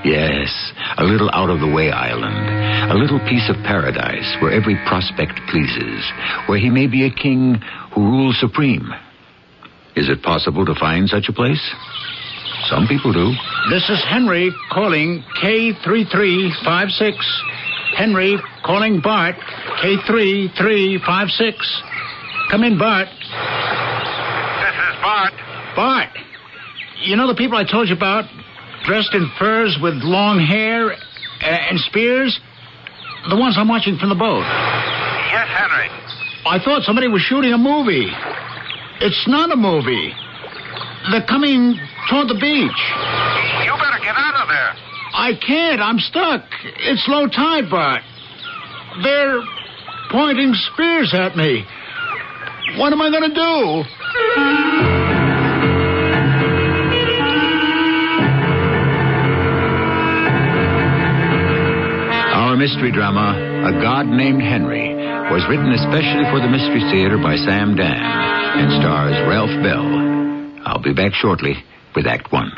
Yes, a little out-of-the-way island. A little piece of paradise where every prospect pleases. Where he may be a king who rules supreme. Is it possible to find such a place? Some people do. This is Henry calling K3356. Henry calling Bart K3356. Come in, Bart. This is Bart. Bart, you know the people I told you about? Dressed in furs with long hair and spears? The ones I'm watching from the boat. Yes, Henry. I thought somebody was shooting a movie. It's not a movie. They're coming toward the beach. You better get out of there. I can't. I'm stuck. It's low tide, Bart. They're pointing spears at me. What am I going to do? Our mystery drama, A God Named Henry, was written especially for the Mystery Theater by Sam Dan and stars Ralph Bell. I'll be back shortly with Act One.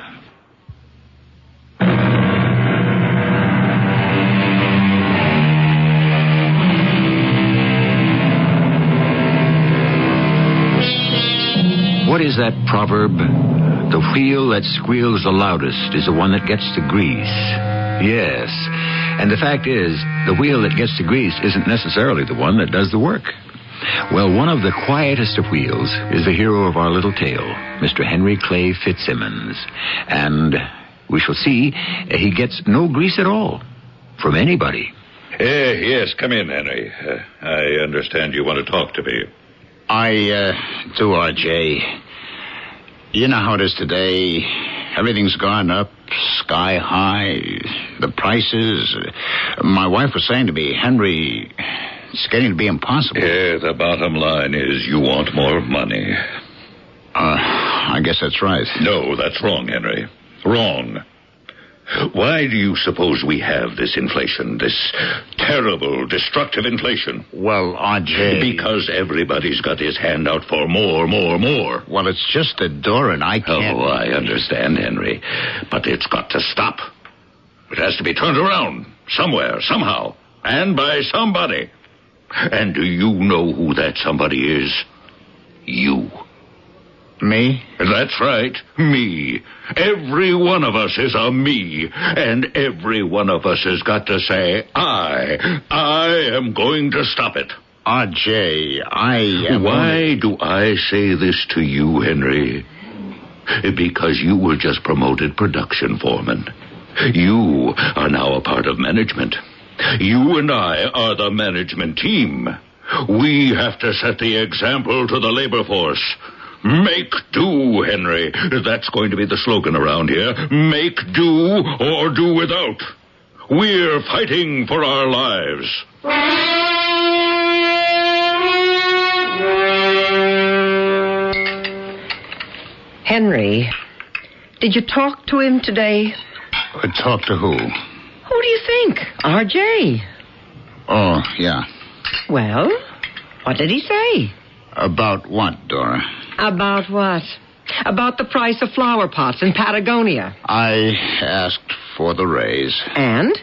What is that proverb? The wheel that squeals the loudest is the one that gets the grease. Yes, and the fact is, the wheel that gets the grease isn't necessarily the one that does the work. Well, one of the quietest of wheels is the hero of our little tale, Mr. Henry Clay Fitzsimmons. And we shall see he gets no grease at all from anybody. Yes, come in, Henry. I understand you want to talk to me. I do, R.J. You know how it is today. Everything's gone up sky high. The prices. My wife was saying to me, Henry, it's getting to be impossible. Yeah, the bottom line is you want more money. I guess that's right. No, that's wrong, Henry. Wrong. Why do you suppose we have this inflation, this terrible, destructive inflation? Well, R.J. Because everybody's got his hand out for more. Well, it's just a door and I can't... Oh, I understand, Henry. But it's got to stop. It has to be turned around, somewhere, somehow, and by somebody. And do you know who that somebody is? You. Me? That's right, me. Every one of us is a me, and every one of us has got to say, I am going to stop it. R.J., I am... Why do I say this to you, Henry? Because you were just promoted production foreman. You are now a part of management. You and I are the management team. We have to set the example to the labor force. Make do, Henry. That's going to be the slogan around here. Make do or do without. We're fighting for our lives. Henry, did you talk to him today? Talk to who? Who do you think? R.J. Oh, yeah. Well, what did he say? About what, Dora? About what? About the price of flower pots in Patagonia. I asked for the raise. And?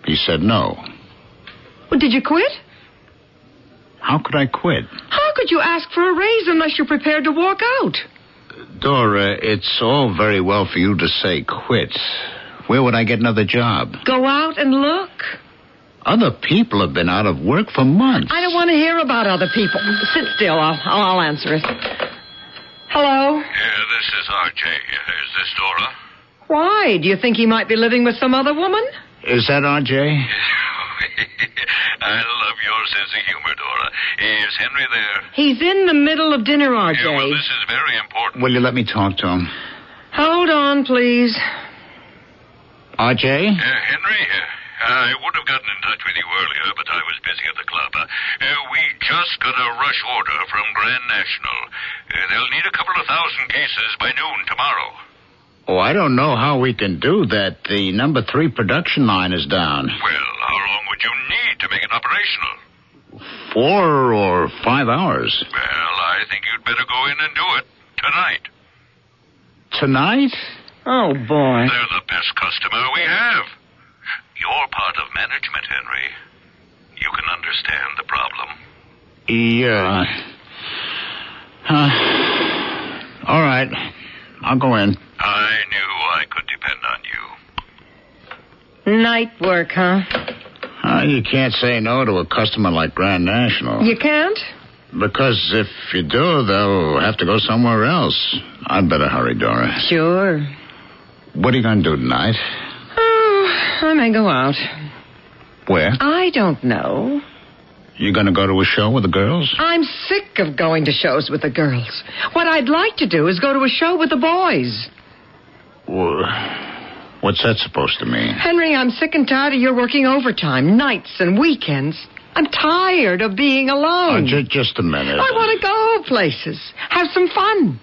He said no. Well, did you quit? How could I quit? How could you ask for a raise unless you're prepared to walk out? Dora, it's all very well for you to say quit. Where would I get another job? Go out and look. Other people have been out of work for months. I don't want to hear about other people. Sit still. I'll answer it. Hello? Yeah, this is R.J. Is this Dora? Why? Do you think he might be living with some other woman? Is that R.J.? I love your sense of humor, Dora. Is Henry there? He's in the middle of dinner, R.J. Yeah, well, this is very important. Will you let me talk to him? Hold on, please. R.J.? Henry, I would have gotten in touch with you earlier, but I was busy at the club. We just got a rush order from Grand National. They'll need a couple of thousand cases by noon tomorrow. Oh, I don't know how we can do that. The number 3 production line is down. Well, how long would you need to make it operational? 4 or 5 hours. Well, I think you'd better go in and do it tonight. Tonight? Oh, boy. They're the best customer we have. You're part of management, Henry. You can understand the problem. Yeah. All right. I'll go in. I knew I could depend on you. Night work, huh? You can't say no to a customer like Grand National. You can't? Because if you do, they'll have to go somewhere else. I'd better hurry, Dora. Sure. What are you going to do tonight? Oh, I may go out. Where? I don't know. You going to go to a show with the girls? I'm sick of going to shows with the girls. What I'd like to do is go to a show with the boys. Well, what's that supposed to mean? Henry, I'm sick and tired of your working overtime, nights and weekends. I'm tired of being alone. Just a minute. I want to go places, have some fun.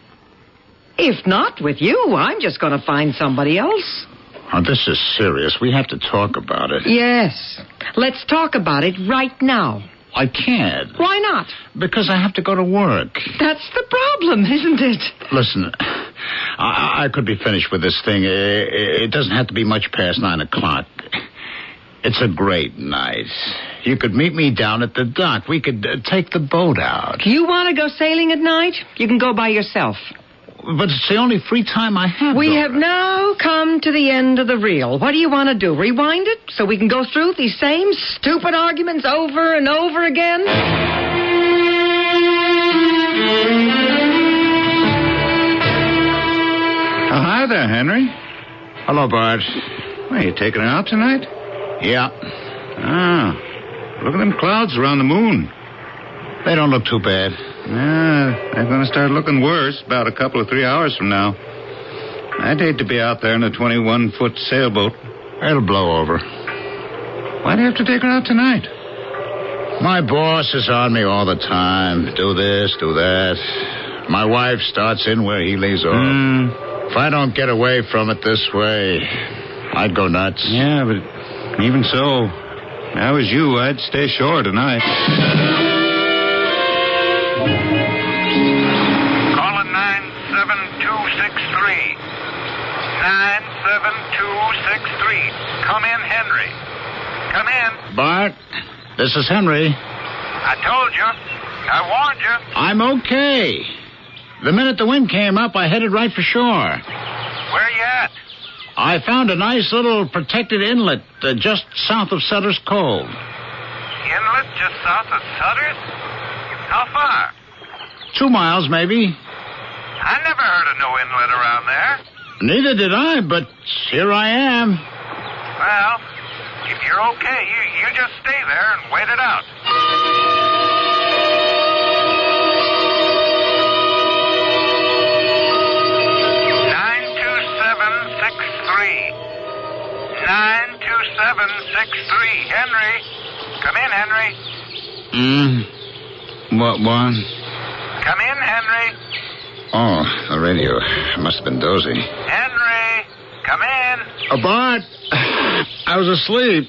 If not with you, I'm just going to find somebody else. Oh, this is serious. We have to talk about it. Yes. Let's talk about it right now. I can't. Why not? Because I have to go to work. That's the problem, isn't it? Listen, I could be finished with this thing. It doesn't have to be much past 9 o'clock. It's a great night. You could meet me down at the dock. We could take the boat out. You want to go sailing at night? You can go by yourself. But it's the only free time I have. We Dora. have now come to the end of the reel. What do you want to do? Rewind it so we can go through these same stupid arguments over and over again? Oh, hi there, Henry. Hello, Bart. Well, you taking her out tonight? Yeah. Ah, look at them clouds around the moon. They don't look too bad. Yeah, they're going to start looking worse about 3 hours from now. I'd hate to be out there in a 21-foot sailboat. It'll blow over. Why do you have to take her out tonight? My boss is on me all the time. Do this, do that. My wife starts in where he leaves off. If I don't get away from it this way, I'd go nuts. Yeah, but even so, if I was you, I'd stay ashore tonight. Calling 97263. 97263. Come in, Henry. Come in. Bart, this is Henry. I told you. I warned you. I'm okay. The minute the wind came up, I headed right for shore. Where you at? I found a nice little protected inlet just south of Sutter's Cove. Inlet just south of Sutter's? How far? 2 miles, maybe. I never heard of no inlet around there. Neither did I, but here I am. Well, if you're okay, you just stay there and wait it out. 92763. Henry. Come in, Henry. What? Come in, Henry. Oh, the radio. Must have been dozy. Henry. Come in. Bart, I was asleep.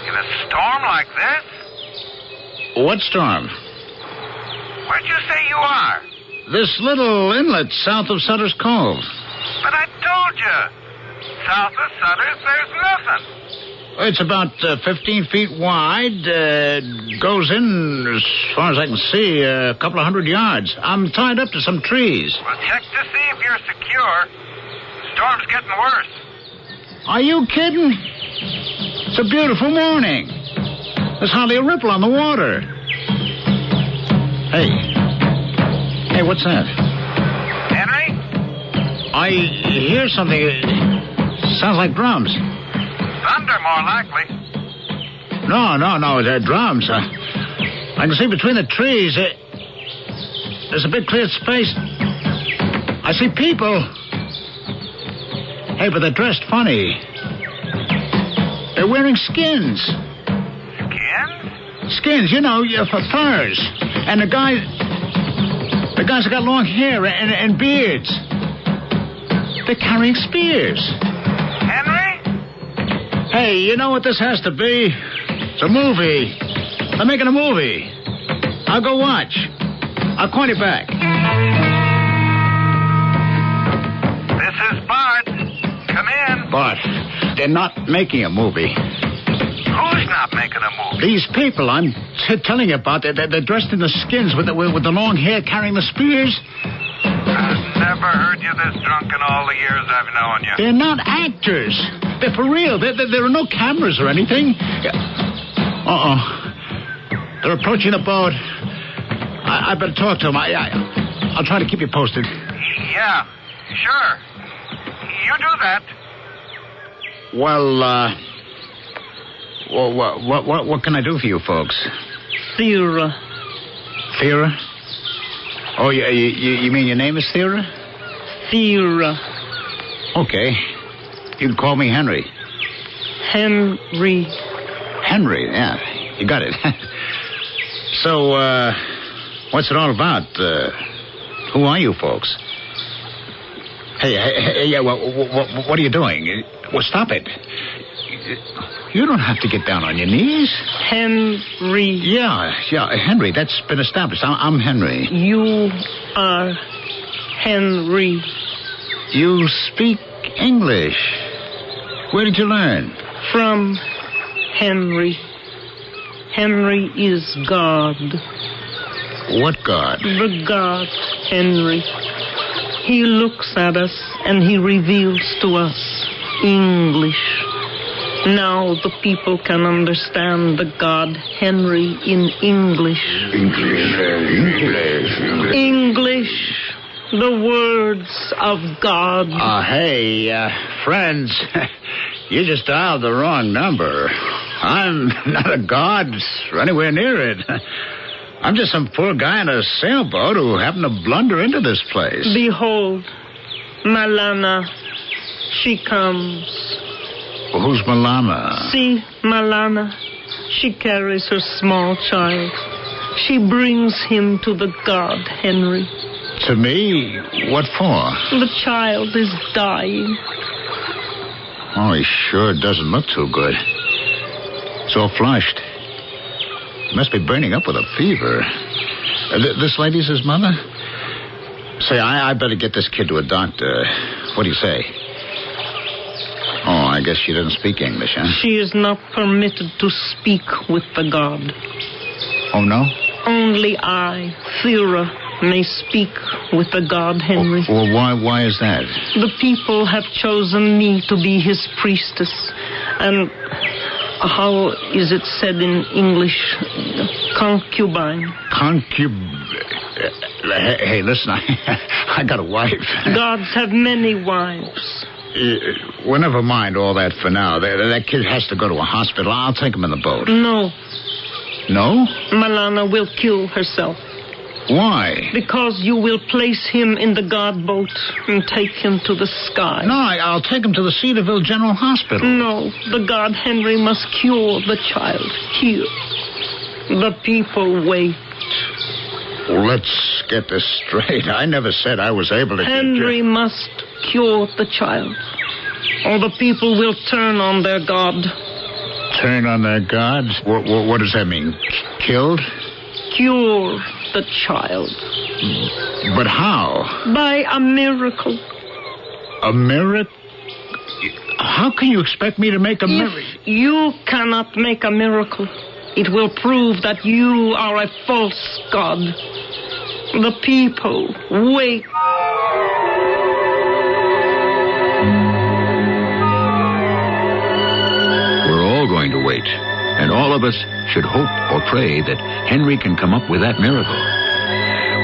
In a storm like this? What storm? Where'd you say you are? This little inlet south of Sutter's Cove. But I told you. South of Sutter's, there's nothing. It's about 15 feet wide. Goes in, as far as I can see, a couple of 100 yards. I'm tied up to some trees. Well, check to see if you're secure. Storm's getting worse. Are you kidding? It's a beautiful morning. There's hardly a ripple on the water. Hey, what's that? Henry? I hear something. Sounds like drums. Thunder, more likely. No, they're drums. I can see between the trees. There's a big cleared space. I see people. Hey, but they're dressed funny. They're wearing skins. Skins? Skins, for furs. And the guys have got long hair and beards. They're carrying spears. Henry? Hey, you know what this has to be? It's a movie. They're making a movie. I'll go watch. I'll call you back. This is Bart. Bart, they're not making a movie. Who's not making a movie? These people I'm telling you about, they're dressed in the skins with the long hair carrying the spears. I've never heard you this drunk in all the years I've known you. They're not actors. They're for real. There are no cameras or anything. Uh-oh. They're approaching the boat. I better talk to them. I'll try to keep you posted. Yeah, sure. You do that. Well, what can I do for you folks? Thera. Thera? Oh, you mean your name is Thera? Thera. Okay. You can call me Henry. Henry. Henry, yeah. You got it. So, what's it all about? Who are you folks? Hey, yeah, what are you doing? Well, stop it. You don't have to get down on your knees. Henry. Yeah, Henry, that's been established. I'm Henry. You are Henry. You speak English. Where did you learn? From Henry. Henry is God. What God? The God, Henry. He looks at us and he reveals to us English. Now the people can understand the God Henry in English. English. The words of God. Hey, friends, you just dialed the wrong number. I'm not a god or anywhere near it. I'm just some poor guy in a sailboat who happened to blunder into this place. Behold, Malana, she comes. Who's Malana? See, Malana, she carries her small child. She brings him to the god Henry. To me? What for? The child is dying. Oh, he sure doesn't look too good. It's all flushed. Must be burning up with a fever. This lady's his mother? Say, I better get this kid to a doctor. What do you say? Oh, I guess she doesn't speak English, huh? She is not permitted to speak with the god. Oh, no? Only I, Thera, may speak with the god Henry. Well, why is that? The people have chosen me to be his priestess. And how is it said in English? Concubine. Hey, listen, I got a wife. Gods have many wives. Well, never mind all that for now. That kid has to go to a hospital. I'll take him in the boat. No. No? Malana will kill herself. Why? Because you will place him in the god boat and take him to the sky. No, I'll take him to the Cedarville General Hospital. No, the god Henry must cure the child here. The people wait. Well, let's get this straight. I never said I was able to... Henry must cure the child, or the people will turn on their god. Turn on their god? What does that mean? Killed? Cure the child. But how? By a miracle. A miracle? How can you expect me to make a miracle? If you cannot make a miracle, it will prove that you are a false god. The people wait. We're all going to wait, and all of us should hope or pray that Henry can come up with that miracle.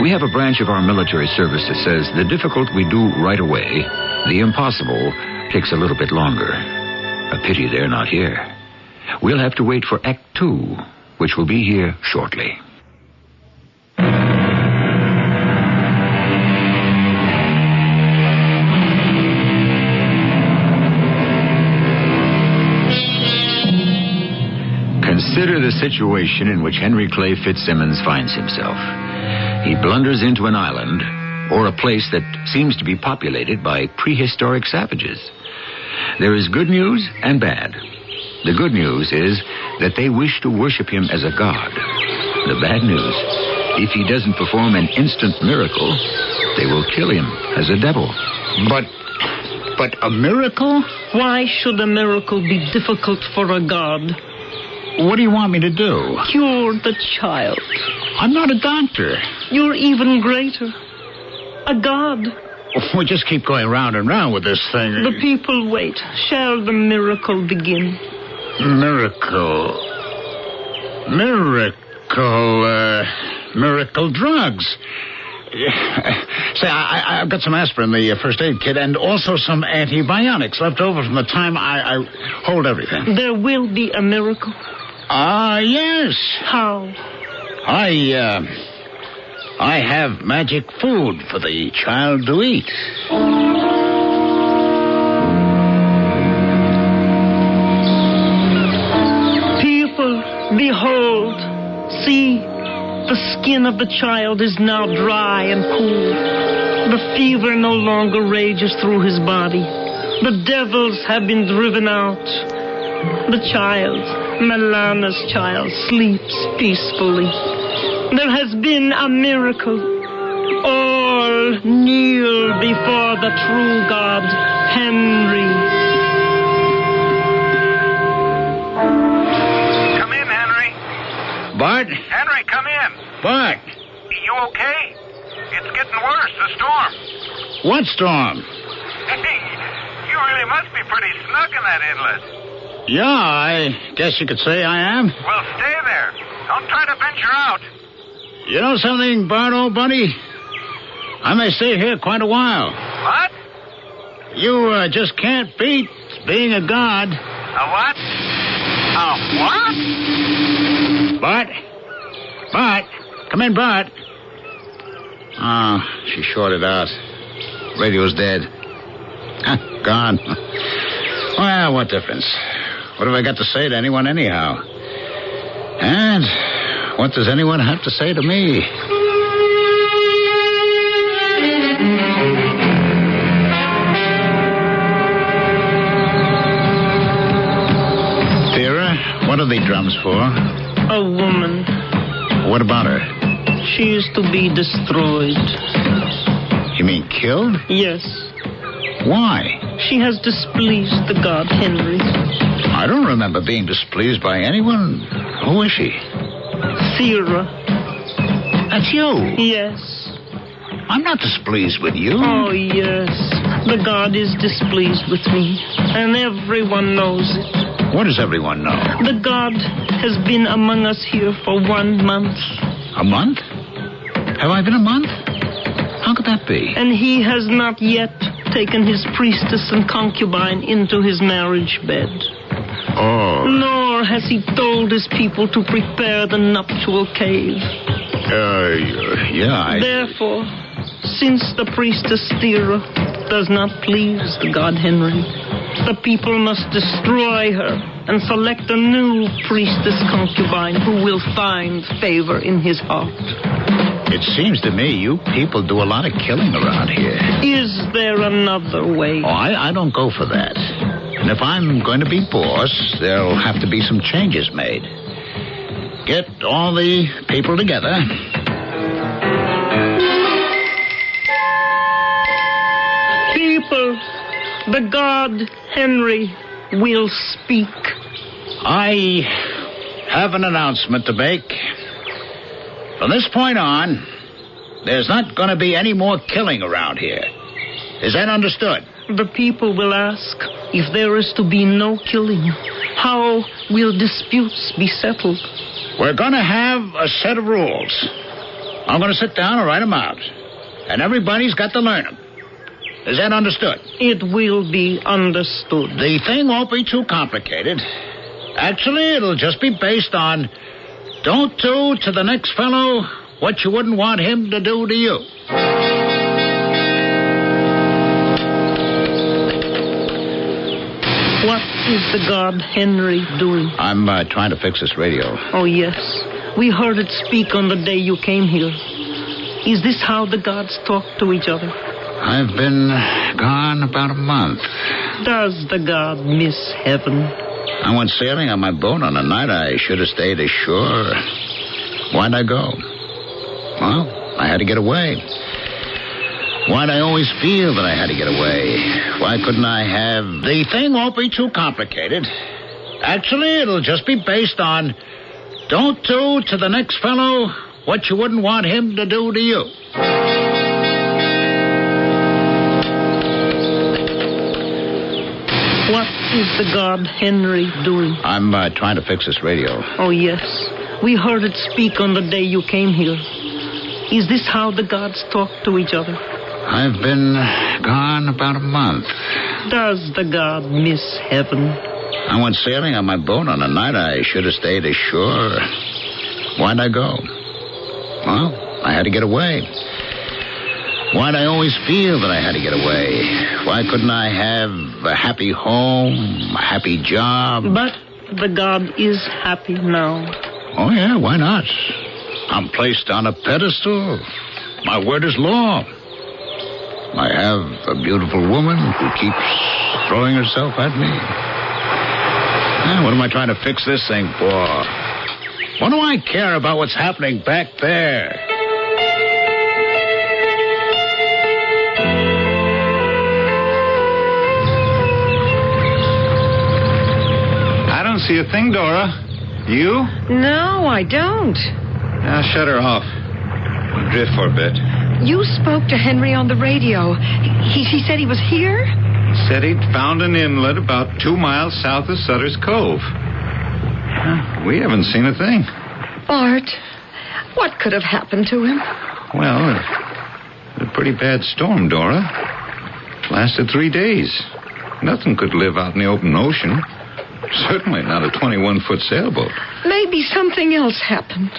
We have a branch of our military service that says the difficult we do right away, the impossible takes a little bit longer. A pity they're not here. We'll have to wait for Act 2, which will be here shortly. Consider the situation in which Henry Clay Fitzsimmons finds himself. He blunders into an island, or a place that seems to be populated by prehistoric savages. There is good news and bad. The good news is that they wish to worship him as a god. The bad news, if he doesn't perform an instant miracle, they will kill him as a devil. But But a miracle? Why should a miracle be difficult for a god? What do you want me to do? Cure the child. I'm not a doctor. You're even greater. A god. We just keep going round and round with this thing. The people wait. Shall the miracle begin? Miracle drugs. Say, I've got some aspirin, the first aid kit, and also some antibiotics left over from the time I hold everything. There will be a miracle. Yes. How? I have magic food for the child to eat. People, behold, see, the skin of the child is now dry and cool. The fever no longer rages through his body. The devils have been driven out. The child, Melana's child, sleeps peacefully. There has been a miracle. All kneel before the true God, Henry. Come in, Henry. Bart? Henry, come in. Bart? You okay? It's getting worse, the storm. What storm? Hey, you really must be pretty snug in that inlet. Yeah, I guess you could say I am. Well, stay there. Don't try to venture out. You know something, Bart, old buddy? I may stay here quite a while. What? You just can't beat being a god. A what? A what? Bart? Bart? Come in, Bart. Oh, she shorted out. Radio's dead. Gone. Well, what difference? What have I got to say to anyone anyhow? And what does anyone have to say to me? Thera, what are the drums for? A woman. What about her? She is to be destroyed. You mean killed? Yes. Why? She has displeased the god Henry. I don't remember being displeased by anyone. Who is she? Thera. That's you. Yes. I'm not displeased with you. Oh, yes. The god is displeased with me, and everyone knows it. What does everyone know? The god has been among us here for 1 month. A month? Have I been a month? How could that be? And he has not yet taken his priestess and concubine into his marriage bed. Oh. Nor has he told his people to prepare the nuptial cave. Yeah, Therefore, since the priestess Thera does not please the god Henry, the people must destroy her and select a new priestess concubine who will find favor in his heart. It seems to me you people do a lot of killing around here. Is there another way? Oh, I don't go for that. And if I'm going to be boss, there'll have to be some changes made. Get all the people together. People, the god Henry will speak. I have an announcement to make. From this point on, there's not going to be any more killing around here. Is that understood? The people will ask, if there is to be no killing, how will disputes be settled? We're going to have a set of rules. I'm going to sit down and write them out. And everybody's got to learn them. Is that understood? It will be understood. The thing won't be too complicated. Actually, it'll just be based on don't do to the next fellow what you wouldn't want him to do to you. What is the god Henry doing? I'm trying to fix this radio. Oh, yes. We heard it speak on the day you came here. Is this how the gods talk to each other? I've been gone about a month. Does the god miss heaven? I went sailing on my boat on a night I should have stayed ashore. Why'd I go? Well, I had to get away. Why'd I always feel that I had to get away? Why couldn't I have... The thing won't be too complicated. Actually, it'll just be based on... Don't do to the next fellow what you wouldn't want him to do to you. What is the god Henry doing? I'm trying to fix this radio. Oh, yes. We heard it speak on the day you came here. Is this how the gods talk to each other? I've been gone about a month. Does the god miss heaven? I went sailing on my boat on a night I should have stayed ashore. Why'd I go? Well, I had to get away. Why'd I always feel that I had to get away? Why couldn't I have a happy home, a happy job? But the god is happy now. Oh, yeah, why not? I'm placed on a pedestal. My word is law. I have a beautiful woman who keeps throwing herself at me. What am I trying to fix this thing for? What do I care about what's happening back there? I don't see a thing, Dora. You? No, I don't. Now, shut her off. We'll drift for a bit. You spoke to Henry on the radio. He said he was here? Said he'd found an inlet about 2 miles south of Sutter's Cove. We haven't seen a thing. Bart, what could have happened to him? Well, it was a pretty bad storm, Dora. It lasted 3 days. Nothing could live out in the open ocean. Certainly not a 21-foot sailboat. Maybe something else happened.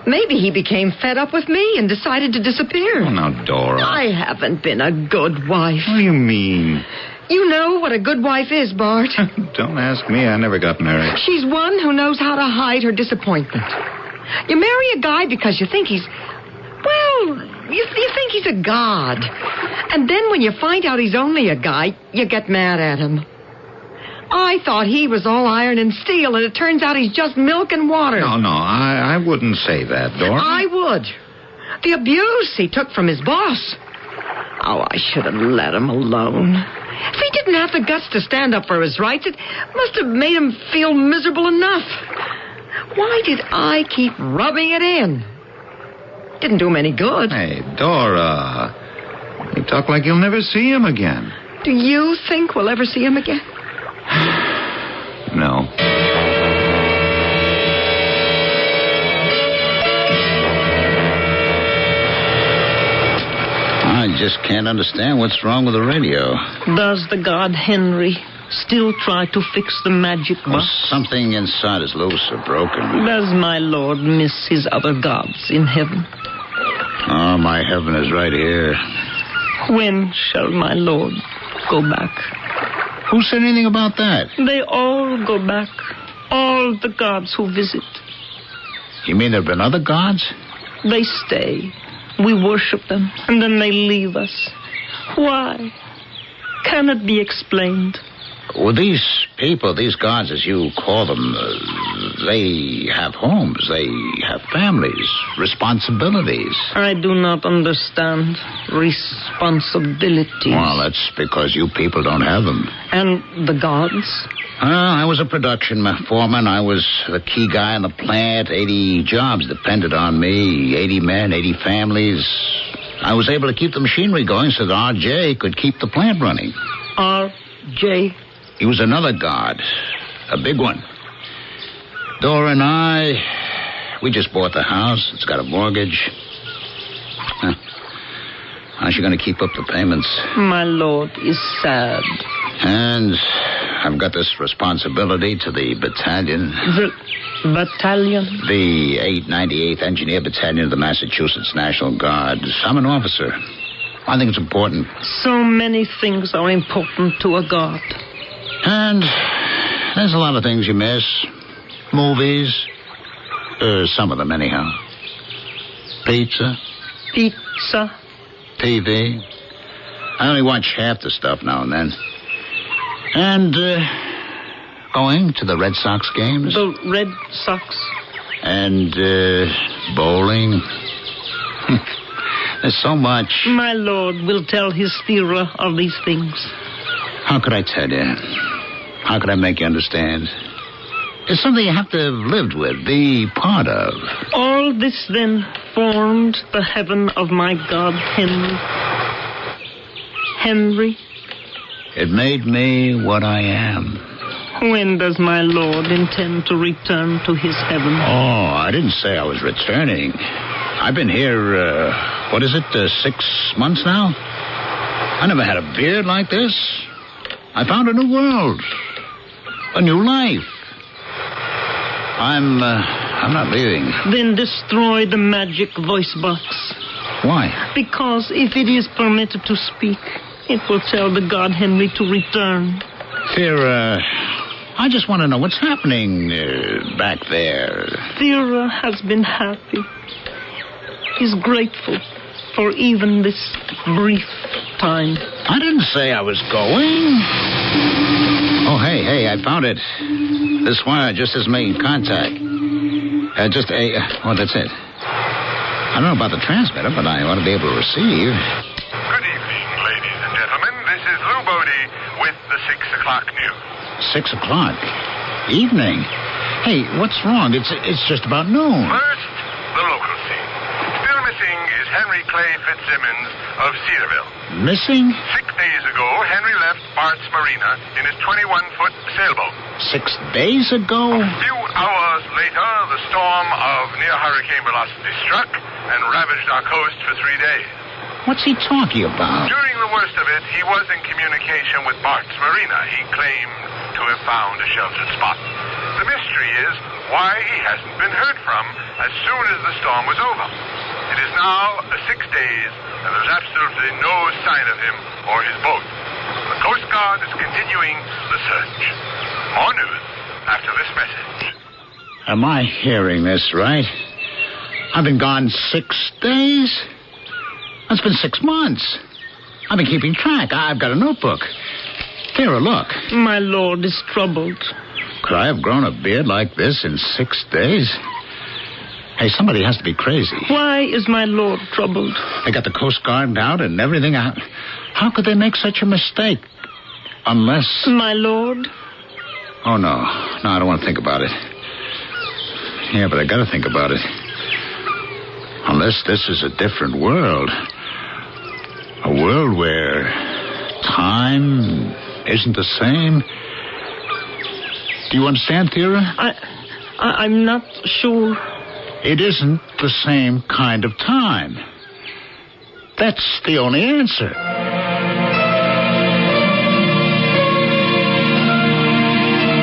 Maybe he became fed up with me and decided to disappear. Oh, now, Dora. I haven't been a good wife. What do you mean? You know what a good wife is, Bart. Don't ask me. I never got married. She's one who knows how to hide her disappointment. You marry a guy because you think he's... Well, you think he's a god. And then when you find out he's only a guy, you get mad at him. I thought he was all iron and steel, and it turns out he's just milk and water. No, I wouldn't say that, Dora. I would. The abuse he took from his boss. Oh, I should have let him alone. If he didn't have the guts to stand up for his rights, it must have made him feel miserable enough. Why did I keep rubbing it in? Didn't do him any good. Hey, Dora. You talk like you'll never see him again. Do you think we'll ever see him again? No. I just can't understand what's wrong with the radio. Does the god Henry still try to fix the magic box? Well, something inside is loose or broken. Does my lord miss his other gods in heaven? Oh, my heaven is right here. When shall my lord go back? Who said anything about that? They all go back. All the gods who visit. You mean there have been other gods? They stay. We worship them, and then they leave us. Why? Can it be explained? Well, these people, these gods as you call them, they have homes, they have families, responsibilities. I do not understand responsibilities. Well, that's because you people don't have them. And the gods? I was a production foreman. I was the key guy in the plant. 80 jobs depended on me. 80 men, 80 families. I was able to keep the machinery going so that R.J. could keep the plant running. R.J.? He was another god. A big one. Dora and I, we just bought the house. It's got a mortgage. How's she going to keep up the payments? My lord is sad. And I've got this responsibility to the battalion. The battalion? The 898th Engineer Battalion of the Massachusetts National Guard. I'm an officer. I think it's important. So many things are important to a god. And there's a lot of things you miss. Movies. Some of them, anyhow. Pizza. Pizza. TV. I only watch half the stuff now and then. And going to the Red Sox games. The Red Sox. And bowling. There's so much. My lord will tell his Thera of these things. How could I tell you? How could I make you understand? It's something you have to have lived with, be part of. All this, then, formed the heaven of my God, Henry. Henry? It made me what I am. When does my lord intend to return to his heaven? Oh, I didn't say I was returning. I've been here, 6 months now? I never had a beard like this. I found a new world. A new life. I'm not leaving. Then destroy the magic voice box. Why? Because if it is permitted to speak, it will tell the God Henry to return. Thera, I just want to know what's happening back there. Thera has been happy. He's grateful for even this brief time. I didn't say I was going. Oh, hey, I found it. This wire just is making contact. That's it. I don't know about the transmitter, but I ought to be able to receive. Good evening, ladies and gentlemen. This is Lou Bodie with the 6 o'clock news. 6 o'clock? Evening? Hey, what's wrong? It's just about noon. First, the local scene. Still missing is Henry Clay Fitzsimmons of Cedarville. Missing? 6 days ago, Henry left Bart's Marina in his 21-foot sailboat. 6 days ago? A few hours later, the storm of near hurricane velocity struck and ravaged our coast for 3 days. What's he talking about? During the worst of it, he was in communication with Bart's Marina. He claimed to have found a sheltered spot. The mystery is why he hasn't been heard from as soon as the storm was over. It is now 6 days, and there's absolutely no sign of him or his boat. The Coast Guard is continuing the search. More news after this message. Am I hearing this right? I've been gone 6 days? It's been 6 months. I've been keeping track. I've got a notebook. Thera, look. My lord is troubled. Could I have grown a beard like this in 6 days? Hey, somebody has to be crazy. Why is my lord troubled? They got the Coast Guard out and everything out. How could they make such a mistake? Unless... My lord? Oh, no. No, I don't want to think about it. Yeah, but I got to think about it. Unless this is a different world. A world where time isn't the same. Do you understand, Thera? I'm not sure. It isn't the same kind of time. That's the only answer.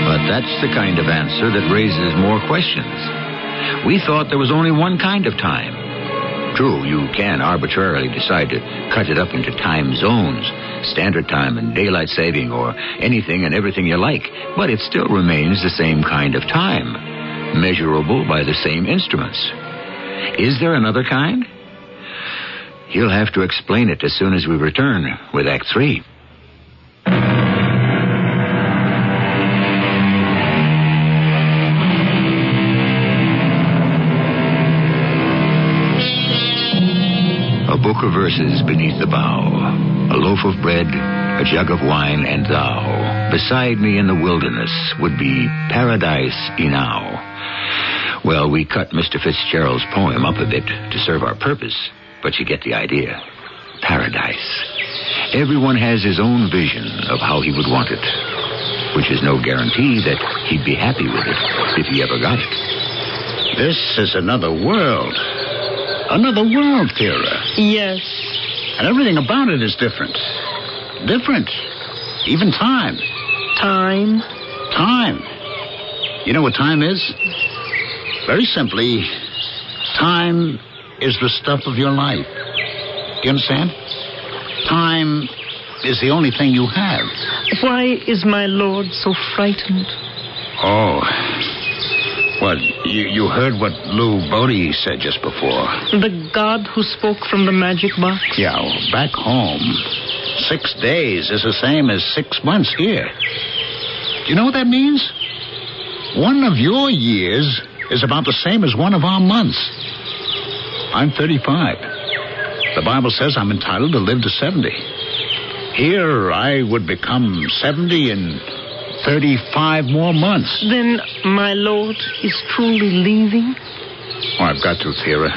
But that's the kind of answer that raises more questions. We thought there was only one kind of time. True, you can arbitrarily decide to cut it up into time zones, standard time and daylight saving, or anything and everything you like, but it still remains the same kind of time, measurable by the same instruments. Is there another kind? You'll have to explain it as soon as we return with Act 3. A book of verses beneath the bough, a loaf of bread, a jug of wine, and thou. Beside me in the wilderness would be paradise enow. Well, we cut Mr. Fitzgerald's poem up a bit to serve our purpose, but you get the idea. Paradise. Everyone has his own vision of how he would want it, which is no guarantee that he'd be happy with it if he ever got it. This is another world. Another world, Thera. Yes. And everything about it is different. Different. Even time. Time? Time. You know what time is? Very simply, time is the stuff of your life. Do you understand? Time is the only thing you have. Why is my lord so frightened? Oh. What, you heard what Lou Bodie said just before? The god who spoke from the magic box? Yeah, well, back home, 6 days is the same as 6 months here. Do you know what that means? One of your years is about the same as one of our months. I'm 35. The Bible says I'm entitled to live to 70. Here, I would become 70 in 35 more months. Then my lord is truly leaving? Oh, I've got to, Thera.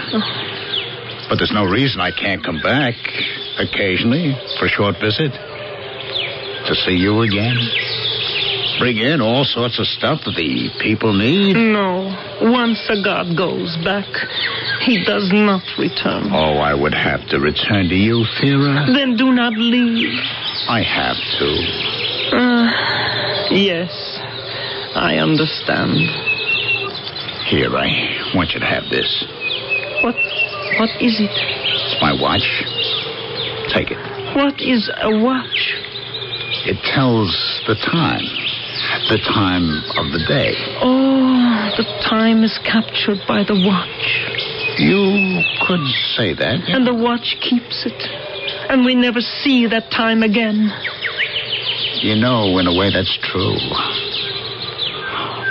But there's no reason I can't come back occasionally for a short visit. To see you again. Bring in all sorts of stuff that the people need. No. Once a god goes back, he does not return. Oh, I would have to return to you, Thera. Then do not leave. I have to. Yes. I understand. Here, I want you to have this. What is it? It's my watch. Take it. What is a watch? It tells the time. The time of the day. Oh, the time is captured by the watch. You could say that. Yeah. And the watch keeps it. And we never see that time again. You know, in a way, that's true.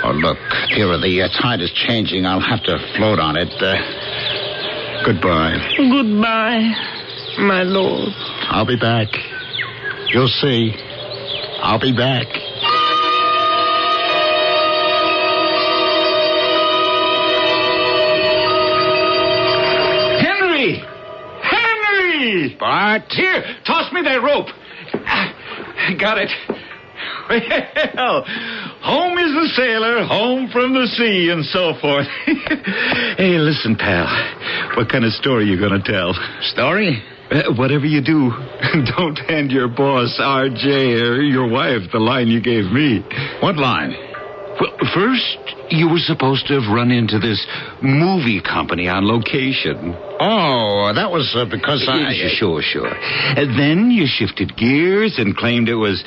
Oh, look, Thera, the tide is changing. I'll have to float on it. Goodbye. Goodbye, my lord. I'll be back. You'll see. I'll be back. Henry! Bart? Here, toss me that rope. Got it. Well, home is the sailor, home from the sea, and so forth. Hey, listen, pal. What kind of story you going to tell? Story? Whatever you do, don't hand your boss, R.J., or your wife the line you gave me. What line? Well, first, you were supposed to have run into this movie company on location. Oh, that was because I... Sure. And then you shifted gears and claimed it was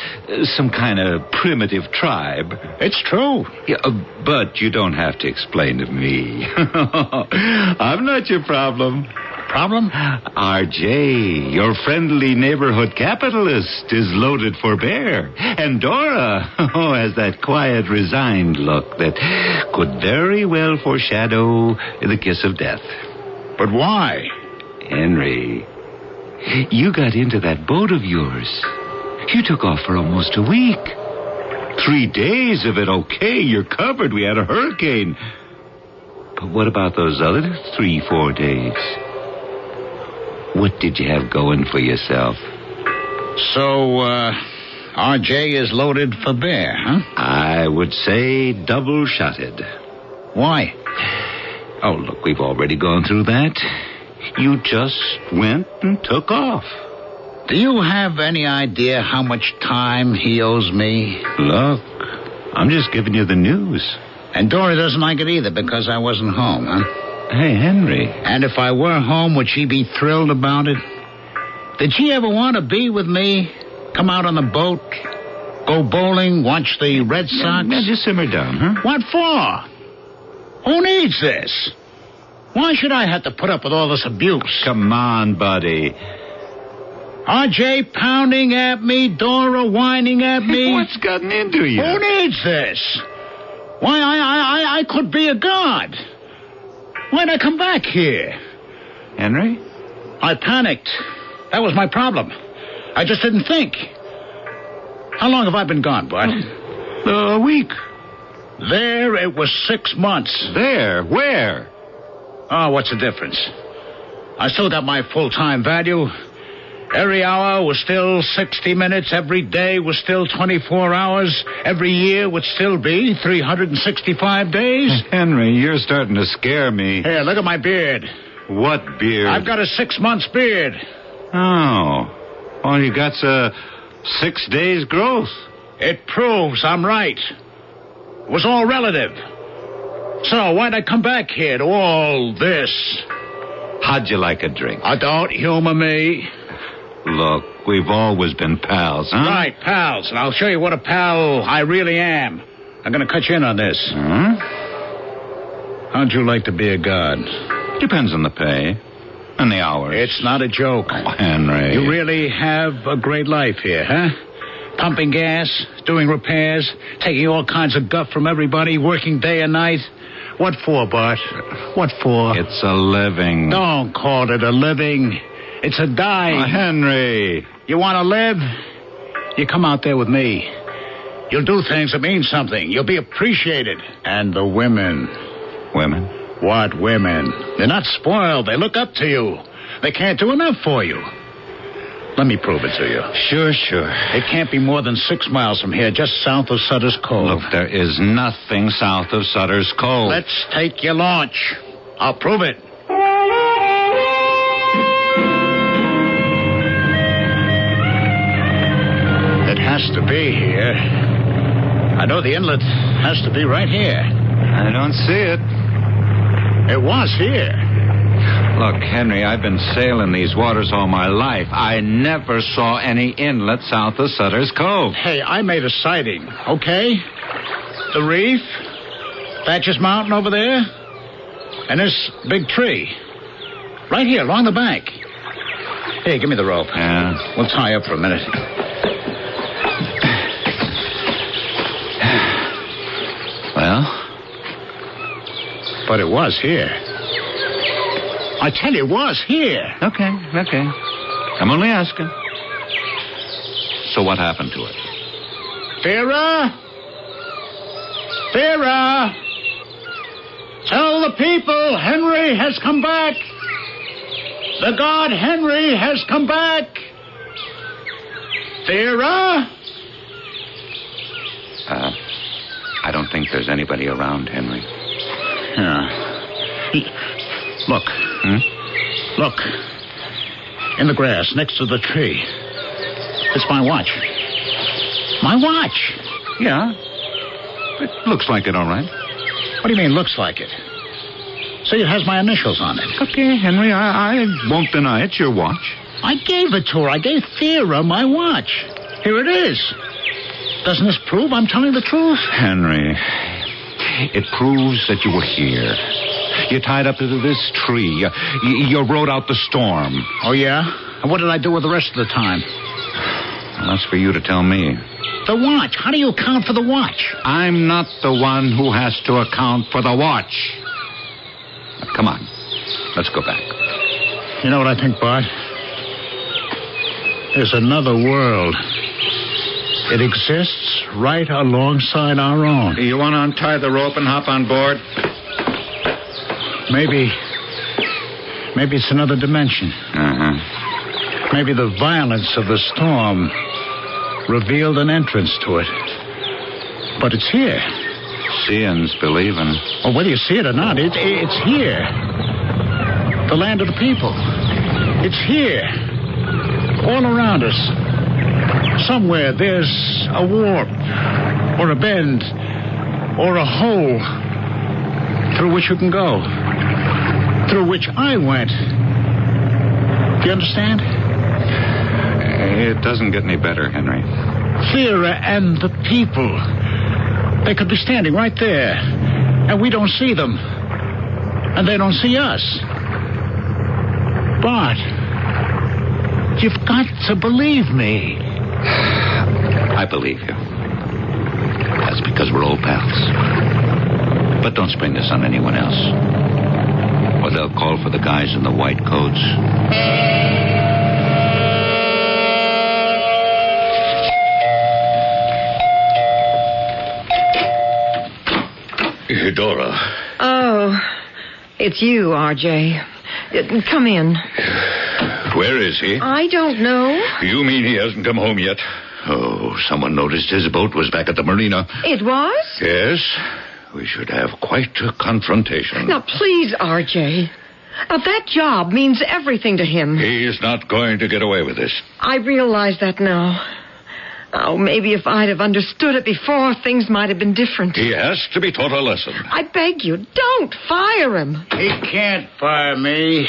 some kind of primitive tribe. It's true. Yeah, but you don't have to explain to me. I'm not your problem. Problem? R.J., your friendly neighborhood capitalist, is loaded for bear. And Dora has that quiet, resigned look that could very well foreshadow the kiss of death. But why? Henry, you got into that boat of yours. You took off for almost a week. 3 days of it, okay, you're covered. We had a hurricane. But what about those other 3-4 days? What did you have going for yourself? So, R.J. is loaded for bear, huh? I would say double-shotted. Why? Oh, look, we've already gone through that. You just went and took off. Do you have any idea how much time he owes me? Look, I'm just giving you the news. And Dora doesn't like it either because I wasn't home, huh? Hey, Henry. And if I were home, would she be thrilled about it? Did she ever want to be with me? Come out on the boat? Go bowling? Watch the Red Sox? Yeah, just simmer down, huh? What for? Who needs this? Why should I have to put up with all this abuse? Come on, buddy. R.J. pounding at me, Dora whining at me. What's gotten into you? Who needs this? Why, I could be a god. Why'd I come back here? Henry? I panicked. That was my problem. I just didn't think. How long have I been gone, Bart? A week. There, it was 6 months. There? Where? Oh, what's the difference? I still got my full-time value. Every hour was still 60 minutes. Every day was still 24 hours. Every year would still be 365 days. Henry, you're starting to scare me. Here, look at my beard. What beard? I've got a 6 months beard. Oh. All you got's a 6 days growth. It proves I'm right. It was all relative. So why'd I come back here to all this? How'd you like a drink? Don't humor me. Look, we've always been pals, huh? Right, pals. And I'll show you what a pal I really am. I'm going to cut you in on this. Huh? How'd you like to be a god? Depends on the pay and the hours. It's not a joke. Oh, Henry. You really have a great life here, huh? Pumping gas, doing repairs, taking all kinds of guff from everybody, working day and night. What for, Bart? What for? It's a living. Don't call it a living. It's a guy. Oh, Henry. You want to live? You come out there with me. You'll do things that mean something. You'll be appreciated. And the women. Women? What women? They're not spoiled. They look up to you. They can't do enough for you. Let me prove it to you. Sure. It can't be more than 6 miles from here, just south of Sutter's Cove. Look, there is nothing south of Sutter's Cove. Let's take your launch. I'll prove it. It has to be here. I know the inlet has to be right here. I don't see it. It was here. Look, Henry, I've been sailing these waters all my life. I never saw any inlet south of Sutter's Cove. Hey, I made a sighting, okay? The reef, Thatcher's Mountain over there, and this big tree. Right here, along the bank. Hey, give me the rope. Yeah. We'll tie up for a minute. Well? But it was here. I tell you, it was here. Okay. I'm only asking. So what happened to it? Vera? Tell the people Henry has come back. The god Henry has come back. Vera? I don't think there's anybody around, Henry. Yeah. Look. Look. In the grass, next to the tree. It's my watch. My watch. Yeah. It looks like it, all right. What do you mean, looks like it? See, it has my initials on it. Okay, Henry, I won't deny it's your watch. I gave it to her. I gave Thera my watch. Here it is. Doesn't this prove I'm telling the truth? Henry, it proves that you were here. You tied up to this tree. You rode out the storm. Oh, yeah? And what did I do with the rest of the time? Well, that's for you to tell me. The watch. How do you account for the watch? I'm not the one who has to account for the watch. Now, come on. Let's go back. You know what I think, Bart? There's another world. It exists right alongside our own. You want to untie the rope and hop on board? Maybe it's another dimension. Uh-huh. Maybe the violence of the storm revealed an entrance to it. But it's here. Seeing's believing. Well, whether you see it or not, it's here. The land of the people. It's here. All around us. Somewhere there's a warp, or a bend, or a hole through which you can go. Through which I went. Do you understand? It doesn't get any better, Henry. Thera and the people. They could be standing right there, and we don't see them. And they don't see us. Bart, you've got to believe me. I believe you. That's because we're old pals. But don't spring this on anyone else, or they'll call for the guys in the white coats. Dora. Oh, it's you, R.J. Come in. Where is he? I don't know. You mean he hasn't come home yet? Oh, someone noticed his boat was back at the marina. It was? Yes. We should have quite a confrontation. Now, please, R.J. Now, that job means everything to him. He's not going to get away with this. I realize that now. Oh, maybe if I'd have understood it before, things might have been different. He has to be taught a lesson. I beg you, don't fire him. He can't fire me.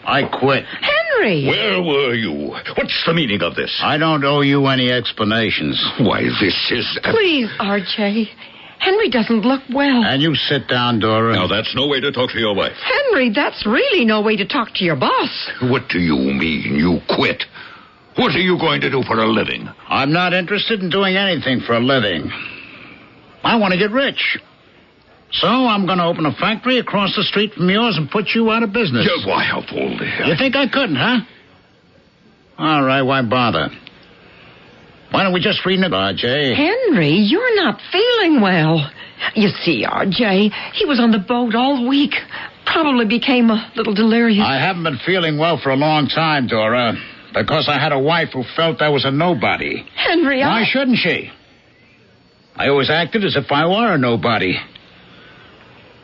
I quit. Henry! Where were you? What's the meaning of this? I don't owe you any explanations. Why, this is... Please, R.J. Henry doesn't look well. And you sit down, Dora. Now, that's no way to talk to your wife. Henry, that's really no way to talk to your boss. What do you mean, you quit? What are you going to do for a living? I'm not interested in doing anything for a living. I want to get rich. So I'm going to open a factory across the street from yours and put you out of business. Yeah, why, how bold. You think I couldn't, huh? All right, why bother? Why don't we just renegotiate, RJ? Henry, you're not feeling well. You see, RJ, he was on the boat all week. Probably became a little delirious. I haven't been feeling well for a long time, Dora, because I had a wife who felt I was a nobody. Henry, Why shouldn't she? I always acted as if I were a nobody.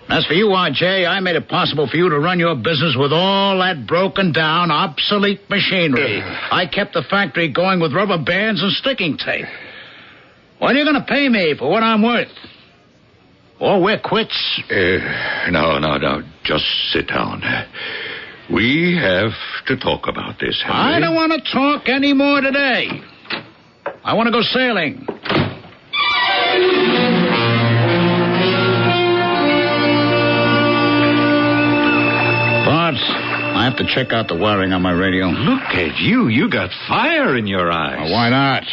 As for you, RJ, I made it possible for you to run your business with all that broken down, obsolete machinery. I kept the factory going with rubber bands and sticking tape. What are you going to pay me for what I'm worth? Or we're quits. No. Just sit down. We have to talk about this, Henry. I don't want to talk any more today. I want to go sailing. Bart, I have to check out the wiring on my radio. Look at you. You got fire in your eyes. Well, why not?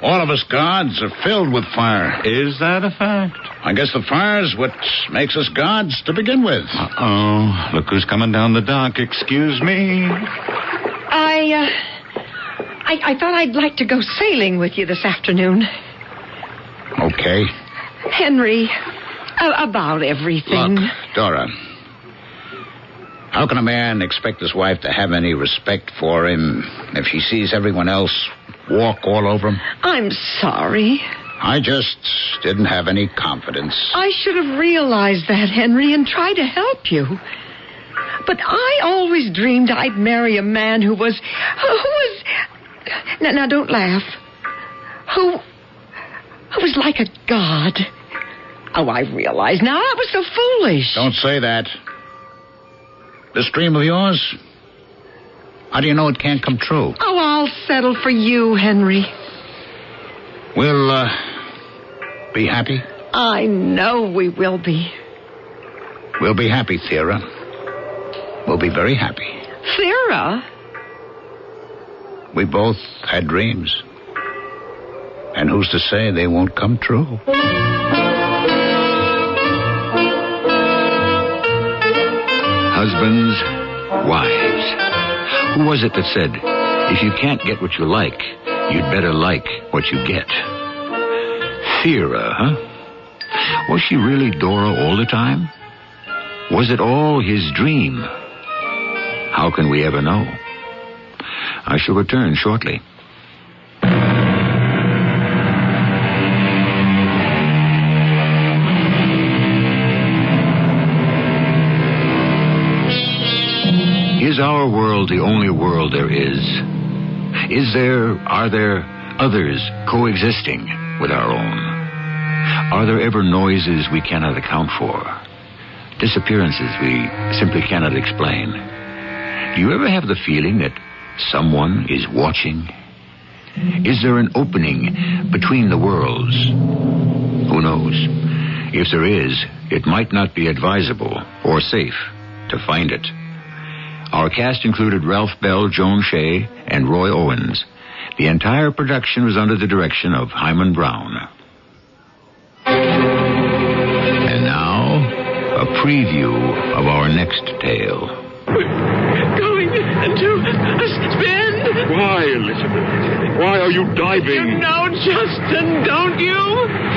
All of us gods are filled with fire. Is that a fact? I guess the fire's what makes us gods to begin with. Uh-oh. Look who's coming down the dock. Excuse me. I thought I'd like to go sailing with you this afternoon. Okay. Henry, about everything. Look, Dora. How can a man expect his wife to have any respect for him if she sees everyone else walk all over him? I'm sorry. I just didn't have any confidence. I should have realized that, Henry, and tried to help you. But I always dreamed I'd marry a man who was... Now, don't laugh. Who was like a god. Oh, I realize now. I was so foolish. Don't say that. This dream of yours, how do you know it can't come true? Oh, I'll settle for you, Henry. We'll, be happy? I know we will be. We'll be happy, Thera. We'll be very happy. Thera? We both had dreams. And who's to say they won't come true? Husbands, wives. Who was it that said, if you can't get what you like, you'd better like what you get? Thera, huh? Was she really Dora all the time? Was it all his dream? How can we ever know? I shall return shortly. Is our world the only world there is? Are there others coexisting with our own? Are there ever noises we cannot account for? Disappearances we simply cannot explain? Do you ever have the feeling that someone is watching? Is there an opening between the worlds? Who knows? If there is, it might not be advisable or safe to find it. Our cast included Ralph Bell, Joan Shea, and Roy Owens. The entire production was under the direction of Hyman Brown. And now, a preview of our next tale. Going into a spin. Why, Elizabeth? Why are you diving? You know, Justin, don't you?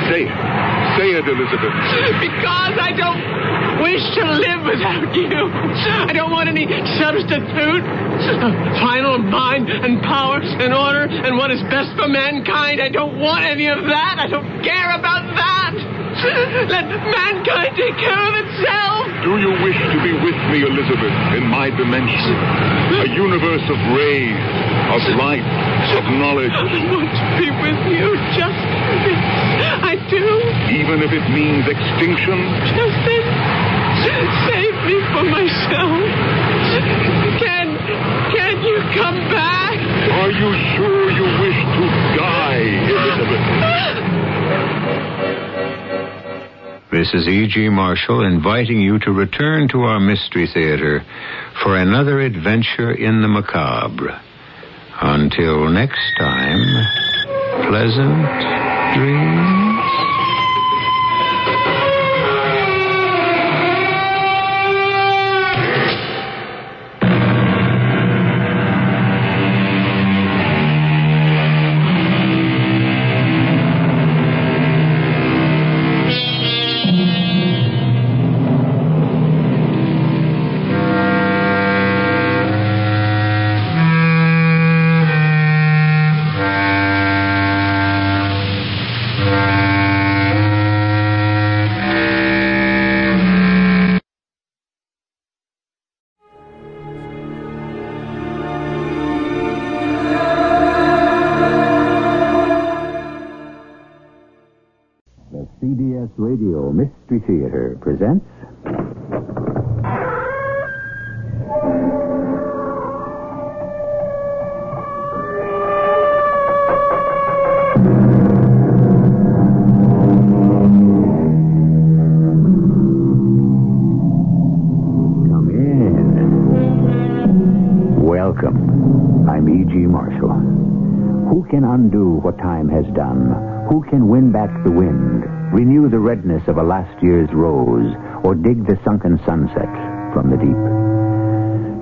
Say it, Elizabeth. Because I don't wish to live without you. I don't want any substitute. Final mind and power and order and what is best for mankind. I don't want any of that. I don't care about that. Let mankind take care of itself. Do you wish to be with me, Elizabeth, in my dimension? A universe of rays, of light, of knowledge. I want to be with you, Justin. I do. Even if it means extinction? Justin, save me from myself. Can you come back? Are you sure you wish to die, Elizabeth? This is E.G. Marshall inviting you to return to our Mystery Theater for another adventure in the macabre. Until next time, pleasant dreams. CBS Radio Mystery Theater presents... Come in. Welcome. I'm E.G. Marshall. Who can undo what time has done? Who can win back the wind, renew the redness of a last year's rose, or dig the sunken sunset from the deep?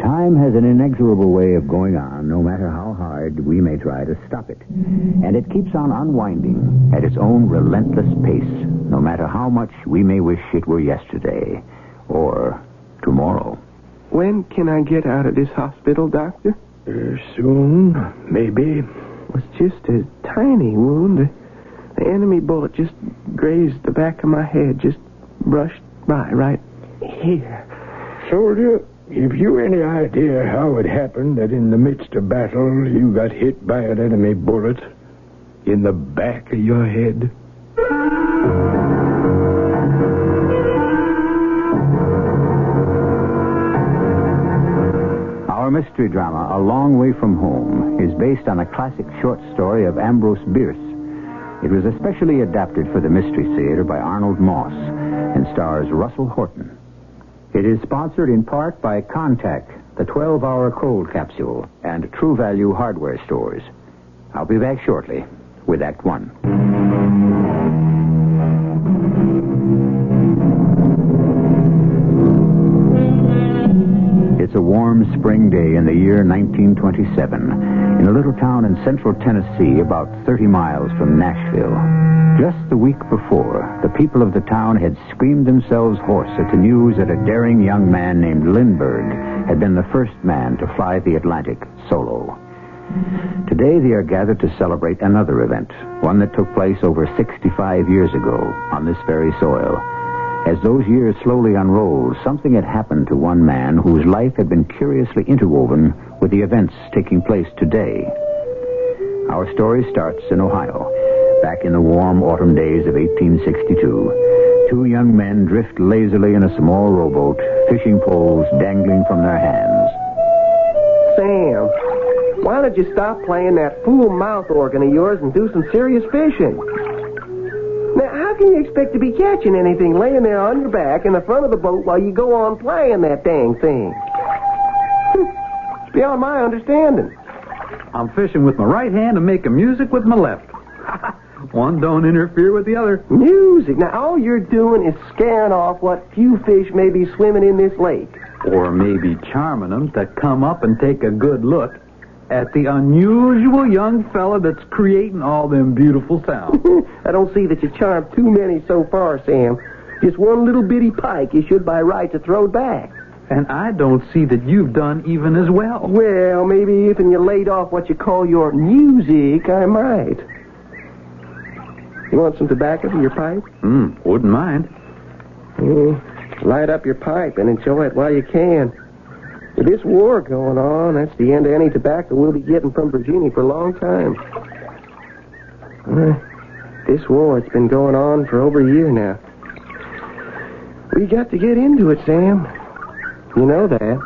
Time has an inexorable way of going on, no matter how hard we may try to stop it. And it keeps on unwinding at its own relentless pace, no matter how much we may wish it were yesterday or tomorrow. When can I get out of this hospital, Doctor? Soon, maybe. It was just a tiny wound. The enemy bullet just grazed the back of my head, just brushed by right here. Soldier, have you any idea how it happened that in the midst of battle you got hit by an enemy bullet in the back of your head? Our mystery drama, A Long Way From Home, is based on a classic short story of Ambrose Bierce. It was especially adapted for the Mystery Theater by Arnold Moss and stars Russell Horton. It is sponsored in part by Contact, the 12-hour cold capsule, and True Value hardware stores. I'll be back shortly with Act One. It's a warm spring day in the year 1927 in a little town in central Tennessee about 30 miles from Nashville. Just the week before, the people of the town had screamed themselves hoarse at the news that a daring young man named Lindbergh had been the first man to fly the Atlantic solo. Today they are gathered to celebrate another event, one that took place over 65 years ago on this very soil. As those years slowly unrolled, something had happened to one man whose life had been curiously interwoven with the events taking place today. Our story starts in Ohio, back in the warm autumn days of 1862. Two young men drift lazily in a small rowboat, fishing poles dangling from their hands. Sam, why don't you stop playing that fool mouth organ of yours and do some serious fishing? Now, how can you expect to be catching anything laying there on your back in the front of the boat while you go on playing that dang thing? It's beyond my understanding. I'm fishing with my right hand and making music with my left. One don't interfere with the other. Music? Now, all you're doing is scaring off what few fish may be swimming in this lake. Or maybe charming them to come up and take a good look at the unusual young fella that's creating all them beautiful sounds. I don't see that you charmed too many so far, Sam. Just one little bitty pike you should by right to throw back. And I don't see that you've done even as well. Well, maybe if you laid off what you call your music, I might. You want some tobacco for your pipe? Wouldn't mind. Light up your pipe and enjoy it while you can. With this war going on, that's the end of any tobacco we'll be getting from Virginia for a long time. This war, it's been going on for over a year now. We got to get into it, Sam. You know that.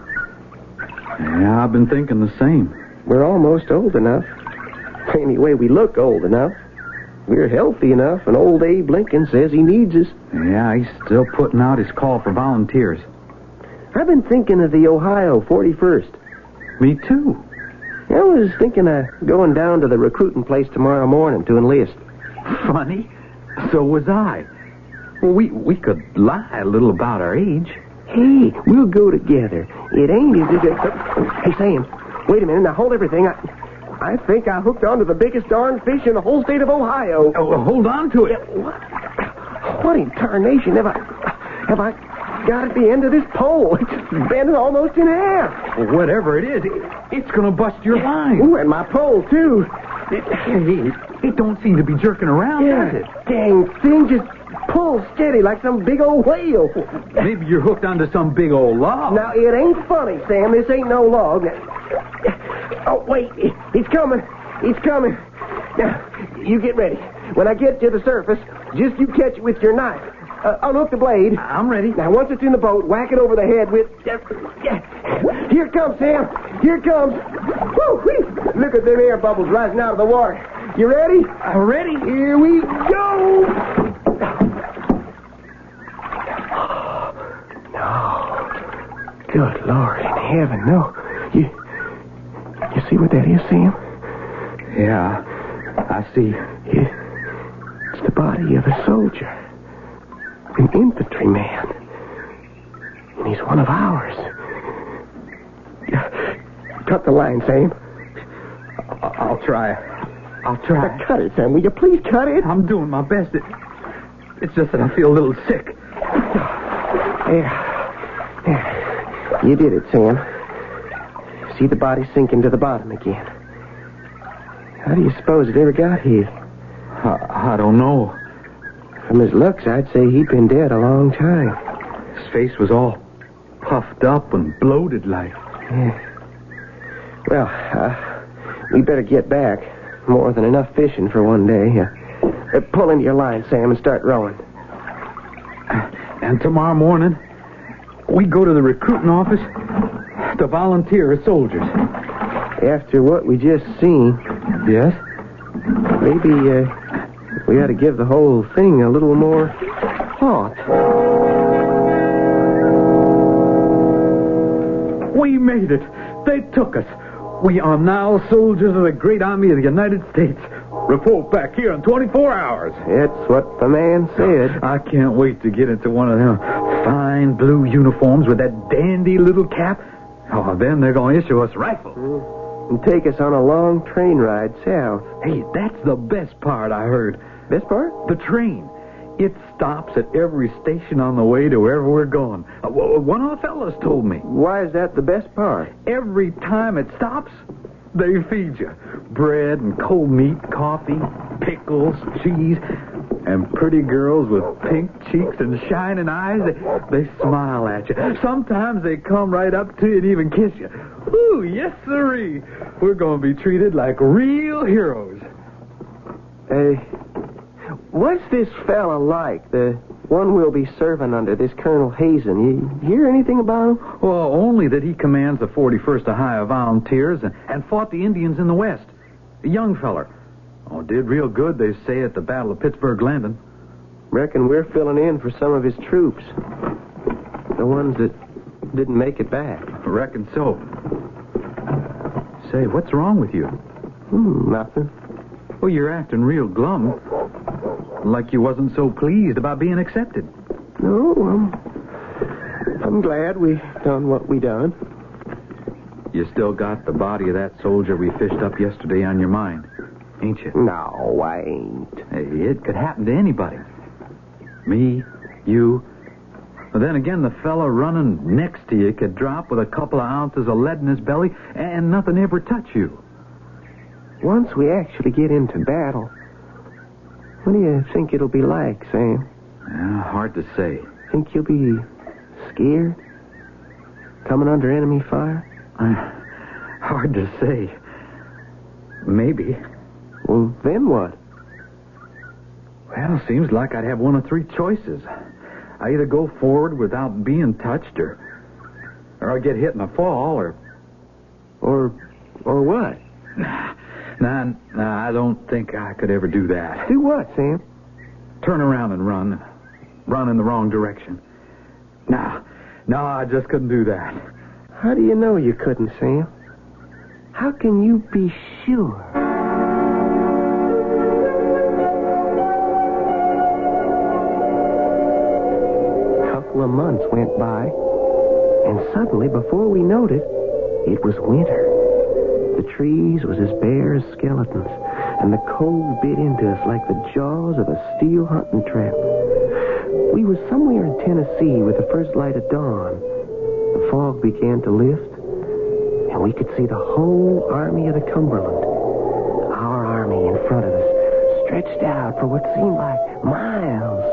Yeah, I've been thinking the same. We're almost old enough. Anyway, we look old enough. We're healthy enough, and old Abe Lincoln says he needs us. Yeah, he's still putting out his call for volunteers. I've been thinking of the Ohio 41st. Me too. I was thinking of going down to the recruiting place tomorrow morning to enlist. Funny. So was I. Well, we could lie a little about our age. Hey, we'll go together. It ain't as if it's... Hey, Sam, wait a minute. Now, hold everything. I think I hooked onto the biggest darn fish in the whole state of Ohio. Oh, well, hold on to it. What in tarnation have I got at the end of this pole? It's bending almost in half. Well, whatever it is, it's going to bust your line. Ooh, and my pole, too. It don't seem to be jerking around, does it? Dang thing just pulls steady like some big old whale. Maybe you're hooked onto some big old log. Now, it ain't funny, Sam. This ain't no log. Oh, wait. It's coming. It's coming. Now, you get ready. When I get to the surface, Just you catch it with your knife. Unhook the blade. I'm ready. Now, once it's in the boat, whack it over the head with... Here it comes, Sam. Here it comes. Woo-wee. Look at them air bubbles rising out of the water. You ready? I'm ready. Here we go. No. Good Lord in heaven, no. You see what that is, Sam? Yeah, I see. It's the body of a soldier. An infantryman. And he's one of ours. Cut the line, Sam. I'll try. Cut it, Sam. Will you please cut it? I'm doing my best. It's just that I feel a little sick. There. You did it, Sam. See the body sinking to the bottom again. How do you suppose it ever got here? I don't know. From his looks, I'd say he'd been dead a long time. His face was all puffed up and bloated like. Yeah. Well, we better get back. More than enough fishing for one day. Pull into your line, Sam, and start rowing. And tomorrow morning, we go to the recruiting office to volunteer as soldiers. After what we just seen... Yes? Maybe, we ought to give the whole thing a little more thought. We made it. They took us. We are now soldiers of the great army of the United States. Report back here in 24 hours. It's what the man said. I can't wait to get into one of them fine blue uniforms with that dandy little cap. Oh, then they're going to issue us rifles. And take us on a long train ride south. Hey, that's the best part, I heard. Best part? The train. It stops at every station on the way to wherever we're going. One of the fellas told me. Why is that the best part? Every time it stops, they feed you. Bread and cold meat, coffee, pickles, cheese, and pretty girls with pink cheeks and shining eyes. They smile at you. Sometimes they come right up to you and even kiss you. Ooh, yes, sirree. We're going to be treated like real heroes. What's this fella like? The one we'll be serving under, this Colonel Hazen. You hear anything about him? Well, only that he commands the 41st Ohio Volunteers and fought the Indians in the West. A young feller. Oh, did real good, they say, at the Battle of Pittsburgh Landing. Reckon we're filling in for some of his troops. The ones that didn't make it back. Reckon so. Say, what's wrong with you? Nothing. Well, you're acting real glum. Like you wasn't so pleased about being accepted. No, I'm glad we done what we done. You still got the body of that soldier we fished up yesterday on your mind, ain't you? No, I ain't. Hey, it could happen to anybody. Me, you. But then again, the fella running next to you could drop with a couple of ounces of lead in his belly and nothing ever touch you. Once we actually get into battle, what do you think it'll be like, Sam? Hard to say. Think you'll be scared? Coming under enemy fire? Hard to say. Maybe. Well, then what? Well, seems like I'd have one of three choices. I either go forward without being touched, or I get hit in a fall, or what? Nah, I don't think I could ever do that. Do what, Sam? Turn around and run in the wrong direction. No, I just couldn't do that. How do you know you couldn't, Sam? How can you be sure? A couple of months went by, and suddenly, before we noticed, it was winter. The trees was as bare as skeletons, and the cold bit into us like the jaws of a steel hunting trap. We was somewhere in Tennessee with the first light of dawn. The fog began to lift, and we could see the whole army of the Cumberland. Our army in front of us, stretched out for what seemed like miles.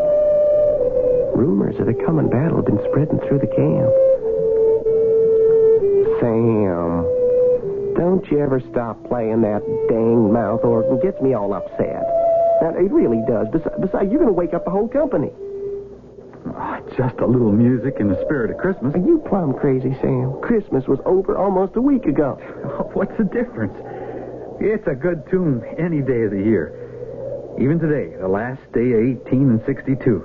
Rumors of the coming battle had been spreading through the camp. Sam, don't you ever stop playing that dang mouth organ. Gets me all upset. Now, it really does. Besides, you're going to wake up the whole company. Oh, just a little music in the spirit of Christmas. Are you plumb crazy, Sam? Christmas was over almost a week ago. What's the difference? It's a good tune any day of the year. Even today, the last day of 1862.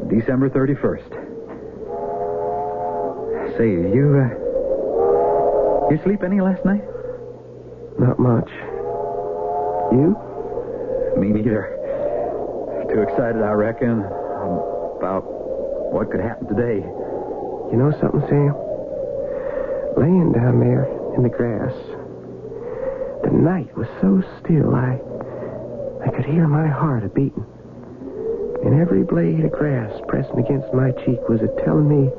December 31st. Say, you sleep any last night? Not much. You? Me neither. Too excited, I reckon, about what could happen today. You know something, Sam? Laying down there in the grass, the night was so still, I could hear my heart a-beating. And every blade of grass pressing against my cheek was telling me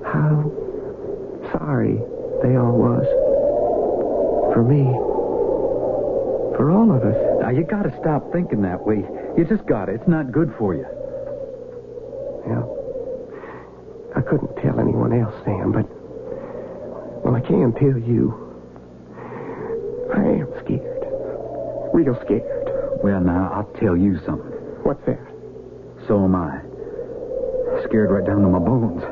how sorry they all was. For me. For all of us. Now, you gotta stop thinking that way. You just gotta. It's not good for you. Yeah. I couldn't tell anyone else, Sam, but... Well, I can tell you. I am scared. Real scared. Well, now, I'll tell you something. What's that? So am I. Scared right down to my bones.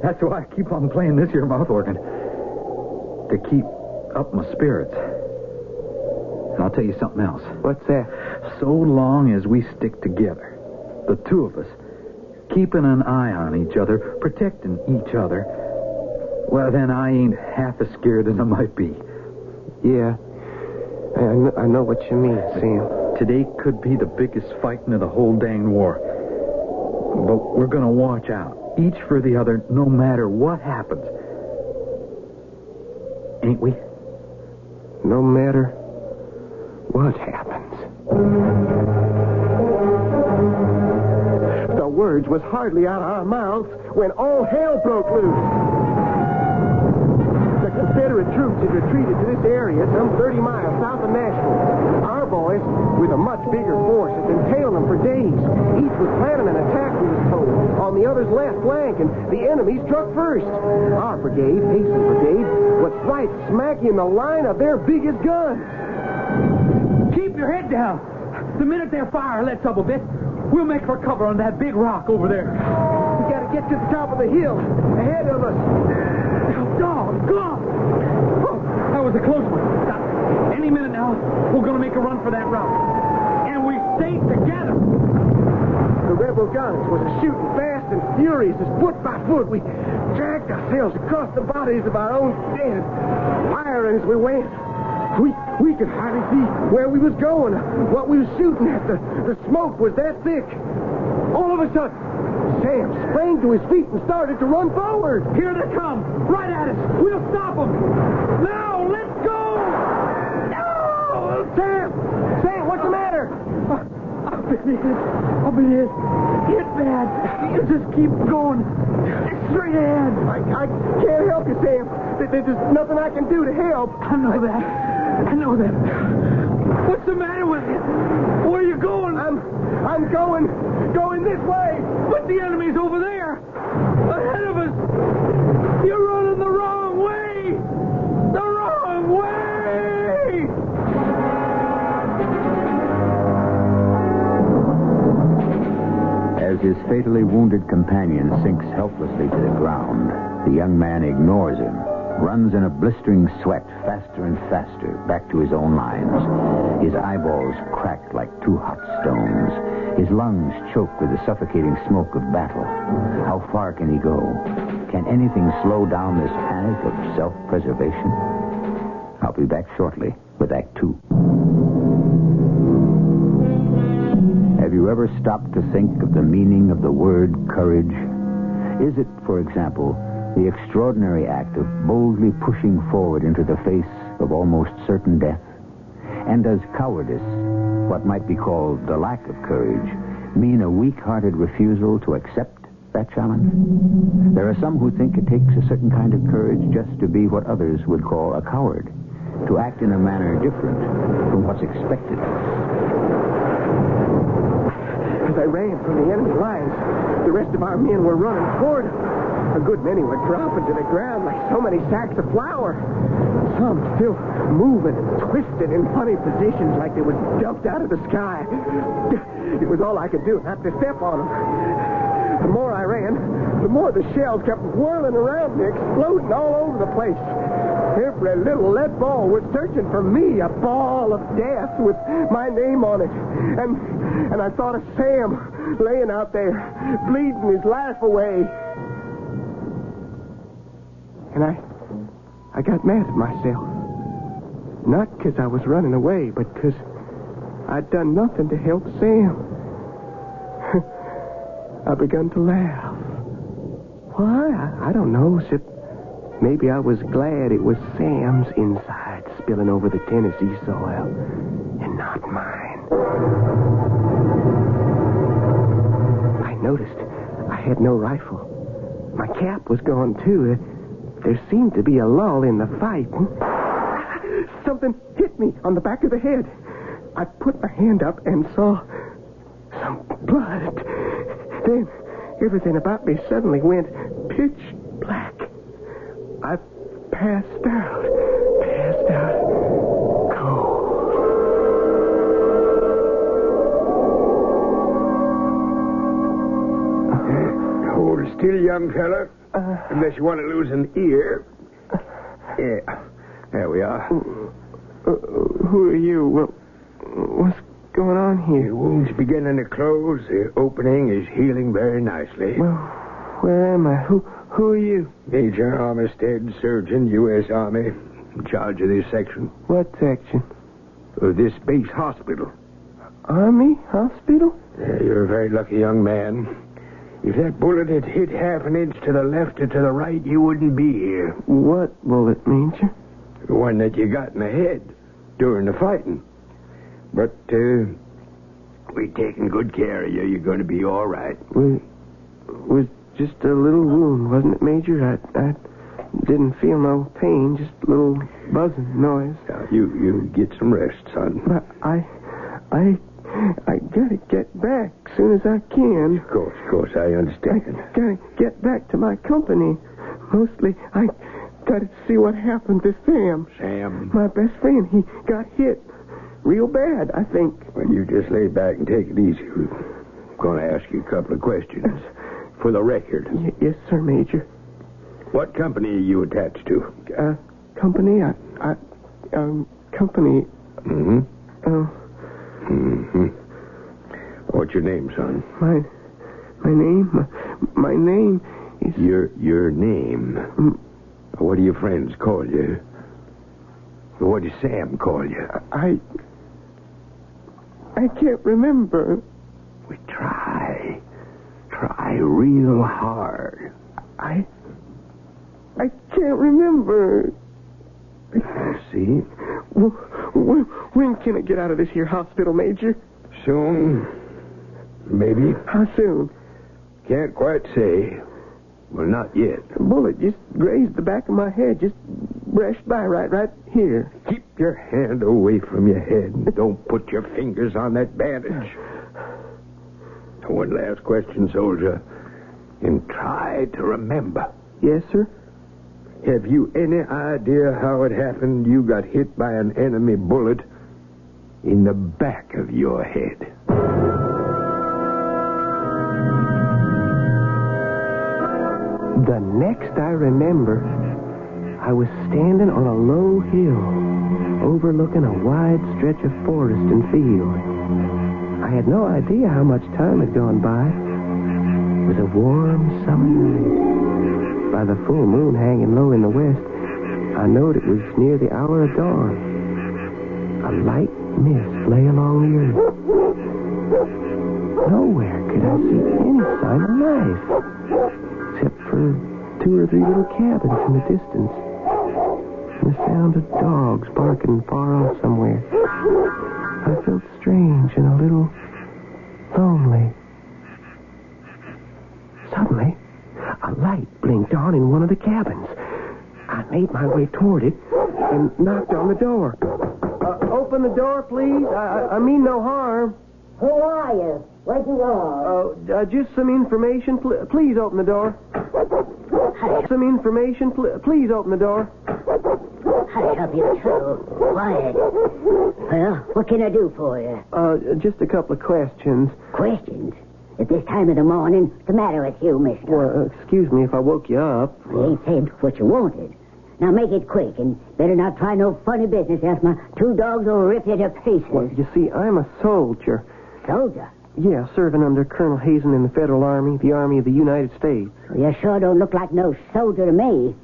That's why I keep on playing this here mouth organ. To keep up my spirits. And I'll tell you something else. What's that? So long as we stick together, the two of us, keeping an eye on each other, protecting each other, well, then I ain't half as scared as I might be. Yeah. I know what you mean, Sam. Today could be the biggest fighting of the whole dang war. But we're going to watch out, each for the other, no matter what happens. Ain't we? No matter what happens. The words was hardly out of our mouths when all hell broke loose. The Confederate troops had retreated to this area some 30 miles south of Nashville. Our boys, with a much bigger force, had been tailing them for days. Each was planning an attack, we was told, on the other's left flank, and the enemy struck first. Our brigade, Hasten's brigade, was right smack in the line of their biggest guns. Keep your head down. The minute their fire lets up a bit, we'll make for cover on that big rock over there. We gotta get to the top of the hill, ahead of us. Doggone! Oh, that was a close one. Stop. Any minute now, we're going to make a run for that rock. And we stay together. The rebel guns was shooting fast and furious as foot by foot. We dragged ourselves across the bodies of our own dead, firing as we went. We could hardly see where we was going, what we was shooting at. The smoke was that thick. All of a sudden, Sam sprang to his feet and started to run forward. Here they come. Right at us. We'll stop them. Now, let's go! No! Sam, what's the matter? I've been hit. Hit bad. You just keep going. Straight ahead. I can't help you, Sam. There's nothing I can do to help. I know that. What's the matter with you? Where are you going? I'm going this way. But the enemy's over there. Ahead of us. You're running the wrong way. The wrong way. As his fatally wounded companion sinks helplessly to the ground, the young man ignores him, runs in a blistering sweat faster and faster back to his own lines. His eyeballs cracked like two hot stones. His lungs choke with the suffocating smoke of battle. How far can he go? Can anything slow down this panic of self-preservation? I'll be back shortly with Act 2. Have you ever stopped to think of the meaning of the word courage? Is it, for example, the extraordinary act of boldly pushing forward into the face of almost certain death? And does cowardice, what might be called the lack of courage, mean a weak-hearted refusal to accept that challenge? There are some who think it takes a certain kind of courage just to be what others would call a coward, to act in a manner different from what's expected. As I ran from the enemy lines, the rest of our men were running toward us. A good many were dropping to the ground like so many sacks of flour. some still moving and twisted in funny positions like they was dumped out of the sky. It was all I could do, not to step on them. The more I ran, the more the shells kept whirling around me, exploding all over the place. Every little lead ball was searching for me, a ball of death with my name on it. And I thought of Sam laying out there, bleeding his life away. And I got mad at myself. Not because I was running away, but because I'd done nothing to help Sam. I begun to laugh. Why? I don't know, except maybe I was glad it was Sam's inside spilling over the Tennessee soil and not mine. I noticed I had no rifle. My cap was gone, too. There seemed to be a lull in the fight. Something hit me on the back of the head. I put my hand up and saw some blood. Then everything about me suddenly went pitch black. I passed out. Cold. Hold still, young fella. Unless you want to lose an ear. Yeah. There we are. Who are you? What's going on here? Your wound's beginning to close. The opening is healing very nicely. Well, where am I? Who are you? Major Armistead, surgeon, U.S. Army, in charge of this section. What section? Of this base hospital. Army hospital? Yeah, you're a very lucky young man. If that bullet had hit half an inch to the left or to the right, you wouldn't be here. What bullet, Major? The one that you got in the head during the fighting. But, we're taking good care of you. You're going to be all right. Was just a little wound, wasn't it, Major? I didn't feel no pain, just a little buzzing noise. Now, you get some rest, son. But I gotta get back as soon as I can. Of course, I understand. I gotta get back to my company. Mostly, I gotta see what happened to Sam. Sam? My best friend, he got hit real bad, I think. Well, you just lay back and take it easy. I'm going to ask you a couple of questions for the record. Yes, sir, Major. What company are you attached to? Company? Company. Mm-hmm. Mm-hmm. What's your name, son? My name is... Your name? What do your friends call you? What does Sam call you? I can't remember. We try real hard. I can't remember. See? When can I get out of this here hospital, Major? Soon. Maybe. How soon? Can't quite say. Well, not yet. A bullet just grazed the back of my head. Just brushed by right here. Keep your hand away from your head and don't put your fingers on that bandage. One last question, soldier. And try to remember. Yes, sir? Have you any idea how it happened you got hit by an enemy bullet in the back of your head? The next I remember, I was standing on a low hill overlooking a wide stretch of forest and field. I had no idea how much time had gone by. It was a warm summer night. By the full moon hanging low in the west, I knowed it was near the hour of dawn. A light mist lay along the earth. Nowhere could I see any sign of life, except for 2 or 3 little cabins in the distance, and the sound of dogs barking far off somewhere. I felt strange and a little lonely. Suddenly, a light blinked on in one of the cabins. I made my way toward it and knocked on the door. Open the door, please. I mean no harm. Who are you? Where'd you go? Just some information. Please open the door. Some information. Please open the door. Hush up, you two. Quiet. Well, what can I do for you? Just a couple of questions. Questions? At this time of the morning, what's the matter with you, mister? Well, excuse me if I woke you up. You ain't said what you wanted. Now make it quick, and better not try no funny business, else my two dogs will rip you to pieces. Well, you see, I'm a soldier. Soldier? Yeah, serving under Colonel Hazen in the Federal Army, the Army of the United States. Well, you sure don't look like no soldier to me.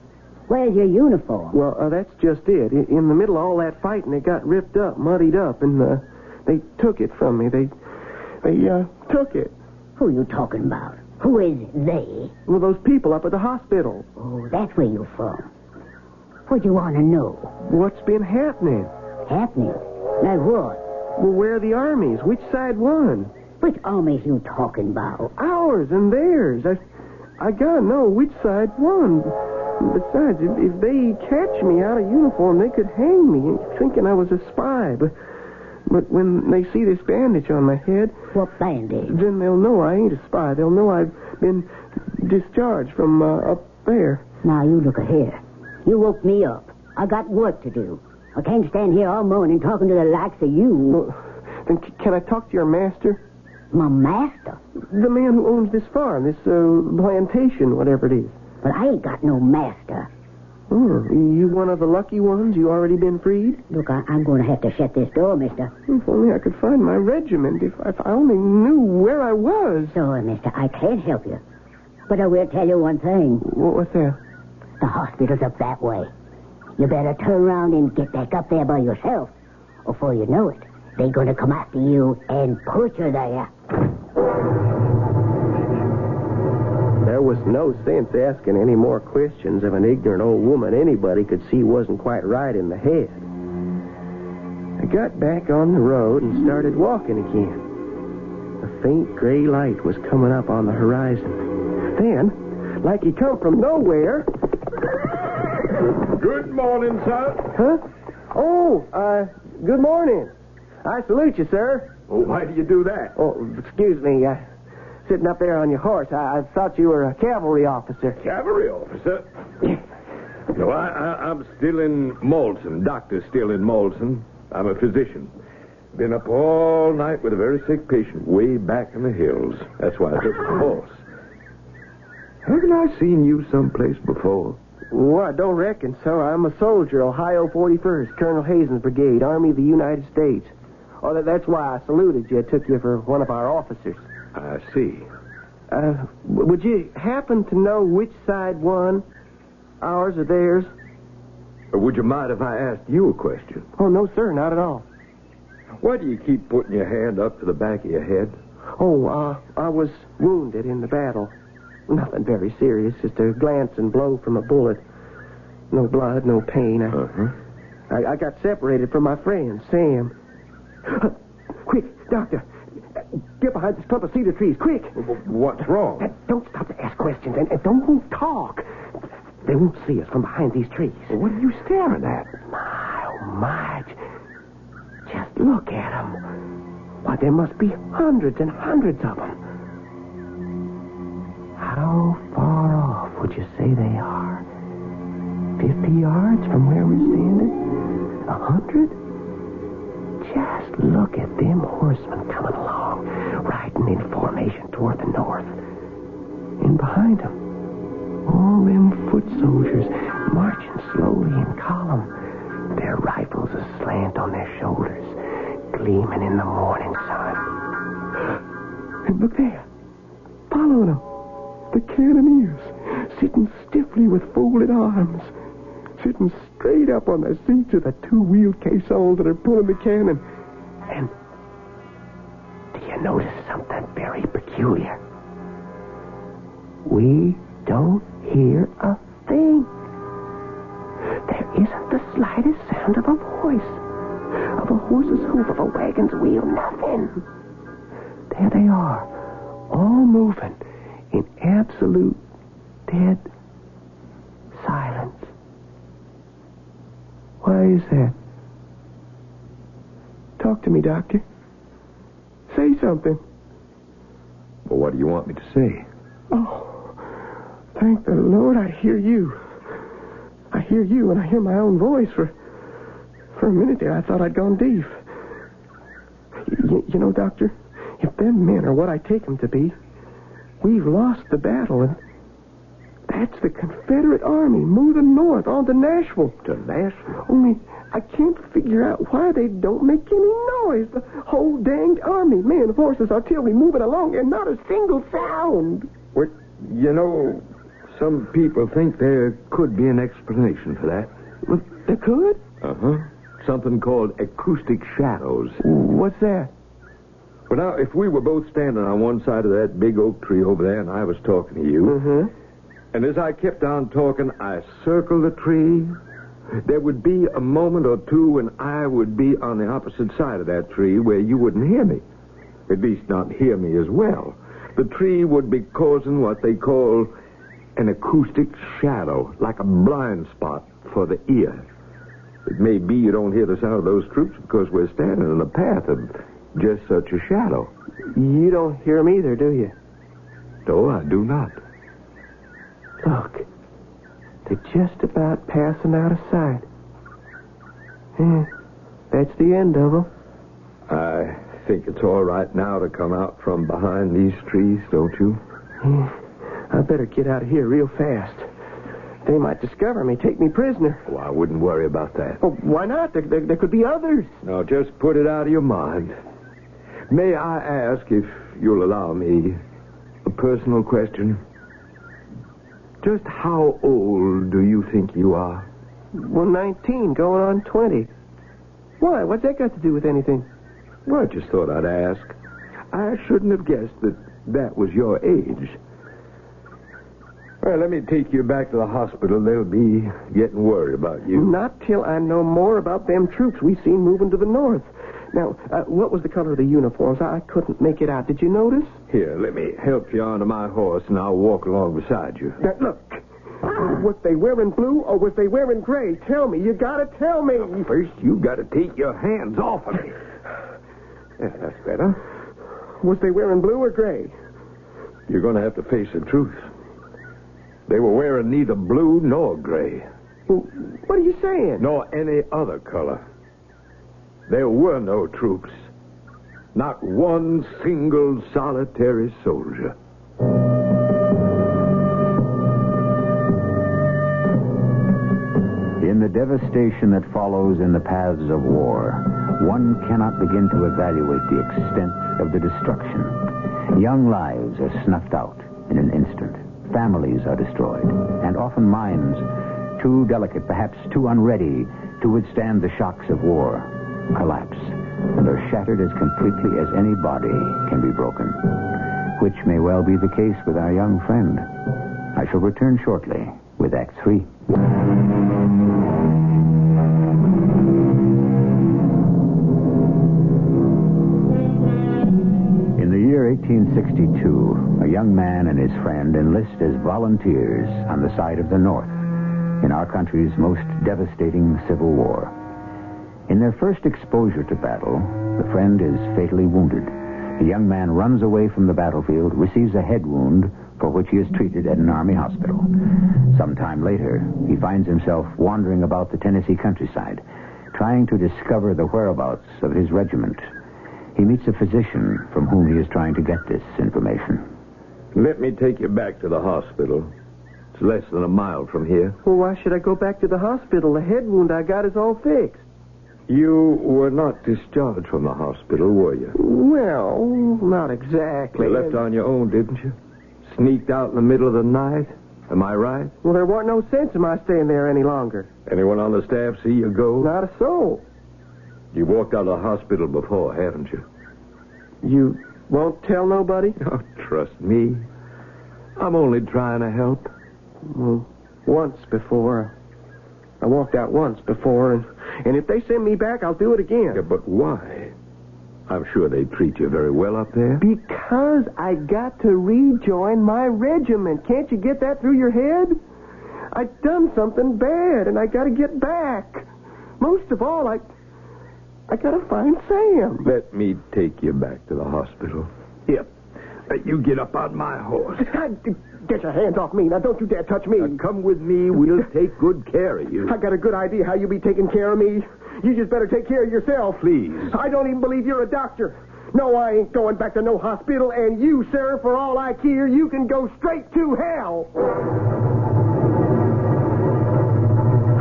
Where's your uniform? Well, that's just it. In the middle of all that fighting, it got ripped up, muddied up, and they took it from me. They took it. Who are you talking about? Who is they? Well, those people up at the hospital. Oh, that's where you're from. What do you want to know? What's been happening? Happening? Like what? Well, where are the armies? Which side won? Which armies you talking about? Ours and theirs. I gotta know which side won. Besides, if they catch me out of uniform, they could hang me, thinking I was a spy. But when they see this bandage on my head... What bandage? Then they'll know I ain't a spy. They'll know I've been discharged from up there. Now, you look here. You woke me up. I got work to do. I can't stand here all morning talking to the likes of you. Well, then can I talk to your master? My master? The man who owns this farm, this plantation, whatever it is. But I ain't got no master. Oh, you one of the lucky ones? You already been freed? Look, I'm going to have to shut this door, mister. If only I could find my regiment. If I only knew where I was. Sorry, mister, I can't help you. But I will tell you one thing. What's that? The hospital's up that way. You better turn around and get back up there by yourself. Or before you know it, they're going to come after you and put you there. There was no sense asking any more questions of an ignorant old woman anybody could see wasn't quite right in the head. I got back on the road and started walking again. A faint gray light was coming up on the horizon. Then, like he come from nowhere... Good morning, sir. Huh? Oh, good morning. I salute you, sir. Oh, why do you do that? Oh, excuse me. Sitting up there on your horse, I thought you were a cavalry officer. Cavalry officer? No, I'm still in Malton. Doctor's still in Malton. I'm a physician. Been up all night with a very sick patient way back in the hills. That's why I took the horse. Haven't I seen you someplace before? Well, I don't reckon so. I'm a soldier, Ohio 41st, Colonel Hazen's Brigade, Army of the United States. Oh, that's why I saluted you. I took you for one of our officers. I see. Would you happen to know which side won? Ours or theirs? Would you mind if I asked you a question? Oh, no, sir, not at all. Why do you keep putting your hand up to the back of your head? Oh, I was wounded in the battle. Nothing very serious, just a glancing blow from a bullet. No blood, no pain. I got separated from my friend, Sam. Quick, doctor. Get behind this clump of cedar trees, quick. What's wrong? Don't stop to ask questions, and don't talk. They won't see us from behind these trees. Well, what are you staring at? My, oh, my. Just look at them. Why, there must be hundreds and hundreds of them. How far off would you say they are? 50 yards from where we're standing? 100? Just look at them horsemen coming along, riding in formation toward the north. And behind them, all them foot soldiers marching slowly in column, their rifles aslant on their shoulders, gleaming in the morning sun. And look there, following them, the cannoneers, sitting stiffly with folded arms, sitting straight up on the seats of the two-wheeled caissons that are pulling the cannon. And do you notice something very peculiar? We don't hear a thing. There isn't the slightest sound of a voice, of a horse's hoof, of a wagon's wheel, nothing. There they are, all moving in absolute dead silence. Why is that? Talk to me, Doctor. Say something. Well, what do you want me to say? Oh, thank the Lord I hear you. I hear you and I hear my own voice, for For a minute there, I thought I'd gone deaf. You know, Doctor, if them men are what I take them to be, we've lost the battle, and that's the Confederate Army moving north on to Nashville. To Nashville? Only I can't figure out why they don't make any noise. The whole danged army, men, horses, artillery, moving along, and not a single sound. Well, you know, some people think there could be an explanation for that. Well, there could? Uh-huh. Something called acoustic shadows. What's that? Well, now, if we were both standing on one side of that big oak tree over there and I was talking to you, and as I kept on talking, I circled the tree, there would be a moment or two when I would be on the opposite side of that tree where you wouldn't hear me. At least not hear me as well. The tree would be causing what they call an acoustic shadow, like a blind spot for the ear. It may be you don't hear the sound of those troops because we're standing in the path of just such a shadow. You don't hear them either, do you? No, I do not. Look, they're just about passing out of sight. Yeah, that's the end of them. I think it's all right now to come out from behind these trees, don't you? Yeah, I better get out of here real fast. They might discover me, take me prisoner. Oh, I wouldn't worry about that. Oh, why not? There could be others. Now, just put it out of your mind. May I ask, if you'll allow me, a personal question? Just how old do you think you are? Well, 19, going on 20. Why? What's that got to do with anything? Well, I just thought I'd ask. I shouldn't have guessed that was your age. Well, let me take you back to the hospital. They'll be getting worried about you. Not till I know more about them troops we seen moving to the north. Now, what was the color of the uniforms? I couldn't make it out. Did you notice? Here, let me help you onto my horse, and I'll walk along beside you. Now, look. Was they wearing blue or was they wearing gray? Tell me. You gotta tell me. First, you gotta take your hands off of me. Yeah, that's better. Was they wearing blue or gray? You're gonna have to face the truth. They were wearing neither blue nor gray. Well, what are you saying? Nor any other color. There were no troops. Not one single solitary soldier. In the devastation that follows in the paths of war, one cannot begin to evaluate the extent of the destruction. Young lives are snuffed out in an instant. Families are destroyed, and often minds, too delicate, perhaps too unready to withstand the shocks of war, collapse and are shattered as completely as any body can be broken, which may well be the case with our young friend. I shall return shortly with Act 3. In the year 1862, a young man and his friend enlist as volunteers on the side of the North in our country's most devastating Civil War. In their first exposure to battle, the friend is fatally wounded. The young man runs away from the battlefield, receives a head wound for which he is treated at an Army hospital. Sometime later, he finds himself wandering about the Tennessee countryside, trying to discover the whereabouts of his regiment. He meets a physician from whom he is trying to get this information. Let me take you back to the hospital. It's less than a mile from here. Well, why should I go back to the hospital? The head wound I got is all fixed. You were not discharged from the hospital, were you? Well, not exactly. You left on your own, didn't you? Sneaked out in the middle of the night? Am I right? Well, there wasn't no sense in my staying there any longer. Anyone on the staff see you go? Not a soul. You walked out of the hospital before, haven't you? You won't tell nobody? Oh, trust me. I'm only trying to help. Well, once before. I walked out once before, and if they send me back, I'll do it again. Yeah, but why? I'm sure they treat you very well up there. Because I got to rejoin my regiment. Can't you get that through your head? I've done something bad, and I got to get back. Most of all, I got to find Sam. Let me take you back to the hospital. Here, you get up on my horse. Get your hands off me. Now, don't you dare touch me. Now, come with me. We'll take good care of you. I got a good idea how you'll be taking care of me. You just better take care of yourself. Please. I don't even believe you're a doctor. No, I ain't going back to no hospital, and you, sir, for all I care, you can go straight to hell.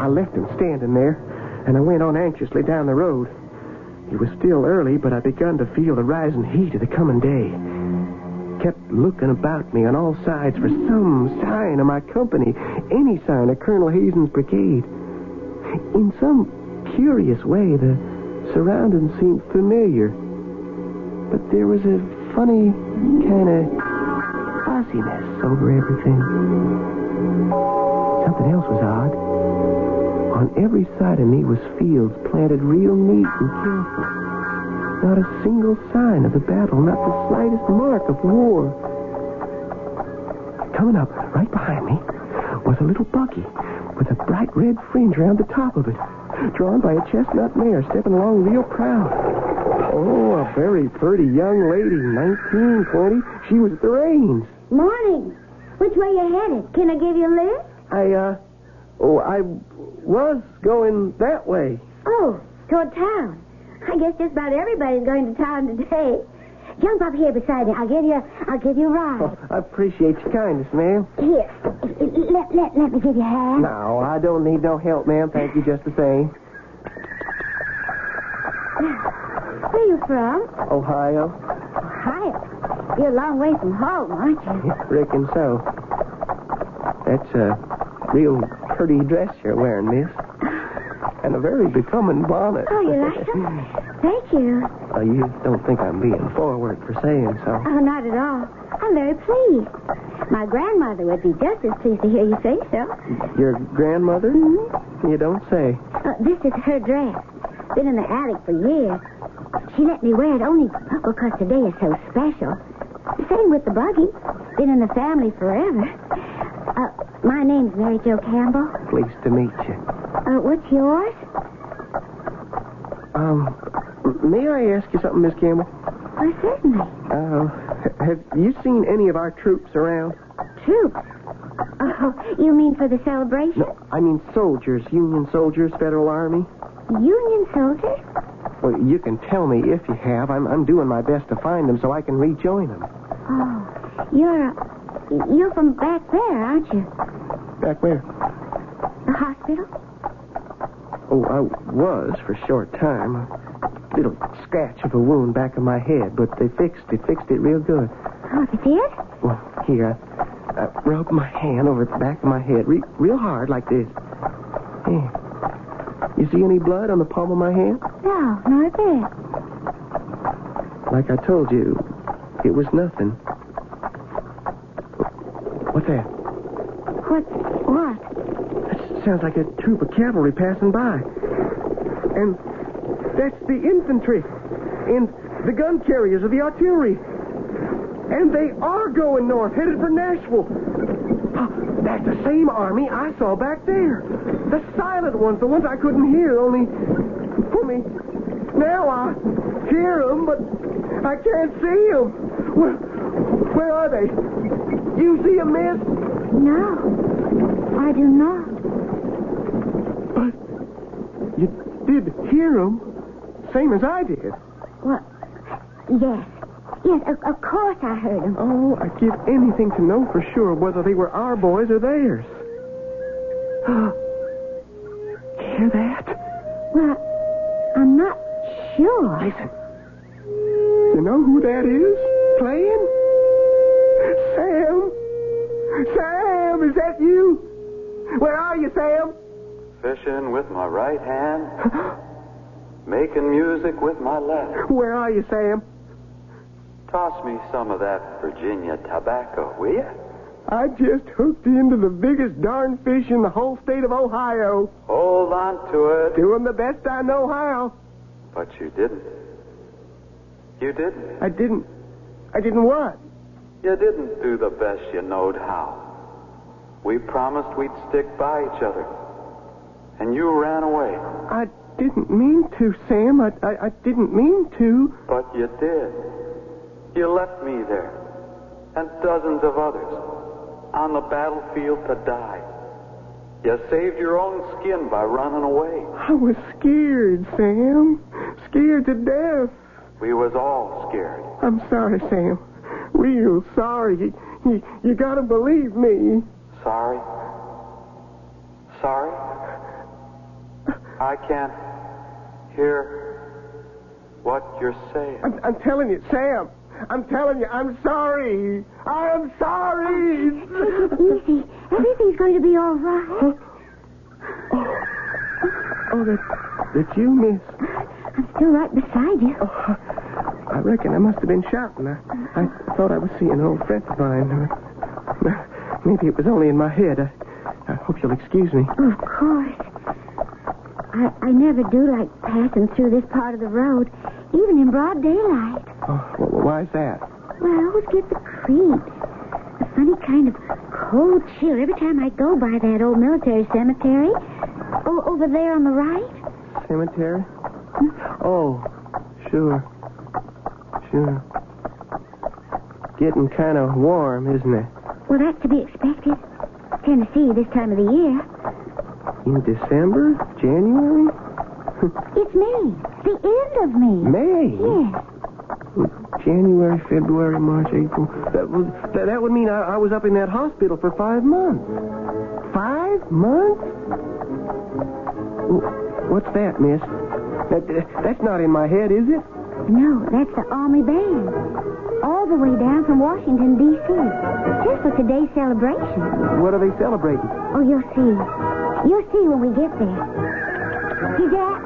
I left him standing there, and I went on anxiously down the road. It was still early, but I begun to feel the rising heat of the coming day. Kept looking about me on all sides for some sign of my company, any sign of Colonel Hazen's brigade. In some curious way, the surroundings seemed familiar, but there was a funny kind of fuzziness over everything. Something else was odd. On every side of me was fields planted real neat and careful. Not a single sign of the battle, not the slightest mark of war. Coming up right behind me was a little buggy with a bright red fringe around the top of it, drawn by a chestnut mare stepping along real proud. Oh, a very pretty young lady, 19, 20. She was at the reins. Morning. Which way you headed? Can I give you a lift? I was going that way. Oh, toward town. I guess just about everybody's going to town today. Jump up here beside me. I'll give you a ride. Oh, I appreciate your kindness, ma'am. Here, let me give you a hand. No, I don't need no help, ma'am. Thank you just the same. Where are you from? Ohio. Ohio? You're a long way from home, aren't you? Reckon so. That's a real pretty dress you're wearing, miss. And a very becoming bonnet. Oh, you like it? Thank you. You don't think I'm being forward for saying so? Oh, not at all. I'm very pleased. My grandmother would be just as pleased to hear you say so. Your grandmother? Mm-hmm. You don't say. This is her dress. Been in the attic for years. She let me wear it only because today is so special. Same with the buggy. Been in the family forever. My name's Mary Jo Campbell. Pleased to meet you. What's yours? May I ask you something, Miss Campbell? Oh, certainly. Have you seen any of our troops around? Troops? Oh, you mean for the celebration? No, I mean soldiers, Union soldiers, Federal Army. Union soldiers? Well, you can tell me if you have. I'm doing my best to find them so I can rejoin them. Oh, you're from back there, aren't you? Back where? The hospital? Oh, I was for a short time. A little scratch of a wound back of my head, but they fixed it real good. Oh, they did? Well, here, I rubbed my hand over the back of my head real hard like this. Yeah. You see any blood on the palm of my hand? No, not a bit. Like I told you, it was nothing. What's that? What? That sounds like a troop of cavalry passing by. And that's the infantry. And the gun carriers of the artillery. And they are going north, headed for Nashville. That's the same army I saw back there. The silent ones, the ones I couldn't hear, only now I hear them, but I can't see them. Where are they? You see them, miss? No, I do not. But you did hear them, same as I did. Well, yes. Yes, of course I heard them. Oh, I'd give anything to know for sure whether they were our boys or theirs. Hear that? Well, I'm not sure. Listen. You know who that is playing? Sam! Sam, is that you? Where are you, Sam? Fishing with my right hand. Making music with my left. Where are you, Sam? Toss me some of that Virginia tobacco, will you? I just hooked into the biggest darn fish in the whole state of Ohio. Hold on to it. Doing the best I know how. But you didn't. You didn't. I didn't what? You didn't do the best you knowed how. We promised we'd stick by each other. And you ran away. I didn't mean to, Sam. I didn't mean to. But you did. You left me there, and dozens of others, on the battlefield to die. You saved your own skin by running away. I was scared, Sam. Scared to death. We was all scared. I'm sorry, Sam. Real sorry. You gotta believe me. Sorry? Sorry? I can't hear what you're saying. I'm telling you, Sam. I'm telling you, I'm sorry. I'm sorry. Take it easy. Everything's going to be all right. Oh, that's you, miss. I'm still right beside you. Oh, I reckon I must have been shot, and I thought I was seeing an old friend of mine. Maybe it was only in my head. I hope you'll excuse me. Of course. I never do like passing through this part of the road, even in broad daylight. Oh, well, why's that? Well, I always get the creeps. A funny kind of cold chill every time I go by that old military cemetery. Over there on the right. Cemetery? Oh, sure. Getting kind of warm, isn't it? Well, that's to be expected. Tennessee this time of the year. In December? January? It's May. The end of May. May? Yes. January, February, March, April. That would mean I was up in that hospital for 5 months. 5 months? What's that, miss? That's not in my head, is it? No, that's the Army Band. All the way down from Washington, D.C. Just for today's celebration. What are they celebrating? Oh, you'll see. You'll see when we get there. See, Jack?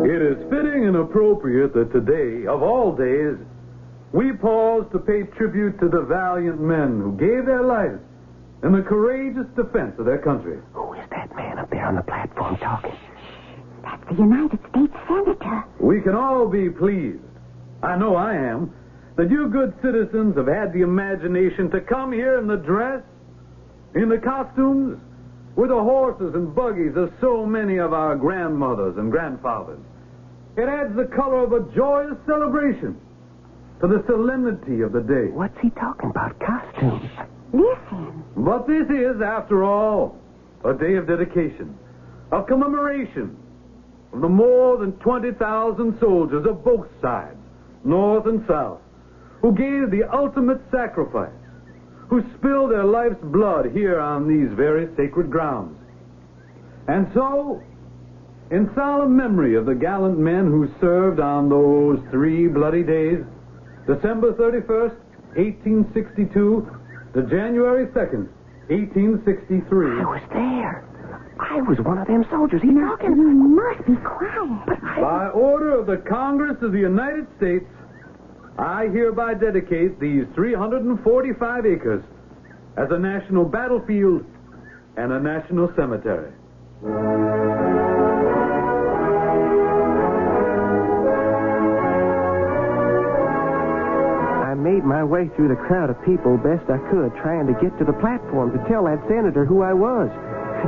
It is fitting and appropriate that today, of all days, we pause to pay tribute to the valiant men who gave their lives in the courageous defense of their country. Who is that man up there on the platform talking? That's the United States Senator. We can all be pleased, I know I am, that you good citizens have had the imagination to come here in the dress, in the costumes, with the horses and buggies of so many of our grandmothers and grandfathers. It adds the color of a joyous celebration to the solemnity of the day. What's he talking about? Costumes? Listen. But this is, after all, a day of dedication, of commemoration of the more than 20,000 soldiers of both sides, North and South, who gave the ultimate sacrifice, who spilled their life's blood here on these very sacred grounds. And so, in solemn memory of the gallant men who served on those 3 bloody days, December 31st, 1862, to January 2nd, 1863. I was there. I was one of them soldiers. He's talking. You must be quiet. By order of the Congress of the United States, I hereby dedicate these 345 acres as a national battlefield and a national cemetery. I made my way through the crowd of people best I could, trying to get to the platform to tell that senator who I was.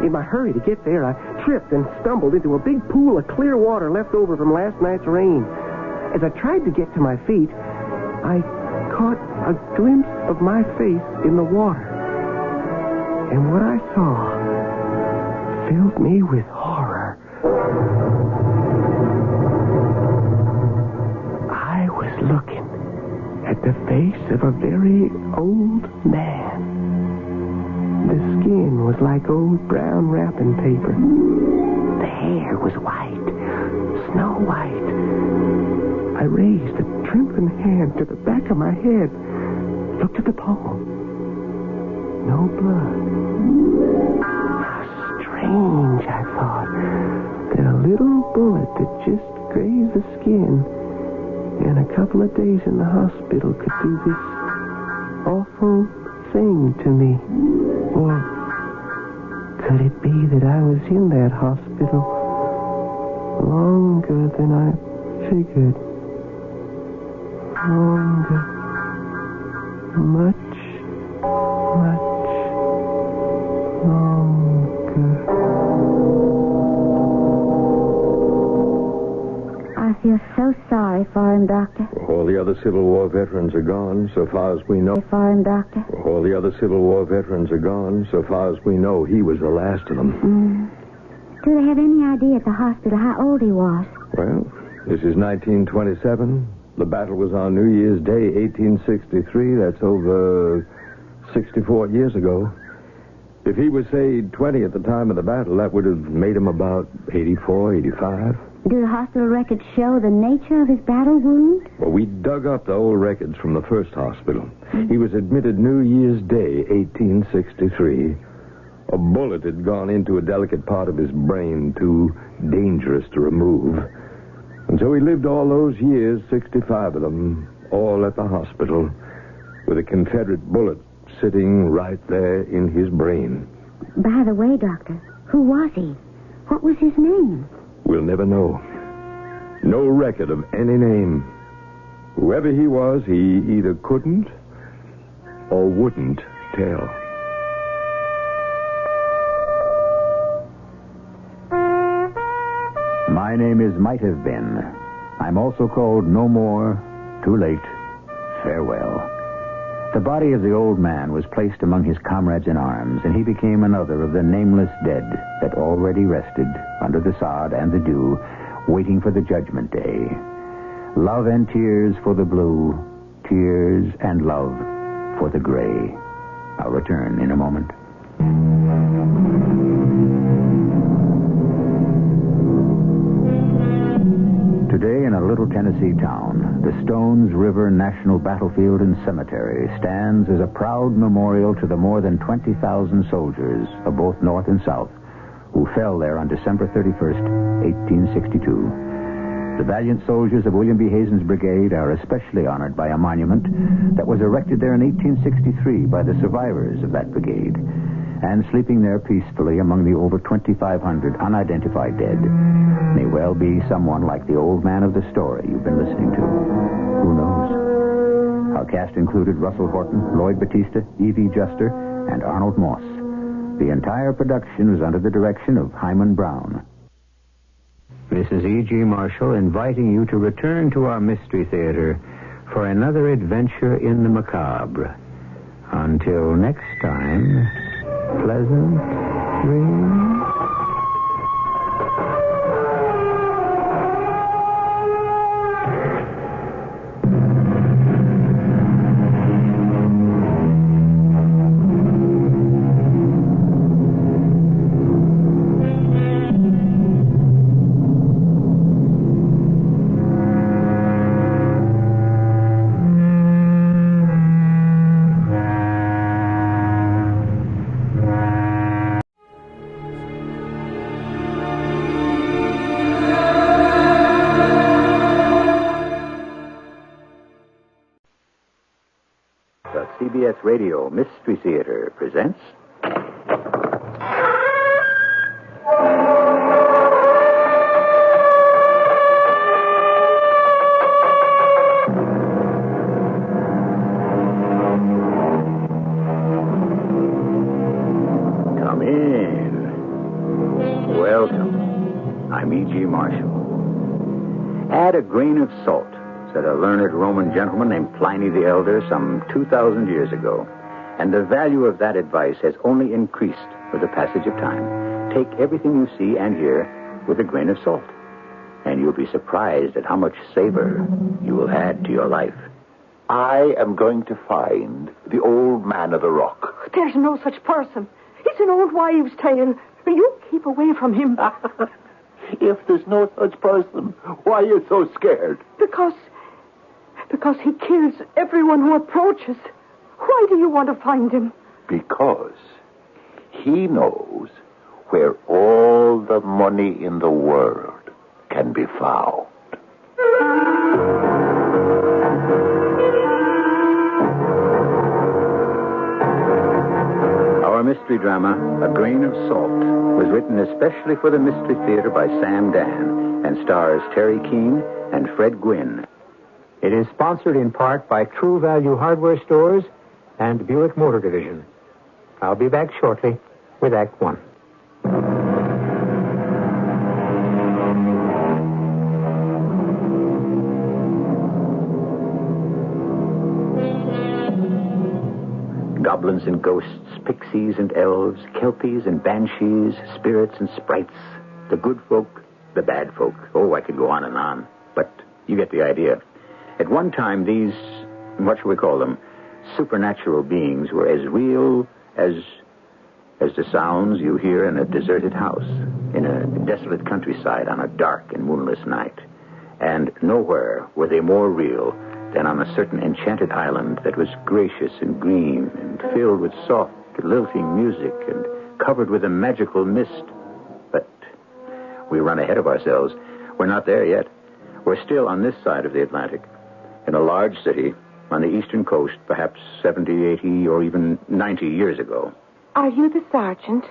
In my hurry to get there, I tripped and stumbled into a big pool of clear water left over from last night's rain. As I tried to get to my feet, I caught a glimpse of my face in the water. And what I saw filled me with horror. I was looking at the face of a very old man. The skin was like old brown wrapping paper. The hair was white, snow white. I raised a trembling hand to the back of my head, looked at the palm. No blood. How strange, I thought, that a little bullet that just grazed the skin and a couple of days in the hospital could do this awful thing to me. Or could it be that I was in that hospital longer than I figured? Longer. Much longer. I feel so sorry Sorry for him, Doctor. All the other Civil War veterans are gone, so far as we know. Sorry for him, Doctor. All the other Civil War veterans are gone, so far as we know. He was the last of them. Do they have any idea at the hospital how old he was? Well, this is 1927. The battle was on New Year's Day, 1863. That's over 64 years ago. If he was, say, 20 at the time of the battle, that would have made him about 84, 85. Do the hospital records show the nature of his battle wound? Well, we dug up the old records from the first hospital. He was admitted New Year's Day, 1863. A bullet had gone into a delicate part of his brain, too dangerous to remove. And so he lived all those years, 65 of them, all at the hospital, with a Confederate bullet sitting right there in his brain. By the way, Doctor, who was he? What was his name? We'll never know. No record of any name. Whoever he was, he either couldn't or wouldn't tell. My name is Might Have Been. I'm also called No More, Too Late, Farewell. The body of the old man was placed among his comrades in arms, and he became another of the nameless dead that already rested under the sod and the dew, waiting for the judgment day. Love and tears for the blue, tears and love for the gray. I'll return in a moment. Today, in a little Tennessee town, the Stones River National Battlefield and Cemetery stands as a proud memorial to the more than 20,000 soldiers of both North and South who fell there on December 31st, 1862. The valiant soldiers of William B. Hazen's brigade are especially honored by a monument that was erected there in 1863 by the survivors of that brigade. And sleeping there peacefully among the over 2,500 unidentified dead may well be someone like the old man of the story you've been listening to. Who knows? Our cast included Russell Horton, Lloyd Batista, Evie Juster, and Arnold Moss. The entire production was under the direction of Hyman Brown. This is E.G. Marshall inviting you to return to our Mystery Theater for another adventure in the macabre. Until next time... pleasant dreams. CBS Radio Mystery Theater presents... Come in. Welcome. I'm E.G. Marshall. Add a grain of salt, said a learned Roman gentleman named Pliny the Elder some 2,000 years ago. And the value of that advice has only increased with the passage of time. Take everything you see and hear with a grain of salt, and you'll be surprised at how much savor you will add to your life. I am going to find the old man of the rock. There's no such person. It's an old wives' tale. You keep away from him. If there's no such person, why are you so scared? Because he kills everyone who approaches. Why do you want to find him? Because he knows where all the money in the world can be found. Our mystery drama, A Grain of Salt, was written especially for the Mystery Theater by Sam Dan and stars Terry Keane and Fred Gwynn. It is sponsored in part by True Value Hardware Stores and Buick Motor Division. I'll be back shortly with Act One. goblins and ghosts, pixies and elves, kelpies and banshees, spirits and sprites, the good folk, the bad folk. Oh, I could go on and on, but you get the idea. At one time, these, what shall we call them, supernatural beings were as real as the sounds you hear in a deserted house, in a desolate countryside on a dark and moonless night. And nowhere were they more real than on a certain enchanted island that was gracious and green and filled with soft, lilting music and covered with a magical mist. But we run ahead of ourselves. We're not there yet. We're still on this side of the Atlantic, in a large city on the eastern coast, perhaps 70, 80, or even 90 years ago. Are you the sergeant?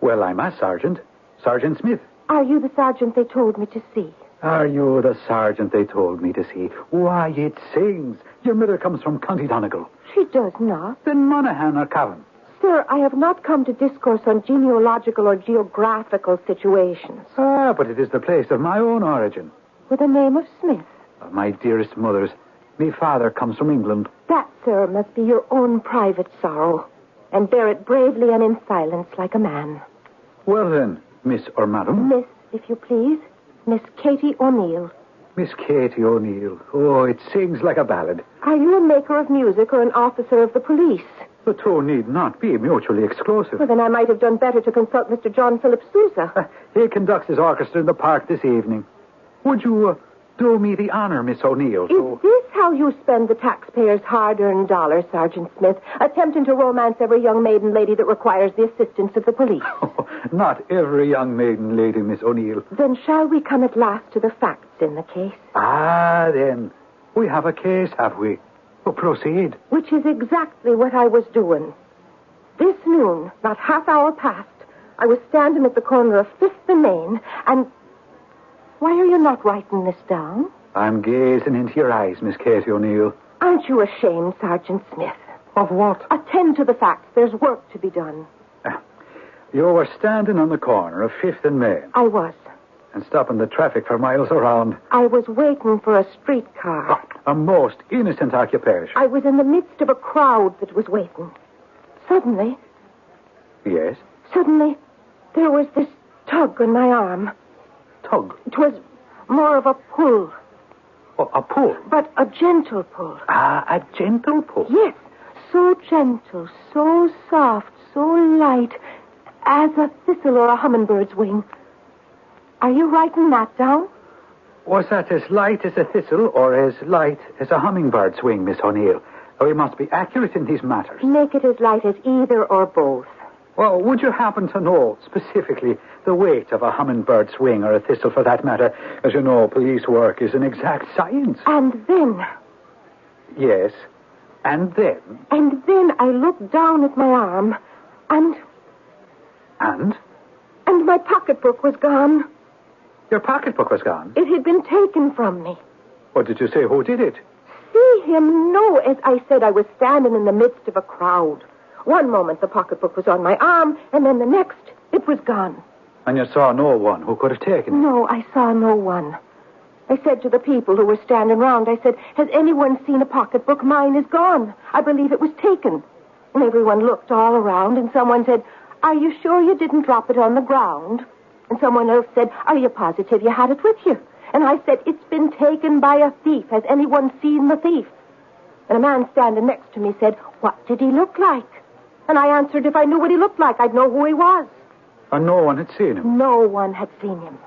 Well, I'm a sergeant. Sergeant Smith. Are you the sergeant they told me to see? Are you the sergeant they told me to see? Why, it sings. Your mother comes from County Donegal. She does not. Then Monaghan or Cavan. Sir, I have not come to discourse on genealogical or geographical situations. Ah, but it is the place of my own origin. With the name of Smith. Of my dearest mother's. Me father comes from England. That, sir, must be your own private sorrow. And bear it bravely and in silence like a man. Well then, Miss or Madam? Miss, if you please. Miss Katie O'Neill. Miss Katie O'Neill. Oh, it sings like a ballad. Are you a maker of music or an officer of the police? The two need not be mutually exclusive. Well, then I might have done better to consult Mr. John Philip Sousa. He conducts his orchestra in the park this evening. Would you do me the honor, Miss O'Neill? Is this how you spend the taxpayers' hard-earned dollars, Sergeant Smith, attempting to romance every young maiden lady that requires the assistance of the police? Oh, not every young maiden lady, Miss O'Neill. Then shall we come at last to the facts in the case? Ah, then. We have a case, have we? Well, proceed. Which is exactly what I was doing. This noon, not half hour past, I was standing at the corner of 5th and Main, and... Why are you not writing this down? I'm gazing into your eyes, Miss Katie O'Neill. Aren't you ashamed, Sergeant Smith? Of what? Attend to the facts. There's work to be done. You were standing on the corner of 5th and Main. I was. And stopping the traffic for miles around. I was waiting for a streetcar. A most innocent occupation. I was in the midst of a crowd that was waiting. Suddenly... Yes? Suddenly, there was this tug on my arm. Tug? It was more of a pull. Oh, a pull? But a gentle pull. Ah, a gentle pull? Yes. So gentle, so soft, so light, as a thistle or a hummingbird's wing. Are you writing that down? Was that as light as a thistle or as light as a hummingbird's wing, Miss O'Neill? We must be accurate in these matters. Make it as light as either or both. Well, would you happen to know specifically the weight of a hummingbird's wing or a thistle for that matter? As you know, police work is an exact science. And then... Yes. And then? And then I looked down at my arm, and... And? And my pocketbook was gone. Your pocketbook was gone? It had been taken from me. What did you say? Who did it? See him? No, as I said, I was standing in the midst of a crowd. One moment the pocketbook was on my arm, and then the next, it was gone. And you saw no one who could have taken it? No, I saw no one. I said to the people who were standing round, I said, has anyone seen a pocketbook? Mine is gone. I believe it was taken. And everyone looked all around, and someone said, are you sure you didn't drop it on the ground? And someone else said, are you positive you had it with you? And I said, it's been taken by a thief. Has anyone seen the thief? And a man standing next to me said, what did he look like? And I answered, if I knew what he looked like, I'd know who he was. And no one had seen him? No one had seen him.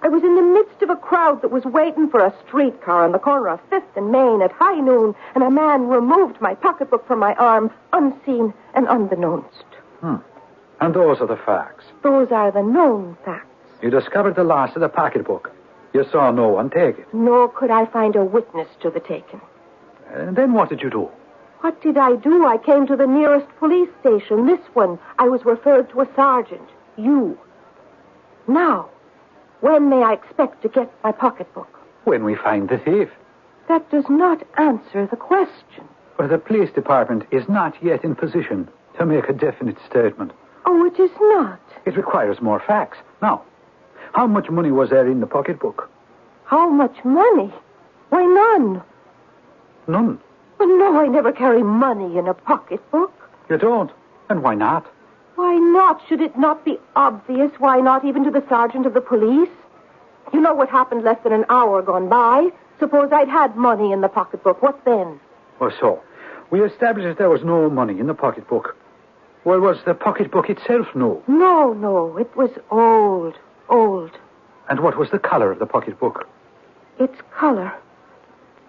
I was in the midst of a crowd that was waiting for a streetcar on the corner of 5th and Main at high noon, and a man removed my pocketbook from my arm, unseen and unbeknownst. And those are the facts? Those are the known facts. You discovered the loss of the pocketbook. You saw no one take it. Nor could I find a witness to the taking. And then what did you do? What did I do? I came to the nearest police station, this one. I was referred to a sergeant. You. Now, when may I expect to get my pocketbook? When we find the thief. That does not answer the question. But the police department is not yet in position to make a definite statement. Oh, it is not. It requires more facts. Now, how much money was there in the pocketbook? How much money? Why, none. None? Well, no, I never carry money in a pocketbook. You don't? And why not? Why not? Should it not be obvious? Why not even to the sergeant of the police? You know what happened less than an hour gone by. Suppose I'd had money in the pocketbook. What then? Or so. We established that there was no money in the pocketbook. Well, was the pocketbook itself new? No. It was old. And what was the color of the pocketbook? Its color?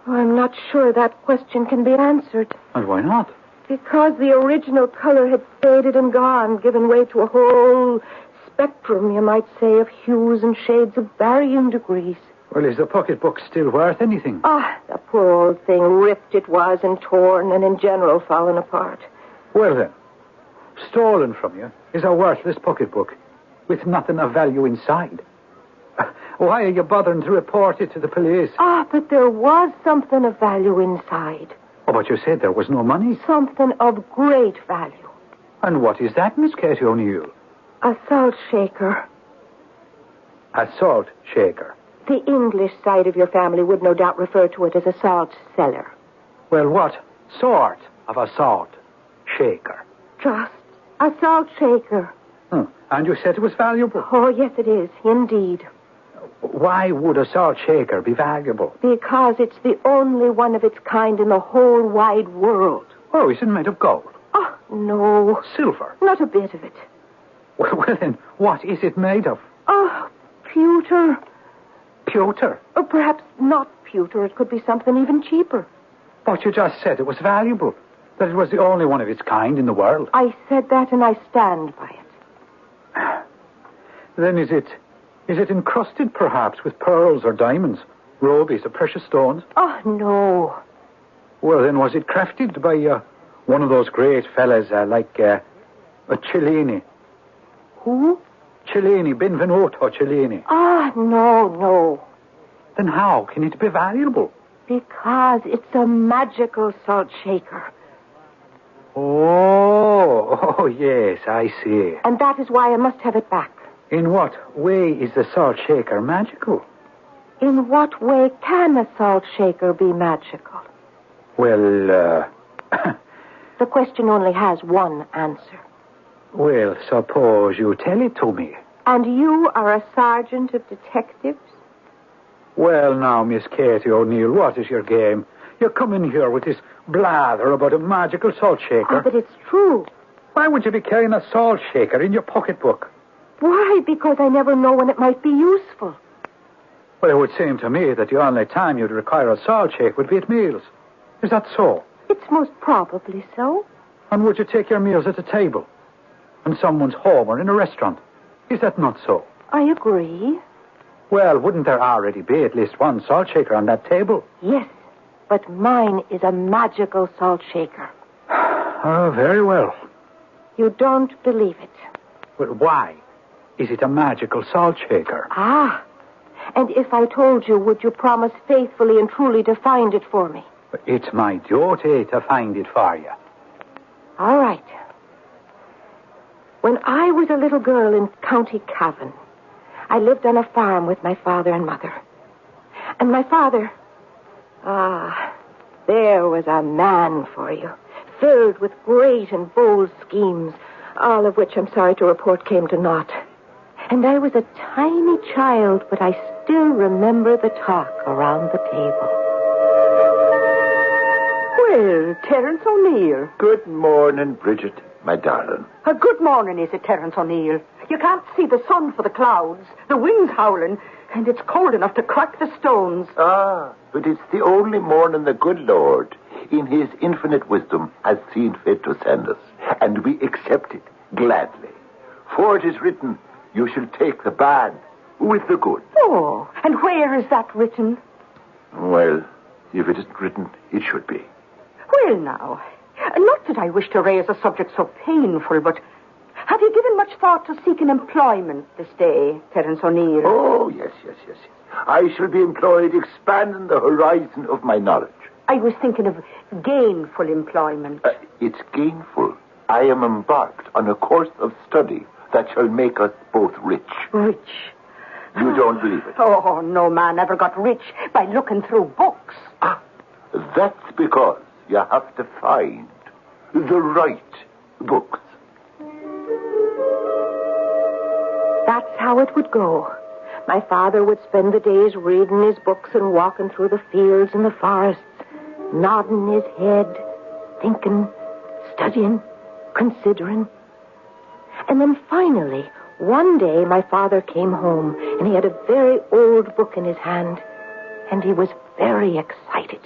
Oh, I'm not sure that question can be answered. And why not? Because the original color had faded and gone, given way to a whole spectrum, you might say, of hues and shades of varying degrees. Well, is the pocketbook still worth anything? The poor old thing, ripped it was and torn and in general fallen apart. Well then, stolen from you is a worthless pocketbook with nothing of value inside. Why are you bothering to report it to the police? But there was something of value inside. Oh, but you said there was no money. Something of great value. And what is that, Miss Katie O'Neill? A salt shaker. A salt shaker? The English side of your family would no doubt refer to it as a salt cellar. Well, what sort of a salt shaker? Just a salt shaker. And you said it was valuable? Oh, yes, it is, indeed. Why would a salt shaker be valuable? Because it's the only one of its kind in the whole wide world. Oh, is it made of gold? Oh, no. Silver? Not a bit of it. Well, then, what is it made of? Pewter. Pewter? Or perhaps not pewter. It could be something even cheaper. But you just said it was valuable. That it was the only one of its kind in the world. I said that and I stand by it. Then is it encrusted perhaps with pearls or diamonds, rubies or precious stones? Oh, no. Well, then was it crafted by one of those great fellas like a Cellini? Who? Cellini, Benvenuto Cellini. No. Then how can it be valuable? Because it's a magical salt shaker. Oh, yes, I see. And that is why I must have it back. In what way is the salt shaker magical? In what way can a salt shaker be magical? Well, The question only has one answer. Well, suppose you tell it to me. And you are a sergeant of detectives? Well, now, Miss Katie O'Neill, what is your game? You come in here with this blather about a magical salt shaker. But it's true. Why would you be carrying a salt shaker in your pocketbook? Why? Because I never know when it might be useful. Well, it would seem to me that the only time you'd require a salt shaker would be at meals. Is that so? It's most probably so. And would you take your meals at a table? In someone's home or in a restaurant? Is that not so? I agree. Well, wouldn't there already be at least one salt shaker on that table? Yes, but mine is a magical salt shaker. Oh, very well. You don't believe it. Well, why is it a magical salt shaker? And if I told you, would you promise faithfully and truly to find it for me? It's my duty to find it for you. All right. When I was a little girl in County Cavan, I lived on a farm with my father and mother. And my father... there was a man for you, filled with great and bold schemes, all of which, I'm sorry to report, came to naught. And I was a tiny child, but I still remember the talk around the table. Well, Terence O'Neill. Good morning, Bridget, my darling. A good morning, is it, Terence O'Neill? You can't see the sun for the clouds, the wind's howling, and it's cold enough to crack the stones. But it's the only morning the good Lord, in his infinite wisdom, has seen fit to send us, and we accept it gladly. For it is written, you shall take the bad with the good. Oh, and where is that written? Well, if it isn't written, it should be. Well, now, not that I wish to raise a subject so painful, but have you given much thought to seeking employment this day, Terence O'Neill? Oh, yes. I shall be employed expanding the horizon of my knowledge. I was thinking of gainful employment. It's gainful. I am embarked on a course of study that shall make us both rich. Rich? You don't believe it? Oh, no man ever got rich by looking through books. That's because you have to find the right books. That's how it would go. My father would spend the days reading his books and walking through the fields and the forests, nodding his head, thinking, studying, considering. And then finally, one day my father came home and he had a very old book in his hand, and he was very excited.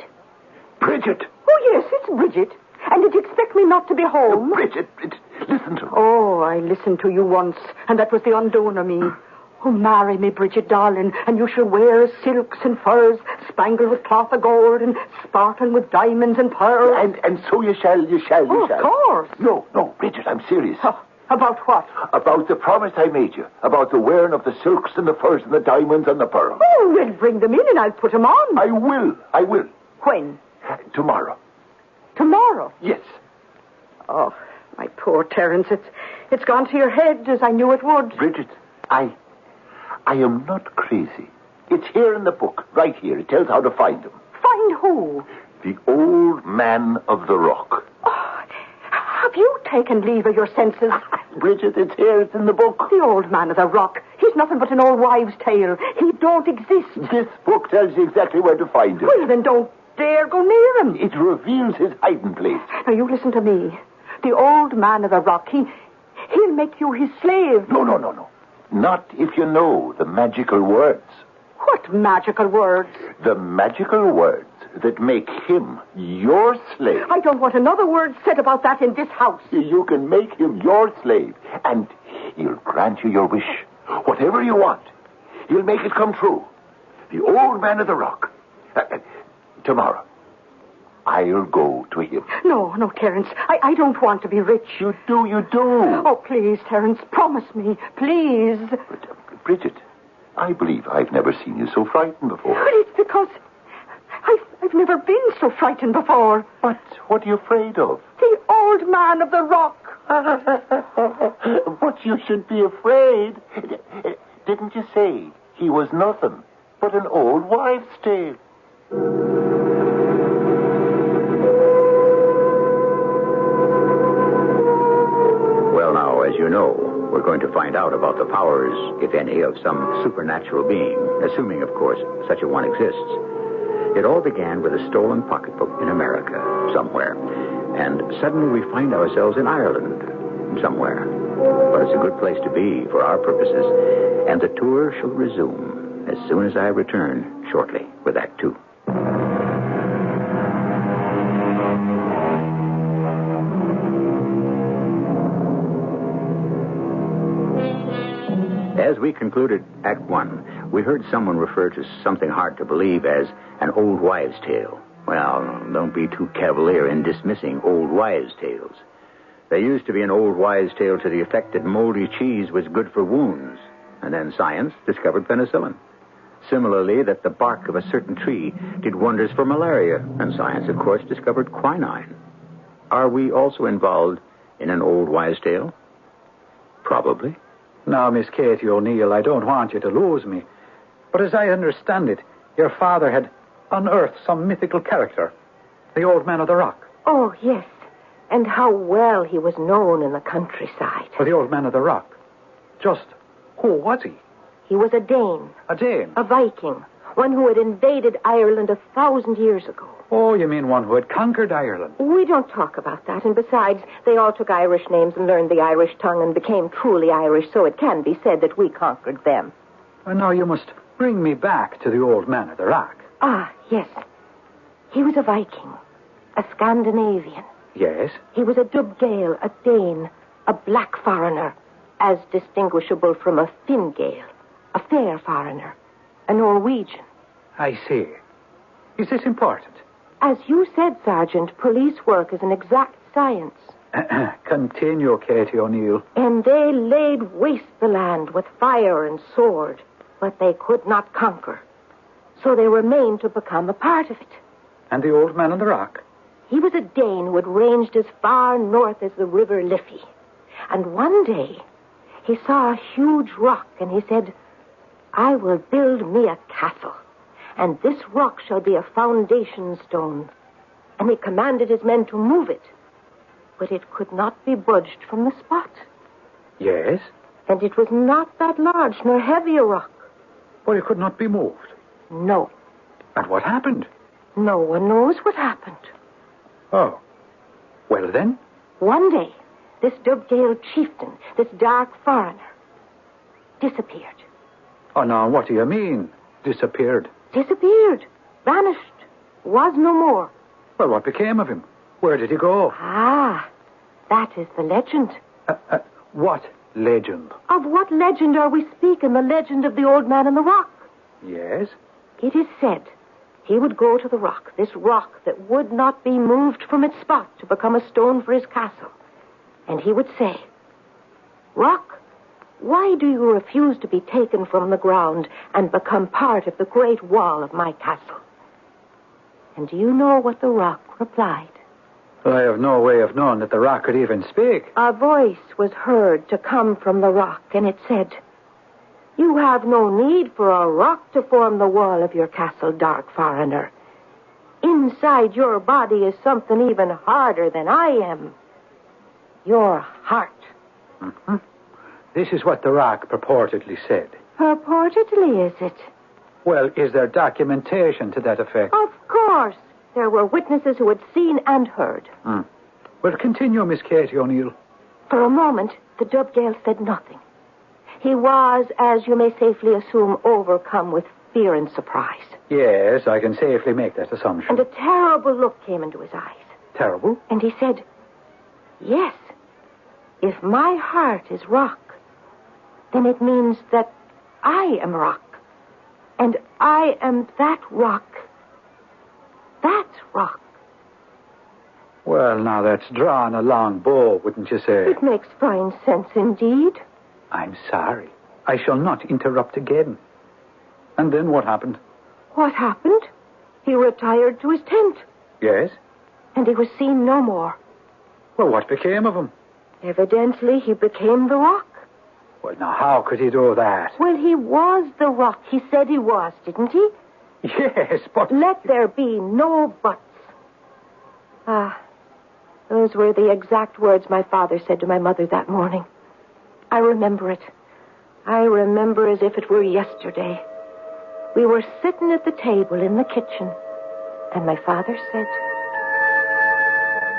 Bridget! Oh, yes, it's Bridget. And did you expect me not to be home? Bridget, listen to me. Oh, I listened to you once, and that was the undoing of me. Oh, marry me, Bridget, darling, and you shall wear silks and furs, spangled with cloth of gold and sparkling with diamonds and pearls. And so you shall. Oh, of course. No, Bridget, I'm serious. About what? About the promise I made you. About the wearing of the silks and the furs and the diamonds and the pearls. Oh, well, bring them in and I'll put them on. I will. When? Tomorrow. Tomorrow? Yes. Oh, my poor Terence, it's gone to your head as I knew it would. Bridget, I am not crazy. It's here in the book, right here. It tells how to find him. Find who? The old man of the rock. Oh, have you taken leave of your senses? Bridget, it's here. It's in the book. The old man of the rock. He's nothing but an old wives' tale. He don't exist. This book tells you exactly where to find him. Well, then don't dare go near him. It reveals his hiding place. Now, you listen to me. The old man of the rock, he'll make you his slave. No. Not if you know the magical words. What magical words? The magical words that make him your slave. I don't want another word said about that in this house. You can make him your slave, and he'll grant you your wish. Whatever you want, he'll make it come true. The old man of the rock. Tomorrow, I'll go to him. No, Terence. I don't want to be rich. You do. Oh, please, Terence, promise me. Please. But, Bridget, I believe I've never seen you so frightened before. But it's because I've never been so frightened before. But what are you afraid of? The old man of the rock. But you should be afraid. Didn't you say he was nothing but an old wives' tale? Well, now, as you know, we're going to find out about the powers, if any, of some supernatural being, assuming, of course, such a one exists. It all began with a stolen pocketbook in America, somewhere. And suddenly we find ourselves in Ireland, somewhere. But it's a good place to be for our purposes. And the tour shall resume as soon as I return shortly with Act 2. As we concluded Act 1, we heard someone refer to something hard to believe as an old wives' tale. Well, don't be too cavalier in dismissing old wives' tales. There used to be an old wives' tale to the effect that moldy cheese was good for wounds, and then science discovered penicillin. Similarly, that the bark of a certain tree did wonders for malaria, and science, of course, discovered quinine. Are we also involved in an old wives' tale? Probably. Now, Miss Katie O'Neill, I don't want you to lose me. But as I understand it, your father had unearthed some mythical character, the old man of the rock. Oh, yes. And how well he was known in the countryside. For the old man of the rock. Just who was he? He was a Dane. A Dane? A Viking. One who had invaded Ireland 1,000 years ago. Oh, you mean one who had conquered Ireland? We don't talk about that. And besides, they all took Irish names and learned the Irish tongue and became truly Irish, so it can be said that we conquered them. Well, now you must bring me back to the old man of the rock. Ah, yes. He was a Viking. A Scandinavian. Yes? He was a Dubgale, a Dane, a black foreigner, as distinguishable from a Fingale, a fair foreigner, a Norwegian. I see. Is this important? As you said, Sergeant, police work is an exact science. Continue, Katie O'Neill. And they laid waste the land with fire and sword, but they could not conquer. So they remained to become a part of it. And the old man on the rock? He was a Dane who had ranged as far north as the River Liffey. And one day, he saw a huge rock, and he said, "I will build me a castle, and this rock shall be a foundation stone." And he commanded his men to move it. but it could not be budged from the spot. Yes? And it was not that large nor heavy a rock. But it could not be moved. No. And what happened? No one knows what happened. Oh. Well, then? One day, this Dubgale chieftain, this dark foreigner, disappeared. Oh, no, what do you mean? Disappeared? Disappeared. Vanished. Was no more. Well, what became of him? Where did he go? Ah, that is the legend. What legend? Of what legend are we speaking? The legend of the old man in the rock. Yes? It is said he would go to the rock, this rock that would not be moved from its spot to become a stone for his castle. And he would say, "Rock, why do you refuse to be taken from the ground and become part of the great wall of my castle?" And do you know what the rock replied? I have no way of knowing that the rock could even speak. A voice was heard to come from the rock, and it said, "You have no need for a rock to form the wall of your castle, dark foreigner. Inside your body is something even harder than I am. Your heart." Mm-hmm. This is what the rock purportedly said. Purportedly, is it? Well, is there documentation to that effect? Of course. There were witnesses who had seen and heard. Well, continue, Miss Katie O'Neill. For a moment, the Dubgale said nothing. He was, as you may safely assume, overcome with fear and surprise. Yes, I can safely make that assumption. And a terrible look came into his eyes. Terrible? And he said, "Yes, if my heart is rock, then it means that I am rock. And I am that rock. That rock." Well, now that's drawing a long bow, wouldn't you say? It makes fine sense indeed. I'm sorry. I shall not interrupt again. And then what happened? What happened? He retired to his tent. Yes? And he was seen no more. Well, what became of him? Evidently, he became the rock. Well, now, how could he do that? Well, he was the rock. He said he was, didn't he? Yes, but... Let there be no buts. Those were the exact words my father said to my mother that morning. I remember it. I remember as if it were yesterday. We were sitting at the table in the kitchen, and my father said,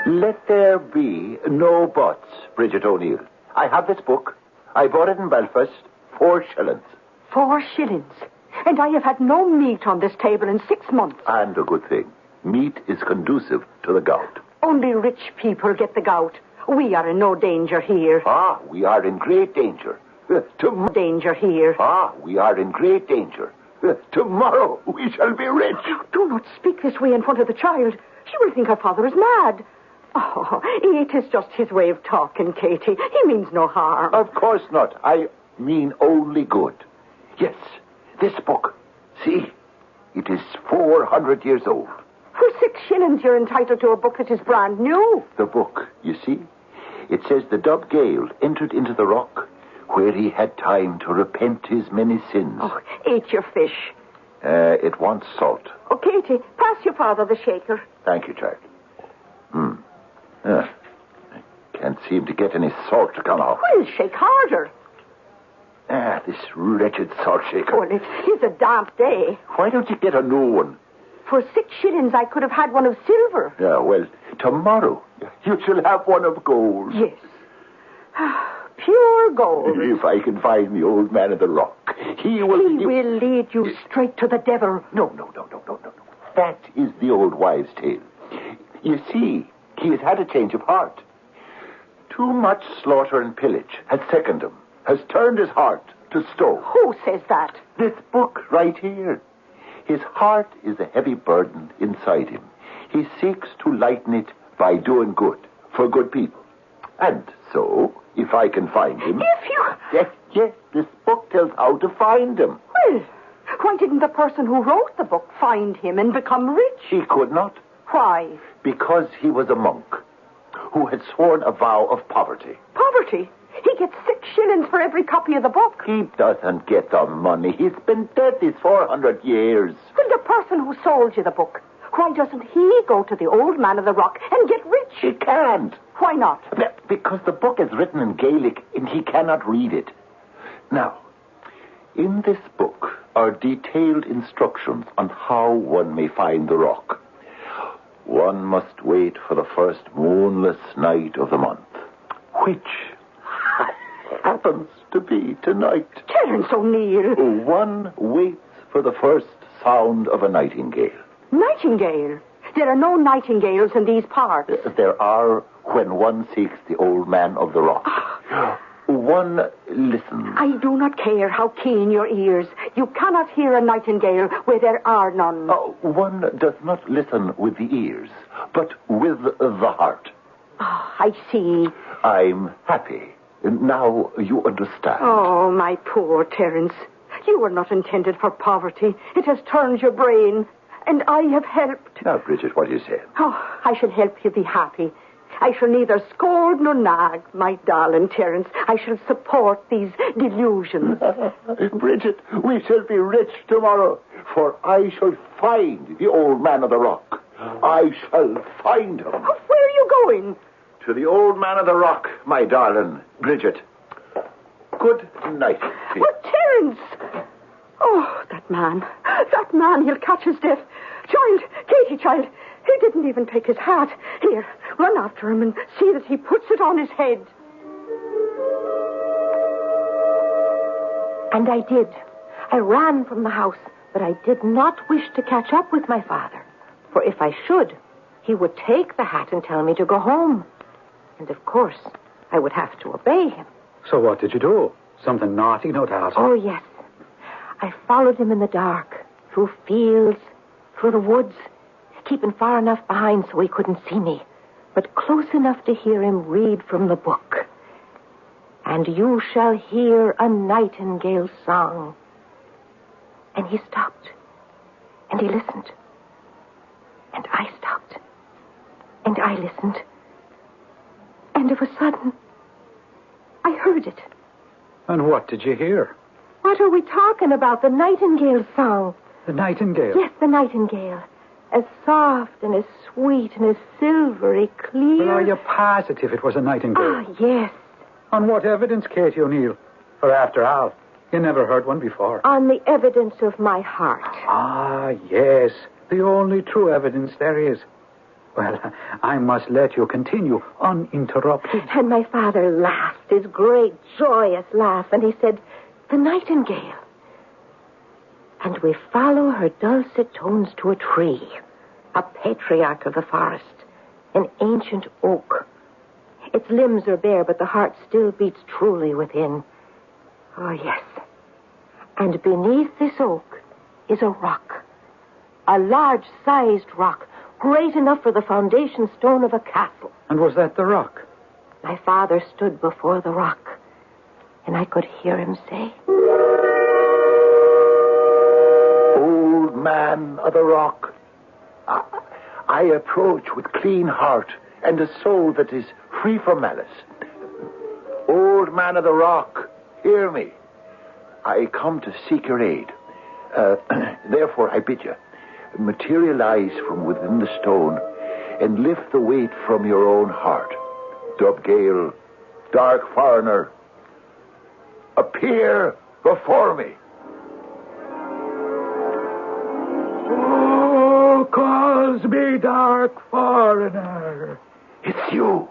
"Let there be no buts, Bridget O'Neill. I have this book. I bought it in Belfast, 4 shillings. 4 shillings? And I have had no meat on this table in 6 months. And a good thing. Meat is conducive to the gout. Only rich people get the gout. We are in no danger here. We are in great danger. Danger here. We are in great danger. Tomorrow we shall be rich. Oh, do not speak this way in front of the child. She will think her father is mad. Oh, it is just his way of talking, Katie. He means no harm. Of course not. I mean only good. Yes, this book. See, it is 400 years old. For 6 shillings, you're entitled to a book that is brand new. The book, you see, it says the Dubgale entered into the rock where he had time to repent his many sins. Oh, ate your fish. It wants salt. Oh, Katie, pass your father the shaker. Thank you, child. I can't seem to get any salt to come out. Well, shake harder. This wretched salt shaker. Well, it is a damp day. Why don't you get a new one? For 6 shillings, I could have had one of silver. Yeah, well, tomorrow you shall have one of gold. Yes. Pure gold. If I can find the old man of the rock, he will... He will lead you straight to the devil. No. That is the old wives' tale. You see, he has had a change of heart. Too much slaughter and pillage has sickened him, has turned his heart to stone. Who says that? This book right here. His heart is a heavy burden inside him. He seeks to lighten it by doing good for good people. And so, if I can find him... If you... Yes, this book tells how to find him. Well, why didn't the person who wrote the book find him and become rich? He could not. Why? Because he was a monk who had sworn a vow of poverty. Poverty? He gets 6 shillings for every copy of the book. He doesn't get the money. He's been dead these 400 years. Well, the person who sold you the book, Why doesn't he go to the old man of the rock and get rich? He can't. Why not? Because the book is written in Gaelic and he cannot read it. Now, in this book are detailed instructions on how one may find the rock. One must wait for the first moonless night of the month, which happens to be tonight. Terence O'Neill. One waits for the first sound of a nightingale. Nightingale? There are no nightingales in these parts. There are when one seeks the old man of the rock. One listens. I do not care how keen your ears. You cannot hear a nightingale where there are none. One does not listen with the ears, but with the heart. I see. I'm happy. Now you understand. Oh, my poor Terence. You were not intended for poverty. It has turned your brain. And I have helped. Now, Bridget, what do you say? Oh, I shall help you be happy. I shall neither scold nor nag, my darling Terence. I shall support these delusions. Bridget, we shall be rich tomorrow, for I shall find the old man of the rock. I shall find him. Where are you going? To the old man of the rock, my darling Bridget. Good night. Oh, Terence! Oh, that man, he'll catch his death. Child, Katie, child, he didn't even take his hat. Here, run after him and see that he puts it on his head. And I did. I ran from the house, but I did not wish to catch up with my father. For if I should, he would take the hat and tell me to go home. And of course, I would have to obey him. So what did you do? Something naughty, no doubt. Oh, yes. I followed him in the dark, through fields, through the woods, keeping far enough behind so he couldn't see me, but close enough to hear him read from the book. And you shall hear a nightingale's song. And he stopped, and he listened. And I stopped, and I listened. And of a sudden, I heard it. And what did you hear? What are we talking about? The nightingale's song. The nightingale? Yes, the nightingale. As soft and as sweet and as silvery clear. Well, are you positive it was a nightingale? Ah, yes. On what evidence, Katie O'Neill? For after all, you never heard one before. On the evidence of my heart. Ah, yes. The only true evidence there is. Well, I must let you continue uninterrupted. And my father laughed, his great, joyous laugh, and he said, "The nightingale." And we follow her dulcet tones to a tree, a patriarch of the forest, an ancient oak. Its limbs are bare, but the heart still beats truly within. Oh, yes. And beneath this oak is a rock, a large-sized rock, great enough for the foundation stone of a castle. And was that the rock? My father stood before the rock, and I could hear him say, "Old man of the rock, I approach with clean heart and a soul that is free from malice. Old man of the rock, hear me. I come to seek your aid. Therefore, I bid you, materialize from within the stone and lift the weight from your own heart. Dub Gale, dark foreigner, appear before me." Oh, calls me dark foreigner. It's you.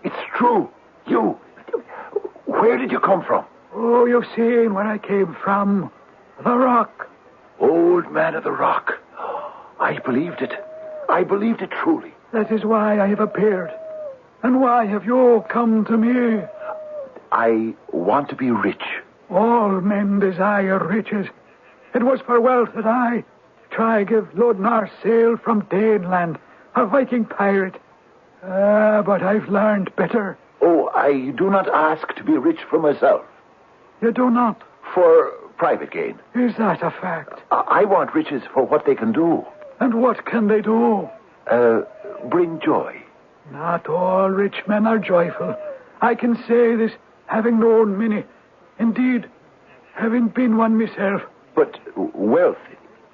It's true. You. Where did you come from? Oh, you've seen where I came from. The rock. Old man of the rock. I believed it. I believed it truly. That is why I have appeared. And why have you come to me? I want to be rich. All men desire riches. It was for wealth that I try give Lodnar sail from Daneland, a Viking pirate. But I've learned better. Oh, I do not ask to be rich for myself. You do not? For private gain. Is that a fact? I want riches for what they can do. And what can they do? Bring joy. Not all rich men are joyful. I can say this, having known many. Indeed, having been one myself. But wealth,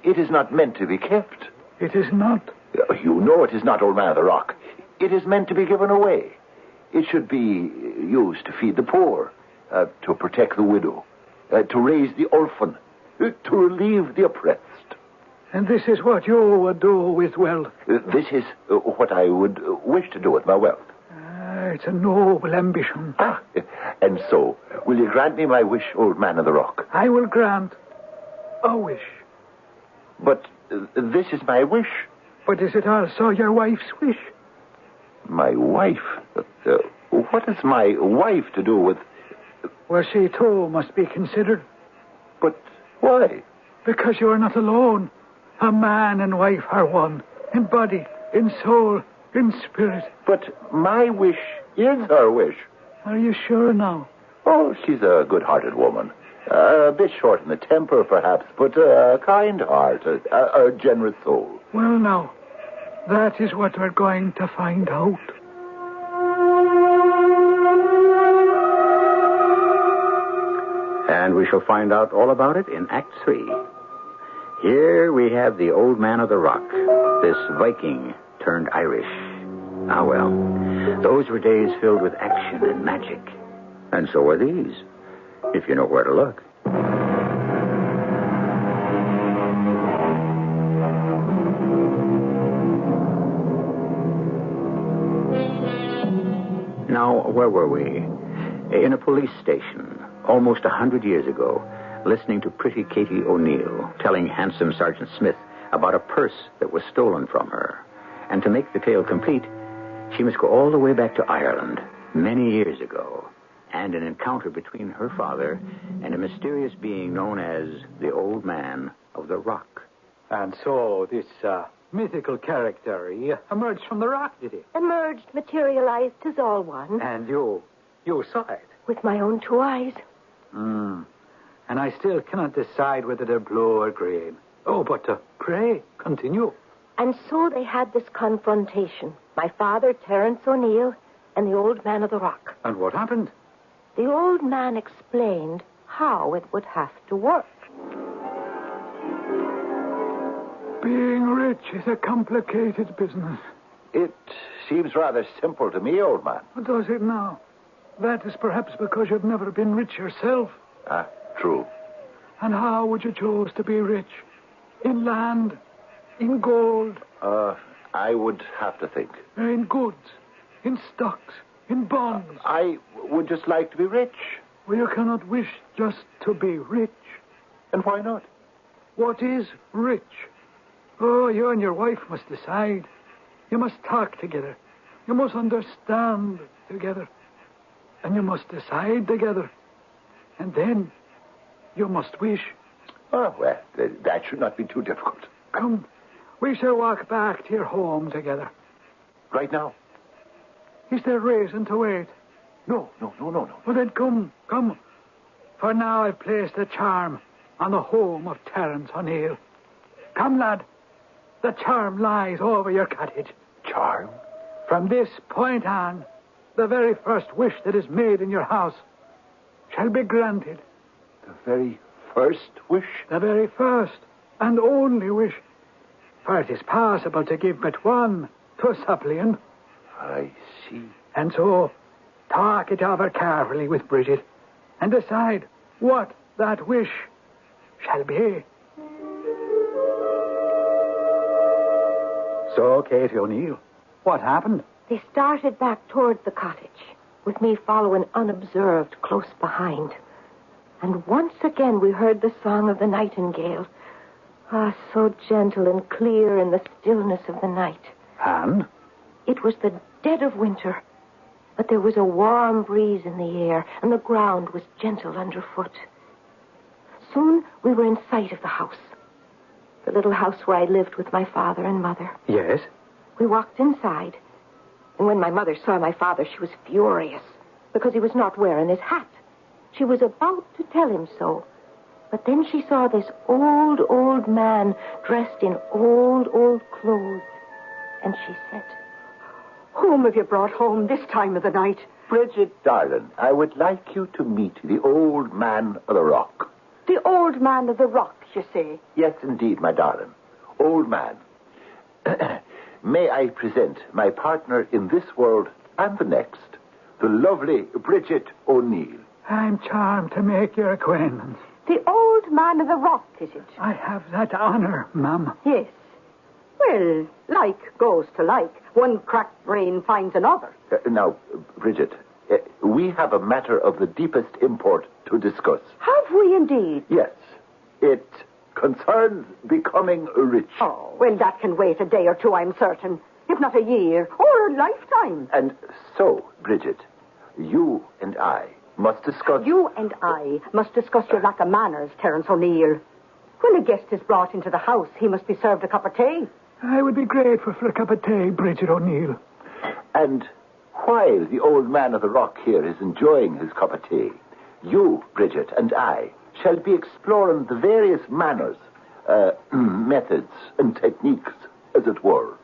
it is not meant to be kept. It is not. You know it is not, old man of the rock. It is meant to be given away. It should be used to feed the poor, to protect the widow, to raise the orphan, to relieve the oppressed. And this is what you would do with wealth? This is what I would wish to do with my wealth. It's a noble ambition. And so, will you grant me my wish, old man of the rock? I will grant a wish. But this is my wish. But is it also your wife's wish? My wife? What has my wife to do with... Well, she too must be considered. But why? Because you are not alone. A man and wife are one. In body, in soul, in spirit. But my wish is her wish. Are you sure now? Oh, she's a good-hearted woman. A bit short in the temper, perhaps, but a kind heart, a generous soul. Well, now, that is what we're going to find out. And we shall find out all about it in Act 3. Here we have the old man of the rock, this Viking turned Irish. Ah, well, those were days filled with action and magic. And so are these, if you know where to look. Now, where were we? In a police station, almost 100 years ago, listening to pretty Katie O'Neill telling handsome Sergeant Smith about a purse that was stolen from her. And to make the tale complete, she must go all the way back to Ireland, many years ago, and an encounter between her father and a mysterious being known as the Old Man of the Rock. And so this mythical character, he emerged from the rock, did he? Emerged, materialized, 'tis all one. And you saw it? With my own two eyes. And I still cannot decide whether they're blue or green. Oh, but pray, continue. And so they had this confrontation. My father, Terence O'Neill, and the Old Man of the Rock. And what happened? The old man explained how it would have to work. Being rich is a complicated business. It seems rather simple to me, old man. Does it now? That is perhaps because you've never been rich yourself. True. And how would you choose to be rich? In land? In gold? I would have to think. In goods? In stocks? In bonds? I would just like to be rich. Well, you cannot wish just to be rich. And why not? What is rich? Oh, you and your wife must decide. You must talk together. You must understand together. And you must decide together. And then you must wish. Oh, well, that should not be too difficult. Come, we shall walk back to your home together. Right now? Is there reason to wait? No. Well, then come. For now I've placed a charm on the home of Terence O'Neill. Come, lad. The charm lies over your cottage. Charm? From this point on, the very first wish that is made in your house shall be granted. The very first wish? The very first and only wish. For it is possible to give but one to a suppliant. I see. And so, talk it over carefully with Bridget and decide what that wish shall be. So, Katie O'Neill, what happened? They started back towards the cottage, with me following unobserved close behind. And once again we heard the song of the nightingale. So gentle and clear in the stillness of the night. And? It was the dead of winter, but there was a warm breeze in the air, and the ground was gentle underfoot. Soon we were in sight of the house. The little house where I lived with my father and mother. Yes? We walked inside, and when my mother saw my father, she was furious because he was not wearing his hat. She was about to tell him so, but then she saw this old man dressed in old clothes, and she said, "Whom have you brought home this time of the night?" Bridget, darling, I would like you to meet the Old Man of the Rock. The Old Man of the Rock, you say? Yes, indeed, my darling. Old man. May I present my partner in this world and the next, the lovely Bridget O'Neill. I'm charmed to make your acquaintance. The old man of the rock, is it? I have that honor, ma'am. Yes. Well, like goes to like. One cracked brain finds another. Now, Bridget, we have a matter of the deepest import to discuss. Have we indeed? Yes. It concerns becoming rich. Oh, well, that can wait a day or two, I'm certain. If not a year or a lifetime. And so, Bridget, you and I must discuss... You and I must discuss your lack of manners, Terence O'Neill. When a guest is brought into the house, he must be served a cup of tea. I would be grateful for a cup of tea, Bridget O'Neill. And while the old man of the rock here is enjoying his cup of tea, you, Bridget, and I shall be exploring the various manners, methods, and techniques, as it were,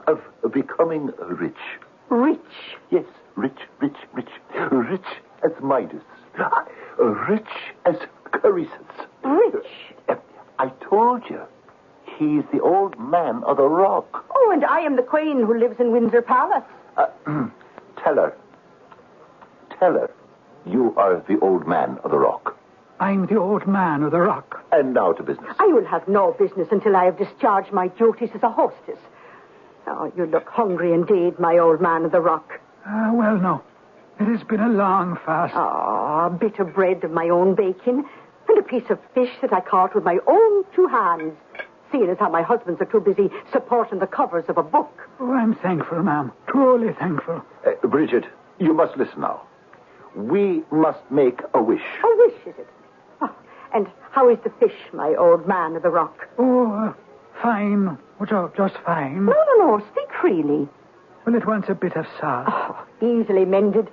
of becoming rich. Rich? Yes, rich. Rich as Midas. Rich as Croesus. Rich? I told you. He's the old man of the rock. Oh, and I am the queen who lives in Windsor Palace. Tell her you are the old man of the rock. I'm the old man of the rock. And now to business. I will have no business until I have discharged my duties as a hostess. Oh, you look hungry indeed, my old man of the rock. Well, no. It has been a long fast. Oh, a bit of bread of my own baking, and a piece of fish that I caught with my own two hands, seeing as how my husbands are too busy supporting the covers of a book. Oh, I'm thankful, ma'am. Truly thankful. Bridget, you must listen now. We must make a wish. A wish, is it? Oh, and how is the fish, my old man of the rock? Oh, fine. Just fine. No. Speak freely. Well, it wants a bit of salt. Oh, easily mended.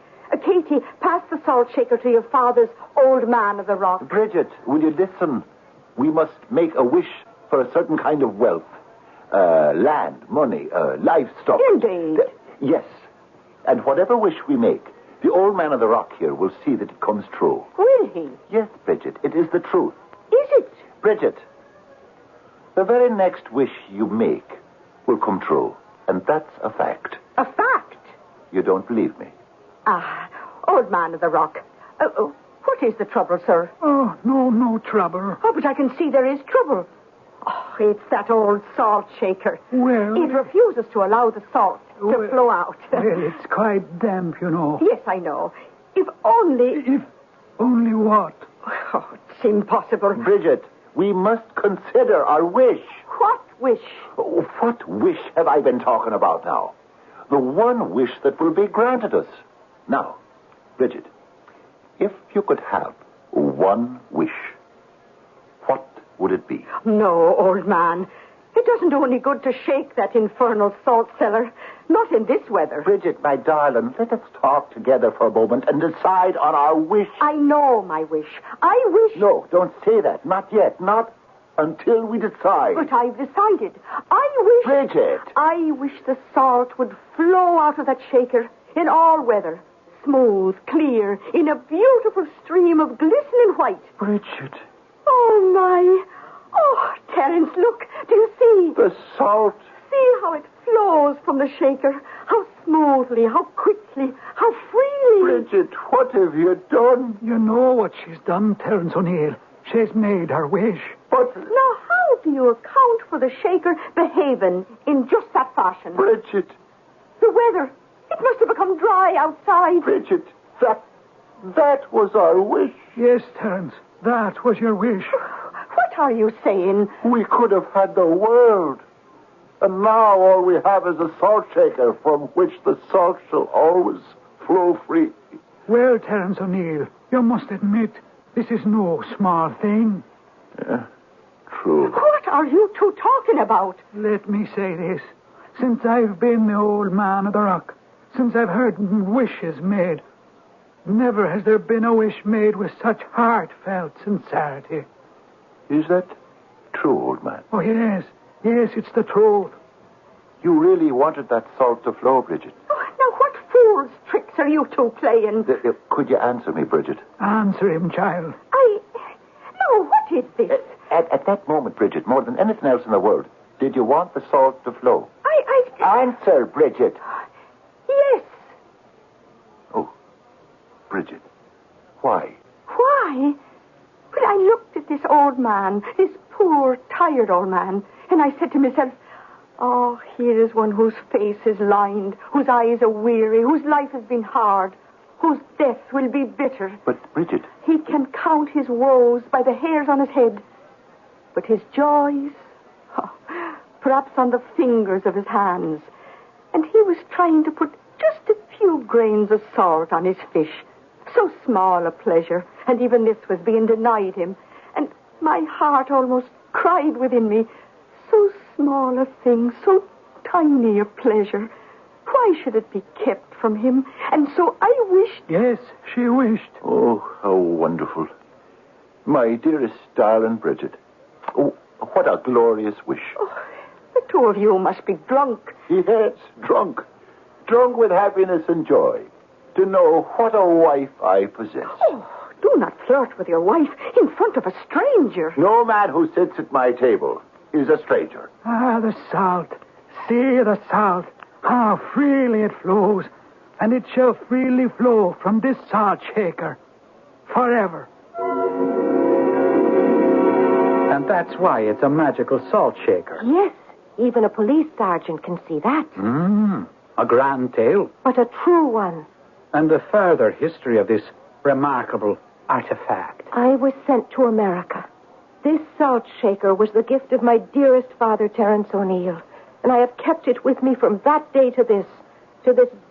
Katie, pass the salt shaker to your father's old man of the rock. Bridget, will you listen? We must make a wish for a certain kind of wealth. Land, money, livestock. Indeed. Yes. And whatever wish we make, the old man of the rock here will see that it comes true. Will he? Yes, Bridget, it is the truth. Is it? Bridget, the very next wish you make will come true. And that's a fact. A fact? You don't believe me? Old man of the rock. What is the trouble, sir? Oh, no trouble. Oh, but I can see there is trouble. Oh, it's that old salt shaker. Well... It refuses to allow the salt to flow out. Well, it's quite damp, you know. Yes, I know. If only... If only what? Oh, it's impossible. Bridget, we must consider our wish. What wish? Oh, what wish have I been talking about now? The one wish that will be granted us. Now, Bridget, if you could have one wish, what would it be? No, old man. It doesn't do any good to shake that infernal salt cellar. Not in this weather. Bridget, my darling, let us talk together for a moment and decide on our wish. I know my wish. I wish... No, don't say that. Not yet. Not until we decide. But I've decided. I wish... Bridget! I wish the salt would flow out of that shaker in all weather. Smooth, clear, in a beautiful stream of glistening white. Bridget. Oh, my. Oh, Terence, look. Do you see? The salt. See how it flows from the shaker. How smoothly, how quickly, how freely. Bridget, what have you done? You know what she's done, Terence O'Neill. She's made her wish. But... Now, how do you account for the shaker behaving in just that fashion? Bridget. The weather. It must have become dry outside. Bridget, that was our wish. Yes, Terence, that was your wish. What are you saying? We could have had the world. And now all we have is a salt shaker from which the salt shall always flow free. Well, Terence O'Neill, you must admit, this is no small thing. Yeah, true. What are you two talking about? Let me say this. Since I've been the old man of the rock, since I've heard wishes made, never has there been a wish made with such heartfelt sincerity. Is that true, old man? Oh, yes. Yes, it's the truth. You really wanted that salt to flow, Bridget? Oh, now, what fool's tricks are you two playing? Could you answer me, Bridget? Answer him, child. No, what is this? At that moment, Bridget, more than anything else in the world, did you want the salt to flow? Answer, Bridget. Yes. Oh, Bridget. Why? Why? Well, I looked at this old man, this poor, tired old man, and I said to myself, oh, here is one whose face is lined, whose eyes are weary, whose life has been hard, whose death will be bitter. But, Bridget... He can count his woes by the hairs on his head, but his joys, perhaps on the fingers of his hands. And he was trying to put just a few grains of salt on his fish. So small a pleasure, and even this was being denied him. And my heart almost cried within me, so small a thing, so tiny a pleasure. Why should it be kept from him? And so I wished... Yes, she wished. Oh, how wonderful. My dearest darling Bridget. Oh, what a glorious wish. Oh, the two of you must be drunk. Yes, drunk. Drunk with happiness and joy. To know what a wife I possess. Oh, do not flirt with your wife in front of a stranger. No man who sits at my table is a stranger. Ah, the salt. See the salt. How freely it flows. And it shall freely flow from this salt shaker. Forever. And that's why it's a magical salt shaker. Yes, even a police sergeant can see that. A grand tale. But a true one. And the further history of this remarkable artifact. I was sent to America. This salt shaker was the gift of my dearest father, Terence O'Neill. And I have kept it with me from that day to this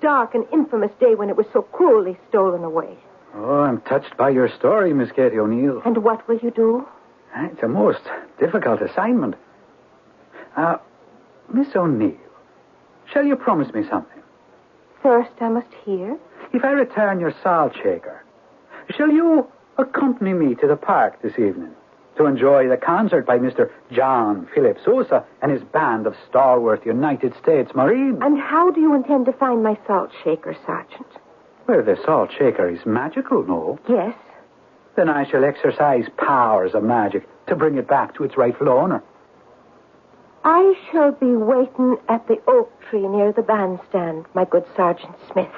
dark and infamous day when it was so cruelly stolen away. Oh, I'm touched by your story, Miss Katie O'Neill. And what will you do? It's a most difficult assignment. Miss O'Neill, shall you promise me something? First, I must hear. If I return your salt shaker, shall you accompany me to the park this evening to enjoy the concert by Mr. John Philip Sousa and his band of stalwart United States Marines? And how do you intend to find my salt shaker, Sergeant? Well, the salt shaker is magical, no? Yes. Then I shall exercise powers of magic to bring it back to its rightful owner. I shall be waiting at the oak tree near the bandstand, my good Sergeant Smith.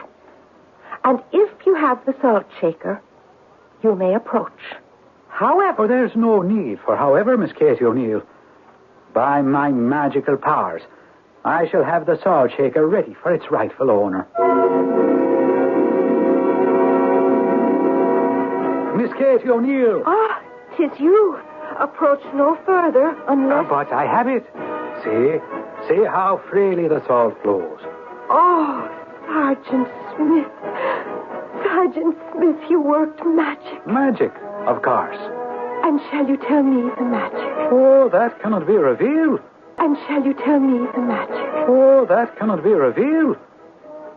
And if you have the salt shaker, you may approach. However... Oh, there's no need for however, Miss Katie O'Neill. By my magical powers, I shall have the salt shaker ready for its rightful owner. Miss Katie O'Neill. Ah, 'tis you. Approach no further unless... But I have it. See how freely the salt flows. Oh, Sergeant Smith. Sergeant Smith, you worked magic. Magic, of course. And shall you tell me the magic? Oh, that cannot be revealed. And shall you tell me the magic? Oh, that cannot be revealed.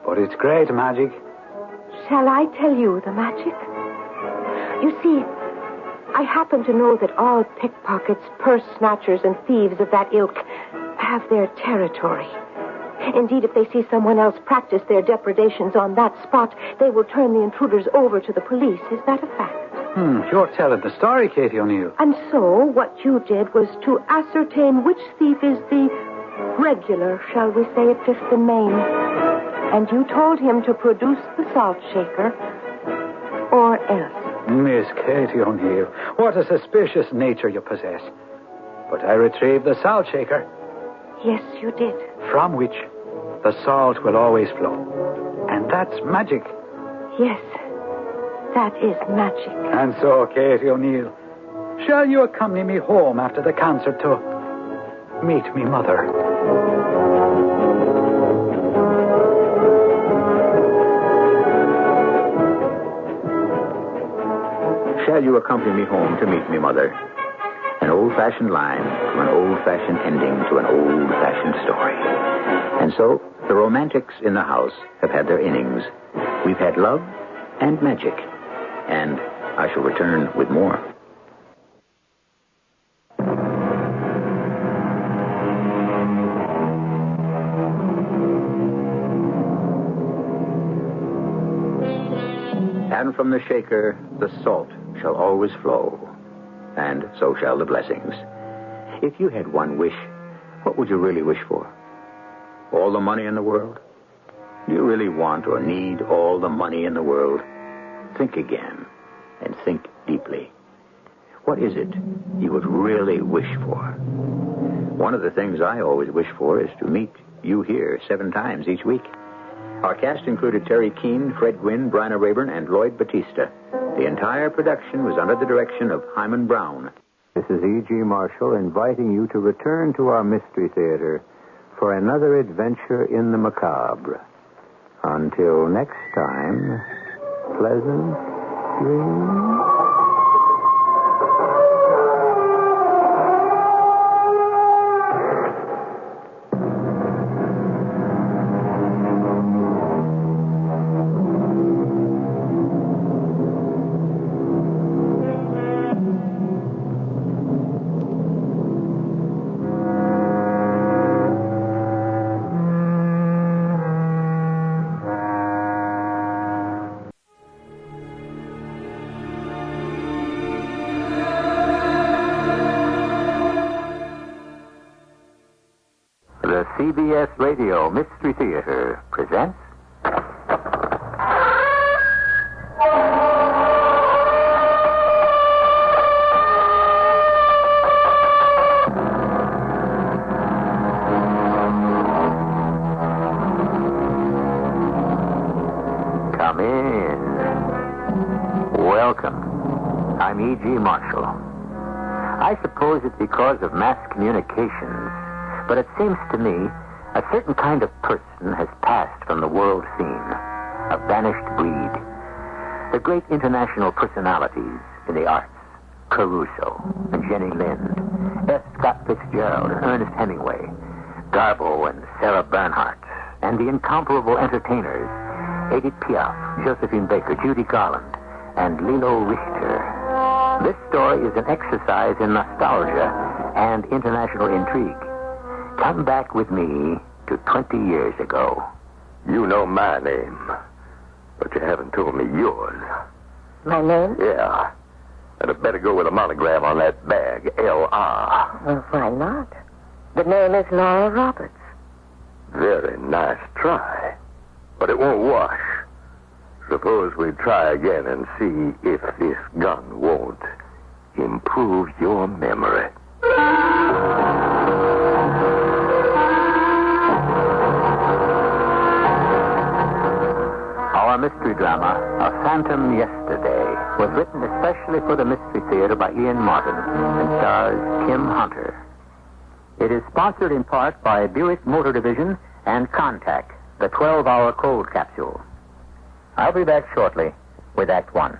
But it's great magic. Shall I tell you the magic? You see, I happen to know that all pickpockets, purse snatchers, and thieves of that ilk have their territory. Indeed, if they see someone else practice their depredations on that spot, they will turn the intruders over to the police. Is that a fact? You're telling the story, Katie O'Neill. And so, what you did was to ascertain which thief is the regular, shall we say, at Fifth and Main. And you told him to produce the salt shaker, or else. Miss Katie O'Neill, what a suspicious nature you possess. But I retrieved the salt shaker. Yes, you did. From which the salt will always flow. And that's magic. Yes, that is magic. And so, Katie O'Neill, shall you accompany me home after the concert to meet me mother? Shall you accompany me home to meet me mother? An old-fashioned line from an old-fashioned ending to an old-fashioned story. And so, the romantics in the house have had their innings. We've had love and magic. And I shall return with more. And from the shaker, the salt shall always flow. And so shall the blessings. If you had one wish, what would you really wish for? All the money in the world? Do you really want or need all the money in the world? Think again, and think deeply. What is it you would really wish for? One of the things I always wish for is to meet you here 7 times each week. Our cast included Terry Keane, Fred Gwynne, Bryna Rayburn, and Lloyd Batista. The entire production was under the direction of Hyman Brown. This is E.G. Marshall inviting you to return to our Mystery Theater for another adventure in the macabre. Until next time, pleasant dreams. The CBS Radio Mystery Theater presents... Come in. Welcome. I'm E.G. Marshall. I suppose it's because of mass communications, but it seems to me a certain kind of person has passed from the world scene, a vanished breed. The great international personalities in the arts, Caruso and Jenny Lind, F. Scott Fitzgerald and Ernest Hemingway, Garbo and Sarah Bernhardt, and the incomparable entertainers, Edith Piaf, Josephine Baker, Judy Garland, and Lilo Richter. This story is an exercise in nostalgia and international intrigue. Come back with me to 20 years ago. You know my name, but you haven't told me yours. My name? Yeah. And it better go with a monogram on that bag, L.R. Well, why not? The name is Laura Roberts. Very nice try. But it won't wash. Suppose we try again and see if this gun won't improve your memory. Our mystery drama, A Phantom Yesterday, was written especially for the Mystery Theater by Ian Martin and stars Kim Hunter. It is sponsored in part by Buick Motor Division and Contact, the 12-hour cold capsule. I'll be back shortly with Act One.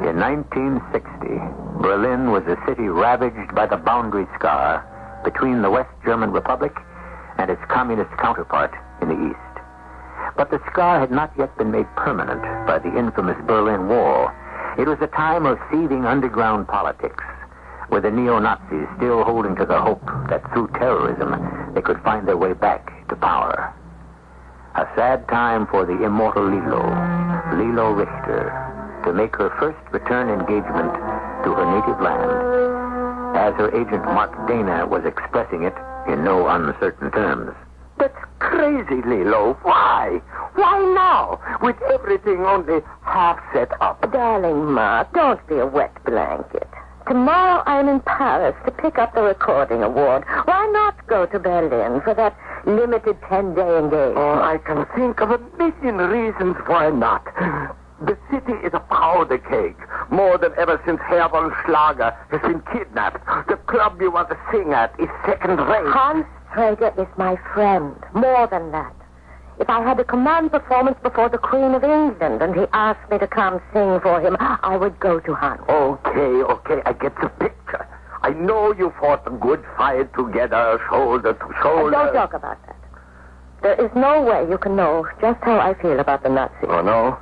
In 1960, Berlin was a city ravaged by the boundary scar between the West German Republic and its communist counterpart in the East. But the scar had not yet been made permanent by the infamous Berlin Wall. It was a time of seething underground politics, with the neo-Nazis still holding to the hope that through terrorism they could find their way back to power. A sad time for the immortal Lilo Richter, to make her first return engagement to her native land, as her agent Mark Dana was expressing it in no uncertain terms. That's crazy, Lilo. Why? Why now? With everything only half set up. Darling Mark, don't be a wet blanket. Tomorrow I'm in Paris to pick up the recording award. Why not go to Berlin for that limited 10-day engagement? Oh, I can think of a million reasons why not. The city is a powder keg, more than ever since Herr von Schlager has been kidnapped. The club you want to sing at is second-rate. Hans Traeger is my friend. More than that. If I had a command performance before the Queen of England and he asked me to come sing for him, I would go to Hans. Okay, I get the picture. I know you fought a good fight together, shoulder to shoulder. Don't talk about that. There is no way you can know just how I feel about the Nazis. Oh, no?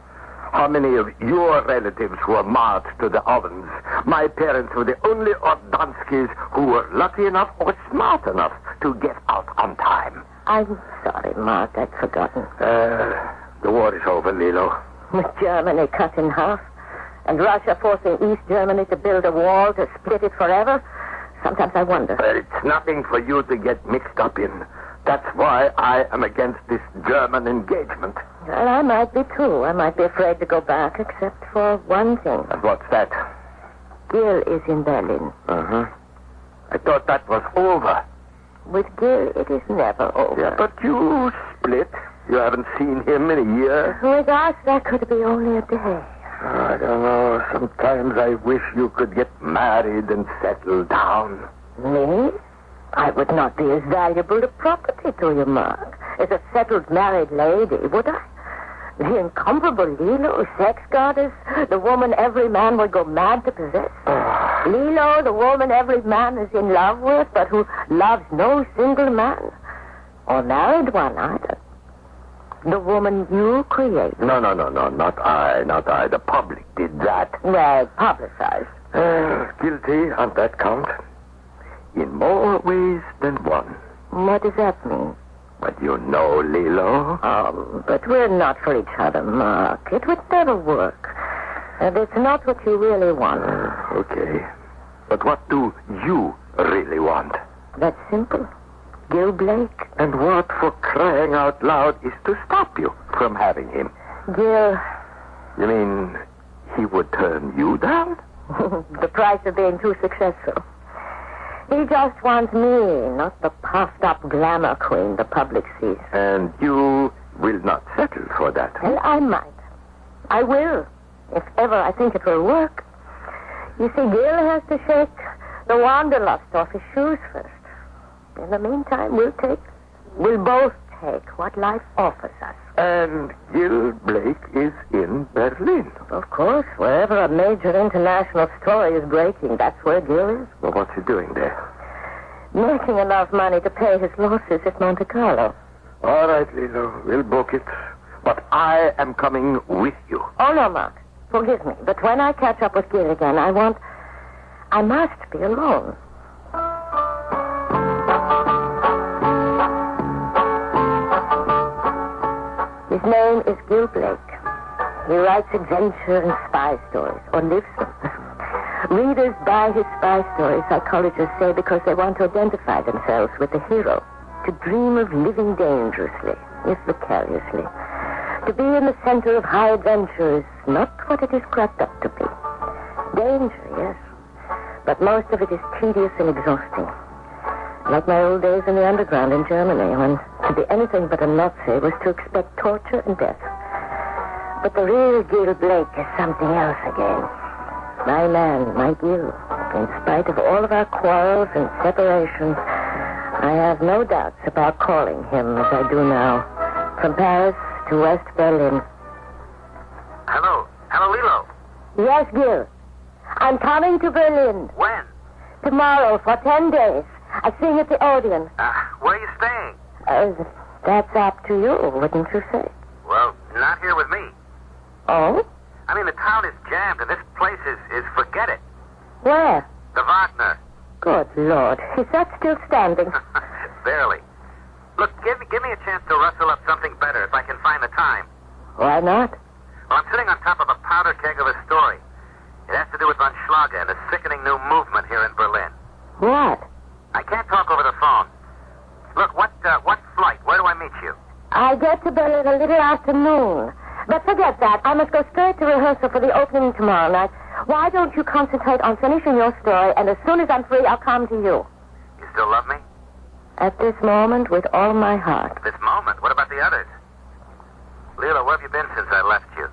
How many of your relatives were marched to the ovens? My parents were the only Ordonskis who were lucky enough or smart enough to get out on time. I'm sorry, Mark. I'd forgotten. The war is over, Lilo. With Germany cut in half, and Russia forcing East Germany to build a wall to split it forever, Sometimes I wonder. Well, it's nothing for you to get mixed up in. That's why I am against this German engagement. Well, I might be too. I might be afraid to go back, except for one thing. And what's that? Gil is in Berlin. Uh-huh. I thought that was over. With Gil, it is never over. Yeah, but you split. You haven't seen him in a year. With us, that could be only a day. I don't know. Sometimes I wish you could get married and settle down. Me? I would not be as valuable a property to you, Mark, as a settled married lady, would I? The incomparable Lilo, sex goddess, the woman every man would go mad to possess. Lilo, the woman every man is in love with, but who loves no single man. Or married one, either. The woman you created. No, not I. The public did that. Well, publicized. Guilty on that count. In more ways than one. What does that mean? But you know, Lilo. Oh, but we're not for each other, Mark. It would never work. And it's not what you really want. Okay. But what do you really want? That's simple. Gil Blake. And what, for crying out loud, is to stop you from having him? Gil. You mean he would turn you down? The price of being too successful. He just wants me, not the puffed-up glamour queen the public sees. And you will not settle for that? Well, I might. I will, if ever I think it will work. You see, Gil has to shake the wanderlust off his shoes first. In the meantime, we'll both take what life offers us. And Gil Blake is in Berlin? Of course. Wherever a major international story is breaking, that's where Gil is. Well, what's he doing there? Making enough money to pay his losses at Monte Carlo. All right, Lilo. We'll book it. But I am coming with you. Oh, no, Mark. Forgive me. But when I catch up with Gil again, I must be alone. His name is Gil Blake. He writes adventure and spy stories, or lives them. Readers buy his spy stories, psychologists say, because they want to identify themselves with the hero, to dream of living dangerously, if vicariously. To be in the center of high adventure is not what it is cracked up to be. Danger, yes, but most of it is tedious and exhausting. Like my old days in the underground in Germany, when to be anything but a Nazi was to expect torture and death. But the real Gil Blake is something else again. My man, my Gil. In spite of all of our quarrels and separations, I have no doubts about calling him as I do now. From Paris to West Berlin. Hello, Lilo. Yes, Gil. I'm coming to Berlin. When? Tomorrow, for 10 days. I sing at the Odeon. Where are you staying? That's up to you, wouldn't you say? Well, not here with me. Oh? I mean, the town is jammed, and this place is forget it. Where? The Wagner. Good Lord. Is that still standing? Barely. Look, give me a chance to rustle up something better if I can find the time. Why not? Well, I'm sitting on top of a powder keg of a story. It has to do with von Schlager and a sickening new movement here in Berlin. What? I can't talk over the phone. Look, what flight? Where do I meet you? I get to Berlin a little after noon. But forget that. I must go straight to rehearsal for the opening tomorrow night. Why don't you concentrate on finishing your story, and as soon as I'm free, I'll come to you. You still love me? At this moment, with all my heart. This moment? What about the others? Lilo, where have you been since I left you?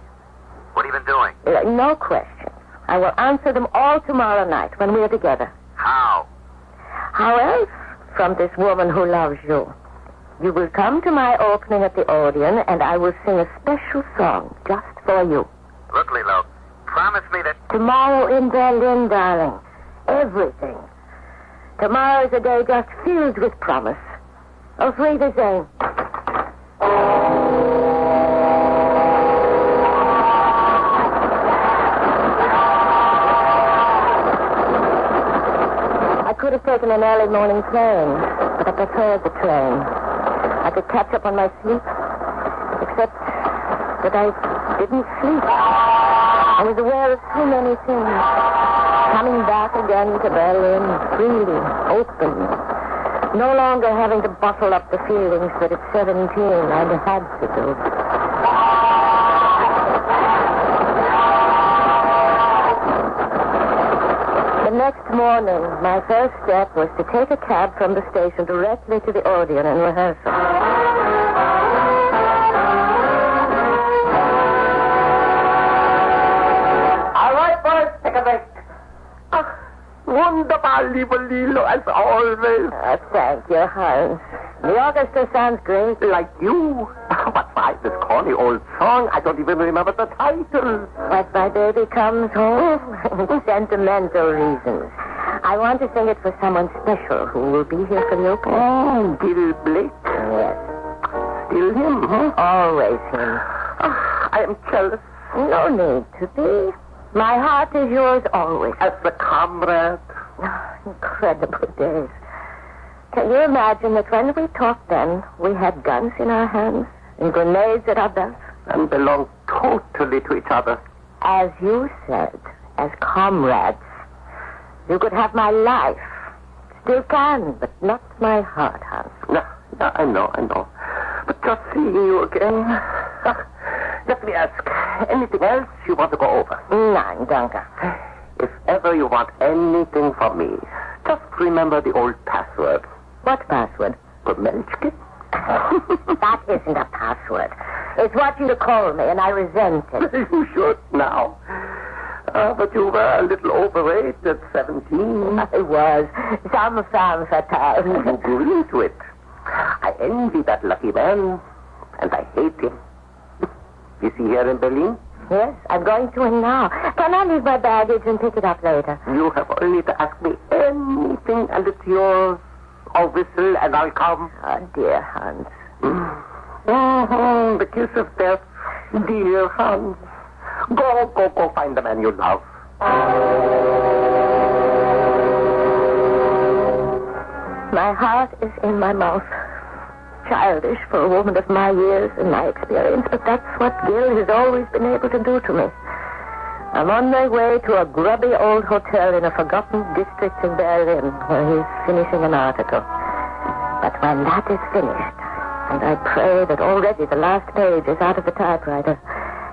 What have you been doing? No questions. I will answer them all tomorrow night when we are together. How? How else? From this woman who loves you. You will come to my opening at the Odeon, and I will sing a special song just for you. Look, Lilo, promise me that... Tomorrow in Berlin, darling. Everything. Tomorrow is a day just filled with promise. Auf Wiedersehen. I could have taken an early morning plane, but I preferred the train. I could catch up on my sleep, except that I didn't sleep. I was aware of so many things, coming back again again to Berlin, freely, open. No longer having to bottle up the feelings that at 17 I'd had to do. The next morning, my first step was to take a cab from the station directly to the Odeon and rehearsal. All right, boys, take a break. Wunderbar, lieber Lilo, as always. Thank you, Hans. The orchestra sounds great. Like you. What's by this corny old song? I don't even remember the title. But my baby comes home. Sentimental reasons. I want to sing it for someone special who will be here for the opening. Oh, Gil Blake. Yes. Still him, huh? Always him. I am jealous. No need to be. My heart is yours always. As a comrade. Incredible days. Can you imagine that when we talked then, we had guns in our hands and grenades at our belts? And belonged totally to each other. As you said, as comrades. You could have my life. Still can, but not my heart, Hans. No, I know. But just seeing you again... Let me ask, anything else you want to go over? Nein, danke. If ever you want anything from me, just remember the old password. What password? Pomelchkin. That isn't a password. It's what you call me, and I resent it. You should now. But you were a little overweight at 17. I was. Some femme fatale. You grew into it. I envy that lucky man, and I hate him. Is he here in Berlin? Yes, I'm going to him now. Can I leave my baggage and pick it up later? You have only to ask me anything, and it's yours. Or whistle, and I'll come. Oh, dear Hans. The kiss of death. Dear Hans. Go find the man you love. My heart is in my mouth. Childish for a woman of my years and my experience, but that's what Gil has always been able to do to me. I'm on my way to a grubby old hotel in a forgotten district in Berlin where he's finishing an article. But when that is finished, and I pray that already the last page is out of the typewriter,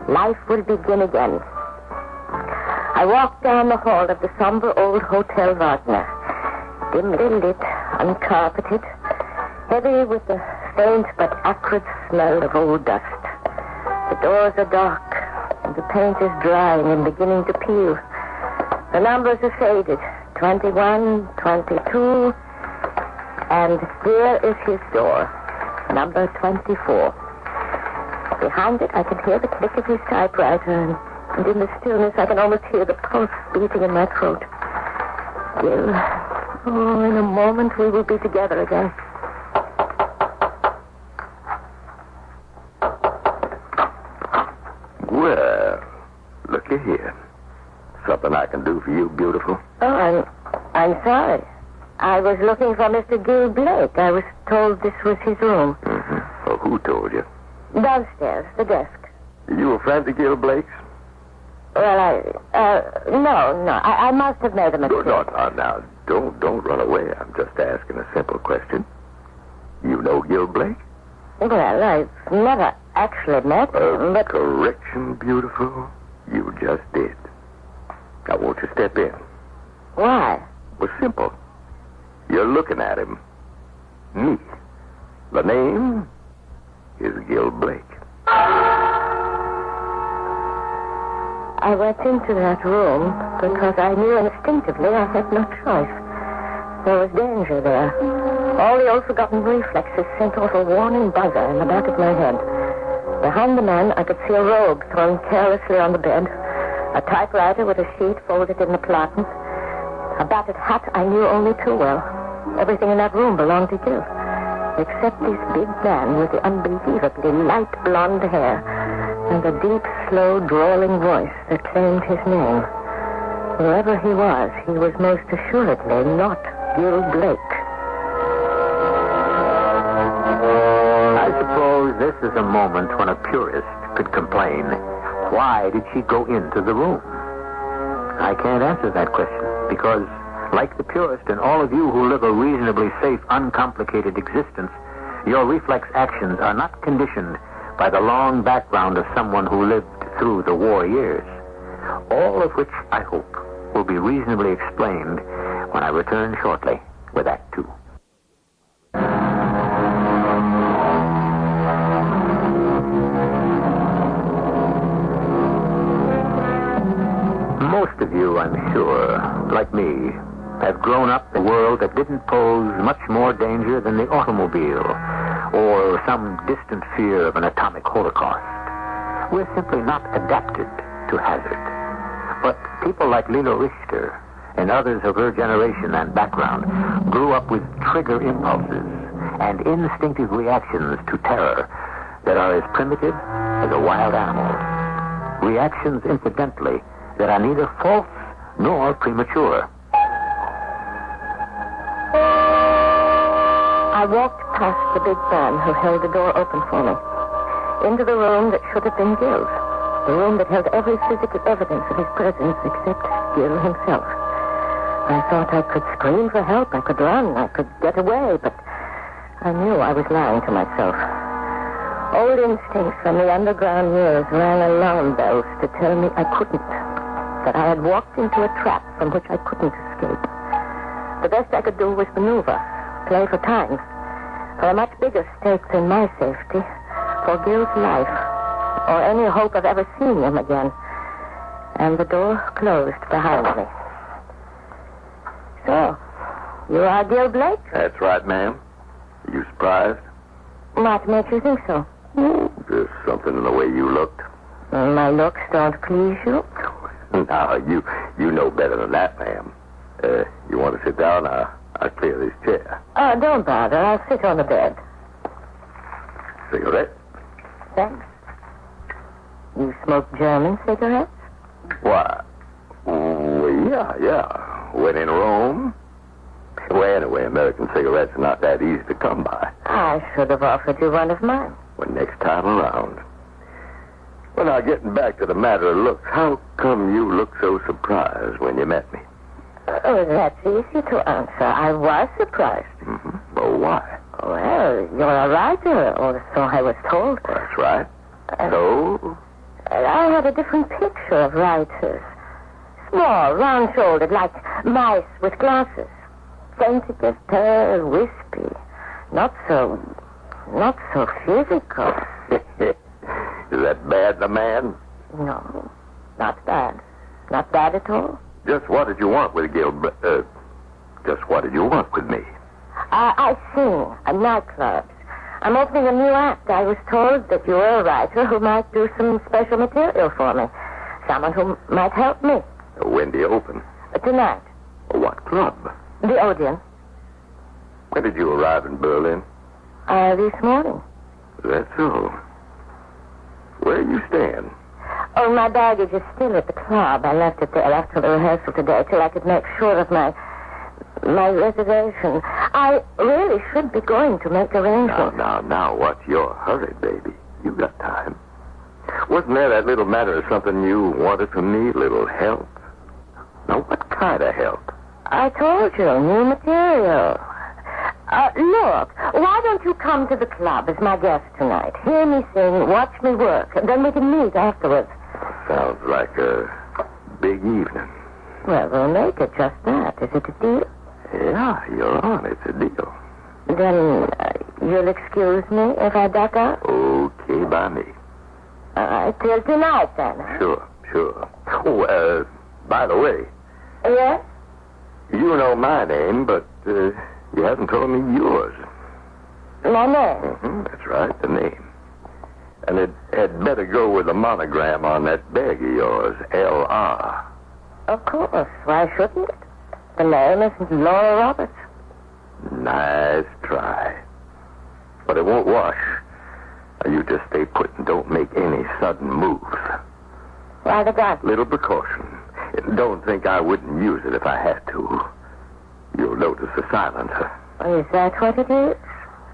life will begin again. I walk down the hall of the somber old Hotel Wagner, dimly lit, uncarpeted, heavy with the faint but acrid smell of old dust. The doors are dark, and the paint is drying and beginning to peel. The numbers are faded, 21, 22, and here is his door, number 24. Behind it, I can hear the click of his typewriter, and in the stillness, I can almost hear the pulse beating in my throat. Gil, in a moment, we will be together again. Well, looky here. Something I can do for you, beautiful? Oh, I'm sorry. I was looking for Mr. Gil Blake. I was told this was his room. Mm-hmm. Oh, who told you? Downstairs, the desk. You a friend of Gil Blake's? Well, no. I must have made a mistake. No, don't run away. I'm just asking a simple question. You know Gil Blake? Well, I've never actually met him, but... Correction, beautiful. You just did. Now, won't you step in? Why? Well, simple. You're looking at him. Me. The name is Gil Blake. I went into that room because I knew instinctively I had no choice. There was danger there. All the old forgotten reflexes sent off a warning buzzer in the back of my head. Behind the man, I could see a robe thrown carelessly on the bed, a typewriter with a sheet folded in the platen, a battered hat I knew only too well. Everything in that room belonged to Gil, except this big man with the unbelievably light blonde hair and the deep, slow, drawling voice that claimed his name. Whoever he was most assuredly not Gil Blake. I suppose this is a moment when a purist could complain, why did she go into the room? I can't answer that question, because Like the purist and all of you who live a reasonably safe, uncomplicated existence, your reflex actions are not conditioned by the long background of someone who lived through the war years. All of which, I hope, will be reasonably explained when I return shortly with Act Two. Most of you, I'm sure, like me, have grown up in a world that didn't pose much more danger than the automobile or some distant fear of an atomic holocaust. We're simply not adapted to hazard. But people like Lilo Richter and others of her generation and background grew up with trigger impulses and instinctive reactions to terror that are as primitive as a wild animal. Reactions, incidentally, that are neither false nor premature. I walked past the big man who held the door open for me, into the room that should have been Gil's, the room that held every physical evidence of his presence except Gil himself. I thought I could scream for help, I could run, I could get away, but I knew I was lying to myself. Old instincts from the underground years rang alarm bells to tell me I couldn't, that I had walked into a trap from which I couldn't escape. The best I could do was maneuver, play for time, for a much bigger stake than my safety, for Gil's life, or any hope of ever seeing him again. And the door closed behind me. So, you are Gil Blake? That's right, ma'am. Are you surprised? What makes you think so? Just something in the way you looked. My looks don't please you? No, you know better than that, ma'am. You want to sit down? I'll clear this chair. Don't bother. I'll sit on the bed. Cigarette? Thanks. You smoke German cigarettes? Why? Yeah. When in Rome. Well, anyway, American cigarettes are not that easy to come by. I should have offered you one of mine. Well, next time around. Well, now, getting back to the matter of looks, how come you look so surprised when you met me? Oh, that's easy to answer. I was surprised. Mm-hmm. Well, why? Well, you're a writer, or so I was told. That's right. So? I had a different picture of writers. Small, round-shouldered, like mice with glasses. Sensitive, pale, wispy. Not so physical. Is that bad in a man? No, not bad. Not bad at all. Just what did you want with just what did you want with me? I sing at nightclubs. I'm opening a new act. I was told that you were a writer who might do some special material for me. Someone who might help me. When do you open? Tonight. What club? The Odeon. When did you arrive in Berlin? This morning. That's so. Where are you staying? Oh, my baggage is still at the club. I left it there after the rehearsal today till I could make sure of my reservation. I really should be going to make arrangements. Now, what's your hurry, baby? You got time. Wasn't there that little matter of something you wanted from me? Little help? Now, what kind of help? I told you, new material. Look, why don't you come to the club as my guest tonight? Hear me sing, watch me work, and then we can meet afterwards. Sounds like a big evening. Well, we'll make it just that. Is it a deal? Yeah, you're on. It's a deal. Then you'll excuse me if I duck out? Okay by me. Till tonight, then. Sure. Oh, by the way. Yes? You know my name, but you haven't told me yours. My name? Mm-hmm, that's right, the name. And it had better go with a monogram on that bag of yours, L.R. Of course. Why shouldn't it? The name is Laura Roberts. Nice try. But it won't wash. You just stay put and don't make any sudden moves. Why the gun? Little precaution. Don't think I wouldn't use it if I had to. You'll notice the silencer. Is that what it is?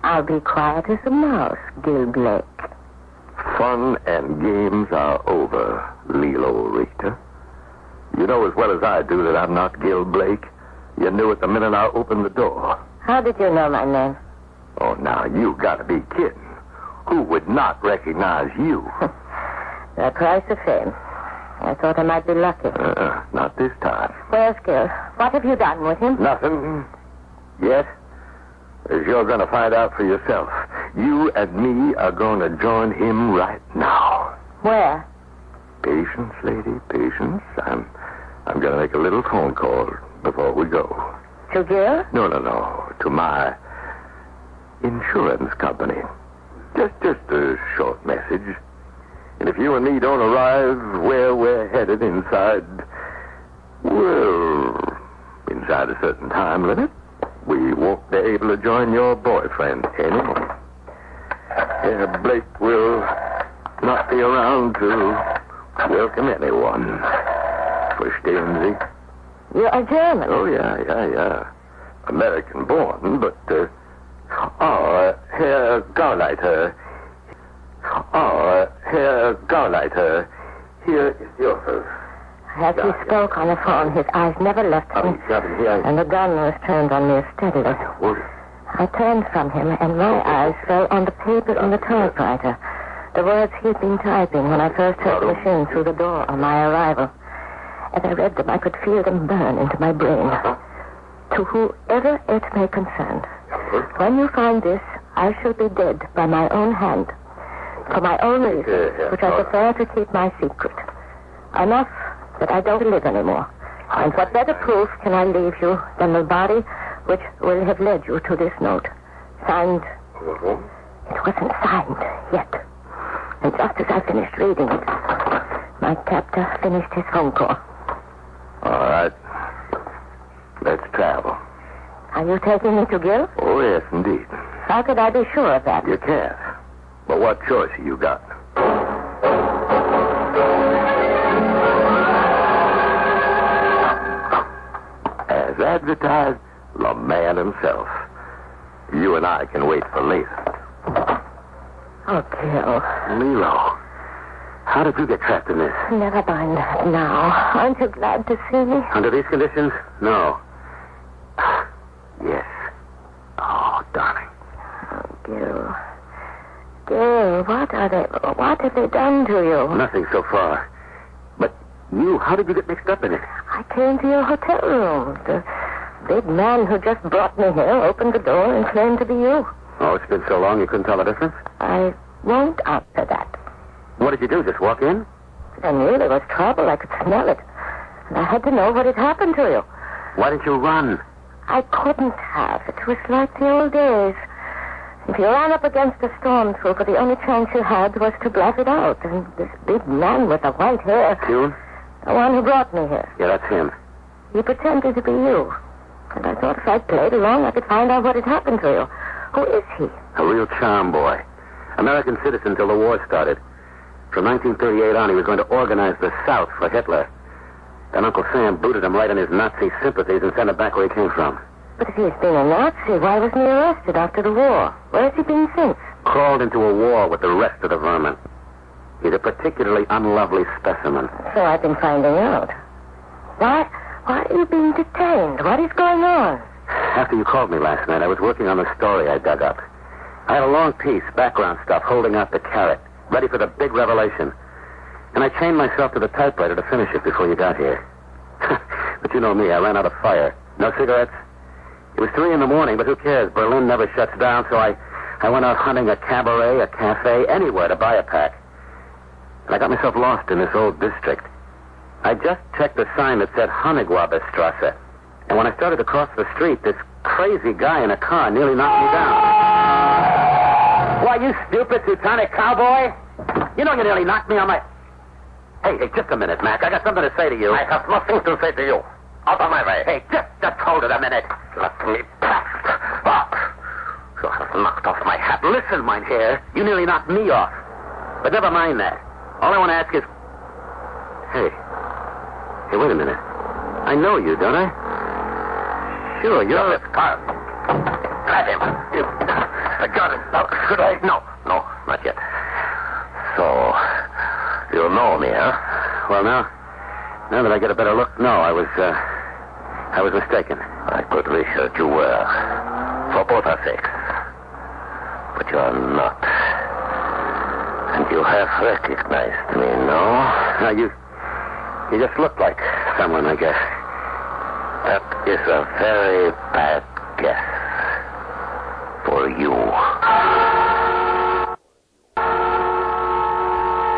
I'll be quiet as a mouse, Gil Blake. Fun and games are over, Lilo Richter. You know as well as I do that I'm not Gil Blake. You knew it the minute I opened the door. How did you know my name? Oh, now, you gotta be kidding. Who would not recognize you? The price of fame. I thought I might be lucky. Not this time. Where's Gil? What have you done with him? Nothing. Yes? As you're gonna find out for yourself. You and me are gonna join him right now. Where? Patience, lady, patience. I'm gonna make a little phone call before we go. To Gil? No. To my insurance company. Just a short message. And if you and me don't arrive where we're headed inside a certain time limit, we won't be able to join your boyfriend anymore. Herr Blake will not be around to welcome anyone. Verstehen Sie? You're a German? Oh, yeah. American born, but, Herr Gauleiter. Herr Gauleiter, here is Joseph. As he spoke on the phone, his eyes never left me, and the gun was turned on me steadily. I turned from him, and my eyes fell on the paper in the typewriter, the words he'd been typing when I first heard the machine through the door on my arrival. As I read them, I could feel them burn into my brain. To whoever it may concern, when you find this, I shall be dead by my own hand. For my own reasons, which I prefer to keep my secret. Enough that I don't live anymore. And what better proof can I leave you than the body which will have led you to this note? Signed. It wasn't signed yet. And just as I finished reading it, my captor finished his phone call. All right. Let's travel. Are you taking me to Gil? Oh, yes, indeed. How could I be sure of that? You can't. But what choice have you got? As advertised, the man himself. You and I can wait for later. Oh, Gil. Lilo, how did you get trapped in this? Never mind that now. Aren't you glad to see me? Under these conditions? No. Yes. Oh, darling. Oh, Gil. Gil, what have they done to you? Nothing so far. But you, how did you get mixed up in it? I came to your hotel room. The big man who just brought me here opened the door and claimed to be you. Oh, it's been so long you couldn't tell the difference? I won't answer that. What did you do, just walk in? I knew there was trouble. I could smell it. And I had to know what had happened to you. Why didn't you run? I couldn't have. It was like the old days. If you ran up against a stormtrooper, the only chance you had was to bluff it out. And this big man with the white hair... Tune? The one who brought me here. Yeah, that's him. He pretended to be you. And I thought if I played along, I could find out what had happened to you. Who is he? A real charm boy. American citizen till the war started. From 1938 on, he was going to organize the South for Hitler. Then Uncle Sam booted him right in his Nazi sympathies and sent him back where he came from. But if he's been a Nazi, why wasn't he arrested after the war? Where has he been since? Crawled into a war with the rest of the vermin. He's a particularly unlovely specimen. So I've been finding out. Why are you being detained? What is going on? After you called me last night, I was working on the story I dug up. I had a long piece, background stuff, holding out the carrot, ready for the big revelation. And I chained myself to the typewriter to finish it before you got here. But you know me, I ran out of fire. No cigarettes? It was 3 a.m, but who cares? Berlin never shuts down, so I went out hunting a cabaret, a cafe, anywhere to buy a pack. And I got myself lost in this old district. I just checked the sign that said Honigwaberstrasse. And when I started to cross the street, this crazy guy in a car nearly knocked me down. Why, you stupid Teutonic cowboy? You know you nearly knocked me on my... Hey, just a minute, Mac. I got something to say to you. I have nothing to say to you. Out of my way. Hey, just hold it a minute. Let me pass. What? You have knocked off my hat. Listen, Mynheer. You nearly knocked me off. But never mind that. All I want to ask is... Hey, wait a minute. I know you, don't I? Sure, you're... This car. Grab him. I got him. Now, should I? No, not yet. So, you know me, huh? Well, now that I get a better look, no, I was I was mistaken. I could wish that you were. For both our sakes. But you are not. And you have recognized me, no? No, you just look like someone, I guess. That is a very bad guess. For you.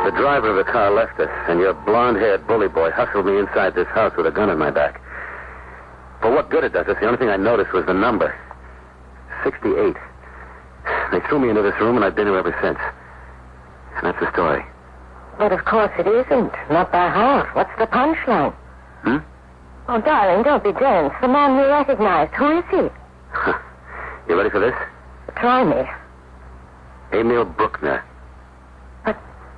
The driver of the car left us, and your blonde-haired bully boy hustled me inside this house with a gun on my back. For what good it does us, the only thing I noticed was the number. 68. They threw me into this room, and I've been here ever since. And that's the story. But of course it isn't. Not by half. What's the punchline? Oh, darling, don't be dense. The man we recognized. Who is he? You ready for this? Try me. Emil Bruckner. But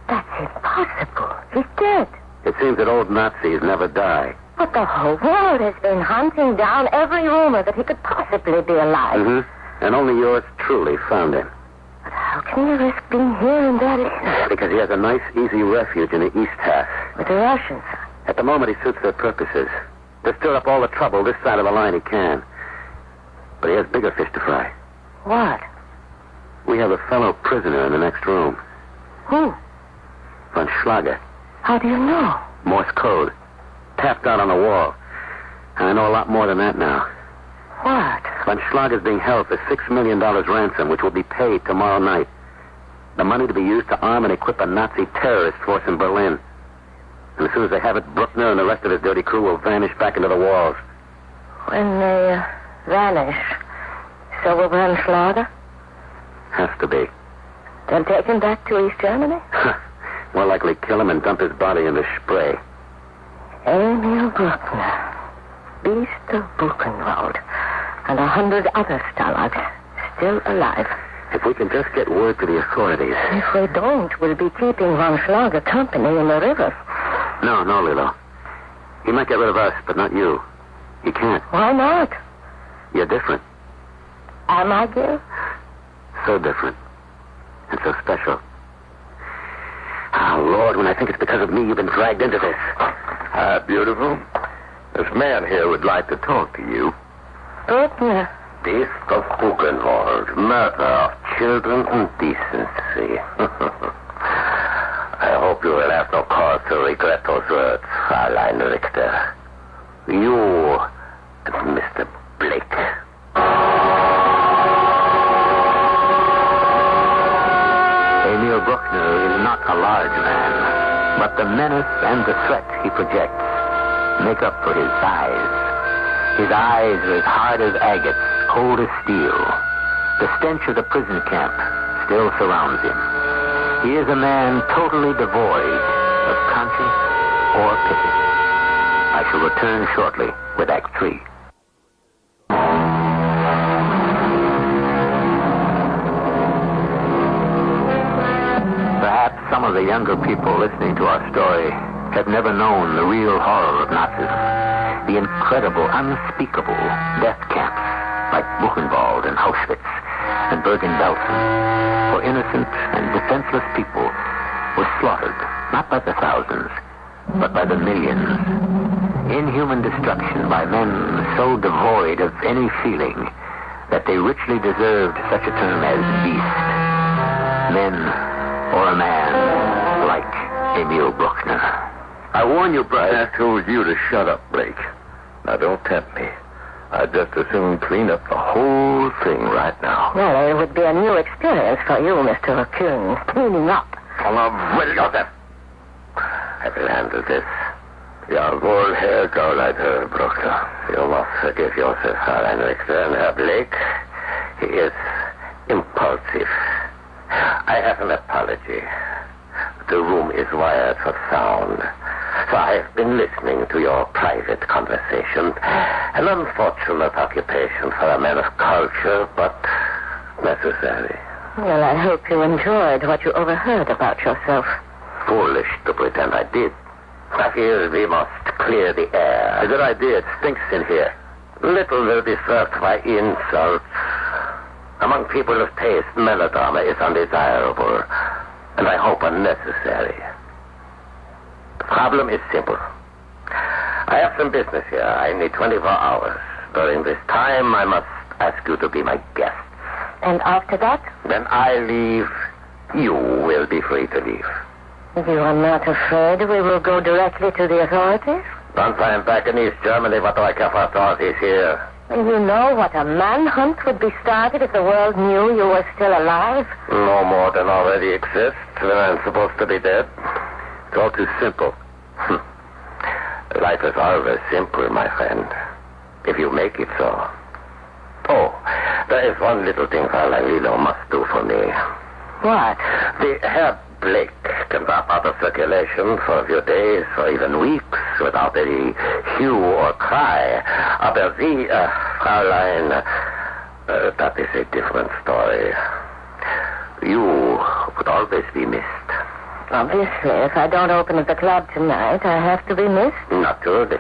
that's impossible. He's dead. It seems that old Nazis never die. But the whole world has been hunting down every rumor that he could possibly be alive. Mm-hmm. And only yours truly found him. But how can you risk being here in Berlin? Because he has a nice, easy refuge in the East half. With the Russians? At the moment, he suits their purposes. To stir up all the trouble this side of the line he can. But he has bigger fish to fry. What? We have a fellow prisoner in the next room. Who? Von Schlager. How do you know? Morse code. Tapped out on the wall. And I know a lot more than that now. What? Von Schlager's being held for $6 million ransom, which will be paid tomorrow night. The money to be used to arm and equip a Nazi terrorist force in Berlin. And as soon as they have it, Bruckner and the rest of his dirty crew will vanish back into the walls. When they vanish, so will Von Schlager? Has to be. They'll take him back to East Germany? More likely kill him and dump his body in the Spree. Emil Bruckner, Beast of Buchenwald, and 100 other Stalags still alive. If we can just get word to the authorities. If we don't, we'll be keeping Von Schlager company in the river. No, Lilo. He might get rid of us, but not you. He can't. Why not? You're different. Am I, Gil? So different. And so special. Oh, Lord, when I think it's because of me you've been dragged into this. Beautiful. This man here would like to talk to you. Bruckner. Beast of Buchenwald. Murder of children and decency. I hope you will have no cause to regret those words, Fräulein Richter. You and Mr. Blake. Emil Bruckner is not a large man, but the menace and the threat he projects make up for his size. His eyes are as hard as agates, cold as steel. The stench of the prison camp still surrounds him. He is a man totally devoid of conscience or pity. I shall return shortly with Act 3. Perhaps some of the younger people listening to our story have never known the real horror of Nazism. The incredible, unspeakable death camps like Buchenwald and Auschwitz and Bergen-Belsen, where innocent and defenseless people were slaughtered, not by the thousands, but by the millions. Inhuman destruction by men so devoid of any feeling that they richly deserved such a term as beast. Men or a man like Emil Bruckner. I warn you, Brian. I told you to shut up, Blake. Now, don't tempt me. I'd just as soon clean up the whole thing right now. Well, it would be a new experience for you, Mr. Kuhn, cleaning up. Come on, will yourself. I will handle this. Jawohl, Herr Gauleiter Bruckner. You must forgive yourself, Fräulein Richter, and Herr Blake. He is impulsive. I have an apology. The room is wired for sound. So I have been listening to your private conversation. An unfortunate occupation for a man of culture, but necessary. Well, I hope you enjoyed what you overheard about yourself. Foolish to pretend I did. I feel we must clear the air. A good idea. It stinks in here. Little will be served by insults. Among people of taste, melodrama is undesirable, and I hope unnecessary. The problem is simple. I have some business here. I need 24 hours. During this time, I must ask you to be my guest. And after that? When I leave, you will be free to leave. You are not afraid we will go directly to the authorities? Once I am back in East Germany, what do I care for authorities here? You know what a manhunt would be started if the world knew you were still alive? No more than already exists when I'm supposed to be dead. It's all too simple. Life is always simple, my friend, if you make it so. Oh, there is one little thing Fräulein Lilo must do for me. What? The Herr Blake can drop out of circulation for a few days or even weeks without any hue or cry. Aber Sie, Fräulein, that is a different story. You would always be missed. Obviously, if I don't open at the club tonight, I have to be missed. Naturally.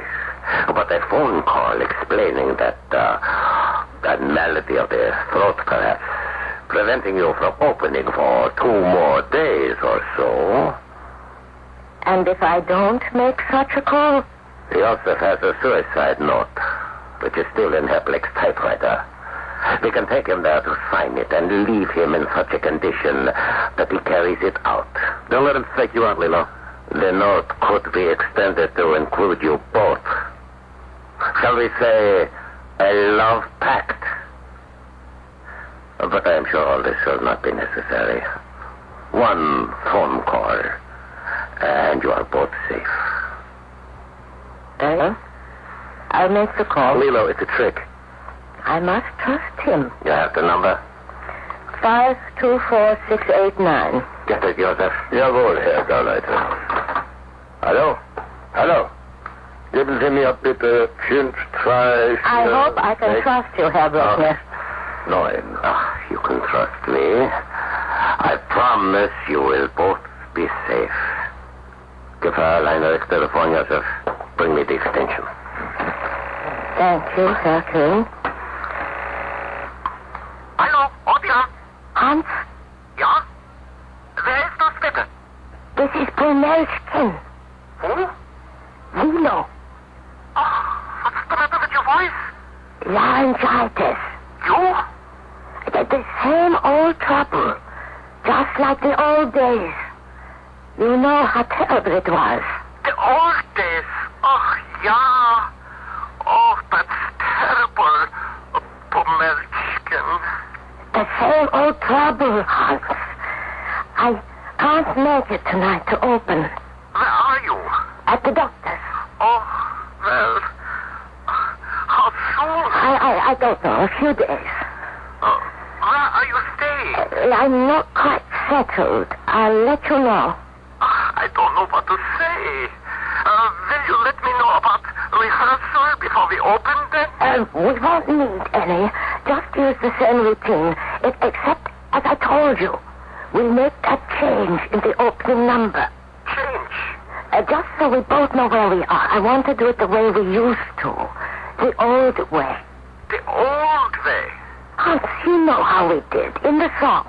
But a phone call explaining that malady of the throat, perhaps, preventing you from opening for 2 more days or so. And if I don't make such a call? Joseph has a suicide note, which is still in Herr Blake's typewriter. We can take him there to sign it and leave him in such a condition that he carries it out. Don't let him fake you out, Lilo. The note could be extended to include you both. Shall we say a love pact? But I am sure all this will not be necessary. One phone call, and you are both safe. I'll make the call. Lilo, it's a trick. I must trust him. You have the number? 524689. Get it, Joseph. Jawohl, Herr Gauleiter. Hallo? Hallo? Geben Sie mir bitte 5, 2... I hope I can trust you, Herr Bruckner. 9. You can trust me. I promise you will both be safe. Give Fräulein a telephone, Joseph. Bring me the extension. Thank you, Herr Kuhn. Hallo, Odia. Hans? Ja? Wer ist das bitte? This is Brunel's kin. Who? Lilo. What's the matter with your voice? Laryngitis. You? The same old trouble. Just like the old days. You know how terrible it was. The old days? Oh, yeah. Oh, that's terrible. Pomelchkin. The same old trouble, Hans. I can't make it tonight to open. Where are you? At the doctor's. Oh, well, how soon? I don't know, a few days. Where are you staying? I'm not quite settled. I'll let you know. I don't know what to say. Will you let me know about rehearsal before we open then? We won't need any. Just use the same routine. Except, as I told you, we'll make that change in the opening number. Change? Just so we both know where we are. I want to do it the way we used to. The old way. The old way? Hans, you know how we did, in the song.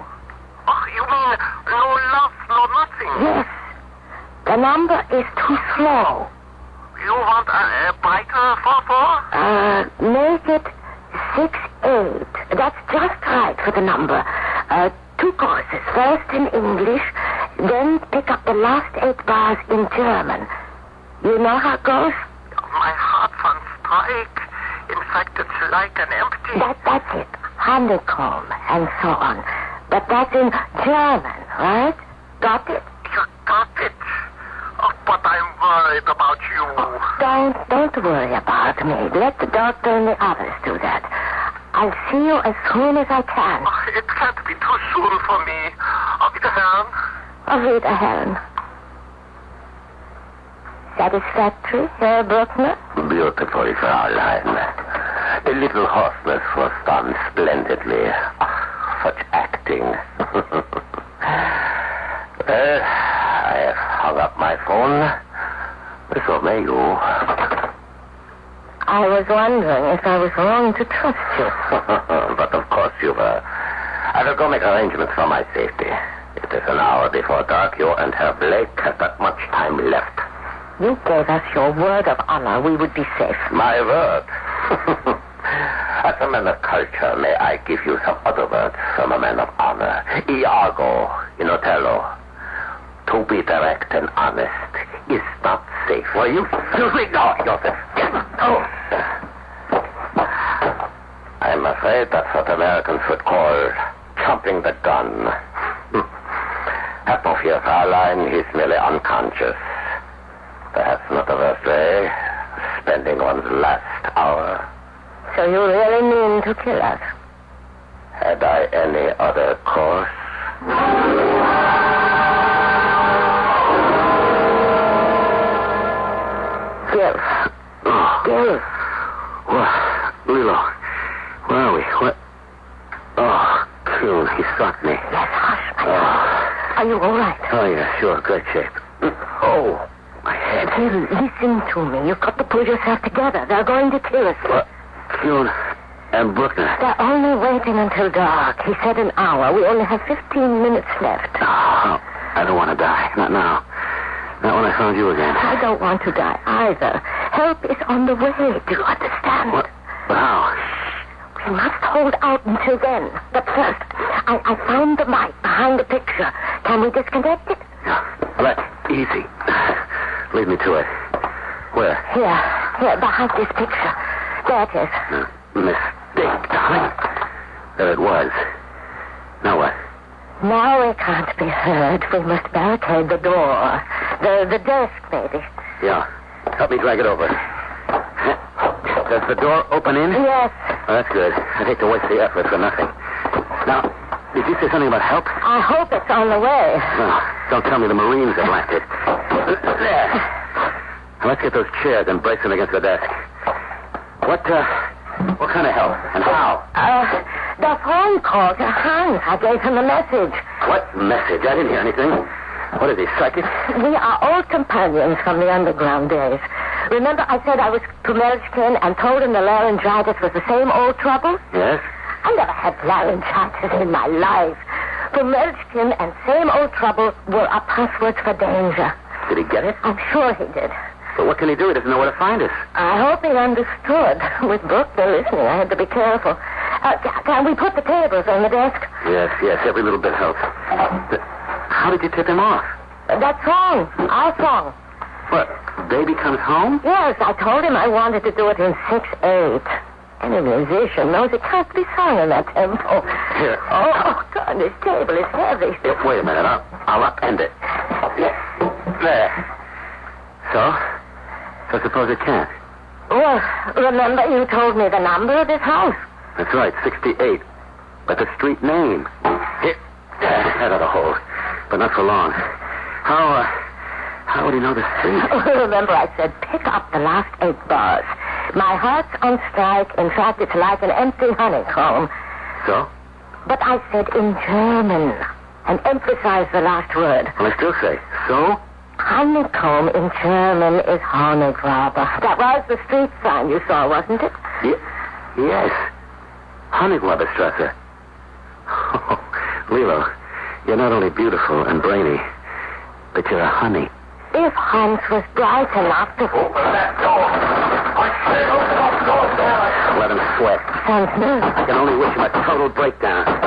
Oh, you mean no love, no nothing? Yes. The number is too slow. You want a brighter 4/4? Make it 6/8. That's just right for the number. 2 courses. First in English, then pick up the last 8 bars in German. You know how it goes? My heart's on strike. In fact, it's like an empty... That's it. Honeycomb and so on. But that's in German, right? Got it? You got it. Oh, but I'm worried about you. Don't worry about me. Let the doctor and the others do that. I'll see you as soon as I can. Oh, it can't be too soon for me. Auf Wiederhören. Auf Wiederhören. Satisfactory, Herr Bruckner? Beautiful, Fräulein. The little hoarseness was done splendidly. Such acting. Well, I have hung up my phone. So may you. I was wondering if I was wrong to trust you. But of course you were. I will go make arrangements for my safety. It is an hour before dark. You and Herr Blake have that much time left. You gave us your word of honor we would be safe. My word? As a man of culture, may I give you some other words from a man of honor? Iago in Othello. To be direct and honest is not safe. Well, you me. No, Joseph. Oh. I'm afraid that's what Americans would call jumping the gun. Have no fear, Fraulein. He's merely unconscious. Perhaps not the worst way. Spending one's last hour. So you really mean to kill us? Had I any other course? Gil. Oh. Gil. What? Lilo. Where are we? What? Oh, Kuhn, he struck me. Yes, hush, my love. Are you all right? Oh, yeah, sure. Great shape. Oh, my head. Gil, listen to me. You've got to pull yourself together. They're going to kill us. What? Kuhn and Bruckner. They're only waiting until dark. He said an hour. We only have 15 minutes left. Oh, I don't want to die. Not now. Not when I found you again. I don't want to die either. Help is on the way. Do you understand? What? But how? We must hold out until then. But first, I found the mic behind the picture. Can we disconnect it? Yeah. Let easy. Lead me to it. Where? Here, behind this picture. There it is. Mistake, darling. There it was. Now what? Now we can't be heard. We must barricade the door. The desk, maybe. Yeah. Help me drag it over. Does the door open in? Yes. Oh, that's good. I'd hate to waste the effort for nothing. Now, did you say something about help? I hope it's on the way. No, don't tell me the Marines have left it. There. Now, let's get those chairs and brace them against the desk. What kind of help? And how? The phone call to Hans. I gave him a message. What message? I didn't hear anything. What is he, psychic? We are old companions from the underground days. Remember I said I was to Melchkin and told him the laryngitis was the same old trouble? Yes? I never had laryngitis in my life. Melchkin and same old trouble were our passwords for danger. Did he get it? I'm sure he did. But what can he do? He doesn't know where to find us. I hope he understood. With Bruckner listening, I had to be careful. Can we put the tables on the desk? Yes, every little bit helps. How did you tip him off? That song. Our song. What? Baby Comes Home? Yes, I told him I wanted to do it in 6/8. Any musician knows it can't be sung in that tempo. Here. Oh, God, this table is heavy. Wait a minute. I'll upend it. There. So suppose it can't. Well, remember you told me the number of this house? That's right, 68. But the street name. Here. That ought to hold. But not for long. How would he know the street? Remember I said pick up the last 8 bars. My heart's on strike. In fact, it's like an empty honeycomb. So? But I said in German and emphasized the last word. Well, I still say, so? Honeycomb in German is Honigwaber. That was the street sign you saw, wasn't it? Yes. Honigwaberstrasse. Oh, Lilo, you're not only beautiful and brainy, but you're a honey. If Hans was bright enough to... Open that door! Let him sweat. Sounds nervous. I can only wish him a total breakdown. It's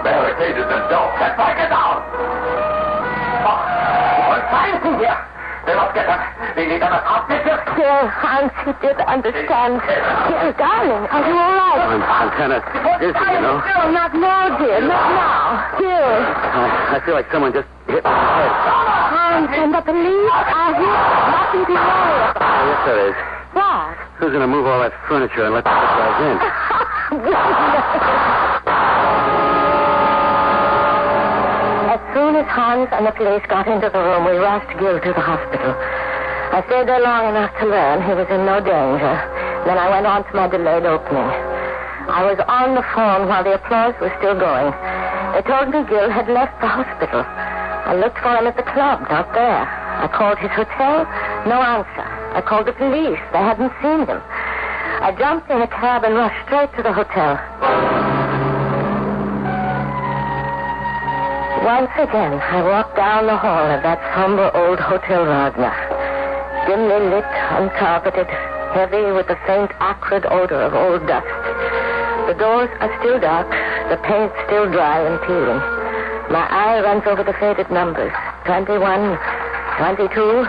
barricaded the door. Get back it down! Here. They must get them. They need them as hostages. Dear Hans, he did understand. Dear darling, are you all right? I'm kind of dizzy, you know. No, not now, dear. Not now. Dear. I feel like someone just hit my head. Hans and the police are here. Nothing to worry about. Yes, there is. What? Who's going to move all that furniture and let the guys in? As soon as Hans and the police got into the room, we rushed Gil to the hospital. I stayed there long enough to learn he was in no danger. Then I went on to my delayed opening. I was on the phone while the applause was still going. They told me Gil had left the hospital. I looked for him at the club, not there. I called his hotel, no answer. I called the police. They hadn't seen him. I jumped in a cab and rushed straight to the hotel. Once again, I walked down the hall of that somber old Hotel Wagner. Dimly lit, uncarpeted, heavy with the faint, acrid odor of old dust. The doors are still dark, the paint still dry and peeling. My eye runs over the faded numbers, 21, 22,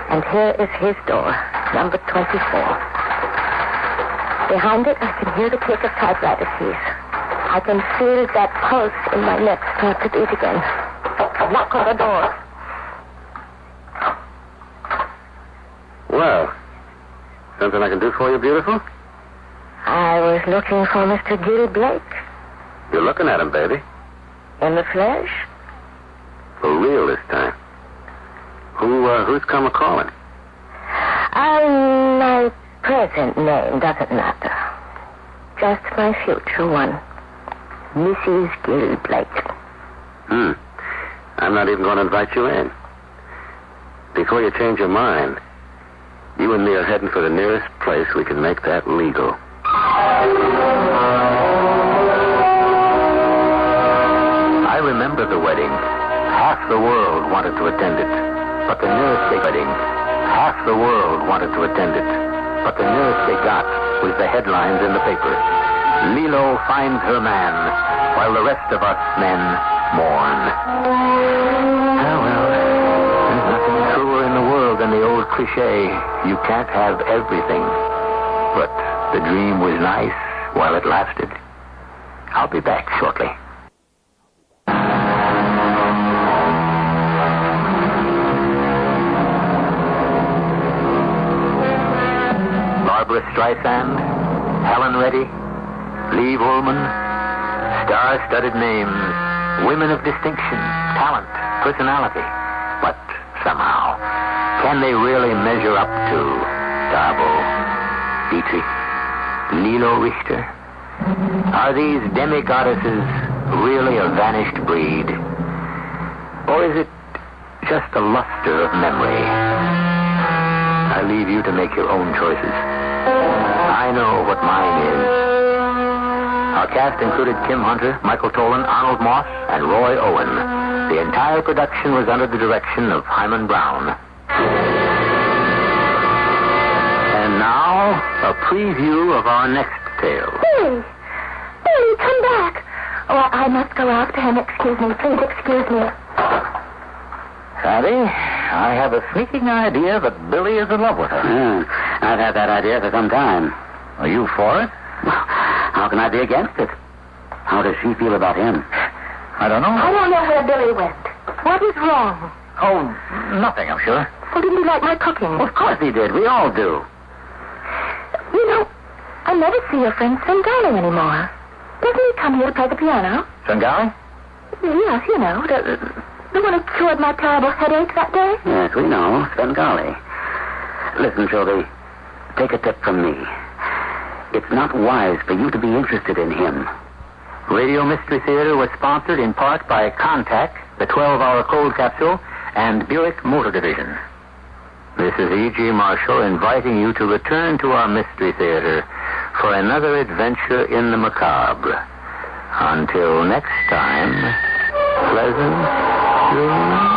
and here is his door, number 24. Behind it, I can hear the click of typewriter keys. I can feel that pulse in my neck start to beat again. Knock on the door. Well, something I can do for you, beautiful? I was looking for Mr. Gil Blake. You're looking at him, baby. In the flesh? For real this time. Who's come a-calling? My present name doesn't matter. Just my future one. Mrs. Gil Blake. I'm not even going to invite you in. Before you change your mind, you and me are heading for the nearest place we can make that legal. I remember the wedding. Half the world wanted to attend it. But the nearest they wedding, half the world wanted to attend it. But the nearest they got was the headlines in the paper. Lilo finds her man, while the rest of us men mourn. Oh, well, there's nothing truer in the world than the old cliche, you can't have everything. But the dream was nice while it lasted. I'll be back shortly. Barbara Streisand, Helen Reddy, Lee Ullman, star-studded names, women of distinction, talent, personality. But somehow, can they really measure up to Darbo, Dietrich, Lilo Richter? Are these demigoddesses really a vanished breed? Or is it just a luster of memory? I leave you to make your own choices. I know what mine is. Our cast included Kim Hunter, Michael Tolan, Arnold Moss, and Roy Owen. The entire production was under the direction of Hyman Brown. And now, a preview of our next tale. Billy! Billy, come back! Oh, I must go after him. Excuse me. Please excuse me. Sadie, I have a sneaking idea that Billy is in love with her. I've had that idea for some time. Are you for it? How can I be against it? How does she feel about him? I don't know. I don't know where Billy went. What is wrong? Oh, nothing, I'm sure. Well, didn't he like my cooking? Of course he did. We all do. You know, I never see your friend Svengali anymore. Doesn't he come here to play the piano? Svengali? Yes, you know, the one who cured my terrible headache that day. Yes, we know. Svengali. Listen, Shelby, take a tip from me. It's not wise for you to be interested in him. Radio Mystery Theater was sponsored in part by Contact, the 12-hour cold capsule, and Buick Motor Division. This is E.G. Marshall inviting you to return to our Mystery Theater for another adventure in the macabre. Until next time, pleasant dreams.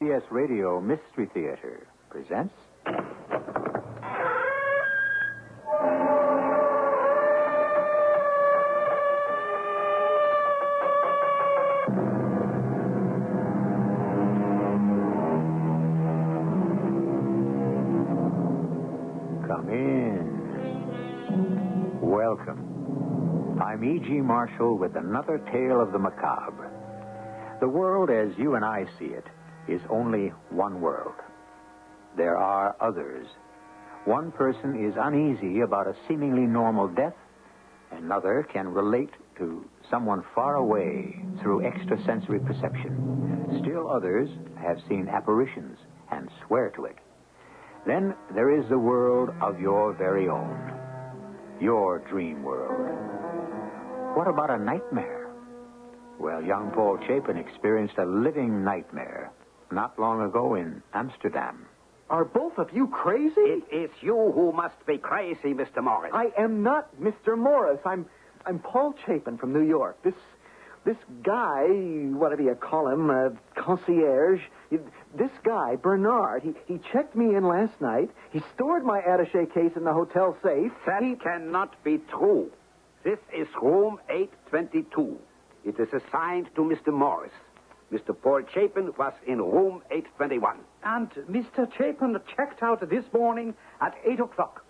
CBS Radio Mystery Theater presents... Come in. Welcome. I'm E.G. Marshall with another tale of the macabre. The world as you and I see it is only one world. There are others. One person is uneasy about a seemingly normal death. Another can relate to someone far away through extrasensory perception. Still others have seen apparitions and swear to it. Then there is the world of your very own. Your dream world. What about a nightmare? Well, young Paul Chapin experienced a living nightmare not long ago in Amsterdam. Are both of you crazy? It is you who must be crazy, Mr. Morris. I am not Mr. Morris. I'm Paul Chapin from New York. This guy, whatever you call him, concierge, this guy, Bernard, he checked me in last night. He stored my attaché case in the hotel safe. That cannot be true. This is room 822. It is assigned to Mr. Morris. Mr. Paul Chapin was in room 821. And Mr. Chapin checked out this morning at 8 o'clock.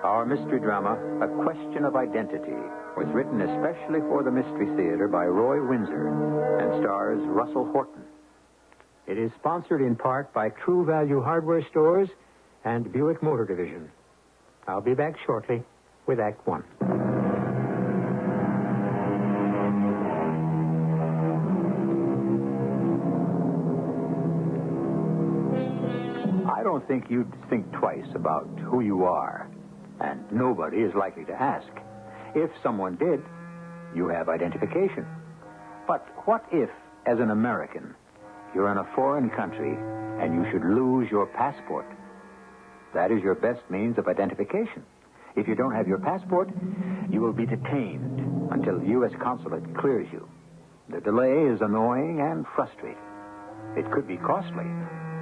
Our mystery drama, A Question of Identity, was written especially for the Mystery Theater by Roy Windsor and stars Russell Horton. It is sponsored in part by True Value Hardware Stores and Buick Motor Division. I'll be back shortly with Act One. I don't think you'd think twice about who you are, and nobody is likely to ask. If someone did, you have identification. But what if, as an American, you're in a foreign country and you should lose your passport? That is your best means of identification. If you don't have your passport, you will be detained until the U.S. consulate clears you. The delay is annoying and frustrating. It could be costly,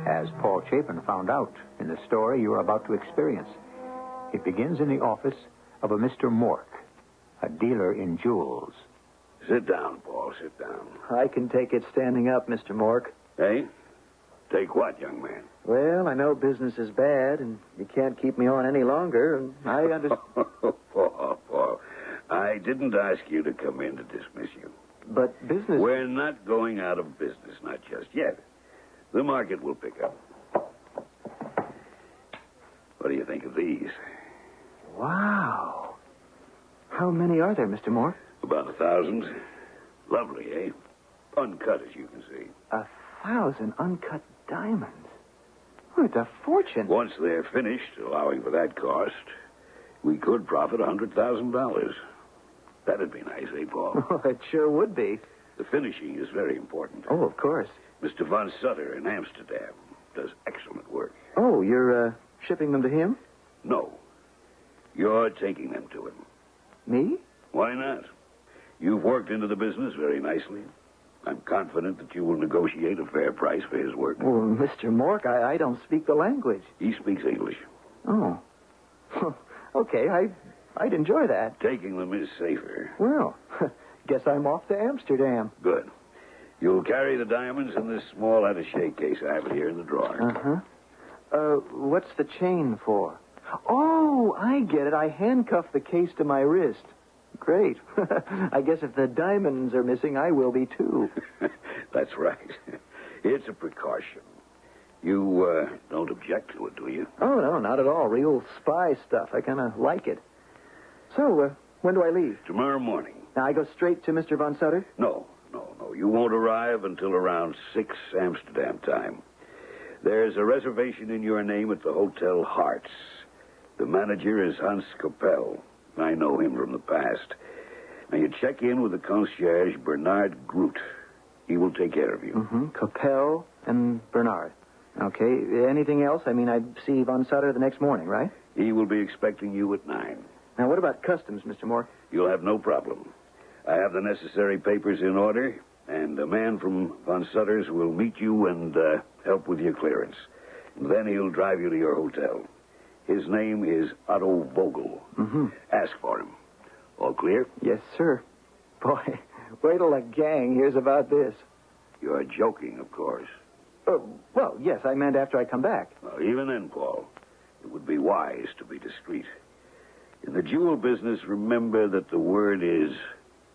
as Paul Chapin found out in the story you are about to experience. It begins in the office of a Mr. Mork, a dealer in jewels. Sit down, Paul, sit down. I can take it standing up, Mr. Mork. Hey? Take what, young man? Well, I know business is bad, and you can't keep me on any longer, and I understand. Paul, I didn't ask you to come in to dismiss you. But business... We're not going out of business, not just yet. The market will pick up. What do you think of these? Wow. How many are there, Mr. Mork? About 1,000. Lovely, eh? Uncut, as you can see. 1,000 uncut diamonds. Oh, it's a fortune. Once they're finished, allowing for that cost, we could profit $100,000. That'd be nice, eh, Paul? Oh, it sure would be. The finishing is very important. Oh, of course. Mr. Von Sutter in Amsterdam does excellent work. Oh, you're shipping them to him? No. You're taking them to him. Me? Why not? You've worked into the business very nicely. I'm confident that you will negotiate a fair price for his work. Well, Mr. Mork, I don't speak the language. He speaks English. Oh. Okay, I'd enjoy that. Taking them is safer. Well, guess I'm off to Amsterdam. Good. You'll carry the diamonds in this small attaché case I have it here in the drawer. Uh-huh. What's the chain for? Oh, I get it. I handcuffed the case to my wrist. Great. I guess if the diamonds are missing, I will be, too. That's right. It's a precaution. You don't object to it, do you? Oh, no, not at all. Real spy stuff. I kind of like it. So, when do I leave? Tomorrow morning. Now, I go straight to Mr. Von Sutter? No. You won't arrive until around 6 Amsterdam time. There's a reservation in your name at the Hotel Hearts. The manager is Hans Capel. I know him from the past. Now, you check in with the concierge, Bernard Groot. He will take care of you. Mm-hmm. Capel and Bernard. Okay. Anything else? I mean, I'd see Von Sutter the next morning, right? He will be expecting you at 9. Now, what about customs, Mr. Mork? You'll have no problem. I have the necessary papers in order, and a man from Von Sutter's will meet you and help with your clearance. And then he'll drive you to your hotel. His name is Otto Vogel. Mm-hmm. Ask for him. All clear? Yes, sir. Boy, wait till the gang hears about this. You're joking, of course. Well, yes, I meant after I come back. Well, even then, Paul, it would be wise to be discreet. In the jewel business, remember that the word is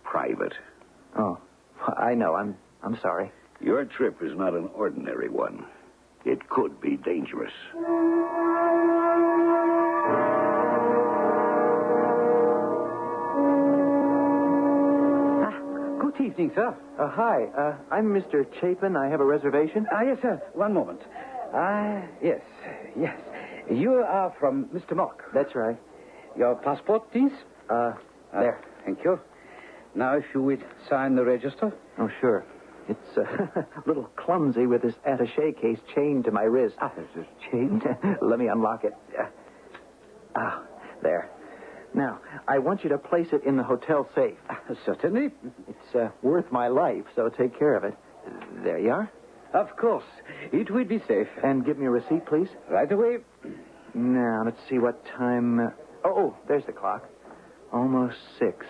private. Oh, I know. I'm sorry. Your trip is not an ordinary one. It could be dangerous. Good evening, sir. Hi. I'm Mr. Chapin. I have a reservation. Yes, sir. One moment. Yes. You are from Mr. Mock. That's right. Your passport, please? There. Thank you. Now, if you would sign the register. Oh, sure. It's a little clumsy with this attaché case chained to my wrist. It's chained? Let me unlock it. There. Now, I want you to place it in the hotel safe. Certainly. It's worth my life, so take care of it. There you are. Of course. It will be safe. And give me a receipt, please. Right away. Now, let's see what time... Oh, there's the clock. Almost 6.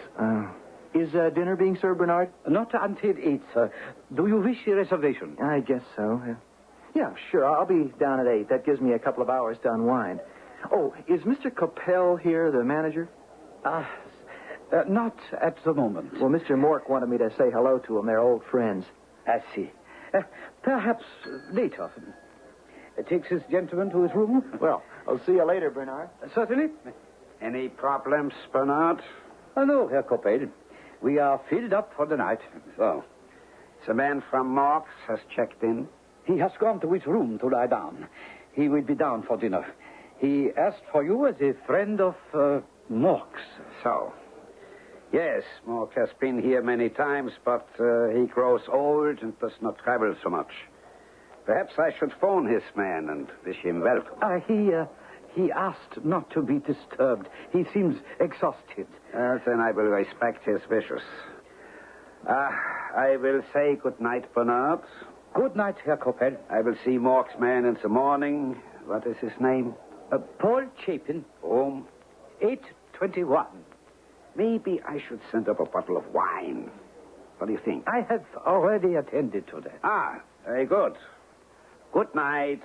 Is dinner being served, Bernard? Not until 8, sir. Do you wish a reservation? I guess so. Yeah, sure. I'll be down at 8. That gives me a couple of hours to unwind. Oh, is Mr. Coppell here, the manager? Not at the moment. Well, Mr. Mork wanted me to say hello to him. They're old friends. I see. Perhaps later. Takes this gentleman to his room? Well, I'll see you later, Bernard. Certainly. Any problems, Bernard? No, Herr Coppell. We are filled up for the night. So, the man from Mork's has checked in? He has gone to his room to lie down. He will be down for dinner. He asked for you as a friend of Mork's. So, yes, Mork has been here many times, but he grows old and does not travel so much. Perhaps I should phone his man and wish him welcome. He asked not to be disturbed. He seems exhausted. Then I will respect his wishes. I will say good night, Bernard. Good night, Herr Coppell. I will see Mork's man in the morning. What is his name? Paul Chapin. Room? 821. Maybe I should send up a bottle of wine. What do you think? I have already attended to that. Very good. Good night.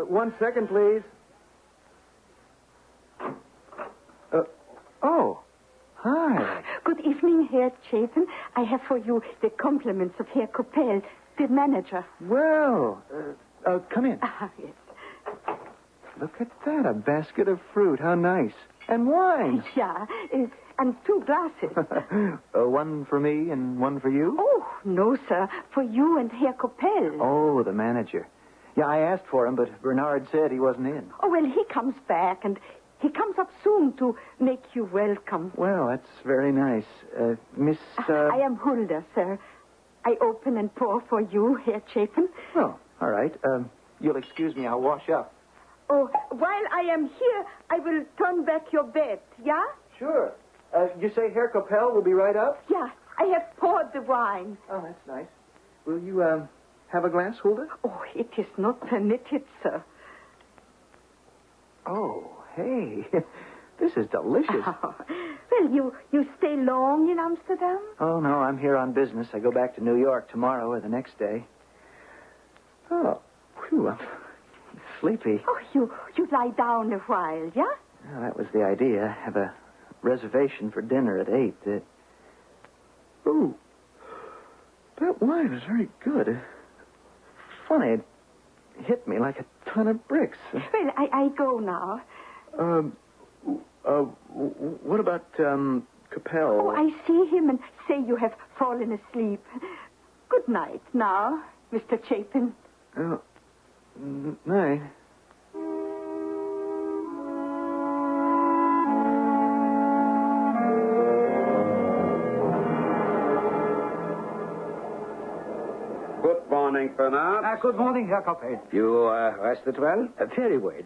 1 second, please. Oh, hi. Good evening, Herr Chapin. I have for you the compliments of Herr Coppell, the manager. Well, come in. Yes. Look at that, a basket of fruit. How nice. And wine. Yeah, and 2 glasses. One for me and one for you? Oh, no, sir. For you and Herr Coppell. Oh, the manager. Yeah, I asked for him, but Bernard said he wasn't in. Oh, well, he comes back, and he comes up soon to make you welcome. Well, that's very nice. Miss... I am Hulda, sir. I open and pour for you, Herr Chapin. Oh, all right. You'll excuse me. I'll wash up. Oh, while I am here, I will turn back your bed, yeah? Sure. You say Herr Coppell will be right up? Yeah, I have poured the wine. Oh, that's nice. Will you, have a glass, Hulda? Oh, it is not permitted, sir. Oh, hey. This is delicious. Oh, well, you stay long in Amsterdam? Oh, no, I'm here on business. I go back to New York tomorrow or the next day. Oh, whew, I'm sleepy. Oh, you lie down a while, yeah? Well, that was the idea. Have a reservation for dinner at 8. Ooh, that wine is very good. Funny, it hit me like a ton of bricks. Well, I go now. What about, Coppell? Oh, I see him and say you have fallen asleep. Good night now, Mr. Chapin. Oh, night. Good morning, Bernard. Good morning, Herr Coppell. You rested well? Very well.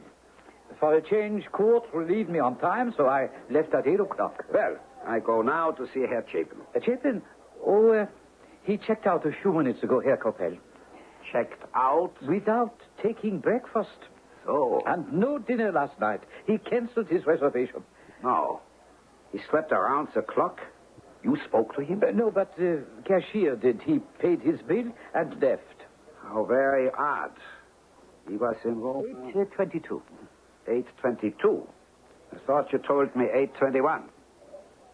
For a change, court relieved me on time, so I left at 8 o'clock. Well, I go now to see Herr Chapin. Chapin? Oh, he checked out a few minutes ago, Herr Coppell. Checked out? Without taking breakfast. So? And no dinner last night. He canceled his reservation. No. He slept around the clock? You spoke to him? No, but the cashier did. He paid his bill and left. How very odd. He was in Rome. 8:22. 8:22. I thought you told me 8:21.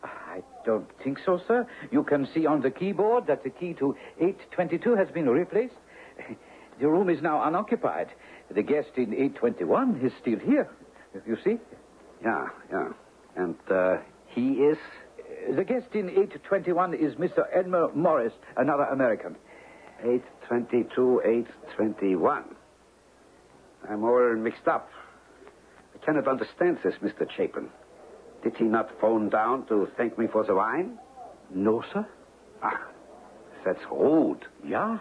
I don't think so, sir. You can see on the keyboard that the key to 8:22 has been replaced. The room is now unoccupied. The guest in 8:21 is still here. You see? Yeah. And he is? The guest in 8:21 is Mr. Elmer Morris, another American. 8:22, 8:21. I'm all mixed up. I cannot understand this, Mr. Chapin. Did he not phone down to thank me for the wine? No, sir. Ah, that's rude. Yeah?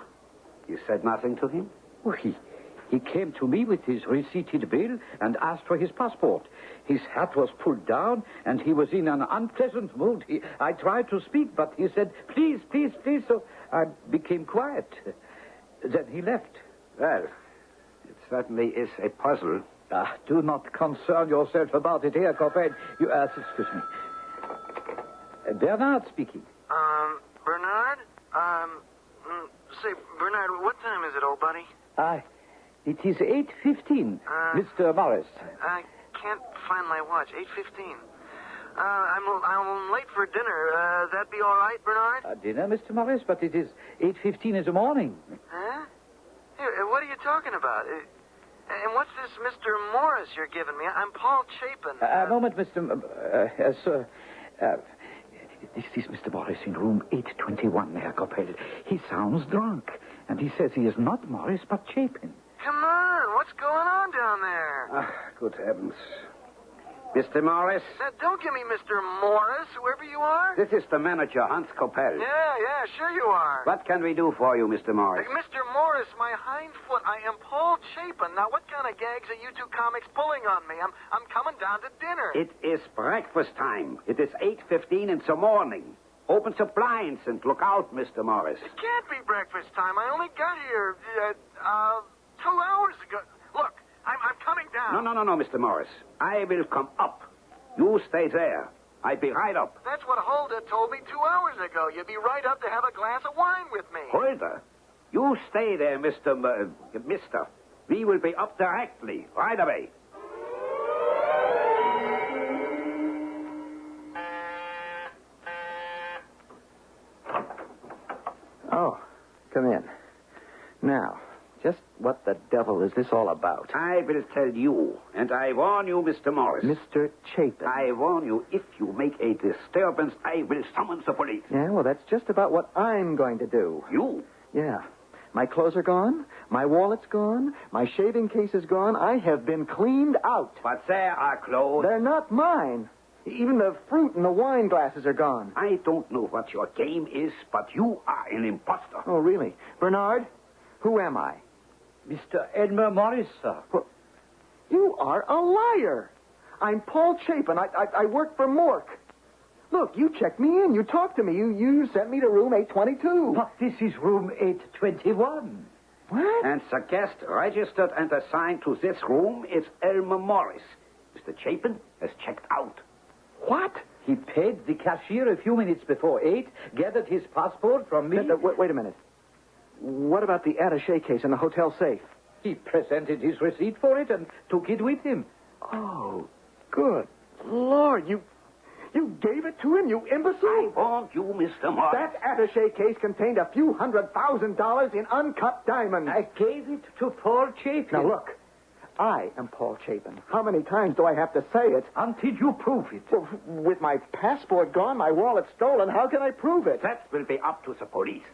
You said nothing to him? Well, he came to me with his receipted bill and asked for his passport. His hat was pulled down, and he was in an unpleasant mood. I tried to speak, but he said, please, please, please, so I became quiet. Then he left. Well, it certainly is a puzzle. Do not concern yourself about it here, Coppel. Excuse me. Bernard speaking. Bernard? Say, Bernard, what time is it, old buddy? It is 8:15, Mr. Morris. I can't find my watch. 8:15. I'm late for dinner. That be all right, Bernard? Dinner, Mr. Morris, but it is 8:15 in the morning. Huh? Hey, what are you talking about? And what's this Mr. Morris you're giving me? I'm Paul Chapin. A moment, Mr. Sir. This is Mr. Morris in room 821, Herr Coppel. He sounds drunk, and he says he is not Morris, but Chapin. Come on, what's going on down there? Good heavens. Mr. Morris? Now, don't give me Mr. Morris, whoever you are. This is the manager, Hans Coppel. Yeah, sure you are. What can we do for you, Mr. Morris? Mr. Morris, my hind foot. I am Paul Chapin. Now, what kind of gags are you two comics pulling on me? I'm coming down to dinner. It is breakfast time. It is 8:15 in the morning. Open the blinds and look out, Mr. Morris. It can't be breakfast time. I only got here 2 hours ago. Look, I'm coming down. No, Mr. Morris. I will come up. You stay there. I'll be right up. That's what Hulda told me 2 hours ago. You'd be right up to have a glass of wine with me. Hulda? You stay there, Mister. We will be up directly, right away. Oh, come in. Now, just what the devil is this all about? I will tell you, and I warn you, Mr. Morris. Mr. Chapin. I warn you, if you make a disturbance, I will summon the police. Yeah, well, that's just about what I'm going to do. You? Yeah. My clothes are gone. My wallet's gone. My shaving case is gone. I have been cleaned out. But there are clothes. They're not mine. Even the fruit and the wine glasses are gone. I don't know what your game is, but you are an imposter. Oh, really? Bernard, who am I? Mr. Elmer Morris, sir. You are a liar. I'm Paul Chapin. I work for Mork. Look, you checked me in. You talked to me. You sent me to room 822. But this is room 821. What? And the guest registered and assigned to this room is Elmer Morris. Mr. Chapin has checked out. What? He paid the cashier a few minutes before 8, gathered his passport from me. Wait a minute. What about the attaché case in the hotel safe? He presented his receipt for it and took it with him. Oh, good Lord. You gave it to him, you imbecile? I warned you, Mr. Morris. That attaché case contained a few $100,000 in uncut diamonds. I gave it to Paul Chapin. Now, look. I am Paul Chapin. How many times do I have to say it? Until you prove it. Well, with my passport gone, my wallet stolen, how can I prove it? That will be up to the police.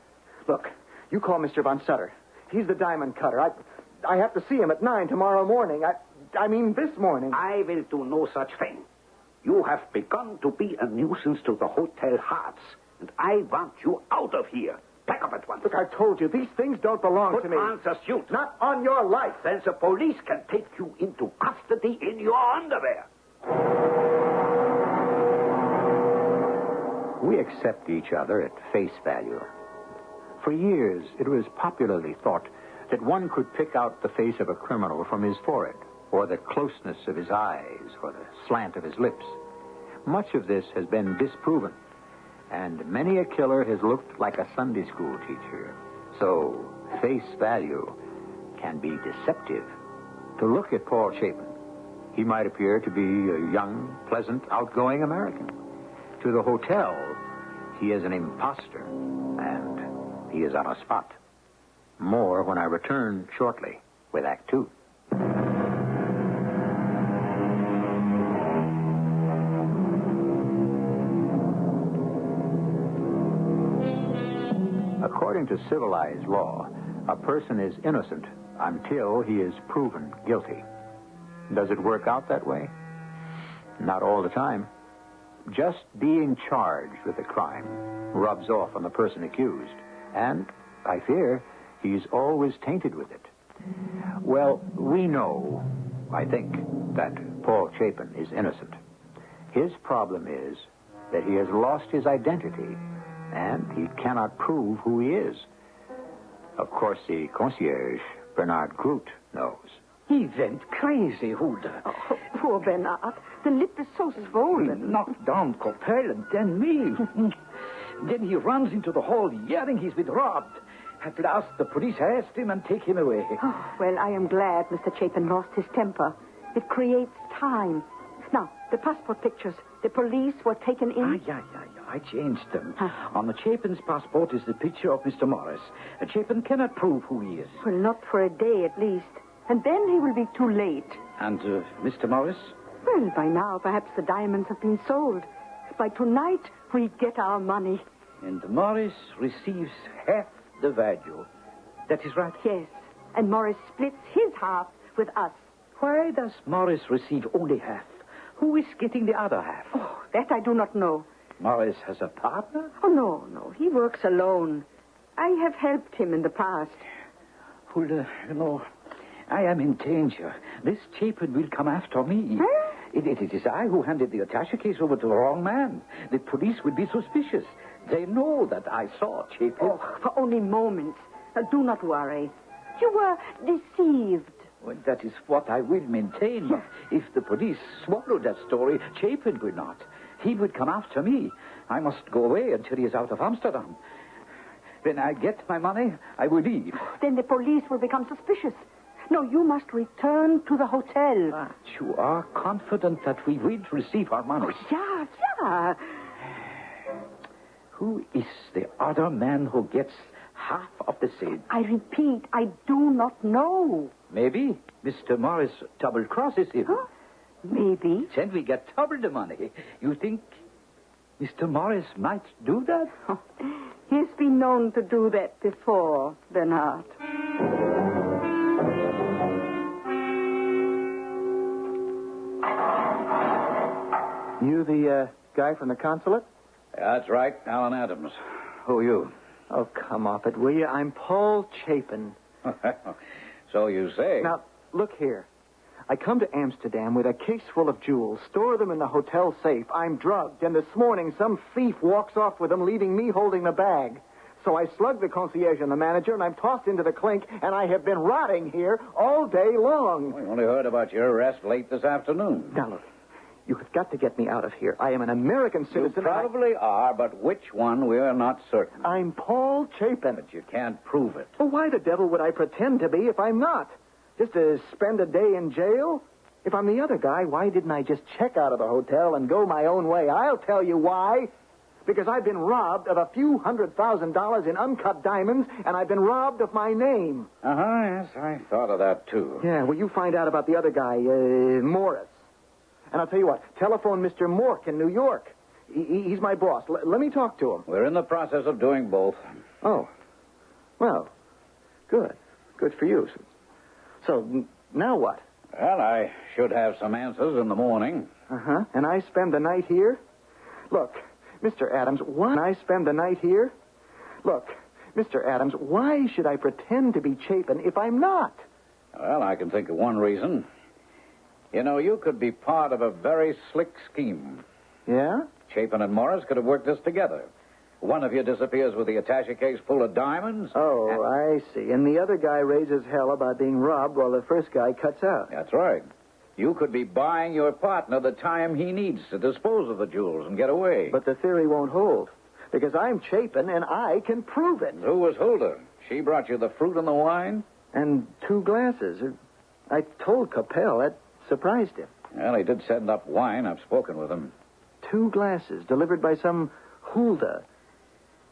Look, you call Mr. Von Sutter. He's the diamond cutter. I have to see him at 9 tomorrow morning. I mean this morning. I will do no such thing. You have begun to be a nuisance to the Hotel Hearts, and I want you out of here. Pack up at once. Look, I told you, these things don't belong to me. Put on the suit. Not on your life. Then the police can take you into custody in your underwear. We accept each other at face value. For years, it was popularly thought that one could pick out the face of a criminal from his forehead, or the closeness of his eyes, or the slant of his lips. Much of this has been disproven, and many a killer has looked like a Sunday school teacher. So, face value can be deceptive. To look at Paul Chapin, he might appear to be a young, pleasant, outgoing American. To the hotel, he is an imposter, and he is on a spot. More when I return shortly with Act Two. According to civilized law, a person is innocent until he is proven guilty. Does it work out that way? Not all the time. Just being charged with a crime rubs off on the person accused, and, I fear, he's always tainted with it. Well, we know, I think, that Paul Chapin is innocent. His problem is that he has lost his identity, and he cannot prove who he is. Of course, the concierge, Bernard Groot, knows. He went crazy, Hulda. Oh, poor Bernard. The lip is so swollen. He knocked down Coppel and then me. Then he runs into the hall yelling he's been robbed. At last, the police arrest him and take him away. Oh, well, I am glad Mr. Chapin lost his temper. It creates time. Now, the passport pictures. The police were taken in? Yeah. I changed them. On the Chapin's passport is the picture of Mr. Morris. Chapin cannot prove who he is. Well, not for a day at least. And then he will be too late. And Mr. Morris? Well, by now, perhaps the diamonds have been sold. By tonight, we get our money. And Morris receives half the value. That is right? Yes. And Morris splits his half with us. Why does Morris receive only half? Who is getting the other half? Oh, that I do not know. Morris has a partner? Oh, no. He works alone. I have helped him in the past. Hulda, I am in danger. This Chapin will come after me. Huh? It is I who handed the attaché case over to the wrong man. The police will be suspicious. They know that I saw Chapin. Oh, for only moments. Do not worry. You were deceived. Well, that is what I will maintain. But if the police swallow that story, Chapin will not. He would come after me. I must go away until he is out of Amsterdam. When I get my money, I will leave. Then the police will become suspicious. No, you must return to the hotel. But you are confident that we will receive our money? Oh, yeah. Who is the other man who gets half of the sale? I repeat, I do not know. Maybe Mr. Morris double-crosses him. Huh? Maybe. Then we get double the money. You think Mr. Morris might do that? Oh, he's been known to do that before, Bernard. You the guy from the consulate? That's right, Alan Adams. Who are you? Oh, come off it, will you? I'm Paul Chapin. So you say. Now, look here. I come to Amsterdam with a case full of jewels, store them in the hotel safe. I'm drugged, and this morning some thief walks off with them, leaving me holding the bag. So I slug the concierge and the manager, and I'm tossed into the clink, and I have been rotting here all day long. We only heard about your arrest late this afternoon. Now, look, you have got to get me out of here. I am an American citizen. You probably are, but which one, we're not certain. I'm Paul Chapin. But you can't prove it. Well, why the devil would I pretend to be if I'm not? Just to spend a day in jail? If I'm the other guy, why didn't I just check out of the hotel and go my own way? I'll tell you why. Because I've been robbed of a few $100,000 in uncut diamonds, and I've been robbed of my name. Yes, I thought of that, too. Yeah, well, you find out about the other guy, Morris. And I'll tell you what, telephone Mr. Mork in New York. He's my boss. Let me talk to him. We're in the process of doing both. Oh. Well, good. Good for you. So, now what? Well, I should have some answers in the morning. Uh-huh. And I spend the night here? Look, Mr. Adams, why I spend the night here? Look, Mr. Adams, why should I pretend to be Chapin if I'm not? Well, I can think of one reason. You know, you could be part of a very slick scheme. Yeah? Chapin and Morris could have worked this together. One of you disappears with the attaché case full of diamonds. Oh, I see. And the other guy raises hell about being robbed while the first guy cuts out. That's right. You could be buying your partner the time he needs to dispose of the jewels and get away. But the theory won't hold. Because I'm Chapin and I can prove it. Who was Hulda? She brought you the fruit and the wine? And 2 glasses. I told Capel. That surprised him. Well, he did send up wine. I've spoken with him. 2 glasses delivered by some Hulda.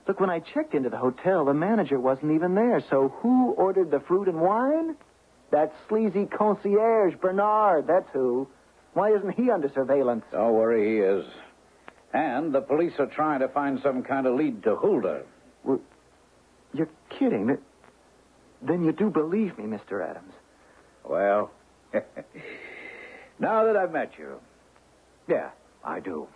Look, when I checked into the hotel, the manager wasn't even there. So who ordered the fruit and wine? That sleazy concierge, Bernard. That's who. Why isn't he under surveillance? Don't worry, he is. And the police are trying to find some kind of lead to Hulda. Well, you're kidding. Then you do believe me, Mr. Adams. Well, now that I've met you, yeah, I do.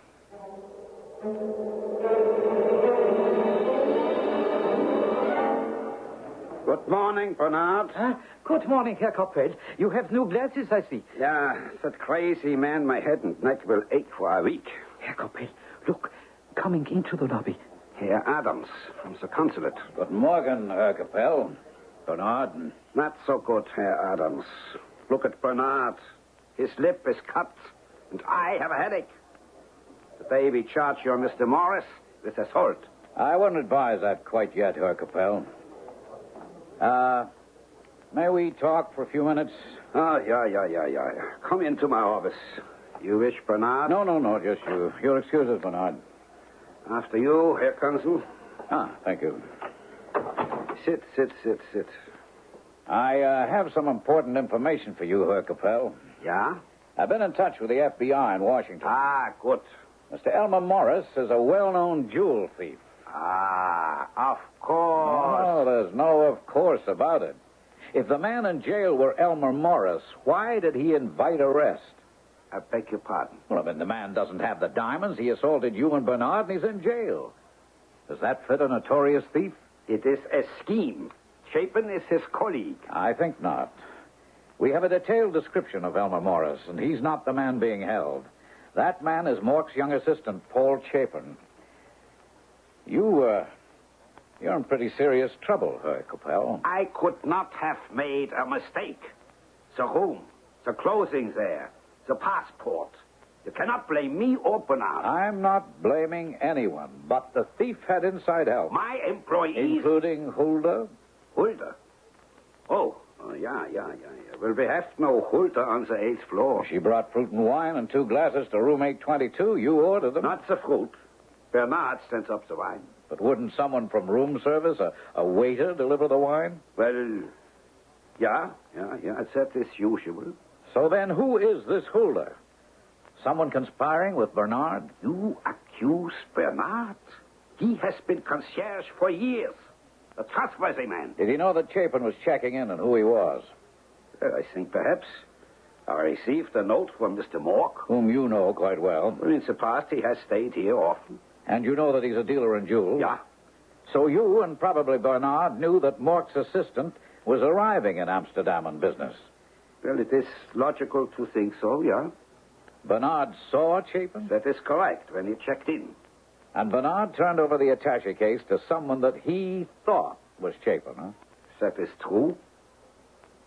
Good morning, Bernard. Good morning, Herr Coppel. You have new glasses, I see. Yeah, that crazy man, my head and neck will ache for a week. Herr Coppel, look, coming into the lobby. Herr Adams from the consulate. Good morning, Herr Coppel. Bernard. Not so good, Herr Adams. Look at Bernard. His lip is cut, and I have a headache. Today we charge your Mr. Morris with assault. I wouldn't advise that quite yet, Herr Coppel. May we talk for a few minutes? Oh, yeah. Come into my office. You wish, Bernard? No, just you. Your excuses, Bernard. After you, Herr Consul. Thank you. Sit. I have some important information for you, Herr Coppel. Yeah? I've been in touch with the FBI in Washington. Good. Mr. Elmer Morris is a well-known jewel thief. Of course. Oh, there's no of course about it. If the man in jail were Elmer Morris, why did he invite arrest? I beg your pardon. Well, I mean, the man doesn't have the diamonds. He assaulted you and Bernard, and he's in jail. Does that fit a notorious thief? It is a scheme. Chapin is his colleague. I think not. We have a detailed description of Elmer Morris, and he's not the man being held. That man is Mork's young assistant, Paul Chapin. You're in pretty serious trouble, Herr Coppel. I could not have made a mistake. The room, the clothing there, the passport. You cannot blame me or Bernard. I'm not blaming anyone, but the thief had inside help. My employees? Including Hulda? Hulda? Oh, yeah. Well, we have no Hulda on the 8th floor. She brought fruit and wine and 2 glasses to room 822. You ordered them. Not the fruit. Bernard sends up the wine. But wouldn't someone from room service, a waiter, deliver the wine? Well, yeah. That is usual. So then who is this Hulda? Someone conspiring with Bernard? You accuse Bernard? He has been concierge for years. A trustworthy man. Did he know that Chapin was checking in and who he was? Well, I think perhaps. I received a note from Mr. Mork. Whom you know quite well. Well, in the past, he has stayed here often. And you know that he's a dealer in jewels? Yeah. So you and probably Bernard knew that Mork's assistant was arriving in Amsterdam on business. Well, it is logical to think so, yeah. Bernard saw Chapin? That is correct, when he checked in. And Bernard turned over the attaché case to someone that he thought was Chapin, huh? That is true.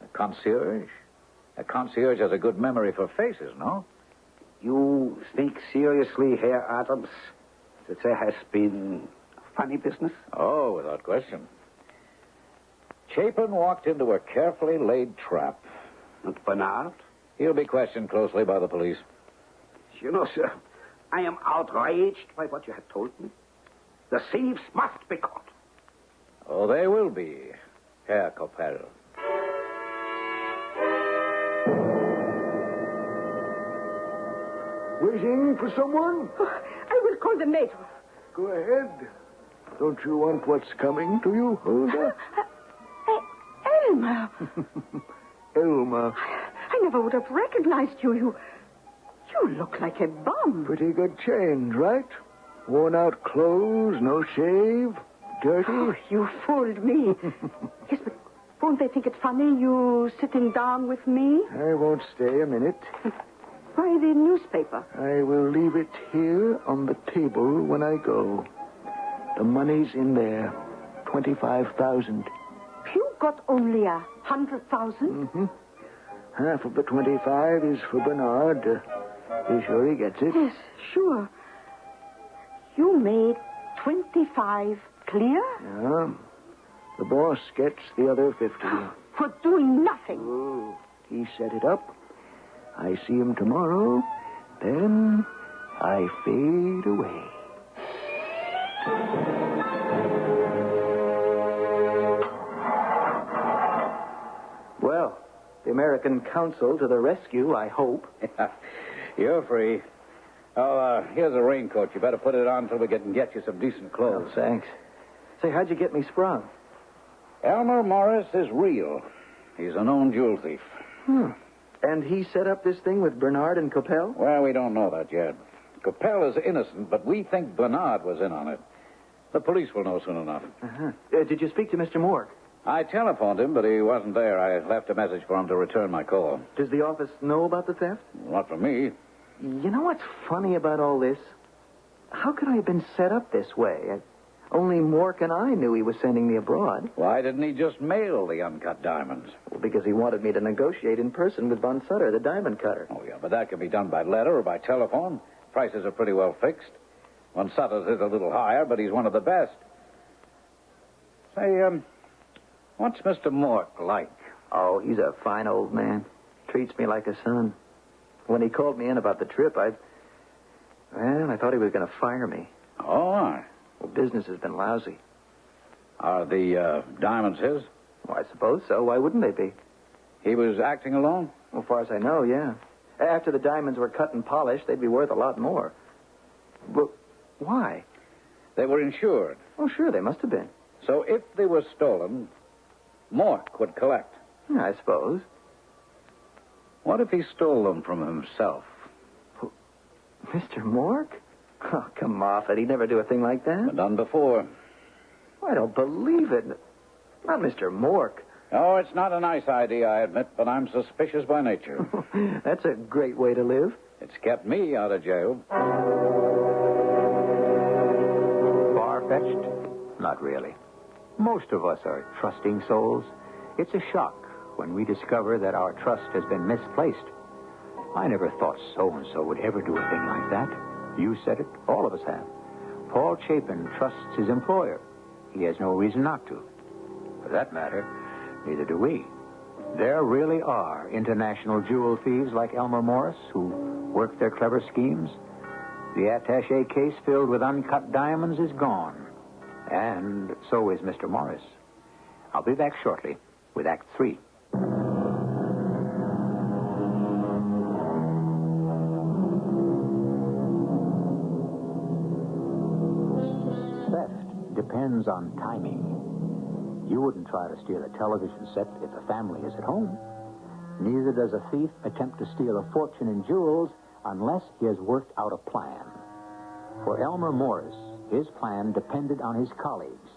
A concierge? A concierge has a good memory for faces, no? You think seriously, Herr Adams, that there has been funny business? Oh, without question. Chapin walked into a carefully laid trap. And Bernard? He'll be questioned closely by the police. You know, sir, I am outraged by what you have told me. The thieves must be caught. Oh, they will be, Herr Coppel. Waiting for someone? I will call the maid. Go ahead. Don't you want what's coming to you, Hulda? Elmer. Elmer. I never would have recognized you. You look like a bum. Pretty good change, right? Worn-out clothes, no shave, dirty. Oh, you fooled me. Yes, but won't they think it funny, you sitting down with me? I won't stay a minute. Why the newspaper? I will leave it here on the table when I go. The money's in there. 25,000. You got only 100,000? Mm-hmm. Half of the 25 is for Bernard. Be sure he gets it. Yes, sure. You made 25 clear? Yeah. The boss gets the other 50. For doing nothing. Oh, He set it up. I see him tomorrow. Then I fade away. Well, the American Council to the rescue, I hope. You're free. Oh, here's a raincoat. You better put it on until we can get you some decent clothes. Oh, thanks. Say, how'd you get me sprung? Elmer Morris is real. He's a known jewel thief. And he set up this thing with Bernard and Coppell? Well, we don't know that yet. Coppell is innocent, but we think Bernard was in on it. The police will know soon enough. Did you speak to Mr. Mork? I telephoned him, but he wasn't there. I left a message for him to return my call. Does the office know about the theft? Not from me. You know what's funny about all this? How could I have been set up this way? Only Mork and I knew he was sending me abroad. Why didn't he just mail the uncut diamonds? Well, because he wanted me to negotiate in person with Von Sutter, the diamond cutter. Oh, yeah, but that can be done by letter or by telephone. Prices are pretty well fixed. Von Sutter's is a little higher, but he's one of the best. Say, what's Mr. Mork like? Oh, he's a fine old man. Treats me like a son. When he called me in about the trip, I thought he was going to fire me. Oh, well, business has been lousy. Are the diamonds his? Well, I suppose so. Why wouldn't they be? He was acting alone? Well, as far as I know, yeah. After the diamonds were cut and polished, they'd be worth a lot more. But why? They were insured. Oh, sure, they must have been. So if they were stolen, Mork would collect. Yeah, I suppose. What if he stole them from himself? Mr. Mork? Oh, come off it. He'd never do a thing like that. Been done before. I don't believe it. Not Mr. Mork. Oh, it's not a nice idea, I admit, but I'm suspicious by nature. That's a great way to live. It's kept me out of jail. Far-fetched? Not really. Most of us are trusting souls. It's a shock when we discover that our trust has been misplaced. I never thought so-and-so would ever do a thing like that. You said it. All of us have. Paul Chapin trusts his employer. He has no reason not to. For that matter, neither do we. There really are international jewel thieves like Elmer Morris who work their clever schemes. The attaché case filled with uncut diamonds is gone. And so is Mr. Morris. I'll be back shortly with Act 3. Theft depends on timing. You wouldn't try to steal a television set if the family is at home. Neither does a thief attempt to steal a fortune in jewels unless he has worked out a plan. For Elmer Morris, his plan depended on his colleagues.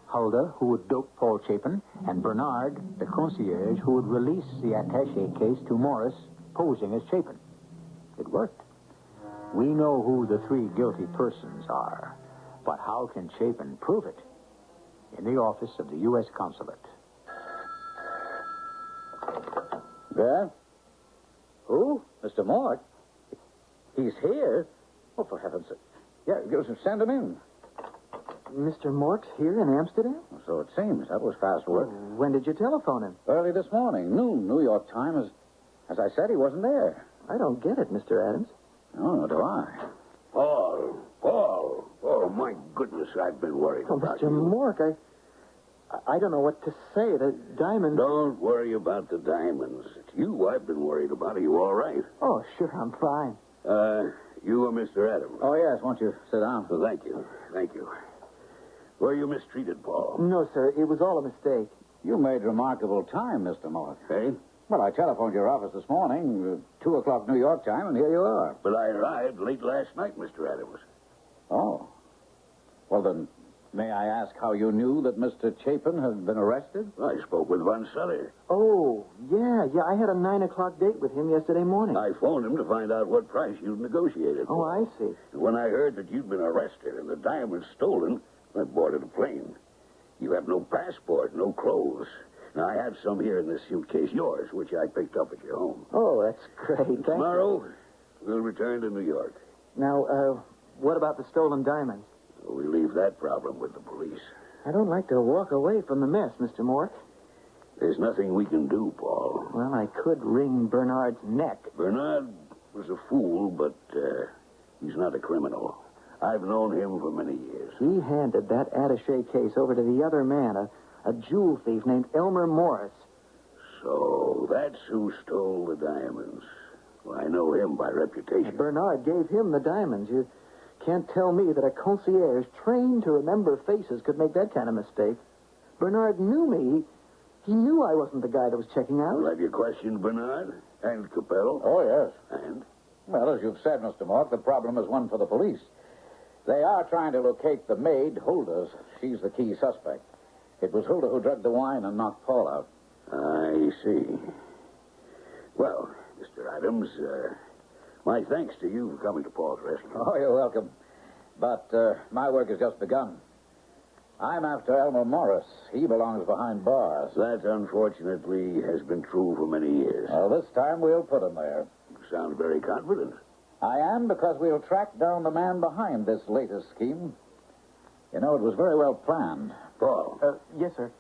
Hulda, who would dope Paul Chapin, and Bernard, the concierge, who would release the attaché case to Morris, posing as Chapin. It worked. We know who the three guilty persons are, but how can Chapin prove it? In the office of the U.S. Consulate. There? Who? Mr. Mork? He's here? Oh, for heaven's sake. Yeah, send him in. Mr. Mork's here in Amsterdam? So it seems. That was fast work. When did you telephone him? Early this morning. Noon, New York time. As I said, he wasn't there. I don't get it, Mr. Adams. No, nor do I. Paul. Oh, my goodness, I've been worried about Mr. you. Mork, I don't know what to say. The diamonds... Don't worry about the diamonds. It's you I've been worried about. Are you all right? Oh, sure, I'm fine. You are Mr. Adams. Oh, yes. Won't you sit down? Well, thank you. Were you mistreated, Paul? No, sir. It was all a mistake. You made remarkable time, Mr. Mork. Hey? Well, I telephoned your office this morning, 2 o'clock New York time, and here you are. But I arrived late last night, Mr. Adams. Oh. Well, then, may I ask how you knew that Mr. Chapin had been arrested? I spoke with Von Sutter. Oh, yeah. I had a 9 o'clock date with him yesterday morning. I phoned him to find out what price you'd negotiated. Oh, I see. And when I heard that you'd been arrested and the diamonds stolen, I boarded a plane. You have no passport, no clothes. Now, I have some here in this suitcase, yours, which I picked up at your home. Oh, that's great. Thank Tomorrow, we'll return to New York. Now, what about the stolen diamonds? We leave that problem with the police. I don't like to walk away from the mess, Mr. Mork. There's nothing we can do, Paul. Well, I could wring Bernard's neck. Bernard was a fool, but he's not a criminal. I've known him for many years. He handed that attaché case over to the other man, a jewel thief named Elmer Morris. So that's who stole the diamonds. Well, I know him by reputation. Bernard gave him the diamonds. You can't tell me that a concierge trained to remember faces could make that kind of mistake. Bernard knew me. He knew I wasn't the guy that was checking out. Well, have you questioned Bernard and Capello? Oh, yes. And? Well, as you've said, Mr. Mork, the problem is one for the police. They are trying to locate the maid, Hulda. She's the key suspect. It was Hulda who drugged the wine and knocked Paul out. I see. Well, Mr. Adams, my thanks to you for coming to Paul's rescue. Oh, you're welcome. But my work has just begun. I'm after Elmer Morris. He belongs behind bars. That, unfortunately, has been true for many years. Well, this time we'll put him there. You sound very confident. I am, because we'll track down the man behind this latest scheme. You know, it was very well planned. Paul. Yes, sir.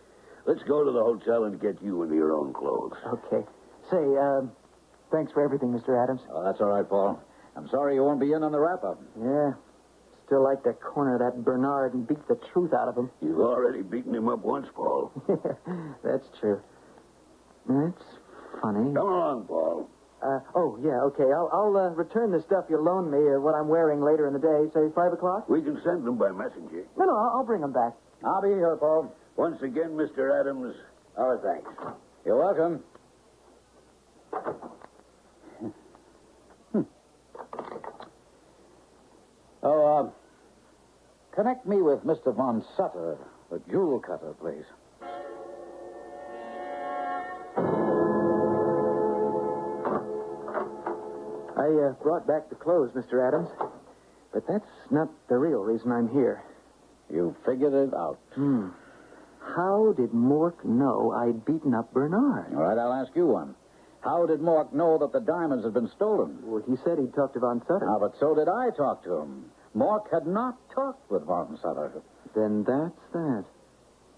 Let's go to the hotel and get you into your own clothes. Okay. Say, thanks for everything, Mr. Adams. Oh, that's all right, Paul. I'm sorry you won't be in on the wrap-up. Yeah. Still like to corner that Bernard and beat the truth out of him. You've already beaten him up once, Paul. That's true. That's funny. Come along, Paul. Oh, yeah, okay. I'll return the stuff you loaned me, what I'm wearing later in the day, say 5 o'clock? We can send them by messenger. No, I'll bring them back. I'll be here, Paul. Once again, Mr. Adams, our thanks. You're welcome. Connect me with Mr. Von Sutter, the jewel cutter, please. I brought back the clothes, Mr. Adams. But that's not the real reason I'm here. You figured it out. How did Mork know I'd beaten up Bernard? All right, I'll ask you one. How did Mork know that the diamonds had been stolen? Well, he said he'd talked to Von Sutter. Ah, but so did I talk to him. Mork had not talked with Von Sutter. Then that's that.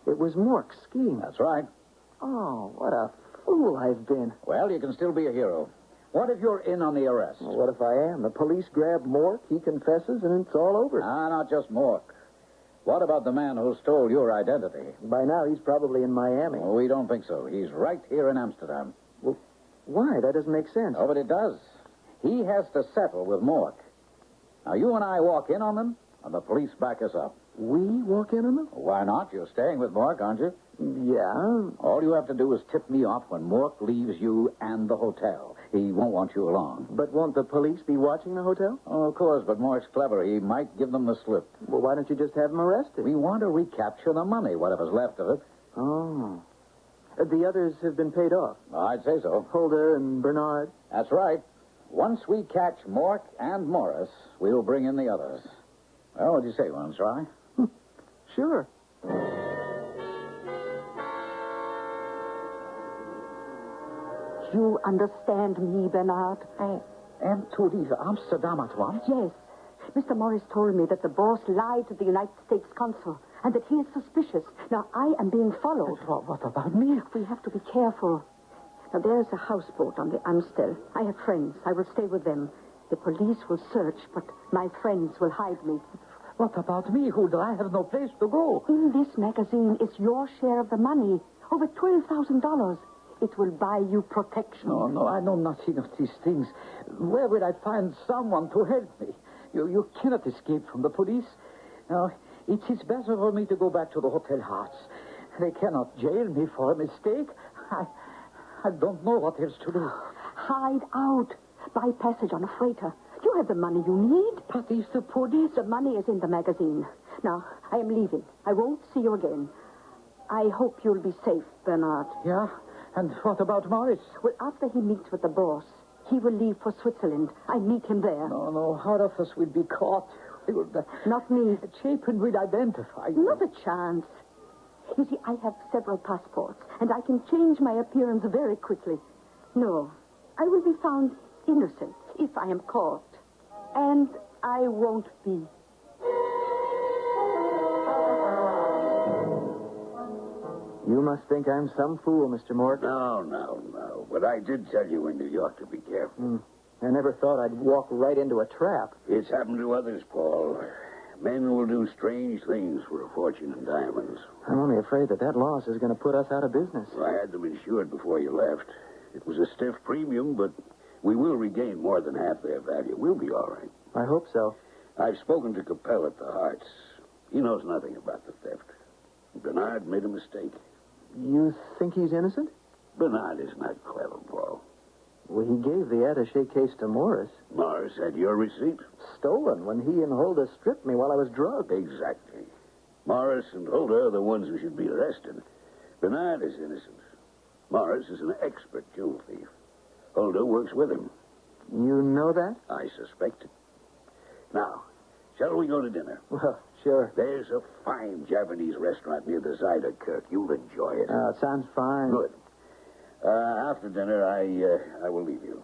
It was Mork's scheme. That's right. Oh, what a fool I've been. Well, you can still be a hero. What if you're in on the arrest? Well, what if I am? The police grab Mork, he confesses, and it's all over. Ah, not just Mork. What about the man who stole your identity? By now, he's probably in Miami. Oh, we don't think so. He's right here in Amsterdam. Well, why? That doesn't make sense. Oh, but it does. He has to settle with Mork. Now, you and I walk in on them, and the police back us up. We walk in on them? Why not? You're staying with Mork, aren't you? Yeah. All you have to do is tip me off when Mork leaves you and the hotel. He won't want you along. But won't the police be watching the hotel? Oh, of course, but Mork's clever. He might give them the slip. Well, why don't you just have him arrested? We want to recapture the money, whatever's left of it. Oh. The others have been paid off? I'd say so. Hulda and Bernard? That's right. Once we catch Mork and Morris, we'll bring in the others. Well, what'd you say, want to try? Sure. You understand me, Bernard? I am to leave Amsterdam at once? Yes. Mr. Morris told me that the boss lied to the United States consul and that he is suspicious. Now, I am being followed. What about me? We have to be careful. Now, there's a houseboat on the Amstel. I have friends. I will stay with them. The police will search, but my friends will hide me. What about me, Hulda? I have no place to go. In this magazine is your share of the money. Over $12,000. It will buy you protection. No, I know nothing of these things. Where will I find someone to help me? You cannot escape from the police. Now, it is better for me to go back to the Hotel Hearts. They cannot jail me for a mistake. I don't know what else to do. Hide out. Buy passage on a freighter. You have the money you need. But if the police... The money is in the magazine. Now, I am leaving. I won't see you again. I hope you'll be safe, Bernard. Yeah? And what about Morris? Well, after he meets with the boss, he will leave for Switzerland. I meet him there. No. How of us will be caught? Not me. Chapin will identify you. Not a chance. You see, I have several passports, and I can change my appearance very quickly. No, I will be found innocent if I am caught. And I won't be. You must think I'm some fool, Mr. Mork. No. But I did tell you in New York to be careful. I never thought I'd walk right into a trap. It's happened to others, Paul. Men will do strange things for a fortune in diamonds. I'm only afraid that loss is going to put us out of business. Well, I had them insured before you left. It was a stiff premium, but we will regain more than half their value. We'll be all right. I hope so. I've spoken to Capel at the Hearts. He knows nothing about the theft. Bernard made a mistake. You think he's innocent? Bernard is not clever, Paul. Well, he gave the attaché case to Morris. Morris had your receipt? Stolen when he and Hulda stripped me while I was drugged. Exactly. Morris and Hulda are the ones who should be arrested. Bernard is innocent. Morris is an expert jewel thief. Hulda works with him. You know that? I suspect it. Now, shall we go to dinner? Well, sure. There's a fine Japanese restaurant near the Zyder Kirk. You'll enjoy it. It sounds fine. Good. After dinner, I will leave you.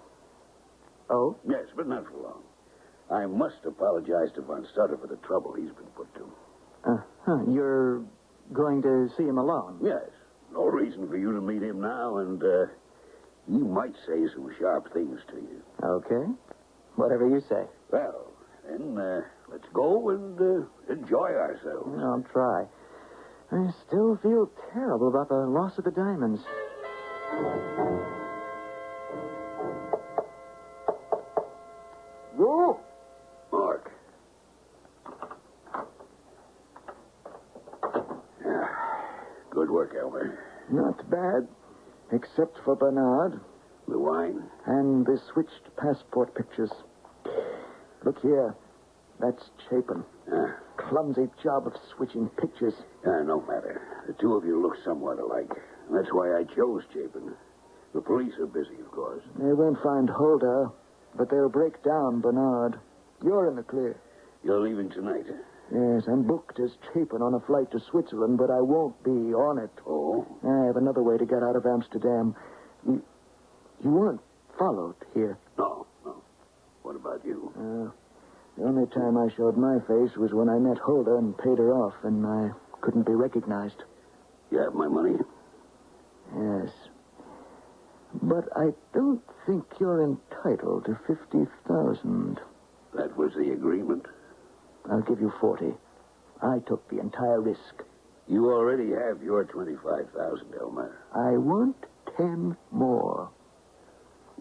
Oh? Yes, but not for long. I must apologize to Von Sutter for the trouble he's been put to. You're going to see him alone? Yes. No reason for you to meet him now, and he might say some sharp things to you. Okay. Whatever you say. Well, then, let's go and enjoy ourselves. I'll try. I still feel terrible about the loss of the diamonds. You? Mark. Yeah. Good work, Elmer. Not bad, except for Bernard. The wine? And the switched passport pictures. Look here. That's Chapin. Clumsy job of switching pictures. No matter. The two of you look somewhat alike. That's why I chose Chapin. The police are busy, of course. They won't find Hulda, but they'll break down Bernard. You're in the clear. You're leaving tonight? Yes, I'm booked as Chapin on a flight to Switzerland, but I won't be on it. Oh? I have another way to get out of Amsterdam. You weren't followed here? No. What about you? The only time I showed my face was when I met Hulda and paid her off, and I couldn't be recognized. You have my money? Yes. But I don't think you're entitled to $50,000. That was the agreement. I'll give you 40. I took the entire risk. You already have your 25,000, Elmer. I want 10 more.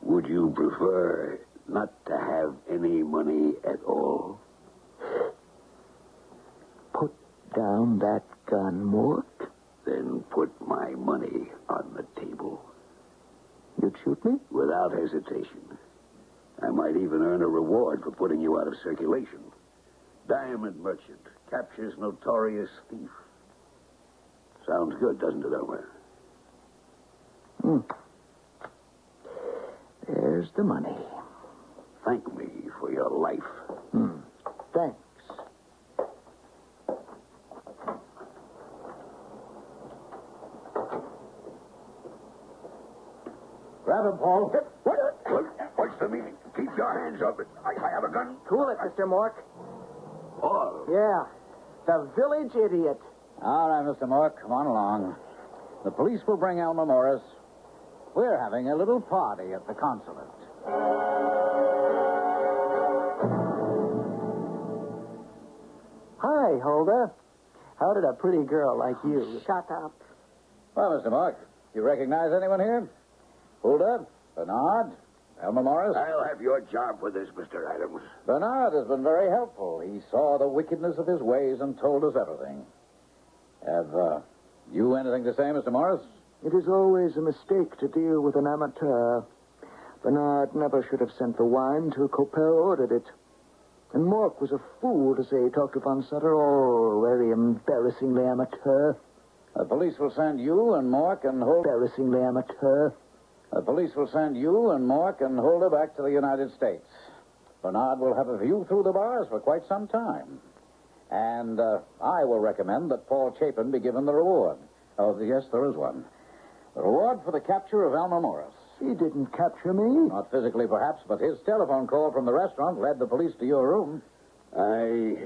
Would you prefer not to have any money at all? Put down that gun, Mort. Then put my money on the table. You'd shoot me? Without hesitation. I might even earn a reward for putting you out of circulation. Diamond merchant captures notorious thief. Sounds good, doesn't it, Elmer? There's the money. Thank me for your life. Thanks. Grab him, Paul. What's the meaning? Keep your hands up. I have a gun. Cool it, Mr. Mork. Paul. Yeah. The village idiot. All right, Mr. Mork, come on along. The police will bring Elmer Morris. We're having a little party at the consulate. Hi, Hulda. How did a pretty girl like you... Shut up. Well, Mr. Mork, you recognize anyone here? Hulda? Bernard? Elmer Morris? I'll have your job for this, Mr. Adams. Bernard has been very helpful. He saw the wickedness of his ways and told us everything. Have you anything to say, Mr. Morris? It is always a mistake to deal with an amateur. Bernard never should have sent the wine till Coppel ordered it. And Mork was a fool to say he talked to Von Sutter. Oh, very embarrassingly amateur. The police will send you and Mork and Hulda... Embarrassingly amateur. The police will send you and Mork and Hulda back to the United States. Bernard will have a view through the bars for quite some time. And I will recommend that Paul Chapin be given the reward. Oh, yes, there is one. The reward for the capture of Elmer Morris. He didn't capture me. Not physically, perhaps, but his telephone call from the restaurant led the police to your room. I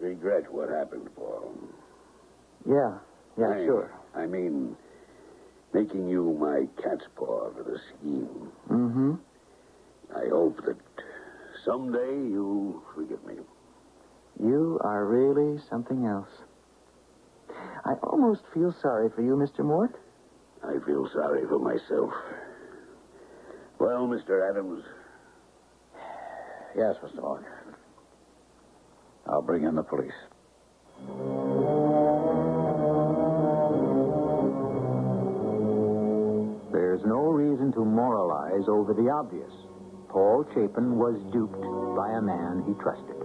regret what happened, Paul. Yeah, sure. I mean, making you my cat's paw for the scheme. Mm-hmm. I hope that someday you'll forgive me. You are really something else. I almost feel sorry for you, Mr. Mort. I feel sorry for myself. Well, Mr. Adams. Yes, Mr. Mort. I'll bring in the police. There's no reason to moralize over the obvious. Paul Chapin was duped by a man he trusted.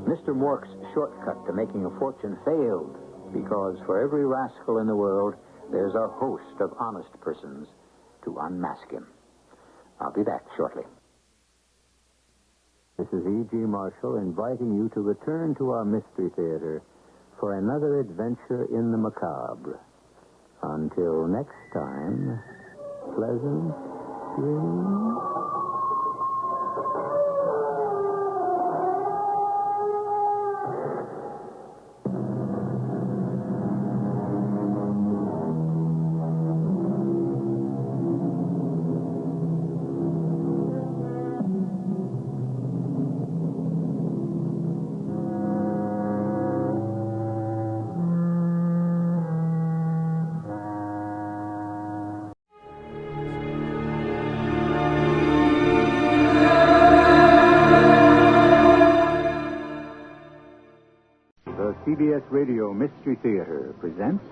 Mr. Mork's shortcut to making a fortune failed because for every rascal in the world, there's a host of honest persons to unmask him. I'll be back shortly. This is E.G. Marshall inviting you to return to our Mystery Theater for another adventure in the macabre. Until next time, pleasant dreams. The CBS Radio Mystery Theater presents...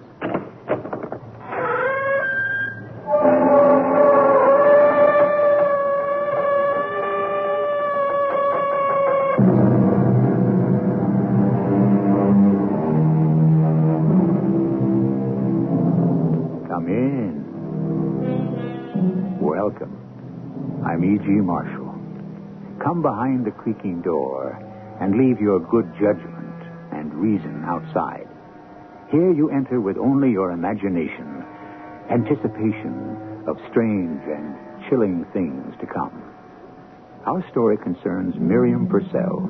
Come in. Welcome. I'm E.G. Marshall. Come behind the creaking door and leave your good judgment and reason outside. Here you enter with only your imagination, anticipation of strange and chilling things to come. Our story concerns Miriam Purcell,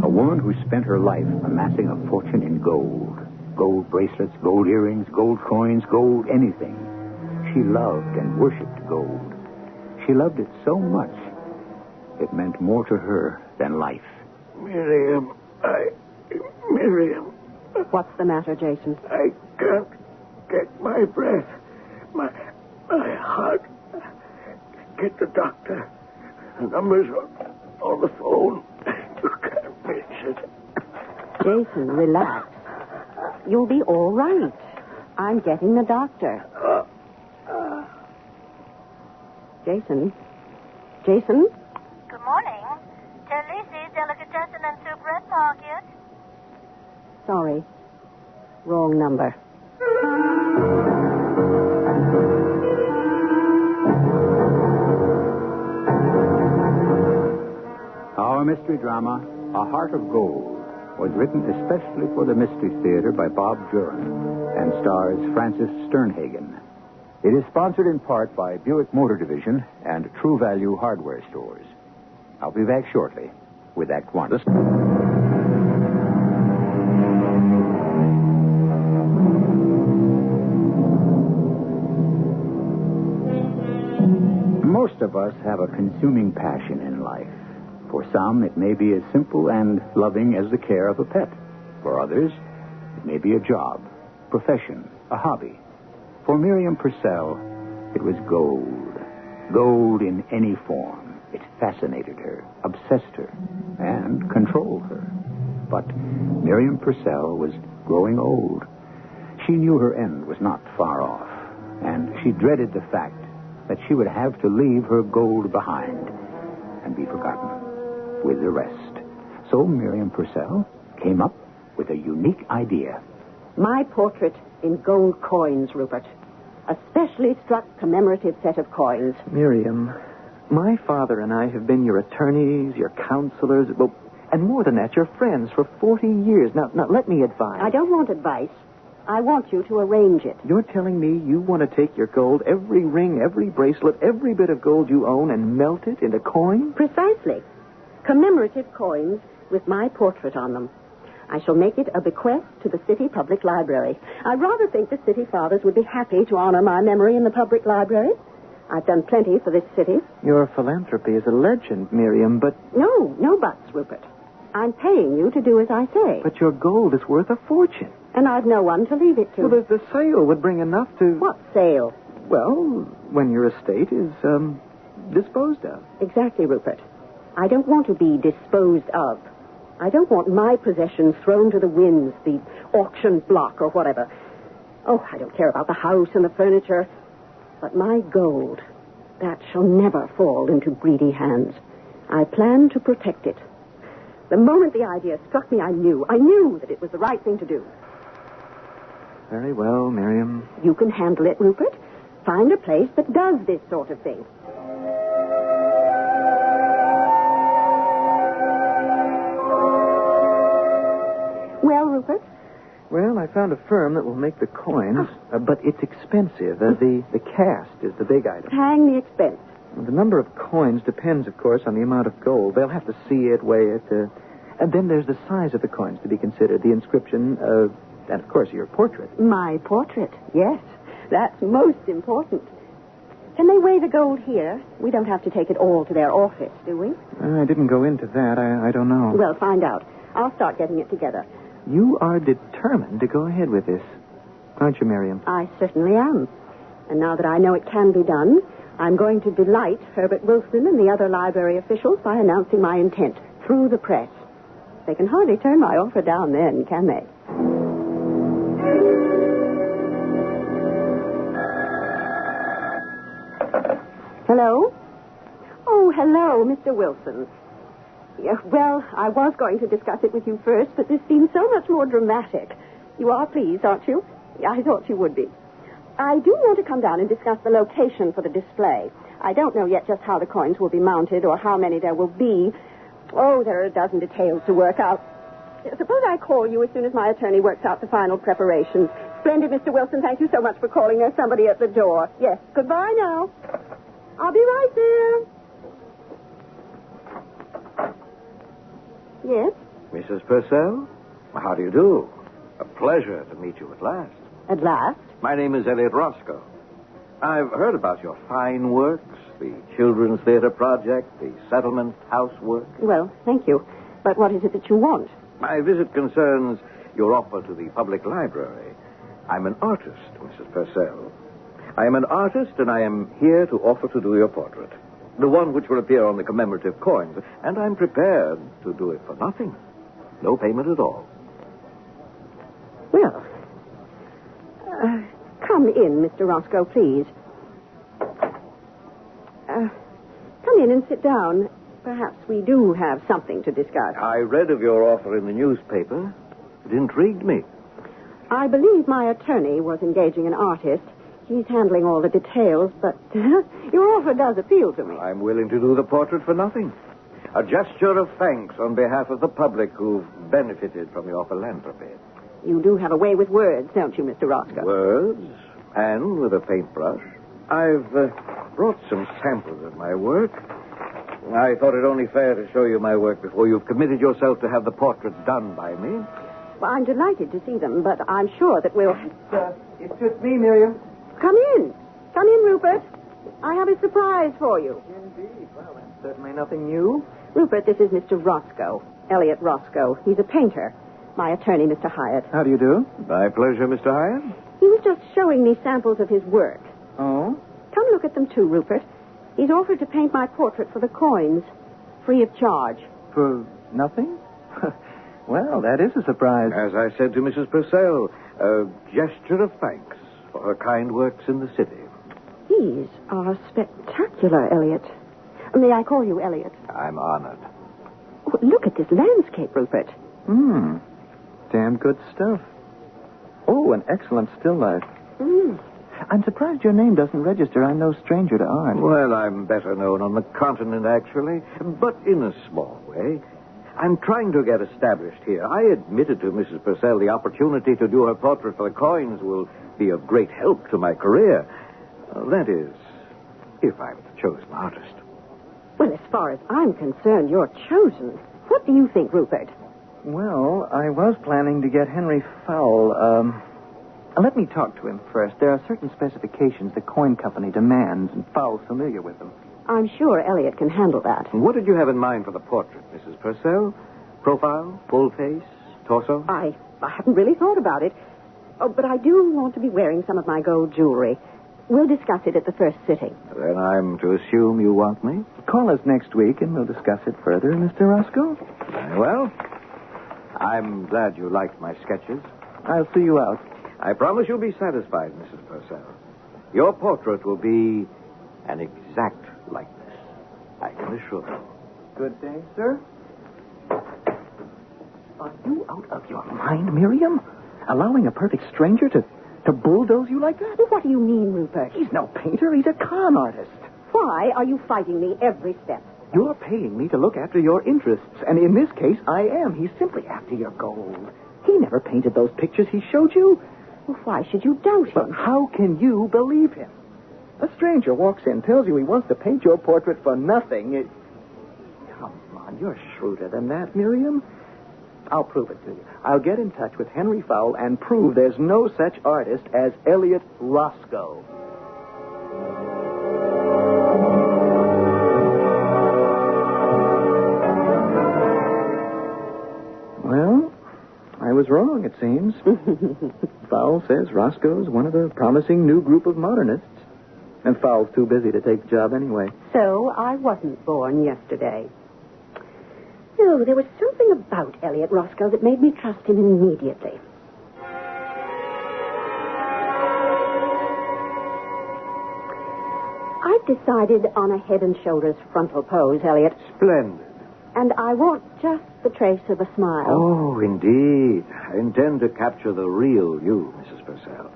a woman who spent her life amassing a fortune in gold. Gold bracelets, gold earrings, gold coins, gold anything. She loved and worshipped gold. She loved it so much, it meant more to her than life. Miriam. What's the matter, Jason? I can't get my breath. My heart. Get the doctor. The number's on the phone. You can't miss it. Jason, relax. You'll be all right. I'm getting the doctor. Jason? Jason? Good morning. Terlisi, Delicatessen and Soubrette Market. Sorry. Wrong number. Our mystery drama, A Heart of Gold, was written especially for the Mystery Theater by Bob Juran and stars Francis Sternhagen. It is sponsored in part by Buick Motor Division and True Value Hardware Stores. I'll be back shortly with Act One. Most of us have a consuming passion in life. For some, it may be as simple and loving as the care of a pet. For others, it may be a job, profession, a hobby. For Miriam Purcell, it was gold. Gold in any form. It fascinated her, obsessed her, and controlled her. But Miriam Purcell was growing old. She knew her end was not far off, and she dreaded the fact that she would have to leave her gold behind and be forgotten with the rest. So Miriam Purcell came up with a unique idea. My portrait in gold coins, Rupert. A specially struck commemorative set of coins. Miriam, my father and I have been your attorneys, your counselors, and more than that, your friends for 40 years. Now, let me advise. I don't want advice. I want you to arrange it. You're telling me you want to take your gold, every ring, every bracelet, every bit of gold you own, and melt it into coin? Precisely. Commemorative coins with my portrait on them. I shall make it a bequest to the City Public Library. I rather think the City Fathers would be happy to honor my memory in the public library. I've done plenty for this city. Your philanthropy is a legend, Miriam, but... No buts, Rupert. I'm paying you to do as I say. But your gold is worth a fortune. And I've no one to leave it to. Well, the sale would bring enough to... What sale? Well, when your estate is, disposed of. Exactly, Rupert. I don't want to be disposed of. I don't want my possessions thrown to the winds, the auction block or whatever. Oh, I don't care about the house and the furniture. But my gold, that shall never fall into greedy hands. I plan to protect it. The moment the idea struck me, I knew that it was the right thing to do. Very well, Miriam. You can handle it, Rupert. Find a place that does this sort of thing. Well, Rupert? Well, I found a firm that will make the coins, but it's expensive. The cast is the big item. Hang the expense. The number of coins depends, of course, on the amount of gold. They'll have to see it, weigh it. And then there's the size of the coins to be considered, the inscription, and, of course, your portrait. My portrait, yes. That's most important. Can they weigh the gold here? We don't have to take it all to their office, do we? I didn't go into that. I don't know. Well, find out. I'll start getting it together. You are determined to go ahead with this, aren't you, Miriam? I certainly am. And now that I know it can be done, I'm going to delight Herbert Wilson and the other library officials by announcing my intent through the press. They can hardly turn my offer down then, can they? Hello? Oh, hello, Mr. Wilson. Yeah, well, I was going to discuss it with you first, but this seems so much more dramatic. You are pleased, aren't you? Yeah, I thought you would be. I do want to come down and discuss the location for the display. I don't know yet just how the coins will be mounted or how many there will be. Oh, there are a dozen details to work out. Suppose I call you as soon as my attorney works out the final preparations. Splendid, Mr. Wilson. Thank you so much for calling. There's somebody at the door. Yes, goodbye now. I'll be right there. Yes? Mrs. Purcell? How do you do? A pleasure to meet you at last. At last? My name is Elliot Roscoe. I've heard about your fine works, the Children's Theater project, the settlement housework. Well, thank you. But what is it that you want? My visit concerns your offer to the public library. I'm an artist, Mrs. Purcell. I am an artist, and I am here to offer to do your portrait. The one which will appear on the commemorative coins. And I'm prepared to do it for nothing. No payment at all. Well, come in, Mr. Roscoe, please. Come in and sit down. Perhaps we do have something to discuss. I read of your offer in the newspaper. It intrigued me. I believe my attorney was engaging an artist. He's handling all the details, but your offer does appeal to me. I'm willing to do the portrait for nothing. A gesture of thanks on behalf of the public who've benefited from your philanthropy. You do have a way with words, don't you, Mr. Roscoe? Words, and with a paintbrush. I've brought some samples of my work. I thought it only fair to show you my work before you've committed yourself to have the portrait done by me. Well, I'm delighted to see them, but I'm sure that we'll... It's just me, Miriam. Come in. Come in, Rupert. I have a surprise for you. Indeed. Well, that's certainly nothing new. Rupert, this is Mr. Roscoe, Elliot Roscoe. He's a painter. My attorney, Mr. Hyatt. How do you do? My pleasure, Mr. Hyatt. He was just showing me samples of his work. Oh? Come look at them, too, Rupert. He's offered to paint my portrait for the coins, free of charge. For nothing? Well, that is a surprise. As I said to Mrs. Purcell, a gesture of thanks for her kind works in the city. These are spectacular, Elliot. May I call you Elliot? I'm honored. Oh, look at this landscape, Rupert. Damn good stuff. Oh, an excellent still life. Mm. I'm surprised your name doesn't register. I'm no stranger to art. Well, I'm better known on the continent, actually, but in a small way. I'm trying to get established here. I admitted to Mrs. Purcell the opportunity to do her portrait for the coins will be of great help to my career. That is, if I'm the chosen artist. Well, as far as I'm concerned, you're chosen. What do you think, Rupert? Well, I was planning to get Henry Fowle. Let me talk to him first. There are certain specifications the coin company demands, and Fowle's familiar with them. I'm sure Elliot can handle that. What did you have in mind for the portrait, Mrs. Purcell? Profile? Full face? Torso? I haven't really thought about it. Oh, but I do want to be wearing some of my gold jewelry. We'll discuss it at the first sitting. Then I'm to assume you want me? Call us next week, and we'll discuss it further, Mr. Roscoe. Very well. I'm glad you liked my sketches. I'll see you out. I promise you'll be satisfied, Mrs. Purcell. Your portrait will be an exact likeness. I can assure you. Good day, sir. Are you out of your mind, Miriam? Allowing a perfect stranger to bulldoze you like that? What do you mean, Rupert? He's no painter. He's a con artist. Why are you fighting me every step? You're paying me to look after your interests, and in this case, I am. He's simply after your gold. He never painted those pictures he showed you. Well, why should you doubt him? But how can you believe him? A stranger walks in, tells you he wants to paint your portrait for nothing. Come on, you're shrewder than that, Miriam. I'll prove it to you. I'll get in touch with Henry Fowle and prove there's no such artist as Elliot Roscoe. Well, I was wrong, it seems. Fowle says Roscoe's one of a promising new group of modernists. And Fowle's too busy to take the job anyway. So I wasn't born yesterday. No, there was something about Elliot Roscoe that made me trust him immediately. I've decided on a head and shoulders frontal pose, Elliot. Splendid. And I want just the trace of a smile. Oh, indeed. I intend to capture the real you, Mrs. Purcell.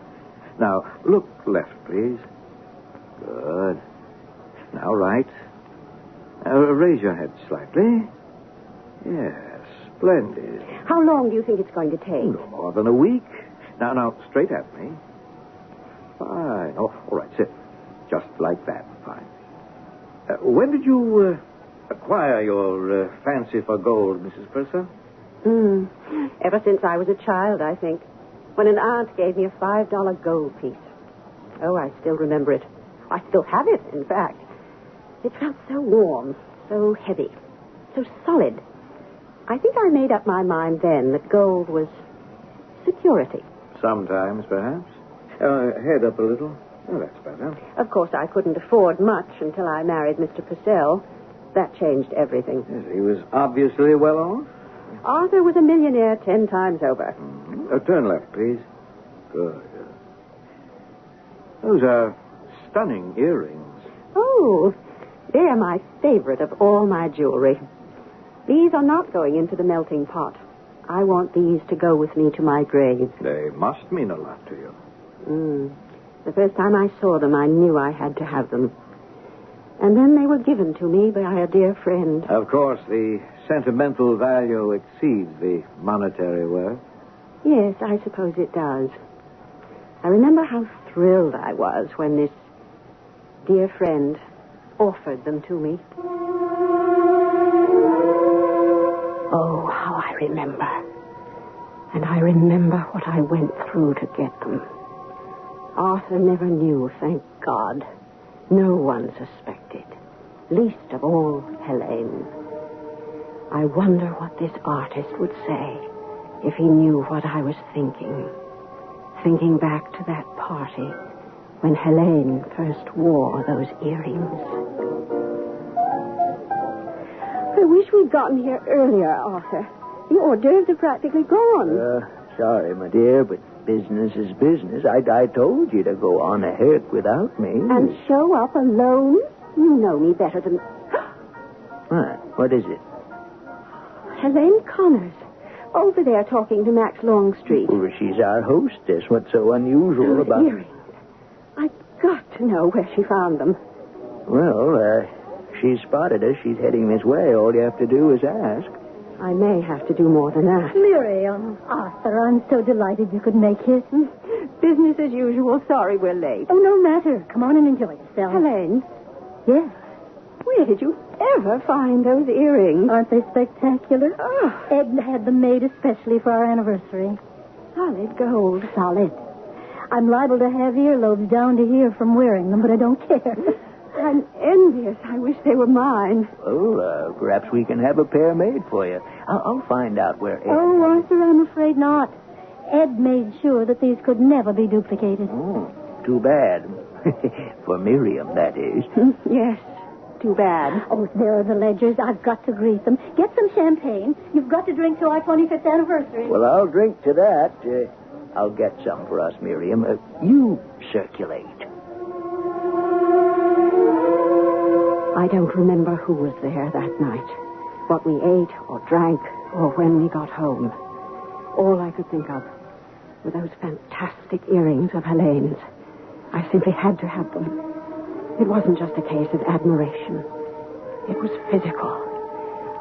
Now, look left, please. Good. Now, right. Raise your head slightly. Yes, splendid. How long do you think it's going to take? No more than a week. Now, straight at me. Fine. Oh, all right, sit. Just like that. Fine. When did you acquire your fancy for gold, Mrs. Purcell? Ever since I was a child, I think. When an aunt gave me a $5 gold piece. Oh, I still remember it. I still have it, in fact. It felt so warm, so heavy, so solid. I think I made up my mind then that gold was security. Sometimes, perhaps. Head up a little. Oh, that's better. Of course, I couldn't afford much until I married Mr. Purcell. That changed everything. Yes, he was obviously well off. Arthur was a millionaire 10 times over. Mm-hmm. Turn left, please. Good. Those are stunning earrings. Oh, they're my favorite of all my jewelry. These are not going into the melting pot. I want these to go with me to my grave. They must mean a lot to you. The first time I saw them, I knew I had to have them. And then they were given to me by a dear friend. Of course, the sentimental value exceeds the monetary worth. Yes, I suppose it does. I remember how thrilled I was when this dear friend offered them to me. Oh, how I remember. And I remember what I went through to get them. Arthur never knew, thank God. No one suspected. Least of all, Helene. I wonder what this artist would say if he knew what I was thinking. Thinking back to that party when Helene first wore those earrings. I wish we'd gotten here earlier, Arthur. The hors d'oeuvres are practically gone. Sorry, my dear, but business is business. I told you to go on ahead without me. And show up alone? You know me better than... What is it? Helene Connors. Over there talking to Max Longstreet. Well, she's our hostess. What's so unusual about... Earrings. I've got to know where she found them. Well, she spotted us. She's heading this way. All you have to do is ask. I may have to do more than that. Miriam. Arthur, I'm so delighted you could make it. Business as usual. Sorry we're late. Oh, no matter. Come on and enjoy yourself. Helene. Yes. Where did you ever find those earrings? Aren't they spectacular? Oh. Ed had them made especially for our anniversary. Solid gold. Solid. I'm liable to have earlobes down to here from wearing them, but I don't care. I'm envious. I wish they were mine. Well, perhaps we can have a pair made for you. I'll find out where Ed... Oh, Arthur, I'm afraid not. Ed made sure that these could never be duplicated. Oh, too bad. For Miriam, that is. Yes, too bad. Oh, there are the ledgers. I've got to greet them. Get some champagne. You've got to drink to our 25th anniversary. Well, I'll drink to that. I'll get some for us, Miriam. You circulate. I don't remember who was there that night, what we ate or drank, or when we got home. All I could think of were those fantastic earrings of Helene's. I simply had to have them. It wasn't just a case of admiration. It was physical.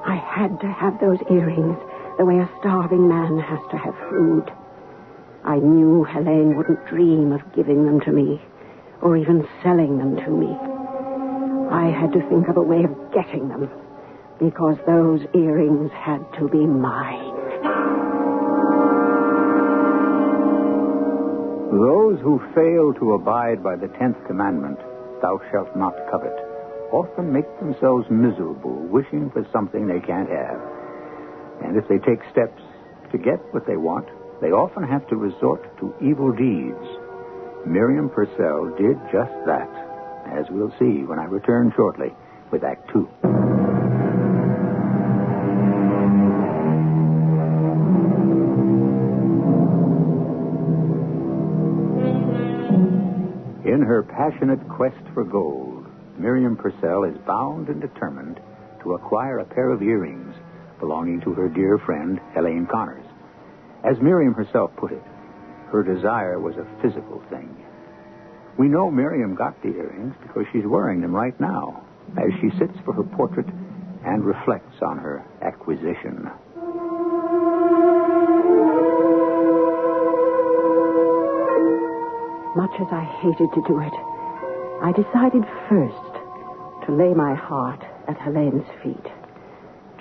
I had to have those earrings the way a starving man has to have food. I knew Helene wouldn't dream of giving them to me, or even selling them to me. I had to think of a way of getting them, because those earrings had to be mine. Those who fail to abide by the 10th commandment, thou shalt not covet, often make themselves miserable, wishing for something they can't have. And if they take steps to get what they want, they often have to resort to evil deeds. Miriam Purcell did just that, as we'll see when I return shortly with Act 2. In her passionate quest for gold, Miriam Purcell is bound and determined to acquire a pair of earrings belonging to her dear friend, Helene Connors. As Miriam herself put it, her desire was a physical thing. We know Miriam got the earrings because she's wearing them right now, as she sits for her portrait and reflects on her acquisition. Much as I hated to do it, I decided first to lay my heart at Helene's feet.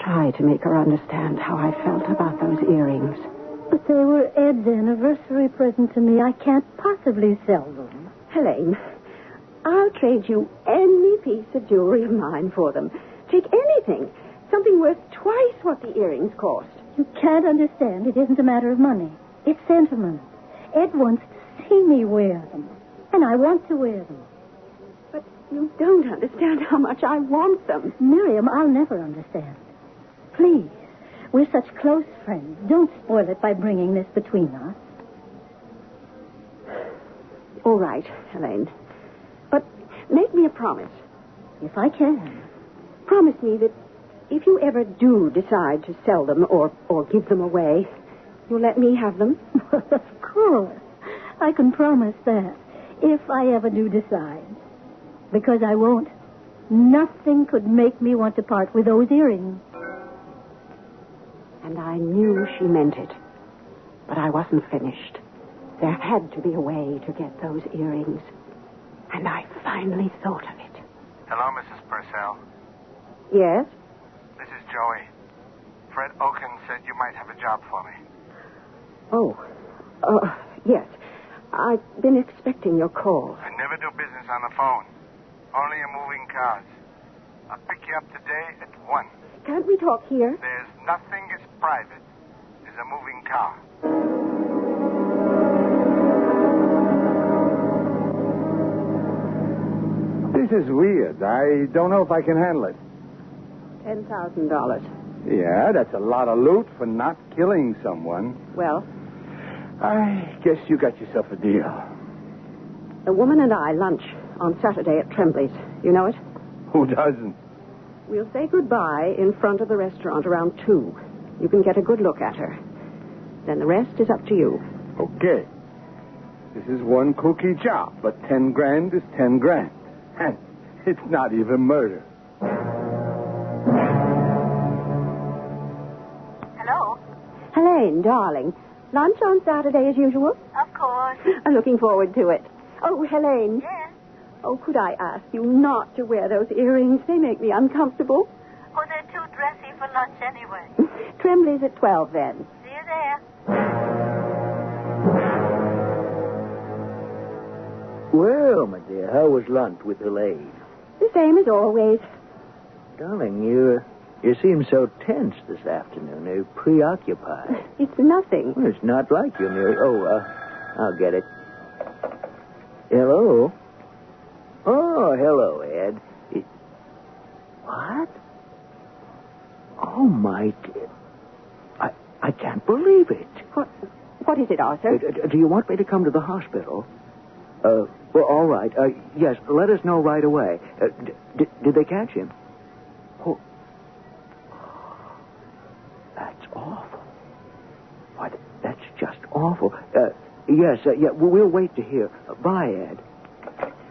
Try to make her understand how I felt about those earrings. But they were Ed's anniversary present to me. I can't possibly sell them. Helene, I'll trade you any piece of jewelry of mine for them. Take anything. Something worth twice what the earrings cost. You can't understand. It isn't a matter of money. It's sentiment. Ed wants to see me wear them. And I want to wear them. But you don't understand how much I want them. Miriam, I'll never understand. Please. We're such close friends. Don't spoil it by bringing this between us. All right, Helene. But make me a promise. If I can. Promise me that if you ever do decide to sell them or give them away, you'll let me have them. Of course. I can promise that. If I ever do decide. Because I won't. Nothing could make me want to part with those earrings. And I knew she meant it. But I wasn't finished. There had to be a way to get those earrings. And I finally thought of it. Hello, Mrs. Purcell. Yes? This is Joey. Fred Oaken said you might have a job for me. Oh, yes. I've been expecting your call. I never do business on the phone. Only in moving cars. I'll pick you up today at 1. Can't we talk here? There's nothing as private as a moving car. This is weird. I don't know if I can handle it. $10,000. Yeah, that's a lot of loot for not killing someone. Well? I guess you got yourself a deal. The woman and I lunch on Saturday at Trembley's. You know it? Who doesn't? We'll say goodbye in front of the restaurant around 2. You can get a good look at her. Then the rest is up to you. Okay. This is one cookie job, but 10 grand is 10 grand. And it's not even murder. Hello? Helene, darling. Lunch on Saturday as usual? Of course. I'm looking forward to it. Oh, Helene. Yes? Oh, could I ask you not to wear those earrings? They make me uncomfortable. Oh, they're too dressy for lunch anyway. Tremblay's at 12 then. See you there. Well, my dear, how was lunch with Elaine? The same as always. Darling, you seem so tense this afternoon. You're preoccupied. It's nothing. Well, it's not like you, Mary. I'll get it. Hello? Oh, hello, Ed. What? Oh, my dear. I can't believe it. What is it, Arthur? Do you want me to come to the hospital? Well, all right. Yes, let us know right away. Did they catch him? Oh. That's awful. Why, that's just awful. Yes, we'll wait to hear. Bye, Ed.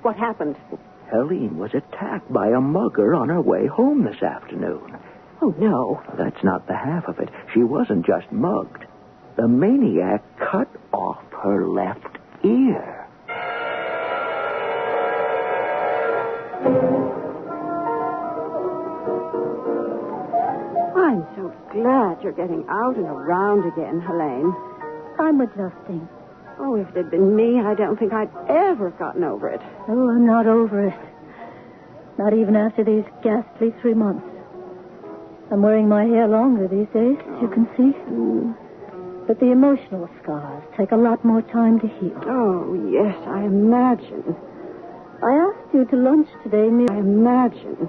What happened? Helene was attacked by a mugger on her way home this afternoon. Oh, no. That's not the half of it. She wasn't just mugged. The maniac cut off her left ear. I'm so glad you're getting out and around again, Helene. I'm adjusting. Oh, if it had been me, I don't think I'd ever gotten over it. Oh, I'm not over it. Not even after these ghastly 3 months. I'm wearing my hair longer these days, as you can see. But the emotional scars take a lot more time to heal. Oh, yes, I imagine. I asked you to lunch today, Miriam. I imagine.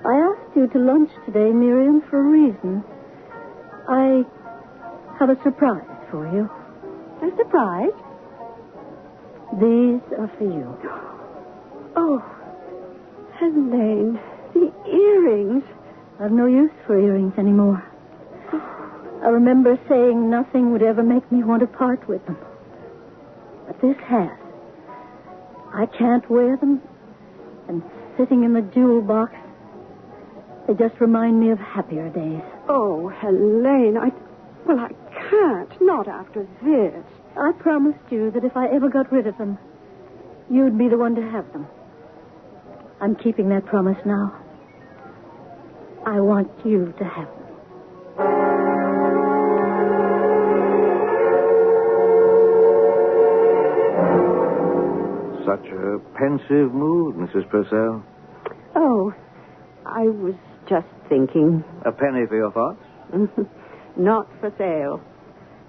I asked you to lunch today, Miriam, for a reason. I have a surprise for you. A surprise? These are for you. Oh, Helene, the earrings. I've no use for earrings anymore. I remember saying nothing would ever make me want to part with them. But this has. I can't wear them. And sitting in the jewel box, they just remind me of happier days. Oh, Helene, I can't. Not after this. I promised you that if I ever got rid of them, you'd be the one to have them. I'm keeping that promise now. I want you to have them. Such a pensive mood, Mrs. Purcell. Oh, I was just thinking. A penny for your thoughts? Not for sale.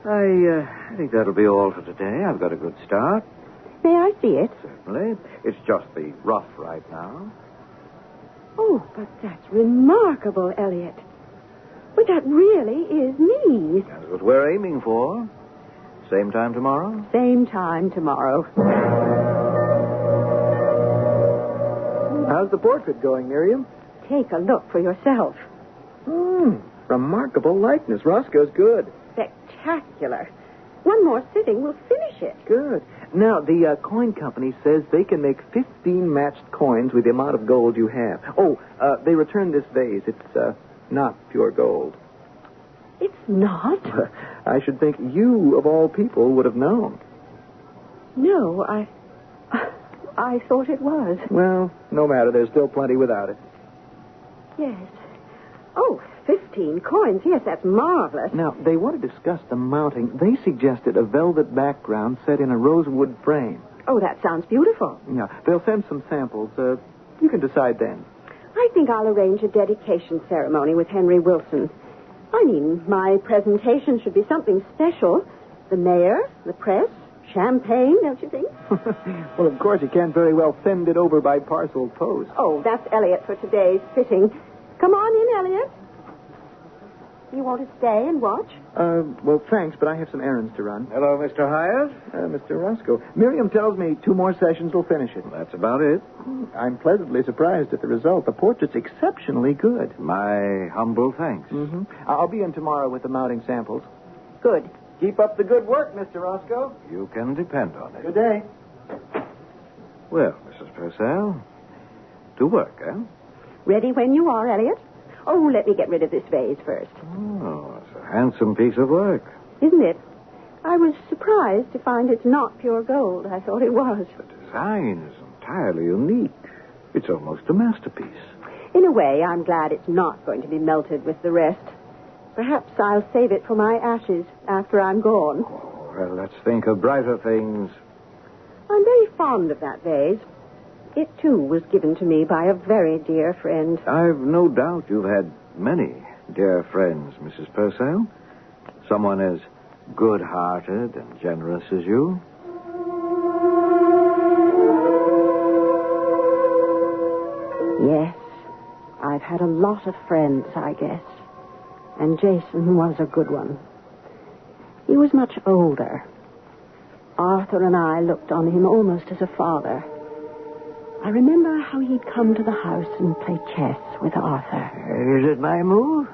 I think that'll be all for today. I've got a good start. May I see it? Certainly. It's just the rough right now. Oh, but that's remarkable, Elliot. But that really is me. That's what we're aiming for. Same time tomorrow? Same time tomorrow. How's the portrait going, Miriam? Take a look for yourself. Remarkable likeness. Roscoe's good. Spectacular. One more sitting will finish it. Good. Now, the coin company says they can make 15 matched coins with the amount of gold you have. Oh, they returned this vase. It's not pure gold. It's not? I should think you, of all people, would have known. No, I thought it was. Well, no matter. There's still plenty without it. Yes. Oh, 15 coins. Yes, that's marvelous. Now, they want to discuss the mounting. They suggested a velvet background set in a rosewood frame. Oh, that sounds beautiful. Yeah, they'll send some samples. You can decide then. I think I'll arrange a dedication ceremony with Henry Wilson. I mean, my presentation should be something special. The mayor, the press, champagne, don't you think? Well, of course, you can't very well send it over by parcel post. Oh, that's Elliot for today's sitting. Come on in, Elliot. You want to stay and watch? Well, thanks, but I have some errands to run. Hello, Mr. Hyatt. Mr. Roscoe. Miriam tells me 2 more sessions will finish it. Well, that's about it. I'm pleasantly surprised at the result. The portrait's exceptionally good. My humble thanks. Mm-hmm. I'll be in tomorrow with the mounting samples. Good. Keep up the good work, Mr. Roscoe. You can depend on it. Good day. Well, Mrs. Purcell, to work, eh? Ready when you are, Elliot. Oh, let me get rid of this vase first. Oh, it's a handsome piece of work. Isn't it? I was surprised to find it's not pure gold. I thought it was. The design is entirely unique. It's almost a masterpiece. In a way, I'm glad it's not going to be melted with the rest. Perhaps I'll save it for my ashes after I'm gone. Well, let's think of brighter things. I'm very fond of that vase. It, too, was given to me by a very dear friend. I've no doubt you've had many dear friends, Mrs. Purcell. Someone as good-hearted and generous as you. Yes, I've had a lot of friends, I guess. And Jason was a good one. He was much older. Arthur and I looked on him almost as a father. I remember how he'd come to the house and play chess with Arthur. Is it my move?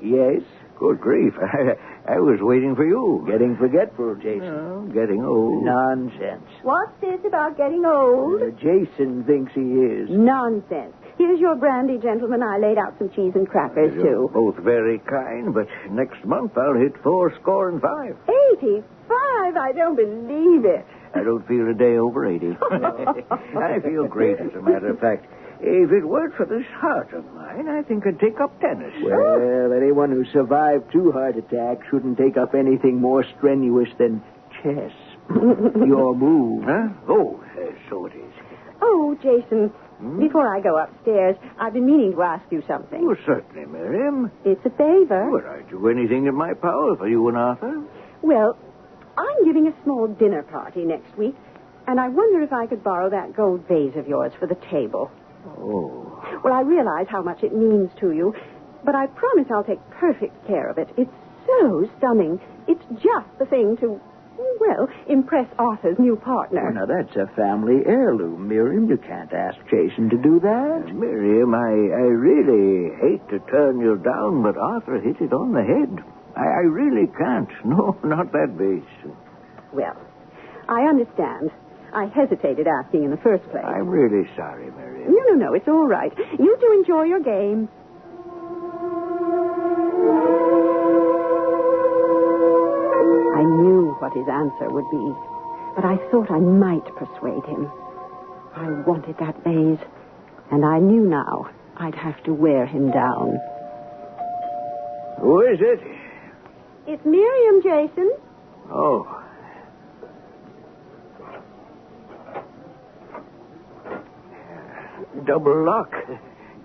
Yes. Good grief. I was waiting for you. Getting forgetful, Jason. Oh, getting old. Nonsense. What's this about getting old? Jason thinks he is. Nonsense. Here's your brandy, gentlemen. I laid out some cheese and crackers, You're too. both very kind, but next month I'll hit 85. 85? I don't believe it. I don't feel a day over 80. I feel great, as a matter of fact. If it weren't for this heart of mine, I think I'd take up tennis. Well, anyone who survived 2 heart attacks shouldn't take up anything more strenuous than chess. Your move. Huh? Oh, so it is. Oh, Jason, before I go upstairs, I've been meaning to ask you something. Oh, certainly, Miriam. It's a favor. Would I do anything in my power for you and Arthur? Well, I'm giving a small dinner party next week, and I wonder if I could borrow that gold vase of yours for the table. Oh. Well, I realize how much it means to you, but I promise I'll take perfect care of it. It's so stunning. It's just the thing to, well, impress Arthur's new partner. Now, that's a family heirloom, Miriam. You can't ask Jason to do that. Miriam, I really hate to turn you down, but Arthur hit it on the head. I really can't. No, not that vase. Well, I understand. I hesitated asking in the first place. I'm really sorry, Miriam. No, it's all right. You two enjoy your game. I knew what his answer would be, but I thought I might persuade him. I wanted that vase, and I knew now I'd have to wear him down. Who is it? It's Miriam, Jason. Oh. Double lock.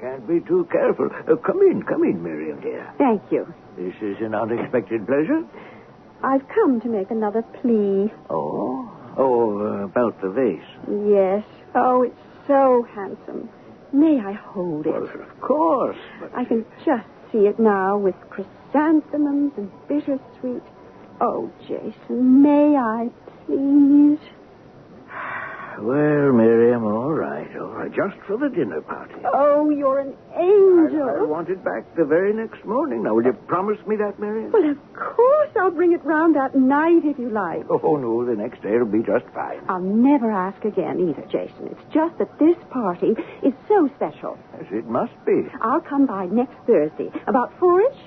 Can't be too careful. Come in, Miriam, dear. Thank you. This is an unexpected pleasure. I've come to make another plea. Oh, about the vase. Yes. Oh, it's so handsome. May I hold it? Well, of course. But I can just see it now with chrysanthemums and bittersweet. Oh, Jason, may I, please? Well, Miriam, all right. Just for the dinner party. Oh, you're an angel. I want it back the very next morning. Now, will you promise me that, Miriam? Well, of course I'll bring it round that night if you like. Oh, no, the next day it'll be just fine. I'll never ask again either, Jason. It's just that this party is so special. Yes, it must be. I'll come by next Thursday, about 4-ish.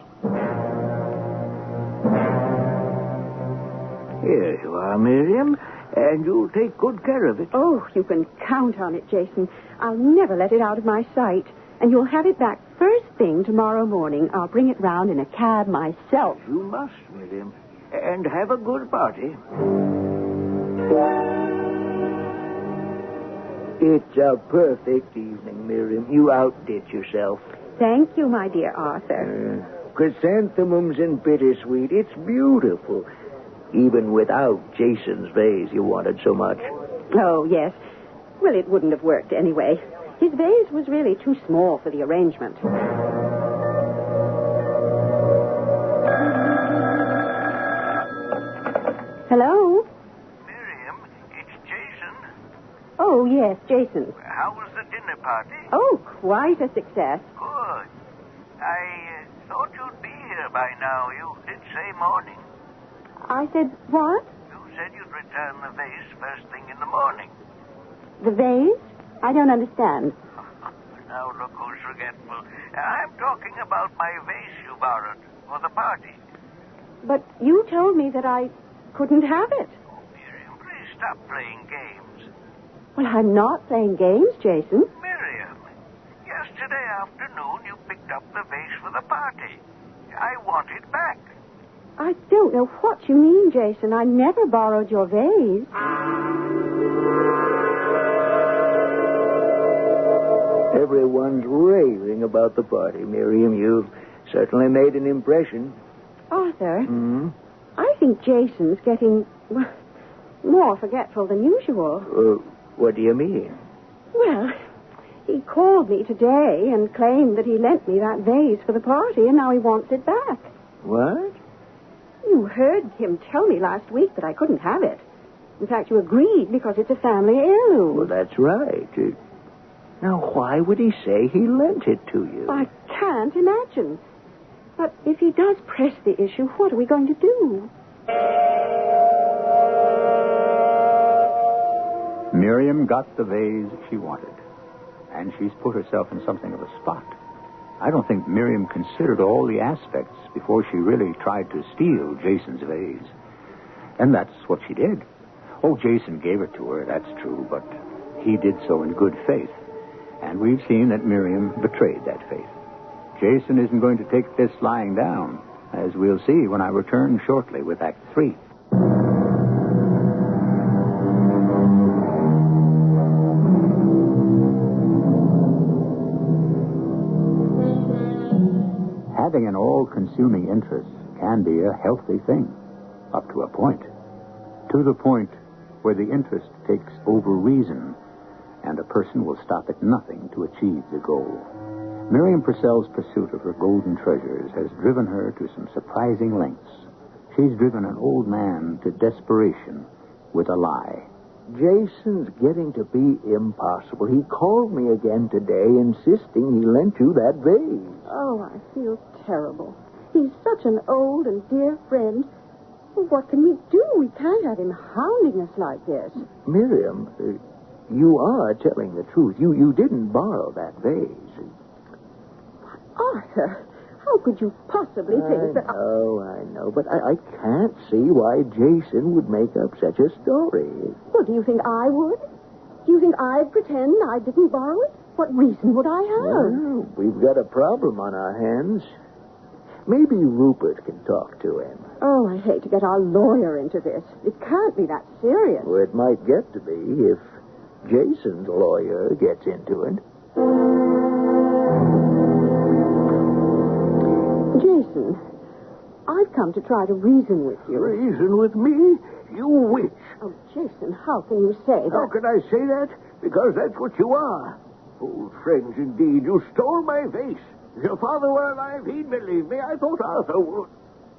Here you are, Miriam. And you'll take good care of it. Oh, you can count on it, Jason. I'll never let it out of my sight. And you'll have it back first thing tomorrow morning. I'll bring it round in a cab myself. You must, Miriam. And have a good party. It's a perfect evening, Miriam. You outdid yourself. Thank you, my dear Arthur. Chrysanthemums and bittersweet. It's beautiful. Even without Jason's vase you wanted so much. Oh, yes. Well, it wouldn't have worked anyway. His vase was really too small for the arrangement. Hello? Miriam, it's Jason. Oh, yes, Jason. How was the dinner party? Oh, quite a success. Good. I thought you'd be here by now. You did say morning. I said, what? You said you'd return the vase first thing in the morning. The vase? I don't understand. Now look who's forgetful. I'm talking about my vase you borrowed for the party. But you told me that I couldn't have it. Oh, Miriam, please stop playing games. Well, I'm not playing games, Jason. Miriam, yesterday afternoon you picked up the vase for the party. I want it back. I don't know what you mean, Jason. I never borrowed your vase. Everyone's raving about the party, Miriam. You've certainly made an impression. Arthur, Hmm? I think Jason's getting more forgetful than usual. What do you mean? Well, he called me today and claimed that he lent me that vase for the party, and now he wants it back. What? You heard him tell me last week that I couldn't have it. In fact, you agreed because it's a family heirloom. Well, that's right. Now, why would he say he lent it to you? I can't imagine. But if he does press the issue, what are we going to do? Miriam got the vase she wanted, and she's put herself in something of a spot. I don't think Miriam considered all the aspects before she really tried to steal Jason's vase. And that's what she did. Oh, Jason gave it to her, that's true, but he did so in good faith. And we've seen that Miriam betrayed that faith. Jason isn't going to take this lying down, as we'll see when I return shortly with Act 3. Having an all-consuming interest can be a healthy thing, up to a point. To the point where the interest takes over reason, and a person will stop at nothing to achieve the goal. Miriam Purcell's pursuit of her golden treasures has driven her to some surprising lengths. She's driven an old man to desperation with a lie. Jason's getting to be impossible. He called me again today, insisting he lent you that vase. Oh, I feel terrible. He's such an old and dear friend. Well, what can we do? We can't have him hounding us like this. Miriam, you are telling the truth. You didn't borrow that vase. Arthur, how could you possibly think that... I know, but I can't see why Jason would make up such a story. Well, do you think I would? Do you think I'd pretend I didn't borrow it? What reason would I have? Well, we've got a problem on our hands. Maybe Rupert can talk to him. Oh, I hate to get our lawyer into this. It can't be that serious. Well, it might get to be if Jason's lawyer gets into it. Jason, I've come to try to reason with you. Reason with me? You witch. Oh, Jason, how can you say that? How can I say that? Because that's what you are. Old friends, indeed. You stole my vase. If your father were alive, he'd believe me. I thought Arthur would.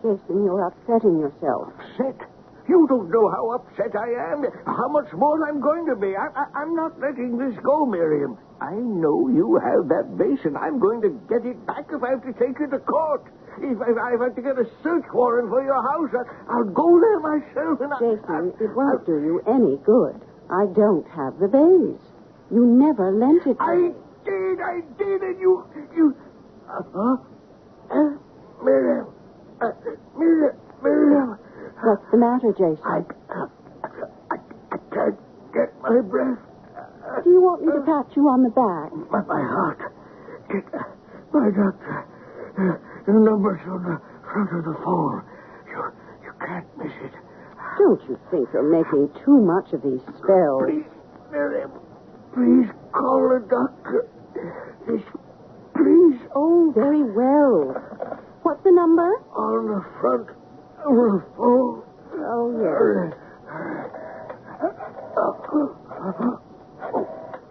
Jason, you're upsetting yourself. Upset? You don't know how upset I am, how much more I'm going to be. I'm not letting this go, Miriam. I know you have that vase, and I'm going to get it back if I have to take you to court. If I have to get a search warrant for your house, I'll go there myself. And Jason, it won't do you any good. I don't have the vase. You never lent it to me. I did, and you... Miriam. Miriam. What's the matter, Jason? I can't get my breath. Do you want me to pat you on the back? My heart. Get my doctor. The number's on the front of the phone. You can't miss it. Don't you think you're making too much of these spells? Please, Miriam. Please call the doctor. Please. Oh, very well. What's the number? On the front of the phone. Oh, yes.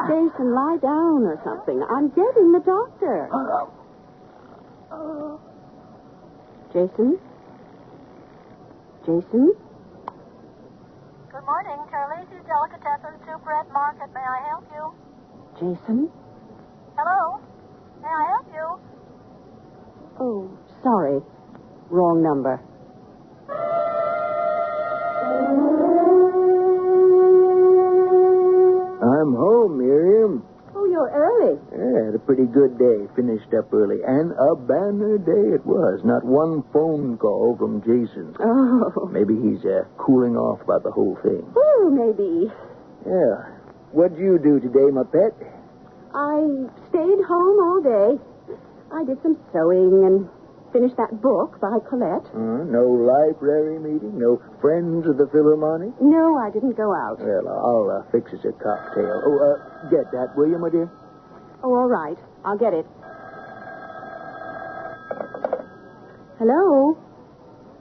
Jason, lie down or something. I'm getting the doctor. Jason? Jason? Good morning, Carlisi's Delicatessen Soubrette Market. May I help you? Jason? Hello? May I help you? Oh, sorry. Wrong number. I'm home, Miriam. Oh, you're early. Yeah, had a pretty good day. Finished up early. And a banner day it was. Not one phone call from Jason. Oh. Maybe he's cooling off about the whole thing. Oh, maybe. Yeah. What'd you do today, my pet? I stayed home all day. I did some sewing and finished that book by Colette. No library meeting? No friends of the Philharmonic? No, I didn't go out. Well, I'll fix us a cocktail. Oh, get that, will you, my dear? Oh, all right. I'll get it. Hello?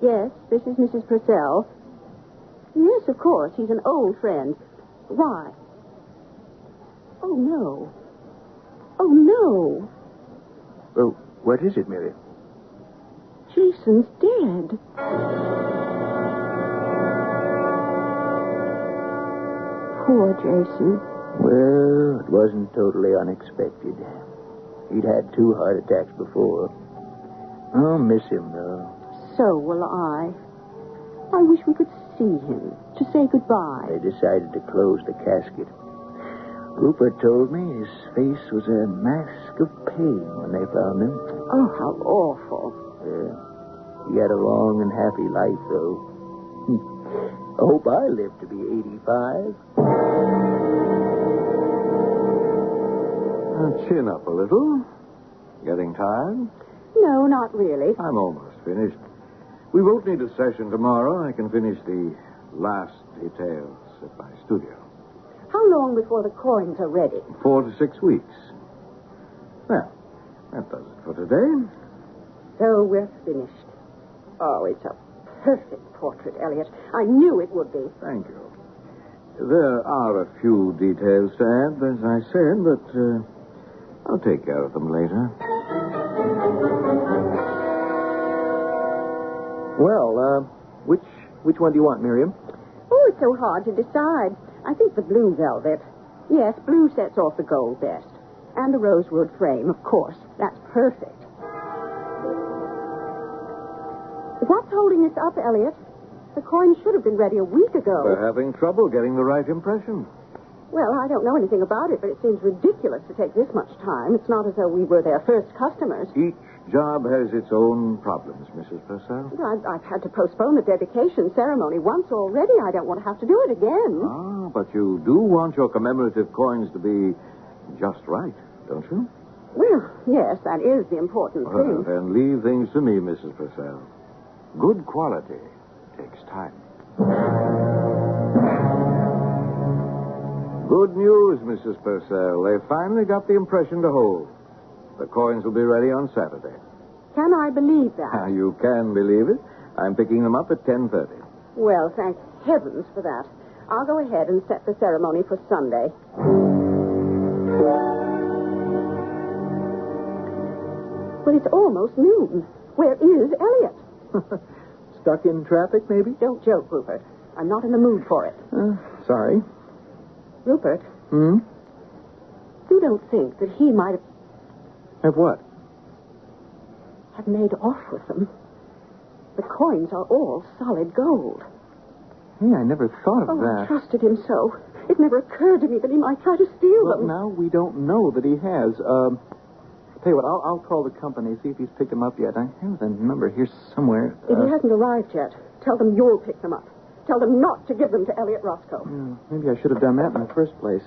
Yes, this is Mrs. Purcell. Yes, of course. He's an old friend. Why? Oh, no. Oh, no. Oh, what is it, Miriam? Jason's dead. Poor Jason. Well, it wasn't totally unexpected. He'd had 2 heart attacks before. I'll miss him, though. So will I. I wish we could see him, to say goodbye. They decided to close the casket. Rupert told me his face was a mask of pain when they found him. Oh, how awful. Yeah. He had a long and happy life, though. I hope I live to be 85. Now, chin up a little. Getting tired? No, not really. I'm almost finished. We won't need a session tomorrow. I can finish the last details at my studio. How long before the coins are ready? 4 to 6 weeks. Well, that does it for today. So we're finished. Oh, it's a perfect portrait, Elliot. I knew it would be. Thank you. There are a few details to add, as I said, but I'll take care of them later. Well, which one do you want, Miriam? Oh, it's so hard to decide. I think the blue velvet. Yes, blue sets off the gold best. And the rosewood frame, of course. That's perfect. What's holding us up, Elliot? The coins should have been ready a week ago. We're having trouble getting the right impression. Well, I don't know anything about it, but it seems ridiculous to take this much time. It's not as though we were their first customers. Each job has its own problems, Mrs. Purcell. I've had to postpone the dedication ceremony once already. I don't want to have to do it again. Ah, but you do want your commemorative coins to be just right, don't you? Well, yes, that is the important thing. Well, then leave things to me, Mrs. Purcell. Good quality takes time. Good news, Mrs. Purcell. They finally got the impression to hold. The coins will be ready on Saturday. Can I believe that? You can believe it. I'm picking them up at 10:30. Well, thank heavens for that. I'll go ahead and set the ceremony for Sunday. But it's almost noon. Where is Elliot? Stuck in traffic, maybe? Don't joke, Rupert. I'm not in the mood for it. Sorry. Rupert? Hmm? You don't think that he might Have what? have made off with them? The coins are all solid gold. Hey, I never thought of I that. trusted him so. It never occurred to me that he might try to steal Well, them. now we don't know that he has. Tell you what, I'll call the company, see if he's picked them up yet. I have the number here somewhere. If he hasn't arrived yet, tell them you'll pick them up. Tell them not to give them to Elliot Roscoe. Maybe I should have done that in the first place.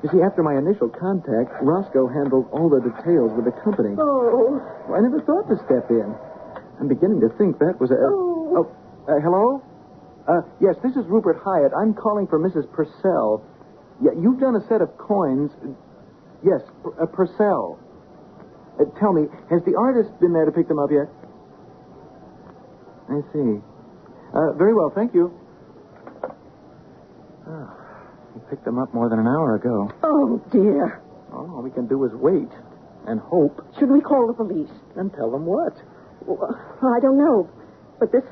You see, after my initial contact, Roscoe handled all the details with the company. Oh. I never thought to step in. I'm beginning to think that was a... hello? Yes, this is Rupert Hyatt. I'm calling for Mrs. Purcell. Yeah, you've done a set of coins. Yes, Purcell. Tell me, has the artist been there to pick them up yet? I see. Very well, thank you. He picked them up more than an hour ago. Oh, dear. All we can do is wait and hope. Should we call the police? And tell them what? Well, I don't know. But this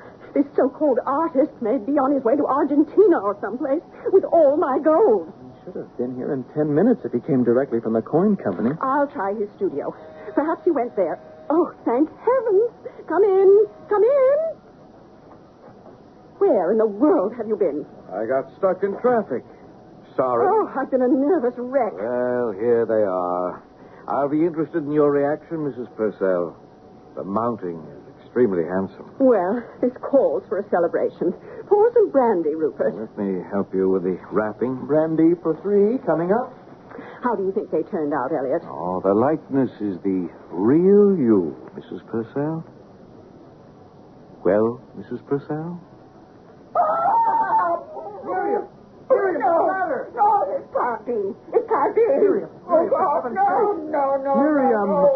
so-called artist may be on his way to Argentina or someplace with all my gold. He should have been here in 10 minutes if he came directly from the coin company. I'll try his studio. Perhaps he went there. Oh, thank heavens. Come in. Come in. Where in the world have you been? I got stuck in traffic. Sorry. Oh, I've been a nervous wreck. Well, here they are. I'll be interested in your reaction, Mrs. Purcell. The mounting is extremely handsome. Well, this calls for a celebration. pour some brandy, Rupert. Let me help you with the wrapping. Brandy for 3 coming up. How do you think they turned out, Elliot? Oh, the likeness is the real you, Mrs. Purcell. Well, Mrs. Purcell? Miriam! Miriam, what's the matter? No, it can't be. It can't be. Miriam, Oh, for God, heaven's no. Miriam! Oh.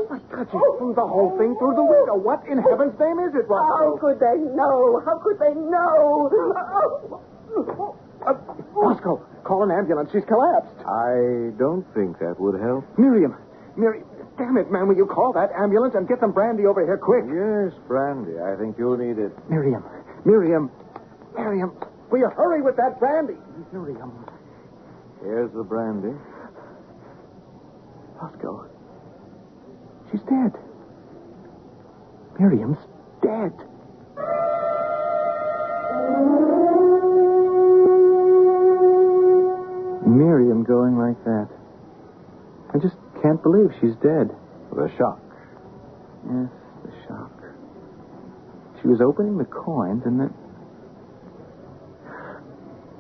My God, you threw the whole thing through the window. What in heaven's name is it, Roscoe? How could they know? How could they know? Roscoe, call an ambulance. She's collapsed. I don't think that would help. Miriam, damn it, man, will you call that ambulance and get some brandy over here quick? Yes, brandy. I think you'll need it. Miriam, will you hurry with that brandy? Miriam. Here's the brandy. Roscoe, she's dead. Miriam's dead. Miriam going like that. I just can't believe she's dead. The shock. Yes, the shock. She was opening the coins and then...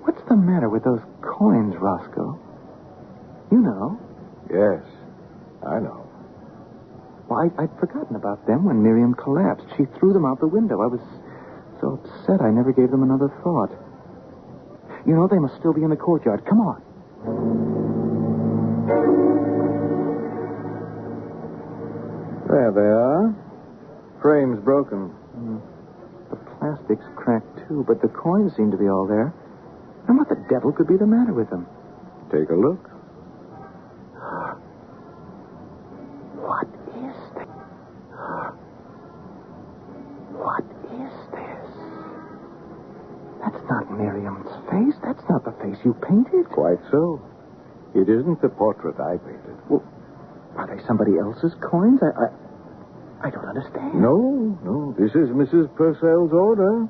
What's the matter with those coins, Roscoe? You know. Yes, I know. Well, I'd forgotten about them when Miriam collapsed. She threw them out the window. I was so upset I never gave them another thought. You know, they must still be in the courtyard. Come on. There they are. Frame's broken. The plastic's cracked, too, but the coins seem to be all there. And what the devil could be the matter with them? Take a look. What is this? What is this? That's not Miriam's face. That's not the face you painted. Quite so. It isn't the portrait I painted. Well, are they somebody else's coins? I don't understand. No. This is Mrs. Purcell's order.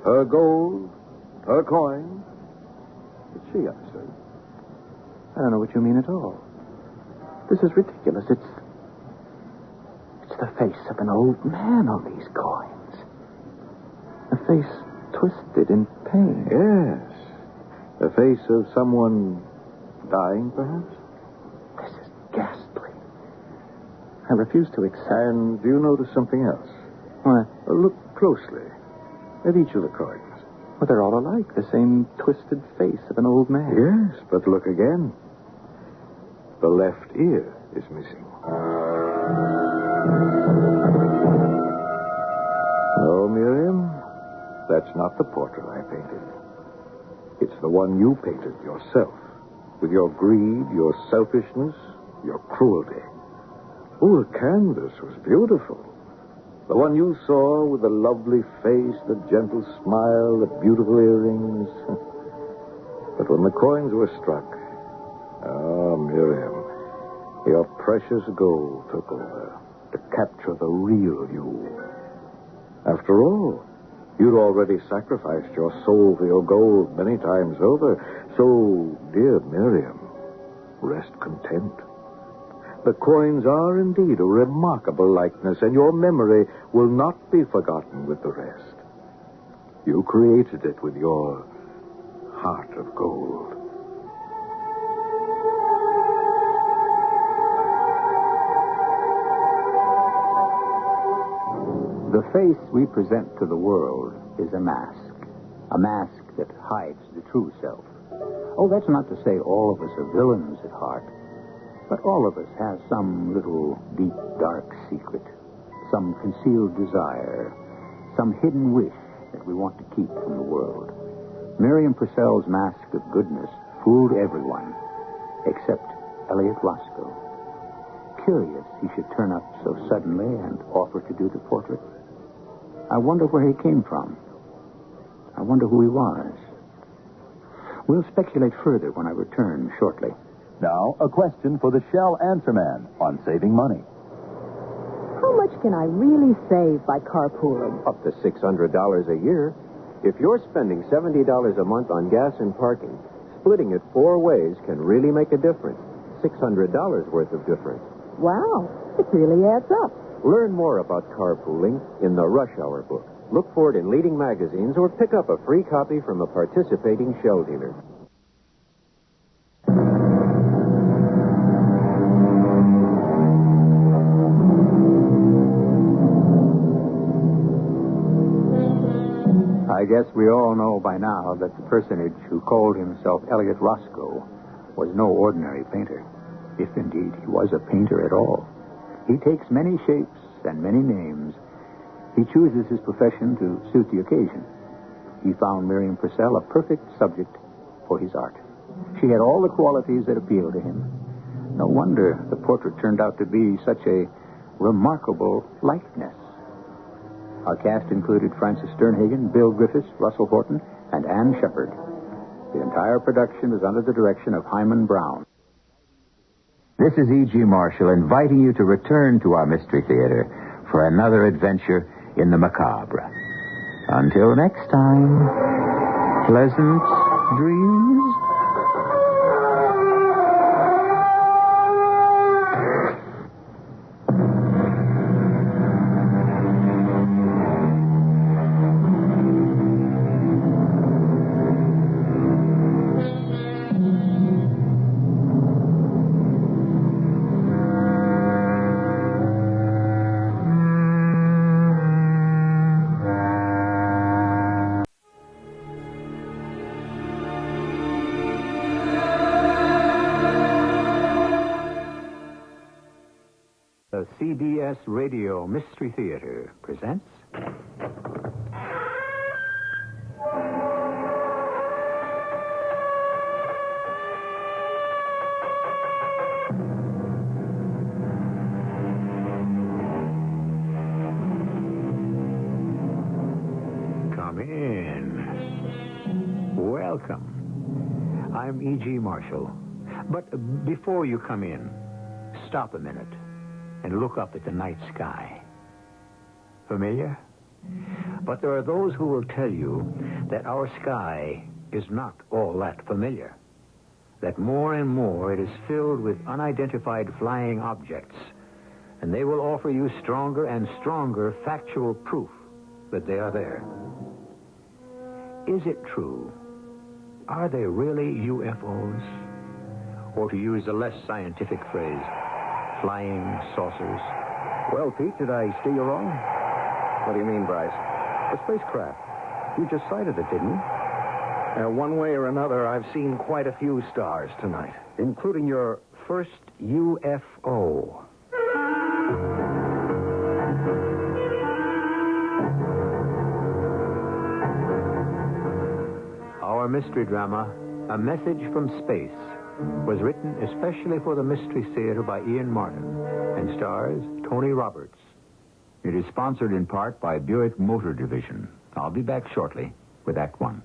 Her gold, her coin. Did she understand? I don't know what you mean at all. This is ridiculous. It's the face of an old man on these coins. A face twisted in pain. Yes. The face of someone dying, perhaps? This is ghastly. I refuse to accept. And do you notice something else? What? Look closely at each of the coins. Well, they're all alike. The same twisted face of an old man. Yes, but look again. The left ear is missing. No, Miriam. That's not the portrait I painted. It's the one you painted yourself. With your greed, your selfishness, your cruelty. Oh, the canvas was beautiful. The one you saw with the lovely face, the gentle smile, the beautiful earrings. But when the coins were struck, Miriam, your precious gold took over to capture the real you. After all, you'd already sacrificed your soul for your gold many times over. So, dear Miriam, rest content. The coins are indeed a remarkable likeness, and your memory will not be forgotten with the rest. You created it with your heart of gold. The face we present to the world is a mask that hides the true self. Oh, that's not to say all of us are villains at heart, but all of us have some little deep, dark secret, some concealed desire, some hidden wish that we want to keep from the world. Miriam Purcell's mask of goodness fooled everyone, except Elliot Roscoe. Curious he should turn up so suddenly and offer to do the portrait. I wonder where he came from. I wonder who he was. We'll speculate further when I return shortly. Now, a question for the Shell Answer Man on saving money. How much can I really save by carpooling? Up to $600 a year. If you're spending $70 a month on gas and parking, splitting it 4 ways can really make a difference. $600 worth of difference. Wow, it really adds up. Learn more about carpooling in the Rush Hour book. Look for it in leading magazines or pick up a free copy from a participating shell dealer. I guess we all know by now that the personage who called himself Elliot Roscoe was no ordinary painter, if indeed he was a painter at all. He takes many shapes and many names. He chooses his profession to suit the occasion. He found Miriam Purcell a perfect subject for his art. She had all the qualities that appealed to him. No wonder the portrait turned out to be such a remarkable likeness. Our cast included Francis Sternhagen, Bill Griffiths, Russell Horton, and Ann Shepard. The entire production was under the direction of Hyman Brown. This is E.G. Marshall inviting you to return to our Mystery Theater for another adventure in the macabre. Until next time, pleasant dreams. The CBS Radio Mystery Theater presents... Come in. Welcome. I'm E.G. Marshall. But before you come in, stop a minute and look up at the night sky. Familiar? But there are those who will tell you that our sky is not all that familiar. That more and more it is filled with unidentified flying objects, and they will offer you stronger and stronger factual proof that they are there. Is it true? Are they really UFOs? Or to use a less scientific phrase, flying saucers? Well, Pete, did I steer you wrong? What do you mean, Bryce? The spacecraft. You just sighted it, didn't you? One way or another, I've seen quite a few stars tonight, including your first UFO. Our mystery drama, A Message from Space, was written especially for the Mystery Theater by Ian Martin and stars Tony Roberts. It is sponsored in part by Buick Motor Division. I'll be back shortly with Act One.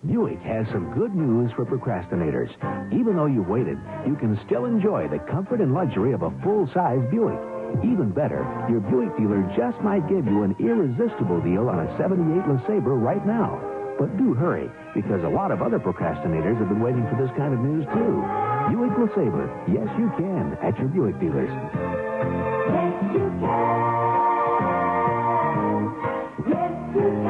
Buick has some good news for procrastinators. Even though you've waited, you can still enjoy the comfort and luxury of a full-size Buick. Even better, your Buick dealer just might give you an irresistible deal on a 78 LeSabre right now. But do hurry, because a lot of other procrastinators have been waiting for this kind of news, too. Buick LeSabre. Yes, you can at your Buick dealers. Yes, you can. Yes, you can.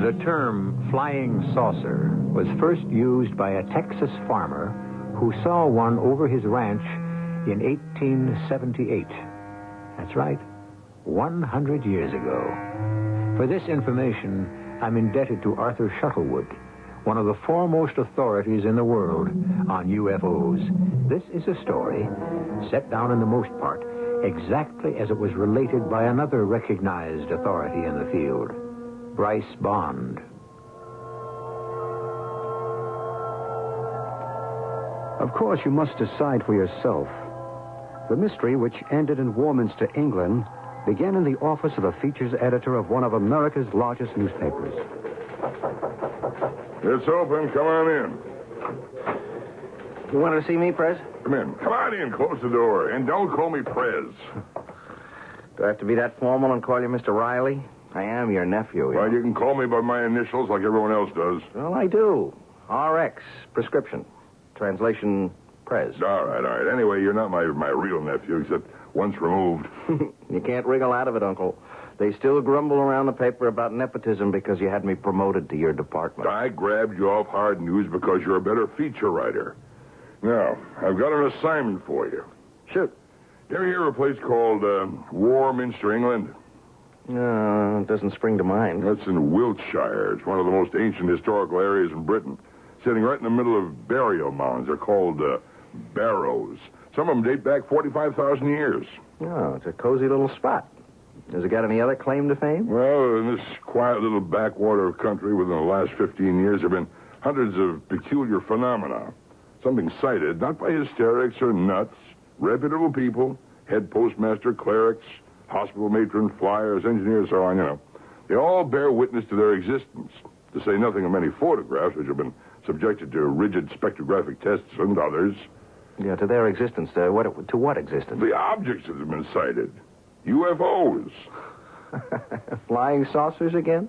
The term flying saucer was first used by a Texas farmer who saw one over his ranch in 1878. That's right, 100 years ago. For this information, I'm indebted to Arthur Shuttlewood, one of the foremost authorities in the world on UFOs. This is a story set down in the most part exactly as it was related by another recognized authority in the field, Bryce Bond. Of course, you must decide for yourself. The mystery, which ended in Warminster, England, began in the office of the features editor of one of America's largest newspapers. It's open. Come on in. You wanted to see me, Prez? Come in. Come on in. Close the door. And don't call me Prez. Do I have to be that formal and call you Mr. Riley? I am your nephew. Well, you can call me by my initials like everyone else does. Well, I do. RX, prescription. Translation, Prez. All right. Anyway, you're not my real nephew, except once removed. You can't wriggle out of it, Uncle. They still grumble around the paper about nepotism because you had me promoted to your department. I grabbed you off hard news because you're a better feature writer. Now, I've got an assignment for you. Shoot. You ever hear of a place called Warminster, England? No, it doesn't spring to mind. That's in Wiltshire. It's one of the most ancient historical areas in Britain. Sitting right in the middle of burial mounds. They're called barrows. Some of them date back 45,000 years. Oh, it's a cozy little spot. Has it got any other claim to fame? Well, in this quiet little backwater country within the last 15 years, there have been hundreds of peculiar phenomena. Something cited, not by hysterics or nuts, reputable people, head postmaster, clerics, hospital matron, flyers, engineers, so on, you know. They all bear witness to their existence, to say nothing of many photographs which have been subjected to rigid spectrographic tests and others. Yeah, to their existence. To what existence? The objects that have been cited. UFOs. Flying saucers again?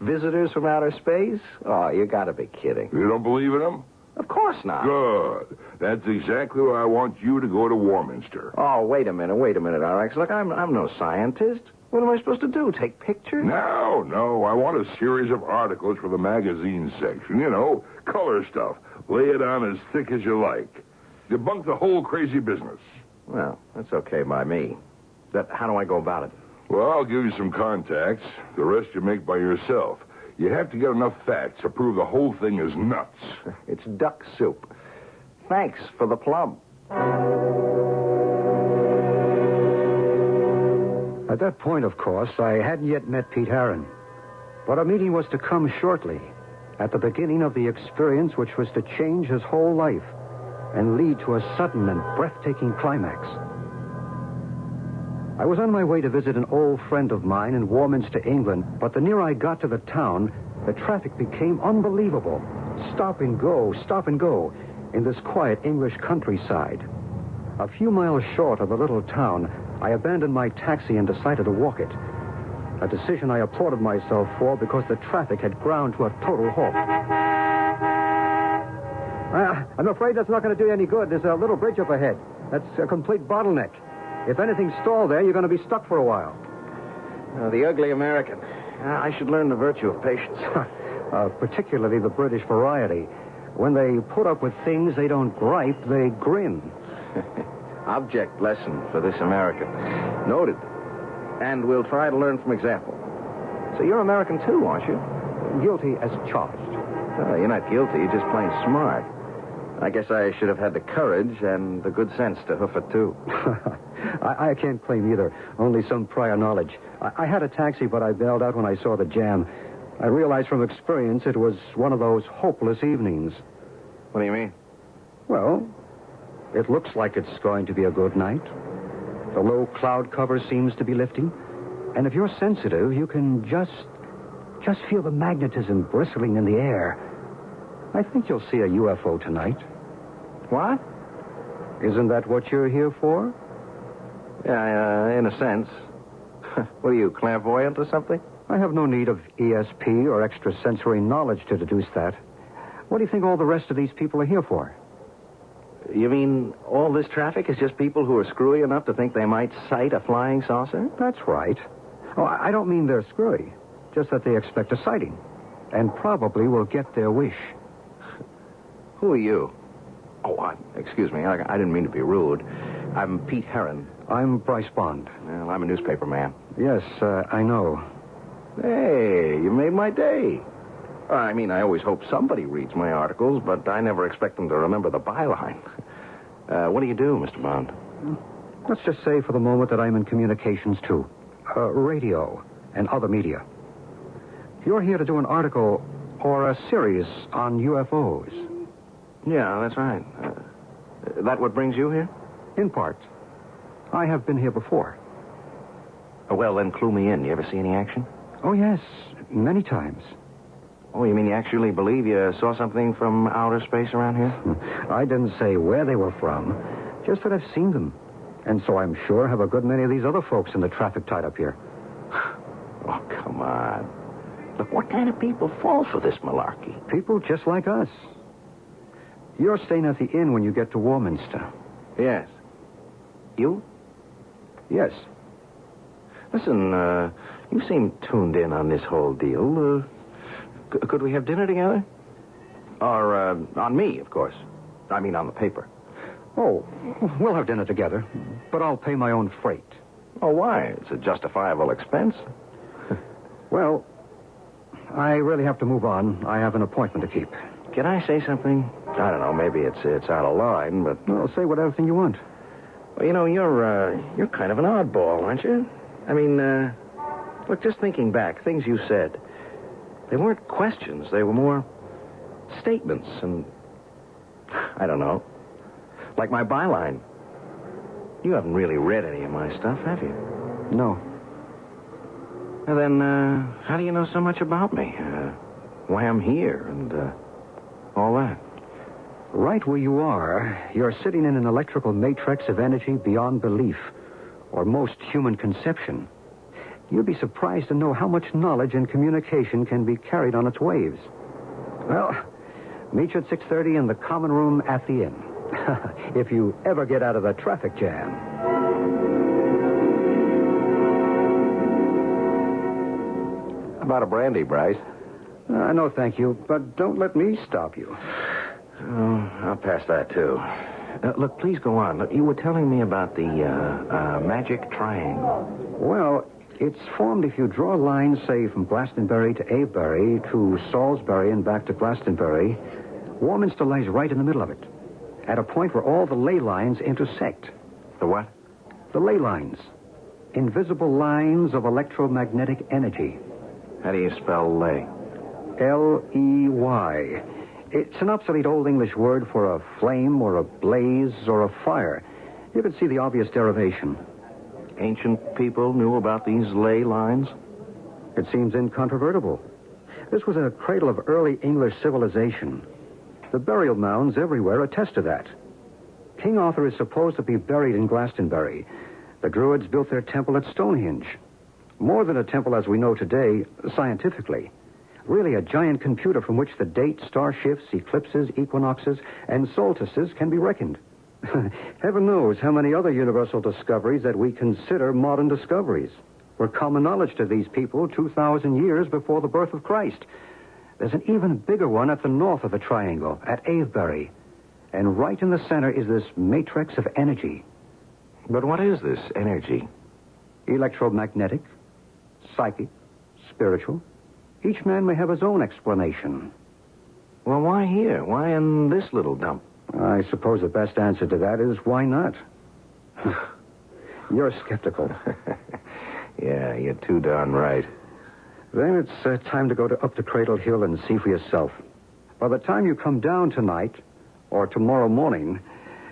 Visitors from outer space? Oh, you gotta be kidding. You don't believe in them? Of course not. Good. That's exactly why I want you to go to Warminster. Oh, wait a minute, RX. Look, I'm no scientist. What am I supposed to do? Take pictures? No. I want a series of articles for the magazine section. You know, color stuff. Lay it on as thick as you like. Debunk the whole crazy business. Well, that's okay by me. How do I go about it? Well, I'll give you some contacts. The rest you make by yourself. You have to get enough facts to prove the whole thing is nuts. It's duck soup. Thanks for the plum. At that point, of course, I hadn't yet met Pete Heron. But a meeting was to come shortly, at the beginning of the experience which was to change his whole life and lead to a sudden and breathtaking climax. I was on my way to visit an old friend of mine in Warminster, England, but the nearer I got to the town, the traffic became unbelievable. Stop and go, in this quiet English countryside. A few miles short of the little town, I abandoned my taxi and decided to walk it. A decision I applauded myself for because the traffic had ground to a total halt. I'm afraid that's not going to do you any good. There's a little bridge up ahead. That's a complete bottleneck. If anything's stalled there, you're going to be stuck for a while. The ugly American. I should learn the virtue of patience. Particularly the British variety. When they put up with things, they don't gripe, they grin. Object lesson for this American. Noted. And we'll try to learn from example. So you're American too, aren't you? Guilty as charged. You're not guilty, you're just plain smart. I guess I should have had the courage and the good sense to hoof it, too. I can't claim either, only some prior knowledge. I had a taxi, but I bailed out when I saw the jam. I realized from experience it was one of those hopeless evenings. What do you mean? Well, it looks like it's going to be a good night. The low cloud cover seems to be lifting. And if you're sensitive, you can just feel the magnetism bristling in the air. I think you'll see a UFO tonight. What? Isn't that what you're here for? Yeah, in a sense. What are you, clairvoyant or something? I have no need of ESP or extrasensory knowledge to deduce that. What do you think all the rest of these people are here for? You mean all this traffic is just people who are screwy enough to think they might sight a flying saucer? That's right. Oh, I don't mean they're screwy, just that they expect a sighting, and probably will get their wish. Who are you? Oh, excuse me. I didn't mean to be rude. I'm Pete Heron. I'm Bryce Bond. Well, I'm a newspaper man. Yes, I know. Hey, you made my day. I mean, I always hope somebody reads my articles, but I never expect them to remember the byline. What do you do, Mr. Bond? Let's just say for the moment that I'm in communications, too. Radio and other media. You're here to do an article or a series on UFOs. Yeah, that's right. That what brings you here? In part. I have been here before. Well, then clue me in. You ever see any action? Oh, yes. Many times. Oh, you mean you actually believe you saw something from outer space around here? I didn't say where they were from. Just that I've seen them. And so I'm sure have a good many of these other folks in the traffic tied up here. Oh, come Look, what kind of people fall for this malarkey? People just like us. You're staying at the inn when you get to Warminster. Yes. You? Yes. Listen, you seem tuned in on this whole deal. Could we have dinner together? Or, on me, of course. I mean, on the paper. Oh, we'll have dinner together, but I'll pay my own freight. Oh, why? It's a justifiable expense. Well, I really have to move on. I have an appointment to keep. Can I say something? I don't know, maybe it's out of line, but... Well, say whatever thing you want. Well, you know, you're kind of an oddball, aren't you? I mean, look, just thinking back, things you said, they weren't questions. They were more statements and, I don't know, like my byline. You haven't really read any of my stuff, have you? No. Well, then, how do you know so much about me? Why I'm here and all that? Right where you are, you're sitting in an electrical matrix of energy beyond belief, or most human conception. You'd be surprised to know how much knowledge and communication can be carried on its waves. Well, meet you at 6:30 in the common room at the inn. If you ever get out of the traffic jam. How about a brandy, Bryce? No, thank you, but don't let me stop you. Oh, I'll pass that, too. Look, please go on. Look, you were telling me about the magic triangle. Well, it's formed if you draw a line, say, from Glastonbury to Avebury to Salisbury and back to Glastonbury. Warminster lies right in the middle of it, at a point where all the ley lines intersect. The what? The ley lines. Invisible lines of electromagnetic energy. How do you spell ley? L-E-Y. It's an obsolete Old English word for a flame or a blaze or a fire. You can see the obvious derivation. Ancient people knew about these ley lines? It seems incontrovertible. This was a cradle of early English civilization. The burial mounds everywhere attest to that. King Arthur is supposed to be buried in Glastonbury. The Druids built their temple at Stonehenge. More than a temple as we know today, scientifically. Really a giant computer from which the dates, star shifts, eclipses, equinoxes, and solstices can be reckoned. Heaven knows how many other universal discoveries that we consider modern discoveries were common knowledge to these people 2,000 years before the birth of Christ. There's an even bigger one at the north of the triangle, at Avebury. And right in the center is this matrix of energy. But what is this energy? Electromagnetic, psychic, spiritual. Each man may have his own explanation. Well, why here? Why in this little dump? I suppose the best answer to that is why not? You're skeptical. Yeah, you're too darn right. Then it's time to go up to Cradle Hill and see for yourself. By the time you come down tonight, or tomorrow morning,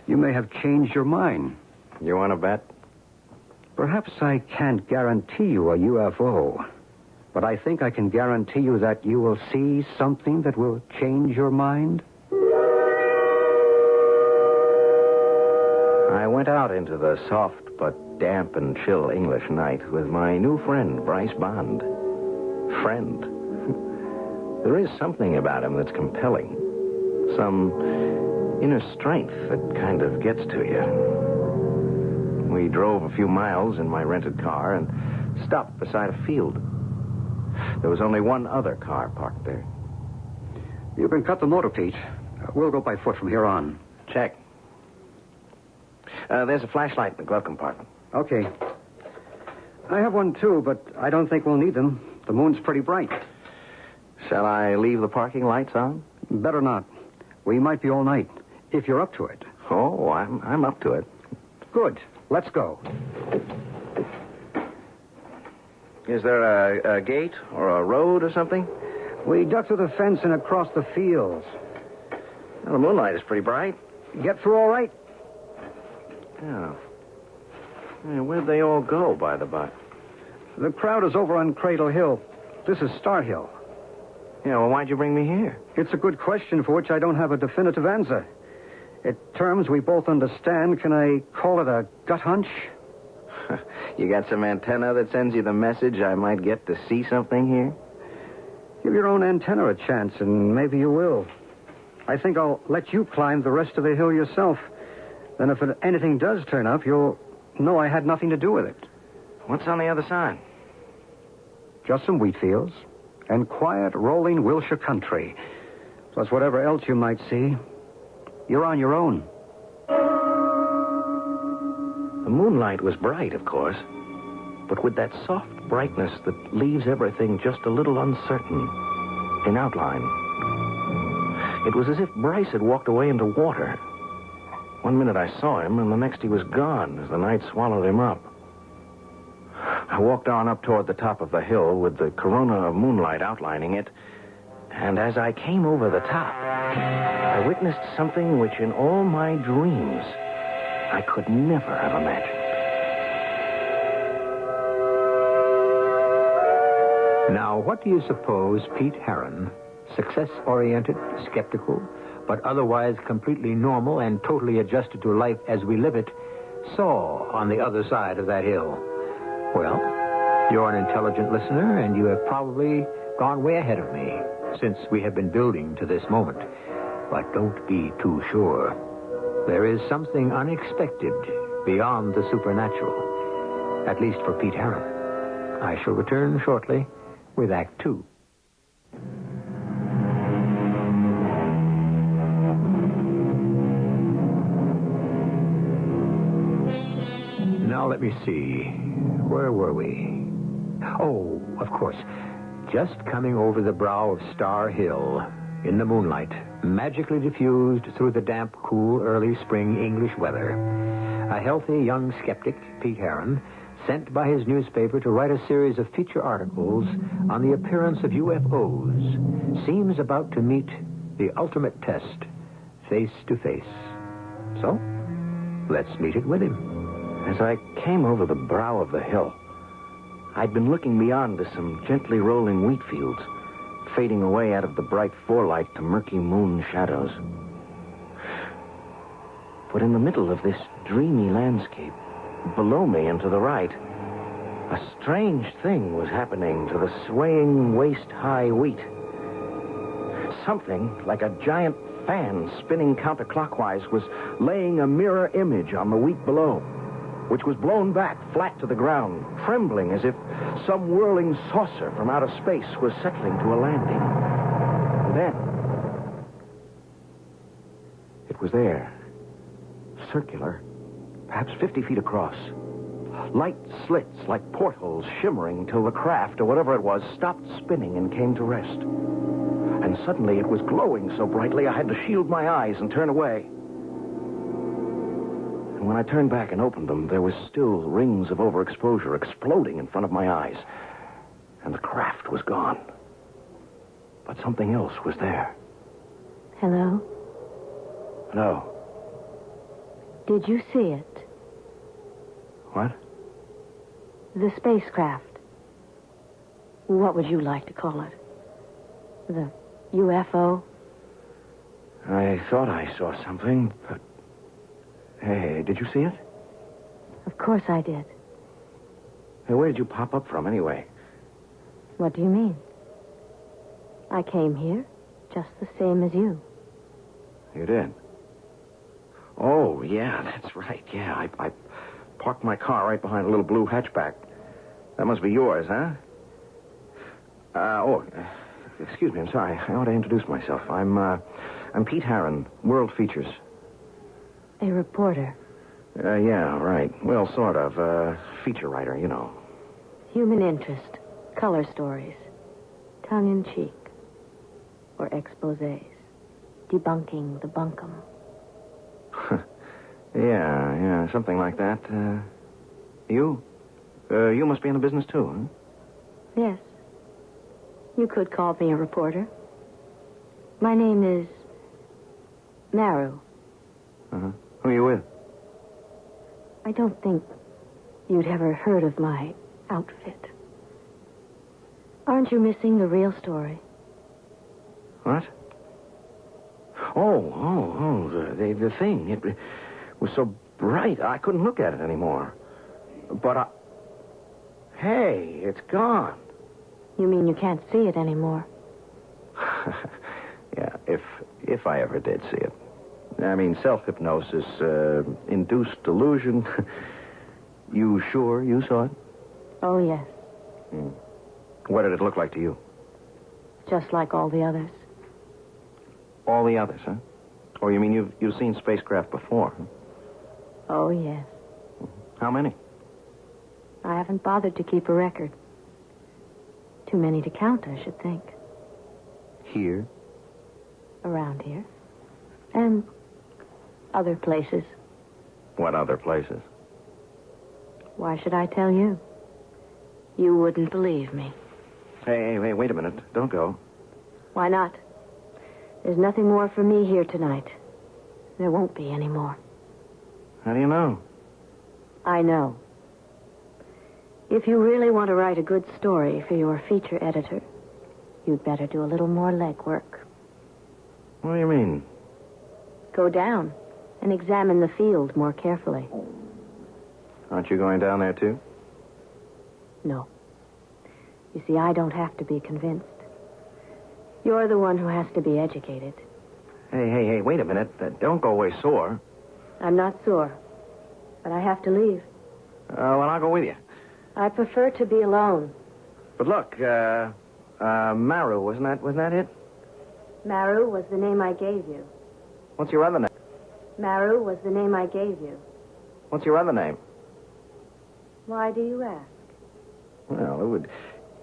you may have changed your mind. You want to bet? Perhaps I can't guarantee you a UFO, but I think I can guarantee you that you will see something that will change your mind. I went out into the soft but damp and chill English night with my new friend, Bryce Bond. Friend. There is something about him that's compelling. Some inner strength that kind of gets to you. We drove a few miles in my rented car and stopped beside a field. There was only one other car parked there. You can cut the motor, Pete. We'll go by foot from here on. Check. There's a flashlight in the glove compartment. Okay. I have one, too, but I don't think we'll need them. The moon's pretty bright. Shall I leave the parking lights on? Better not. We might be all night, if you're up to it. Oh, I'm up to it. Good. Let's go. Is there a gate or a road or something? We duck through the fence and across the fields. Well, the moonlight is pretty bright. Get through all right? Yeah. Where'd they all go, by the by? The crowd is over on Cradle Hill. This is Star Hill. Yeah, well, why'd you bring me here? It's a good question for which I don't have a definitive answer. In terms we both understand, can I call it a gut hunch? You got some antenna that sends you the message I might get to see something here? Give your own antenna a chance, and maybe you will. I think I'll let you climb the rest of the hill yourself. Then if anything does turn up, you'll know I had nothing to do with it. What's on the other side? Just some wheat fields and quiet, rolling Wilshire country. Plus whatever else you might see. You're on your own. The moonlight was bright, of course, but with that soft brightness that leaves everything just a little uncertain in outline. It was as if Bryce had walked away into water. One minute I saw him, and the next he was gone as the night swallowed him up. I walked on up toward the top of the hill with the corona of moonlight outlining it, and as I came over the top, I witnessed something which in all my dreams I could never have imagined. Now, what do you suppose Pete Heron, success-oriented, skeptical, but otherwise completely normal and totally adjusted to life as we live it, saw on the other side of that hill? Well, you're an intelligent listener, and you have probably gone way ahead of me since we have been building to this moment. But don't be too sure. There is something unexpected beyond the supernatural, at least for Pete Heron. I shall return shortly with Act 2. Now let me see. Where were we? Oh, of course. Just coming over the brow of Star Hill in the moonlight, magically diffused through the damp, cool, early spring English weather. A healthy young skeptic, Pete Heron, sent by his newspaper to write a series of feature articles on the appearance of UFOs, seems about to meet the ultimate test, face to face. So, let's meet it with him. As I came over the brow of the hill, I'd been looking beyond to some gently rolling wheat fields, fading away out of the bright forelight to murky moon shadows. But in the middle of this dreamy landscape, below me and to the right, a strange thing was happening to the swaying waist-high wheat. Something like a giant fan spinning counterclockwise was laying a mirror image on the wheat below, which was blown back flat to the ground, trembling as if some whirling saucer from outer space was settling to a landing. And then, it was there, circular, perhaps 50 feet across. Light slits like portholes shimmering till the craft, or whatever it was, stopped spinning and came to rest. And suddenly it was glowing so brightly I had to shield my eyes and turn away. And when I turned back and opened them, there was still rings of overexposure exploding in front of my eyes. And the craft was gone. But something else was there. Hello? Hello. Did you see it? What? The spacecraft. What would you like to call it? The UFO? I thought I saw something, but... Hey, did you see it? Of course I did. Hey, where did you pop up from, anyway? What do you mean? I came here just the same as you. You did? Oh, yeah, that's right. Yeah, I parked my car right behind a little blue hatchback. That must be yours, huh? Excuse me, I'm sorry. I ought to introduce myself. I'm Pete Heron, World Features. A reporter. Yeah, right. Well, sort of. Feature writer, you know. Human interest. Color stories. Tongue-in-cheek. Or exposés. Debunking the bunkum. Yeah, something like that. You? You must be in the business, too, huh? Yes. You could call me a reporter. My name is Maru. Uh-huh. Who are you with? I don't think you'd ever heard of my outfit. Aren't you missing the real story? What? The thing. It was so bright, I couldn't look at it anymore. But Hey, it's gone. You mean you can't see it anymore? Yeah, if I ever did see it. I mean, self-hypnosis, induced delusion. You sure you saw it? Oh, yes. What did it look like to you? Just like all the others. All the others, huh? Oh, you mean you've seen spacecraft before, huh? Oh, yes. How many? I haven't bothered to keep a record. Too many to count, I should think. Here? Around here. And other places. What other places? Why should I tell you? You wouldn't believe me. Hey, wait a minute. Don't go. Why not? There's nothing more for me here tonight. There won't be any more. How do you know? I know. If you really want to write a good story for your feature editor, you'd better do a little more legwork. What do you mean? Go down and examine the field more carefully. Aren't you going down there, too? No. You see, I don't have to be convinced. You're the one who has to be educated. Hey, wait a minute. Don't go away sore. I'm not sore, but I have to leave. Well, I'll go with you. I prefer to be alone. But look, Maru, wasn't that it? Maru was the name I gave you. What's your other name? Maru was the name I gave you. What's your other name? Why do you ask? Well, it would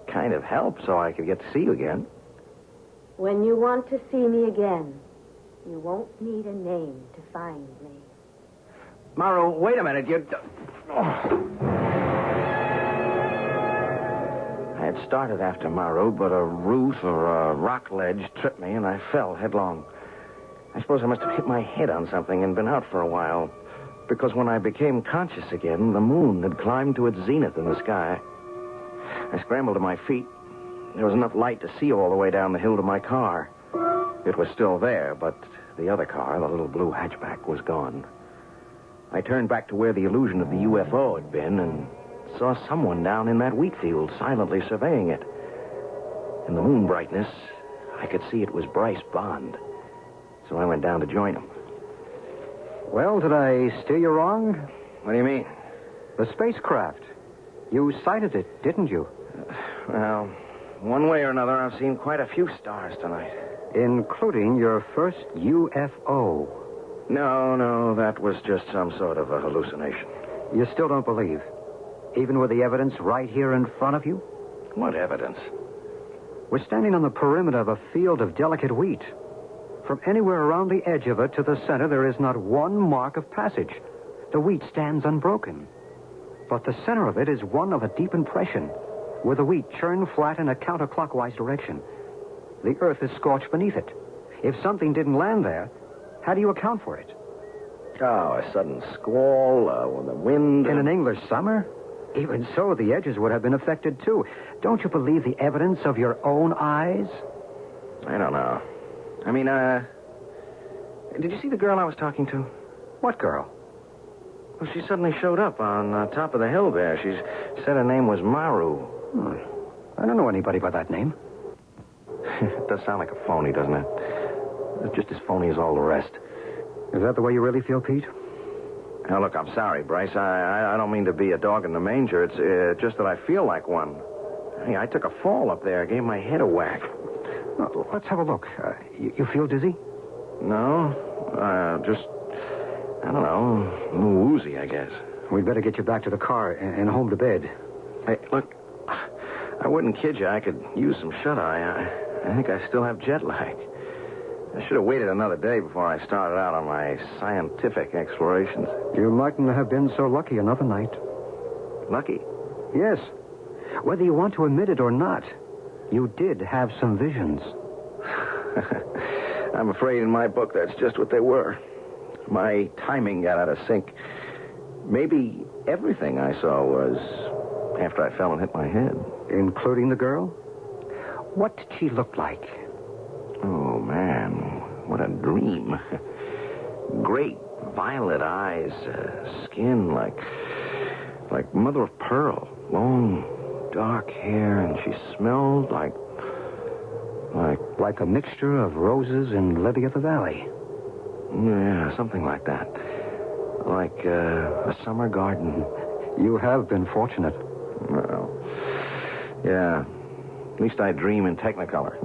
kind of help so I could get to see you again. When you want to see me again, you won't need a name to find me. Maru, wait a minute. I had started after Maru, but a root or a rock ledge tripped me, and I fell headlong. I suppose I must have hit my head on something and been out for a while, because when I became conscious again, the moon had climbed to its zenith in the sky. I scrambled to my feet. There was enough light to see all the way down the hill to my car. It was still there, but the other car, the little blue hatchback, was gone. I turned back to where the illusion of the UFO had been and saw someone down in that wheat field silently surveying it. In the moon brightness, I could see it was Bryce Bond. So I went down to join him. Well, did I steer you wrong? What do you mean? The spacecraft. You sighted it, didn't you? Well, one way or another, I've seen quite a few stars tonight. Including your first UFO. No, that was just some sort of a hallucination. You still don't believe? Even with the evidence right here in front of you? What evidence? We're standing on the perimeter of a field of delicate wheat. From anywhere around the edge of it to the center, there is not one mark of passage. The wheat stands unbroken. But the center of it is one of a deep impression, where the wheat churned flat in a counterclockwise direction. The earth is scorched beneath it. If something didn't land there, how do you account for it? Oh, a sudden squall, or the wind. In an English summer? Even so, the edges would have been affected, too. Don't you believe the evidence of your own eyes? I don't know. I mean, did you see the girl I was talking to? What girl? Well, she suddenly showed up on top of the hill there. She said her name was Maru. I don't know anybody by that name. It does sound like a phony, doesn't it? It's just as phony as all the rest. Is that the way you really feel, Pete? Now, look, I'm sorry, Bryce. I don't mean to be a dog in the manger. It's just that I feel like one. Hey, I took a fall up there. Gave my head a whack. Oh, let's have a look. You feel dizzy? No. Just, I don't know, a little woozy, I guess. We'd better get you back to the car and home to bed. Hey, look, I wouldn't kid you. I could use some shut-eye. I think I still have jet lag. I should have waited another day before I started out on my scientific explorations. You mightn't have been so lucky another night. Lucky? Yes. Whether you want to admit it or not, you did have some visions. I'm afraid in my book that's just what they were. My timing got out of sync. Maybe everything I saw was after I fell and hit my head. Including the girl? What did she look like? Oh, man, what a dream. Great violet eyes, skin like mother of pearl, long, dark hair, and she smelled like Like a mixture of roses and lily of the valley. Yeah, something like that. Like a summer garden. You have been fortunate. Well, yeah. At least I dream in Technicolor.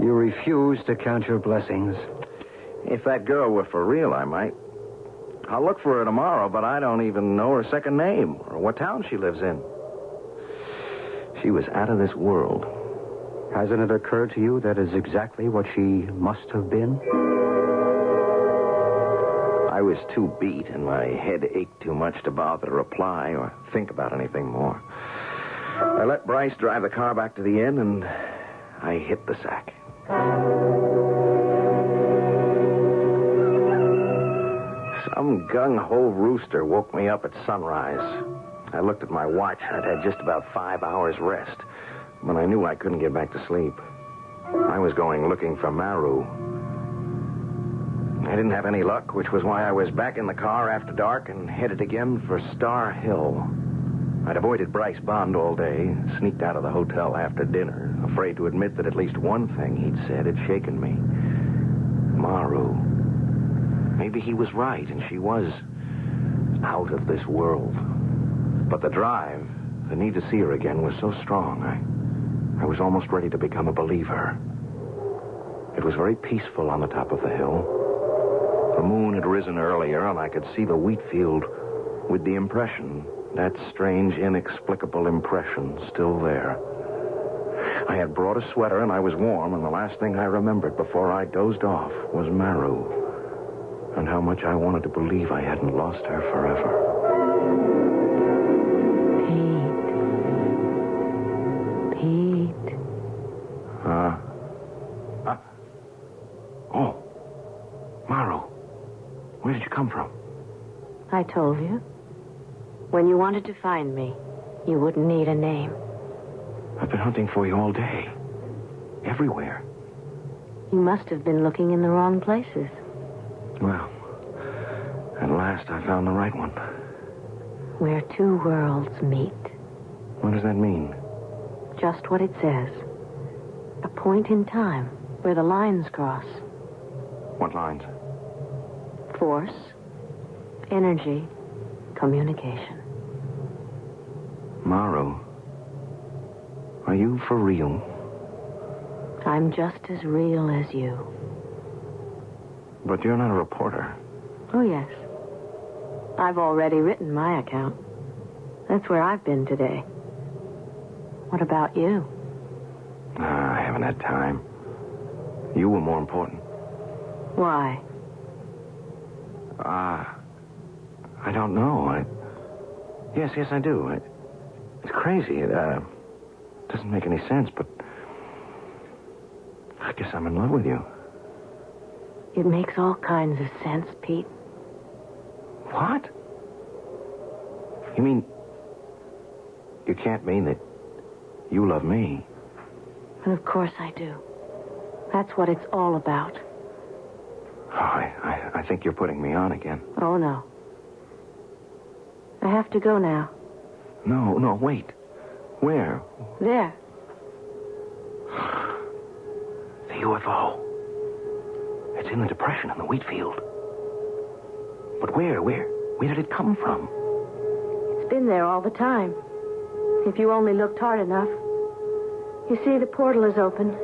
You refuse to count your blessings. If that girl were for real, I might. I'll look for her tomorrow, but I don't even know her second name or what town she lives in. She was out of this world. Hasn't it occurred to you that is exactly what she must have been? I was too beat and my head ached too much to bother to reply or think about anything more. I let Bryce drive the car back to the inn and I hit the sack. Some gung-ho rooster woke me up at sunrise. I looked at my watch and I'd had just about 5 hours rest, but I knew I couldn't get back to sleep. I was going looking for Maru. I didn't have any luck, which was why I was back in the car after dark and headed again for Star Hill. I'd avoided Bryce Bond all day, sneaked out of the hotel after dinner, afraid to admit that at least one thing he'd said had shaken me. Maru. Maybe he was right, and she was out of this world. But the drive, the need to see her again, was so strong, I was almost ready to become a believer. It was very peaceful on the top of the hill. The moon had risen earlier, and I could see the wheat field with the impression, that strange, inexplicable impression, still there. I had brought a sweater, and I was warm, and the last thing I remembered before I dozed off was Maru, and how much I wanted to believe I hadn't lost her forever. Pete. Oh. Maru. Where did you come from? I told you. When you wanted to find me, you wouldn't need a name. I've been hunting for you all day. Everywhere. You must have been looking in the wrong places. Well, at last I found the right one. Where two worlds meet. What does that mean? Just what it says. A point in time where the lines cross. What lines? Force, energy, communication. Maru, are you for real? I'm just as real as you. But you're not a reporter. Oh, yes. I've already written my account. That's where I've been today. What about you? I haven't had time. You were more important. Why? I don't know. Yes, I do. It's crazy. It doesn't make any sense, but I guess I'm in love with you. It makes all kinds of sense, Pete. What? You mean... You can't mean that you love me? And of course I do. That's what it's all about. Oh, I think you're putting me on again. Oh, no. I have to go now. No, wait. Where? There. The UFO. It's in the depression in the wheat field. But where did it come from? It's been there all the time. If you only looked hard enough. You see, the portal is open.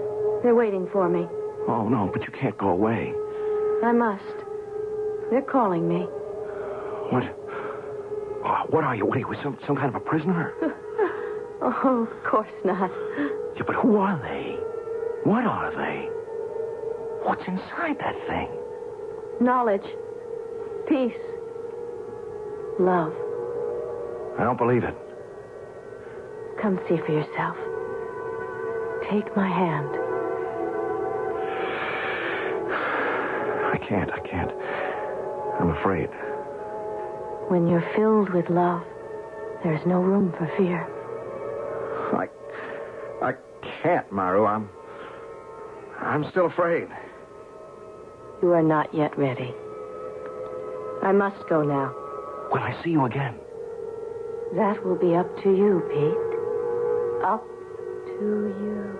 They're waiting for me. Oh, no, but you can't go away. I must. They're calling me. What are you? What are you, some kind of a prisoner? Oh, of course not. Yeah, but who are they? What are they? What's inside that thing? Knowledge. Peace. Love. I don't believe it. Come see for yourself. Take my hand. I can't. I'm afraid. When you're filled with love, there's no room for fear. I can't, Maru. I'm still afraid. You are not yet ready. I must go now. Will I see you again? That will be up to you, Pete. Up to you.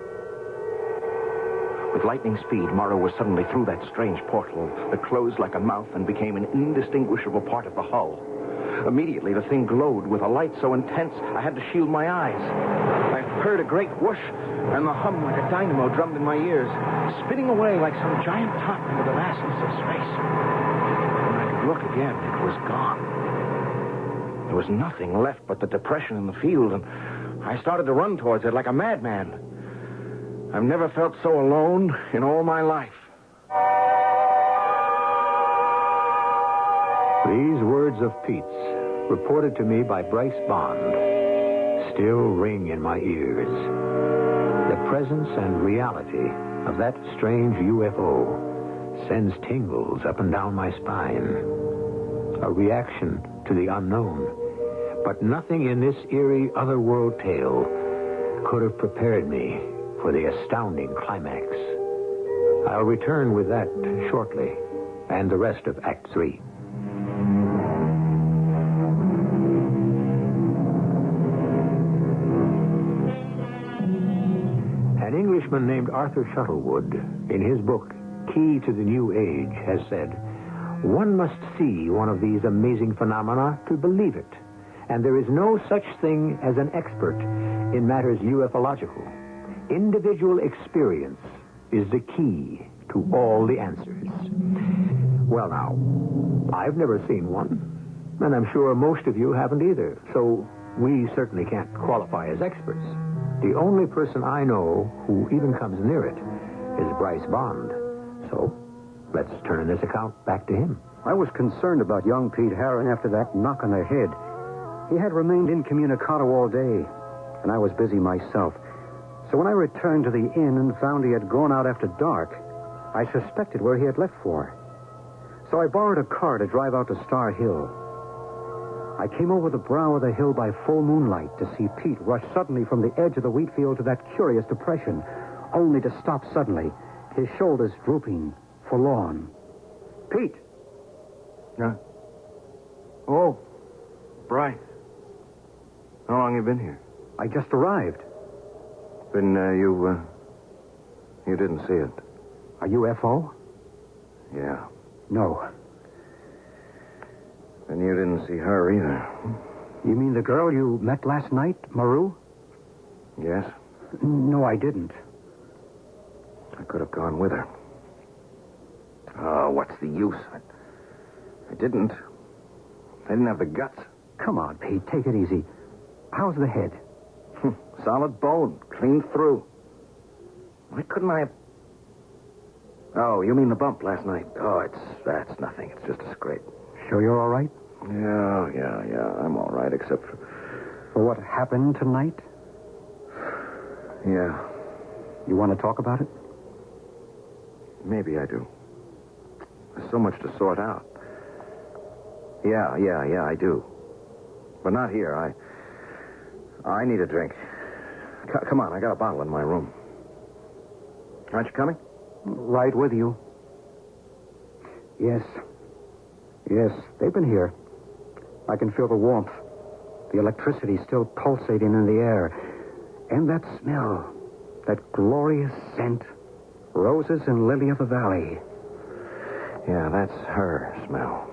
With lightning speed, Morrow was suddenly through that strange portal that closed like a mouth and became an indistinguishable part of the hull. Immediately, the thing glowed with a light so intense I had to shield my eyes. I heard a great whoosh, and the hum like a dynamo drummed in my ears, spinning away like some giant top into the vastness of space. When I could look again, it was gone. There was nothing left but the depression in the field, and I started to run towards it like a madman. I've never felt so alone in all my life. These words of Pete's, reported to me by Bryce Bond, still ring in my ears. The presence and reality of that strange UFO sends tingles up and down my spine. A reaction to the unknown. But nothing in this eerie otherworld tale could have prepared me for the astounding climax. I'll return with that shortly, and the rest of Act 3. An Englishman named Arthur Shuttlewood, in his book, Key to the New Age, has said, "One must see one of these amazing phenomena to believe it, and there is no such thing as an expert in matters ufological. Individual experience is the key to all the answers." Well, now, I've never seen one, and I'm sure most of you haven't either, so we certainly can't qualify as experts. The only person I know who even comes near it is Bryce Bond. So, let's turn this account back to him. I was concerned about young Pete Harron after that knock on the head. He had remained incommunicado all day, and I was busy myself. So when I returned to the inn and found he had gone out after dark, I suspected where he had left for. So I borrowed a car to drive out to Star Hill. I came over the brow of the hill by full moonlight to see Pete rush suddenly from the edge of the wheat field to that curious depression, only to stop suddenly, his shoulders drooping, forlorn. Pete! Yeah? Oh, Bryce. How long you been here? I just arrived. Then, you didn't see it. A UFO? Yeah. No. And you didn't see her either. You mean the girl you met last night, Maru? Yes. No, I didn't. I could have gone with her. Oh, what's the use? I didn't. I didn't have the guts. Come on, Pete, take it easy. How's the head? Solid bone, clean through. Why couldn't I have... Oh, you mean the bump last night? Oh, that's nothing. It's just a scrape. Sure you're all right? Yeah. I'm all right, except for... For what happened tonight? Yeah. You want to talk about it? Maybe I do. There's so much to sort out. Yeah, I do. But not here. I need a drink. Come on, I got a bottle in my room. Aren't you coming? Right with you. Yes, they've been here. I can feel the warmth. The electricity still pulsating in the air. And that smell. That glorious scent. Roses and lily of the valley. Yeah, that's her smell.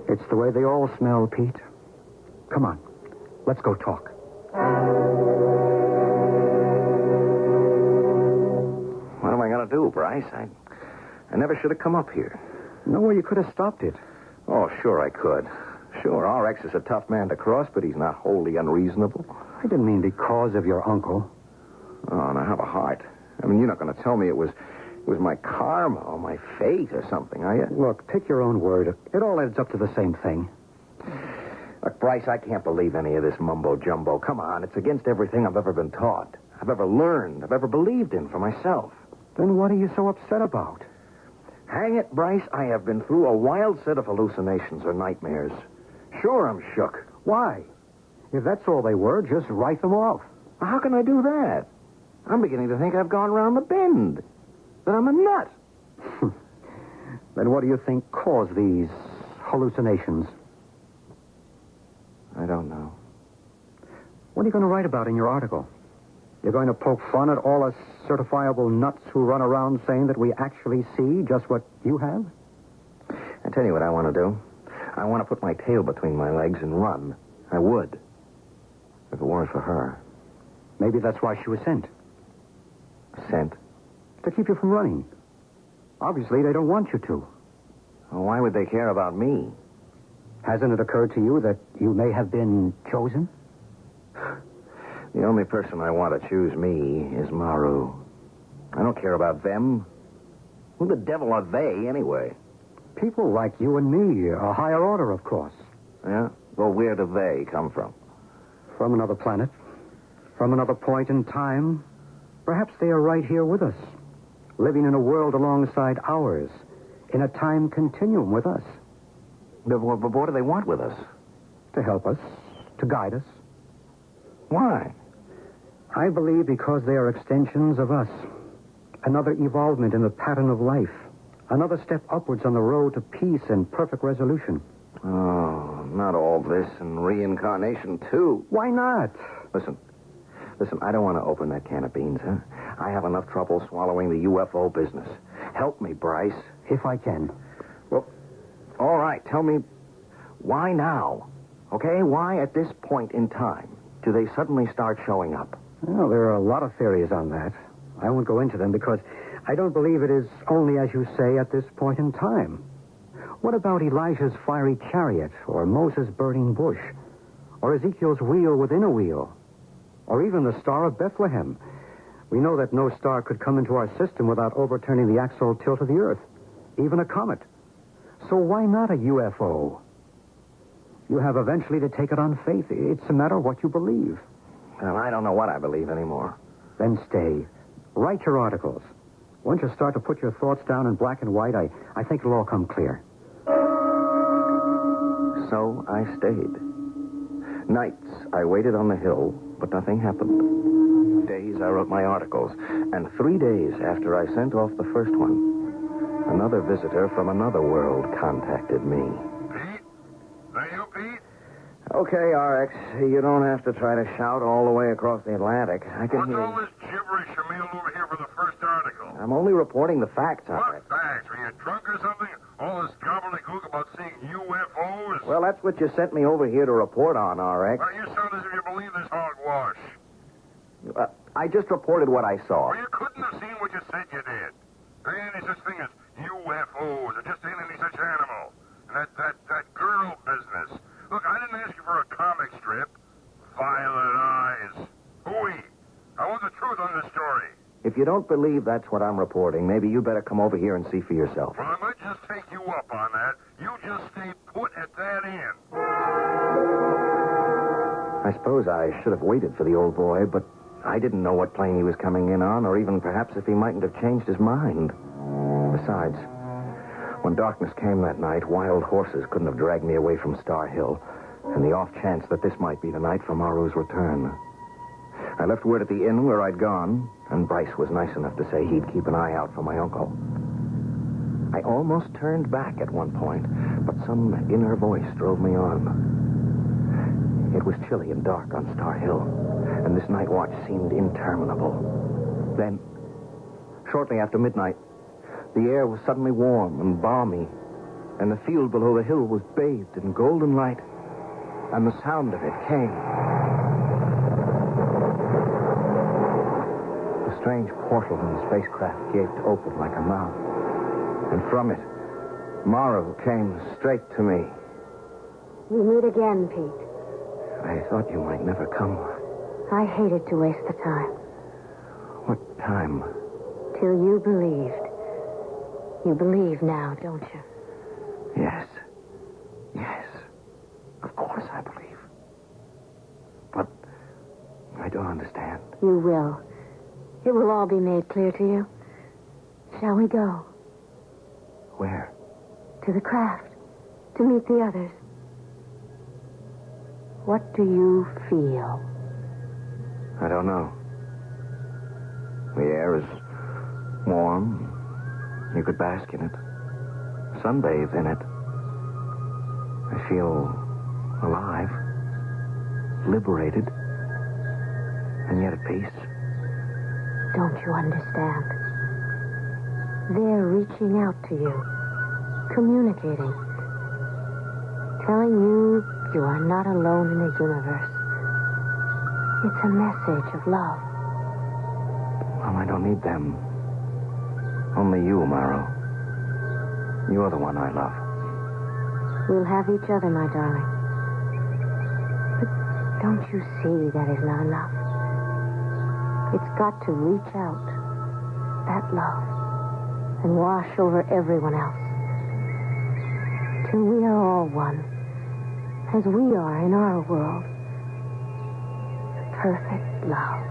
It's the way they all smell, Pete. Come on, let's go talk. What am I going to do, Bryce? I never should have come up here. No way you could have stopped it. Oh, sure I could. Sure, RX is a tough man to cross, but he's not wholly unreasonable. I didn't mean because of your uncle. Oh, now have a heart. I mean, you're not going to tell me it was my karma or my fate or something, are you? Look, pick your own word. It all adds up to the same thing. Look, Bryce, I can't believe any of this mumbo-jumbo. Come on, it's against everything I've ever been taught, I've ever learned, I've ever believed in for myself. Then what are you so upset about? Hang it, Bryce, I have been through a wild set of hallucinations or nightmares. Sure, I'm shook. Why? If that's all they were, just write them off. How can I do that? I'm beginning to think I've gone around the bend. That I'm a nut. Then what do you think caused these hallucinations? I don't know. What are you going to write about in your article? You're going to poke fun at all us certifiable nuts who run around saying that we actually see just what you have? I tell you what I want to do. I want to put my tail between my legs and run. I would. If it weren't for her. Maybe that's why she was sent. Sent? To keep you from running. Obviously, they don't want you to. Well, why would they care about me? Hasn't it occurred to you that you may have been chosen? The only person I want to choose me is Maru. I don't care about them. Who the devil are they, anyway? People like you and me, a higher order, of course. Yeah? Well, where do they come from? From another planet. From another point in time. Perhaps they are right here with us. Living in a world alongside ours. In a time continuum with us. But what do they want with us? To help us. To guide us. Why? I believe because they are extensions of us. Another evolvement in the pattern of life. Another step upwards on the road to peace and perfect resolution. Oh, not all this and reincarnation, too. Why not? Listen, I don't want to open that can of beans, huh? I have enough trouble swallowing the UFO business. Help me, Bryce. If I can. Well, all right, tell me, why now? Okay, why at this point in time do they suddenly start showing up? Well, there are a lot of theories on that. I won't go into them because I don't believe it is only, as you say, at this point in time. What about Elijah's fiery chariot, or Moses' burning bush, or Ezekiel's wheel within a wheel, or even the Star of Bethlehem? We know that no star could come into our system without overturning the axial tilt of the Earth, even a comet. So why not a UFO? You have eventually to take it on faith. It's a matter of what you believe. Well, I don't know what I believe anymore. Then stay. Write your articles. Once you start to put your thoughts down in black and white, I think it'll all come clear. So I stayed. Nights, I waited on the hill, but nothing happened. Days, I wrote my articles. And 3 days after I sent off the first one, another visitor from another world contacted me. Pete? Are you Pete? Okay, RX, you don't have to try to shout all the way across the Atlantic. I can hear What's all this gibberish you mailed over here for the first article? I'm only reporting the facts, RX. What facts? Were you drunk or something? All this gobbledygook about seeing UFOs? Well, that's what you sent me over here to report on, RX. Well, you sound as if you believe this hogwash. I just reported what I saw. Well, you couldn't have seen what you said you did. There ain't any such thing as UFOs. There just ain't any such animal. And that girl business. Look, I didn't ask you for a comic strip. Violet eyes. Hooey. I want the truth on this story. If you don't believe that's what I'm reporting, maybe you better come over here and see for yourself. Well, I might just take you up on that. You just stay put at that end. I suppose I should have waited for the old boy, but I didn't know what plane he was coming in on, or even perhaps if he mightn't have changed his mind. Besides, when darkness came that night, wild horses couldn't have dragged me away from Star Hill, and the off chance that this might be the night for Maru's return. I left word at the inn where I'd gone, and Bryce was nice enough to say he'd keep an eye out for my uncle. I almost turned back at one point, but some inner voice drove me on. It was chilly and dark on Star Hill, and this night watch seemed interminable. Then, shortly after midnight, the air was suddenly warm and balmy, and the field below the hill was bathed in golden light, and the sound of it came. The strange portal in the spacecraft gaped open like a mouth, and from it, Maru came straight to me. We meet again, Pete. I thought you might never come. I hated to waste the time. What time? Till you believed. You believe now, don't you? Yes. Yes. Of course I believe. But I don't understand. You will. It will all be made clear to you. Shall we go? Where? To the craft. To meet the others. What do you feel? I don't know. The air is warm. You could bask in it. Sunbathe in it. I feel alive. Liberated. And yet at peace. Don't you understand? They're reaching out to you, communicating, telling you you are not alone in the universe. It's a message of love. Well, I don't need them. Only you, Morrow. You're the one I love. We'll have each other, my darling. But don't you see that is not enough? It's got to reach out, that love, and wash over everyone else. Till we are all one, as we are in our world. Perfect love.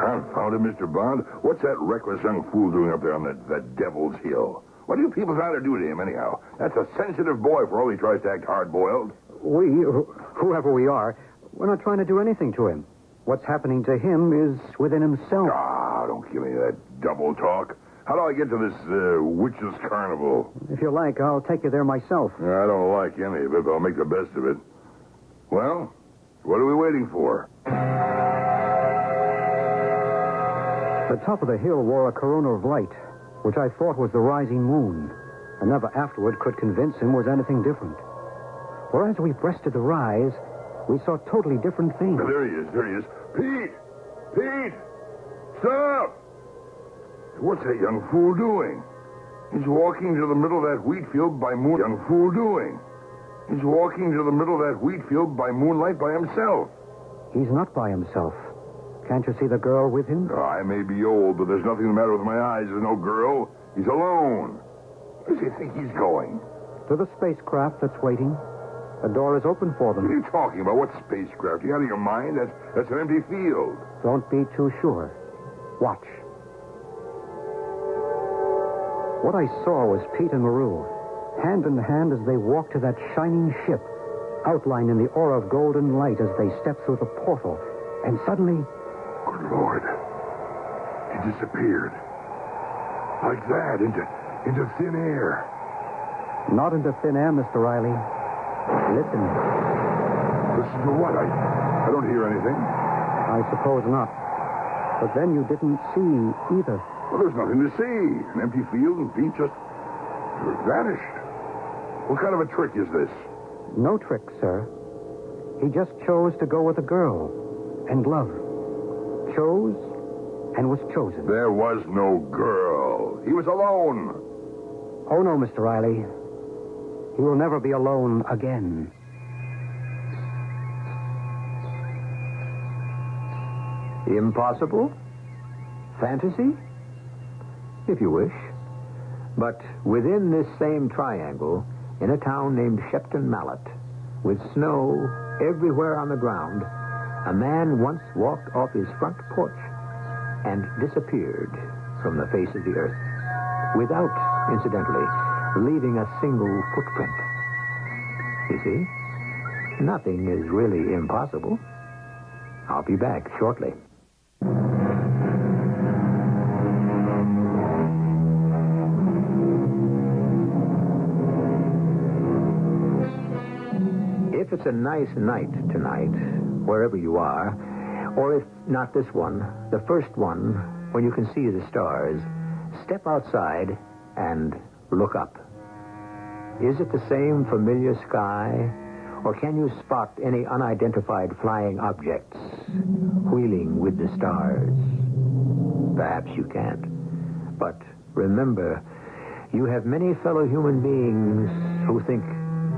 Confound it, Mr. Bond. What's that reckless young fool doing up there on that Devil's Hill? What are you people trying to do to him, anyhow? That's a sensitive boy for all he tries to act hard-boiled. We, whoever we are, we're not trying to do anything to him. What's happening to him is within himself. Ah, don't give me that double talk. How do I get to this witches' carnival? If you like, I'll take you there myself. I don't like any of it, but I'll make the best of it. Well, what are we waiting for? The top of the hill wore a corona of light, which I thought was the rising moon, and never afterward could convince him was anything different. For as we breasted the rise, we saw totally different things. There he is. Pete! Pete! Stop! What's that young fool doing? He's walking to the middle of that wheat field by moon. Young fool doing? He's walking to the middle of that wheat field by moonlight by himself. He's not by himself. Can't you see the girl with him? Oh, I may be old, but there's nothing the matter with my eyes. There's no girl. He's alone. Where does he think he's going? To the spacecraft that's waiting. The door is open for them. What are you talking about? What spacecraft? You out of your mind? That's an empty field. Don't be too sure. Watch. What I saw was Pete and Maru, hand in hand as they walked to that shining ship, outlined in the aura of golden light as they stepped through the portal. And suddenly... Good Lord. He disappeared. Like that, into thin air. Not into thin air, Mr. Riley. Listen. Listen to what? I don't hear anything. I suppose not. But then you didn't see either. Well, there's nothing to see. An empty field and Pete just vanished. What kind of a trick is this? No trick, sir. He just chose to go with a girl and love. Chose and was chosen. There was no girl. He was alone. Oh, no, Mr. Riley. He will never be alone again. Impossible? Fantasy? If you wish. But within this same triangle, in a town named Shepton Mallet, with snow everywhere on the ground, a man once walked off his front porch and disappeared from the face of the earth, without, incidentally, leaving a single footprint. You see, nothing is really impossible. I'll be back shortly. If it's a nice night tonight, wherever you are, or if not this one, the first one, when you can see the stars, step outside and look up. Is it the same familiar sky, or can you spot any unidentified flying objects wheeling with the stars? Perhaps you can't. But remember, you have many fellow human beings who think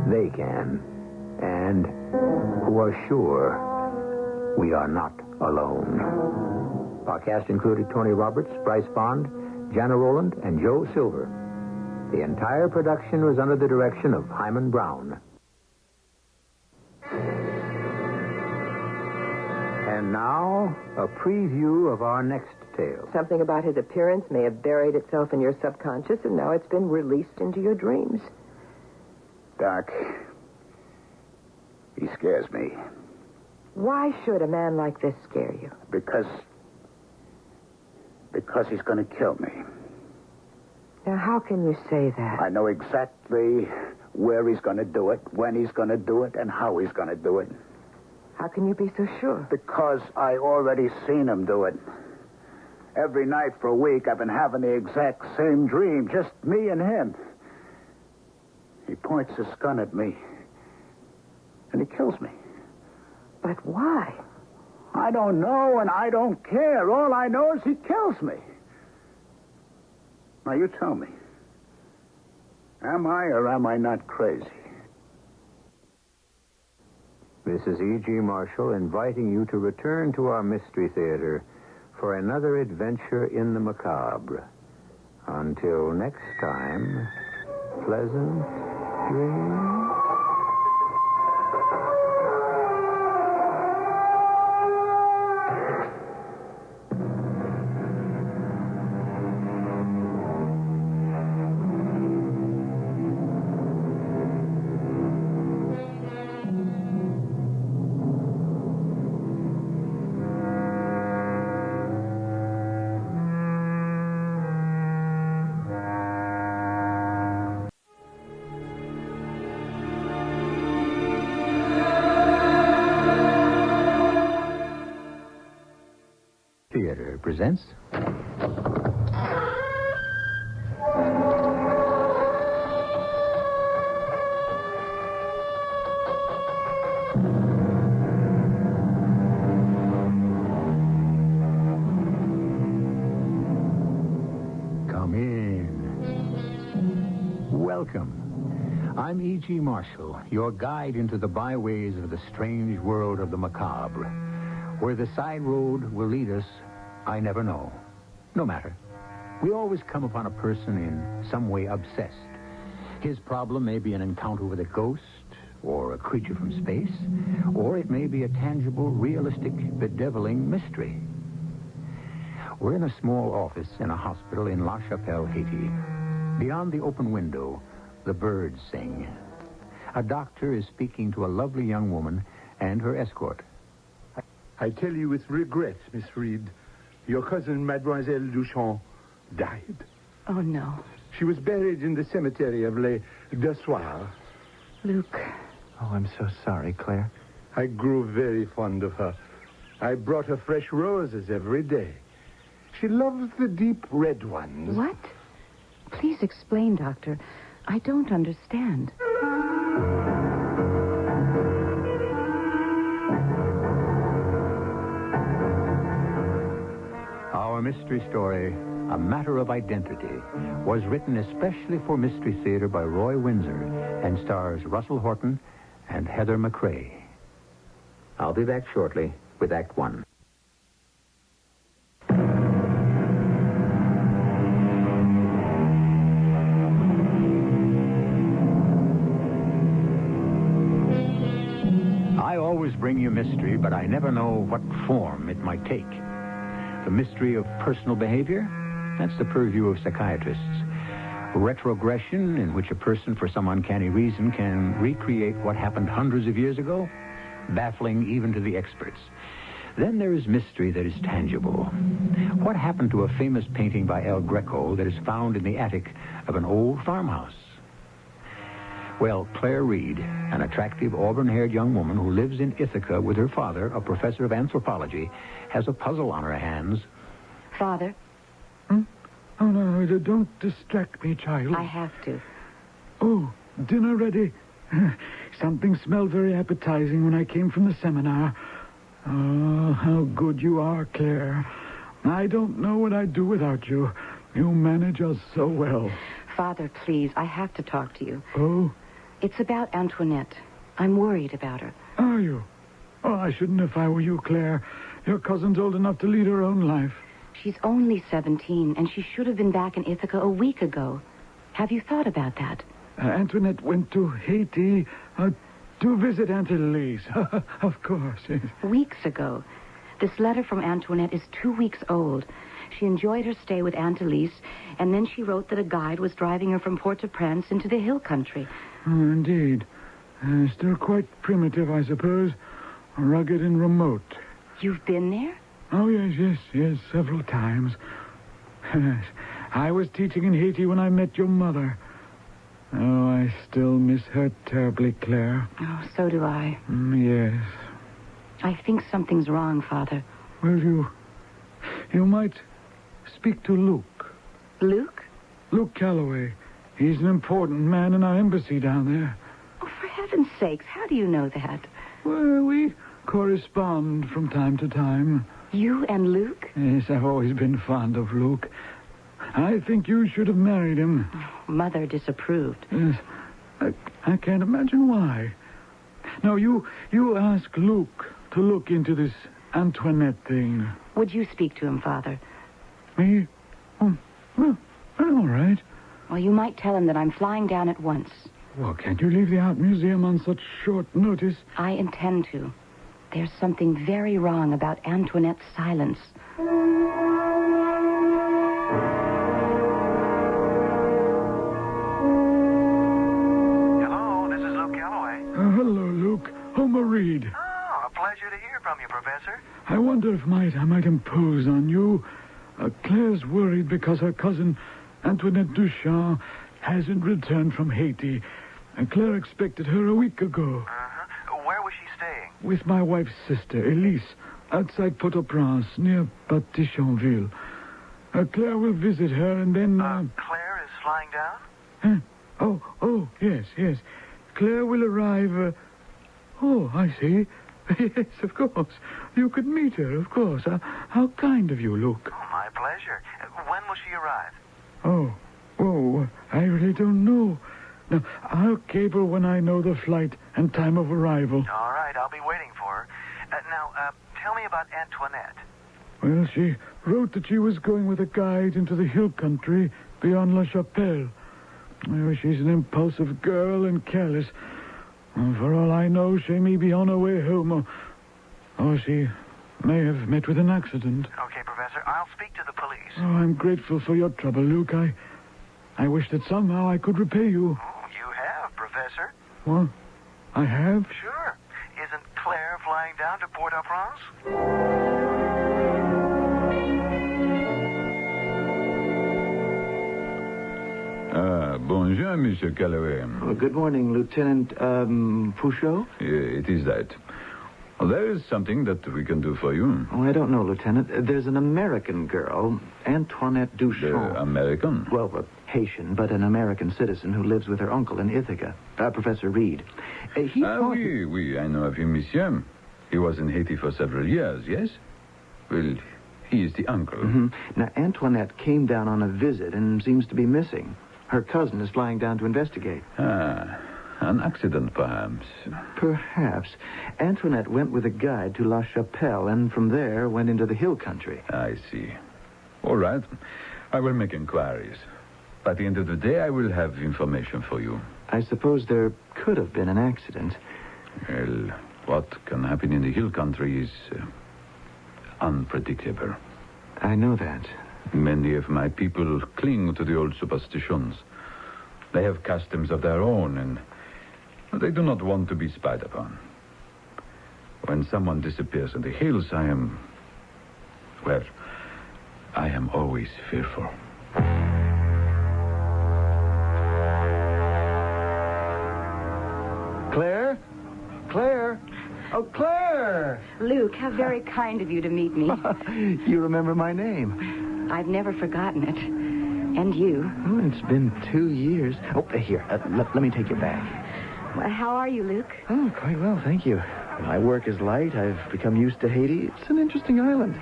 they can, and who are sure we are not alone. Our cast included Tony Roberts, Bryce Bond, Jana Rowland, and Joe Silver. The entire production was under the direction of Hyman Brown. And now, a preview of our next tale. Something about his appearance may have buried itself in your subconscious, and now it's been released into your dreams. Doc, he scares me. Why should a man like this scare you? Because he's going to kill me. Now, how can you say that? I know exactly where he's going to do it, when he's going to do it, and how he's going to do it. How can you be so sure? Because I already seen him do it. Every night for a week, I've been having the exact same dream, just me and him. He points his gun at me, and he kills me. But why? I don't know, and I don't care. All I know is he kills me. Now, you tell me. Am I or am I not crazy? This is E.G. Marshall inviting you to return to our Mystery Theater for another adventure in the macabre. Until next time, pleasant dreams. Theater presents Come in. Welcome. I'm E.G. Marshall, your guide into the byways of the strange world of the macabre. Where the side road will lead us, I never know. No matter. We always come upon a person in some way obsessed. His problem may be an encounter with a ghost, or a creature from space, or it may be a tangible, realistic, bedeviling mystery. We're in a small office in a hospital in La Chapelle, Haiti. Beyond the open window, the birds sing. A doctor is speaking to a lovely young woman and her escort. I tell you with regret, Miss Reed, your cousin, Mademoiselle Duchamp, died. Oh, no. She was buried in the cemetery of Les Deux Soirs. Luke. Oh, I'm so sorry, Claire. I grew very fond of her. I brought her fresh roses every day. She loves the deep red ones. What? Please explain, Doctor. I don't understand. Our mystery story, A Matter of Identity, was written especially for Mystery Theater by Roy Windsor and stars Russell Horton and Heather McRae. I'll be back shortly with Act One. I always bring you mystery, but I never know what form it might take. The mystery of personal behavior? That's the purview of psychiatrists. Retrogression, in which a person, for some uncanny reason, can recreate what happened hundreds of years ago? Baffling even to the experts. Then there is mystery that is tangible. What happened to a famous painting by El Greco that is found in the attic of an old farmhouse? Well, Claire Reed, an attractive auburn-haired young woman who lives in Ithaca with her father, a professor of anthropology, has a puzzle on her hands. Father? Oh, no, don't distract me, child. I have to. Oh, dinner ready? Something smelled very appetizing when I came from the seminar. Oh, how good you are, Claire. I don't know what I'd do without you. You manage us so well. Father, please, I have to talk to you. Oh? It's about Antoinette. I'm worried about her. Are you? Oh, I shouldn't if I were you, Claire. Your cousin's old enough to lead her own life. She's only 17, and she should have been back in Ithaca a week ago. Have you thought about that? Antoinette went to Haiti to visit Aunt Elise. Of course. Weeks ago. This letter from Antoinette is 2 weeks old. She enjoyed her stay with Aunt Elise, and then she wrote that a guide was driving her from Port-au-Prince into the hill country. Oh, indeed. Still quite primitive, I suppose. Rugged and remote. You've been there? Oh, yes, several times. I was teaching in Haiti when I met your mother. Oh, I still miss her terribly, Claire. Oh, so do I. Yes. I think something's wrong, Father. Well, you might speak to Luke. Luke? Luke Calloway. He's an important man in our embassy down there. Oh, for heaven's sakes, how do you know that? Well, we correspond from time to time. You and Luke? Yes, I've always been fond of Luke. I think you should have married him. Oh, Mother disapproved. Yes. I can't imagine why. No, you ask Luke to look into this Antoinette thing. Would you speak to him, Father? Me? Oh, well, all right. Well, you might tell him that I'm flying down at once. Well, can't you leave the art museum on such short notice? I intend to. There's something very wrong about Antoinette's silence. Hello, this is Luke Calloway. Hello, Luke. Homer Reed. Oh, a pleasure to hear from you, Professor. I wonder if I might impose on you. Claire's worried because her cousin, Antoinette Duchamp, hasn't returned from Haiti. And Claire expected her a week ago. Uh-huh. Where was she staying? With my wife's sister, Elise, outside Port-au-Prince, near Batichonville. Claire will visit her and then... Claire is flying down? Oh, yes. Claire will arrive... Oh, I see. Yes, of course. You could meet her, of course. How kind of you, Luke. Oh, my pleasure. When will she arrive? Oh, I really don't know. Now, I'll cable when I know the flight and time of arrival. All right, I'll be waiting for her. Now, tell me about Antoinette. Well, she wrote that she was going with a guide into the hill country beyond La Chapelle. Well, she's an impulsive girl and careless. For all I know, she may be on her way home, or she may have met with an accident. Okay, Professor, I'll speak to the police. Oh, I'm grateful for your trouble, Luke. I wish that somehow I could repay you. Oh, you have, Professor. What? I have? Sure. Isn't Claire flying down to Port-au-Prince? Bonjour, Monsieur Calloway. Oh, good morning, Lieutenant, Fouchot? It is that. There is something that we can do for you. Oh, I don't know, Lieutenant. There's an American girl, Antoinette Duchamp. American? Well, Haitian, but an American citizen who lives with her uncle in Ithaca, Professor Reed. Oui, I know of him, monsieur. He was in Haiti for several years, yes? Well, he is the uncle. Mm-hmm. Now, Antoinette came down on a visit and seems to be missing. Her cousin is flying down to investigate. An accident, perhaps. Perhaps. Antoinette went with a guide to La Chapelle and from there went into the hill country. I see. All right. I will make inquiries. By the end of the day, I will have information for you. I suppose there could have been an accident. Well, what can happen in the hill country is unpredictable. I know that. Many of my people cling to the old superstitions. They have customs of their own, and they do not want to be spied upon. When someone disappears in the hills, I am always fearful. Claire? Claire? Oh, Claire! Luke, how very kind of you to meet me. You remember my name. I've never forgotten it. And you. Oh, it's been 2 years. Oh, here, let me take your bag. Well, how are you, Luke? Oh, quite well, thank you. My work is light. I've become used to Haiti. It's an interesting island.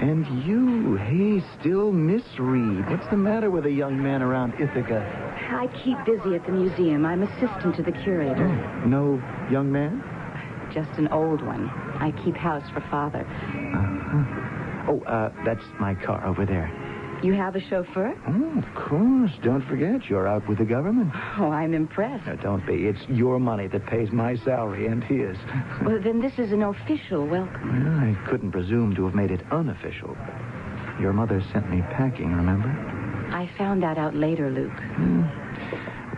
And you, hey, still Miss Reed. What's the matter with a young man around Ithaca? I keep busy at the museum. I'm assistant to the curator. Oh, no young man? Just an old one. I keep house for Father. Uh-huh. Oh, that's my car over there. You have a chauffeur? Oh, of course. Don't forget, you're out with the government. Oh, I'm impressed. No, don't be. It's your money that pays my salary and his. Well, then this is an official welcome. Well, I couldn't presume to have made it unofficial. Your mother sent me packing, remember? I found that out later, Luke.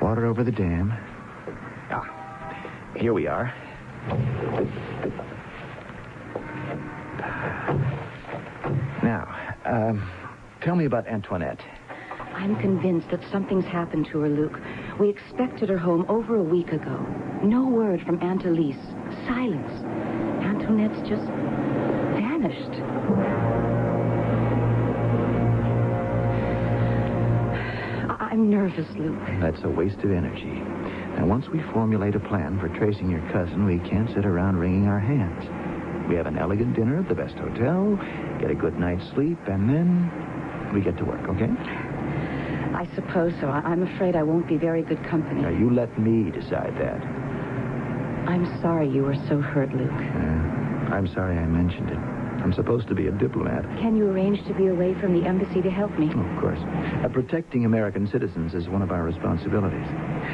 Water over the dam. Ah, here we are. Now, tell me about Antoinette. I'm convinced that something's happened to her, Luke. We expected her home over a week ago. No word from Aunt Elise. Silence. Antoinette's just vanished. I'm nervous, Luke. That's a waste of energy. Now, once we formulate a plan for tracing your cousin, we can't sit around wringing our hands. We have an elegant dinner at the best hotel, get a good night's sleep, and then we get to work, okay? I suppose so. I'm afraid I won't be very good company. Now, you let me decide that. I'm sorry you were so hurt, Luke. I'm sorry I mentioned it. I'm supposed to be a diplomat. Can you arrange to be away from the embassy to help me? Oh, of course. Protecting American citizens is one of our responsibilities.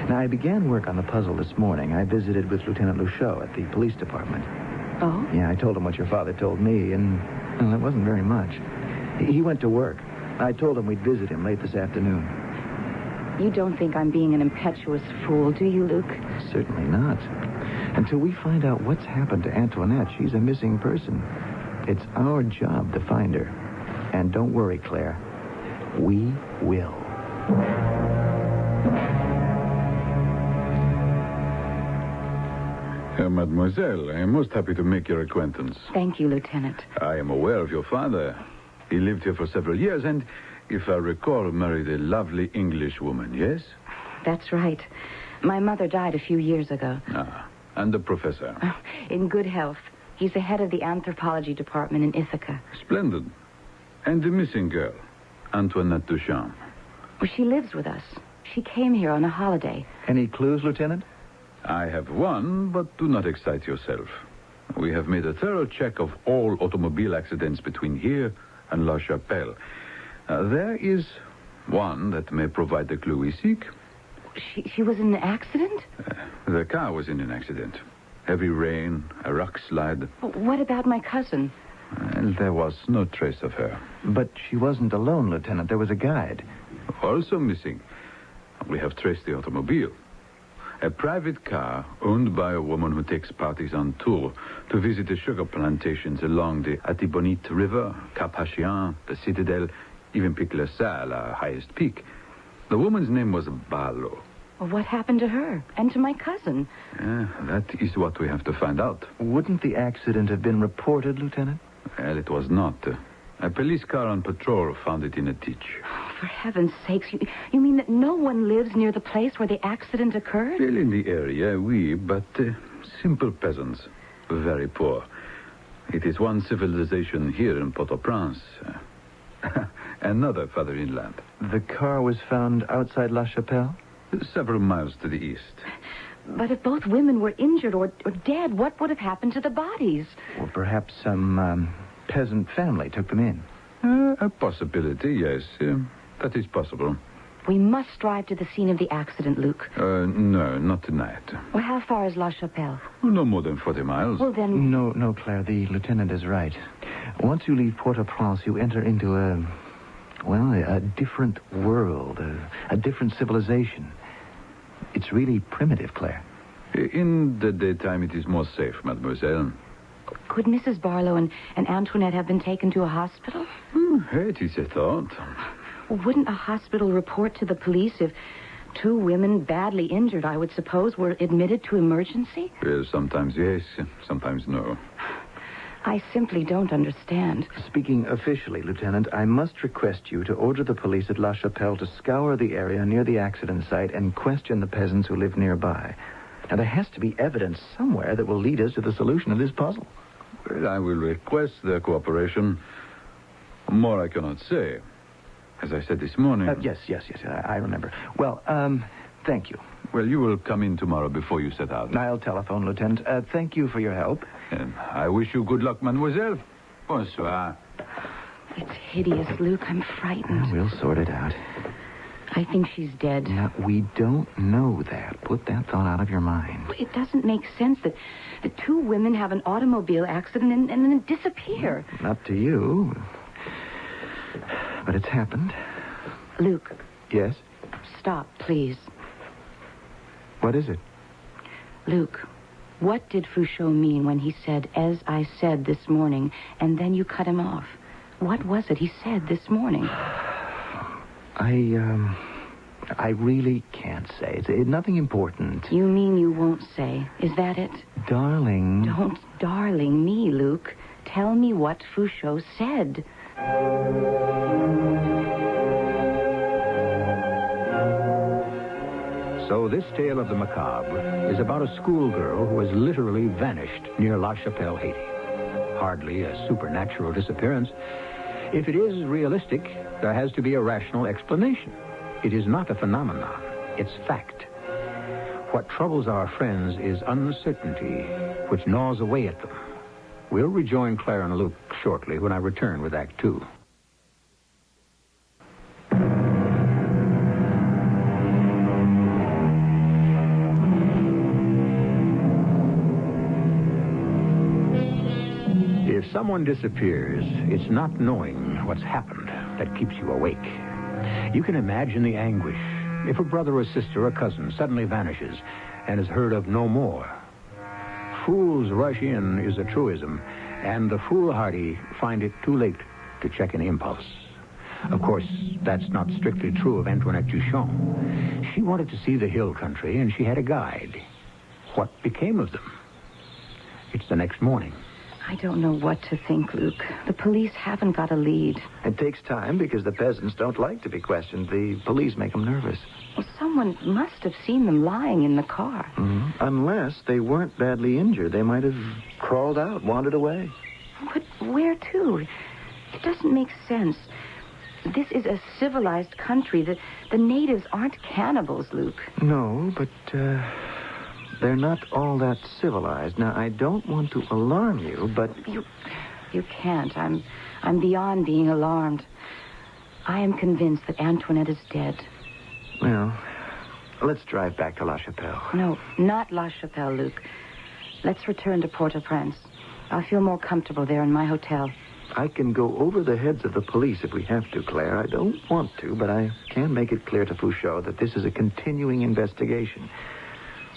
Now, I began work on the puzzle this morning. I visited with Lieutenant Luchot at the police department. Oh? Yeah, I told him what your father told me, and, well, it wasn't very much. He went to work. I told him we'd visit him late this afternoon. You don't think I'm being an impetuous fool, do you, Luke? Certainly not. Until we find out what's happened to Antoinette, she's a missing person. It's our job to find her. And don't worry, Claire. We will. Mademoiselle, I am most happy to make your acquaintance. Thank you, Lieutenant. I am aware of your father. He lived here for several years and, if I recall, married a lovely English woman, yes? That's right. My mother died a few years ago. And the professor? In good health. He's the head of the anthropology department in Ithaca. Splendid. And the missing girl, Antoinette Duchamp? Well, she lives with us. She came here on a holiday. Any clues, Lieutenant? I have one, but do not excite yourself. We have made a thorough check of all automobile accidents between here and La Chapelle. There is one that may provide the clue we seek. She was in an accident? The car was in an accident. Heavy rain, a rock slide. What about my cousin? And there was no trace of her. But she wasn't alone, Lieutenant. There was a guide. Also missing. We have traced the automobile. A private car owned by a woman who takes parties on tour to visit the sugar plantations along the Atibonite River, Cap Hachian, the Citadel, even Pic La Salle, our highest peak. The woman's name was Barlow. Well, what happened to her and to my cousin? That is what we have to find out. Wouldn't the accident have been reported, Lieutenant? Well, it was not. A police car on patrol found it in a ditch. Oh, for heaven's sakes, you mean that no one lives near the place where the accident occurred? Well, in the area, oui, but simple peasants. Very poor. It is one civilization here in Port-au-Prince. Another further inland. The car was found outside La Chapelle? Several miles to the east. But if both women were injured or dead, what would have happened to the bodies? Or perhaps some peasant family took them in. A possibility, yes. That is possible. We must drive to the scene of the accident, Luke. No, not tonight. Well, how far is La Chapelle? No more than 40 miles. Well, then... No, Claire, the lieutenant is right. Once you leave Port-au-Prince, you enter into a different world, a different civilization. It's really primitive, Claire. In the daytime, it is more safe, mademoiselle. Could Mrs. Barlow and Antoinette have been taken to a hospital? It is a thought. Wouldn't a hospital report to the police if two women badly injured, I would suppose, were admitted to emergency? Well, sometimes yes, sometimes no. I simply don't understand. Speaking officially, Lieutenant, I must request you to order the police at La Chapelle to scour the area near the accident site and question the peasants who live nearby. Now, there has to be evidence somewhere that will lead us to the solution of this puzzle. Well, I will request their cooperation. More I cannot say. As I said this morning... Yes, I remember. Well, thank you. Well, you will come in tomorrow before you set out. I'll telephone, Lieutenant. Thank you for your help. And I wish you good luck, mademoiselle. Bonsoir. It's hideous, Luke. I'm frightened. We'll sort it out. I think she's dead. Now, we don't know that. Put that thought out of your mind. It doesn't make sense that the two women have an automobile accident and then disappear. Up to you. But it's happened. Luke. Yes? Stop, please. What is it? Luke, what did Fouchot mean when he said, "as I said this morning," and then you cut him off? What was it he said this morning? I really can't say. It's nothing important. You mean you won't say? Is that it? darling. Don't darling me, Luke. Tell me what Fouchot said. So this tale of the macabre is about a schoolgirl who has literally vanished near La Chapelle, Haiti. Hardly a supernatural disappearance. If it is realistic, there has to be a rational explanation. It is not a phenomenon. It's fact. What troubles our friends is uncertainty, which gnaws away at them. We'll rejoin Claire and Luke shortly when I return with Act Two. If someone disappears, it's not knowing what's happened that keeps you awake. You can imagine the anguish if a brother or sister or cousin suddenly vanishes and is heard of no more. Fools rush in is a truism, and the foolhardy find it too late to check an impulse. Of course, that's not strictly true of Antoinette Duchamp. She wanted to see the hill country, and she had a guide. What became of them? It's the next morning. I don't know what to think, Luke. The police haven't got a lead. It takes time because the peasants don't like to be questioned. The police make them nervous. Well, someone must have seen them lying in the car. Mm-hmm. Unless they weren't badly injured. They might have crawled out, wandered away. But where to? It doesn't make sense. This is a civilized country. The natives aren't cannibals, Luke. No, but they're not all that civilized. Now, I don't want to alarm you, but... You can't. I'm beyond being alarmed. I am convinced that Antoinette is dead. Well, let's drive back to La Chapelle. No, not La Chapelle, Luke. Let's return to Port-au-Prince. I'll feel more comfortable there in my hotel. I can go over the heads of the police if we have to, Claire. I don't want to, but I can make it clear to Fouchot that this is a continuing investigation.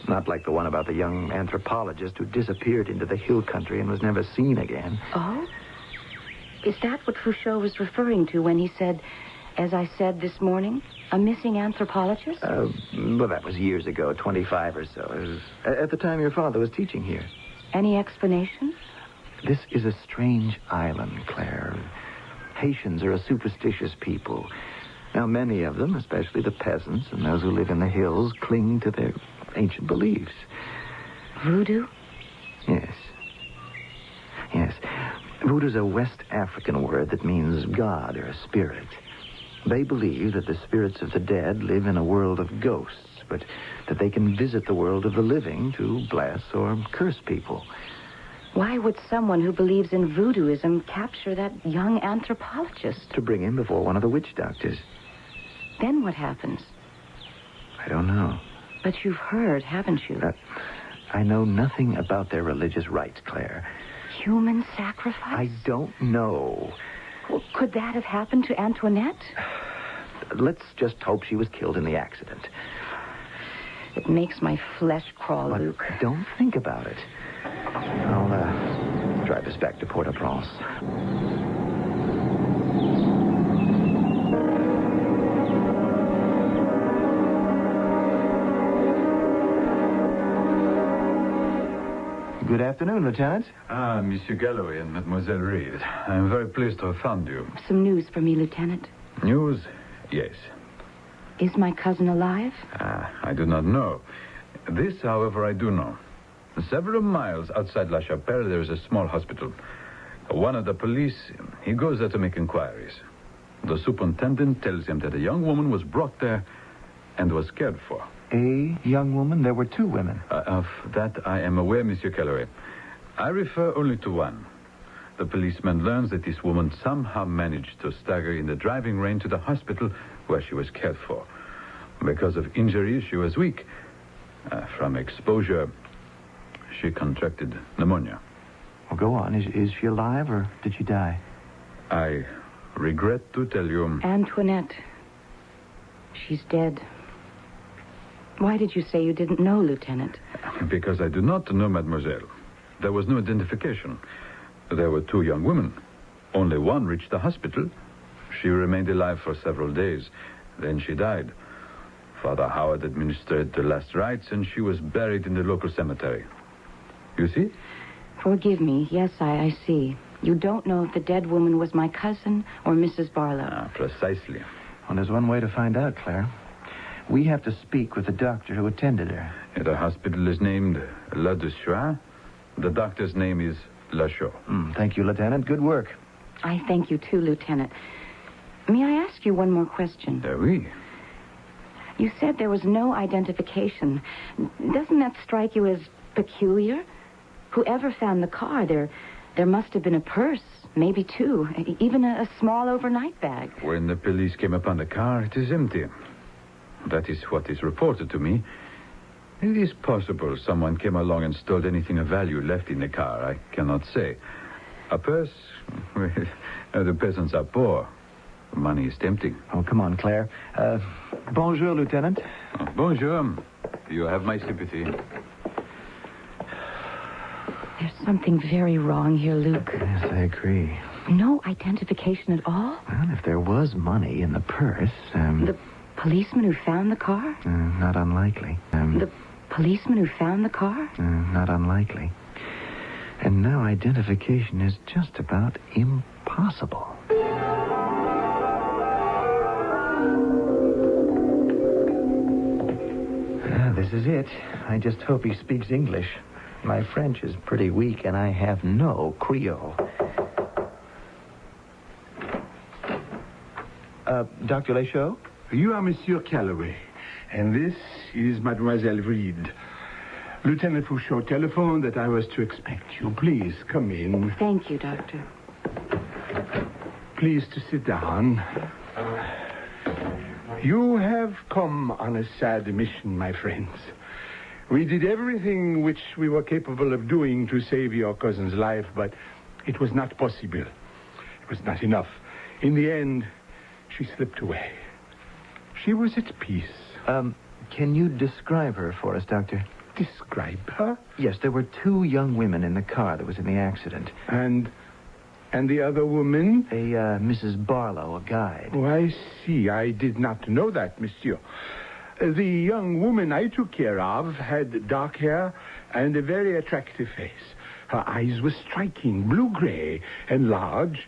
Not like the one about the young anthropologist who disappeared into the hill country and was never seen again. Oh? Is that what Fouchot was referring to when he said, as I said this morning, a missing anthropologist? Well, that was years ago, 25 or so. It was at the time your father was teaching here. Any explanation? This is a strange island, Claire. Haitians are a superstitious people. Now, many of them, especially the peasants and those who live in the hills, cling to their ancient beliefs. Voodoo? Yes. Yes. Voodoo's a West African word that means God or spirit. They believe that the spirits of the dead live in a world of ghosts, but that they can visit the world of the living to bless or curse people. Why would someone who believes in voodooism capture that young anthropologist? To bring him before one of the witch doctors. Then what happens? I don't know. But you've heard, haven't you? I know nothing about their religious rites, Claire. Human sacrifice? I don't know. Well, could that have happened to Antoinette? Let's just hope she was killed in the accident. It makes my flesh crawl, Luke. Don't think about it. I'll drive us back to Port-au-Prince. Good afternoon, Lieutenant. Ah, Monsieur Galloway and Mademoiselle Reed. I'm very pleased to have found you. Some news for me, Lieutenant. News? Yes. Is my cousin alive? I do not know. This, however, I do know. Several miles outside La Chapelle, there is a small hospital. One of the police, he goes there to make inquiries. The superintendent tells him that a young woman was brought there and was cared for. A young woman? There were two women. Of that I am aware, Monsieur Calloway. I refer only to one. The policeman learns that this woman somehow managed to stagger in the driving rain to the hospital where she was cared for. Because of injuries, she was weak. From exposure, she contracted pneumonia. Well, go on. Is she alive or did she die? I regret to tell you... Antoinette. She's dead. Why did you say you didn't know, Lieutenant? Because I do not know, Mademoiselle. There was no identification. There were two young women. Only one reached the hospital. She remained alive for several days. Then she died. Father Howard administered the last rites, and she was buried in the local cemetery. You see? Forgive me. Yes, I see. You don't know if the dead woman was my cousin or Mrs. Barlow. Precisely. Well, there's one way to find out, Claire. We have to speak with the doctor who attended her. The hospital is named La Deschois. The doctor's name is Lachaud. Thank you, Lieutenant. Good work. I thank you, too, Lieutenant. May I ask you one more question? Oui. You said there was no identification. Doesn't that strike you as peculiar? Whoever found the car, there must have been a purse, maybe two, even a small overnight bag. When the police came upon the car, it is empty. That is what is reported to me. It is possible someone came along and stole anything of value left in the car. I cannot say. A purse? Well, the peasants are poor. Money is tempting. Oh, come on, Claire. Bonjour, Lieutenant. Bonjour. You have my sympathy. There's something very wrong here, Luke. Yes, I agree. No identification at all? Well, if there was money in the purse, The policeman who found the car? Not unlikely. The policeman who found the car? Not unlikely. And now identification is just about impossible. This is it. I just hope he speaks English. My French is pretty weak, and I have no Creole. Dr. Lachaud? You are Monsieur Calloway, and this is Mademoiselle Reed. Lieutenant Fouchot telephoned that I was to expect you. Please, come in. Thank you, Doctor. Please to sit down. You have come on a sad mission, my friends. We did everything which we were capable of doing to save your cousin's life, but it was not possible. It was not enough. In the end, she slipped away. She was at peace. Can you describe her for us, Doctor? Describe her? Yes, there were two young women in the car that was in the accident. And the other woman? Mrs. Barlow, a guide. Oh, I see. I did not know that, monsieur. The young woman I took care of had dark hair and a very attractive face. Her eyes were striking, blue-gray and large.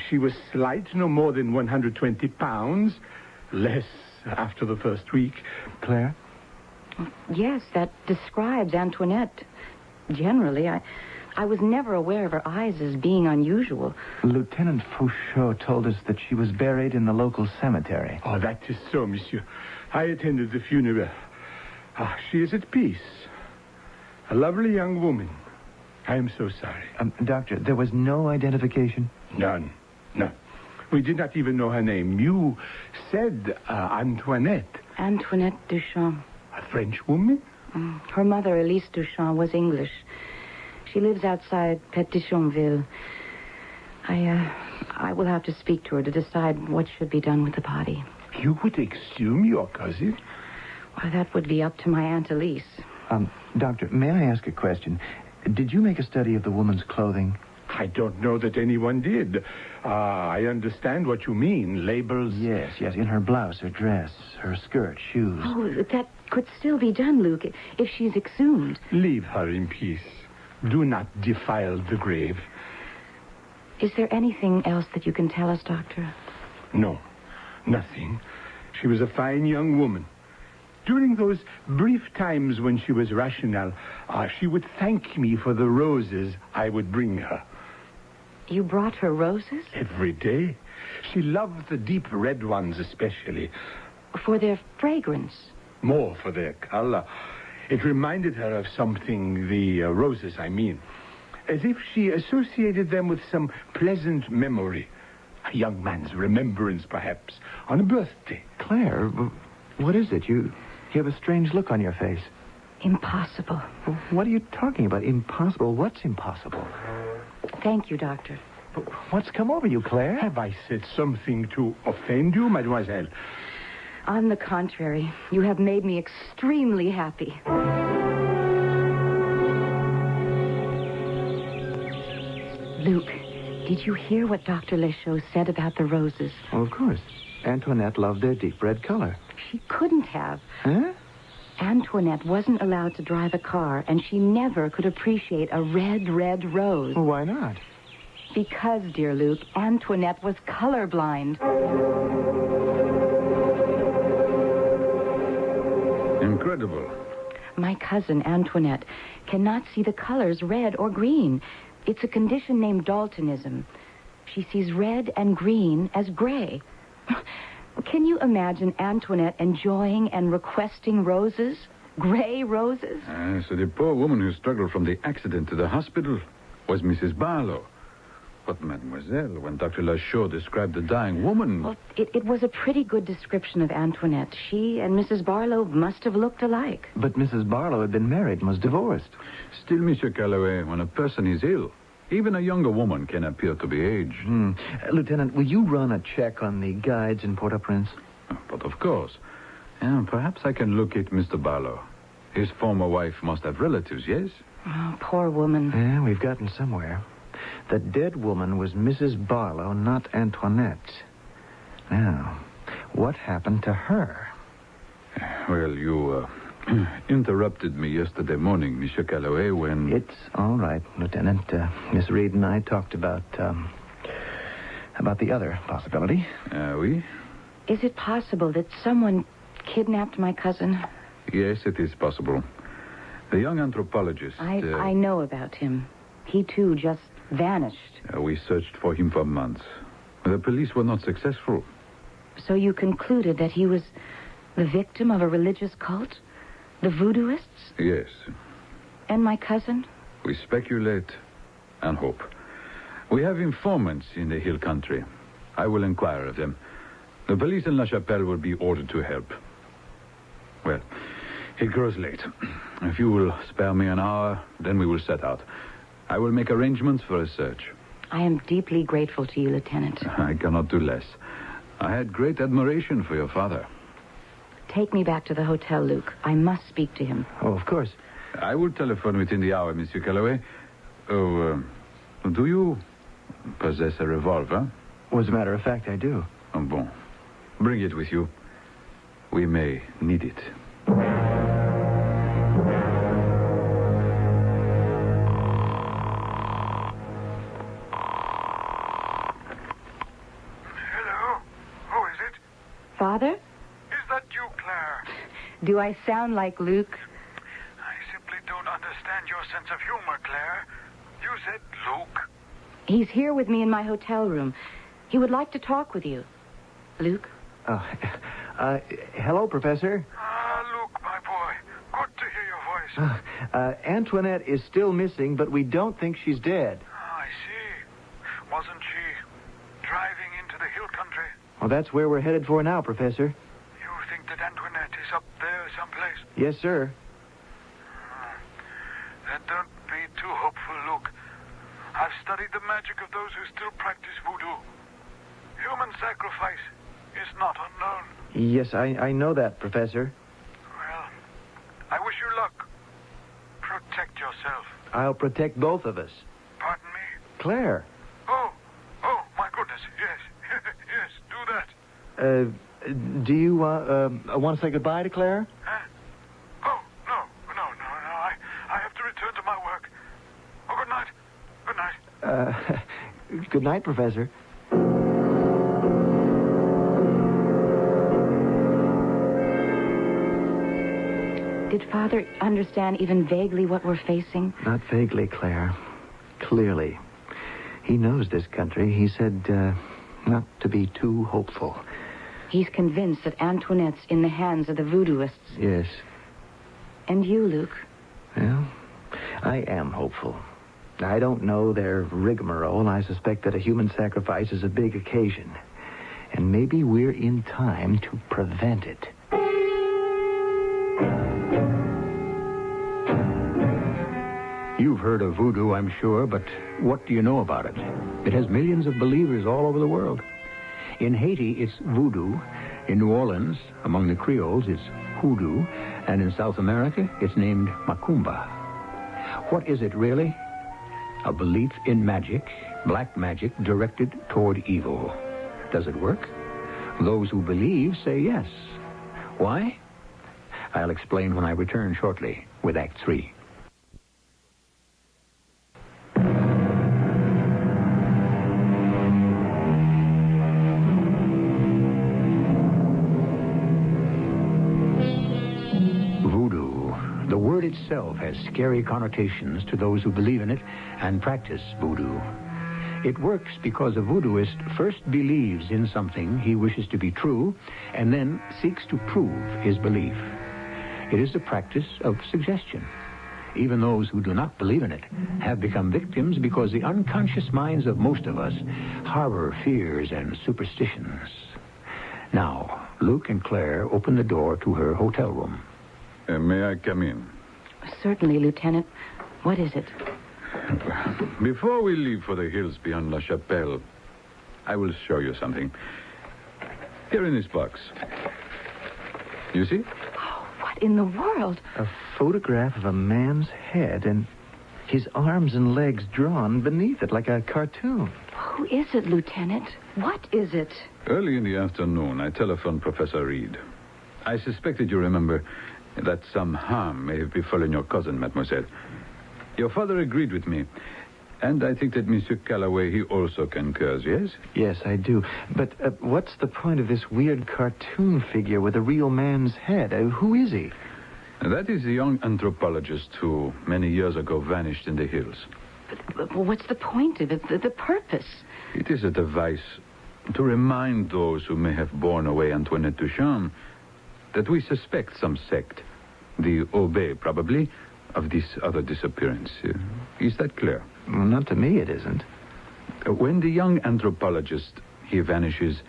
She was slight, no more than 120 pounds. Less after the first week. Claire? Yes, that describes Antoinette. Generally, I was never aware of her eyes as being unusual. Lieutenant Fouchot told us that she was buried in the local cemetery. Oh, that is so, monsieur. I attended the funeral. She is at peace. A lovely young woman. I am so sorry. Doctor, there was no identification? None. We did not even know her name. You said Antoinette. Antoinette Duchamp. A French woman? Her mother, Elise Duchamp, was English. She lives outside Petitchonville. I will have to speak to her to decide what should be done with the body. You would exhume your cousin? Well, that would be up to my Aunt Elise. Doctor, may I ask a question? Did you make a study of the woman's clothing? I don't know that anyone did. I understand what you mean. Labels? Yes. In her blouse, her dress, her skirt, shoes. Oh, that could still be done, Luke, if she's exhumed. Leave her in peace. Do not defile the grave. Is there anything else that you can tell us, Doctor? No, nothing. She was a fine young woman. During those brief times when she was rational, she would thank me for the roses I would bring her. You brought her roses? Every day. She loved the deep red ones especially. For their fragrance? More for their color. It reminded her of something, the roses, I mean. As if she associated them with some pleasant memory. A young man's remembrance, perhaps, on a birthday. Claire, what is it? You have a strange look on your face. Impossible. What are you talking about? Impossible? What's impossible? Thank you, Doctor. What's come over you, Claire? Have I said something to offend you, mademoiselle? On the contrary, you have made me extremely happy. Luke, did you hear what Dr. Lachaud said about the roses? Oh, of course. Antoinette loved their deep red color. She couldn't have. Huh? Antoinette wasn't allowed to drive a car, and she never could appreciate a red, red rose. Well, why not? Because, dear Luke, Antoinette was colorblind. Incredible. My cousin, Antoinette, cannot see the colors red or green. It's a condition named daltonism. She sees red and green as gray. Can you imagine Antoinette enjoying and requesting roses? Gray roses? So the poor woman who struggled from the accident to the hospital was Mrs. Barlow. But, mademoiselle, when Dr. Lachaud described the dying woman... Well, it was a pretty good description of Antoinette. She and Mrs. Barlow must have looked alike. But Mrs. Barlow had been married and was divorced. Still, Monsieur Calloway, when a person is ill, even a younger woman can appear to be aged. Lieutenant, will you run a check on the guides in Port-au-Prince? But of course. Perhaps I can locate Mr. Barlow. His former wife must have relatives, yes? Oh, poor woman. Yeah, we've gotten somewhere. The dead woman was Mrs. Barlow, not Antoinette. Now, what happened to her? Well, you interrupted me yesterday morning, Monsieur Calloway, when... It's all right, Lieutenant. Miss Reed and I talked about the other possibility. Oui? Is it possible that someone kidnapped my cousin? Yes, it is possible. The young anthropologist... I know about him. He, too, just vanished. We searched for him for months. The police were not successful. So you concluded that he was the victim of a religious cult? The voodooists? Yes. And my cousin? We speculate and hope. We have informants in the hill country. I will inquire of them. The police in La Chapelle will be ordered to help. Well, it grows late. If you will spare me an hour, then we will set out. I will make arrangements for a search. I am deeply grateful to you, Lieutenant. I cannot do less. I had great admiration for your father. Take me back to the hotel, Luke. I must speak to him. Oh, of course. I will telephone within the hour, Monsieur Calloway. Oh, do you possess a revolver? Well, as a matter of fact, I do. Oh, bon. Bring it with you. We may need it. Father? Is that you, Claire? Do I sound like Luke? I simply don't understand your sense of humor, Claire. You said Luke. He's here with me in my hotel room. He would like to talk with you. Luke? Hello, Professor. Luke, my boy. Good to hear your voice. Antoinette is still missing, but we don't think she's dead. I see. Wasn't she driving into the hill country? Well, that's where we're headed for now, Professor. You think that Antoinette is up there someplace? Yes, sir. Then don't be too hopeful, Luke. I've studied the magic of those who still practice voodoo. Human sacrifice is not unknown. Yes, I know that, Professor. Well, I wish you luck. Protect yourself. I'll protect both of us. Pardon me? Claire. Oh, my goodness, yes. Yes, do that. Do you want to say goodbye to Claire? Huh? Oh, no. I have to return to my work. Oh, good night. Good night. Good night, Professor. Did Father understand even vaguely what we're facing? Not vaguely, Claire. Clearly. He knows this country. He said not to be too hopeful. He's convinced that Antoinette's in the hands of the voodooists. Yes. And you, Luke? Well, I am hopeful. I don't know their rigmarole. I suspect that a human sacrifice is a big occasion. And maybe we're in time to prevent it. You've heard of voodoo, I'm sure, but what do you know about it? It has millions of believers all over the world. In Haiti, it's voodoo. In New Orleans, among the Creoles, it's hoodoo. And in South America, it's named macumba. What is it really? A belief in magic, black magic directed toward evil. Does it work? Those who believe say yes. Why? I'll explain when I return shortly with Act 3. Voodoo. The word itself has scary connotations to those who believe in it and practice voodoo. It works because a voodooist first believes in something he wishes to be true and then seeks to prove his belief. It is the practice of suggestion. Even those who do not believe in it have become victims because the unconscious minds of most of us harbor fears and superstitions. Now, Luke and Claire open the door to her hotel room. May I come in? Certainly, Lieutenant. What is it? Before we leave for the hills beyond La Chapelle, I will show you something. Here in this box. You see? Oh, what in the world? A photograph of a man's head and his arms and legs drawn beneath it like a cartoon. Who is it, Lieutenant? What is it? Early in the afternoon, I telephoned Professor Reed. I suspected, you remember, that some harm may have befallen your cousin, mademoiselle. Your father agreed with me. And I think that Monsieur Calloway, he also concurs, yes? Yes, I do. But what's the point of this weird cartoon figure with a real man's head? Who is he? That is the young anthropologist who, many years ago, vanished in the hills. But what's the point of it? The purpose? It is a device to remind those who may have borne away Antoinette Duchamp that we suspect some sect, the Obey probably, of this other disappearance. Is that clear? Well, not to me, it isn't. When the young anthropologist, he vanishes,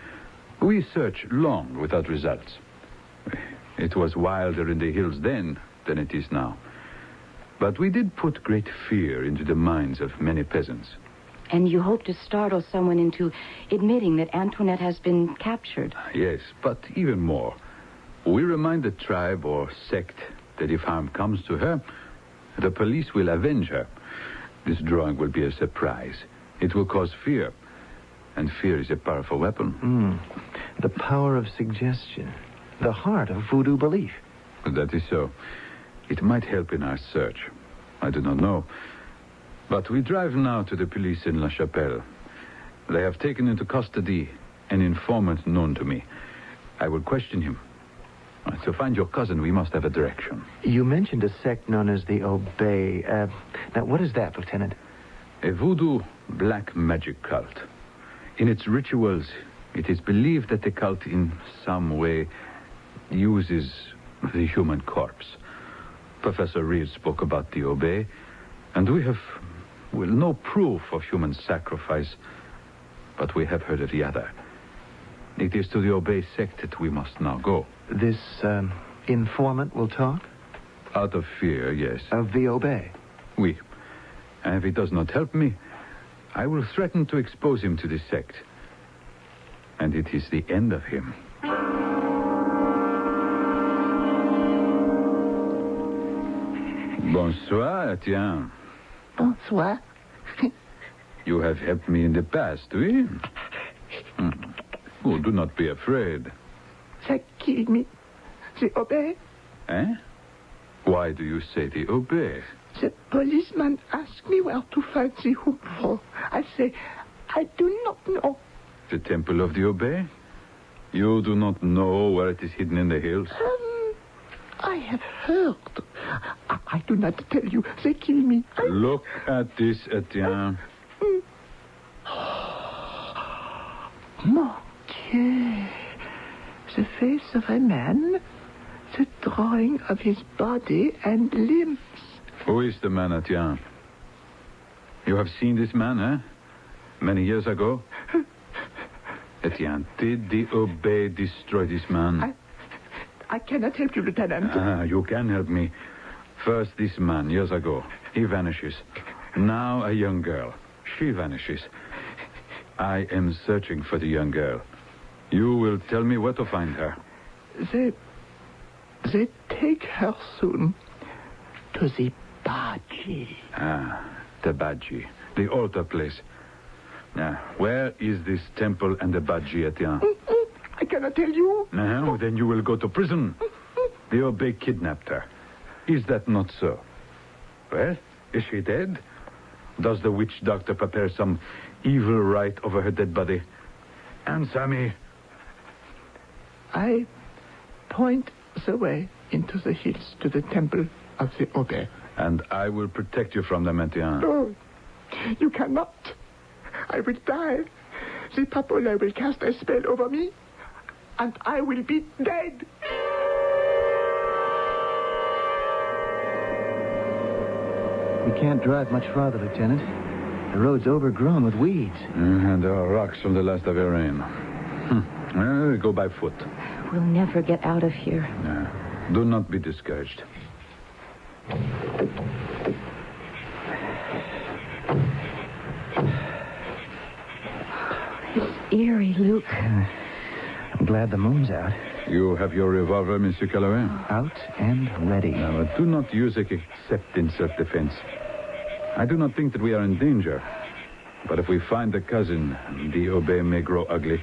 we search long without results. It was wilder in the hills then than it is now. But we did put great fear into the minds of many peasants. And you hope to startle someone into admitting that Antoinette has been captured. Yes, but even more. We remind the tribe or sect that if harm comes to her, the police will avenge her. This drawing will be a surprise. It will cause fear. And fear is a powerful weapon. The power of suggestion. The heart of voodoo belief. That is so. It might help in our search. I do not know. But we drive now to the police in La Chapelle. They have taken into custody an informant known to me. I will question him. To find your cousin, we must have a direction. You mentioned a sect known as the Obey. Now, what is that, Lieutenant? A voodoo black magic cult. In its rituals, it is believed that the cult in some way uses the human corpse. Professor Reed spoke about the Obey, and we have, no proof of human sacrifice, but we have heard of the other. It is to the Obey sect that we must now go. This informant will talk? Out of fear, yes. Of the Obey? Oui. And if he does not help me, I will threaten to expose him to the sect. And it is the end of him. Bonsoir, Etienne. Bonsoir. You have helped me in the past, oui? Oh, do not be afraid. They killed me. They obey. Eh? Why do you say the Obey? The policeman asked me where to find the hoopful. I say, I do not know. The Temple of the Obey? You do not know where it is hidden in the hills? I have heard. I do not tell you. They kill me. Look at this, Etienne. Mon Dieu. The face of a man, the drawing of his body and limbs. Who is the man, Etienne? You have seen this man, eh? Many years ago? Etienne, did the Obey destroy this man? I cannot help you, Lieutenant. You can help me. First, this man, years ago. He vanishes. Now, a young girl. She vanishes. I am searching for the young girl. You will tell me where to find her. They take her soon to the Baji. The Baji. The altar place. Now, where is this temple and the Baji, Etienne? I cannot tell you. No, then you will go to prison. The Aubé kidnapped her. Is that not so? Well, is she dead? Does the witch doctor prepare some evil rite over her dead body? Answer me. I point the way into the hills to the temple of the Aubé. And I will protect you from them, Etienne. No, you cannot. I will die. The Papola will cast a spell over me, and I will be dead. We can't drive much farther, Lieutenant. The road's overgrown with weeds. And there are rocks from the last of the rain. Well, go by foot. We'll never get out of here. Do not be discouraged. It's eerie, Luke. I'm glad the moon's out. You have your revolver, Monsieur Calloway? Out and ready. No, do not use it except in self-defense. I do not think that we are in danger. But if we find the cousin, the Aubé may grow ugly.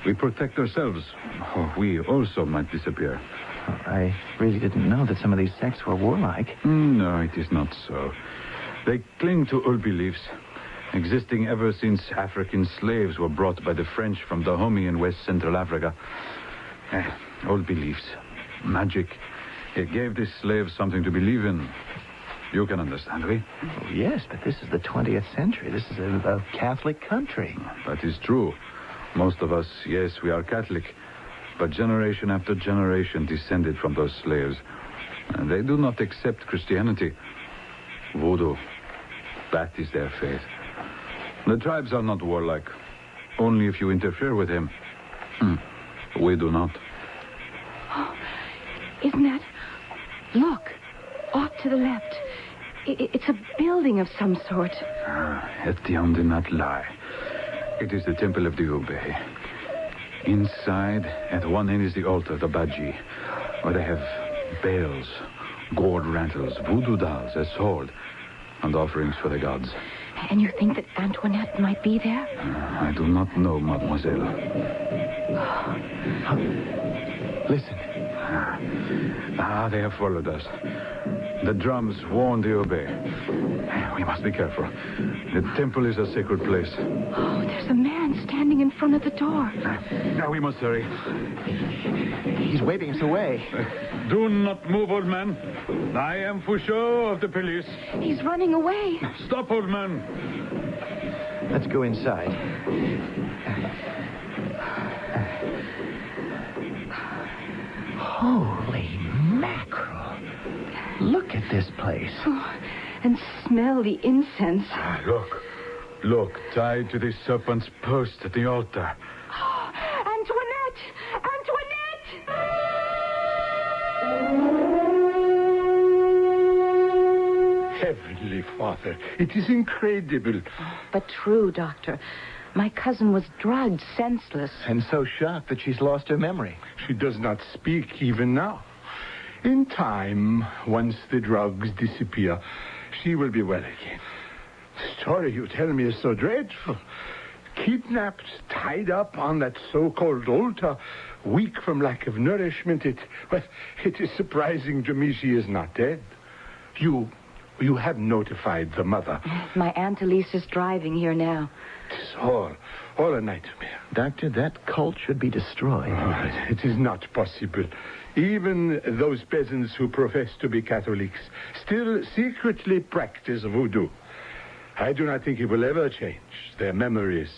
We protect ourselves, or we also might disappear. I really didn't know that some of these sects were warlike. No, it is not so. They cling to old beliefs, existing ever since African slaves were brought by the French from Dahomey in West Central Africa. Old beliefs, magic. It gave these slaves something to believe in. You can understand, oui? Oh, yes, but this is the 20th century. This is a Catholic country. That is true. Most of us, yes, we are Catholic. But generation after generation descended from those slaves. And they do not accept Christianity. Voodoo. That is their faith. The tribes are not warlike. Only if you interfere with him. We do not. Oh, isn't that... Look, off to the left. It's a building of some sort. Etienne did not lie. It is the temple of the Aubé. Inside, at one end is the altar, the Baji, where they have bells, gourd rattles, voodoo dolls as sold, and offerings for the gods. And you think that Antoinette might be there? I do not know, mademoiselle. Listen. They have followed us. The drums warn the Aubé. We must be careful. The temple is a sacred place. Oh, there's a man standing in front of the door. Now we must hurry. He's waving us away. Do not move, old man. I am Fouchot of the police. He's running away. Stop, old man. Let's go inside. Holy mackerel. Look at this place. Oh, and smell the incense. Look, tied to the serpent's post at the altar. Oh, Antoinette! Heavenly Father, it is incredible. But true, Doctor. My cousin was drugged, senseless. And so shocked that she's lost her memory. She does not speak even now. In time, once the drugs disappear, she will be well again. The story you tell me is so dreadful. Kidnapped, tied up on that so-called altar, weak from lack of nourishment. It is surprising to me she is not dead. You have notified the mother. My Aunt Elise is driving here now. It is all a nightmare. Doctor, that cult should be destroyed. Oh, it is not possible. Even those peasants who profess to be Catholics still secretly practice voodoo. I do not think it will ever change. Their memories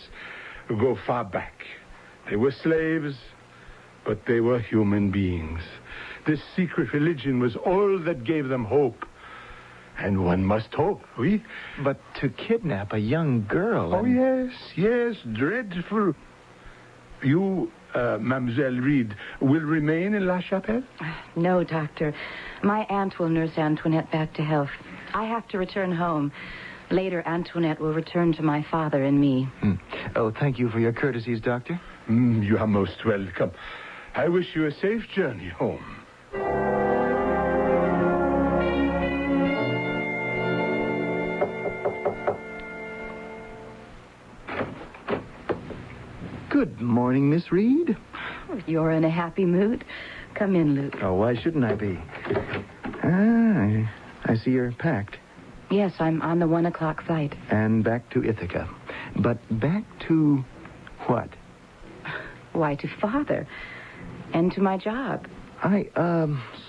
go far back. They were slaves, but they were human beings. This secret religion was all that gave them hope. And one must hope, oui? But to kidnap a young girl... Oh, yes, dreadful. You, Mademoiselle Reed, will remain in La Chapelle? No, Doctor. My aunt will nurse Antoinette back to health. I have to return home. Later, Antoinette will return to my father and me. Oh, thank you for your courtesies, Doctor. You are most welcome. I wish you a safe journey home. Good morning, Miss Reed. You're in a happy mood. Come in, Luke. Oh, why shouldn't I be? I see you're packed. Yes, I'm on the 1 o'clock flight. And back to Ithaca. But back to what? Why, to Father. And to my job. I,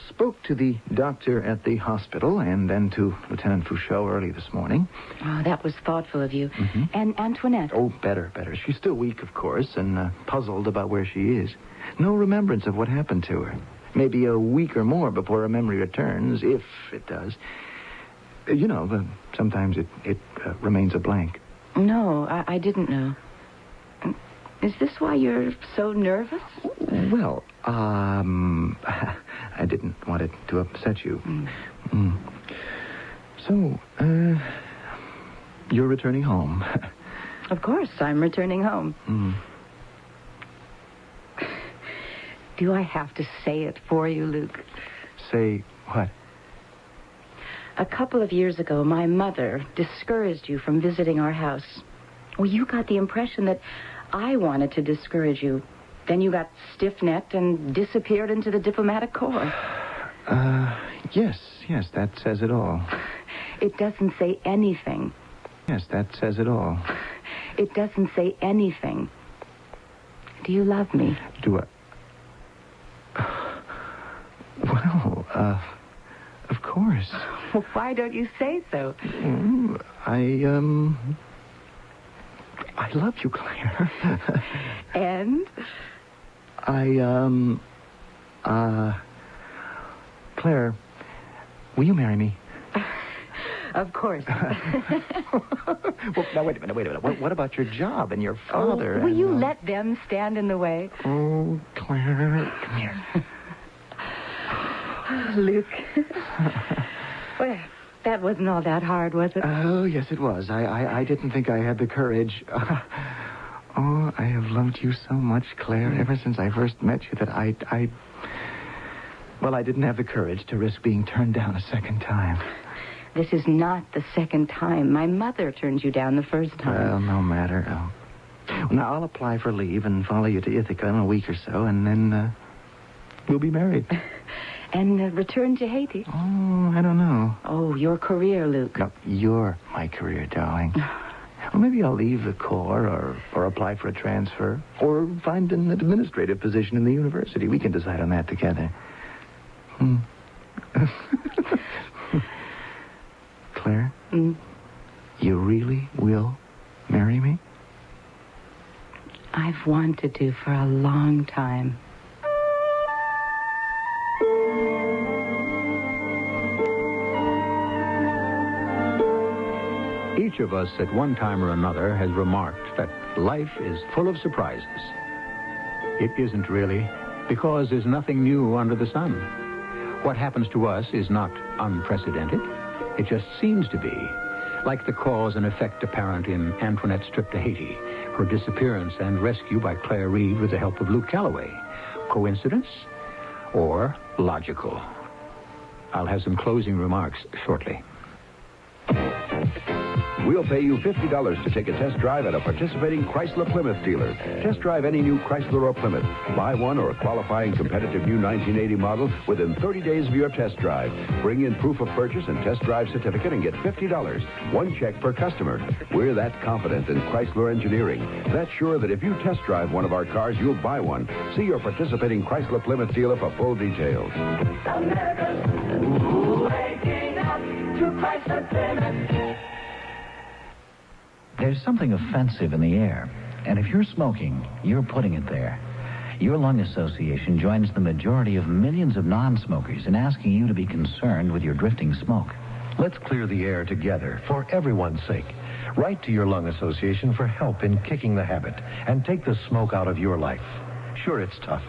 spoke to the doctor at the hospital and then to Lieutenant Fouchot early this morning. Oh, that was thoughtful of you. Mm-hmm. And Antoinette? Oh, better. She's still weak, of course, and puzzled about where she is. No remembrance of what happened to her. Maybe a week or more before her memory returns, if it does. You know, sometimes it remains a blank. No, I didn't know. Is this why you're so nervous? Well, I didn't want it to upset you. So, you're returning home. Of course, I'm returning home. Do I have to say it for you, Luke? Say what? A couple of years ago, my mother discouraged you from visiting our house. Well, you got the impression that I wanted to discourage you. Then you got stiff-necked and disappeared into the diplomatic corps. Yes, that says it all. It doesn't say anything. Yes, that says it all. It doesn't say anything. Do you love me? Do I? Well, of course. Well, why don't you say so? I love you, Claire. And? Claire, will you marry me? Of course. Well, now, wait a minute. What about your job and your father? Will you let them stand in the way? Oh, Claire, come here. Luke. Well, that wasn't all that hard, was it? Oh, yes, it was. I didn't think I had the courage. Oh, I have loved you so much, Claire, ever since I first met you that I didn't have the courage to risk being turned down a second time. This is not the second time. My mother turned you down the first time. Well, no matter. Well, now, I'll apply for leave and follow you to Ithaca in a week or so, and then we'll be married. And return to Haiti? Oh, I don't know. Oh, your career, Luke. No, you're my career, darling. Well, maybe I'll leave the Corps or apply for a transfer or find an administrative position in the university. We can decide on that together. Claire? You really will marry me? I've wanted to for a long time. Each of us at one time or another has remarked that life is full of surprises. It isn't really, because there's nothing new under the sun. What happens to us is not unprecedented. It just seems to be, like the cause and effect apparent in Antoinette's trip to Haiti, her disappearance and rescue by Claire Reed with the help of Luke Calloway. Coincidence or logical? I'll have some closing remarks shortly. We'll pay you $50 to take a test drive at a participating Chrysler Plymouth dealer. Test drive any new Chrysler or Plymouth. Buy one or a qualifying competitive new 1980 model within 30 days of your test drive. Bring in proof of purchase and test drive certificate and get $50. One check per customer. We're that confident in Chrysler engineering. That's sure that if you test drive one of our cars, you'll buy one. See your participating Chrysler Plymouth dealer for full details. America's waking up to Chrysler Plymouth. There's something offensive in the air, and if you're smoking, you're putting it there. Your lung association joins the majority of millions of non-smokers in asking you to be concerned with your drifting smoke. Let's clear the air together for everyone's sake. Write to your lung association for help in kicking the habit and take the smoke out of your life. Sure, it's tough.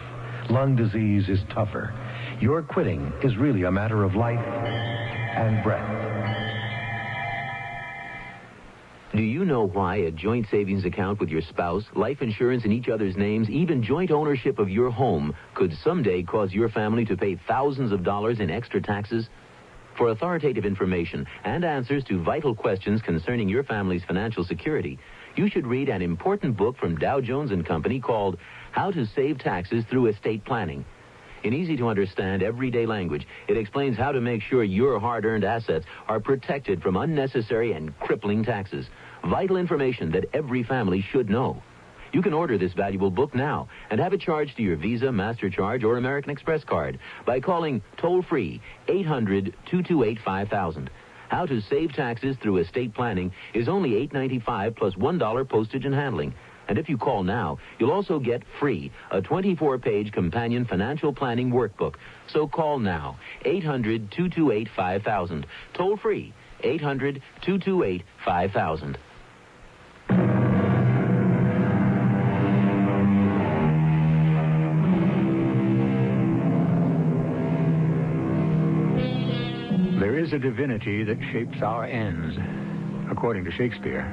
Lung disease is tougher. Your quitting is really a matter of life and breath. Do you know why a joint savings account with your spouse, life insurance in each other's names, even joint ownership of your home could someday cause your family to pay thousands of dollars in extra taxes? For authoritative information and answers to vital questions concerning your family's financial security, you should read an important book from Dow Jones & Company called How to Save Taxes Through Estate Planning. In easy-to-understand, everyday language, it explains how to make sure your hard-earned assets are protected from unnecessary and crippling taxes. Vital information that every family should know. You can order this valuable book now and have it charged to your Visa, MasterCharge, or American Express card by calling toll-free 800-228-5000. How to save taxes through estate planning is only $8.95 plus $1 postage and handling. And if you call now, you'll also get free a 24-page companion financial planning workbook. So call now, 800-228-5000. Toll free, 800-228-5000. There is a divinity that shapes our ends, according to Shakespeare.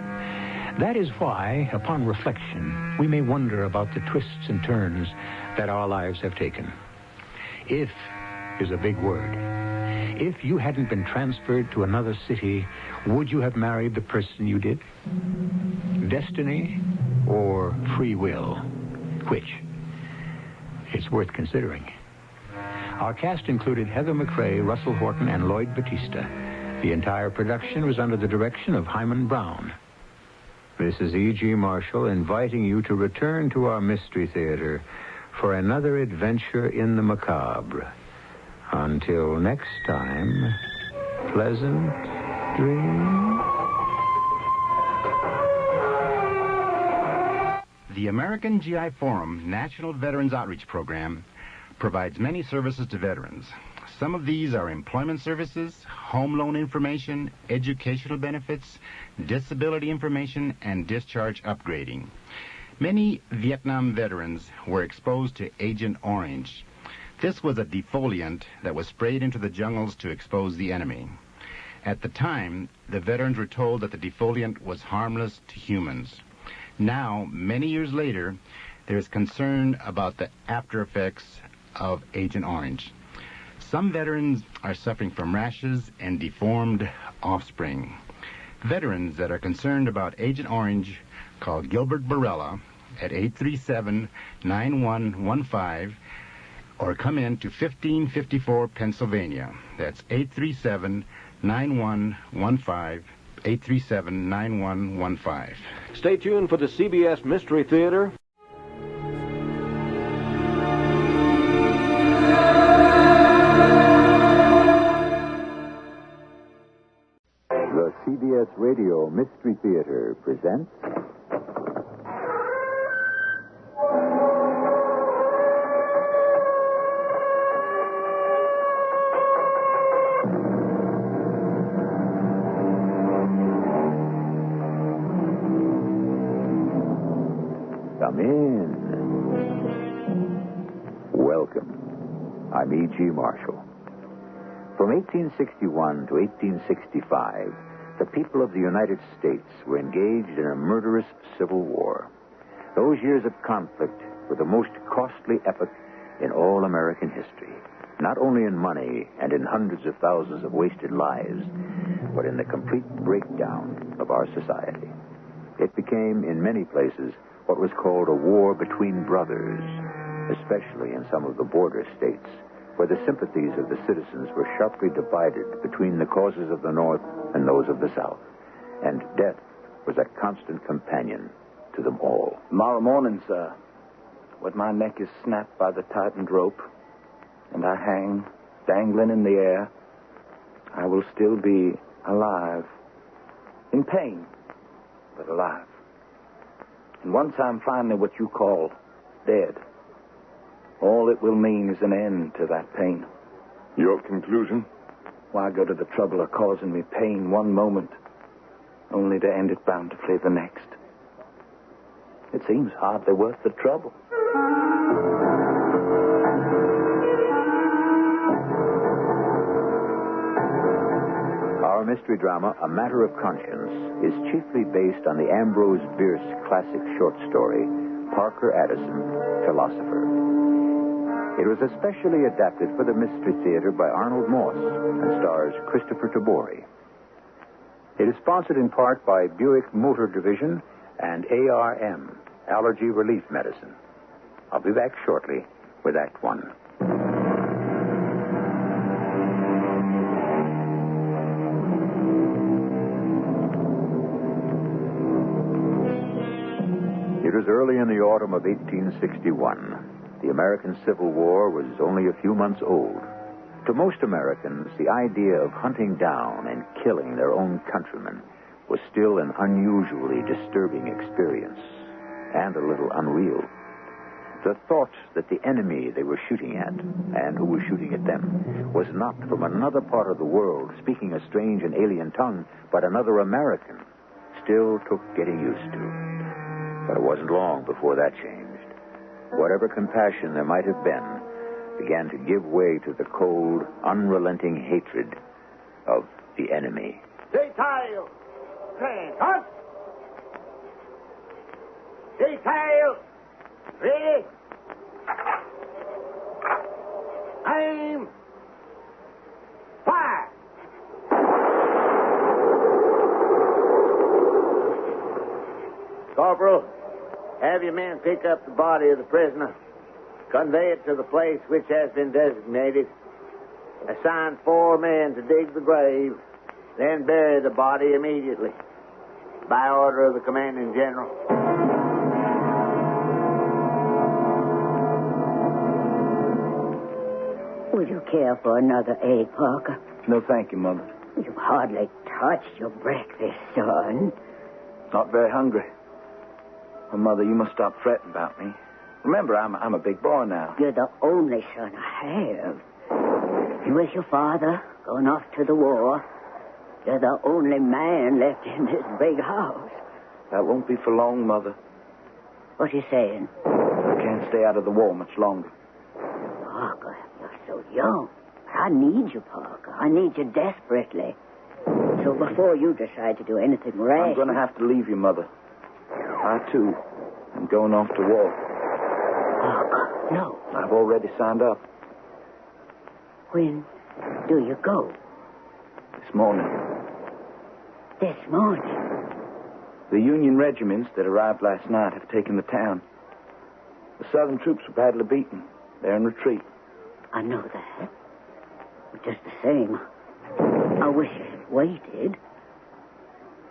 That is why, upon reflection, we may wonder about the twists and turns that our lives have taken. If is a big word. If you hadn't been transferred to another city, would you have married the person you did? Destiny or free will? Which? It's worth considering. Our cast included Heather McRae, Russell Horton, and Lloyd Battista. The entire production was under the direction of Hyman Brown. This is E.G. Marshall inviting you to return to our Mystery Theater for another adventure in the macabre. Until next time, pleasant dreams. The American GI Forum National Veterans Outreach Program provides many services to veterans. Some of these are employment services, home loan information, educational benefits, disability information, and discharge upgrading. Many Vietnam veterans were exposed to Agent Orange. This was a defoliant that was sprayed into the jungles to expose the enemy. At the time, the veterans were told that the defoliant was harmless to humans. Now, many years later, there is concern about the after effects of Agent Orange. Some veterans are suffering from rashes and deformed offspring. Veterans that are concerned about Agent Orange call Gilbert Barella at 837-9115 or come in to 1554 Pennsylvania. That's 837-9115, 837-9115. Stay tuned for the CBS Mystery Theater. The CBS Radio Mystery Theater presents... Come in. Welcome. I'm E.G. Marshall. From 1861 to 1865, the people of the United States were engaged in a murderous civil war. Those years of conflict were the most costly epoch in all American history, not only in money and in hundreds of thousands of wasted lives, but in the complete breakdown of our society. It became, in many places, what was called a war between brothers, especially in some of the border states, where the sympathies of the citizens were sharply divided between the causes of the North and those of the South. And death was a constant companion to them all. Tomorrow morning, sir, when my neck is snapped by the tightened rope, and I hang dangling in the air, I will still be alive. In pain, but alive. And once I'm finally what you call dead, all it will mean is an end to that pain. Your conclusion? Why go to the trouble of causing me pain one moment, only to end it bountifully the next? It seems hardly worth the trouble. Our mystery drama, A Matter of Conscience, is chiefly based on the Ambrose Bierce classic short story, Parker Addison, Philosopher. It was especially adapted for the Mystery Theater by Arnold Moss and stars Christopher Tabori. It is sponsored in part by Buick Motor Division and ARM, Allergy Relief Medicine. I'll be back shortly with Act One. was early in the autumn of 1861. The American Civil War was only a few months old. To most Americans, the idea of hunting down and killing their own countrymen was still an unusually disturbing experience, and a little unreal. The thought that the enemy they were shooting at, and who was shooting at them, was not from another part of the world speaking a strange and alien tongue, but another American, still took getting used to. But it wasn't long before that changed. Whatever compassion there might have been began to give way to the cold, unrelenting hatred of the enemy. Detail! Cut! Detail! Ready? Aim! Fire! Corporal, have your men pick up the body of the prisoner. Convey it to the place which has been designated. Assign 4 men to dig the grave, then bury the body immediately. By order of the Commanding General. Would you care for another egg, Parker? No, thank you, Mother. You hardly touched your breakfast, son. Not very hungry. Well, Mother, you must stop fretting about me. Remember, I'm a big boy now. You're the only son I have. And with your father going off to the war, you're the only man left in this big house. That won't be for long, Mother. What are you saying? I can't stay out of the war much longer. Parker, you're so young. I need you, Parker. I need you desperately. So before you decide to do anything rash... I'm going to have to leave you, Mother. I, too, am going off to war. Parker, no. I've already signed up. When do you go? This morning. This morning? The Union regiments that arrived last night have taken the town. The Southern troops were badly beaten. They're in retreat. I know that. But just the same, I wish I had waited.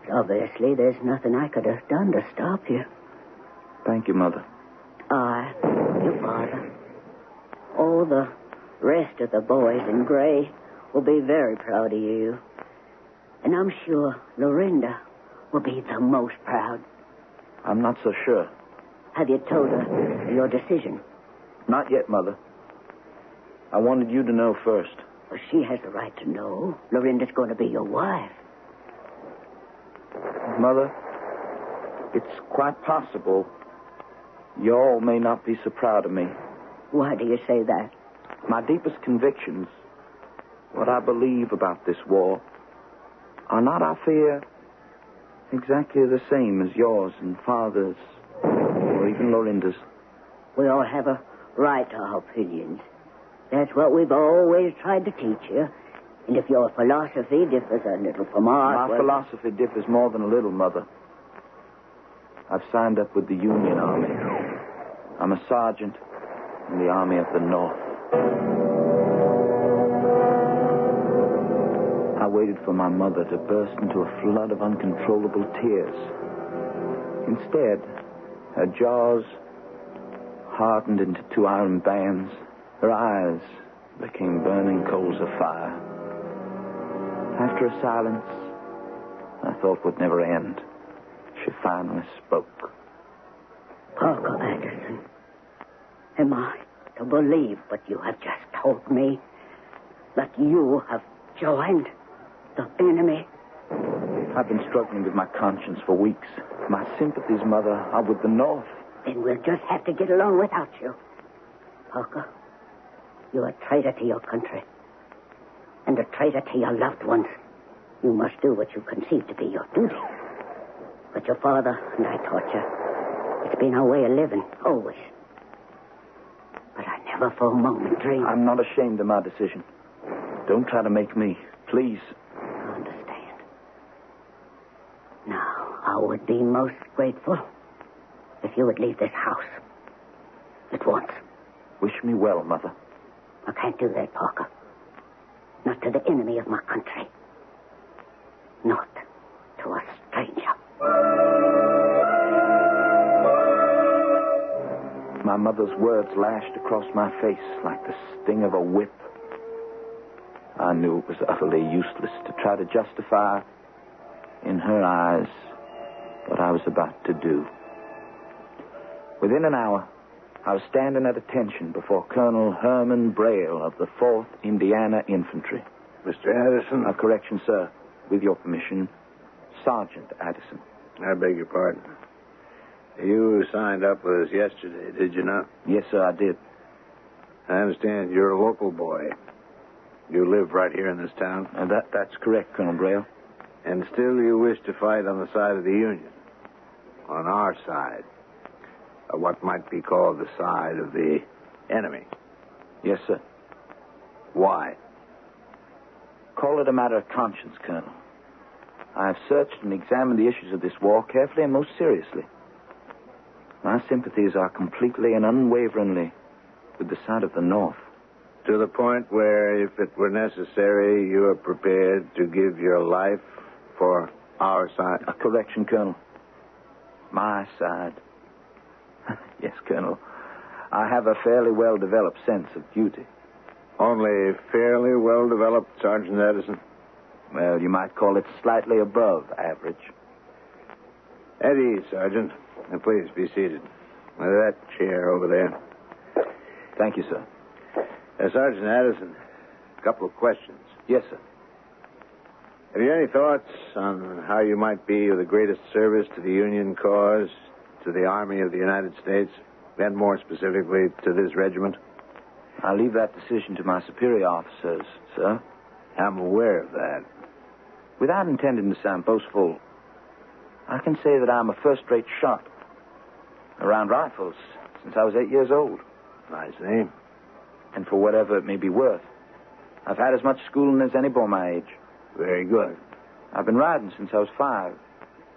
But obviously, there's nothing I could have done to stop you. Thank you, Mother. I, your father, all the rest of the boys in gray will be very proud of you. And I'm sure Lorinda will be the most proud. I'm not so sure. Have you told her your decision? Not yet, Mother. I wanted you to know first. Well, she has the right to know. Lorinda's going to be your wife. Mother, it's quite possible you all may not be so proud of me. Why do you say that? My deepest convictions, what I believe about this war, are not, I fear, exactly the same as yours and Father's, or even Lorinda's. We all have a right to our opinions. That's what we've always tried to teach you. And if your philosophy differs a little from ours... My philosophy differs more than a little, Mother. I've signed up with the Union Army. I'm a sergeant in the Army of the North. I waited for my mother to burst into a flood of uncontrollable tears. Instead, her jaws hardened into 2 iron bands. Her eyes became burning coals of fire. After a silence I thought would never end, she finally spoke. Parker Anderson, am I to believe what you have just told me? That you have joined the enemy? I've been struggling with my conscience for weeks. My sympathies, Mother, are with the North. Then we'll just have to get along without you. Parker, you're a traitor to your country. And a traitor to your loved ones. You must do what you conceive to be your duty. But your father and I taught you. It's been our way of living, always. But I never for a moment dreamed... I'm not ashamed of my decision. Don't try to make me, please. I understand. Now, I would be most grateful if you would leave this house. At once. Wish me well, Mother. I can't do that, Parker. Not to the enemy of my country. Not to a stranger. mother's words lashed across my face like the sting of a whip. I knew it was utterly useless to try to justify, in her eyes, what I was about to do. Within an hour, I was standing at attention before Colonel Herman Braille of the 4th Indiana Infantry. Mr. Addison? Correction, sir. With your permission, Sergeant Addison. I beg your pardon. You signed up with us yesterday, did you not? Yes, sir, I did. I understand you're a local boy. You live right here in this town? That's correct, Colonel Braille. And still you wish to fight on the side of the Union? On our side? What might be called the side of the enemy? Yes, sir. Why? Call it a matter of conscience, Colonel. I have searched and examined the issues of this war carefully and most seriously. My sympathies are completely and unwaveringly with the side of the North. To the point where, if it were necessary, you are prepared to give your life for our side? A correction, Colonel. My side. Yes, Colonel. I have a fairly well-developed sense of duty. Only fairly well-developed, Sergeant Addison? Well, you might call it slightly above average. At ease, Sergeant. And please be seated. That chair over there. Thank you, sir. Sergeant Addison, a couple of questions. Yes, sir. Have you any thoughts on how you might be of the greatest service to the Union cause, to the Army of the United States, and more specifically to this regiment? I'll leave that decision to my superior officers, sir. I'm aware of that. Without intending to sound boastful, I can say that I'm a first-rate shot around rifles since I was 8 years old. Nice name. And for whatever it may be worth, I've had as much schooling as any boy my age. Very good. I've been riding since I was 5.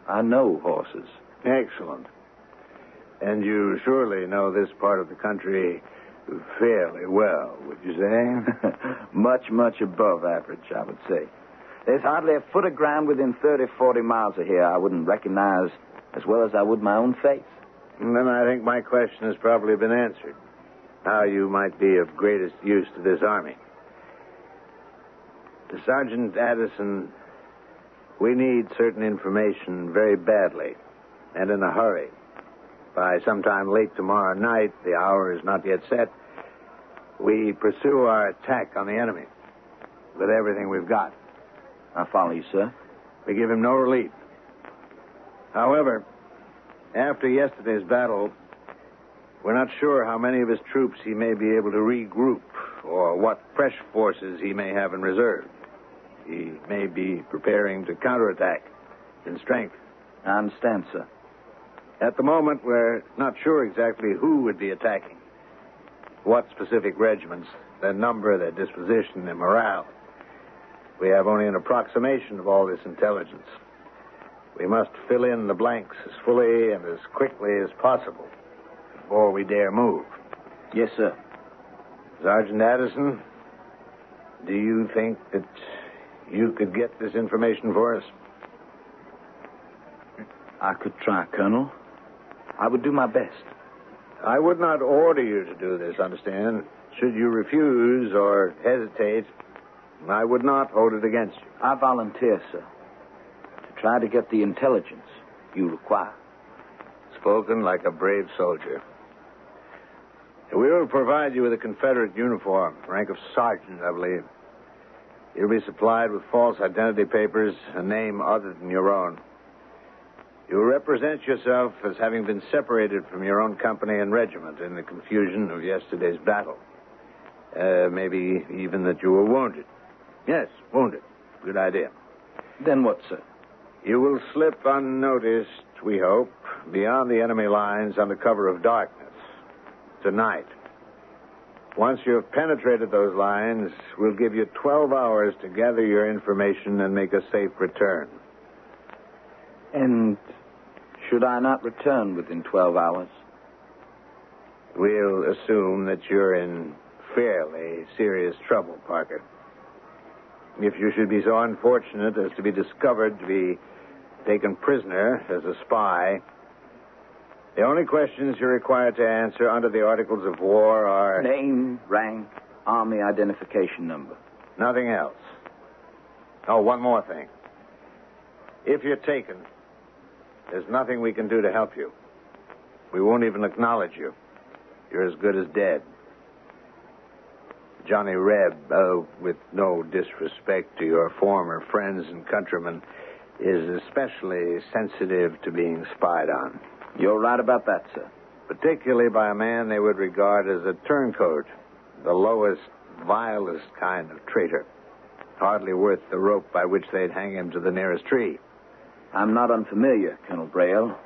I know horses. Excellent. And you surely know this part of the country fairly well, would you say? Much, much above average, I would say. There's hardly a foot of ground within 30, 40 miles of here I wouldn't recognize as well as I would my own face. And then I think my question has probably been answered. How you might be of greatest use to this army. Sergeant Addison, we need certain information very badly and in a hurry. By sometime late tomorrow night, the hour is not yet set, we pursue our attack on the enemy with everything we've got. I follow you, sir. We give him no relief. However, after yesterday's battle, we're not sure how many of his troops he may be able to regroup or what fresh forces he may have in reserve. He may be preparing to counterattack in strength. I understand, sir. At the moment, we're not sure exactly who would be attacking, what specific regiments, their number, their disposition, their morale. We have only an approximation of all this intelligence. We must fill in the blanks as fully and as quickly as possible before we dare move. Yes, sir. Sergeant Addison, do you think that you could get this information for us? I could try, Colonel. I would do my best. I would not order you to do this, understand? Should you refuse or hesitate, I would not hold it against you. I volunteer, sir, to try to get the intelligence you require. Spoken like a brave soldier. We will provide you with a Confederate uniform, rank of sergeant, I believe. You'll be supplied with false identity papers, a name other than your own. You'll represent yourself as having been separated from your own company and regiment in the confusion of yesterday's battle. Maybe even that you were wounded. Yes, wounded. Good idea. Then what, sir? You will slip unnoticed, we hope, beyond the enemy lines under cover of darkness. Tonight. Once you have penetrated those lines, we'll give you 12 hours to gather your information and make a safe return. And should I not return within 12 hours? We'll assume that you're in fairly serious trouble, Parker. If you should be so unfortunate as to be discovered to be taken prisoner as a spy, The only questions you're required to answer under the Articles of War are... Name, rank, army identification number. Nothing else. Oh, one more thing. If you're taken, there's nothing we can do to help you. We won't even acknowledge you. You're as good as dead. Johnny Reb, with no disrespect to your former friends and countrymen, is especially sensitive to being spied on. You're right about that, sir. Particularly by a man they would regard as a turncoat, the lowest, vilest kind of traitor. Hardly worth the rope by which they'd hang him to the nearest tree. I'm not unfamiliar, Colonel Braille,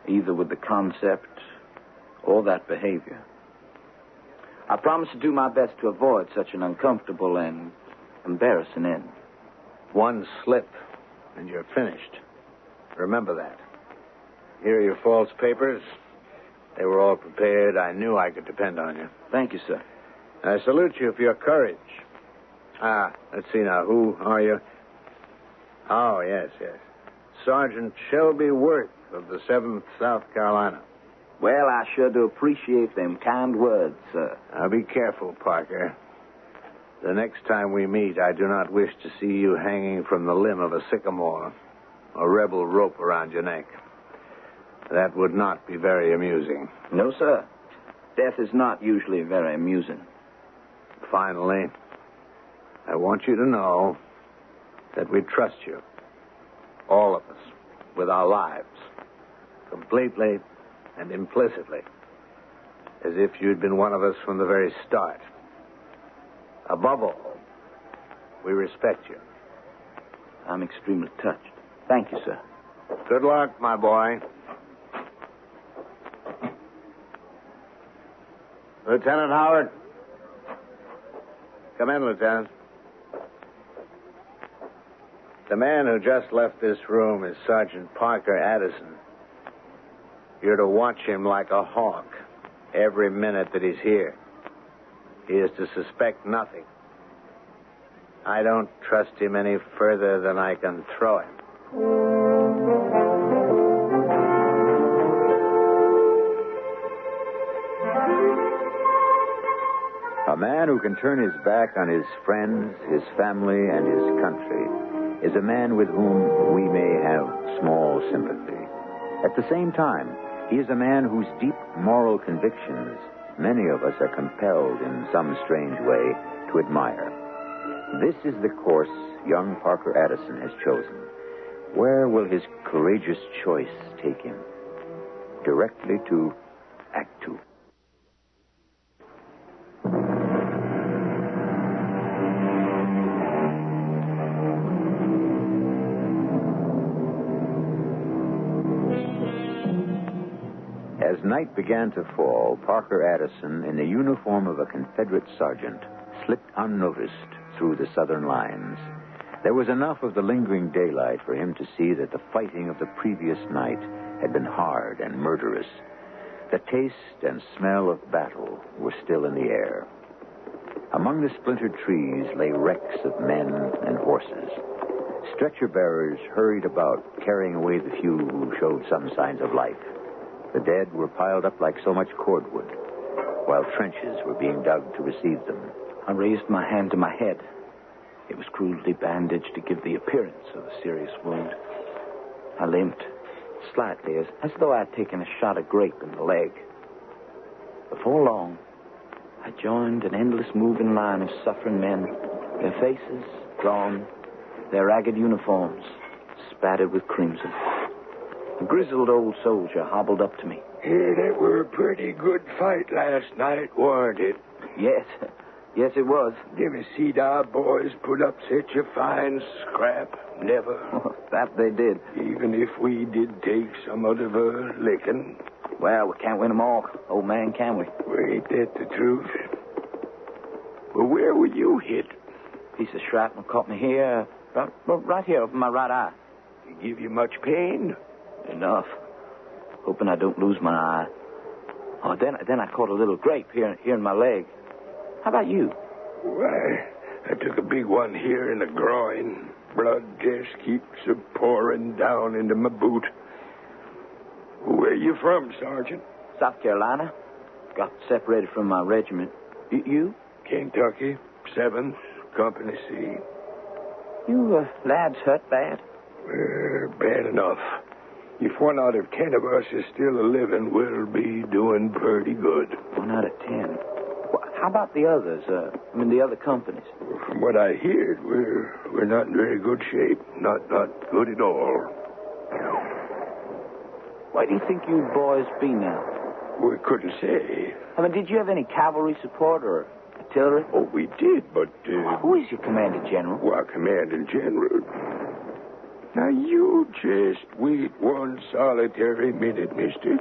either with the concept or that behavior. I promise to do my best to avoid such an uncomfortable and embarrassing end. One slip, and you're finished. Remember that. Here are your false papers. They were all prepared. I knew I could depend on you. Thank you, sir. I salute you for your courage. Let's see now. Who are you? Oh, yes. Sergeant Shelby Worth of the 7th South Carolina. Well, I sure do appreciate them kind words, sir. Now, be careful, Parker. The next time we meet, I do not wish to see you hanging from the limb of a sycamore, a rebel rope around your neck. That would not be very amusing. No, sir. Death is not usually very amusing. Finally, I want you to know that we trust you, all of us, with our lives, completely and implicitly, as if you'd been one of us from the very start. Above all, we respect you. I'm extremely touched. Thank you, sir. Good luck, my boy. Lieutenant Howard. Come in, Lieutenant. The man who just left this room is Sergeant Parker Addison. You're to watch him like a hawk every minute that he's here. He is to suspect nothing. I don't trust him any further than I can throw him. A man who can turn his back on his friends, his family, and his country is a man with whom we may have small sympathy. At the same time, he is a man whose deep moral convictions many of us are compelled in some strange way to admire. This is the course young Parker Addison has chosen. Where will his courageous choice take him? Directly to Act 2. As night began to fall, Parker Addison, in the uniform of a Confederate sergeant, slipped unnoticed through the Southern lines. There was enough of the lingering daylight for him to see that the fighting of the previous night had been hard and murderous. The taste and smell of battle were still in the air. Among the splintered trees lay wrecks of men and horses. Stretcher bearers hurried about, carrying away the few who showed some signs of life. The dead were piled up like so much cordwood, while trenches were being dug to receive them. I raised my hand to my head. It was crudely bandaged to give the appearance of a serious wound. I limped slightly, as though I had taken a shot of grape in the leg. Before long, I joined an endless moving line of suffering men, their faces drawn, their ragged uniforms spattered with crimson. A grizzled old soldier hobbled up to me. That were a pretty good fight last night, weren't it? Yes, it was. Never seed our boys put up such a fine scrap. Never. That they did. Even if we did take some of a licking. Well, we can't win them all, old man, can we? Well, ain't that the truth? Well, where were you hit? Piece of shrapnel caught me here, right here over my right eye. It give you much pain? Enough. Hoping I don't lose my eye. Oh, then I caught a little grape here in my leg. How about you? Why, I took a big one here in the groin. Blood just keeps a pouring down into my boot. Where you from, Sergeant? South Carolina. Got separated from my regiment. You? Kentucky, 7th, Company C. You lads hurt bad? Bad enough. If 1 out of 10 of us is still a living, we'll be doing pretty good. 1 out of 10. Well, how about the others? The other companies? From what I heard, we're not in very good shape. Not good at all. Where do you think you boys be now? We couldn't say. Did you have any cavalry support or artillery? Oh, we did, but... Who is your commanding general? Well, commanding general... Now, you just wait 1 solitary minute, mister.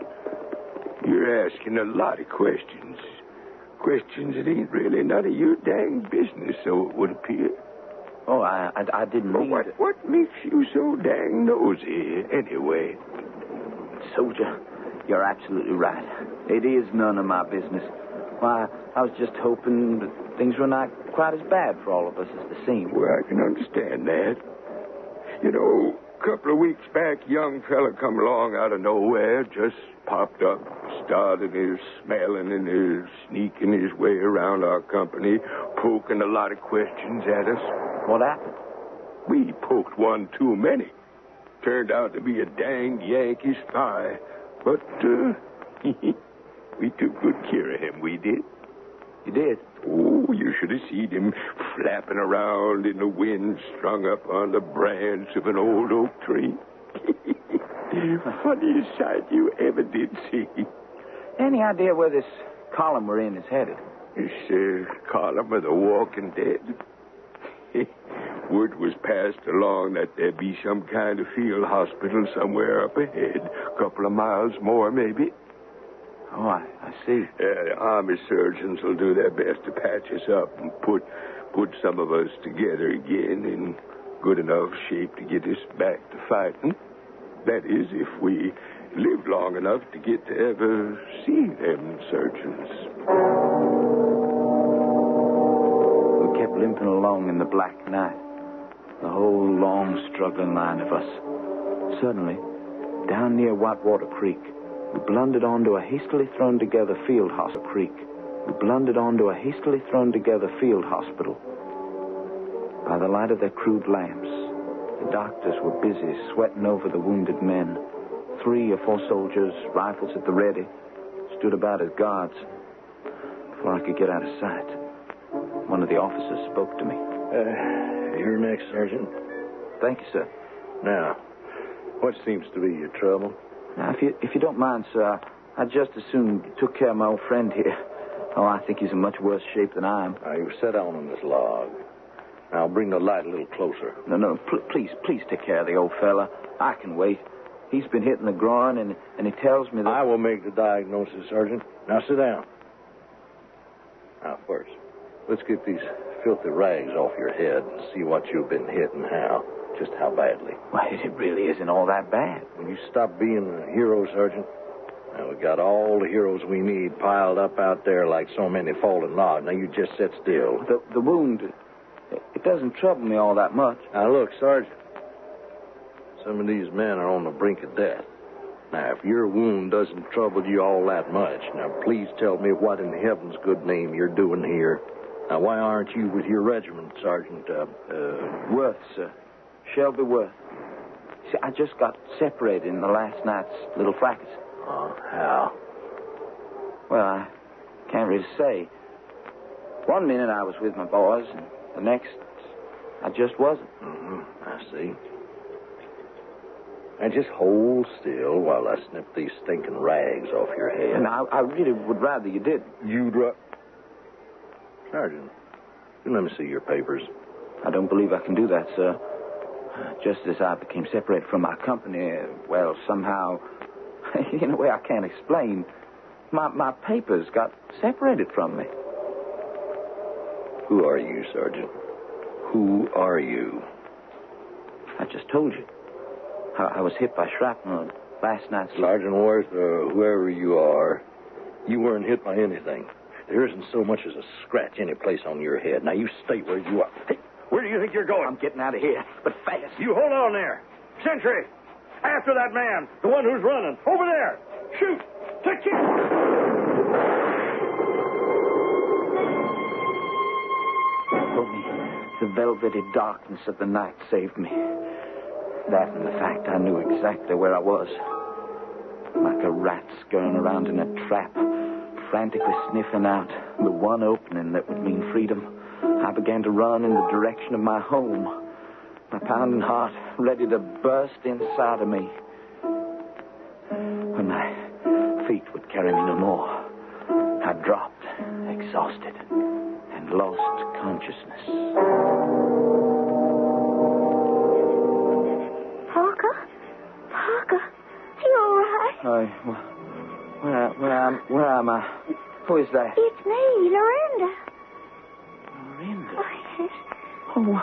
You're asking a lot of questions. Questions that ain't really none of your dang business, so it would appear. Oh, I didn't mean to... What makes you so dang nosy, anyway? Soldier, you're absolutely right. It is none of my business. Why, I was just hoping that things were not quite as bad for all of us as they seem. Well, I can understand that. You know, a couple of weeks back, a young fella come along out of nowhere, just popped up, started his smelling and his sneaking his way around our company, poking a lot of questions at us. What happened? We poked one too many. Turned out to be a dang Yankee spy. But, we took good care of him, we did. You did? Oh, you should have seen him flapping around in the wind, strung up on the branch of an old oak tree. Funniest sight you ever did see. Any idea where this column we're in is headed? This column of the Walking Dead. Word was passed along that there'd be some kind of field hospital somewhere up ahead. A couple of miles more, maybe. Oh, I see. The Army surgeons will do their best to patch us up and put some of us together again in good enough shape to get us back to fighting. That is, if we live long enough to get to ever see them surgeons. We kept limping along in the black night. The whole long, struggling line of us. Suddenly, down near Whitewater Creek, we blundered onto a hastily thrown-together field hospital. By the light of their crude lamps, the doctors were busy sweating over the wounded men. 3 or 4 soldiers, rifles at the ready, stood about as guards. Before I could get out of sight, one of the officers spoke to me. You're next, Sergeant. Thank you, sir. Now, what seems to be your trouble? Now, if you don't mind, sir, I'd just as soon took care of my old friend here. Oh, I think he's in much worse shape than I am. Now, you sit down on this log. Now, bring the light a little closer. No, please take care of the old fella. I can wait. He's been hit in the groin, and he tells me that... I will make the diagnosis, Sergeant. Now, sit down. Now, first, let's get these filthy rags off your head and see what you've been hit and how. Just how badly. Well, it really isn't all that bad. Will you stop being a hero, Sergeant? Now, we got all the heroes we need piled up out there like so many fallen logs. Now, you just sit still. The wound, it doesn't trouble me all that much. Now, look, Sergeant. Some of these men are on the brink of death. Now, if your wound doesn't trouble you all that much, now, please tell me what in heaven's good name you're doing here. Now, why aren't you with your regiment, Sergeant? Worth, sir. Shelby Worth. See, I just got separated in the last night's little fracas. Oh, how? Well, I can't really say. One minute I was with my boys, and the next I just wasn't. Mm-hmm. I see. Now, just hold still while I snip these stinking rags off your head. And I really would rather you did. Sergeant, you let me see your papers. I don't believe I can do that, sir. Just as I became separated from my company, well, somehow, in a way I can't explain, my papers got separated from me. Who are you, Sergeant? Who are you? I just told you. I was hit by shrapnel last night. Sergeant Worth, whoever you are, you weren't hit by anything. There isn't so much as a scratch any place on your head. Now, you stay where you are. Hey, where do you think you're going? I'm getting out of here, but fast. You hold on there. Sentry, After that man, the one who's running. Over there. Shoot. To kill. Only the velvety darkness of the night saved me. That and the fact I knew exactly where I was. Like a rat scurrying around in a trap, frantically sniffing out the one opening that would mean freedom, I began to run in the direction of my home, my pounding heart ready to burst inside of me. When my feet would carry me no more, I dropped, exhausted, and lost consciousness. Parker? Parker? You all right? Where am I? Who is that? It's me, Lorinda. Lorinda? Oh, yes. Oh,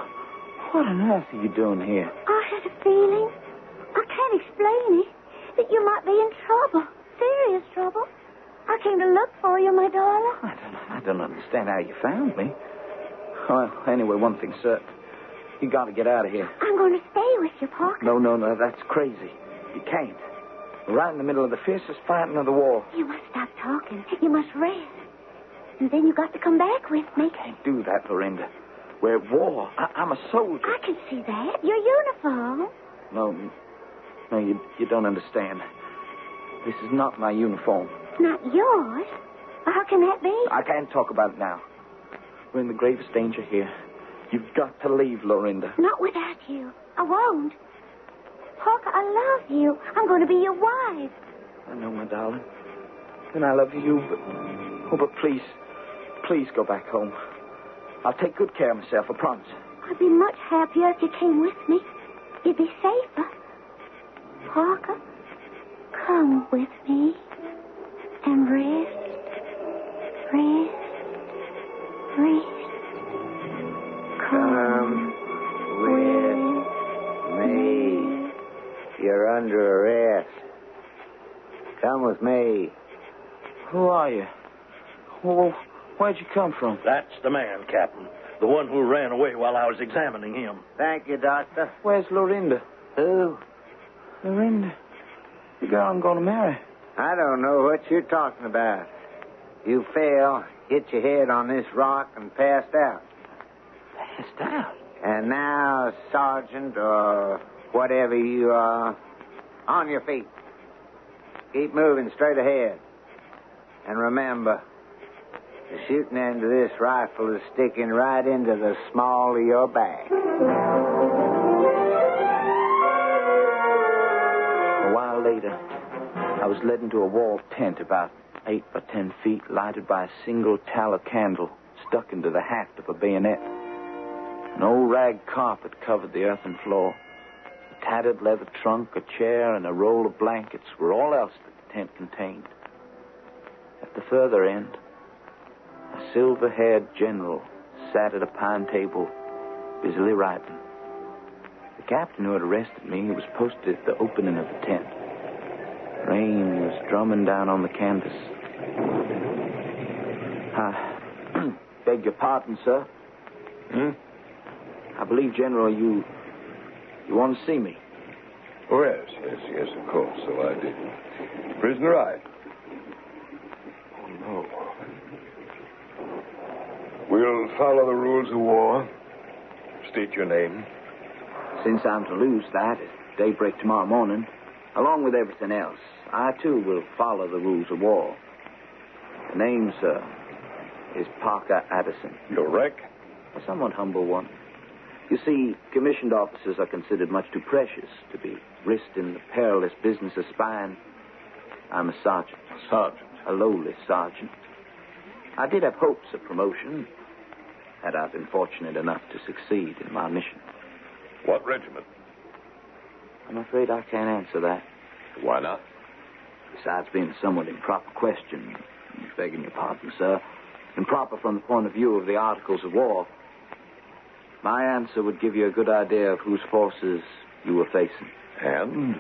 what on earth are you doing here? I had a feeling. I can't explain it. That you might be in trouble. Serious trouble. I came to look for you, my darling. I don't understand how you found me. Well, anyway, one thing's certain. You got to get out of here. I'm going to stay with you, Parker. No, that's crazy. You can't. We're right in the middle of the fiercest fighting of the war. You must stop talking. You must rest. And then you got to come back with me. I can't do that, Lorinda. We're at war. I'm a soldier. I can see that. Your uniform. No, you don't understand. This is not my uniform. Not yours? How can that be? I can't talk about it now. We're in the gravest danger here. You've got to leave, Lorinda. Not without you. I won't. Parker, I love you. I'm going to be your wife. I know, my darling. And I love you, but please go back home. I'll take good care of myself, I promise. I'd be much happier if you came with me. You'd be safer. Parker, come with me and rest. Come with me. You're under arrest. Come with me. Who are you? Where'd you come from? That's the man, Captain. The one who ran away while I was examining him. Thank you, Doctor. Where's Lorinda? Who? Lorinda. The girl I'm going to marry. I don't know what you're talking about. You fell, hit your head on this rock, and passed out. Passed out? And now, Sergeant, or whatever you are, on your feet. Keep moving straight ahead. And remember, the shooting end of this rifle is sticking right into the small of your back. A while later, I was led into a wall tent about 8 by 10 feet, lighted by a single tallow candle stuck into the haft of a bayonet. An old rag carpet covered the earthen floor. A tattered leather trunk, a chair, and a roll of blankets were all else that the tent contained. At the further end, a silver-haired general sat at a pine table, busily writing. The captain who had arrested me was posted at the opening of the tent. Rain was drumming down on the canvas. I beg your pardon, sir. I believe, General, you want to see me. Oh, yes, of course, so I did. Prisoner, I. Oh, no. We'll follow the rules of war. State your name. Since I'm to lose that at daybreak tomorrow morning, along with everything else, I, too, will follow the rules of war. The name, sir, is Parker Addison. Your rank? A somewhat humble one. You see, commissioned officers are considered much too precious to be risked in the perilous business of spying. I'm a sergeant. A lowly sergeant. I did have hopes of promotion, had I been fortunate enough to succeed in my mission. What regiment? I'm afraid I can't answer that. Why not? Besides being a somewhat improper question, begging your pardon, sir, improper from the point of view of the Articles of War, my answer would give you a good idea of whose forces you were facing. And?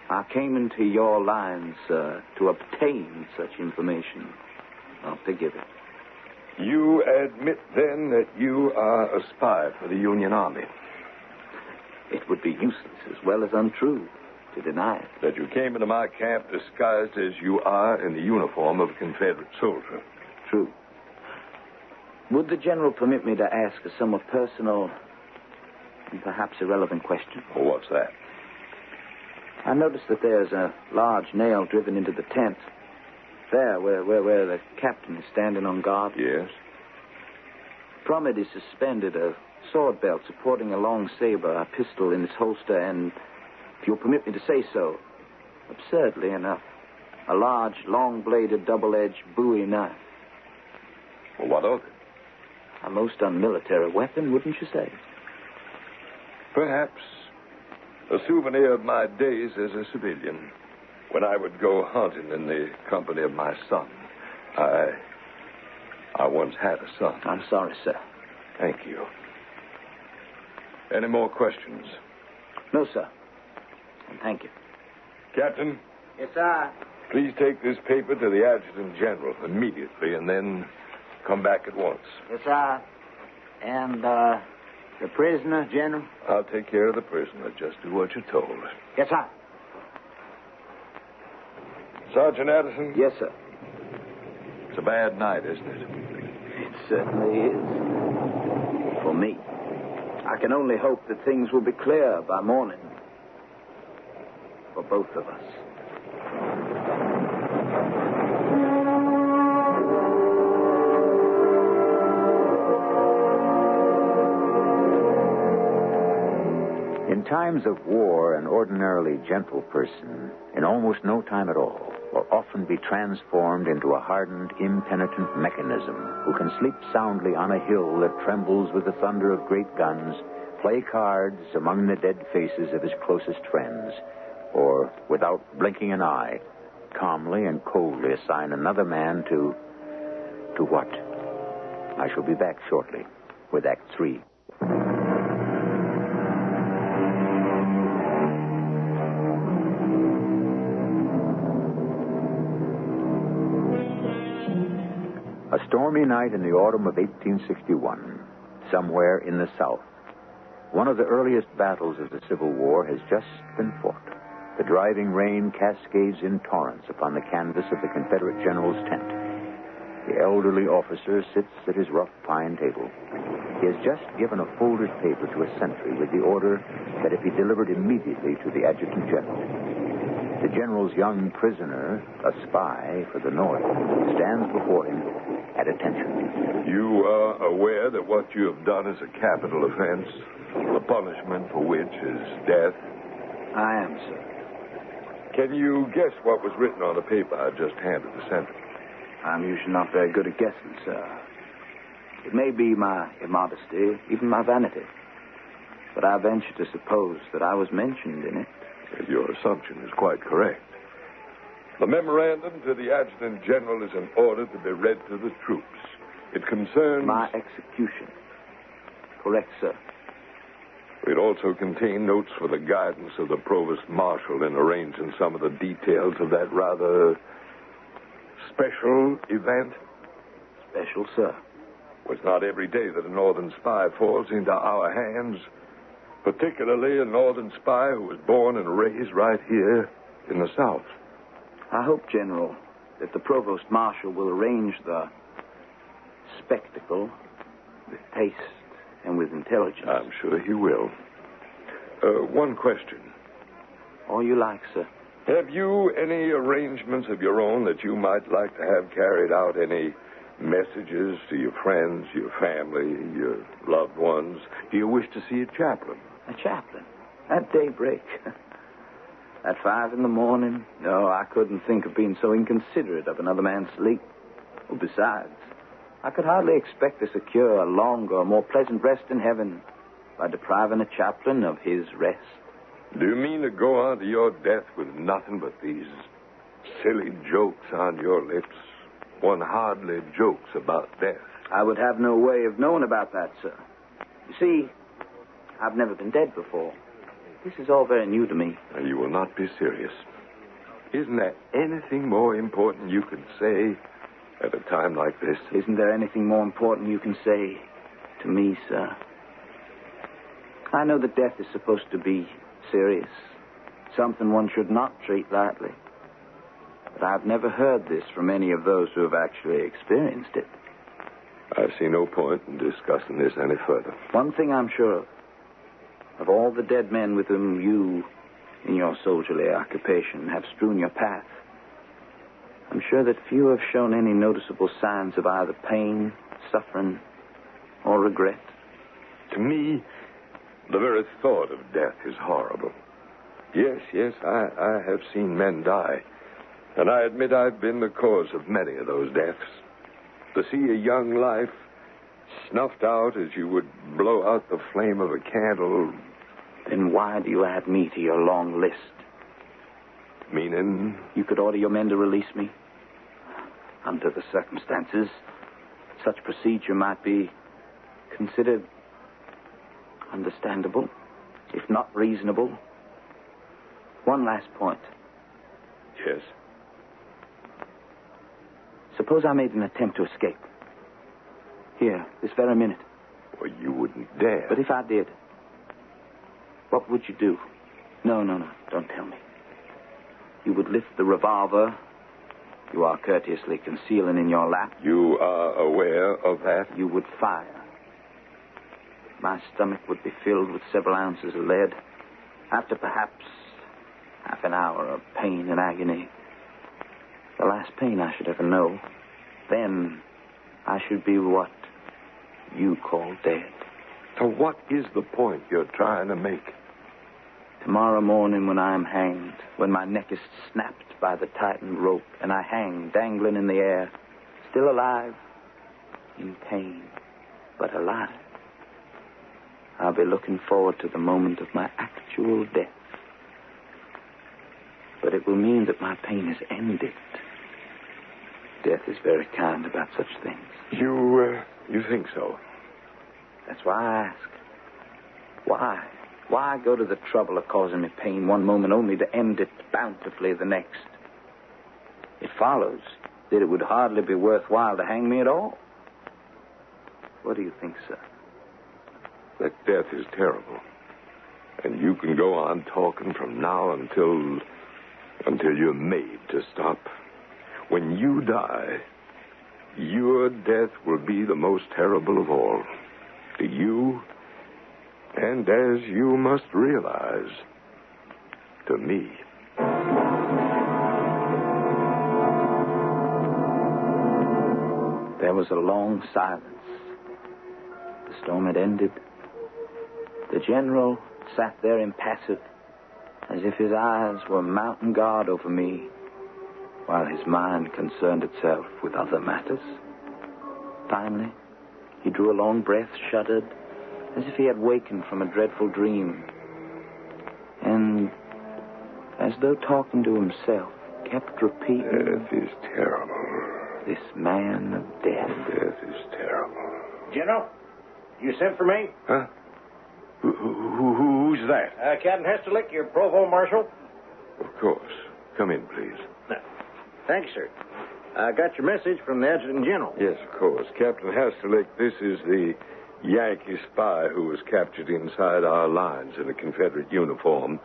I came into your lines, sir, to obtain such information, not to give it. You admit, then, that you are a spy for the Union Army? It would be useless as well as untrue. to deny it. That you came into my camp disguised as you are in the uniform of a Confederate soldier. True. Would the General permit me to ask a somewhat personal and perhaps irrelevant question? Well, what's that? I noticed that there's a large nail driven into the tent. There, where the captain is standing on guard. Yes. From it is suspended a sword belt supporting a long saber, a pistol in its holster, and, if you'll permit me to say so, absurdly enough, a large, long-bladed, double-edged Bowie knife. Well, what of it? A most unmilitary weapon, wouldn't you say? Perhaps a souvenir of my days as a civilian, when I would go hunting in the company of my son. I once had a son. I'm sorry, sir. Thank you. Any more questions? No, sir. And thank you. Captain? Yes, sir. Please take this paper to the Adjutant General immediately, and then come back at once. Yes, sir. And, the prisoner, General? I'll take care of the prisoner. Just do what you're told. Yes, sir. Sergeant Addison? Yes, sir. It's a bad night, isn't it? It certainly is. For me. I can only hope that things will be clear by morning. For both of us. In times of war, an ordinarily gentle person, in almost no time at all, will often be transformed into a hardened, impenitent mechanism who can sleep soundly on a hill that trembles with the thunder of great guns, play cards among the dead faces of his closest friends, or, without blinking an eye, calmly and coldly assign another man to what? I shall be back shortly with Act 3. A stormy night in the autumn of 1861, somewhere in the South. One of the earliest battles of the Civil War has just been fought. The driving rain cascades in torrents upon the canvas of the Confederate general's tent. The elderly officer sits at his rough pine table. He has just given a folded paper to a sentry with the order that it be delivered immediately to the adjutant general. The general's young prisoner, a spy for the North, stands before him at attention. You are aware that what you have done is a capital offense, the punishment for which is death? I am, sir. Can you guess what was written on the paper I just handed the sentry? I'm usually not very good at guessing, sir. It may be my immodesty, even my vanity. But I venture to suppose that I was mentioned in it. Your assumption is quite correct. The memorandum to the Adjutant General is an order to be read to the troops. It concerns... my execution. Correct, sir. It also contained notes for the guidance of the Provost Marshal in arranging some of the details of that rather special event. Special, sir. It's not every day that a Northern spy falls into our hands, particularly a Northern spy who was born and raised right here in the South. I hope, General, that the Provost Marshal will arrange the spectacle with taste and with intelligence. I'm sure he will. One question. All you like, sir. Have you any arrangements of your own that you might like to have carried out? Any messages to your friends, your family, your loved ones? Do you wish to see a chaplain? A chaplain? At daybreak? At 5 in the morning? No, I couldn't think of being so inconsiderate of another man's sleep. Well, besides, I could hardly expect to secure a longer or more pleasant rest in heaven by depriving a chaplain of his rest. Do you mean to go on to your death with nothing but these silly jokes on your lips? One hardly jokes about death. I would have no way of knowing about that, sir. You see, I've never been dead before. This is all very new to me. And you will not be serious. Isn't there anything more important you can say at a time like this? Isn't there anything more important you can say to me, sir? I know that death is supposed to be serious, something one should not treat lightly. But I've never heard this from any of those who have actually experienced it. I see no point in discussing this any further. One thing I'm sure of all the dead men with whom you, in your soldierly occupation, have strewn your path, I'm sure that few have shown any noticeable signs of either pain, suffering, or regret. To me, the very thought of death is horrible. Yes, I have seen men die. And I admit I've been the cause of many of those deaths. To see a young life snuffed out as you would blow out the flame of a candle. Then why do you add me to your long list? Meaning? You could order your men to release me. Under the circumstances, such procedure might be considered understandable, if not reasonable. One last point. Yes? Suppose I made an attempt to escape. Here, this very minute. Well, you wouldn't dare. But if I did, what would you do? No, don't tell me. You would lift the revolver you are courteously concealing in your lap. You are aware of that? You would fire. My stomach would be filled with several ounces of lead. After perhaps half an hour of pain and agony, the last pain I should ever know, then I should be what you call dead. So what is the point you're trying to make? Tomorrow morning when I am hanged, when my neck is snapped by the tightened rope, and I hang dangling in the air, still alive, in pain, but alive, I'll be looking forward to the moment of my actual death. But it will mean that my pain is ended. Death is very kind about such things. You think so? That's why I ask. Why? Why go to the trouble of causing me pain one moment only to end it bountifully the next? It follows that it would hardly be worthwhile to hang me at all. What do you think, sir? That death is terrible. And you can go on talking from now until you're made to stop. When you die, your death will be the most terrible of all. To you, and as you must realize, to me. There was a long silence. The storm had ended. The general sat there impassive, as if his eyes were mounting guard over me, while his mind concerned itself with other matters. Finally, he drew a long breath, shuddered, as if he had wakened from a dreadful dream, and, as though talking to himself, kept repeating, "Death is terrible. This man of death. Death is terrible." General, you sent for me? Huh? Who's that? Captain Hesterlick, your provost marshal. Of course. Come in, please. Thanks, sir. I got your message from the adjutant general. Yes, of course. Captain Hesterlick, this is the Yankee spy who was captured inside our lines in a Confederate uniform.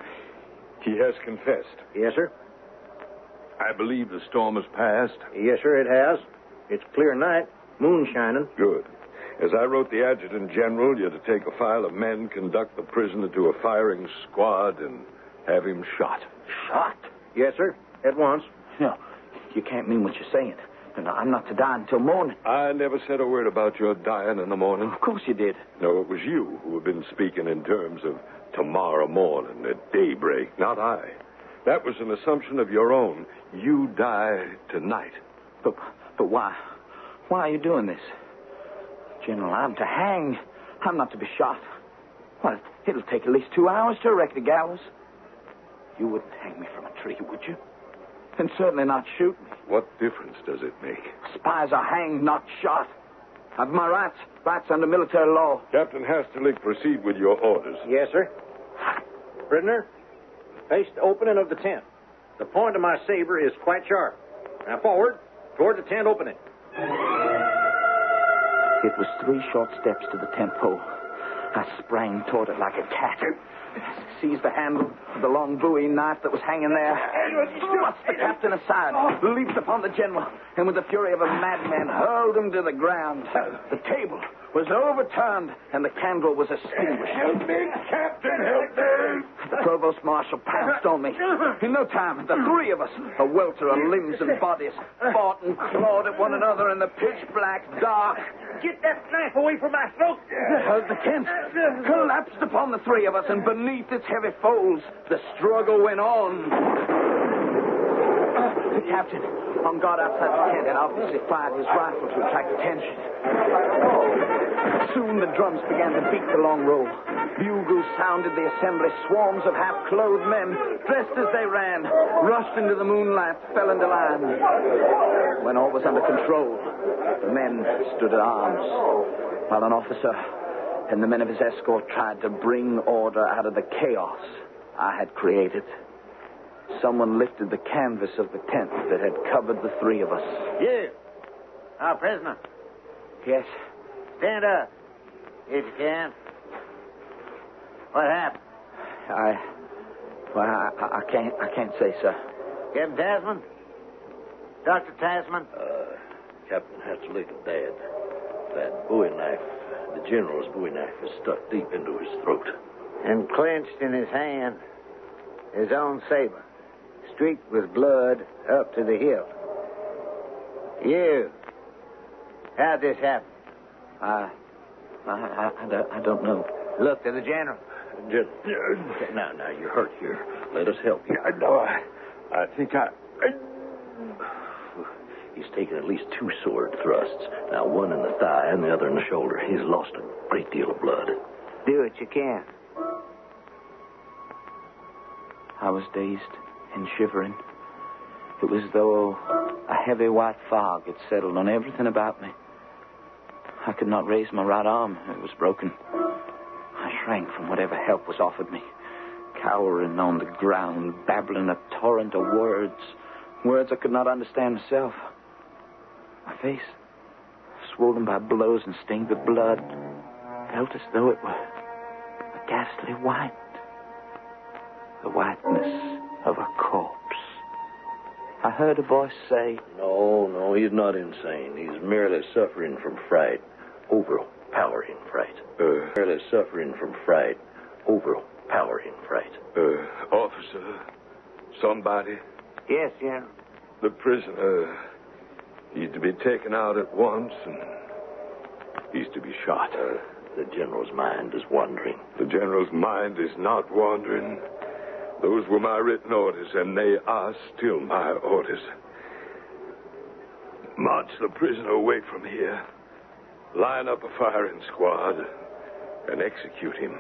He has confessed. Yes, sir. I believe the storm has passed. Yes, sir, it has. It's clear night, moon shining. Good. As I wrote the adjutant general, you're to take a file of men, conduct the prisoner to a firing squad, and have him shot. Shot? Yes, sir, at once. No, you can't mean what you're saying. No, I'm not to die until morning. I never said a word about your dying in the morning. Of course you did. No, it was you who have been speaking in terms of tomorrow morning at daybreak, not I. That was an assumption of your own. You die tonight. But why? Why are you doing this? General, I'm to hang. I'm not to be shot. Well, it'll take at least 2 hours to erect a gallows. You wouldn't hang me from a tree, would you? And certainly not shoot me. What difference does it make? Spies are hanged, not shot. I've my rights under military law. Captain Hesterlick, proceed with your orders. Yes, sir. Prisoner, face the opening of the tent. The point of my saber is quite sharp. Now forward, toward the tent opening. It was 3 short steps to the tent pole. I sprang toward it like a cat. seized the handle of the long Bowie knife that was hanging there, thrust the captain aside, leaped upon the general, and with the fury of a madman hurled him to the ground. The table was overturned, and the candle was extinguished. Help me, Captain, help me! The provost marshal pounced on me. In no time, the three of us, a welter of limbs and bodies, fought and clawed at one another in the pitch-black dark. Get that knife away from my throat! The tent collapsed upon the three of us, and beneath its heavy folds, the struggle went on. The captain, on guard outside the tent, had obviously fired his rifle to attract attention. Soon the drums began to beat the long roll. Bugles sounded the assembly. Swarms of half-clothed men, dressed as they ran, rushed into the moonlight, fell into line. When all was under control, the men stood at arms, while an officer and the men of his escort tried to bring order out of the chaos I had created. Someone lifted the canvas of the tent that had covered the three of us. You, our prisoner. Yes? Stand up, if you can. What happened? I can't say, sir. Captain Tasman? Dr. Tasman? Captain has to look at Dad. That Bowie knife, the general's Bowie knife, is stuck deep into his throat. And clenched in his hand, his own saber, streaked with blood up to the hilt. You, how'd this happen? I don't know. Look to the general. Now, you're hurt here. Let us help you. No, I think He's taken at least 2 sword thrusts. Now, one in the thigh and the other in the shoulder. He's lost a great deal of blood. Do what you can. I was dazed and shivering. It was as though a heavy white fog had settled on everything about me. I could not raise my right arm. It was broken. I shrank from whatever help was offered me, cowering on the ground, babbling a torrent of words I could not understand myself. My face, swollen by blows and stained with blood, felt as though it were a ghastly white. The whiteness of a corpse. I heard a voice say, No, he's not insane. He's merely suffering from fright. Overpowering fright. Merely suffering from fright. Overpowering fright. Officer, somebody? Yes, General. The prisoner, he's to be taken out at once, and he's to be shot. The general's mind is wandering. The general's mind is not wandering. Those were my written orders, and they are still my orders. March the prisoner away from here. Line up a firing squad and execute him.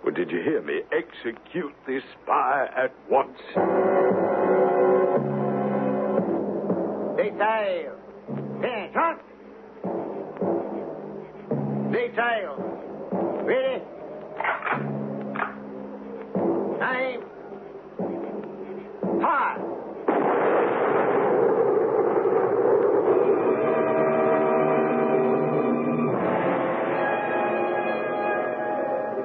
Well, did you hear me? Execute this spy at once. Detail. Attention. Detail. Ready? Aim. Fire.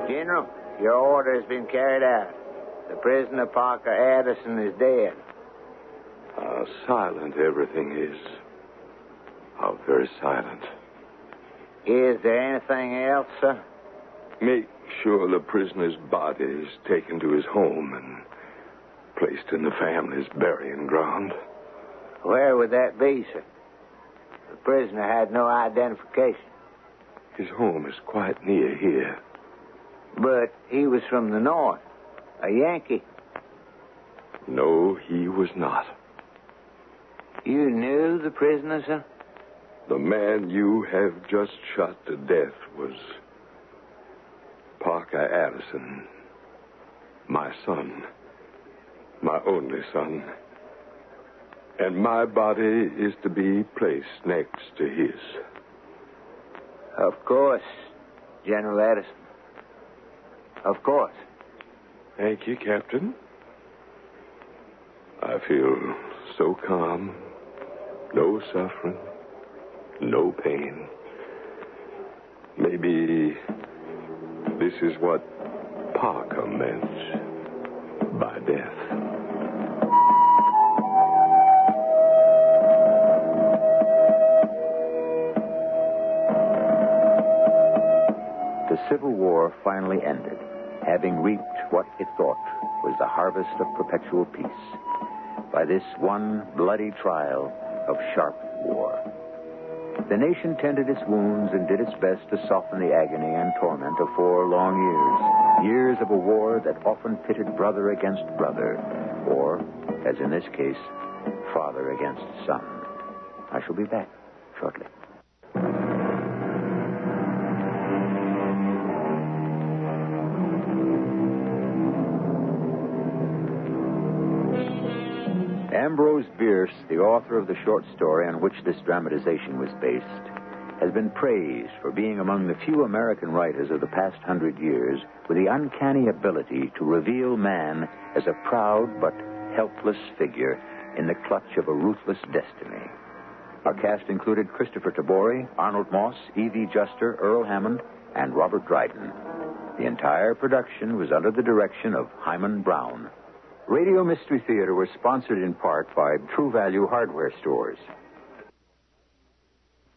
General, your order has been carried out. The prisoner, Parker Addison, is dead. How silent everything is. How very silent. Is there anything else, sir? Make sure the prisoner's body is taken to his home and placed in the family's burying ground. Where would that be, sir? The prisoner had no identification. His home is quite near here. But he was from the north, a Yankee. No, he was not. You knew the prisoner, sir? The man you have just shot to death was Parker Addison, my son, my only son. And my body is to be placed next to his. Of course, General Addison. Of course. Thank you, Captain. I feel so calm. No suffering. No pain. Maybe this is what epoch meant by death. The Civil War finally ended, having reaped what it thought was the harvest of perpetual peace, by this one bloody trial of sharp war. The nation tended its wounds and did its best to soften the agony and torment of 4 long years. Years of a war that often pitted brother against brother, or, as in this case, father against son. I shall be back shortly. Ambrose Bierce, the author of the short story on which this dramatization was based, has been praised for being among the few American writers of the past 100 years with the uncanny ability to reveal man as a proud but helpless figure in the clutch of a ruthless destiny. Our cast included Christopher Tabori, Arnold Moss, E.V. Juster, Earl Hammond, and Robert Dryden. The entire production was under the direction of Hyman Brown. Radio Mystery Theater was sponsored in part by True Value Hardware Stores.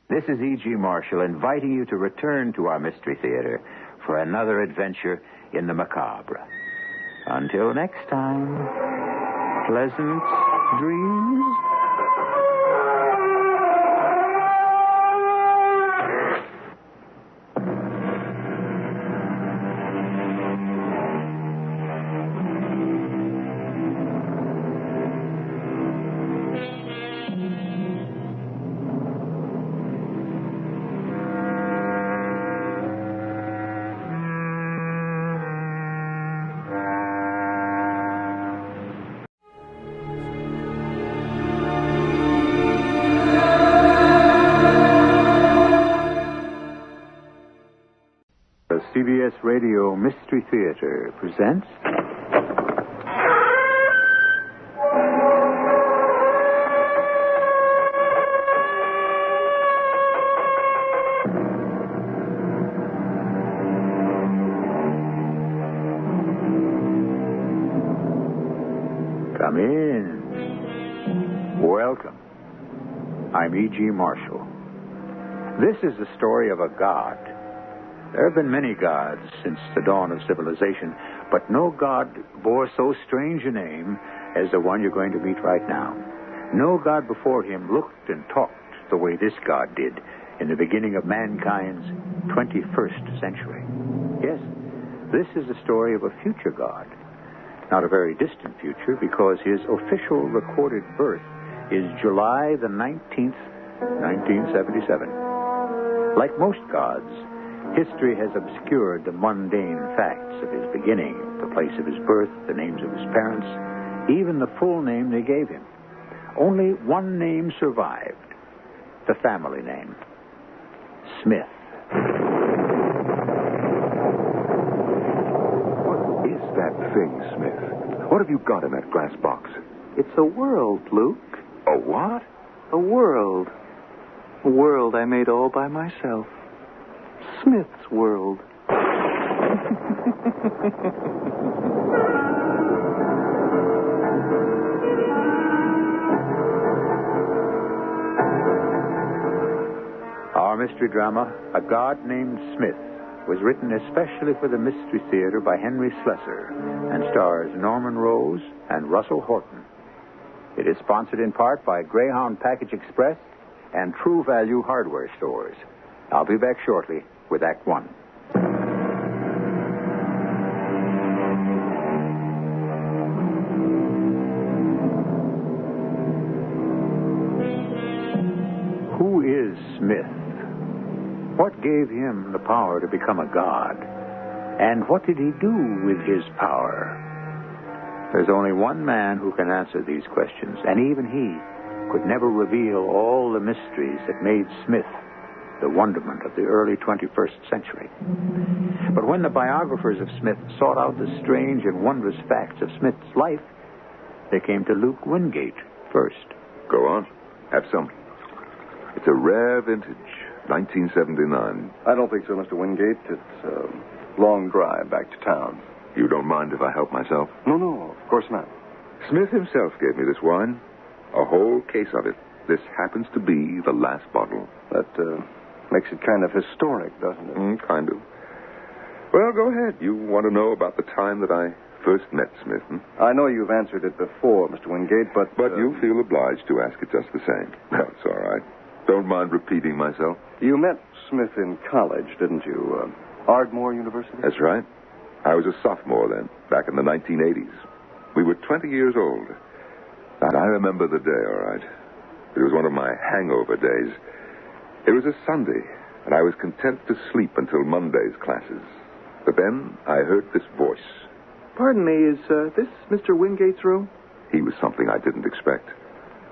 This is E.G. Marshall inviting you to return to our Mystery Theater for another adventure in the macabre. Until next time, pleasant dreams. The CBS Radio Mystery Theater presents... Come in. Welcome. I'm E.G. Marshall. This is the story of a god. There have been many gods since the dawn of civilization, but no god bore so strange a name as the one you're going to meet right now. No god before him looked and talked the way this god did in the beginning of mankind's 21st century. Yes, this is the story of a future god. Not a very distant future, because his official recorded birth is July the 19th, 1977. Like most gods, history has obscured the mundane facts of his beginning, the place of his birth, the names of his parents, even the full name they gave him. Only one name survived, the family name, Smith. What is that thing, Smith? What have you got in that glass box? It's a world, Luke. A what? A world. A world I made all by myself. Smith's world. Our mystery drama, A God Named Smith, was written especially for the Mystery Theater by Henry Slessor and stars Norman Rose and Russell Horton. It is sponsored in part by Greyhound Package Express and True Value Hardware Stores. I'll be back shortly with Act One. Who is Smith? What gave him the power to become a god? And what did he do with his power? There's only one man who can answer these questions, and even he could never reveal all the mysteries that made Smith the wonderment of the early 21st century. But when the biographers of Smith sought out the strange and wondrous facts of Smith's life, they came to Luke Wingate first. Go on. Have some. It's a rare vintage, 1979. I don't think so, Mr. Wingate. It's a long drive back to town. You don't mind if I help myself? No, of course not. Smith himself gave me this wine. A whole case of it. This happens to be the last bottle. That makes it kind of historic, doesn't it? Kind of. Well, go ahead. You want to know about the time that I first met Smith, I know you've answered it before, Mr. Wingate, but... But you feel obliged to ask it just the same. That's all right. Don't mind repeating myself. You met Smith in college, didn't you? Ardmore University? That's right. I was a sophomore then, back in the 1980s. We were 20 years old. And I remember the day, all right. It was one of my hangover days. It was a Sunday, and I was content to sleep until Monday's classes. But then I heard this voice. Pardon me, is this Mr. Wingate's room? He was something I didn't expect.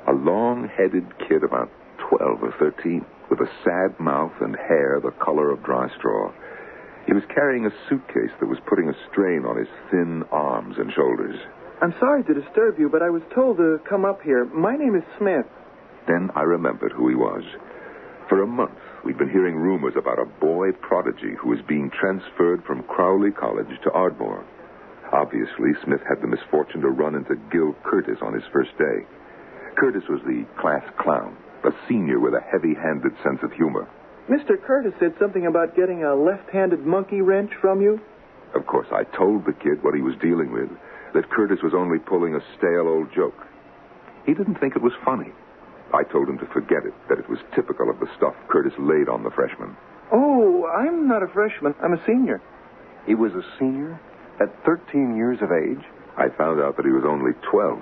A long-headed kid about 12 or 13, with a sad mouth and hair the color of dry straw. He was carrying a suitcase that was putting a strain on his thin arms and shoulders. I'm sorry to disturb you, but I was told to come up here. My name is Smith. Then I remembered who he was. For a month, we'd been hearing rumors about a boy prodigy who was being transferred from Crowley College to Ardmore. Obviously, Smith had the misfortune to run into Gil Curtis on his first day. Curtis was the class clown, a senior with a heavy-handed sense of humor. Mr. Curtis said something about getting a left-handed monkey wrench from you. Of course, I told the kid what he was dealing with, that Curtis was only pulling a stale old joke. He didn't think it was funny. I told him to forget it, that it was typical of the stuff Curtis laid on the freshmen. Oh, I'm not a freshman. I'm a senior. He was a senior at 13 years of age? I found out that he was only 12.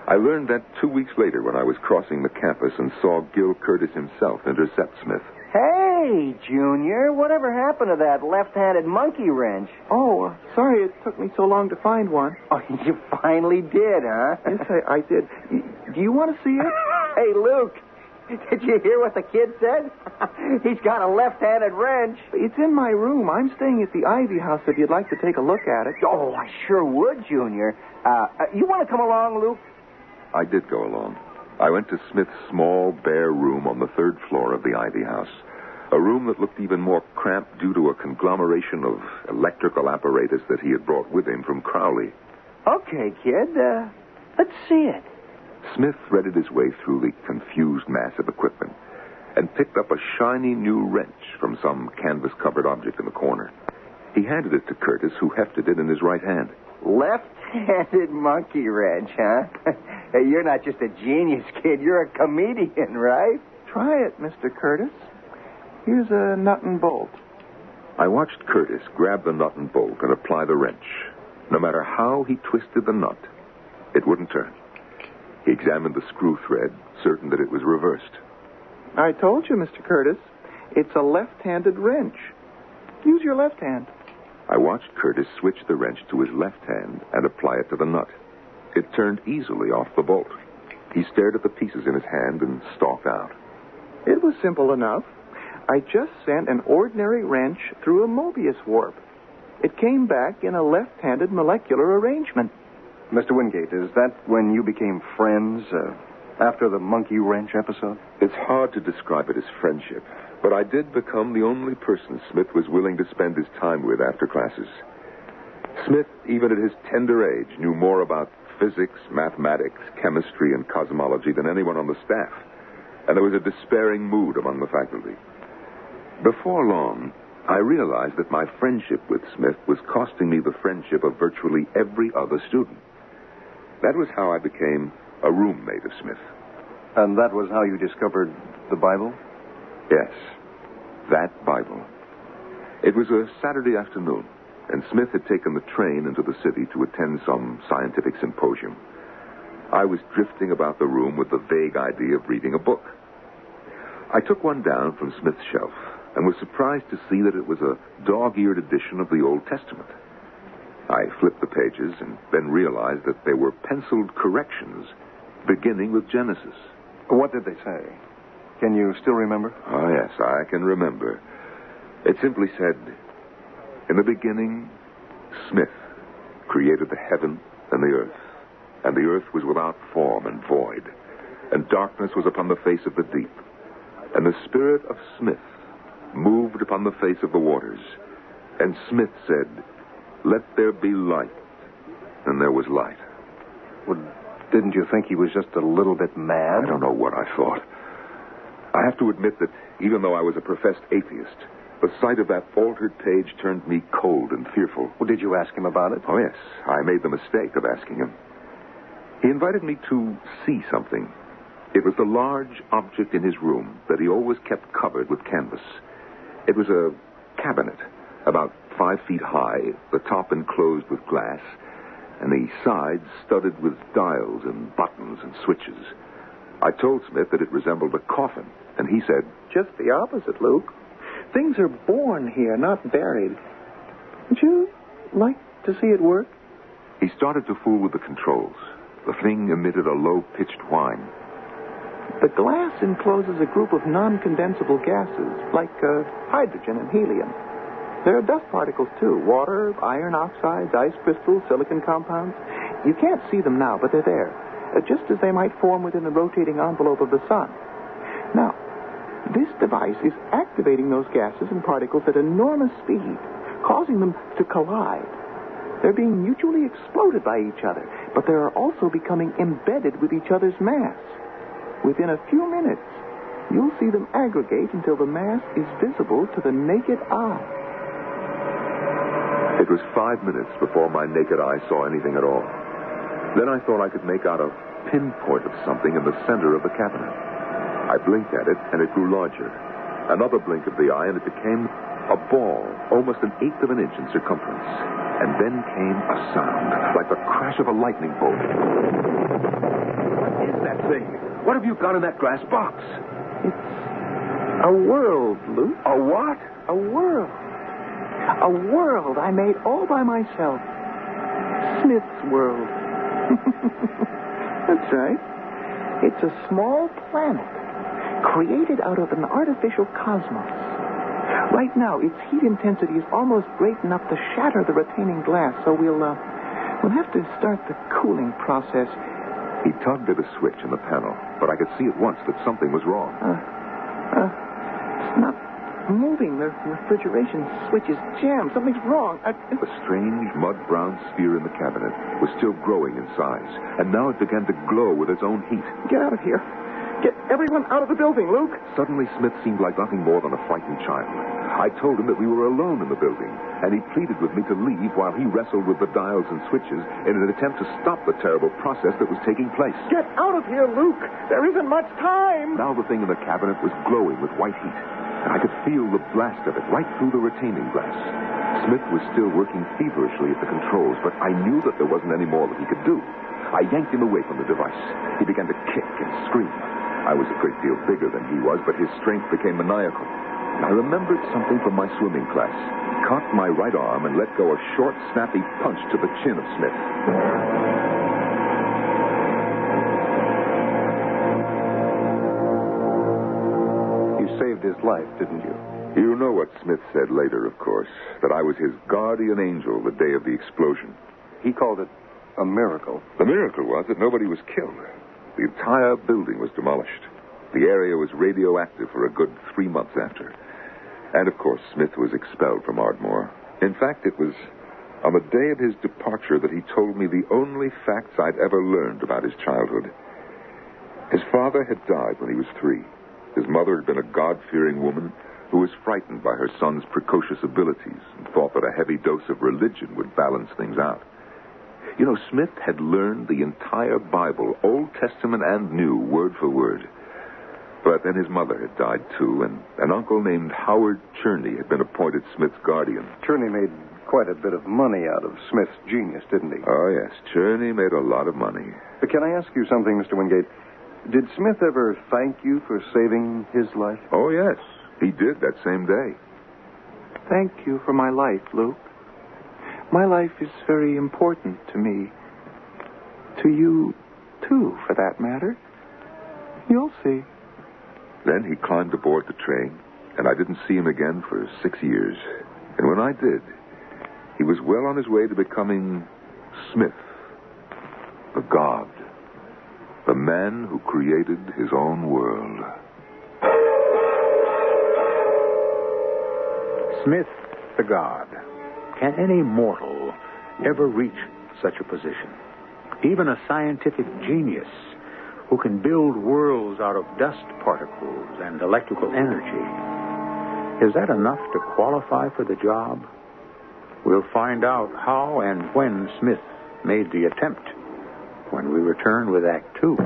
I learned that 2 weeks later when I was crossing the campus and saw Gil Curtis himself intercept Smith. Hey, Junior, whatever happened to that left-handed monkey wrench? Oh, sorry it took me so long to find one. Oh, you finally did, huh? Yes, I did. Do you want to see it? Hey, Luke, did you hear what the kid said? He's got a left-handed wrench. It's in my room. I'm staying at the Ivy House if you'd like to take a look at it. Oh, I sure would, Junior. You want to come along, Luke? I did go along. I went to Smith's small, bare room on the third floor of the Ivy House. A room that looked even more cramped due to a conglomeration of electrical apparatus that he had brought with him from Crowley. Okay, kid. Let's see it. Smith threaded his way through the confused mass of equipment and picked up a shiny new wrench from some canvas-covered object in the corner. He handed it to Curtis, who hefted it in his right hand. Left-handed monkey wrench, huh? Hey, you're not just a genius, kid. You're a comedian, right? Try it, Mr. Curtis. Here's a nut and bolt. I watched Curtis grab the nut and bolt and apply the wrench. No matter how he twisted the nut, it wouldn't turn. He examined the screw thread, certain that it was reversed. I told you, Mr. Curtis. It's a left-handed wrench. Use your left hand. I watched Curtis switch the wrench to his left hand and apply it to the nut. It turned easily off the bolt. He stared at the pieces in his hand and stalked out. It was simple enough. I just sent an ordinary wrench through a Mobius warp. It came back in a left-handed molecular arrangement. Mr. Wingate, is that when you became friends, after the monkey wrench episode? It's hard to describe it as friendship, but I did become the only person Smith was willing to spend his time with after classes. Smith, even at his tender age, knew more about physics, mathematics, chemistry, and cosmology than anyone on the staff, and there was a despairing mood among the faculty. Before long, I realized that my friendship with Smith was costing me the friendship of virtually every other student. That was how I became a roommate of Smith. And that was how you discovered the Bible? Yes, that Bible. It was a Saturday afternoon, and Smith had taken the train into the city to attend some scientific symposium. I was drifting about the room with the vague idea of reading a book. I took one down from Smith's shelf and was surprised to see that it was a dog-eared edition of the Old Testament. I flipped the pages and then realized that they were penciled corrections beginning with Genesis. What did they say? Can you still remember? Oh, yes, I can remember. It simply said, "In the beginning, Smith created the heaven and the earth was without form and void, and darkness was upon the face of the deep. And the spirit of Smith moved upon the face of the waters. And Smith said, let there be light. And there was light. Well, didn't you think he was just a little bit mad? I don't know what I thought. I have to admit that even though I was a professed atheist, the sight of that altered page turned me cold and fearful. Well, did you ask him about it? Oh, yes. I made the mistake of asking him. He invited me to see something. It was the large object in his room that he always kept covered with canvas. It was a cabinet, about 5 feet high, the top enclosed with glass, and the sides studded with dials and buttons and switches. I told Smith that it resembled a coffin, and he said, "Just the opposite, Luke. Things are born here, not buried. Would you like to see it work?" He started to fool with the controls. The thing emitted a low-pitched whine. The glass encloses a group of non-condensable gases, like hydrogen and helium. There are dust particles, too. Water, iron oxides, ice crystals, silicon compounds. You can't see them now, but they're there, just as they might form within the rotating envelope of the sun. Now, this device is activating those gases and particles at enormous speed, causing them to collide. They're being mutually exploded by each other, but they are also becoming embedded with each other's mass. Within a few minutes, you'll see them aggregate until the mass is visible to the naked eye. It was 5 minutes before my naked eye saw anything at all. Then I thought I could make out a pinpoint of something in the center of the cabinet. I blinked at it, and it grew larger. Another blink of the eye, and it became a ball, almost 1/8 of an inch in circumference. And then came a sound, like the crash of a lightning bolt. What is that thing? What have you got in that glass box? It's a world, Luke. A what? A world. A world I made all by myself. Smith's world. That's right. It's a small planet created out of an artificial cosmos. Right now, its heat intensity is almost great enough to shatter the retaining glass, so we'll have to start the cooling process. He tugged at a switch in the panel, but I could see at once that something was wrong. It's not moving. The refrigeration switch is jammed. Something's wrong. The strange mud-brown sphere in the cabinet was still growing in size, and now it began to glow with its own heat. Get out of here. Get everyone out of the building, Luke. Suddenly, Smith seemed like nothing more than a frightened child. I told him that we were alone in the building, and he pleaded with me to leave while he wrestled with the dials and switches in an attempt to stop the terrible process that was taking place. Get out of here, Luke. There isn't much time. Now the thing in the cabinet was glowing with white heat, and I could feel the blast of it right through the retaining glass. Smith was still working feverishly at the controls, but I knew that there wasn't any more that he could do. I yanked him away from the device. He began to kick and scream. I was a great deal bigger than he was, but his strength became maniacal. I remembered something from my swimming class, caught my right arm, and let go a short, snappy punch to the chin of Smith. You saved his life, didn't you? You know what Smith said later, of course, that I was his guardian angel the day of the explosion. He called it a miracle. The miracle was that nobody was killed. The entire building was demolished. The area was radioactive for a good 3 months after. And, of course, Smith was expelled from Ardmore. In fact, it was on the day of his departure that he told me the only facts I'd ever learned about his childhood. His father had died when he was 3. His mother had been a God-fearing woman who was frightened by her son's precocious abilities and thought that a heavy dose of religion would balance things out. You know, Smith had learned the entire Bible, Old Testament and New, word for word. But then his mother had died, too, and an uncle named Howard Cherney had been appointed Smith's guardian. Cherney made quite a bit of money out of Smith's genius, didn't he? Oh, yes. Cherney made a lot of money. But can I ask you something, Mr. Wingate? Did Smith ever thank you for saving his life? Oh, yes. He did that same day. Thank you for my life, Luke. My life is very important to me. To you, too, for that matter. You'll see. Then he climbed aboard the train, and I didn't see him again for 6 years. And when I did, he was well on his way to becoming Smith, the god, the man who created his own world. Smith, the god. Can any mortal ever reach such a position? Even a scientific genius who can build worlds out of dust particles and electrical energy. Is that enough to qualify for the job? We'll find out how and when Smith made the attempt when we return with Act 2.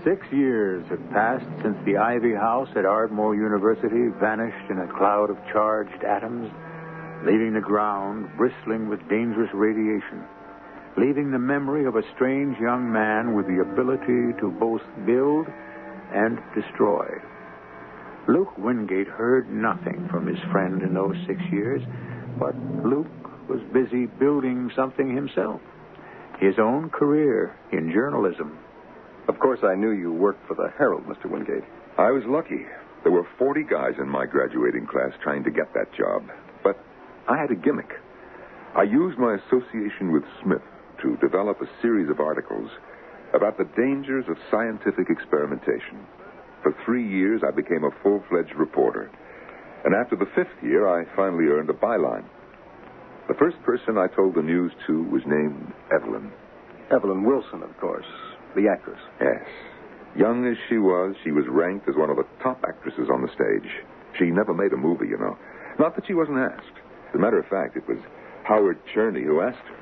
Six years have passed since the Ivy House at Ardmore University vanished in a cloud of charged atoms, leaving the ground bristling with dangerous radiation, leaving the memory of a strange young man with the ability to both build and destroy. Luke Wingate heard nothing from his friend in those 6 years, but Luke was busy building something himself, his own career in journalism. Of course, I knew you worked for the Herald, Mr. Wingate. I was lucky. There were 40 guys in my graduating class trying to get that job. But I had a gimmick. I used my association with Smith to develop a series of articles about the dangers of scientific experimentation. For 3 years, I became a full-fledged reporter. And after the 5th year, I finally earned a byline. The first person I told the news to was named Evelyn. Evelyn Wilson, of course. The actress. Yes. Young as she was ranked as one of the top actresses on the stage. She never made a movie, you know. Not that she wasn't asked. As a matter of fact, it was Howard Cherney who asked her.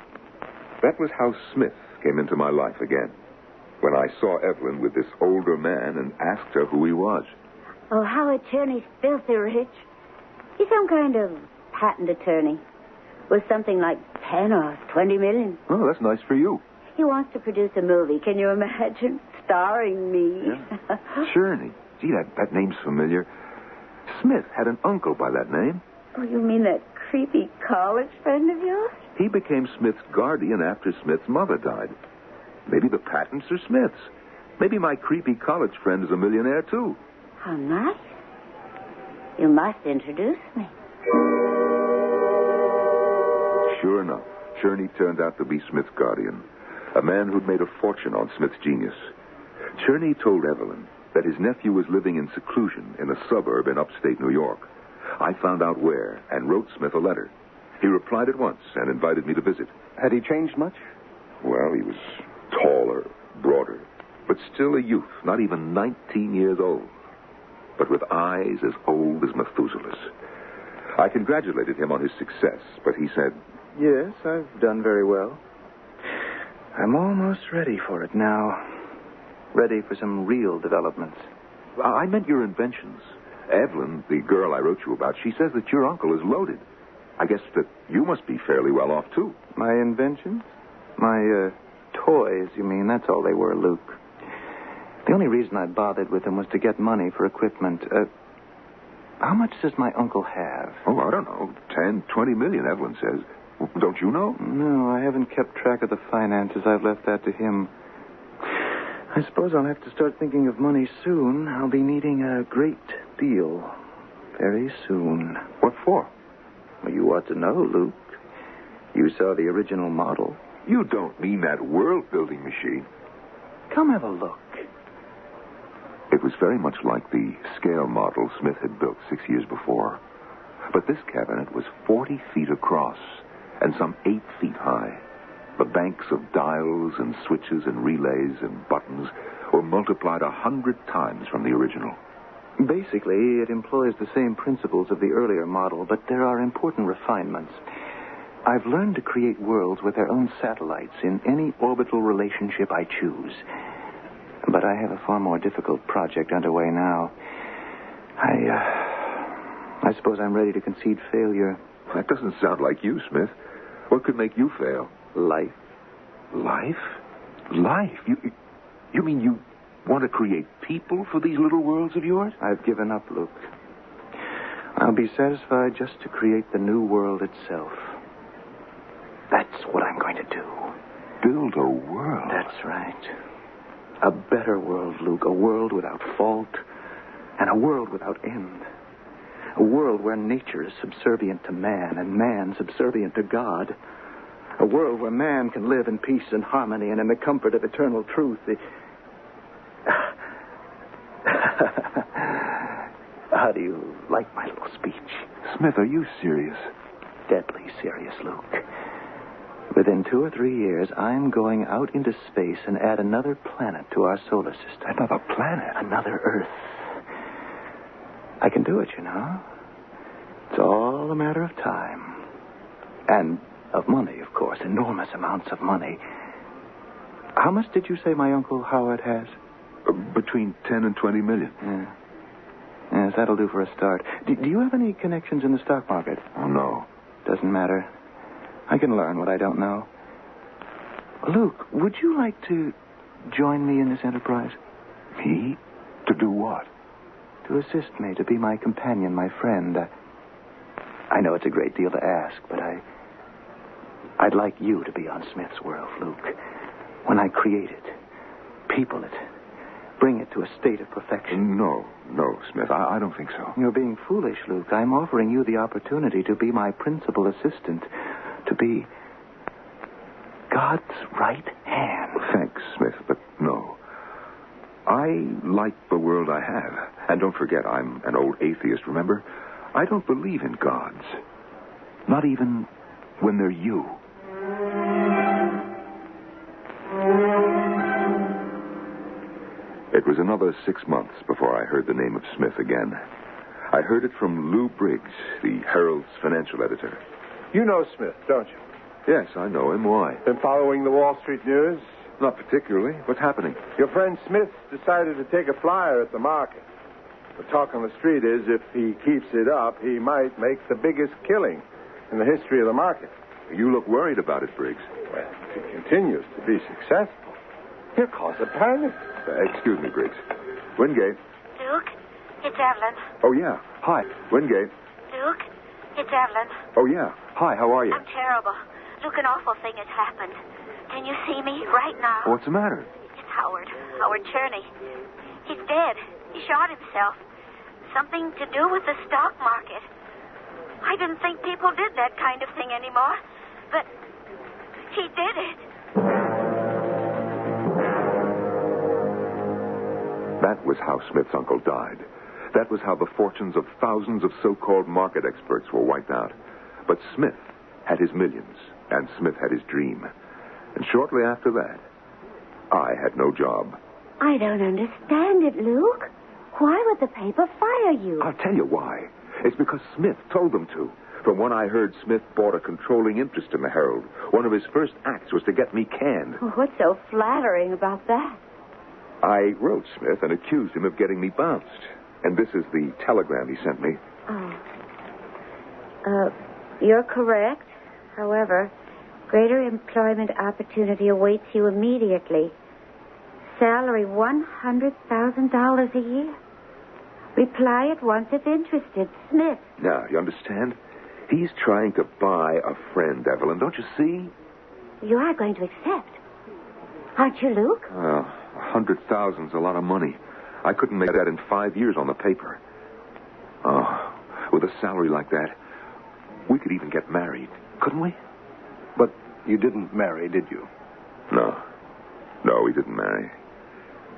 That was how Smith came into my life again, when I saw Evelyn with this older man and asked her who he was. Oh, Howard Cherney's filthy rich. He's some kind of patent attorney with something like 10 or 20 million. Oh, that's nice for you. He wants to produce a movie. Can you imagine? Starring me. Yeah. Cherney. Gee, that name's familiar. Smith had an uncle by that name. Oh, you mean that creepy college friend of yours? He became Smith's guardian after Smith's mother died. Maybe the patents are Smith's. Maybe my creepy college friend is a millionaire, too. How nice. You must introduce me. Sure enough, Cherney turned out to be Smith's guardian. A man who'd made a fortune on Smith's genius. Cherney told Evelyn that his nephew was living in seclusion in a suburb in upstate New York. I found out where and wrote Smith a letter. He replied at once and invited me to visit. Had he changed much? Well, he was taller, broader, but still a youth, not even 19 years old, but with eyes as old as Methuselah's. I congratulated him on his success, but he said, "Yes, I've done very well. I'm almost ready for it now. Ready for some real developments." I meant your inventions. Evelyn, the girl I wrote you about, she says that your uncle is loaded. I guess that you must be fairly well off, too. My inventions? My, toys, you mean? That's all they were, Luke. The only reason I bothered with them was to get money for equipment. How much does my uncle have? Oh, I don't know. 10, 20 million, Evelyn says. Don't you know? No, I haven't kept track of the finances. I've left that to him. I suppose I'll have to start thinking of money soon. I'll be needing a great deal very soon. What for? Well, you ought to know, Luke. You saw the original model. You don't mean that world-building machine. Come have a look. It was very much like the scale model Smith had built 6 years before. But this cabinet was 40 feet across and some 8 feet high. The banks of dials and switches and relays and buttons were multiplied 100 times from the original. Basically, it employs the same principles of the earlier model, but there are important refinements. I've learned to create worlds with their own satellites in any orbital relationship I choose. But I have a far more difficult project underway now. I suppose I'm ready to concede failure. That doesn't sound like you, Smith. What could make you fail? Life. Life? Life? You mean you want to create people for these little worlds of yours? I've given up, Luke. I'll be satisfied just to create the new world itself. That's what I'm going to do. Build a world? That's right. A better world, Luke. A world without fault and a world without end. A world where nature is subservient to man and man subservient to God. A world where man can live in peace and harmony and in the comfort of eternal truth. How do you like my little speech? Smith, are you serious? Deadly serious, Luke. Within 2 or 3 years, I'm going out into space and add another planet to our solar system. Another planet? Another Earth. I can do it, you know. It's all a matter of time. And of money, of course. Enormous amounts of money. How much did you say my Uncle Howard has? Between 10 and 20 million. Yeah. Yes, that'll do for a start. Do you have any connections in the stock market? Oh, no. Doesn't matter. I can learn what I don't know. Luke, would you like to join me in this enterprise? Me? To do what? To assist me, to be my companion, my friend. I know it's a great deal to ask, but I'd like you to be on Smith's world, Luke. When I create it, people it, bring it to a state of perfection. No, Smith, I don't think so. You're being foolish, Luke. I'm offering you the opportunity to be my principal assistant, to be God's right hand. Thanks, Smith, but no. I like the world I have. And don't forget, I'm an old atheist, remember? I don't believe in gods. Not even when they're you. It was another 6 months before I heard the name of Smith again. I heard it from Lou Briggs, the Herald's financial editor. You know Smith, don't you? Yes, I know him. Why? Been following the Wall Street news? Not particularly. What's happening? Your friend Smith decided to take a flyer at the market. The talk on the street is if he keeps it up, he might make the biggest killing in the history of the market. You look worried about it, Briggs. Well, if he continues to be successful, he'll cause a panic. Excuse me, Briggs. Wingate. Luke, it's Evelyn. Oh, yeah. Hi. Wingate. Luke, it's Evelyn. Oh, yeah. Hi, how are you? I'm terrible. Luke, an awful thing has happened. Can you see me right now? What's the matter? It's Howard Cherney. He's dead. He shot himself. Something to do with the stock market. I didn't think people did that kind of thing anymore, but he did it. That was how Smith's uncle died. That was how the fortunes of thousands of so-called market experts were wiped out. But Smith had his millions, and Smith had his dream. And shortly after that, I had no job. I don't understand it, Luke. Why would the paper fire you? I'll tell you why. It's because Smith told them to. From what I heard, Smith bought a controlling interest in the Herald. One of his first acts was to get me canned. Oh, what's so flattering about that? I wrote Smith and accused him of getting me bounced. And this is the telegram he sent me. Oh. You're correct. However, greater employment opportunity awaits you immediately. Salary $100,000 a year. Reply at once if interested. Smith. Now, you understand? He's trying to buy a friend, Evelyn. Don't you see? You are going to accept. Aren't you, Luke? Well, 100,000's a lot of money. I couldn't make that in 5 years on the paper. Oh, with a salary like that, we could even get married, couldn't we? But you didn't marry, did you? No, we didn't marry.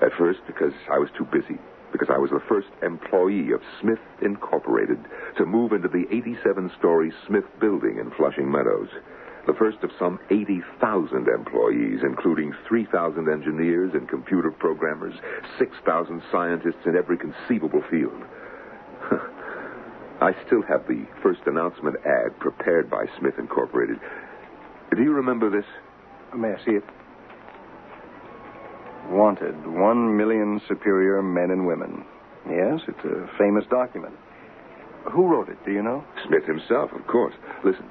At first, because I was too busy. Because I was the first employee of Smith Incorporated to move into the 87-story Smith building in Flushing Meadows. The first of some 80,000 employees, including 3,000 engineers and computer programmers, 6,000 scientists in every conceivable field. I still have the first announcement ad prepared by Smith Incorporated. Do you remember this? May I see it? Wanted 1 million superior men and women. Yes, it's a famous document. Who wrote it, do you know? Smith himself, of course. Listen,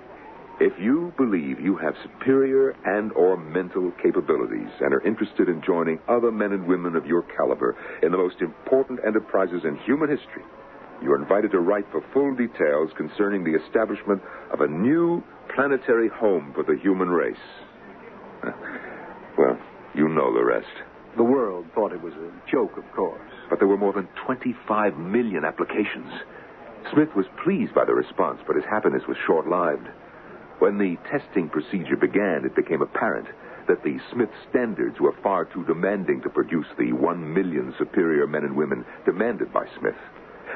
if you believe you have superior and or mental capabilities and are interested in joining other men and women of your caliber in the most important enterprises in human history, you are invited to write for full details concerning the establishment of a new planetary home for the human race. Well, you know the rest. The world thought it was a joke, of course. But there were more than 25 million applications. Smith was pleased by the response, but his happiness was short-lived. When the testing procedure began, it became apparent that the Smith standards were far too demanding to produce the 1 million superior men and women demanded by Smith.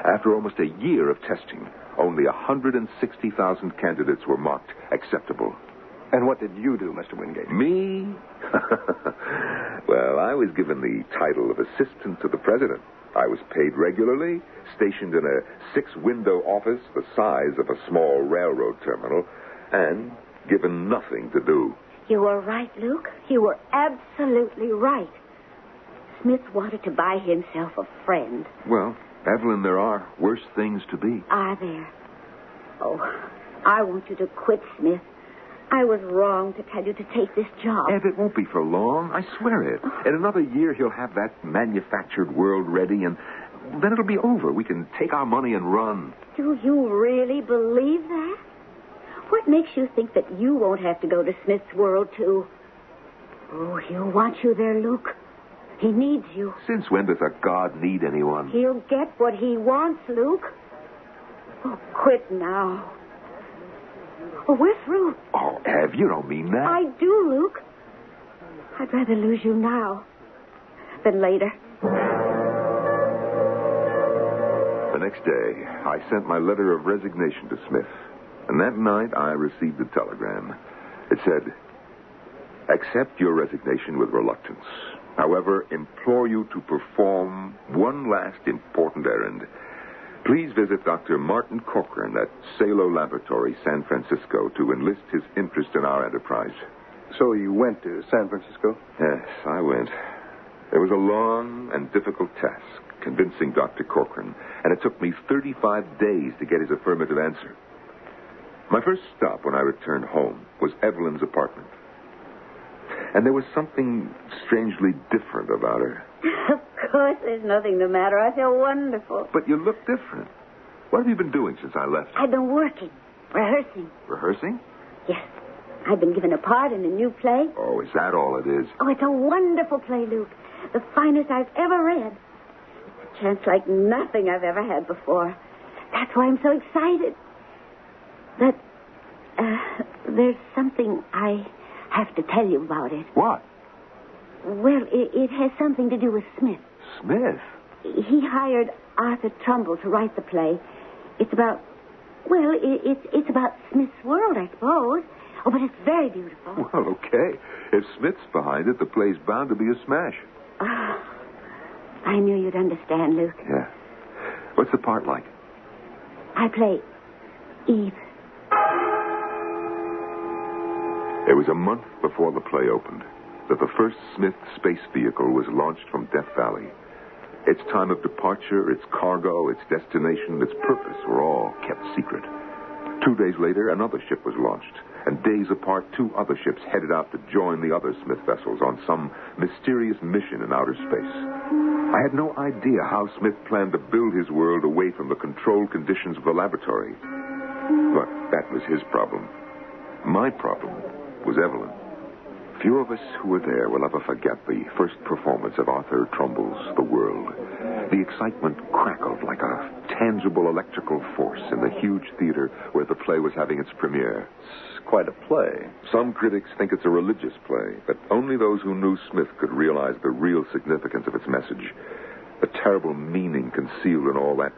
After almost a year of testing, only 160,000 candidates were marked acceptable. And what did you do, Mr. Wingate? Me? Well, I was given the title of assistant to the president. I was paid regularly, stationed in a 6-window office the size of a small railroad terminal, and given nothing to do. You were right, Luke. You were absolutely right. Smith wanted to buy himself a friend. Well, Evelyn, there are worse things to be. Are there? Oh, I want you to quit, Smith. I was wrong to tell you to take this job. Ev, it won't be for long. I swear it. In another year, he'll have that manufactured world ready, and then it'll be over. We can take our money and run. Do you really believe that? What makes you think that you won't have to go to Smith's world, too? Oh, he'll want you there, Luke. He needs you. Since when does a god need anyone? He'll get what he wants, Luke. Oh, quit now. Oh, we're through. Oh, Ev, you don't mean that. I do, Luke. I'd rather lose you now than later. The next day, I sent my letter of resignation to Smith. And that night, I received a telegram. It said, "Accept your resignation with reluctance. However, implore you to perform one last important errand. Please visit Dr. Martin Corcoran at Salo Laboratory, San Francisco, to enlist his interest in our enterprise." So you went to San Francisco? Yes, I went. It was a long and difficult task, convincing Dr. Corcoran, and it took me 35 days to get his affirmative answer. My first stop when I returned home was Evelyn's apartment. And there was something strangely different about her. Of course, there's nothing the matter. I feel wonderful. But you look different. What have you been doing since I left? I've been working, rehearsing. Rehearsing? Yes. I've been given a part in a new play. Oh, is that all it is? Oh, it's a wonderful play, Luke. The finest I've ever read. A chance like nothing I've ever had before. That's why I'm so excited. But, there's something I have to tell you about it. What? Well, it has something to do with Smith. Smith? He hired Arthur Trumbull to write the play. It's about, well, it's about Smith's world, I suppose. Oh, but it's very beautiful. Well, okay. If Smith's behind it, the play's bound to be a smash. I knew you'd understand, Luke. Yeah. What's the part like? I play Eve. It was a month before the play opened that the first Smith space vehicle was launched from Death Valley. Its time of departure, its cargo, its destination, its purpose were all kept secret. 2 days later, another ship was launched, and days apart, 2 other ships headed out to join the other Smith vessels on some mysterious mission in outer space. I had no idea how Smith planned to build his world away from the controlled conditions of the laboratory. But that was his problem. My problem was Evelyn. Few of us who were there will ever forget the first performance of Arthur Trumbull's The World. The excitement crackled like a tangible electrical force in the huge theater where the play was having its premiere. It's quite a play. Some critics think it's a religious play, but only those who knew Smith could realize the real significance of its message, the terrible meaning concealed in all that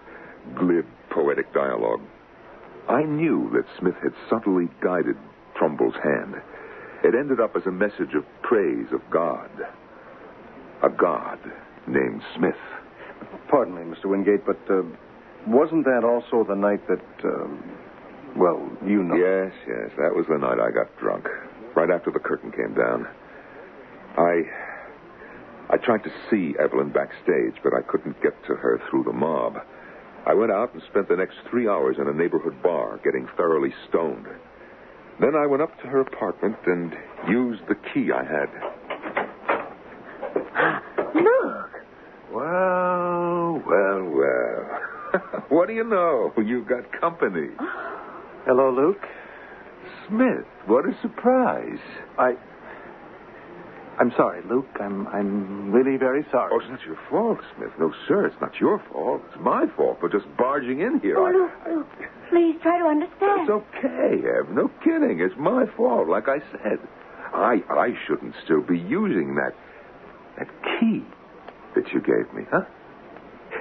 glib, poetic dialogue. I knew that Smith had subtly guided Trumbull's hand. It ended up as a message of praise of God. A God named Smith. Pardon me, Mr. Wingate, but wasn't that also the night that, well, you know? Yes, that was the night I got drunk, right after the curtain came down. I tried to see Evelyn backstage, but I couldn't get to her through the mob. I went out and spent the next 3 hours in a neighborhood bar getting thoroughly stoned. Then I went up to her apartment and used the key I had. Look! Well. What do you know? You've got company. Hello, Luke. Smith, what a surprise. I'm sorry, Luke. I'm really very sorry. Oh, it's not your fault, Smith. No, sir, it's not your fault. It's my fault for just barging in here. Oh, Please try to understand. It's okay, Ev. No kidding. It's my fault, like I said. I shouldn't still be using that key that you gave me, huh?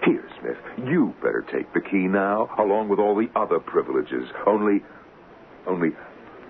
Here, Smith, you better take the key now, along with all the other privileges. Only,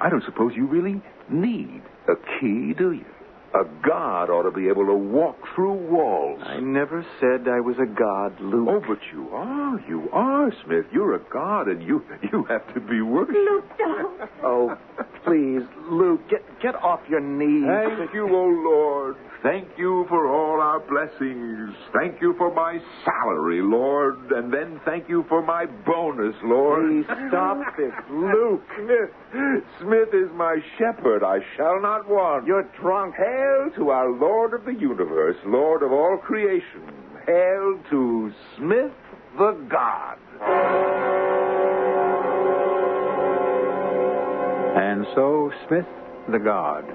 I don't suppose you really need a key, do you? A god ought to be able to walk through walls. I never said I was a god, Luke. Oh, but you are. You are, Smith. You're a god, and you have to be worshipped. Luke, don't. Oh, please, Luke, get off your knees. Thank you, O Lord. Thank you for all our blessings. Thank you for my salary, Lord. And then thank you for my bonus, Lord. Please stop this, Luke. Smith is my shepherd. I shall not want. You're drunk. Hail to our Lord of the universe, Lord of all creation. Hail to Smith the God. And so Smith the God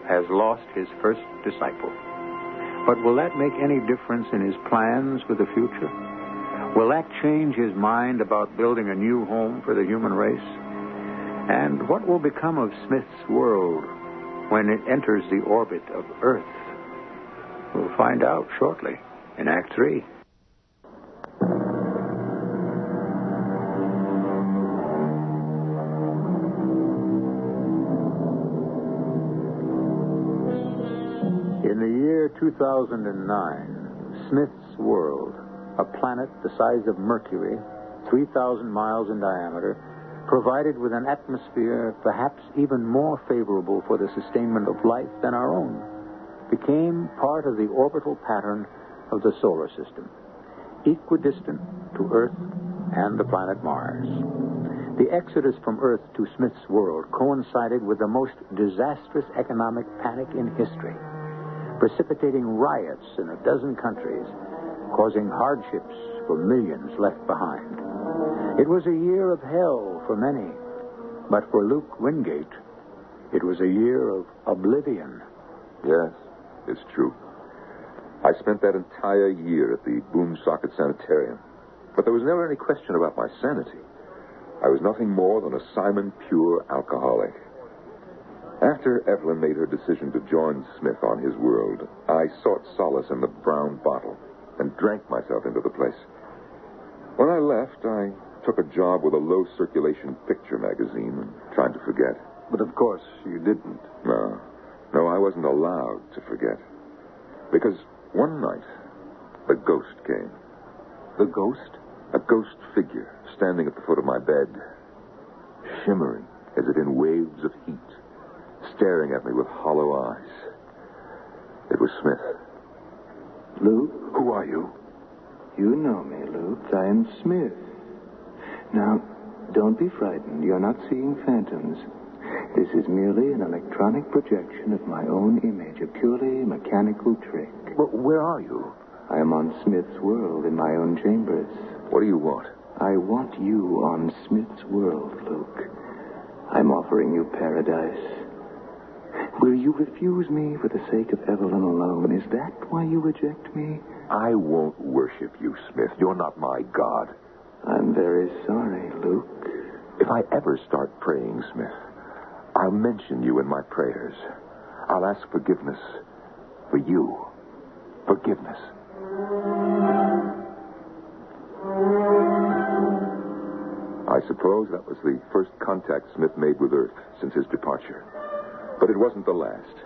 has lost his first disciple. But will that make any difference in his plans for the future? Will that change his mind about building a new home for the human race? And what will become of Smith's world when it enters the orbit of Earth? We'll find out shortly in Act 3. In the year 2009, Smith's world, a planet the size of Mercury, 3,000 miles in diameter, provided with an atmosphere perhaps even more favorable for the sustainment of life than our own, became part of the orbital pattern of the solar system, equidistant to Earth and the planet Mars. The exodus from Earth to Smith's world coincided with the most disastrous economic panic in history, precipitating riots in a dozen countries, causing hardships for millions left behind. It was a year of hell for many, but for Luke Wingate, it was a year of oblivion. Yes, it's true. I spent that entire year at the Boomsocket Sanitarium, but there was never any question about my sanity. I was nothing more than a Simon Pure alcoholic. After Evelyn made her decision to join Smith on his world, I sought solace in the brown bottle and drank myself into the place. When I left, I took a job with a low-circulation picture magazine and tried to forget. But of course, you didn't. No, I wasn't allowed to forget. Because one night, a ghost came. The ghost? A ghost figure standing at the foot of my bed, shimmering as if in waves of heat, staring at me with hollow eyes. It was Smith. Luke? Who are you? You know me, Luke. I am Smith. Now, don't be frightened. You're not seeing phantoms. This is merely an electronic projection of my own image, a purely mechanical trick. But where are you? I am on Smith's world in my own chambers. What do you want? I want you on Smith's world, Luke. I'm offering you paradise. Will you refuse me for the sake of Evelyn alone? Is that why you reject me? I won't worship you, Smith. You're not my God. I'm very sorry, Luke. If I ever start praying, Smith, I'll mention you in my prayers. I'll ask forgiveness for you. Forgiveness. I suppose that was the first contact Smith made with Earth since his departure. But it wasn't the last.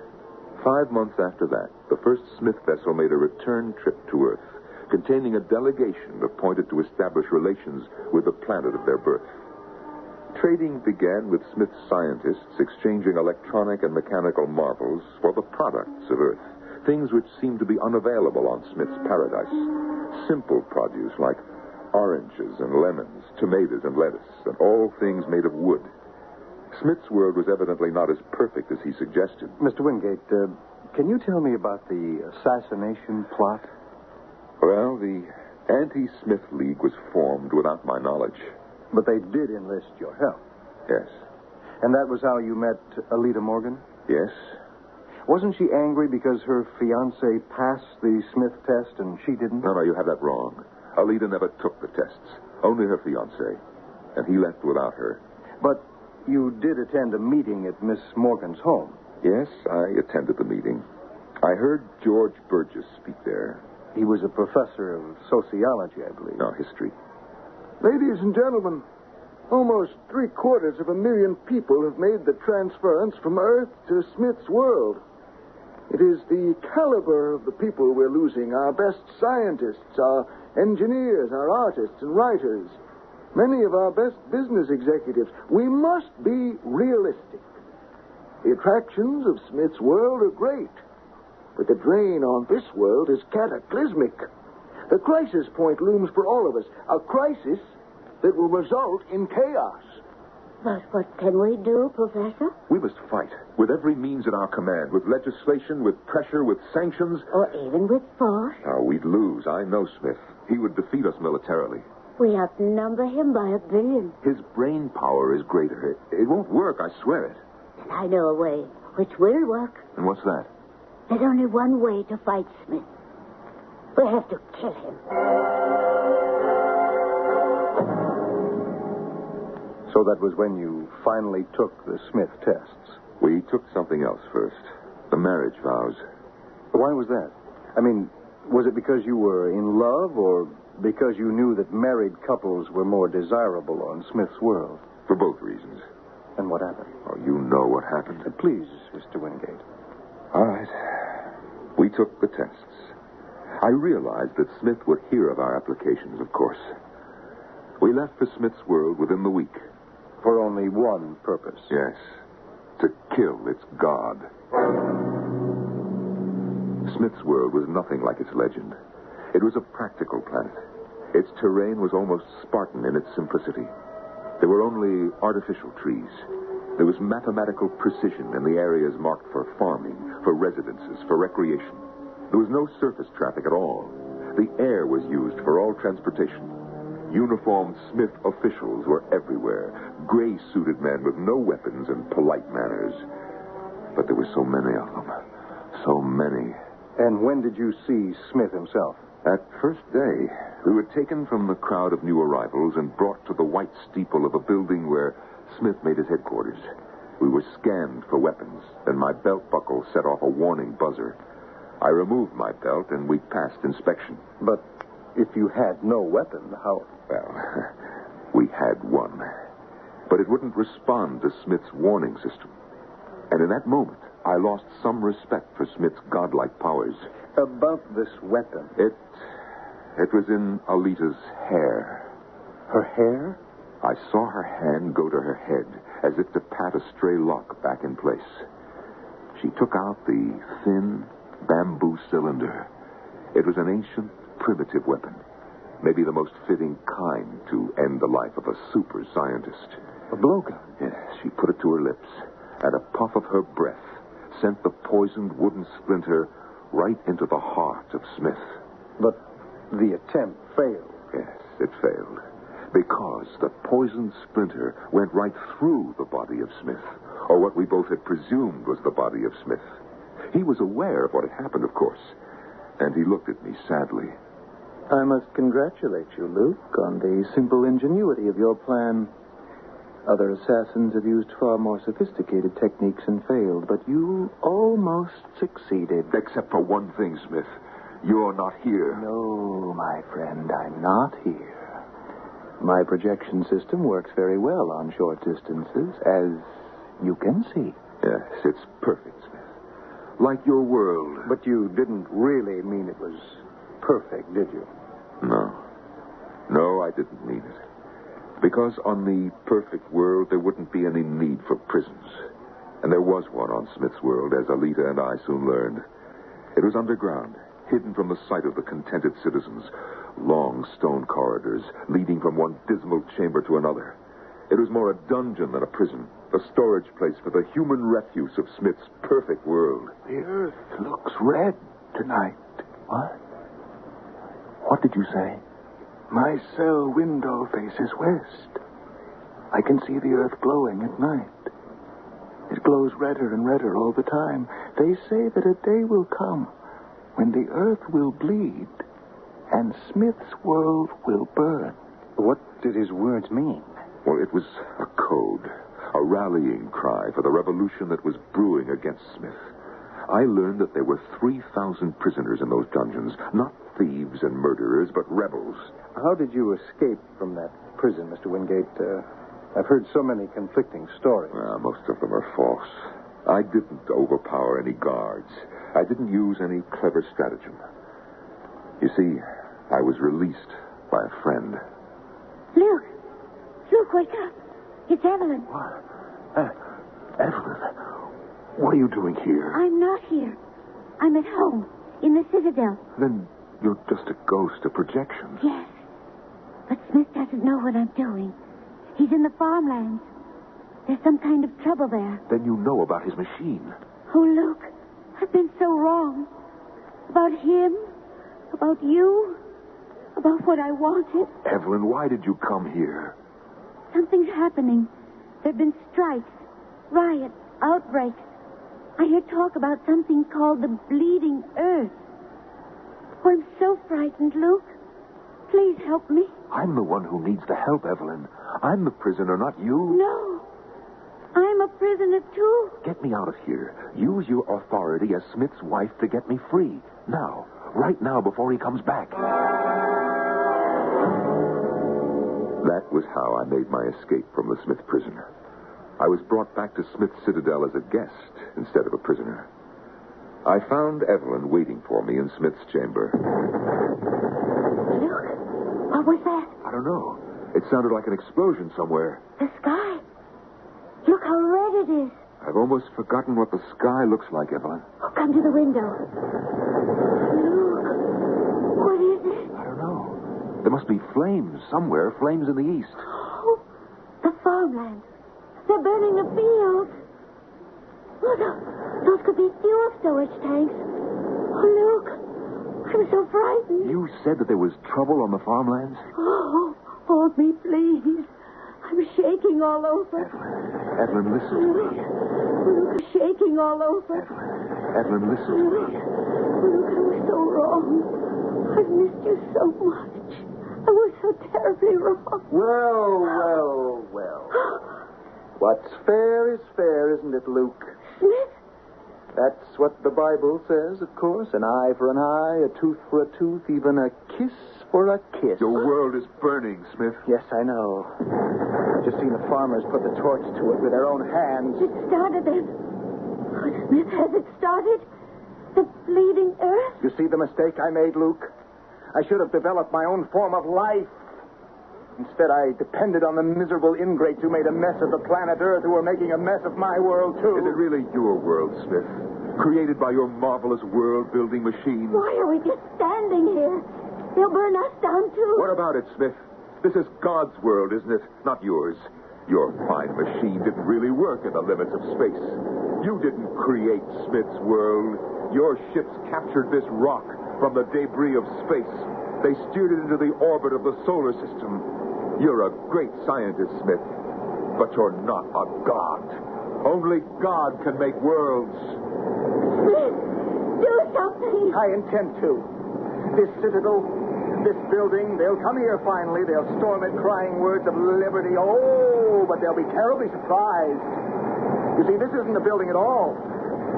5 months after that, the first Smith vessel made a return trip to Earth, containing a delegation appointed to establish relations with the planet of their birth. Trading began with Smith's scientists exchanging electronic and mechanical marvels for the products of Earth, things which seemed to be unavailable on Smith's paradise. Simple produce like oranges and lemons, tomatoes and lettuce, and all things made of wood. Smith's world was evidently not as perfect as he suggested. Mr. Wingate, can you tell me about the assassination plot? Well, the Anti-Smith League was formed without my knowledge. But they did enlist your help. Yes. And that was how you met Alida Morgan? Yes. Wasn't she angry because her fiancé passed the Smith test and she didn't? No, you have that wrong. Alida never took the tests. Only her fiancé. and he left without her. But you did attend a meeting at Miss Morgan's home. Yes, I attended the meeting. I heard George Burgess speak there. He was a professor of sociology, I believe. No, history. Ladies and gentlemen, almost 750,000 people have made the transference from Earth to Smith's World. It is the caliber of the people we're losing, our best scientists, our engineers, our artists and writers, many of our best business executives. We must be realistic. The attractions of Smith's World are great, but the drain on this world is cataclysmic. The crisis point looms for all of us, a crisis that will result in chaos. But what can we do, Professor? We must fight with every means at our command, with legislation, with pressure, with sanctions. Or even with force? Oh, we'd lose. I know Smith. He would defeat us militarily. We outnumber him by 1 billion. His brain power is greater. It won't work, I swear it. And I know a way which will work. And what's that? There's only one way to fight Smith. We have to kill him. So that was when you finally took the Smith tests? We took something else first. The marriage vows. Why was that? I mean, was it because you were in love or because you knew that married couples were more desirable on Smith's World? For both reasons. And what happened? Oh, you know what happened. Please, Mr. Wingate. All right. We took the tests. I realized that Smith would hear of our applications, of course. We left for Smith's World within the week. For only one purpose? Yes. To kill its god. Smith's World was nothing like its legend. It was a practical planet. Its terrain was almost Spartan in its simplicity. There were only artificial trees. There was mathematical precision in the areas marked for farming, for residences, for recreation. There was no surface traffic at all. The air was used for all transportation. Uniformed Smith officials were everywhere, gray-suited men with no weapons and polite manners. But there were so many of them. So many. And when did you see Smith himself? That first day, we were taken from the crowd of new arrivals and brought to the white steeple of a building where Smith made his headquarters. We were scanned for weapons, and my belt buckle set off a warning buzzer. I removed my belt, and we passed inspection. But if you had no weapon, how... Well, we had one. But it wouldn't respond to Smith's warning system. And in that moment, I lost some respect for Smith's godlike powers. About this weapon? It was in Alita's hair. Her hair? I saw her hand go to her head, as if to pat a stray lock back in place. She took out the thin bamboo cylinder. It was an ancient, primitive weapon. Maybe the most fitting kind to end the life of a super scientist. A blowgun? Yes, she put it to her lips, and a puff of her breath sent the poisoned wooden splinter right into the heart of Smith. But the attempt failed. Yes, it failed. Because the poisoned splinter went right through the body of Smith, or what we both had presumed was the body of Smith. He was aware of what had happened, of course, and he looked at me sadly. I must congratulate you, Luke, on the simple ingenuity of your plan. Other assassins have used far more sophisticated techniques and failed, but you almost succeeded. Except for one thing, Smith. You're not here. No, my friend, I'm not here. My projection system works very well on short distances, as you can see. Yes, it's perfect, Smith. Like your world. But you didn't really mean it was perfect, did you? No, I didn't mean it. Because on the perfect world, there wouldn't be any need for prisons. And there was one on Smith's World, as Alita and I soon learned. It was underground, hidden from the sight of the contented citizens. Long stone corridors leading from one dismal chamber to another. It was more a dungeon than a prison, a storage place for the human refuse of Smith's perfect world. The earth looks red tonight. What? What did you say? My cell window faces west. I can see the earth glowing at night. It glows redder and redder all the time. They say that a day will come when the earth will bleed and Smith's world will burn. What did his words mean? Well, it was a code, a rallying cry for the revolution that was brewing against Smith. I learned that there were 3,000 prisoners in those dungeons, not thieves and murderers, but rebels. How did you escape from that prison, Mr. Wingate? I've heard so many conflicting stories. Most of them are false. I didn't overpower any guards. I didn't use any clever stratagem. You see, I was released by a friend. Luke! Luke, wake up. It's Evelyn. What? Evelyn? What are you doing here? I'm not here. I'm at home, in the Citadel. Then you're just a ghost, a projection. Yes. But Smith doesn't know what I'm doing. He's in the farmlands. There's some kind of trouble there. Then you know about his machine. Oh, Luke, I've been so wrong. About him, about you, about what I wanted. Evelyn, why did you come here? Something's happening. There have been strikes, riots, outbreaks. I hear talk about something called the bleeding earth. Oh, I'm so frightened, Luke. Please help me. I'm the one who needs the help, Evelyn. I'm the prisoner, not you. No. I'm a prisoner, too. Get me out of here. Use your authority as Smith's wife to get me free. Now. Right now, before he comes back. That was how I made my escape from the Smith prison. I was brought back to Smith's Citadel as a guest instead of a prisoner. I found Evelyn waiting for me in Smith's chamber. Luke, what was that? I don't know. It sounded like an explosion somewhere. The sky. Look how red it is. I've almost forgotten what the sky looks like, Evelyn. Oh, come to the window. Luke, what is it? I don't know. There must be flames somewhere, flames in the east. Oh, the farmland. They're burning the fields. Oh, those could be fuel storage tanks. Oh, Luke, I'm so frightened. You said that there was trouble on the farmlands? Oh, hold me, please. I'm shaking all over. Evelyn, listen to me. Luke, I'm shaking all over. Evelyn, listen to me. Luke, I was so wrong. I've missed you so much. I was so terribly wrong. Well. What's fair is fair, isn't it, Luke? Smith? That's what the Bible says, of course. An eye for an eye, a tooth for a tooth, even a kiss for a kiss. Your world is burning, Smith. Yes, I know. I've just seen the farmers put the torch to it with their own hands. It started then. Oh, Smith, has it started? The bleeding earth? You see the mistake I made, Luke? I should have developed my own form of life. Instead, I depended on the miserable ingrates who made a mess of the planet Earth, who were making a mess of my world, too. Is it really your world, Smith? Created by your marvelous world-building machine? Why are we just standing here? They'll burn us down, too. What about it, Smith? This is God's world, isn't it? Not yours. Your fine machine didn't really work in the limits of space. You didn't create Smith's world. Your ships captured this rock from the debris of space. They steered it into the orbit of the solar system. You're a great scientist, Smith, but you're not a god. Only God can make worlds. Smith, do something. I intend to. This citadel, this building, they'll come here finally. They'll storm it crying words of liberty. Oh, but they'll be terribly surprised. You see, this isn't a building at all.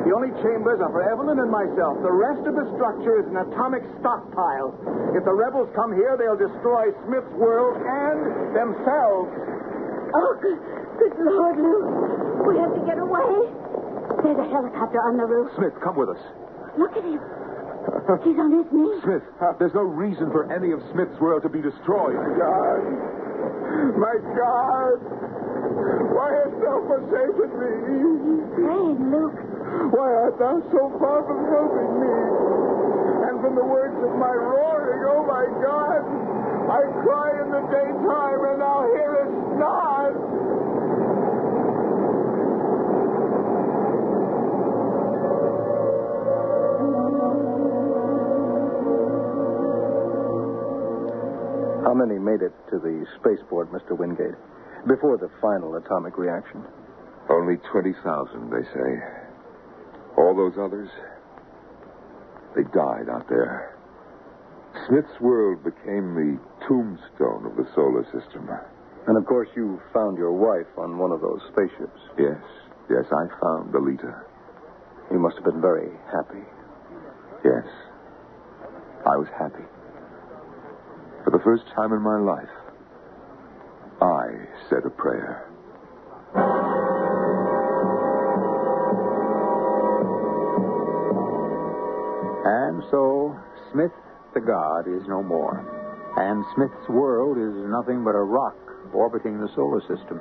The only chambers are for Evelyn and myself. The rest of the structure is an atomic stockpile. If the rebels come here, they'll destroy Smith's world and themselves. Oh, good Lord, Luke. We have to get away. There's a helicopter on the roof. Smith, come with us. Look at him. He's on his knees. Smith, there's no reason for any of Smith's world to be destroyed. My God! Why hast thou forsaken me? He's praying, Luke. Why art thou so far from helping me? And from the words of my roaring, oh my God! I cry in the daytime, and thou hearest not! How many made it to the spaceport, Mr. Wingate, before the final atomic reaction? Only 20,000, they say. All those others, they died out there. Smith's world became the tombstone of the solar system. And, of course, you found your wife on one of those spaceships. Yes, I found Alita. You must have been very happy. Yes, I was happy. For the first time in my life, I said a prayer. And so, Smith the god is no more. And Smith's world is nothing but a rock orbiting the solar system.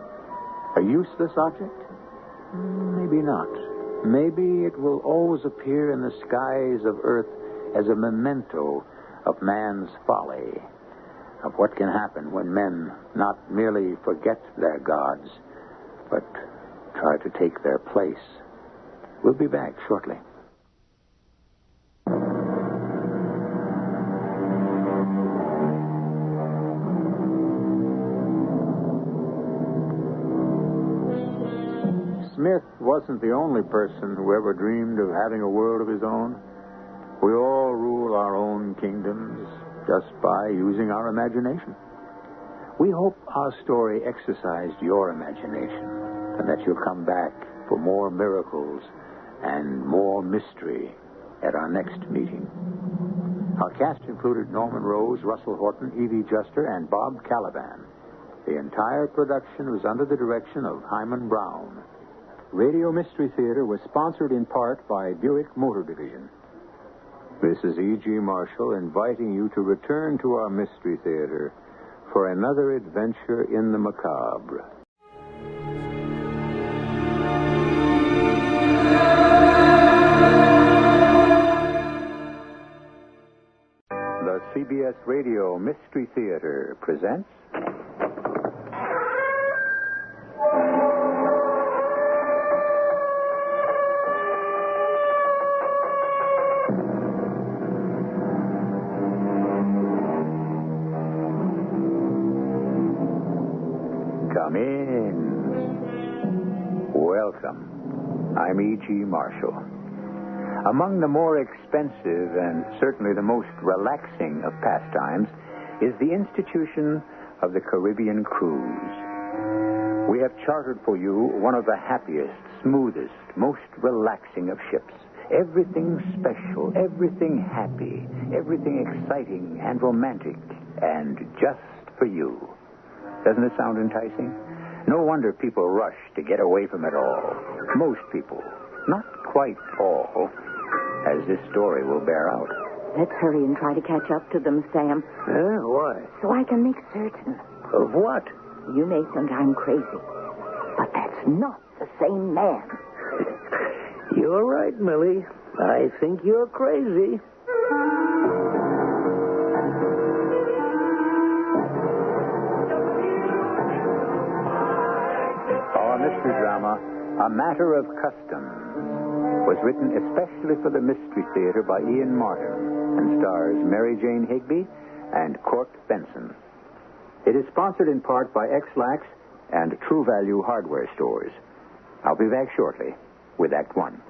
A useless object? Maybe not. Maybe it will always appear in the skies of Earth as a memento of man's folly, of what can happen when men not merely forget their gods, but try to take their place. We'll be back shortly. Smith wasn't the only person who ever dreamed of having a world of his own. We all rule our own kingdoms just by using our imagination. We hope our story exercised your imagination and that you'll come back for more miracles and more mystery at our next meeting. Our cast included Norman Rose, Russell Horton, Evie Juster, and Bob Caliban. The entire production was under the direction of Hyman Brown. Radio Mystery Theater was sponsored in part by Buick Motor Division. This is E.G. Marshall inviting you to return to our Mystery Theater for another adventure in the macabre. The CBS Radio Mystery Theater presents... Come in. Welcome. I'm E.G. Marshall. Among the more expensive and certainly the most relaxing of pastimes is the institution of the Caribbean cruise. We have chartered for you one of the happiest, smoothest, most relaxing of ships. Everything special, everything happy, everything exciting and romantic, and just for you. Doesn't it sound enticing? No wonder people rush to get away from it all. Most people. Not quite all, as this story will bear out. Let's hurry and try to catch up to them, Sam. Why? So I can make certain. Of what? You may think I'm crazy, but that's not the same man. You're right, Millie. I think you're crazy. Our mystery drama, A Matter of Custom, was written especially for the Mystery Theater by Ian Martin and stars Mary Jane Higby and Court Benson. It is sponsored in part by X-Lax and True Value Hardware Stores. I'll be back shortly with Act One.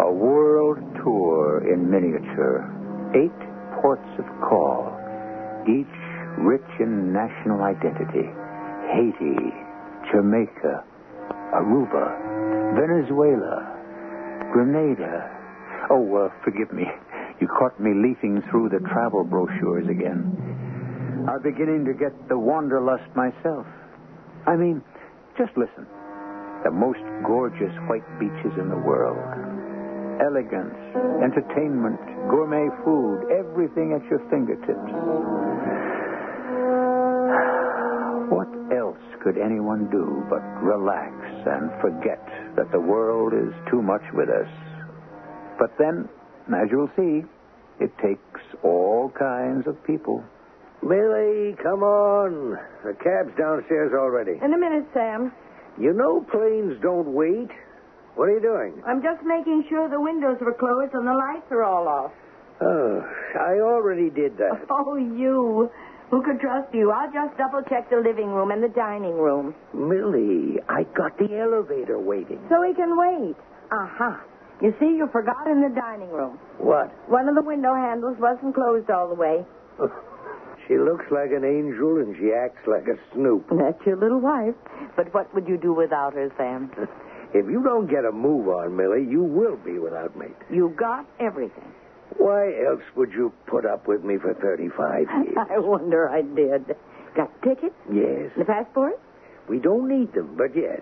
A world tour in miniature. 8 ports of call, each rich in national identity. Haiti, Jamaica, Aruba, Venezuela, Grenada. Oh, forgive me. You caught me leafing through the travel brochures again. I'm beginning to get the wanderlust myself. I mean, just listen. The most gorgeous white beaches in the world. Elegance, entertainment, gourmet food, everything at your fingertips. What else could anyone do but relax and forget that the world is too much with us? But then, as you'll see, it takes all kinds of people. Millie, come on. The cab's downstairs already. In a minute, Sam. You know planes don't wait. What are you doing? I'm just making sure the windows are closed and the lights are all off. Oh, I already did that. Oh, you. Who could trust you? I'll just double-check the living room and the dining room. Millie, I got the elevator waiting. So he can wait. Uh-huh. You see, you forgot in the dining room. What? One of the window handles wasn't closed all the way. She looks like an angel and she acts like a snoop. That's your little wife. But what would you do without her, Sam? If you don't get a move on, Millie, you will be without me. You got everything. Why else would you put up with me for 35 years? I wonder I did. Got tickets? Yes. The passport? We don't need them, but yes.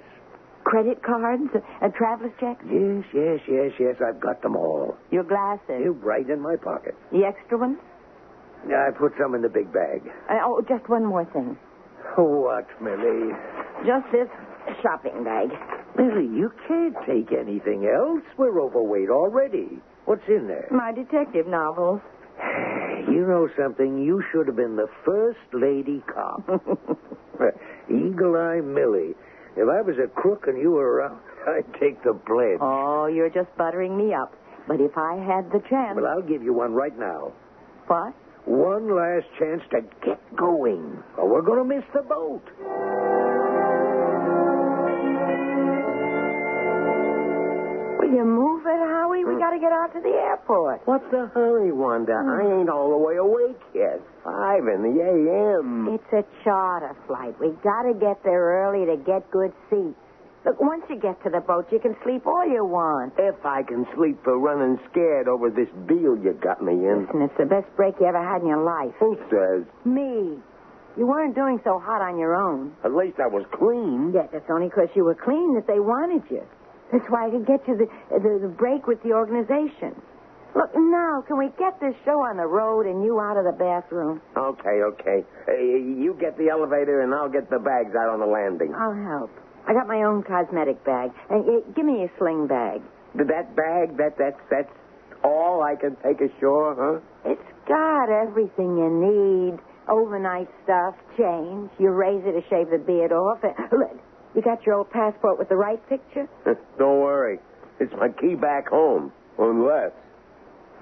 Credit cards? Traveler's checks? Yes. I've got them all. Your glasses? They're right in my pocket. The extra ones? I put some in the big bag. Just one more thing. What, Millie? Just this shopping bag. Millie, you can't take anything else. We're overweight already. What's in there? My detective novels. You know something? You should have been the first lady cop. Eagle Eye Millie. If I was a crook and you were around, I'd take the pledge. Oh, you're just buttering me up. But if I had the chance... Well, I'll give you one right now. What? One last chance to get going, or we're going to miss the boat. Will you move it, Howie? We got to get out to the airport. What's the hurry, Wanda? I ain't all the way awake yet. 5 in the a.m. It's a charter flight. We got to get there early to get good seats. Look, once you get to the boat, you can sleep all you want. If I can sleep for running scared over this deal you got me in. Listen, it's the best break you ever had in your life. Who says? Me. You weren't doing so hot on your own. At least I was clean. Yes, that's only because you were clean that they wanted you. That's why I could get you the break with the organization. Look, now, can we get this show on the road and you out of the bathroom? Okay. You get the elevator and I'll get the bags out on the landing. I'll help. I got my own cosmetic bag. And give me a sling bag. That bag, that's all I can take ashore, huh? It's got everything you need. Overnight stuff, change, your razor to shave the beard off. Look, you got your old passport with the right picture? Don't worry. It's my key back home. Unless.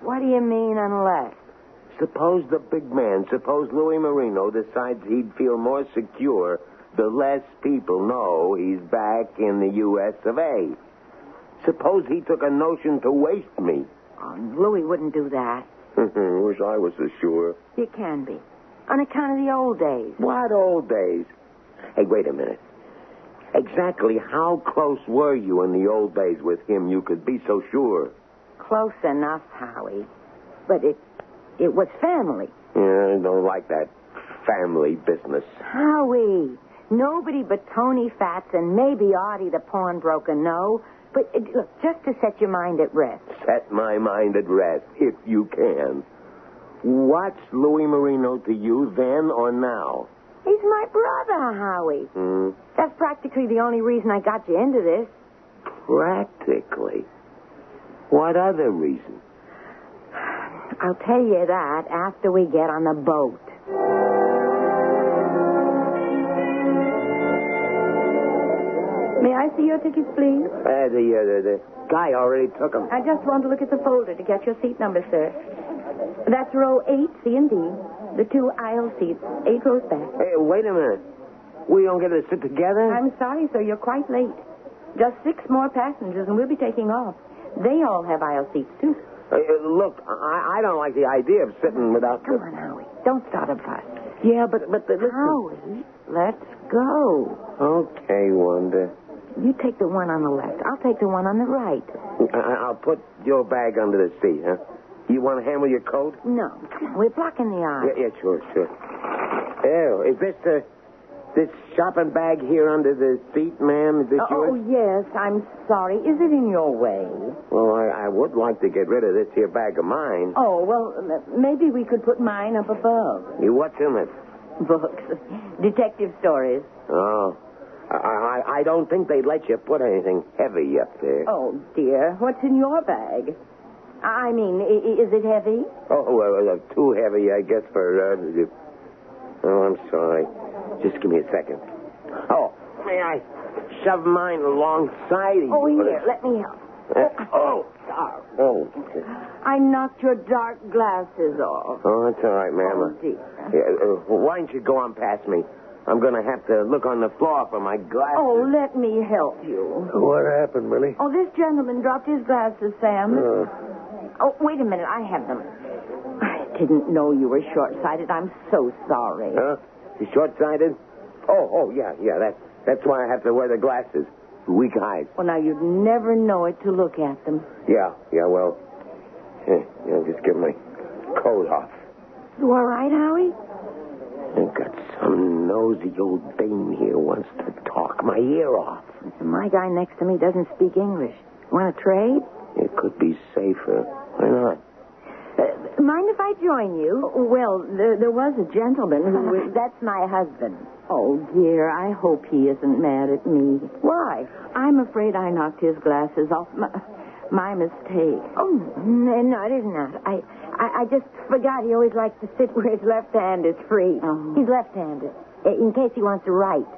What do you mean, unless? Suppose the big man, suppose Louis Marino decides he'd feel more secure the less people know he's back in the U.S. of A. Suppose he took a notion to waste me. Oh, Louis wouldn't do that. Wish I was so sure. You can be. On account of the old days. What old days? Hey, wait a minute. Exactly how close were you in the old days with him you could be so sure? Close enough, Howie. But it was family. Yeah, I don't like that family business. Howie, nobody but Tony Fats and maybe Artie the pawnbroker know. But look, just to set your mind at rest. Set my mind at rest, if you can. What's Louis Marino to you then or now? He's my brother, Howie. That's practically the only reason I got you into this. Practically? What other reason? I'll tell you that after we get on the boat. May I see your tickets, please? The guy already took them. I just want to look at the folder to get your seat number, sir. That's row 8, C and D. The 2 aisle seats, 8 rows back. Hey, wait a minute. We don't get to sit together? I'm sorry, sir. You're quite late. Just 6 more passengers, and we'll be taking off. They all have aisle seats, too. Look, I don't like the idea of sitting without... Come on, Howie. Don't start a fuss. Yeah, but listen... Howie, let's go. Okay, Wanda. You take the one on the left. I'll take the one on the right. I'll put your bag under the seat, huh? You want to handle your coat? No. Come on, we're blocking the aisle. Yeah, sure. Oh, is this shopping bag here under the seat, ma'am? Is this yours? Oh, yes. I'm sorry. Is it in your way? Well, I would like to get rid of this here bag of mine. Oh, well, maybe we could put mine up above. What's in it? Books. Detective stories. Oh. I don't think they'd let you put anything heavy up there. Oh, dear. What's in your bag? I mean, is it heavy? Oh, well, too heavy, I guess, for... Oh, I'm sorry. Just give me a second. Oh, may I shove mine alongside you? Oh, here, let me help. Oh. Okay. I knocked your dark glasses off. Oh, that's all right, ma'am. Oh, dear. Yeah, why don't you go on past me? I'm going to have to look on the floor for my glasses. Oh, let me help you. What happened, Millie? Oh, this gentleman dropped his glasses, Sam. Oh, wait a minute. I have them. I didn't know you were short-sighted. I'm so sorry. Huh? You short-sighted? Oh, yeah. That's why I have to wear the glasses. Weak eyes. Well, now, you'd never know it to look at them. Yeah, well. Just get my coat off. You all right, Howie? I've got some nosy old dame here wants to talk my ear off. My guy next to me doesn't speak English. Want to trade? It could be safer. Why not? Mind if I join you? Well, there was a gentleman who... That's my husband. Oh, dear, I hope he isn't mad at me. Why? I'm afraid I knocked his glasses off. My mistake. Oh, no, it isn't that. I just forgot he always likes to sit where his left hand is free. Oh. He's left-handed, in case he wants to write.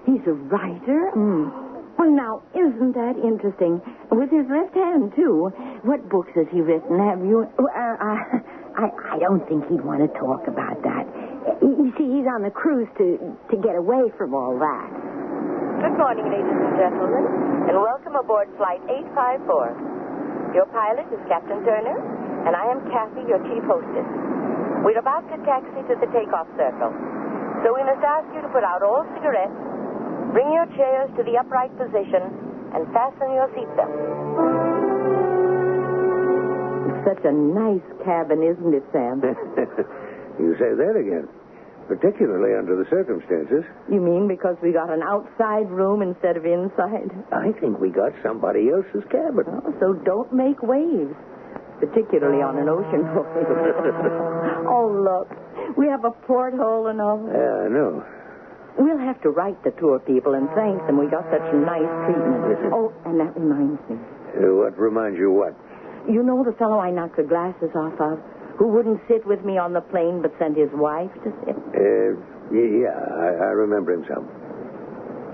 He's a writer? Well, now, isn't that interesting? With his left hand, too. What books has he written? Have you... I don't think he'd want to talk about that. You see, he's on the cruise to get away from all that. Good morning, ladies and gentlemen, and welcome aboard Flight 854. Your pilot is Captain Turner, and I am Kathy, your chief hostess. We're about to taxi to the takeoff circle, so we must ask you to put out all cigarettes, bring your chairs to the upright position, and fasten your seatbelts. It's such a nice cabin, isn't it, Sam? You say that again. Particularly under the circumstances. You mean because we got an outside room instead of inside? I think we got somebody else's cabin. Oh, so don't make waves, particularly on an ocean voyage. Oh, look. We have a porthole and all. Yeah, I know. We'll have to write the tour people and thank them. We got such nice treatment. Oh, and that reminds me. What reminds you what? You know the fellow I knocked the glasses off of? Who wouldn't sit with me on the plane but sent his wife to sit? Yeah, I remember him some.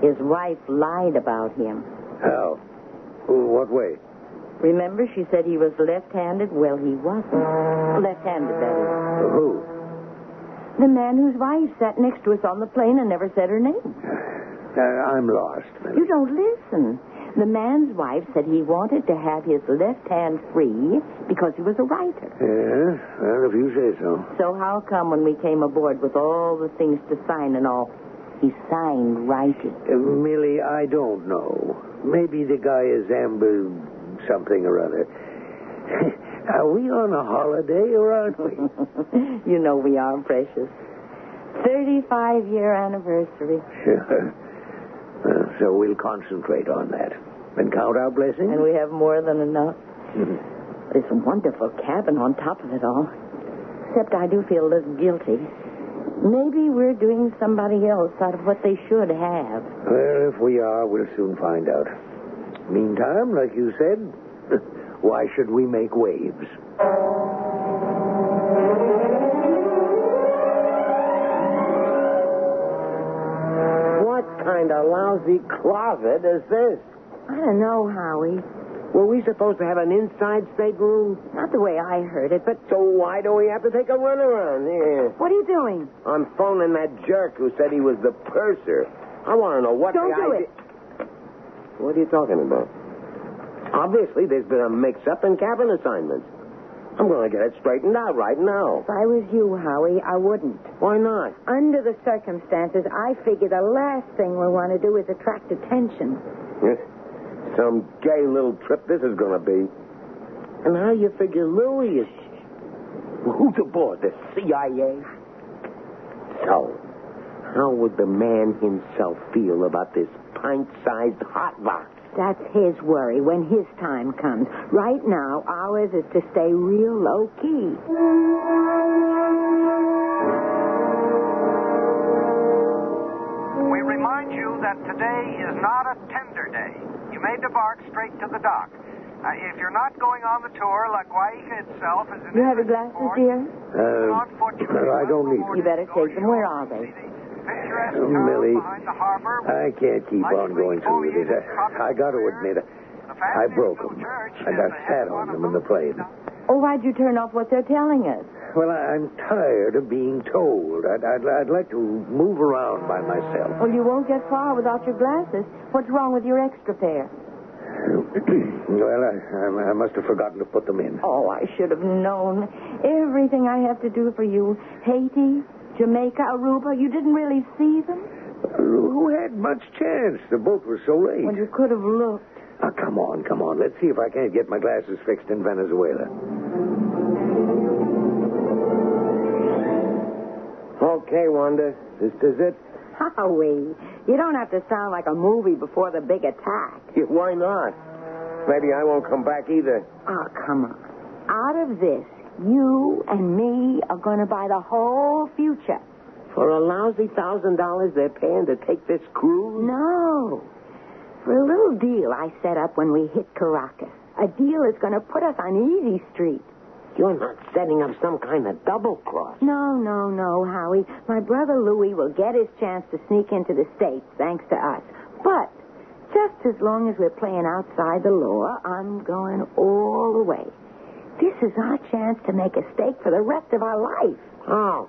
His wife lied about him. How? What way? Remember, she said he was left-handed? Well, he wasn't. Left-handed, that is. Who? The man whose wife sat next to us on the plane and never said her name. I'm lost. You don't listen. The man's wife said he wanted to have his left hand free because he was a writer. Yeah, well, if you say so. So how come when we came aboard with all the things to sign and all, he signed writing? Millie, I don't know. Maybe the guy is something or other. Are we on a holiday or aren't we? You know we are, precious. 35-year anniversary. Sure. So we'll concentrate on that. And count our blessings? And we have more than enough. This wonderful cabin on top of it all. Except I do feel a little guilty. Maybe we're doing somebody else out of what they should have. Well, if we are, we'll soon find out. Meantime, like you said, why should we make waves? What kind of lousy closet is this? I don't know, Howie. Were we supposed to have an inside stateroom? Not the way I heard it, but... So why do we have to take a run around here? What are you doing? I'm phoning that jerk who said he was the purser. I want to know what Don't do it. What are you talking about? Obviously, there's been a mix-up in cabin assignments. I'm going to get it straightened out right now. If I was you, Howie, I wouldn't. Why not? Under the circumstances, I figure the last thing we want to do is attract attention. Yes. Some gay little trip this is going to be. And how you figure Louis is... Who's aboard? The CIA? So, how would the man himself feel about this pint-sized hot box? That's his worry when his time comes. Right now, ours is to stay real low-key. We remind you that today is not a tender day. You may debark straight to the dock. If you're not going on the tour, La Guaija itself is in... You have your glasses, dear? I don't need them. You better take them. Where are they? Millie, I can't keep on going through with this. I got to admit, I broke them. I got sat on them in the plane. Oh, why'd you turn off what they're telling us? Well, I'm tired of being told. I'd like to move around by myself. Well, you won't get far without your glasses. What's wrong with your extra pair? Well, I must have forgotten to put them in. Oh, I should have known. Everything I have to do for you. Haiti, Jamaica, Aruba, you didn't really see them? Who had much chance? The boat was so late. Well, you could have looked. Oh, come on. Let's see if I can't get my glasses fixed in Venezuela. Okay, Wanda. This is it? Howie, you don't have to sound like a movie before the big attack. Yeah, why not? Maybe I won't come back either. Oh, come on. Out of this, you and me are going to buy the whole future. For a lousy $1,000 they're paying to take this cruise? No. For a little deal I set up when we hit Caracas. A deal that's going to put us on easy street. You're not setting up some kind of double cross. No, Howie. My brother Louis will get his chance to sneak into the States, thanks to us. But just as long as we're playing outside the law, I'm going all the way. This is our chance to make a stake for the rest of our life. Oh.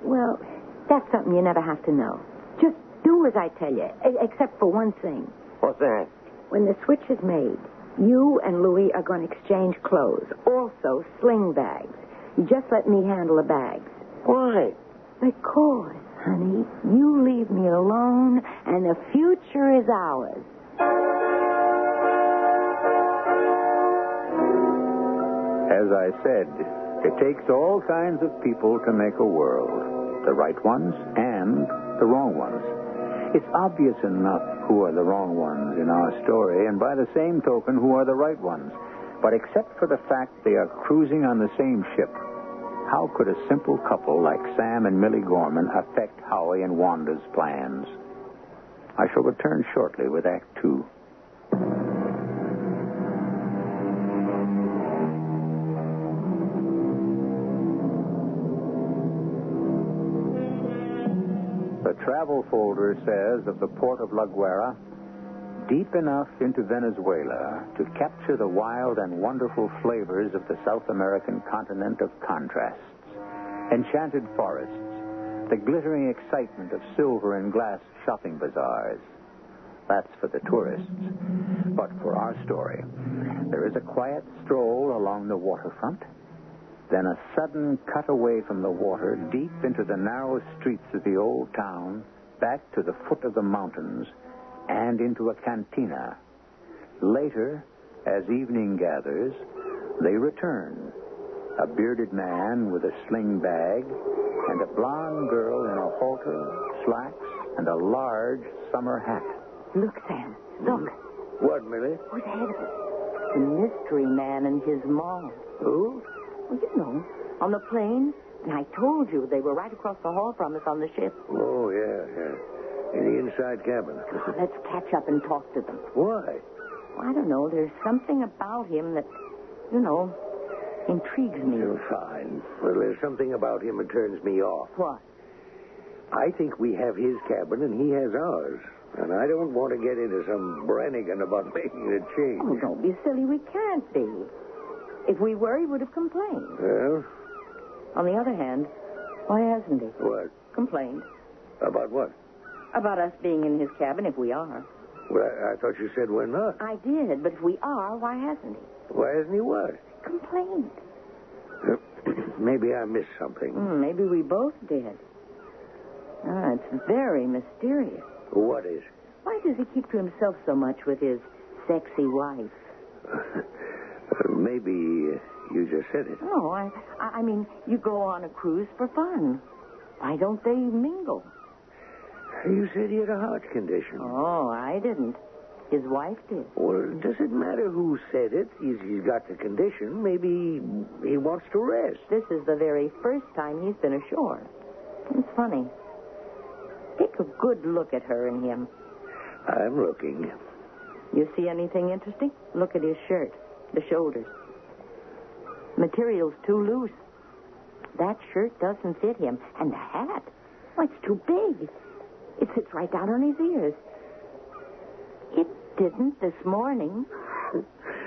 Well, that's something you never have to know. Just do as I tell you, except for one thing. What's that? When the switch is made, you and Louis are going to exchange clothes. Also, sling bags. You just let me handle the bags. Why? Because, honey, you leave me alone, and the future is ours. As I said, it takes all kinds of people to make a world. The right ones and the wrong ones. It's obvious enough who are the wrong ones in our story, and by the same token, who are the right ones. But except for the fact they are cruising on the same ship, how could a simple couple like Sam and Millie Gorman affect Howie and Wanda's plans? I shall return shortly with Act 2. The travel folder says of the port of La Guaira, deep enough into Venezuela to capture the wild and wonderful flavors of the South American continent of contrasts. Enchanted forests, the glittering excitement of silver and glass shopping bazaars. That's for the tourists. But for our story, there is a quiet stroll along the waterfront, then a sudden cut away from the water deep into the narrow streets of the old town, back to the foot of the mountains, and into a cantina. Later, as evening gathers, they return. A bearded man with a sling bag and a blonde girl in a halter, slacks, and a large summer hat. Look, Sam. Look. What, Millie? Who's ahead of us? The mystery man and his mom. Who? Well, you know, on the plane. And I told you they were right across the hall from us on the ship. Oh, yeah. In the inside cabin. Oh, let's catch up and talk to them. Why? Well, I don't know. There's something about him that, intrigues me. Oh, fine. Well, there's something about him that turns me off. What? I think we have his cabin and he has ours. And I don't want to get into some Brannigan about making a change. Oh, don't be silly. We can't be. If we were, he would have complained. Well? On the other hand, why hasn't he? What? Complained. About what? About us being in his cabin if we are. Well, I thought you said we're not. I did, but if we are, why hasn't he? Why hasn't he what? Complained. Maybe I missed something. Maybe we both did. It's very mysterious. What is? Why does he keep to himself so much with his sexy wife? Maybe you just said it. No, I mean, you go on a cruise for fun. Why don't they mingle? You said he had a heart condition. Oh, I didn't. His wife did. Well, does it matter who said it? He's got the condition. Maybe he wants to rest. This is the very first time he's been ashore. It's funny. Take a good look at her and him. I'm looking. You see anything interesting? Look at his shirt, the shoulders. Material's too loose. That shirt doesn't fit him. And the hat, it's too big. It sits right down on his ears. It didn't this morning.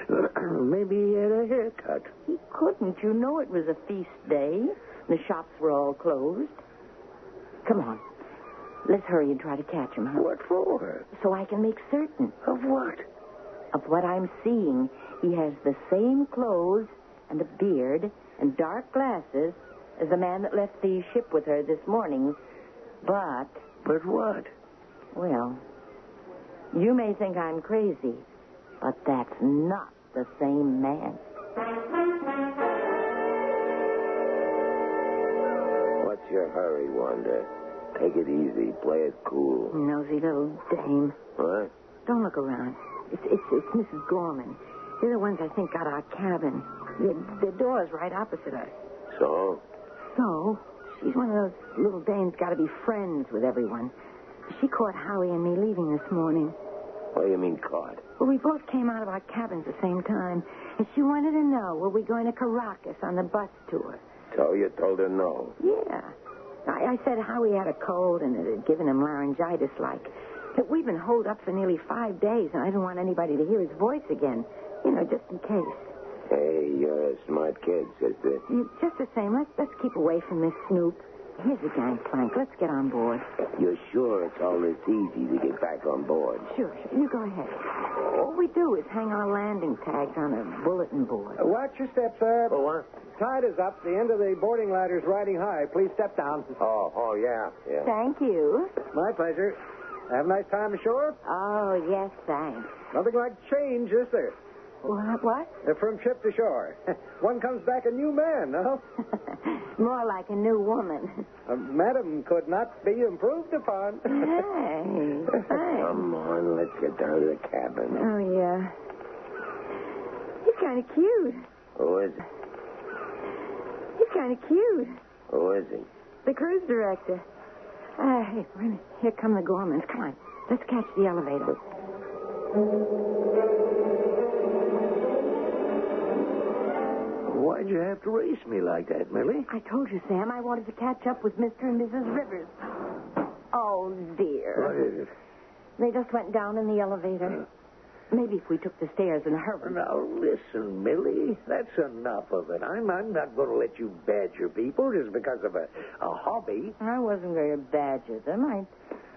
Maybe he had a haircut. He couldn't. You know it was a feast day. The shops were all closed. Come on. Let's hurry and try to catch him, huh? What for? So I can make certain. Of what? Of what I'm seeing. He has the same clothes and a beard and dark glasses as the man that left the ship with her this morning. But... But what? Well, you may think I'm crazy, but that's not the same man. What's your hurry, Wanda? Take it easy. Play it cool. Nosy little dame. What? Don't look around. It's Mrs. Gorman. They're the ones I think got our cabin. The door's right opposite us. So? So, she's one of those little dames got to be friends with everyone. She caught Howie and me leaving this morning. What do you mean caught? Well, we both came out of our cabins at the same time, and she wanted to know, were we going to Caracas on the bus tour? So you told her no? Yeah. I said Howie had a cold and it had given him laryngitis-like. But we've been holed up for nearly 5 days, and I didn't want anybody to hear his voice again. You know, just in case. Hey, you're a smart kid, sister. Just the same, let's keep away from this snoop. Here's the gangplank. Let's get on board. You're sure it's all this easy to get back on board? Sure. You go ahead. All we do is hang our landing tags on a bulletin board. Watch your step, sir. Oh, what? Tide is up. The end of the boarding ladder's riding high. Please step down. Oh, yeah. Thank you. My pleasure. Have a nice time ashore? Oh, yes, thanks. Nothing like change, is there? What? From ship to shore. One comes back a new man, no? More like a new woman. Madam could not be improved upon. Hey, thanks. Come on, let's get down to the cabin. Oh, yeah. He's kind of cute. Who is he? He's kind of cute. Who is he? The cruise director. Hey, wait a minute. Here come the Gormans. Come on. Let's catch the elevator. Why'd you have to race me like that, Millie? I told you, Sam, I wanted to catch up with Mr. and Mrs. Rivers. Oh, dear. What is it? They just went down in the elevator. Maybe if we took the stairs in a hurry. Now, listen, Millie. That's enough of it. I'm not going to let you badger people just because of a hobby. I wasn't going to badger them.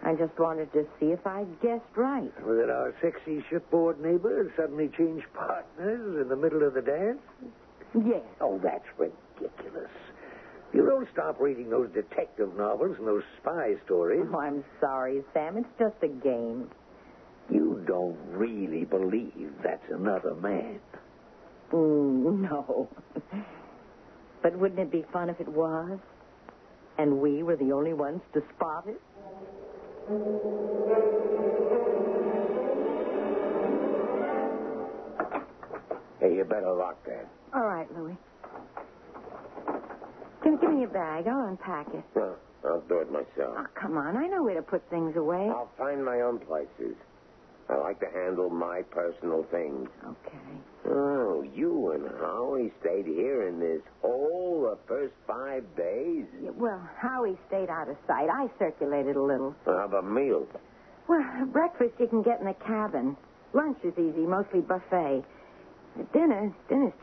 I just wanted to see if I guessed right. That our sexy shipboard neighbor suddenly changed partners in the middle of the dance? Yes. Oh, that's ridiculous. You don't stop reading those detective novels and those spy stories. Oh, I'm sorry, Sam. It's just a game. You don't really believe that's another man. No. But wouldn't it be fun if it was? And we were the only ones to spot it? Hey, you better lock that. All right, Louie. Give me your bag. I'll unpack it. No, I'll do it myself. Oh, come on. I know where to put things away. I'll find my own places. I like to handle my personal things. Okay. Oh, you and Howie stayed here in this hole the first 5 days? Yeah, well, Howie stayed out of sight. I circulated a little. How about meals? Well, breakfast you can get in the cabin. Lunch is easy, mostly buffet. Dinner's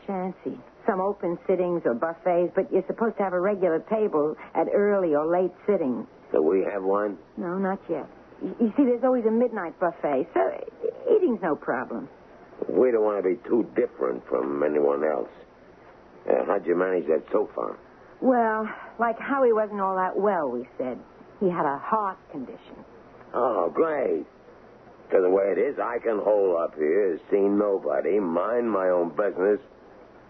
chancy. Some open sittings or buffets, but you're supposed to have a regular table at early or late sittings. Do we have one? No, not yet. You see, there's always a midnight buffet, so eating's no problem. We don't want to be too different from anyone else. How'd you manage that so far? Well, like Howie wasn't all that well, we said. He had a heart condition. Oh, great. So the way it is, I can hole up here, see nobody, mind my own business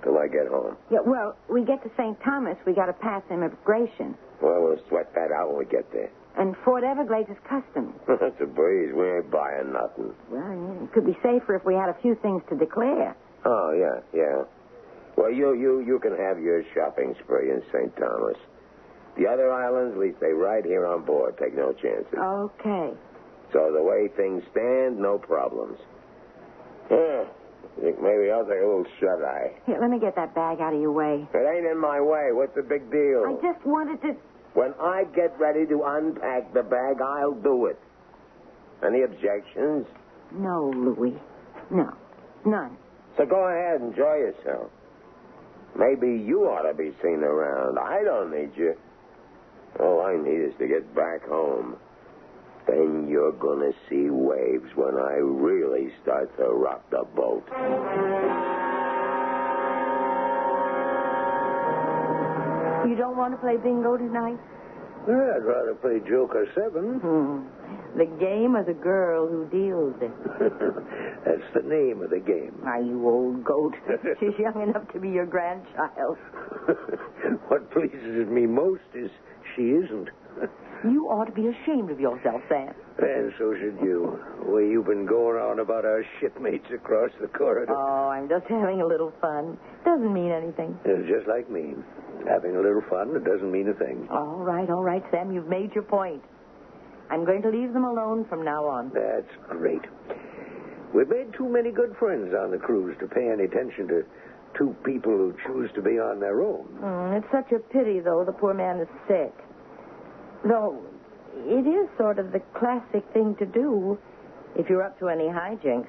till I get home. Yeah, well, we get to St. Thomas, we got to pass immigration. Well, we'll sweat that out when we get there. And Fort Everglades is customs. That's a breeze. We ain't buying nothing. Well, yeah, it could be safer if we had a few things to declare. Oh, yeah. Well, you can have your shopping spree in St. Thomas. The other islands, we stay right here on board. Take no chances. Okay. So the way things stand, no problems. Yeah. I think maybe I'll take a little shut-eye. Here, let me get that bag out of your way. It ain't in my way. What's the big deal? I just wanted to... When I get ready to unpack the bag, I'll do it. Any objections? No, Louie. No. None. So go ahead, enjoy yourself. Maybe you ought to be seen around. I don't need you. All I need is to get back home. Then you're going to see waves when I really start to rock the boat. You don't want to play bingo tonight? I'd rather play Joker 7. The game or the girl who deals it? That's the name of the game. Why, you old goat. She's young enough to be your grandchild. What pleases me most is she isn't. You ought to be ashamed of yourself, Sam. And so should you. The way you've been going on about our shipmates across the corridor. Oh, I'm just having a little fun. Doesn't mean anything. It's just like me. Having a little fun, it doesn't mean a thing. All right, Sam. You've made your point. I'm going to leave them alone from now on. That's great. We've made too many good friends on the cruise to pay any attention to two people who choose to be on their own. It's such a pity, though, the poor man is sick. Though, it is sort of the classic thing to do if you're up to any hijinks.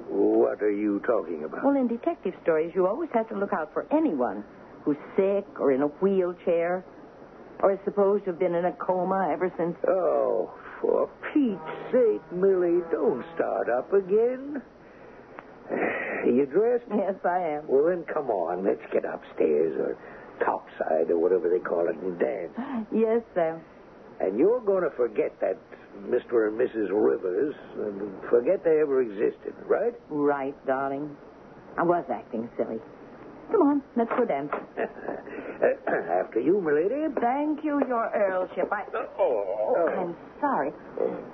What are you talking about? Well, in detective stories, you always have to look out for anyone who's sick or in a wheelchair or is supposed to have been in a coma ever since... Oh, for Pete's sake, Millie, don't start up again. Are you dressed? Yes, I am. Well, then come on. Let's get upstairs or topside or whatever they call it and dance. Yes, Sam. And you're going to forget that Mr. and Mrs. Rivers and forget they ever existed, right? Right, darling. I was acting silly. Come on, let's go dancing. After you, milady. Thank you, your earlship. I'm sorry.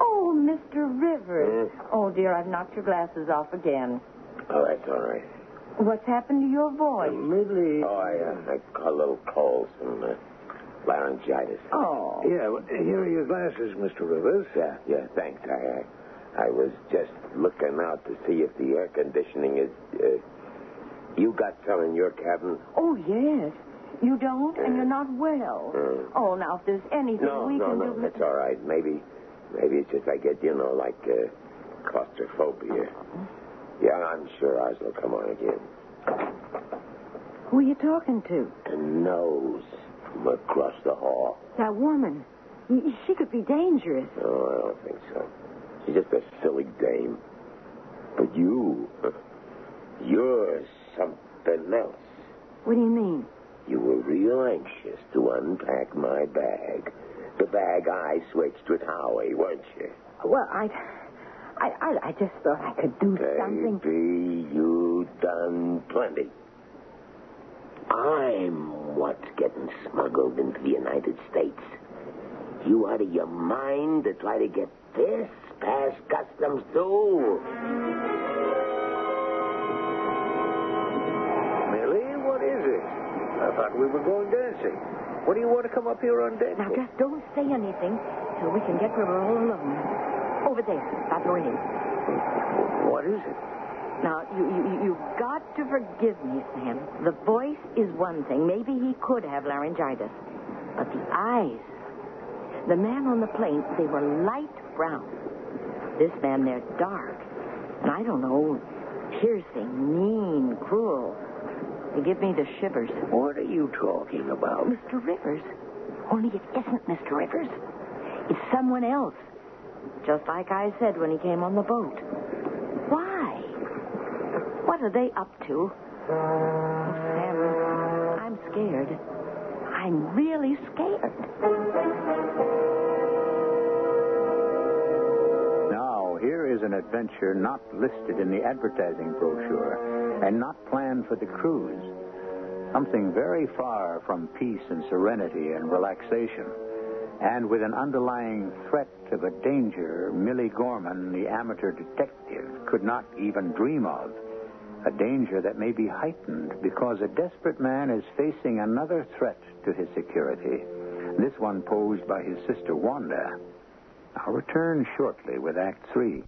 Oh, Mr. Rivers. Oh, dear, I've knocked your glasses off again. Oh, that's all right. What's happened to your voice? Millie. Oh, I caught a little cold, some laryngitis. Oh. Yeah, well, here are your glasses, Mr. Rivers. Yeah, thanks. I was just looking out to see if the air conditioning is... You got some in your cabin? Oh, yes. You don't, and you're not well. Oh, now, if there's anything we can do... No, that's all right. Maybe it's just I get, like claustrophobia. Yeah, I'm sure ours will come on again. Who are you talking to? A nose from across the hall. That woman. She could be dangerous. No, I don't think so. She's just a silly dame. But you're something else. What do you mean? You were real anxious to unpack my bag. The bag I switched with Howie, weren't you? Well, I just thought I could do something. Baby, you done plenty. I'm what's getting smuggled into the United States. You out of your mind to try to get this past customs too? Millie, what is it? I thought we were going dancing. What do you want to come up here on deck? Now, just don't say anything till we can get where we're all alone. Over there, by the rail. What is it? Now, you've got to forgive me, Sam. The voice is one thing. Maybe he could have laryngitis. But the eyes... The man on the plane, they were light brown. This man, they're dark. And I don't know, piercing, mean, cruel. They give me the shivers. What are you talking about? Mr. Rivers. Only it isn't Mr. Rivers. It's someone else. Just like I said when he came on the boat. Why? What are they up to? Oh, Sam, I'm scared. I'm really scared. Now, here is an adventure not listed in the advertising brochure and not planned for the cruise. Something very far from peace and serenity and relaxation, and with an underlying threat of a danger Millie Gorman, the amateur detective, could not even dream of. A danger that may be heightened because a desperate man is facing another threat to his security. This one posed by his sister Wanda. I'll return shortly with Act 3.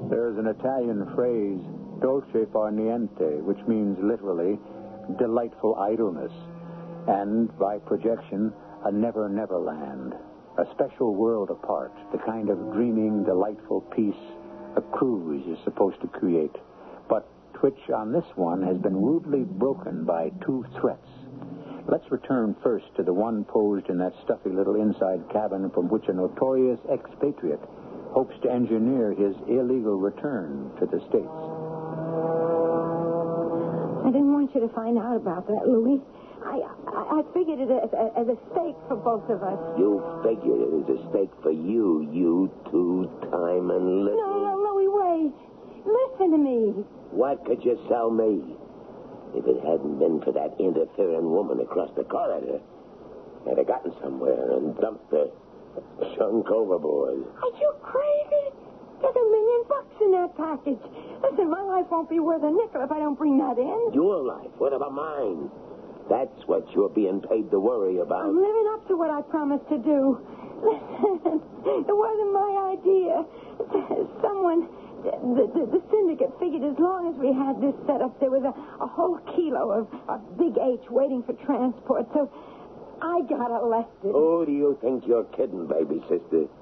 There's an Italian phrase, dolce far niente, which means literally delightful idleness. and, by projection, a never-never land, a special world apart, the kind of dreaming, delightful peace a cruise is supposed to create, but which on this one has been rudely broken by two threats. Let's return first to the one posed in that stuffy little inside cabin from which a notorious expatriate hopes to engineer his illegal return to the States. I didn't want you to find out about that, Louis. I figured it as a stake for both of us. You figured it was a stake for you, you two-time and little... No, Louis, wait. Listen to me. What could you sell me? If it hadn't been for that interfering woman across the corridor, I'd have gotten somewhere and dumped the chunk overboard. Are you crazy? There's $1 million in that package. Listen, my life won't be worth a nickel if I don't bring that in. Your life? What about mine? That's what you're being paid to worry about. I'm living up to what I promised to do. Listen, it wasn't my idea. Someone... The syndicate figured as long as we had this set up, there was a whole kilo of Big H waiting for transport, so I got elected. Who do you think you're kidding, baby sister?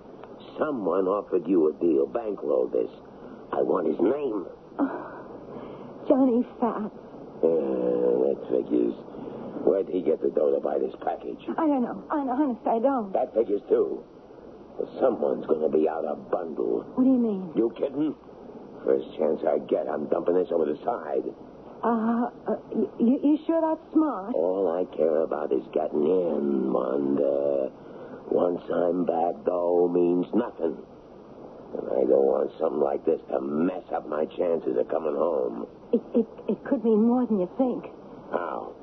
Someone offered you a deal, bankrolled this. I want his name. Johnny Fat. That figures. Where'd he get the dough to buy this package? I don't know. Honest, I don't. That figures, too. Well, someone's going to be out a bundle. What do you mean? You kidding? First chance I get, I'm dumping this over the side. You sure that's smart? All I care about is getting in, Wanda. Once I'm back, dough means nothing. And I don't want something like this to mess up my chances of coming home. It could mean more than you think. How?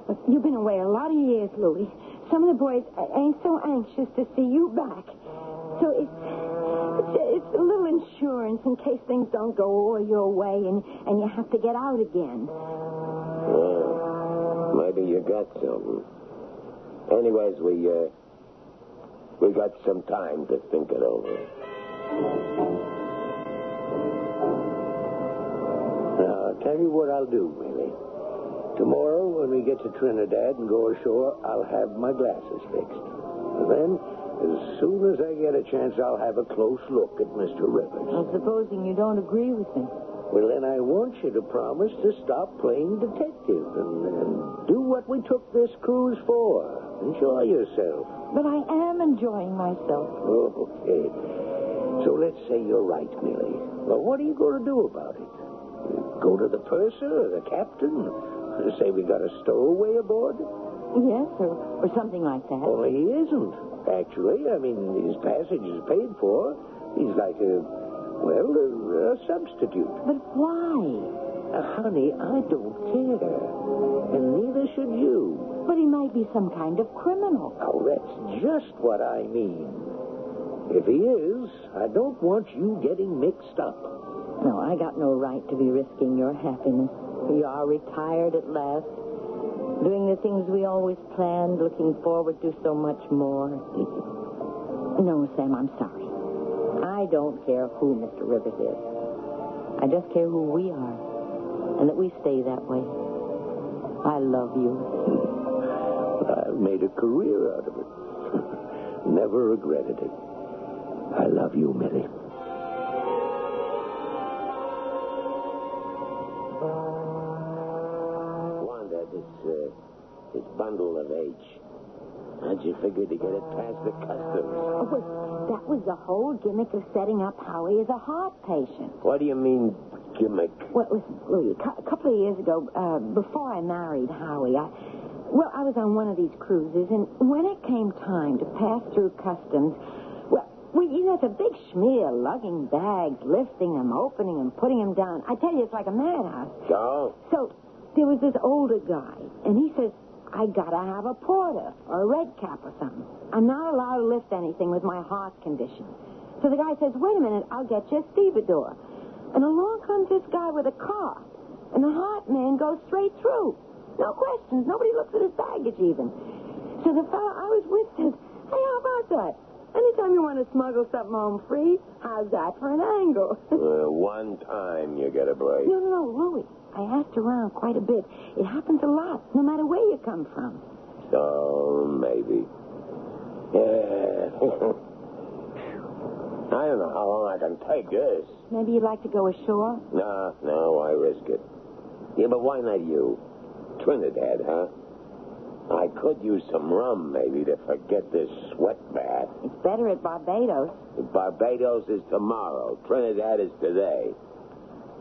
Look, you've been away a lot of years, Louis. Some of the boys ain't so anxious to see you back. So it's a little insurance in case things don't go all your way and you have to get out again. Well, maybe you got something. Anyways, we got some time to think it over. Now, I'll tell you what I'll do, Millie. Tomorrow, when we get to Trinidad and go ashore, I'll have my glasses fixed. And then, as soon as I get a chance, I'll have a close look at Mr. Rivers. Well, supposing you don't agree with me. Well, then I want you to promise to stop playing detective and do what we took this cruise for. Enjoy yourself. But I am enjoying myself. Okay. So let's say you're right, Millie. Well, what are you going to do about it? Go to the purser or the captain? Say we got a stowaway aboard? Yes, or something like that. Only he isn't, actually. I mean, his passage is paid for. He's like a substitute. But why? Honey, I don't care. And neither should you. But he might be some kind of criminal. Oh, that's just what I mean. If he is, I don't want you getting mixed up. No, I got no right to be risking your happiness. You are retired at last, doing the things we always planned, looking forward to so much more. No, Sam, I'm sorry. I don't care who Mr. Rivers is. I just care who we are, and that we stay that way. I love you. I've made a career out of it. Never regretted it. I love you, Millie. This bundle of H. How'd you figure to get it past the customs? Oh, well, that was the whole gimmick of setting up Howie as a heart patient. What do you mean, gimmick? Well, listen, Louis, a couple of years ago, before I married Howie, I was on one of these cruises, and when it came time to pass through customs, well, you know, it's a big schmear, lugging bags, lifting them, opening them, putting them down. I tell you, it's like a madhouse. So there was this older guy, and he says, I gotta have a porter or a red cap or something. I'm not allowed to lift anything with my heart condition. So the guy says, wait a minute, I'll get you a stevedore. And along comes this guy with a car, and the heart man goes straight through. No questions. Nobody looks at his baggage even. So the fellow I was with says, hey, how about that? Anytime you want to smuggle something home free, how's that for an angle? One time you get a break. No, Louis. I asked around quite a bit. It happens a lot, no matter where you come from. Oh, maybe. Yeah. I don't know how long I can take this. Maybe you'd like to go ashore? No, why risk it? Yeah, but why not you? Trinidad, huh? I could use some rum, maybe, to forget this sweat bath. It's better at Barbados. Barbados is tomorrow. Trinidad is today.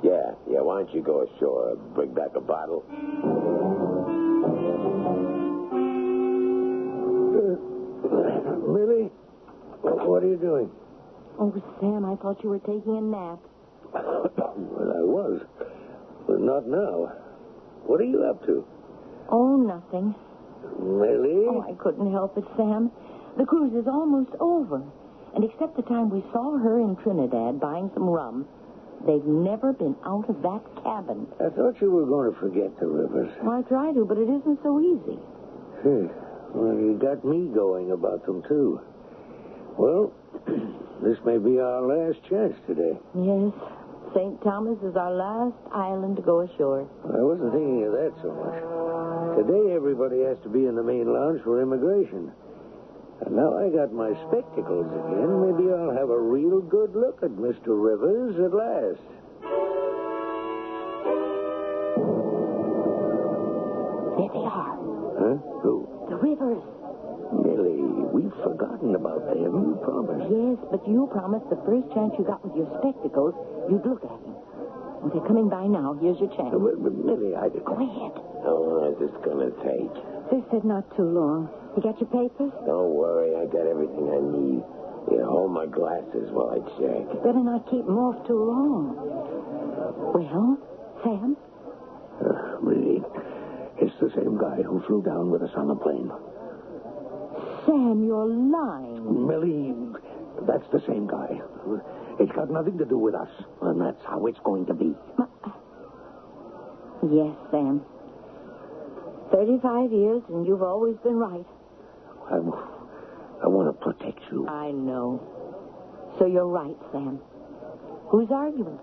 Yeah, why don't you go ashore? Bring back a bottle. Millie, what are you doing? Oh, Sam, I thought you were taking a nap. Well, I was. But not now. What are you up to? Oh, nothing. Millie? Oh, I couldn't help it, Sam. The cruise is almost over. And except the time we saw her in Trinidad buying some rum, they've never been out of that cabin. I thought you were going to forget the rivers. Well, I try to, but it isn't so easy. Well, you got me going about them, too. Well, this may be our last chance today. Yes. St. Thomas is our last island to go ashore. I wasn't thinking of that so much. Today, everybody has to be in the main lounge for immigration. And now I got my spectacles again. Maybe I'll have a real good look at Mr. Rivers at last. There they are. Huh? Who? The Rivers. Millie, we've forgotten about them. You promised. Yes, but you promised the first chance you got with your spectacles, you'd look at him. Well, they're coming by now. Here's your chance. But Millie, Go ahead. How long is this going to take? They said not too long. You got your papers? Don't worry. I got everything I need. You hold my glasses while I check. You better not keep them off too long. Well, Sam? Millie, it's the same guy who flew down with us on the plane. Sam, you're lying. Millie, that's the same guy. It's got nothing to do with us, and that's how it's going to be. Yes, Sam. 35 years, and you've always been right. I want to protect you. I know. So you're right, Sam. Who's arguing?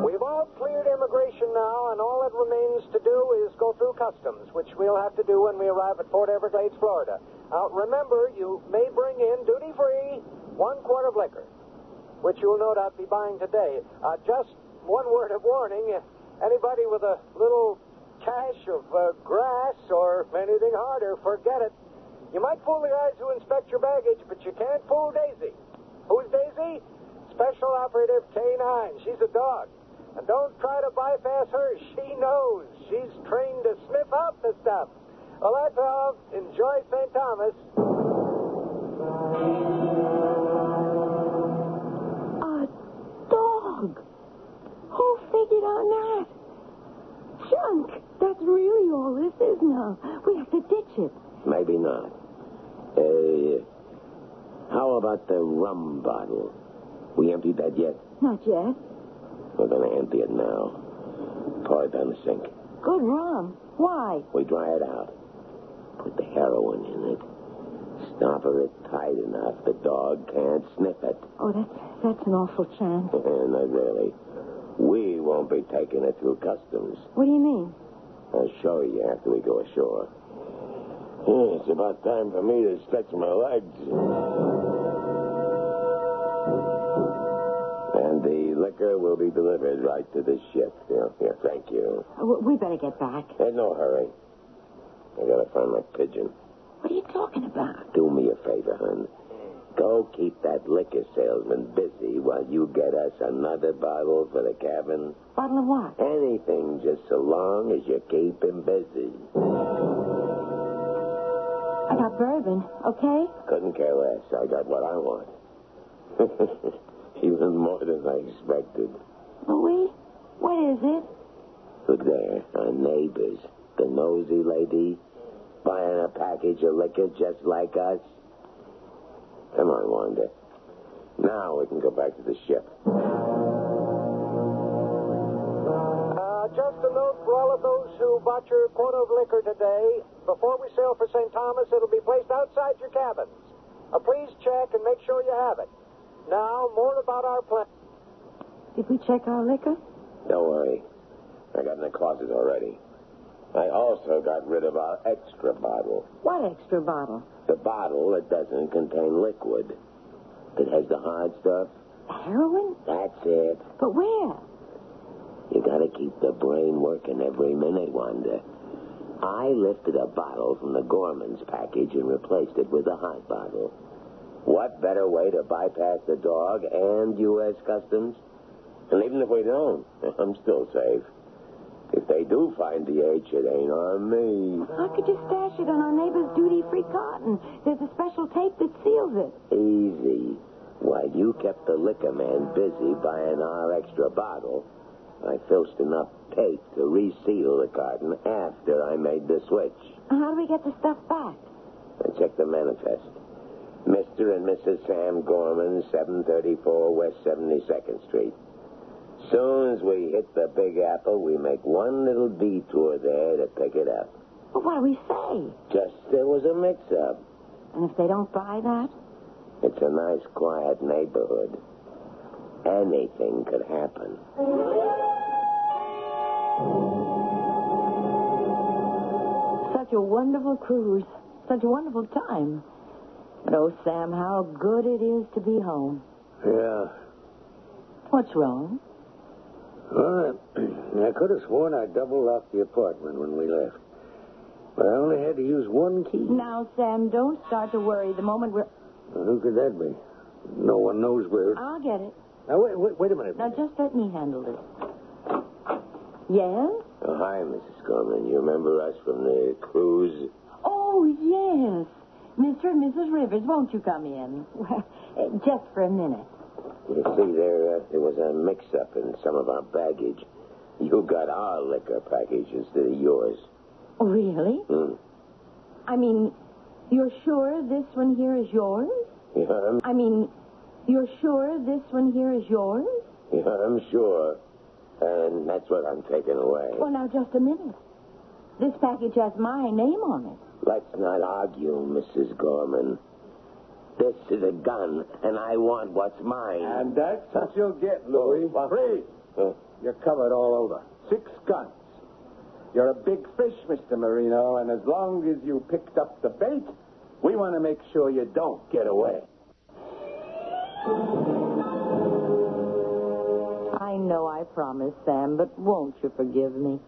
We've all cleared immigration now, and all that remains to do is go through customs, which we'll have to do when we arrive at Fort Everglades, Florida. Now, remember, you may bring in duty-free 1 quart of liquor, which you'll no doubt be buying today. Just one word of warning. Anybody with a little cache of grass or anything harder, forget it. You might fool the guys who inspect your baggage, but you can't fool Daisy. Who's Daisy? Special Operative K9. She's a dog. And don't try to bypass her. She knows. She's trained to sniff out the stuff. Well, that's all. Enjoy St. Thomas. A dog. Who figured on that? Junk. That's really all this is now. We have to ditch it. Maybe not. How about the rum bottle? We emptied that yet? Not yet. We're going to empty it now. Pour it down the sink. Good rum. Why? We dry it out. Put the heroin in it. Stopper it tight enough the dog can't sniff it. Oh, that's an awful chance. Not really. We won't be taking it through customs. What do you mean? I'll show you after we go ashore. It's about time for me to stretch my legs. And the liquor will be delivered right to the ship. Here, thank you. We better get back. In no hurry. I gotta find my pigeon. What are you talking about? Do me a favor, hon. Go keep that liquor salesman busy while you get us another bottle for the cabin. Bottle of what? Anything, just so long as you keep him busy. I got bourbon, okay? Couldn't care less. I got what I want. Even more than I expected. Louis, what is it? Look there, our neighbors. The nosy lady buying a package of liquor just like us. Come on, Wanda. Now we can go back to the ship. Just a note for all of those who bought your quota of liquor today. Before we sail for St. Thomas, it'll be placed outside your cabins. Please check and make sure you have it. Now, more about our plan. Did we check our liquor? Don't worry. I got in the closet already. I also got rid of our extra bottle. What extra bottle? The bottle that doesn't contain liquid. That has the hard stuff. Heroin? That's it. But where? You gotta keep the brain working every minute, Wanda. I lifted a bottle from the Gorman's package and replaced it with a hot bottle. What better way to bypass the dog and U.S. Customs? And even if we don't, I'm still safe. If they do find the H, it ain't on me. How could you stash it on our neighbor's duty-free cotton? There's a special tape that seals it. Easy. While you kept the liquor man busy buying our extra bottle, I filched enough tape to reseal the carton after I made the switch. How do we get the stuff back? I checked the manifest. Mr. and Mrs. Sam Gorman, 734 West 72nd Street. Soon as we hit the Big Apple, we make one little detour there to pick it up. But what do we say? Just there was a mix-up. And if they don't buy that? It's a nice, quiet neighborhood. Anything could happen. Such a wonderful cruise. Such a wonderful time. But, oh, Sam, how good it is to be home. Yeah. What's wrong? Well, I could have sworn I double-locked the apartment when we left. But I only had to use one key. Now, Sam, don't start to worry the moment we're... Well, who could that be? No one knows where... I'll get it. Now, wait a minute. Now, just let me handle this. Yes? Oh, hi, Mrs. Gorman. You remember us from the cruise? Oh, yes. Mr. and Mrs. Rivers, won't you come in? Well, just for a minute. You see, there was a mix-up in some of our baggage. You got our liquor package instead of yours. Oh, really? I mean, you're sure this one here is yours? Yeah, I mean, you're sure this one here is yours? Yeah, I'm sure. And that's what I'm taking away. Well, now, just a minute. This package has my name on it. Let's not argue, Mrs. Gorman. This is a gun, and I want what's mine. And that's what you'll get, Louis. Freeze. You're covered all over. 6 guns. You're a big fish, Mr. Marino, and as long as you picked up the bait, we want to make sure you don't get away. I know I promised, Sam, but won't you forgive me?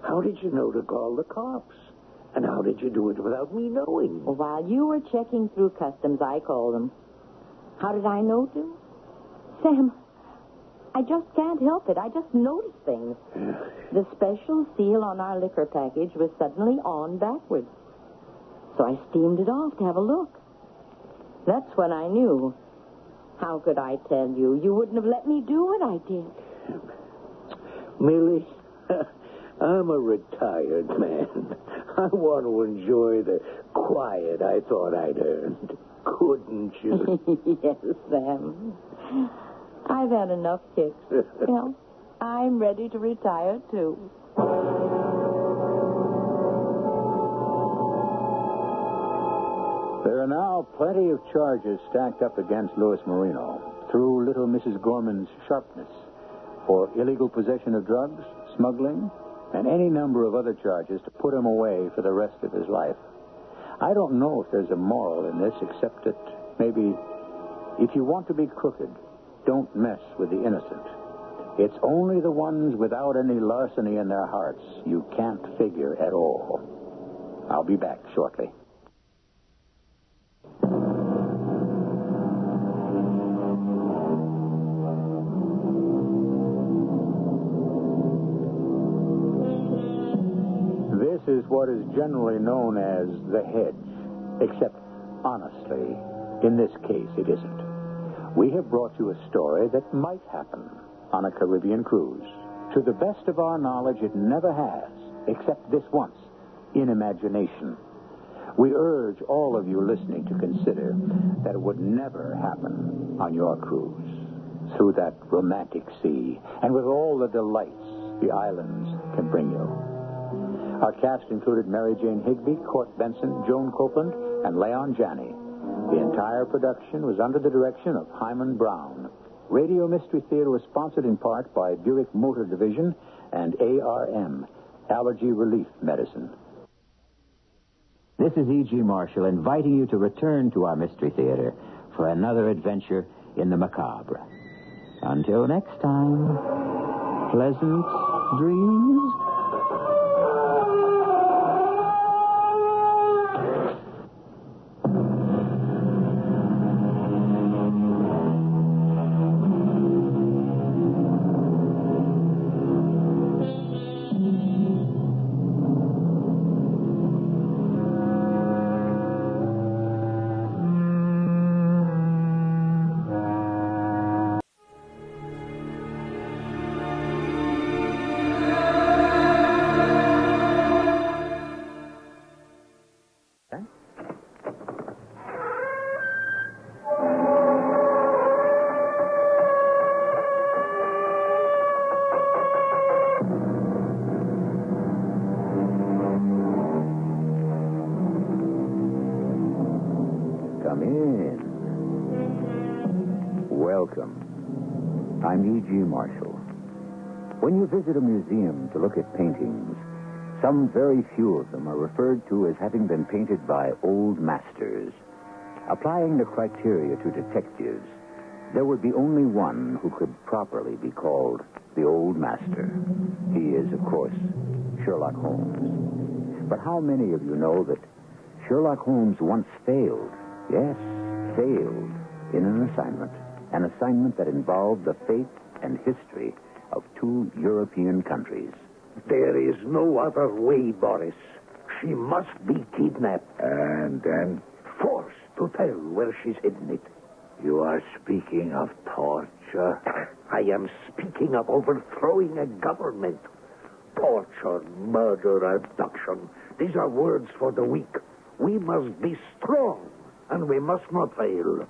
How did you know to call the cops? And how did you do it without me knowing? Well, while you were checking through customs, I called them. How did I know to? Sam, I just can't help it. I just noticed things. The special seal on our liquor package was suddenly on backwards. So I steamed it off to have a look. That's when I knew. How could I tell you? You wouldn't have let me do what I did. Millie, I'm a retired man. I want to enjoy the quiet I thought I'd earned. Couldn't you? Yes, Sam. I've had enough kicks. Well, I'm ready to retire, too. There are now plenty of charges stacked up against Louis Marino through little Mrs. Gorman's sharpness for illegal possession of drugs, smuggling, and any number of other charges to put him away for the rest of his life. I don't know if there's a moral in this, except that maybe if you want to be crooked, don't mess with the innocent. It's only the ones without any larceny in their hearts you can't figure at all. I'll be back shortly. This is what is generally known as the hedge, except, honestly, in this case, it isn't. We have brought you a story that might happen on a Caribbean cruise. To the best of our knowledge, it never has, except this once, in imagination. We urge all of you listening to consider that it would never happen on your cruise, through that romantic sea, and with all the delights the islands can bring you. Our cast included Mary Jane Higby, Court Benson, Joan Copeland, and Leon Janney. The entire production was under the direction of Hyman Brown. Radio Mystery Theater was sponsored in part by Buick Motor Division and ARM, Allergy Relief Medicine. This is E.G. Marshall inviting you to return to our Mystery Theater for another adventure in the macabre. Until next time, pleasant dreams. Come in. Welcome. I'm E.G. Marshall. When you visit a museum to look at paintings, some very few of them are referred to as having been painted by old masters. Applying the criteria to detectives, there would be only one who could properly be called the old master. He is, of course, Sherlock Holmes. But how many of you know that Sherlock Holmes once failed? Yes, failed in an assignment that involved the fate and history of two European countries. There is no other way, Boris. She must be kidnapped. And then? Forced to tell where she's hidden it. You are speaking of torture? I am speaking of overthrowing a government. Torture, murder, abduction. These are words for the weak. We must be strong, and we must not fail.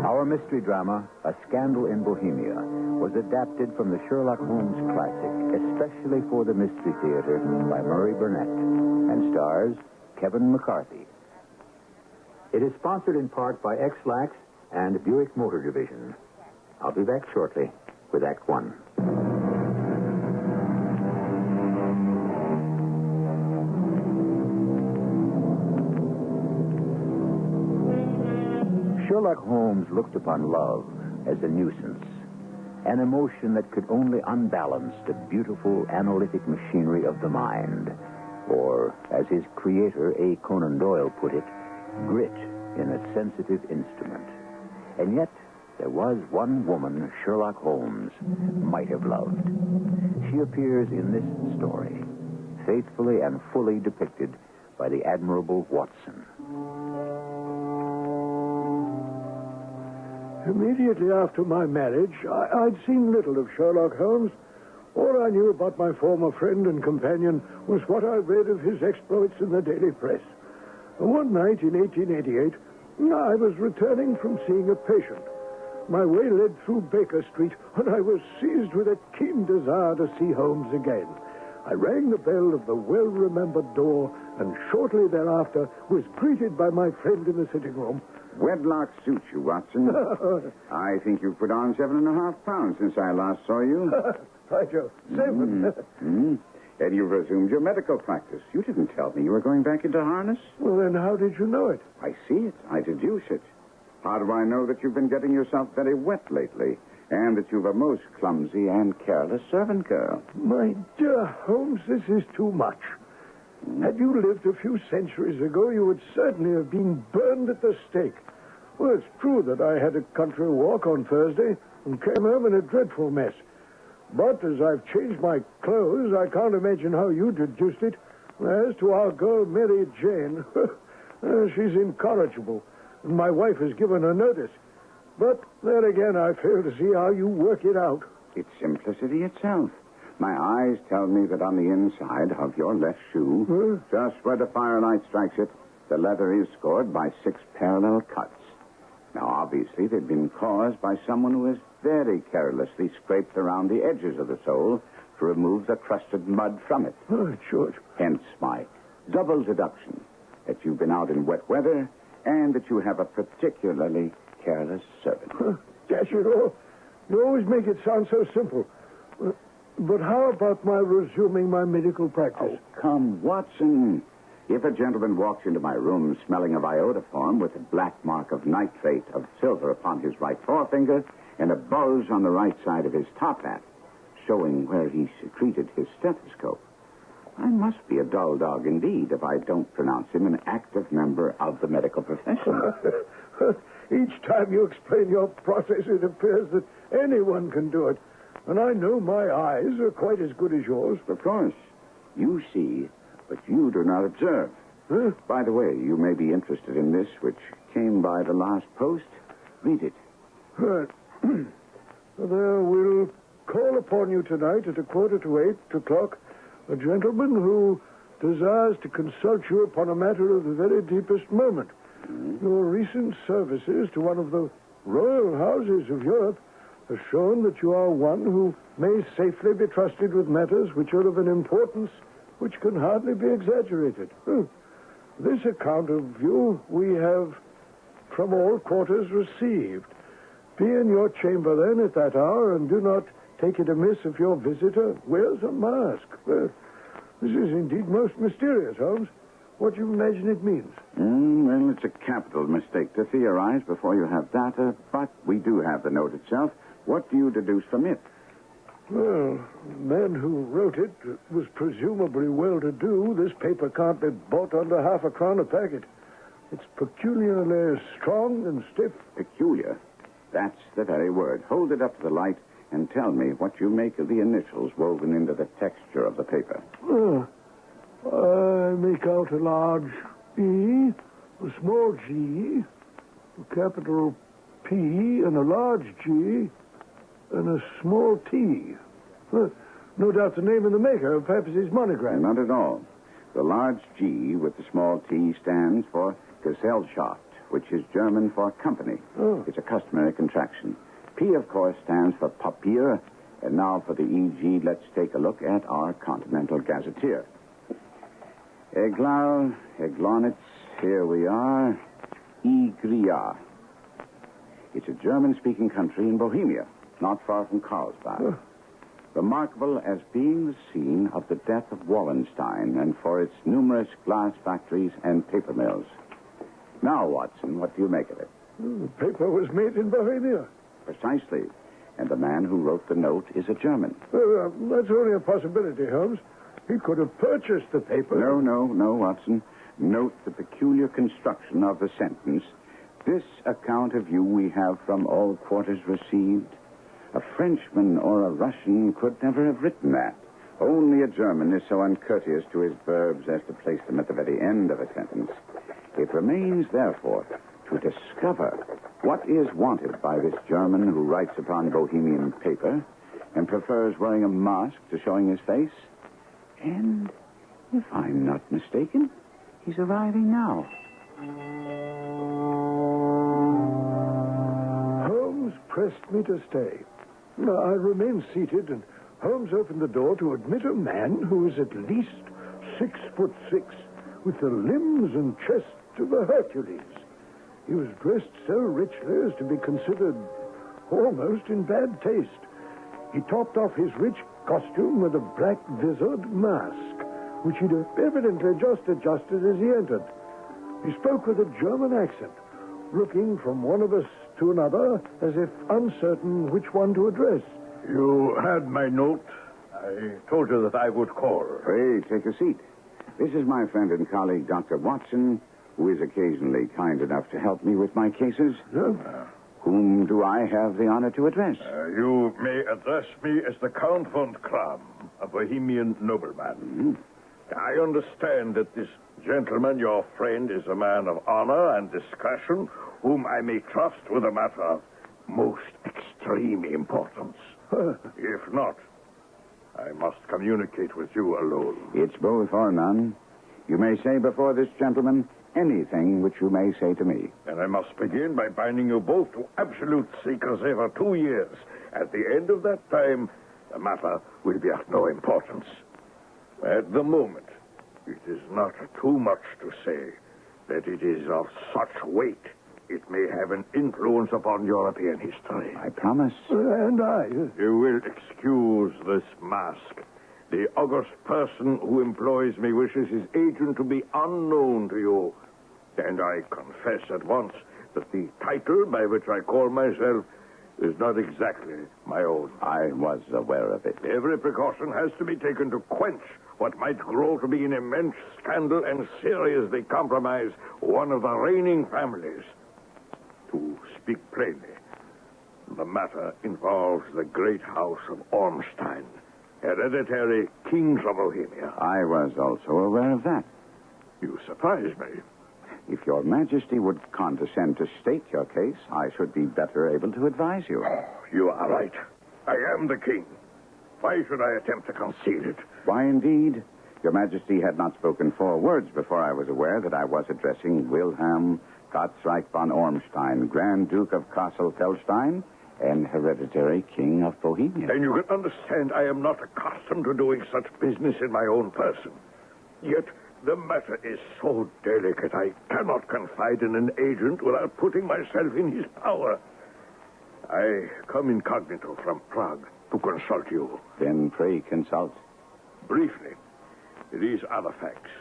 Our mystery drama, A Scandal in Bohemia, was adapted from the Sherlock Holmes classic, especially for the Mystery Theater by Murray Burnett, and stars Kevin McCarthy. It is sponsored in part by X-Lax and Buick Motor Division. I'll be back shortly with Act One. Sherlock Holmes looked upon love as a nuisance, an emotion that could only unbalance the beautiful analytic machinery of the mind, or, as his creator, A. Conan Doyle, put it, grit in a sensitive instrument. And yet, there was one woman Sherlock Holmes might have loved. She appears in this story, faithfully and fully depicted by the admirable Watson. Immediately after my marriage, I'd seen little of Sherlock Holmes. All I knew about my former friend and companion was what I read of his exploits in the daily press. One night in 1888, I was returning from seeing a patient. My way led through Baker Street, and I was seized with a keen desire to see Holmes again. I rang the bell of the well-remembered door, and shortly thereafter was greeted by my friend in the sitting room. Wedlock suits you, Watson. I think you've put on 7.5 pounds since I last saw you. Right, Joe. 7. And you've resumed your medical practice. You didn't tell me you were going back into harness. Well, then how did you know it? I see it. I deduce it. How do I know that you've been getting yourself very wet lately, and that you've a most clumsy and careless servant girl? My dear Holmes, this is too much. Had you lived a few centuries ago, you would certainly have been burned at the stake. Well, it's true that I had a country walk on Thursday and came home in a dreadful mess. But as I've changed my clothes, I can't imagine how you deduced it. As to our girl, Mary Jane, she's incorrigible, and my wife has given her notice. But there again, I fail to see how you work it out. It's simplicity itself. My eyes tell me that on the inside of your left shoe, just where the firelight strikes it, the leather is scored by 6 parallel cuts. Now, obviously, they've been caused by someone who has very carelessly scraped around the edges of the sole to remove the crusted mud from it. Oh, George. Hence my double deduction. that you've been out in wet weather, and that you have a particularly careless servant. Yes, you always make it sound so simple. But how about my resuming my medical practice? Oh, come, Watson. If a gentleman walks into my room smelling of iodoform with a black mark of nitrate of silver upon his right forefinger and a bulge on the right side of his top hat, showing where he secreted his stethoscope, I must be a dull dog indeed if I don't pronounce him an active member of the medical profession. Each time you explain your process, it appears that anyone can do it. And I know my eyes are quite as good as yours. Of course. You see, but you do not observe. Huh? By the way, you may be interested in this, which came by the last post. Read it. Right. There will call upon you tonight at 7:45 a gentleman who desires to consult you upon a matter of the very deepest moment. Mm-hmm. Your recent services to one of the royal houses of Europe has shown that you are one who may safely be trusted with matters which are of an importance which can hardly be exaggerated. This account of you we have from all quarters received. Be in your chamber then at that hour, and do not take it amiss if your visitor wears a mask. This is indeed most mysterious, Holmes. What do you imagine it means? Well, it's a capital mistake to theorize before you have data, but we do have the note itself. What do you deduce from it? Well, the man who wrote it was presumably well-to-do. This paper can't be bought under half a crown a packet. It's peculiarly strong and stiff. Peculiar? That's the very word. Hold it up to the light and tell me what you make of the initials woven into the texture of the paper. I make out a large E, a small G, a capital P, and a large G, and a small T. No doubt the name of the maker, perhaps his monogram. Not at all. The large G with the small T stands for Gesellschaft, which is German for company. Oh. It's a customary contraction. P, of course, stands for Papier. And now for the EG, let's take a look at our Continental Gazetteer. Eglau, Eglonitz, here we are. Igria. It's a German-speaking country in Bohemia, not far from Carlsbad. Remarkable as being the scene of the death of Wallenstein and for its numerous glass factories and paper mills. Now, Watson, what do you make of it? The paper was made in Bohemia. Precisely. And the man who wrote the note is a German. That's only a possibility, Holmes. He could have purchased the paper. No, Watson. Note the peculiar construction of the sentence. This account of you we have from all quarters received. A Frenchman or a Russian could never have written that. Only a German is so uncourteous to his verbs as to place them at the very end of a sentence. It remains, therefore, to discover what is wanted by this German who writes upon Bohemian paper and prefers wearing a mask to showing his face. And, if I'm not mistaken, he's arriving now. Holmes pressed me to stay. I remained seated, and Holmes opened the door to admit a man who was at least 6'6", with the limbs and chest of a Hercules. He was dressed so richly as to be considered almost in bad taste. He topped off his rich costume with a black-visored mask, which he'd evidently just adjusted as he entered. He spoke with a German accent, looking from one of us to another as if uncertain which one to address. You had my note. I told you that I would call. Pray, take a seat. This is my friend and colleague, Dr. Watson, who is occasionally kind enough to help me with my cases. Whom do I have the honor to address? You may address me as the Count von Kram, a Bohemian nobleman. I understand that this gentleman, your friend, is a man of honor and discretion, whom I may trust with a matter of most extreme importance. If not, I must communicate with you alone. It's both or none. You may say before this gentleman anything which you may say to me. And I must begin by binding you both to absolute secrecy for 2 years. At the end of that time, the matter will be of no importance. At the moment, it is not too much to say that it is of such weight it may have an influence upon European history. I promise. And I. You will excuse this mask. The august person who employs me wishes his agent to be unknown to you. And I confess at once that the title by which I call myself is not exactly my own. I was aware of it. Every precaution has to be taken to quench what might grow to be an immense scandal and seriously compromise one of the reigning families. To speak plainly, the matter involves the great house of Ormstein, hereditary kings of Bohemia. I was also aware of that. You surprise me. If your majesty would condescend to state your case, I should be better able to advise you. You are right. I am the king. Why should I attempt to conceal it? Why, indeed? Your majesty had not spoken 4 words before I was aware that I was addressing Wilhelm Gottsreich von Ormstein, Grand Duke of Kassel-Felstein and hereditary king of Bohemia. And you can understand I am not accustomed to doing such business in my own person. Yet the matter is so delicate, I cannot confide in an agent without putting myself in his power. I come incognito from Prague to consult you. Then pray consult. Briefly, these are the facts.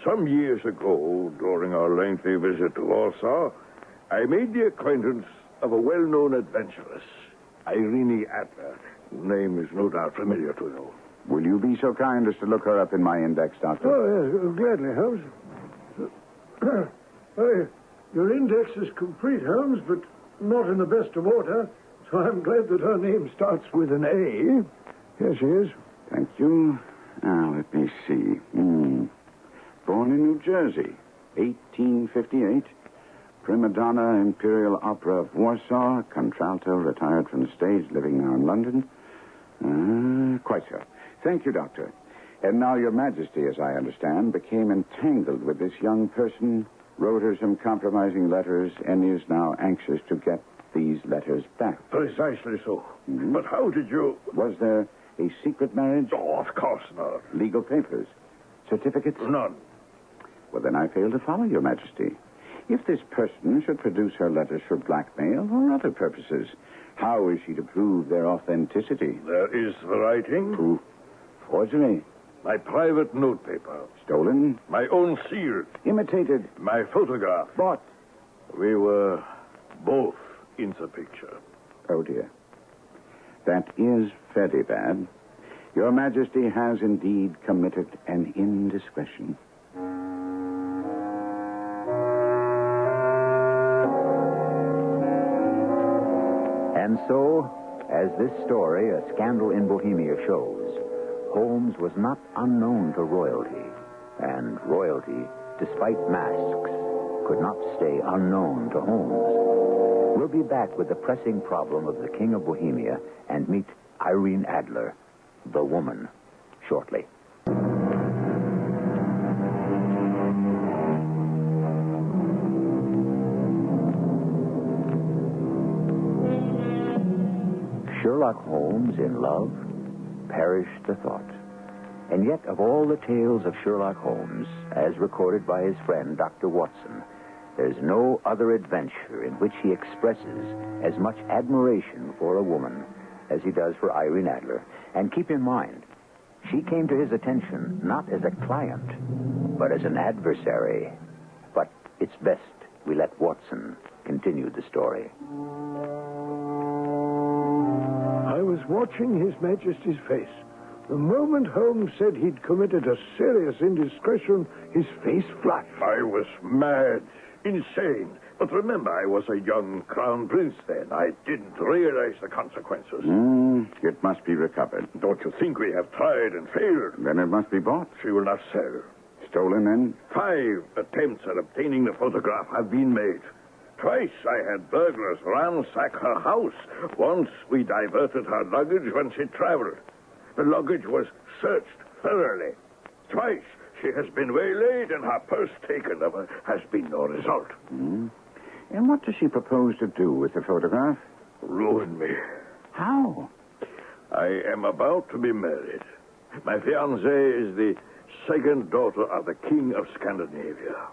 Some years ago, during our lengthy visit to Warsaw, I made the acquaintance of a well-known adventuress, Irene Adler. The name is no doubt familiar to you. Will you be so kind as to look her up in my index, Doctor? Oh, yes, gladly, Holmes. Your index is complete, Holmes, but not in the best of order, so I'm glad that her name starts with an A. Here she is. Thank you. Now, let me see. Born in New Jersey, 1858. Prima donna, Imperial Opera of Warsaw. Contralto, retired from the stage, living now in London. Quite so. Thank you, Doctor. And now your majesty, as I understand, became entangled with this young person, wrote her some compromising letters, and is now anxious to get these letters back. Precisely so. Mm-hmm. But how did you... Was there a secret marriage? Oh, of course not. Legal papers? Certificates? None. Well, then I fail to follow, your majesty. If this person should produce her letters for blackmail or other purposes, how is she to prove their authenticity? There is the writing. Proof. Forgery. My private notepaper. Stolen. My own seal. Imitated. My photograph. Bought. We were both in the picture. Oh, dear. That is very bad. Your majesty has indeed committed an indiscretion. And so, as this story, A Scandal in Bohemia, shows, Holmes was not unknown to royalty, and royalty, despite masks, could not stay unknown to Holmes. We'll be back with the pressing problem of the King of Bohemia and meet Irene Adler, the woman, shortly. Sherlock Holmes in love? Perished the thought. And yet, of all the tales of Sherlock Holmes, as recorded by his friend Dr. Watson, there's no other adventure in which he expresses as much admiration for a woman as he does for Irene Adler. And keep in mind, she came to his attention not as a client, but as an adversary. But it's best we let Watson continue the story. I was watching His Majesty's face. The moment Holmes said he'd committed a serious indiscretion, his face flushed. I was mad, insane. But remember, I was a young crown prince then. I didn't realize the consequences. It must be recovered. Don't you think we have tried and failed? Then it must be bought. She will not sell. Stolen, then? 5 attempts at obtaining the photograph have been made. Twice I had burglars ransack her house. Once we diverted her luggage when she traveled. The luggage was searched thoroughly. Twice she has been waylaid and her purse taken. There has been no result. And what does she propose to do with the photograph? Ruin me. How? I am about to be married. My fiancée is the second daughter of the King of Scandinavia.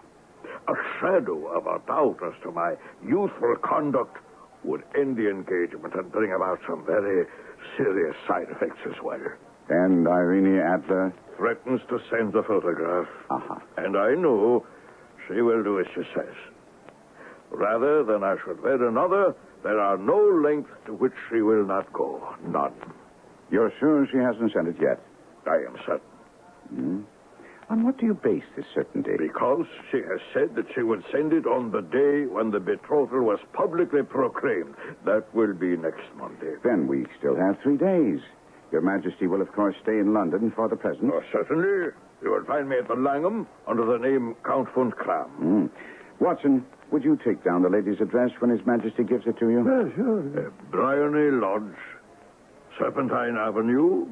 a shadow of a doubt as to my youthful conduct would end the engagement and bring about some very serious side effects as well. And Irene Adler? Threatens to send the photograph. Uh-huh. And I know she will do as she says. Rather than I should wed another, there are no lengths to which she will not go. None. You're sure she hasn't sent it yet? I am certain. Hmm? On what do you base this certainty? Because she has said that she would send it on the day when the betrothal was publicly proclaimed. That will be next Monday. Then we still have 3 days. Your Majesty will, of course, stay in London for the present. Oh, certainly. You will find me at the Langham under the name Count von Kram. Watson, would you take down the lady's address when His Majesty gives it to you? Sure. Bryony Lodge, Serpentine Avenue,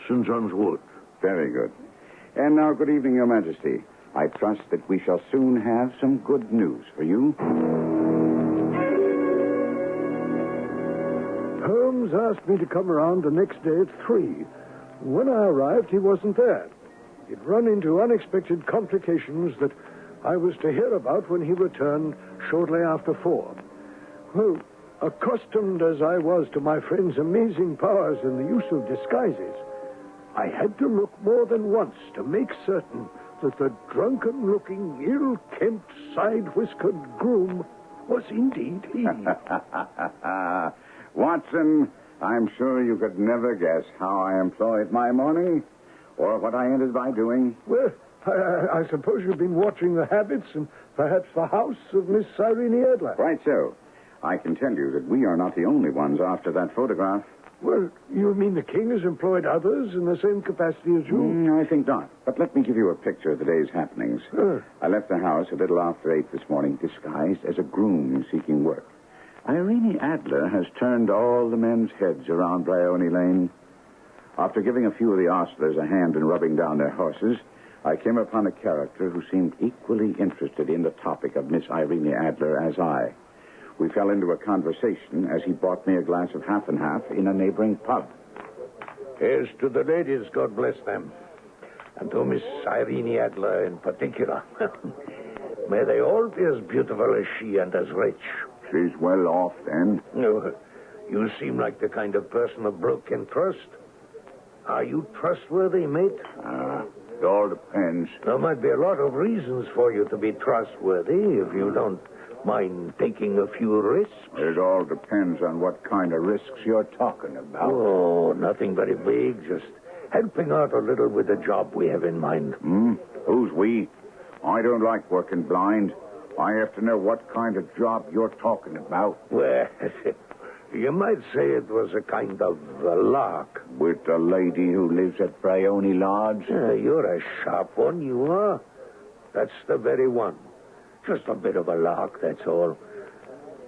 St. John's Wood. Very good. And now, good evening, Your Majesty. I trust that we shall soon have some good news for you. Holmes asked me to come around the next day at 3. When I arrived, he wasn't there. He'd run into unexpected complications that I was to hear about when he returned shortly after 4. Well, accustomed as I was to my friend's amazing powers in the use of disguises, I had to look more than once to make certain that the drunken-looking, ill-kempt, side-whiskered groom was indeed he. Watson, I'm sure you could never guess how I employed my morning or what I ended by doing. Well, I suppose you've been watching the habits and perhaps the house of Miss Irene Adler. Right so. I can tell you that we are not the only ones after that photograph. Well, you mean the king has employed others in the same capacity as you? I think not. But let me give you a picture of the day's happenings. I left the house a little after 8 this morning, disguised as a groom seeking work. Irene Adler has turned all the men's heads around Bryony Lane. After giving a few of the ostlers a hand in rubbing down their horses, I came upon a character who seemed equally interested in the topic of Miss Irene Adler as I. We fell into a conversation as he bought me a glass of half and half in a neighboring pub. Here's to the ladies, God bless them. And to Miss Irene Adler in particular. May they all be as beautiful as she and as rich. She's well off, then? No, you seem like the kind of person a bloke can trust. Are you trustworthy, mate? It all depends. There might be a lot of reasons for you to be trustworthy if you don't mind taking a few risks. It all depends on what kind of risks you're talking about. Oh, nothing very big. Just helping out a little with the job we have in mind. Who's we? I don't like working blind. I have to know what kind of job you're talking about. Well, you might say it was a kind of a lark. With the lady who lives at Bryony Lodge? You're a sharp one, you are. That's the very one. Just a bit of a lark, that's all.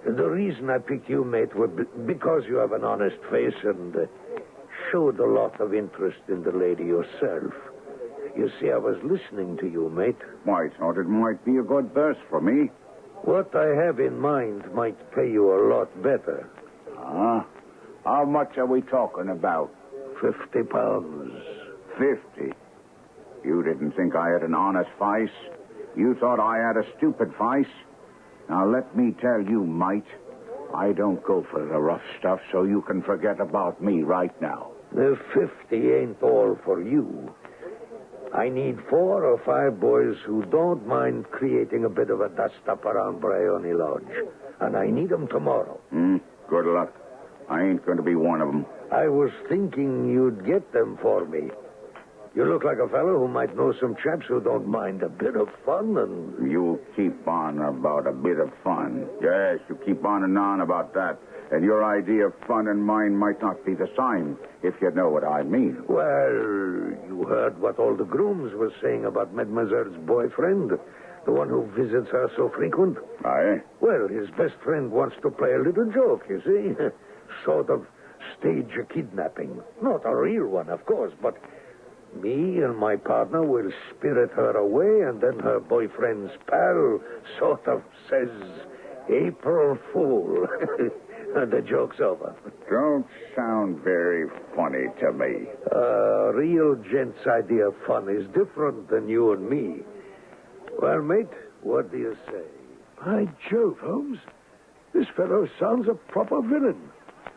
The reason I picked you, mate, was because you have an honest face and showed a lot of interest in the lady yourself. You see, I was listening to you, mate. I thought it might be a good verse for me. What I have in mind might pay you a lot better. How much are we talking about? £50. 50? You didn't think I had an honest face? You thought I had a stupid face? Now, let me tell you, mate, I don't go for the rough stuff, so you can forget about me right now. The 50 ain't all for you. I need 4 or 5 boys who don't mind creating a bit of a dust-up around Bryony Lodge. And I need them tomorrow. Good luck. I ain't going to be one of them. I was thinking you'd get them for me. You look like a fellow who might know some chaps who don't mind a bit of fun and... You keep on about a bit of fun. Yes, you keep on and on about that. And your idea of fun and mine might not be the same, if you know what I mean. Well, you heard what all the grooms were saying about Mademoiselle's boyfriend, the one who visits her so frequent. Aye? Well, his best friend wants to play a little joke, you see. Sort of stage a kidnapping. Not a real one, of course, but... Me and my partner will spirit her away, and then her boyfriend's pal sort of says, April Fool. And the joke's over. Don't sound very funny to me. A real gent's idea of fun is different than you and me. Well, mate, What do you say? By Jove, Holmes. This fellow sounds a proper villain.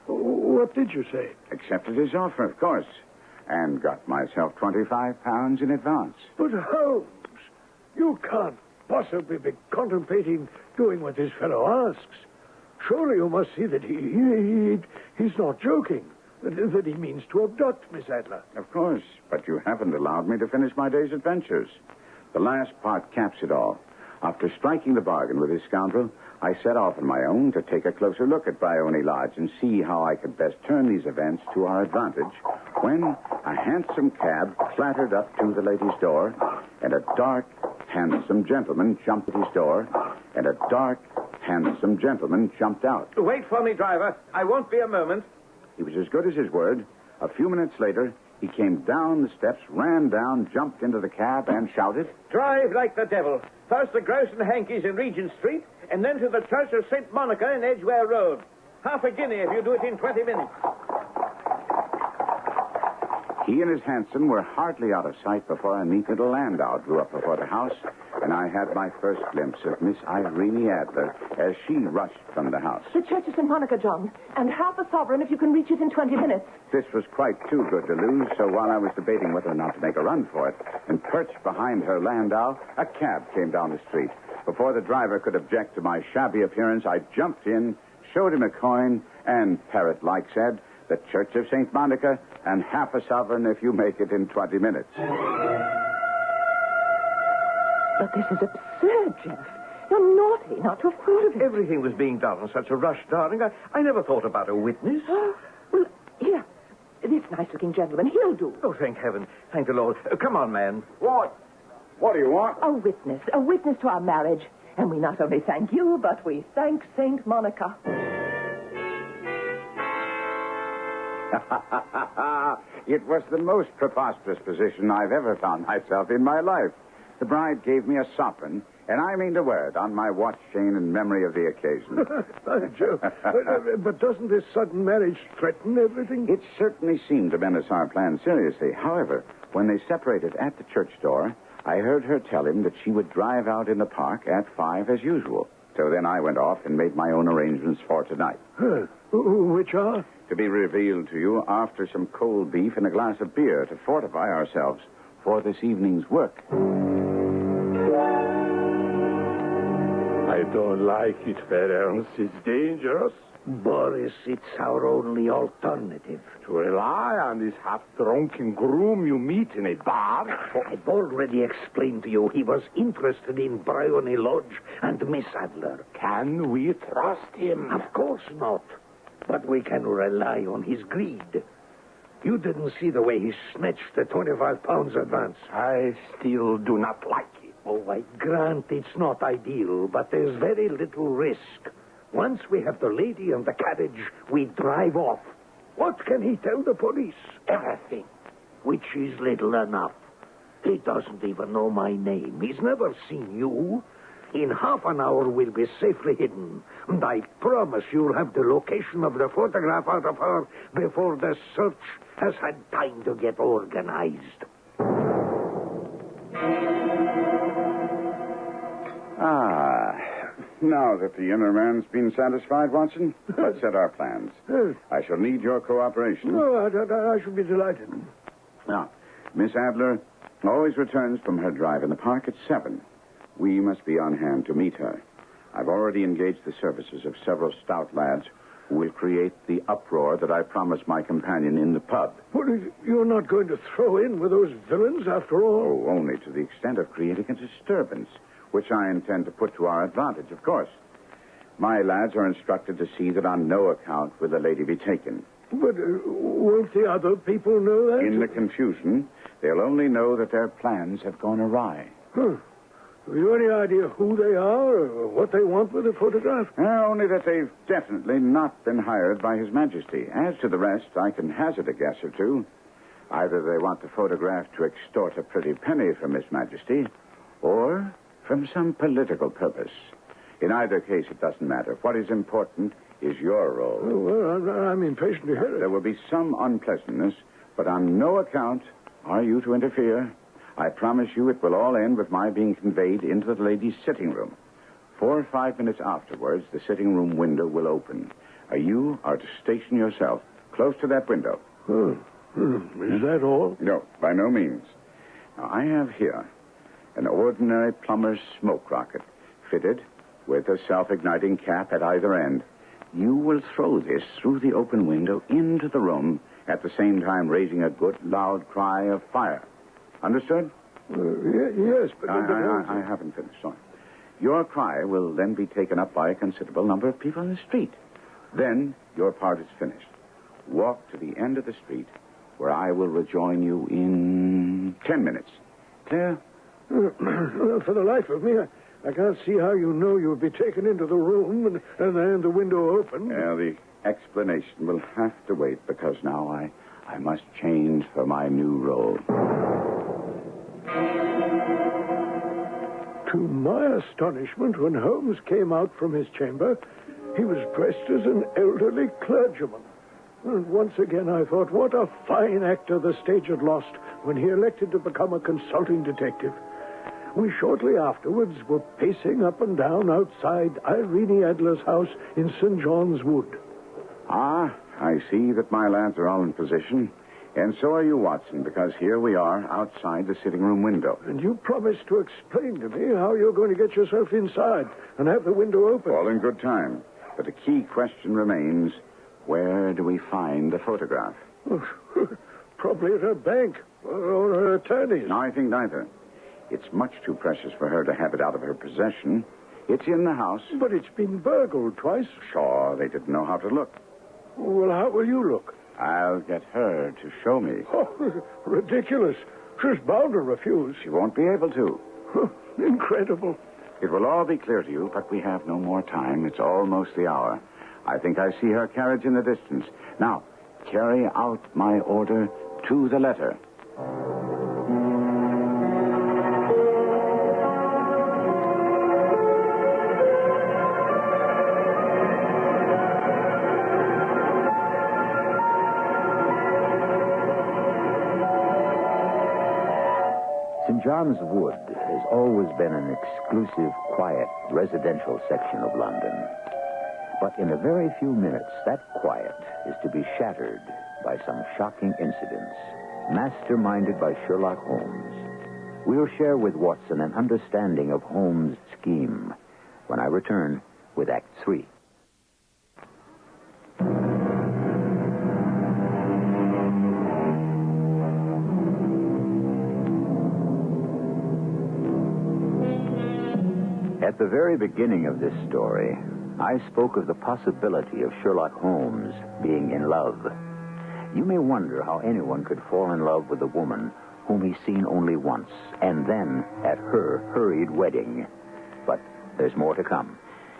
What did you say? Accepted his offer, of course, and got myself £25 in advance. But Holmes, you can't possibly be contemplating doing what this fellow asks. Surely you must see that he's not joking, that he means to abduct Miss Adler. Of course, but you haven't allowed me to finish my day's adventures. The last part caps it all. After striking the bargain with this scoundrel, I set off on my own to take a closer look at Bryony Lodge and see how I could best turn these events to our advantage, when a handsome cab clattered up to the lady's door, and a dark, handsome gentleman jumped at his door, and a dark, handsome gentleman jumped out. Wait for me, driver. I won't be a moment. He was as good as his word. A few minutes later, he came down the steps, ran down, jumped into the cab, and shouted, Drive like the devil. First the Grouse and Hankies in Regent Street, and then to the Church of St. Monica in Edgware Road. Half a guinea if you do it in 20 minutes. He and his hansom were hardly out of sight before a neat little landau drew up before the house, and I had my first glimpse of Miss Irene Adler as she rushed from the house. The Church of St. Monica, John, and half a sovereign if you can reach it in 20 minutes. This was quite too good to lose, so while I was debating whether or not to make a run for it, and perched behind her landau, a cab came down the street. Before the driver could object to my shabby appearance, I jumped in, showed him a coin, and, parrot-like, said, the Church of St. Monica, and half a sovereign if you make it in 20 minutes. But this is absurd, Jeff. You're naughty not to have thought of it. Everything was being done in such a rush, darling. I never thought about a witness. Well, here. This nice-looking gentleman, he'll do. Oh, thank heaven. Thank the Lord. Come on, man. What? What do you want? A witness to our marriage. And we not only thank you, but we thank St. Monica. It was the most preposterous position I've ever found myself in my life. The bride gave me a sovereign, and I mean the word, on my watch chain in memory of the occasion. Joe, but doesn't this sudden marriage threaten everything? It certainly seemed to menace our plans seriously. However, when they separated at the church door, I heard her tell him that she would drive out in the park at 5 as usual. So then I went off and made my own arrangements for tonight. Which are? To be revealed to you after some cold beef and a glass of beer to fortify ourselves for this evening's work. I don't like it, Ferenc. It's dangerous. Boris, it's our only alternative. To rely on this half-drunken groom you meet in a bar? I've already explained to you he was interested in Bryony Lodge and Miss Adler. Can we trust him? Of course not. But we can rely on his greed. You didn't see the way he snatched the 25 pounds advance. I still do not like it. Oh, I grant it's not ideal, but there's very little risk. Once we have the lady and the carriage, we drive off. What can he tell the police? Everything. Which is little enough. He doesn't even know my name. He's never seen you. In half an hour, we'll be safely hidden. And I promise you'll have the location of the photograph out of her before the search has had time to get organized. Now that the inner man's been satisfied, Watson, let's set our plans. I shall need your cooperation. No, I should be delighted. Now, Miss Adler always returns from her drive in the park at 7. We must be on hand to meet her. I've already engaged the services of several stout lads who will create the uproar that I promised my companion in the pub. What, you're not going to throw in with those villains after all? Oh, only to the extent of creating a disturbance, which I intend to put to our advantage, of course. My lads are instructed to see that on no account will the lady be taken. But won't the other people know that? In the confusion, they'll only know that their plans have gone awry. Huh. Have you any idea who they are or what they want with the photograph? Only that they've definitely not been hired by His Majesty. As to the rest, I can hazard a guess or two. Either they want the photograph to extort a pretty penny from His Majesty, or from some political purpose. In either case, it doesn't matter. What is important is your role. Oh, well, I'm impatient to hear it. There will be some unpleasantness, but on no account are you to interfere. I promise you it will all end with my being conveyed into the lady's sitting room. 4 or 5 minutes afterwards, the sitting room window will open. You are to station yourself close to that window. Is that all? No, by no means. Now, I have here an ordinary plumber's smoke rocket, fitted with a self-igniting cap at either end. You will throw this through the open window into the room, at the same time raising a good, loud cry of fire. Understood? Yes, but... I haven't finished, sorry. Your cry will then be taken up by a considerable number of people in the street. Then your part is finished. Walk to the end of the street, where I will rejoin you in 10 minutes. Clear? Well, for the life of me, I can't see how you know you'll be taken into the room and the window open. The explanation will have to wait, because now I must change for my new role. To my astonishment, when Holmes came out from his chamber, he was dressed as an elderly clergyman. And once again I thought, what a fine actor the stage had lost when he elected to become a consulting detective. We shortly afterwards were pacing up and down outside Irene Adler's house in St. John's Wood. Ah, I see that my lads are all in position. And so are you, Watson, because here we are outside the sitting room window. And you promised to explain to me how you're going to get yourself inside and have the window open. All in good time. But the key question remains, where do we find the photograph? Probably at her bank or her attorney's. No, I think neither. It's much too precious for her to have it out of her possession. It's in the house. But it's been burgled twice. Sure, they didn't know how to look. Well, how will you look? I'll get her to show me. Oh, ridiculous. She's bound to refuse. She won't be able to. Incredible. It will all be clear to you, but we have no more time. It's almost the hour. I think I see her carriage in the distance. Now, carry out my order to the letter. St. John's Wood has always been an exclusive, quiet, residential section of London. But in a very few minutes, that quiet is to be shattered by some shocking incidents, masterminded by Sherlock Holmes. We'll share with Watson an understanding of Holmes' scheme when I return with Act 3. At the very beginning of this story, I spoke of the possibility of Sherlock Holmes being in love. You may wonder how anyone could fall in love with a woman whom he's seen only once, and then at her hurried wedding. But there's more to come.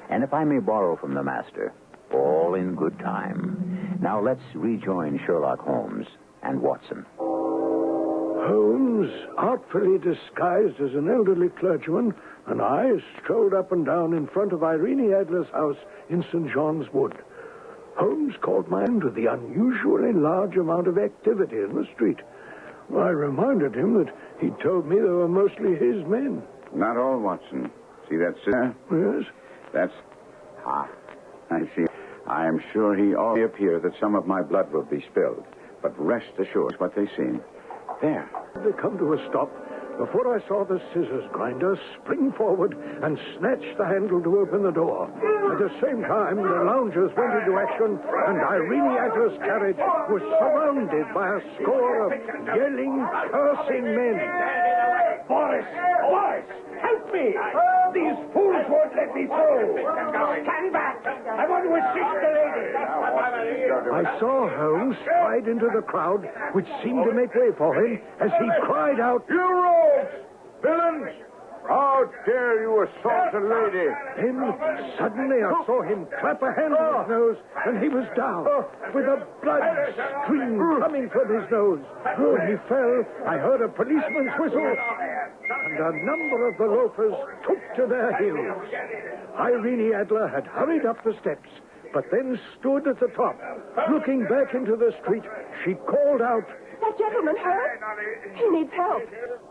And if I may borrow from the master, all in good time. Now let's rejoin Sherlock Holmes and Watson. Holmes, artfully disguised as an elderly clergyman, and I strolled up and down in front of Irene Adler's house in St. John's Wood. Holmes called my mind to the unusually large amount of activity in the street. I reminded him that he'd told me they were mostly his men. Not all, Watson. See that scissor? Yes. That's... I see. I am sure he already appeared that some of my blood will be spilled. But rest assured what they seem. There. They come to a stop before I saw the scissors grinder spring forward and snatch the handle to open the door. At the same time, the loungers went into action, and Irene Adler's carriage was surrounded by a score of yelling, cursing men. Boris! Boris! Help me! These fools won't let me through! Stand back! I want to assist the lady! I saw Holmes stride into the crowd, which seemed to make way for him, as he cried out, "You rogues! Villains! How dare you assault a lady? Then, suddenly, I saw him clap a hand to his nose, and he was down, with a blood stream coming from his nose. When he fell, I heard a policeman's whistle, and a number of the loafers took to their heels. Irene Adler had hurried up the steps, but then stood at the top. Looking back into the street, she called out, That gentleman hurt? He needs help.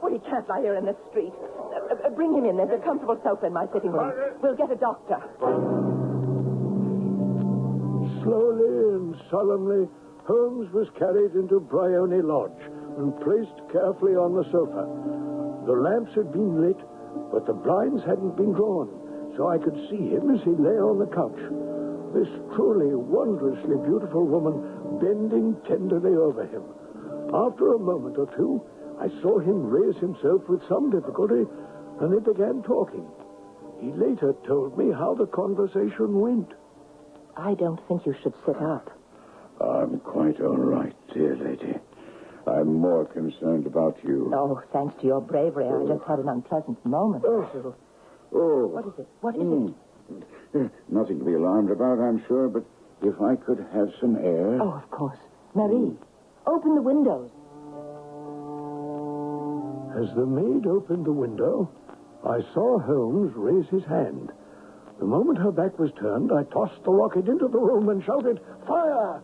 Oh, he can't lie here in the street. Bring him in. There's a comfortable sofa in my sitting room. We'll get a doctor. Slowly and solemnly, Holmes was carried into Bryony Lodge and placed carefully on the sofa. The lamps had been lit, but the blinds hadn't been drawn, so I could see him as he lay on the couch. This truly wondrously beautiful woman bending tenderly over him. After a moment or two, I saw him raise himself with some difficulty, and they began talking. He later told me how the conversation went. I don't think you should sit up. I'm quite all right, dear lady. I'm more concerned about you. Oh, thanks to your bravery, I just had an unpleasant moment or two. Oh. What is it? What is it? Nothing to be alarmed about, I'm sure, but if I could have some air... Oh, of course. Marie, open the windows. As the maid opened the window, I saw Holmes raise his hand. The moment her back was turned, I tossed the rocket into the room and shouted, "Fire!"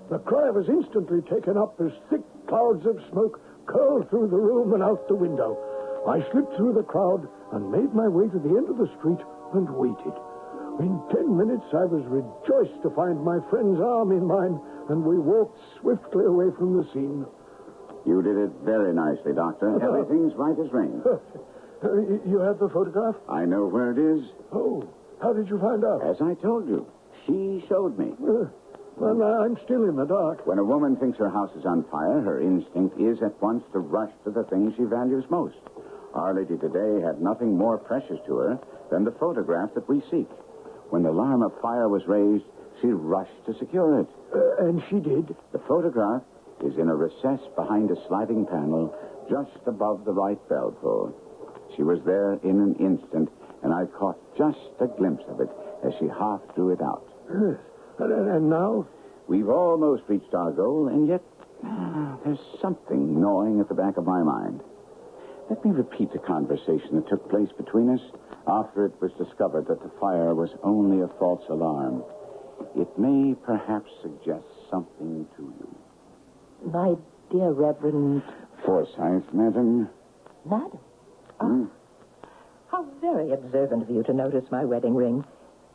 The cry was instantly taken up as thick clouds of smoke curled through the room and out the window. I slipped through the crowd and made my way to the end of the street and waited. In 10 minutes, I was rejoiced to find my friend's arm in mine, and we walked swiftly away from the scene. You did it very nicely, Doctor. Everything's right as rain. You have the photograph? I know where it is. Oh, how did you find out? As I told you, she showed me. Well, I'm still in the dark. When a woman thinks her house is on fire, her instinct is at once to rush to the thing she values most. Our lady today had nothing more precious to her than the photograph that we seek. When the alarm of fire was raised, she rushed to secure it. And she did? The photograph is in a recess behind a sliding panel just above the right bell pull. She was there in an instant, and I caught just a glimpse of it as she half drew it out. And now? We've almost reached our goal, and yet there's something gnawing at the back of my mind. Let me repeat the conversation that took place between us after it was discovered that the fire was only a false alarm. It may perhaps suggest something to you. My dear Reverend... Forsyth, madam. Madam? Oh. How very observant of you to notice my wedding ring.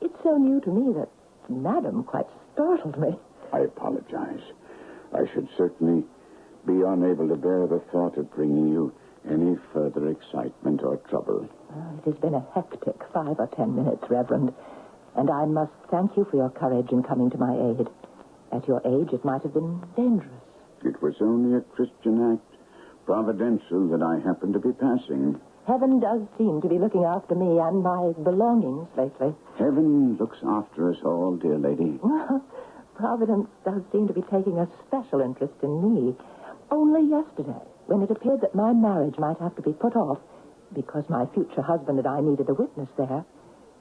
It's so new to me that Madam quite startled me. I apologize. I should certainly be unable to bear the thought of bringing you any further excitement or trouble. It has been a hectic 5 or 10 minutes, Reverend, and I must thank you for your courage in coming to my aid. At your age, it might have been dangerous. It was only a Christian act, providential, that I happened to be passing. Heaven does seem to be looking after me and my belongings lately. Heaven looks after us all, dear lady. Providence does seem to be taking a special interest in me. Only yesterday, when it appeared that my marriage might have to be put off because my future husband and I needed a witness there,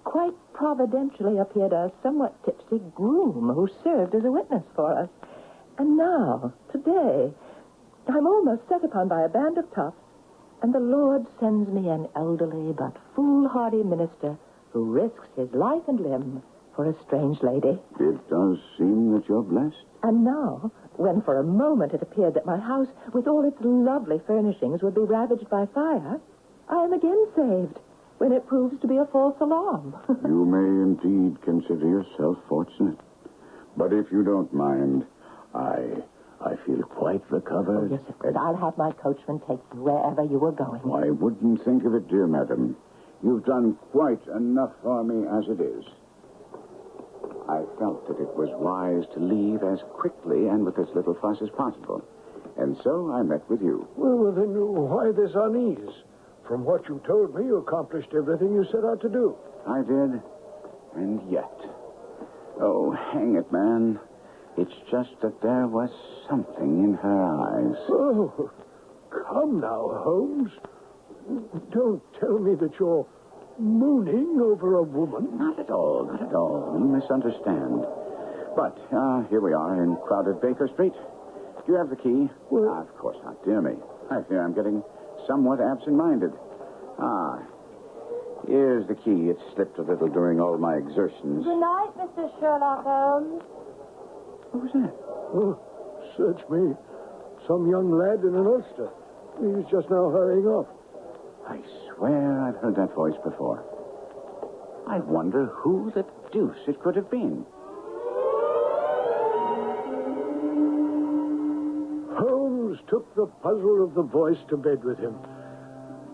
quite providentially appeared a somewhat tipsy groom who served as a witness for us. And now, today, I'm almost set upon by a band of toughs, and the Lord sends me an elderly but foolhardy minister who risks his life and limb for a strange lady. It does seem that you're blessed. And now, when for a moment it appeared that my house, with all its lovely furnishings, would be ravaged by fire, I am again saved when it proves to be a false alarm. You may indeed consider yourself fortunate. But if you don't mind, I feel quite recovered. Oh, yes, of course. I'll have my coachman take you wherever you are going. I wouldn't think of it, dear madam. You've done quite enough for me as it is. I felt that it was wise to leave as quickly and with as little fuss as possible. And so I met with you. Well, then why this unease? From what you told me, you accomplished everything you set out to do. I did. And yet... Oh, hang it, man. It's just that there was something in her eyes. Oh, come now, Holmes. Don't tell me that you're mooning over a woman. Not at all, not at all. You misunderstand. But here we are in crowded Baker Street. Do you have the key? Well, of course not. Dear me. I fear I'm getting somewhat absent-minded. Here's the key. It slipped a little during all my exertions. Good night, Mr. Sherlock Holmes. What was that? Oh, search me. Some young lad in an ulster. He's just now hurrying off. I swear I've heard that voice before. I wonder who the deuce it could have been. Holmes took the puzzle of the voice to bed with him.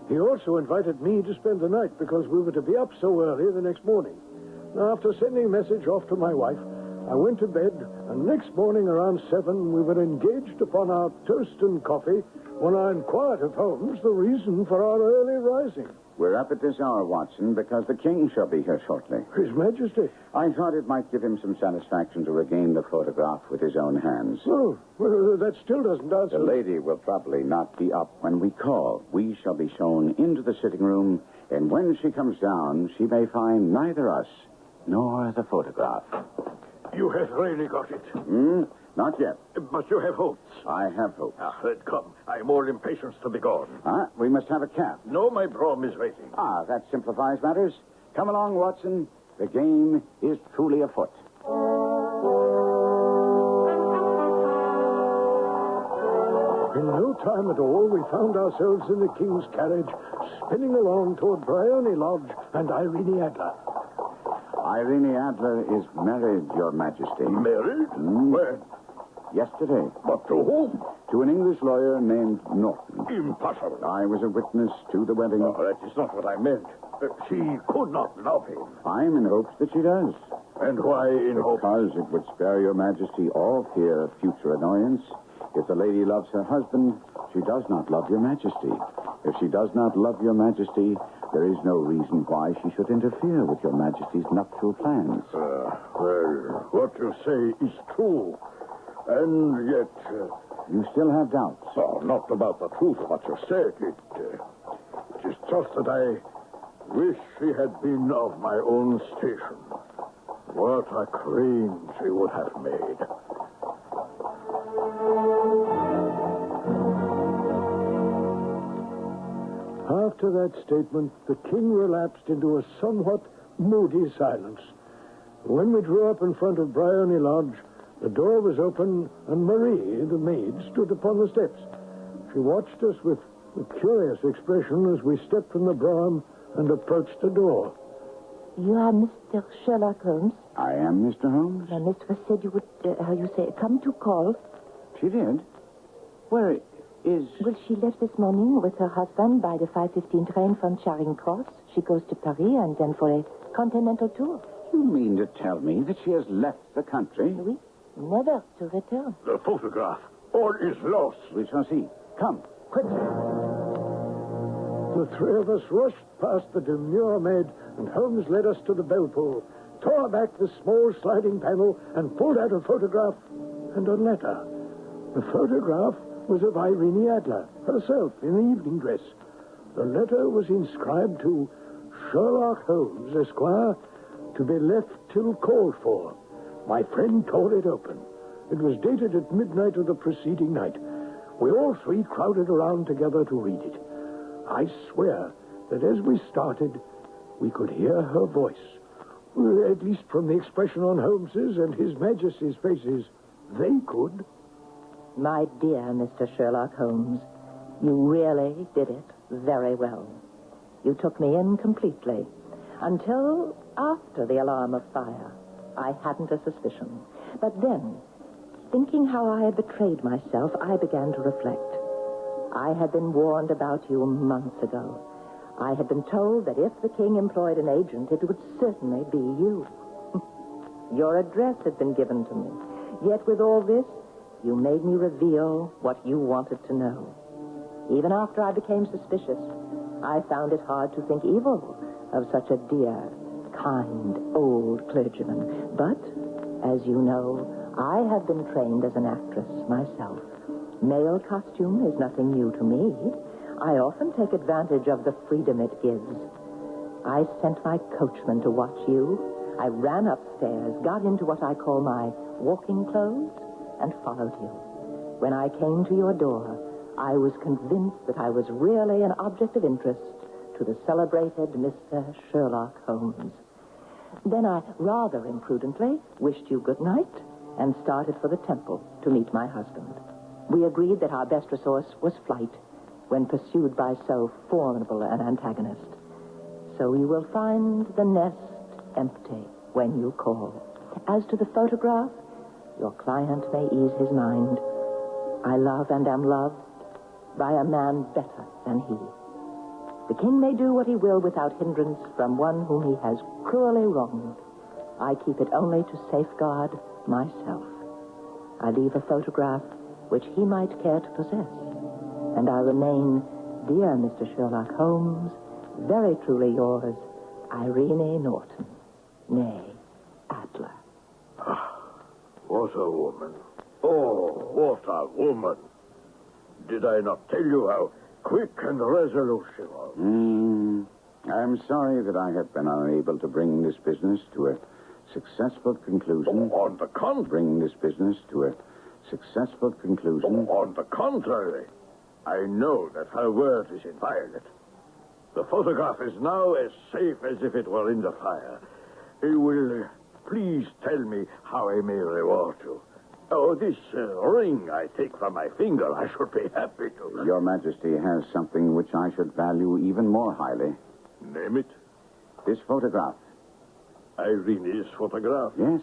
He also invited me to spend the night because we were to be up so early the next morning. Now, after sending a message off to my wife, I went to bed, and next morning around 7, we were engaged upon our toast and coffee when I inquired of Holmes the reason for our early rising. We're up at this hour, Watson, because the king shall be here shortly. His Majesty. I thought it might give him some satisfaction to regain the photograph with his own hands. Oh, well, that still doesn't answer. The lady will probably not be up when we call. We shall be shown into the sitting room, and when she comes down, she may find neither us nor the photograph. You have really got it. Not yet. But you have hopes. I have hopes. Then come. I am all impatience to be gone. We must have a cab. No, my brougham is waiting. That simplifies matters. Come along, Watson. The game is truly afoot. In no time at all, we found ourselves in the king's carriage, spinning along toward Bryony Lodge and Irene Adler. Irene Adler is married, Your Majesty. Married? When? Yesterday. But to whom? To an English lawyer named Norton. Impossible. I was a witness to the wedding. Oh, that is not what I meant. She could not love him. I'm in hopes that she does. And why in hopes? Because it would spare Your Majesty all fear of future annoyance. If the lady loves her husband, she does not love Your Majesty. If she does not love Your Majesty, there is no reason why she should interfere with Your Majesty's nuptial plans. Well, what you say is true. And yet... you still have doubts? Oh, not about the truth of what you said. It is just that I wish she had been of my own station. What a queen she would have made. After that statement, the king relapsed into a somewhat moody silence. When we drew up in front of Bryony Lodge, the door was open, and Marie, the maid, stood upon the steps. She watched us with a curious expression as we stepped from the brougham and approached the door. You are Mr. Sherlock Holmes? I am Mr. Holmes. My mistress said you would, come to call. She did? Where is... Well, she left this morning with her husband by the 5:15 train from Charing Cross. She goes to Paris and then for a continental tour. You mean to tell me that she has left the country? Oui, never to return. The photograph. All is lost. We shall see. Come, quickly. The three of us rushed past the demure maid, and Holmes led us to the bell pull, tore back the small sliding panel, and pulled out a photograph and a letter. The photograph was of Irene Adler, herself, in evening dress. The letter was inscribed to Sherlock Holmes, Esquire, to be left till called for. My friend tore it open. It was dated at midnight of the preceding night. We all three crowded around together to read it. I swear that as we started, we could hear her voice. Well, at least from the expression on Holmes's and His Majesty's faces, they could. My dear Mr. Sherlock Holmes, you really did it very well. You took me in completely. Until after the alarm of fire, I hadn't a suspicion. But then, thinking how I had betrayed myself, I began to reflect. I had been warned about you months ago. I had been told that if the king employed an agent, it would certainly be you. Your address had been given to me. Yet with all this, you made me reveal what you wanted to know. Even after I became suspicious, I found it hard to think evil of such a dear, kind, old clergyman. But, as you know, I have been trained as an actress myself. Male costume is nothing new to me. I often take advantage of the freedom it gives. I sent my coachman to watch you. I ran upstairs, got into what I call my walking clothes, and followed you. When I came to your door, I was convinced that I was really an object of interest to to the celebrated Mr. Sherlock Holmes. Then I, rather imprudently, wished you good night and started for the temple to meet my husband. We agreed that our best resource was flight when pursued by so formidable an antagonist. So you will find the nest empty when you call. As to the photograph, your client may ease his mind. I love and am loved by a man better than he. The king may do what he will without hindrance from one whom he has cruelly wronged. I keep it only to safeguard myself. I leave a photograph which he might care to possess. And I remain, dear Mr. Sherlock Holmes, very truly yours, Irene Norton, nay, Adler. What a woman. Oh, what a woman. Did I not tell you how quick and resolute she was? I'm sorry that I have been unable to bring this business to a successful conclusion. On the contrary. Bring this business to a successful conclusion. On the contrary. I know that her word is inviolate. The photograph is now as safe as if it were in the fire. You will please tell me how I may reward you. Oh, this ring I take from my finger, I should be happy to. Your Majesty has something which I should value even more highly. Name it. This photograph. Irene's photograph? Yes.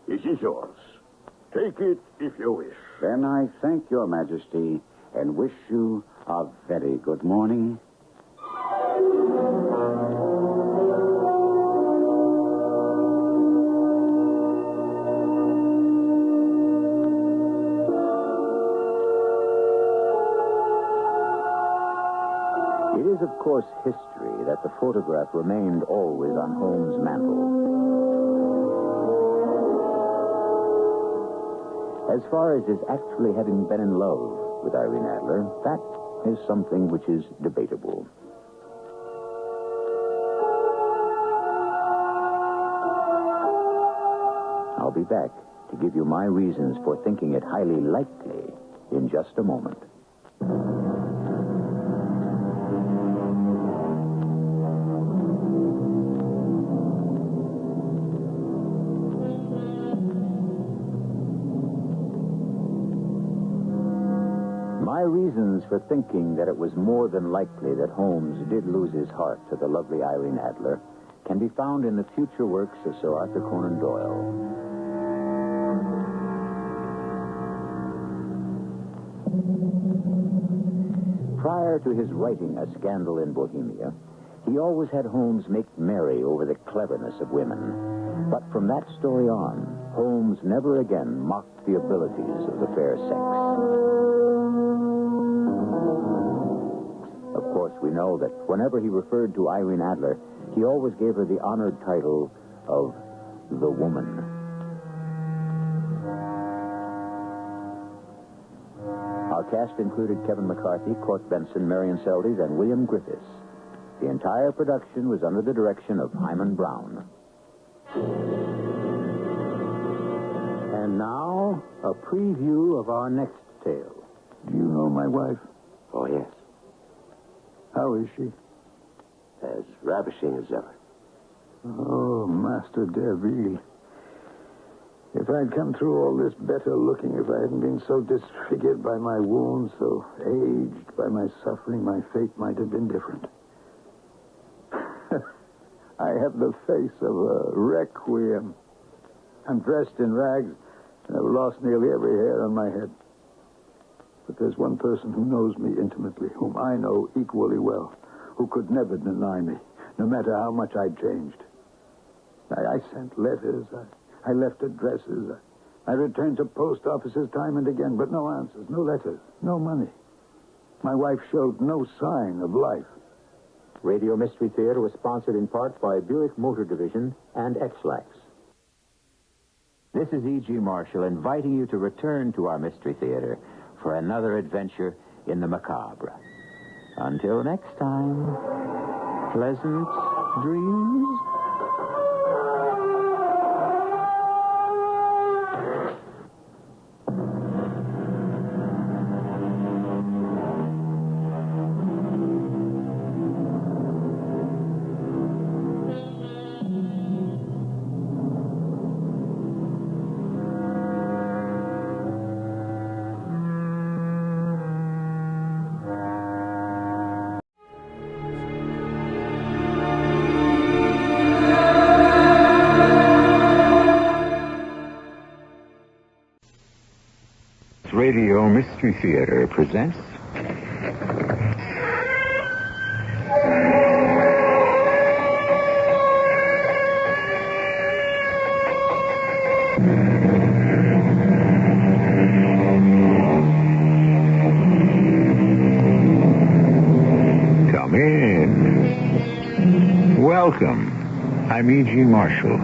It is yours. Take it if you wish. Then I thank your Majesty and wish you a very good morning. It is, of course, history that the photograph remained always on Holmes' mantel. As far as his actually having been in love with Irene Adler, that is something which is debatable. I'll be back to give you my reasons for thinking it highly likely in just a moment. My reasons for thinking that it was more than likely that Holmes did lose his heart to the lovely Irene Adler can be found in the future works of Sir Arthur Conan Doyle. Prior to his writing A Scandal in Bohemia, he always had Holmes make merry over the cleverness of women. But from that story on, Holmes never again mocked the abilities of the fair sex. Of course, we know that whenever he referred to Irene Adler, he always gave her the honored title of the woman. Our cast included Kevin McCarthy, Court Benson, Marion Seldes, and William Griffiths. The entire production was under the direction of Hyman Brown. And now, a preview of our next tale. Do you know my wife? Oh, yes. How is she? As ravishing as ever. Oh, Master Derville. If I'd come through all this better looking, if I hadn't been so disfigured by my wounds, so aged by my suffering, my fate might have been different. I have the face of a requiem. I'm dressed in rags, and I've lost nearly every hair on my head. But there's one person who knows me intimately, whom I know equally well, who could never deny me, no matter how much I changed. I sent letters. I left addresses. I returned to post offices time and again, but no answers, no letters, no money. My wife showed no sign of life. Radio Mystery Theater was sponsored in part by Buick Motor Division and X-Lax. This is E.G. Marshall inviting you to return to our Mystery Theater for another adventure in the macabre. Until next time, pleasant dreams. Mystery Theater presents... Come in. Welcome. I'm E.G. Marshall.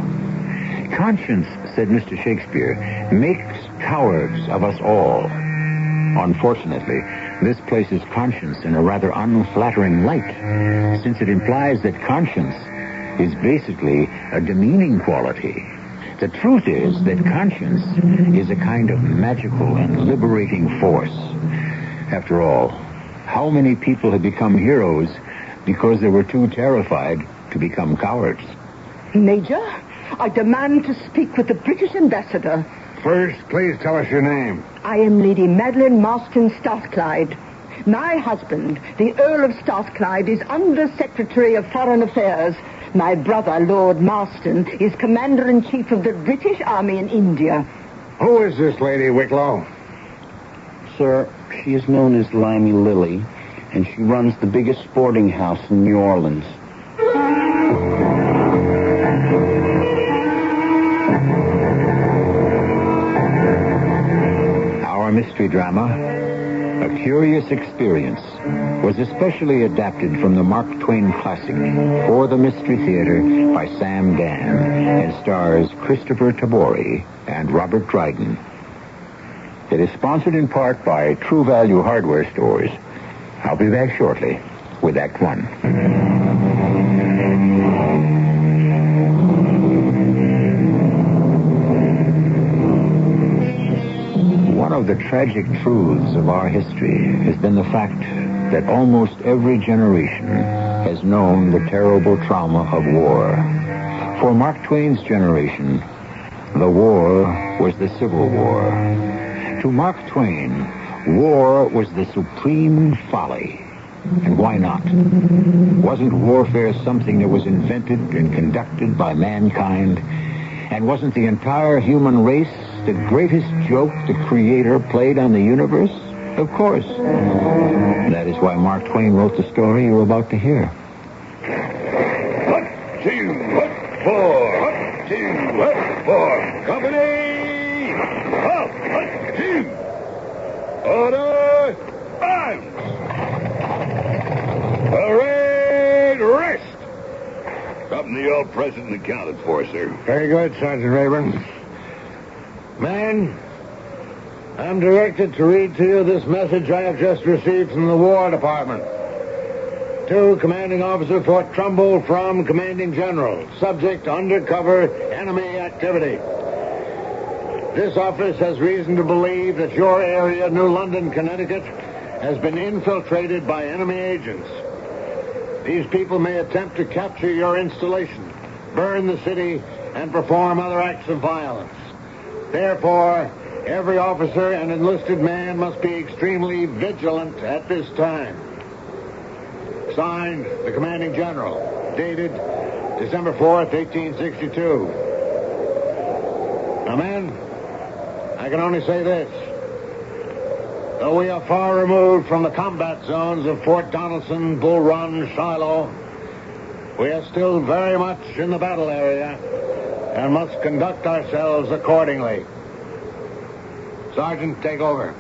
Conscience, said Mr. Shakespeare, makes cowards of us all. Unfortunately, this places conscience in a rather unflattering light, since it implies that conscience is basically a demeaning quality. The truth is that conscience is a kind of magical and liberating force. After all, how many people have become heroes because they were too terrified to become cowards? Major, I demand to speak with the British ambassador. First, please tell us your name. I am Lady Madeline Marston Strathclyde. My husband, the Earl of Strathclyde, is Under Secretary of Foreign Affairs. My brother, Lord Marston, is Commander-in-Chief of the British Army in India. Who is this Lady Wicklow? Sir, she is known as Limey Lily, and she runs the biggest sporting house in New Orleans. Our mystery drama, A Curious Experience, was especially adapted from the Mark Twain classic For the Mystery Theater by Sam Dan and stars Christopher Tabori and Robert Dryden. It is sponsored in part by True Value Hardware Stores. I'll be back shortly with Act One. One of the tragic truths of our history has been the fact that almost every generation has known the terrible trauma of war. For Mark Twain's generation, the war was the Civil War. To Mark Twain, war was the supreme folly. And why not? Wasn't warfare something that was invented and conducted by mankind? And wasn't the entire human race the greatest joke the Creator played on the universe? Of course. That is why Mark Twain wrote the story you're about to hear. 1, 2, 4. 1, 2, 4. Company! Up! 1, 2. Order! Bounce! Parade! Rest! Company all present and accounted for, sir. Very good, Sergeant Rayburn. Men, I'm directed to read to you this message I have just received from the War Department. To Commanding Officer Fort Trumbull from Commanding General. Subject, undercover enemy activity. This office has reason to believe that your area, New London, Connecticut, has been infiltrated by enemy agents. These people may attempt to capture your installation, burn the city, and perform other acts of violence. Therefore, every officer and enlisted man must be extremely vigilant at this time. Signed, the Commanding General. Dated December 4th, 1862. Now, men, I can only say this. Though we are far removed from the combat zones of Fort Donelson, Bull Run, Shiloh, we are still very much in the battle area and must conduct ourselves accordingly. Sergeant, take over.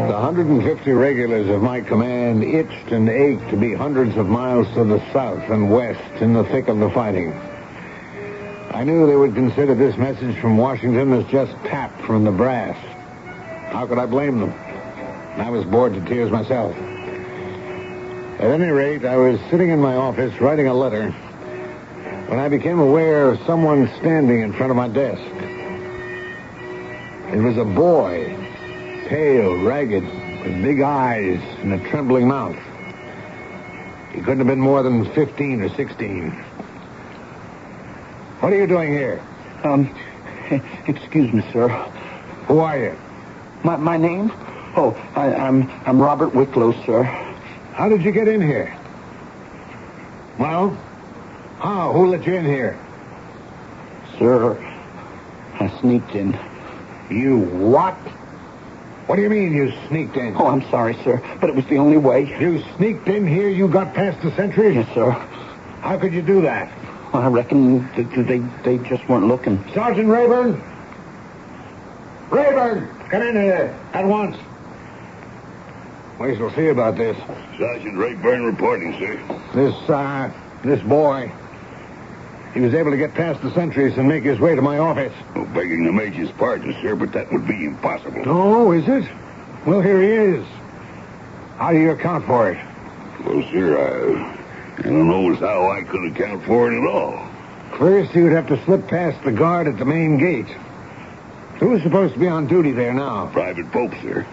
The 150 regulars of my command itched and ached to be hundreds of miles to the south and west in the thick of the fighting. I knew they would consider this message from Washington as just pap from the brass. How could I blame them? I was bored to tears myself. At any rate, I was sitting in my office writing a letter when I became aware of someone standing in front of my desk. It was a boy, pale, ragged, with big eyes and a trembling mouth. He couldn't have been more than 15 or 16. What are you doing here? Excuse me, sir. Who are you? My name? Oh, I'm Robert Wicklow, sir. How did you get in here? Well, how? Who let you in here? Sir, I sneaked in. You what? What do you mean you sneaked in? Oh, I'm sorry, sir, but it was the only way. You sneaked in here? You got past the sentries? Yes, sir. How could you do that? Well, I reckon they just weren't looking. Sergeant Rayburn? Rayburn, come in here at once. We shall see about this. Sergeant Rayburn reporting, sir. This boy, he was able to get past the sentries and make his way to my office. Oh, begging the Major's pardon, sir, but that would be impossible. Oh, is it? Well, here he is. How do you account for it? Well, sir, I don't know as how I could account for it at all. First, he would have to slip past the guard at the main gate. Who's supposed to be on duty there now? Private Pope, sir.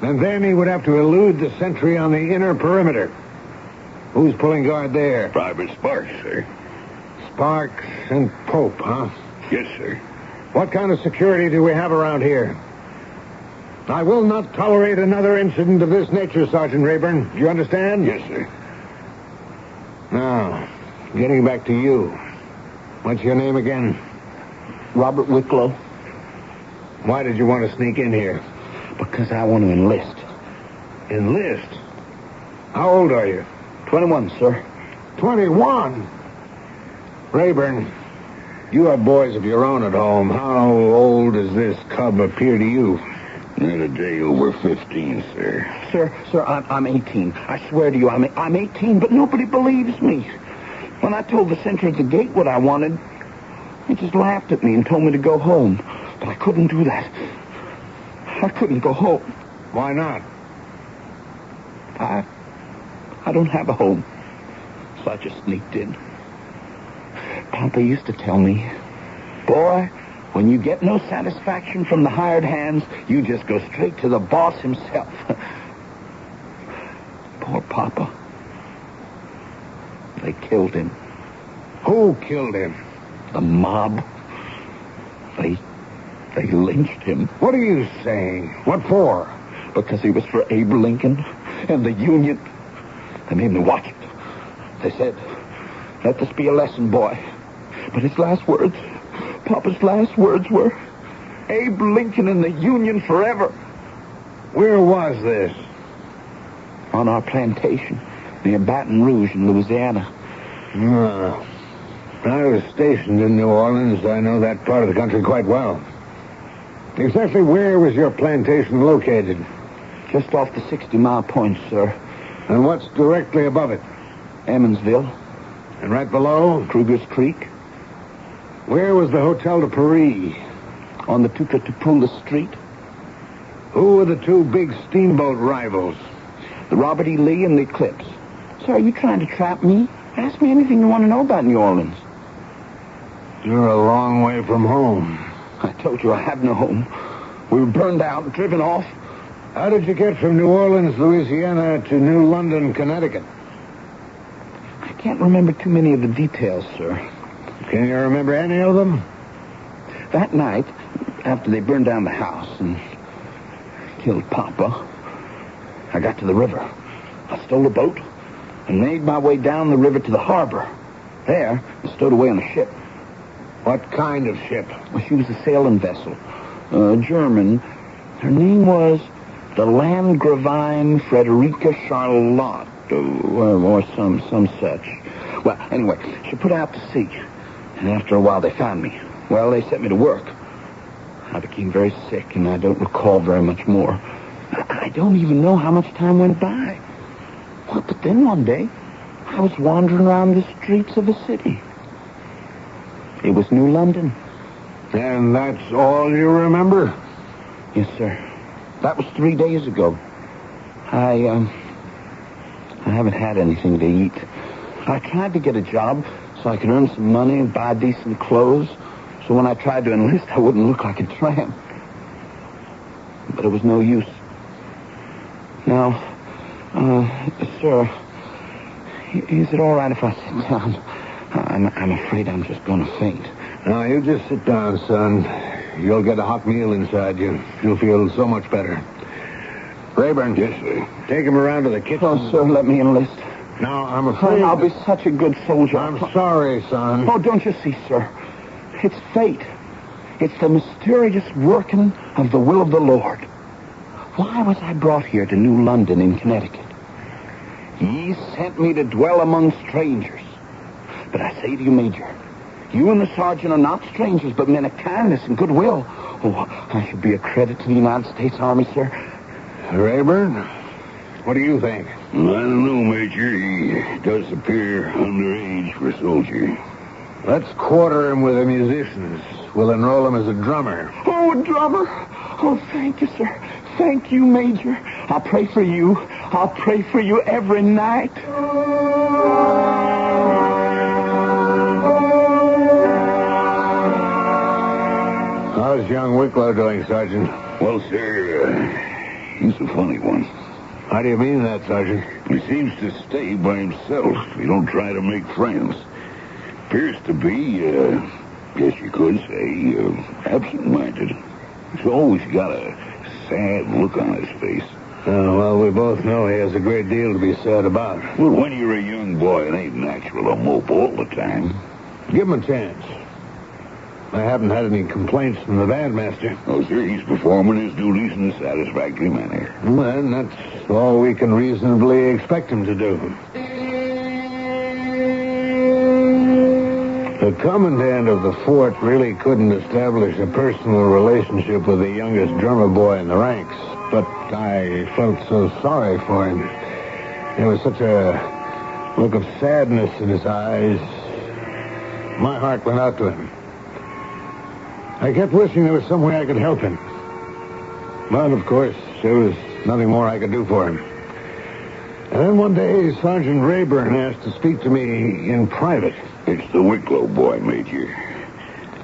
And then he would have to elude the sentry on the inner perimeter. Who's pulling guard there? Private Sparks, sir. Sparks and Pope, huh? Yes, sir. What kind of security do we have around here? I will not tolerate another incident of this nature, Sergeant Rayburn. Do you understand? Yes, sir. Now, getting back to you. What's your name again? Robert Wicklow. Why did you want to sneak in here? Because I want to enlist. Enlist? How old are you? 21, sir. 21? Rayburn, you have boys of your own at home. How old does this cub appear to you? Not a day over 15, sir. Sir, I'm 18. I swear to you, I'm 18, but nobody believes me. When I told the sentry at the gate what I wanted, he just laughed at me and told me to go home. But I couldn't do that. I couldn't go home. Why not? I don't have a home. So I just sneaked in. Papa used to tell me, boy, when you get no satisfaction from the hired hands, you just go straight to the boss himself. Poor Papa. They killed him. Who killed him? The mob. They lynched him. What are you saying? What for? Because he was for Abe Lincoln and the Union. They made me watch it. They said, let this be a lesson, boy. But his last words, Papa's last words were, Abe Lincoln and the Union forever. Where was this? On our plantation, near Baton Rouge in Louisiana. I was stationed in New Orleans. I know that part of the country quite well. Exactly where was your plantation located? Just off the 60-mile point, sir. And what's directly above it? Emmonsville. And right below? Kruger's Creek. Where was the Hotel de Paris? On the Tucatapula Street. Who were the two big steamboat rivals? The Robert E. Lee and the Eclipse. Sir, are you trying to trap me? Ask me anything you want to know about New Orleans. You're a long way from home. I told you I have no home. We were burned out, driven off. How did you get from New Orleans, Louisiana, to New London, Connecticut? I can't remember too many of the details, sir. Can you remember any of them? That night, after they burned down the house and killed Papa, I got to the river. I stole a boat and made my way down the river to the harbor. There, I stowed away on a ship. What kind of ship? Well, she was a sailing vessel. German. Her name was the Landgravine Frederica Charlotte, or some such. Well, anyway, she put out to sea. And after a while, they found me. Well, they set me to work. I became very sick, and I don't recall very much more. I don't even know how much time went by. Well, but then one day, I was wandering around the streets of a city. It was New London. And that's all you remember? Yes, sir. That was 3 days ago. I haven't had anything to eat. I tried to get a job so I could earn some money and buy decent clothes, so when I tried to enlist, I wouldn't look like a tramp. But it was no use. Now, sir, is it all right if I sit down? I'm afraid I'm just going to faint. No, you just sit down, son. You'll get a hot meal inside you. You'll feel so much better. Rayburn. Yes, sir. Take him around to the kitchen. Oh, sir, let me enlist. No, I'm afraid... I'll be such a good soldier. I'm sorry, son. Oh, don't you see, sir? It's fate. It's the mysterious working of the will of the Lord. Why was I brought here to New London in Connecticut? He sent me to dwell among strangers. But I say to you, Major, you and the sergeant are not strangers, but men of kindness and goodwill. Oh, I should be a credit to the United States Army, sir. Rayburn, what do you think? I don't know, Major. He does appear underage for a soldier. Let's quarter him with the musicians. We'll enroll him as a drummer. Oh, a drummer. Oh, thank you, sir. Thank you, Major. I'll pray for you. I'll pray for you every night. How's young Wicklow doing, Sergeant? Well, sir, he's a funny one. How do you mean that, Sergeant? He seems to stay by himself. He don't try to make friends. Appears to be, guess you could say, absent-minded. He's always got a sad look on his face. Oh, well, we both know he has a great deal to be sad about. Well, when you're a young boy, it ain't natural to mope all the time. Give him a chance. I haven't had any complaints from the bandmaster. Oh, sir, he's performing his duties in a satisfactory manner. Well, then, that's all we can reasonably expect him to do. The commandant of the fort really couldn't establish a personal relationship with the youngest drummer boy in the ranks, but I felt so sorry for him. There was such a look of sadness in his eyes. My heart went out to him. I kept wishing there was some way I could help him. But, of course, there was nothing more I could do for him. And then one day, Sergeant Rayburn asked to speak to me in private. It's the Wicklow boy, Major.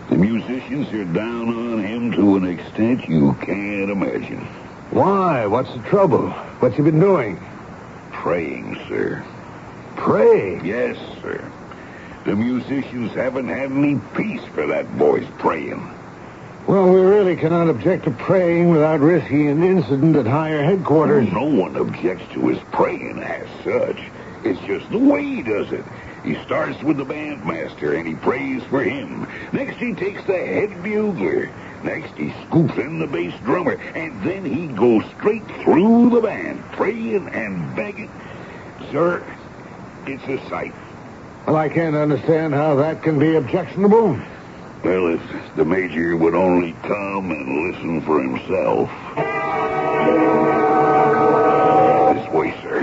The musicians are down on him to an extent you can't imagine. Why? What's the trouble? What's he been doing? Praying, sir. Pray? Yes, sir. The musicians haven't had any peace for that boy's praying. Well, we really cannot object to praying without risking an incident at higher headquarters. No one objects to his praying as such. It's just the way he does it. He starts with the bandmaster, and he prays for him. Next, he takes the head bugler. Next, he scoops in the bass drummer. And then he goes straight through the band, praying and begging. Sir, it's a sight. Well, I can't understand how that can be objectionable. Well, if the Major would only come and listen for himself. This way, sir.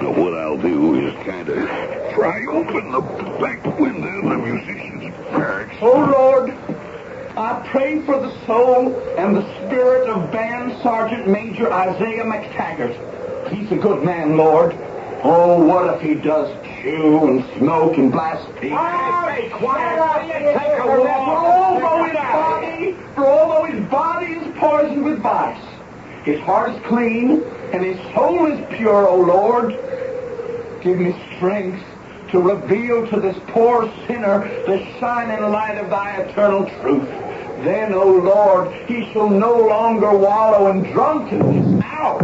Now, what I'll do is kind of pry open the back window of the musician's barracks. Oh, Lord, I pray for the soul and the spirit of Band Sergeant Major Isaiah McTaggart. He's a good man, Lord. Oh, what if he does chew and smoke and blaspheme? Hey, quiet! Take a For although his body is poisoned with vice, his heart is clean and his soul is pure, O Lord. Give me strength to reveal to this poor sinner the shining light of thy eternal truth. Then, O Lord, he shall no longer wallow in drunkenness. Ow!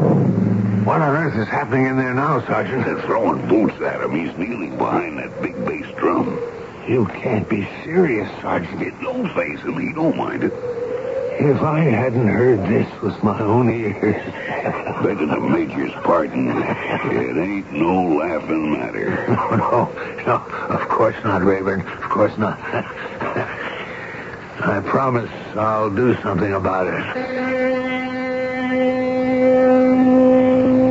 What on earth is happening in there now, Sergeant? They're throwing boots at him. He's kneeling behind that big bass drum. You can't be serious, Sergeant. It don't faze him. He don't mind it. If I hadn't heard this with my own ears... Begging the Major's pardon, it ain't no laughing matter. No, of course not, Rayburn. Of course not. I promise I'll do something about it.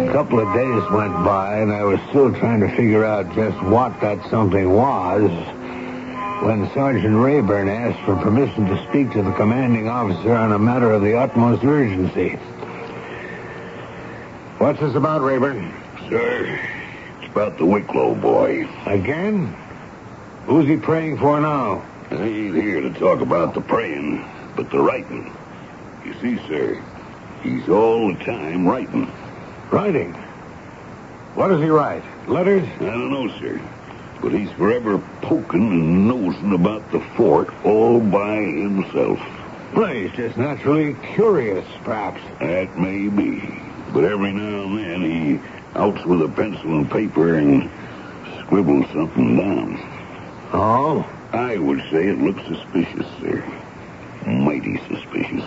A couple of days went by, and I was still trying to figure out just what that something was when Sergeant Rayburn asked for permission to speak to the commanding officer on a matter of the utmost urgency. What's this about, Rayburn? Sir, it's about the Wicklow boy. Again? Who's he praying for now? I ain't here to talk about the praying, but the writing. You see, sir, he's all the time writing. Writing? What does he write? Letters? I don't know, sir. But he's forever poking and nosing about the fort all by himself. Well, he's just naturally curious, perhaps. That may be. But every now and then he outs with a pencil and paper and scribbles something down. Oh? I would say it looks suspicious, sir. Mighty suspicious.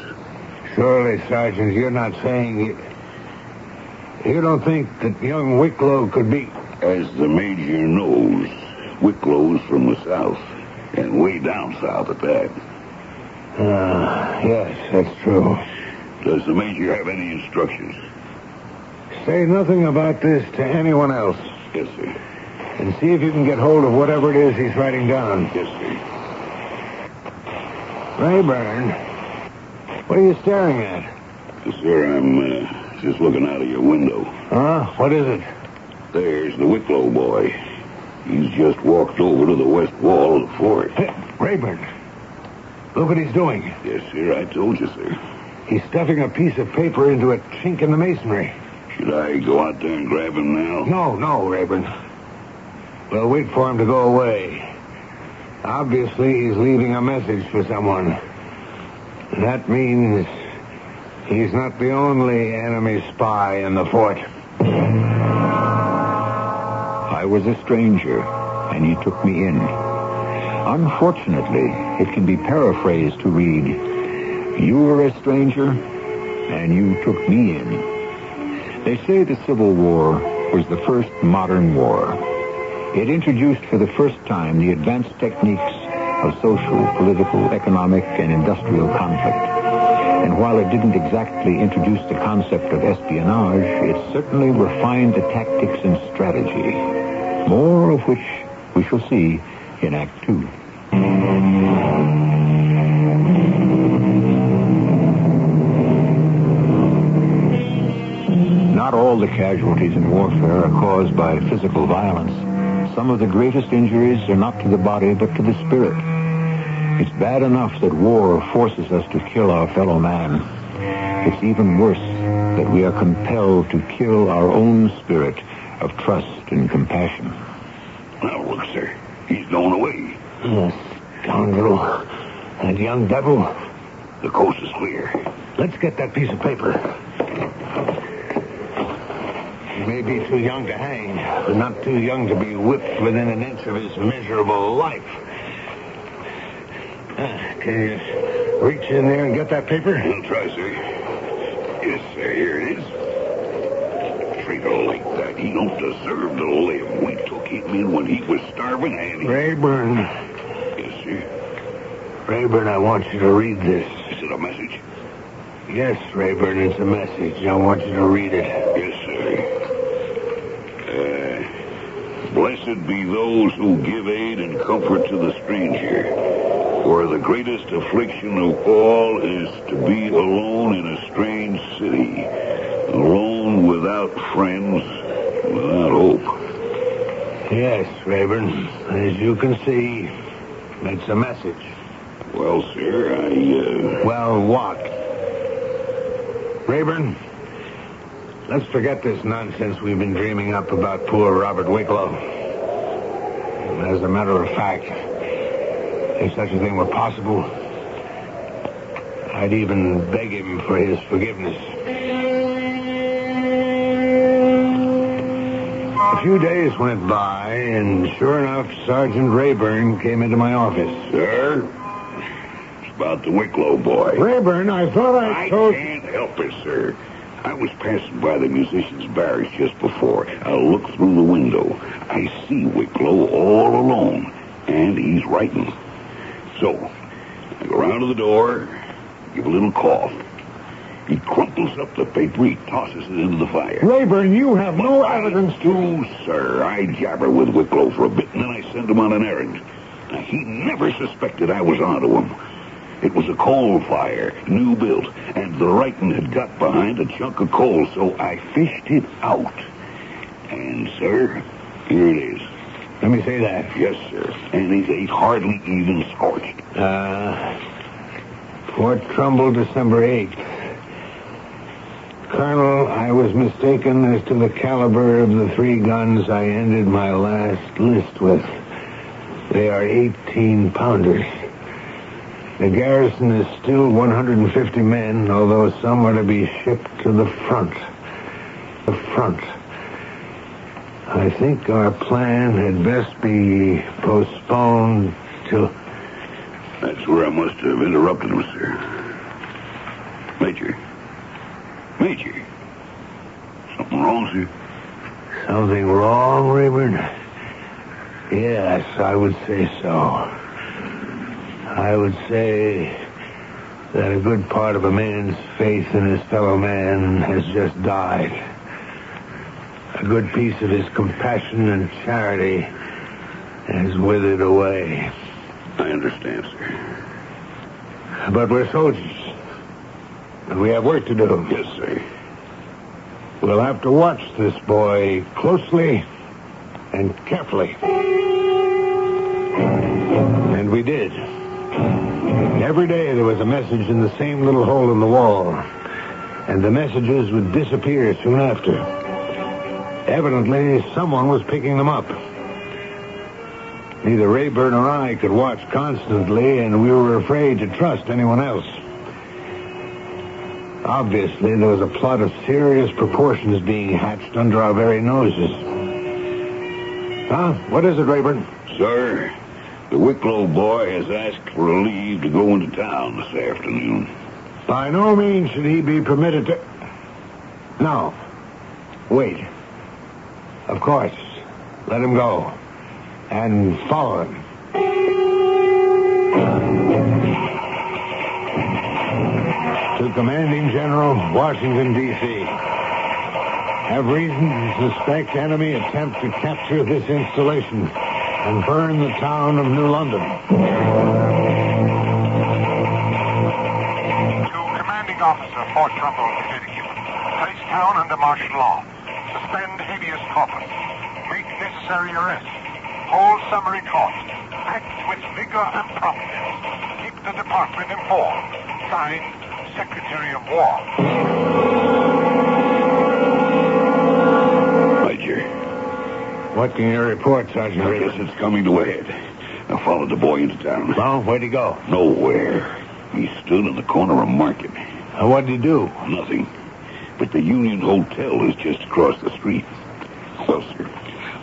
Surely, Sergeant, you're not saying you don't think that young Wicklow could be... As the Major knows, Wicklow's from the south, and way down south at that. Yes, that's true. Does the Major have any instructions? Say nothing about this to anyone else. Yes, sir. And see if you can get hold of whatever it is he's writing down. Yes, sir. Rayburn, what are you staring at? Sir, I'm just looking out of your window. Huh? What is it? There's the Wicklow boy. He's just walked over to the west wall of the fort. Hey, Rayburn, look what he's doing. Yes, sir, I told you, sir. He's stuffing a piece of paper into a chink in the masonry. Should I go out there and grab him now? No, Rayburn. We'll wait for him to go away. Obviously, he's leaving a message for someone. That means he's not the only enemy spy in the fort. I was a stranger, and he took me in. Unfortunately, it can be paraphrased to read, "You were a stranger, and you took me in." They say the Civil War was the first modern war. It introduced for the first time the advanced techniques of social, political, economic, and industrial conflict. And while it didn't exactly introduce the concept of espionage, it certainly refined the tactics and strategy. More of which we shall see in Act 2. Not all the casualties in warfare are caused by physical violence. Some of the greatest injuries are not to the body, but to the spirit. It's bad enough that war forces us to kill our fellow man. It's even worse that we are compelled to kill our own spirit of trust and compassion. Now, look, sir. He's going away. Scoundrel. That young devil. The coast is clear. Let's get that piece of paper. He may be too young to hang, but not too young to be whipped within an inch of his miserable life. Can you reach in there and get that paper? I'll try, sir. Yes, sir, here it is. Traitor like that, he don't deserve to live. We took him in when he was starving, and he... Rayburn. Yes, sir. Rayburn, I want you to read this. Is it a message? Yes, Rayburn, it's a message. I want you to read it. Yes, sir. Blessed be those who give aid and comfort to the stranger. For the greatest affliction of all is to be alone in a strange city. Alone without friends, without hope. Yes, Rayburn. As you can see, it's a message. Well, sir, Well, what? Rayburn, let's forget this nonsense we've been dreaming up about poor Robert Wicklow. As a matter of fact, if such a thing were possible, I'd even beg him for his forgiveness. A few days went by, and sure enough, Sergeant Rayburn came into my office. Sir? It's about the Wicklow boy. Rayburn, I thought I told... I can't help it, sir. I was passing by the musicians' barracks just before. I looked through the window. I see Wicklow all alone, and he's writing. So, I go around to the door, give a little cough. He crumples up the paper, he tosses it into the fire. Rayburn, you have no evidence to... Sir, I jabber with Wicklow for a bit, and then I send him on an errand. Now, he never suspected I was onto him. It was a coal fire, new built, and the writing had got behind a chunk of coal, so I fished it out. And, sir, here it is. Let me say that. Yes, sir. And it ain't hardly even scorched. Fort Trumbull, December 8th. Colonel, I was mistaken as to the caliber of the 3 guns I ended my last list with. They are 18-pounders. The garrison is still 150 men, although some are to be shipped to the front. The front. I think our plan had best be postponed till... That's where I must have interrupted him, sir. Major. Something wrong, sir? Something wrong, Rayburn? Yes, I would say so. I would say that a good part of a man's faith in his fellow man has just died. A good piece of his compassion and charity has withered away. I understand, sir. But we're soldiers. And we have work to do. Yes, sir. We'll have to watch this boy closely and carefully. And we did. Every day there was a message in the same little hole in the wall. And the messages would disappear soon after. Evidently, someone was picking them up. Neither Rayburn or I could watch constantly, and we were afraid to trust anyone else. Obviously, there was a plot of serious proportions being hatched under our very noses. Huh? What is it, Rayburn? Sir, the Wicklow boy has asked for a leave to go into town this afternoon. By no means should he be permitted to... No. Wait. Of course. Let him go. And follow him. To Commanding General, Washington, D.C. Have reason to suspect enemy attempt to capture this installation and burn the town of New London. To Commanding Officer, Fort Trumbull, Connecticut. Place town under martial law. Suspend habeas corpus. Make necessary arrests. Hold summary court. Act with vigor and promptness. Keep the department informed. Signed, Secretary of War. Major. What can you report, Sergeant? I guess it's coming to a head. I followed the boy into town. Well, where'd he go? Nowhere. He stood in the corner of Market. What'd he do? Nothing. But the Union Hotel is just across the street. Well, sir,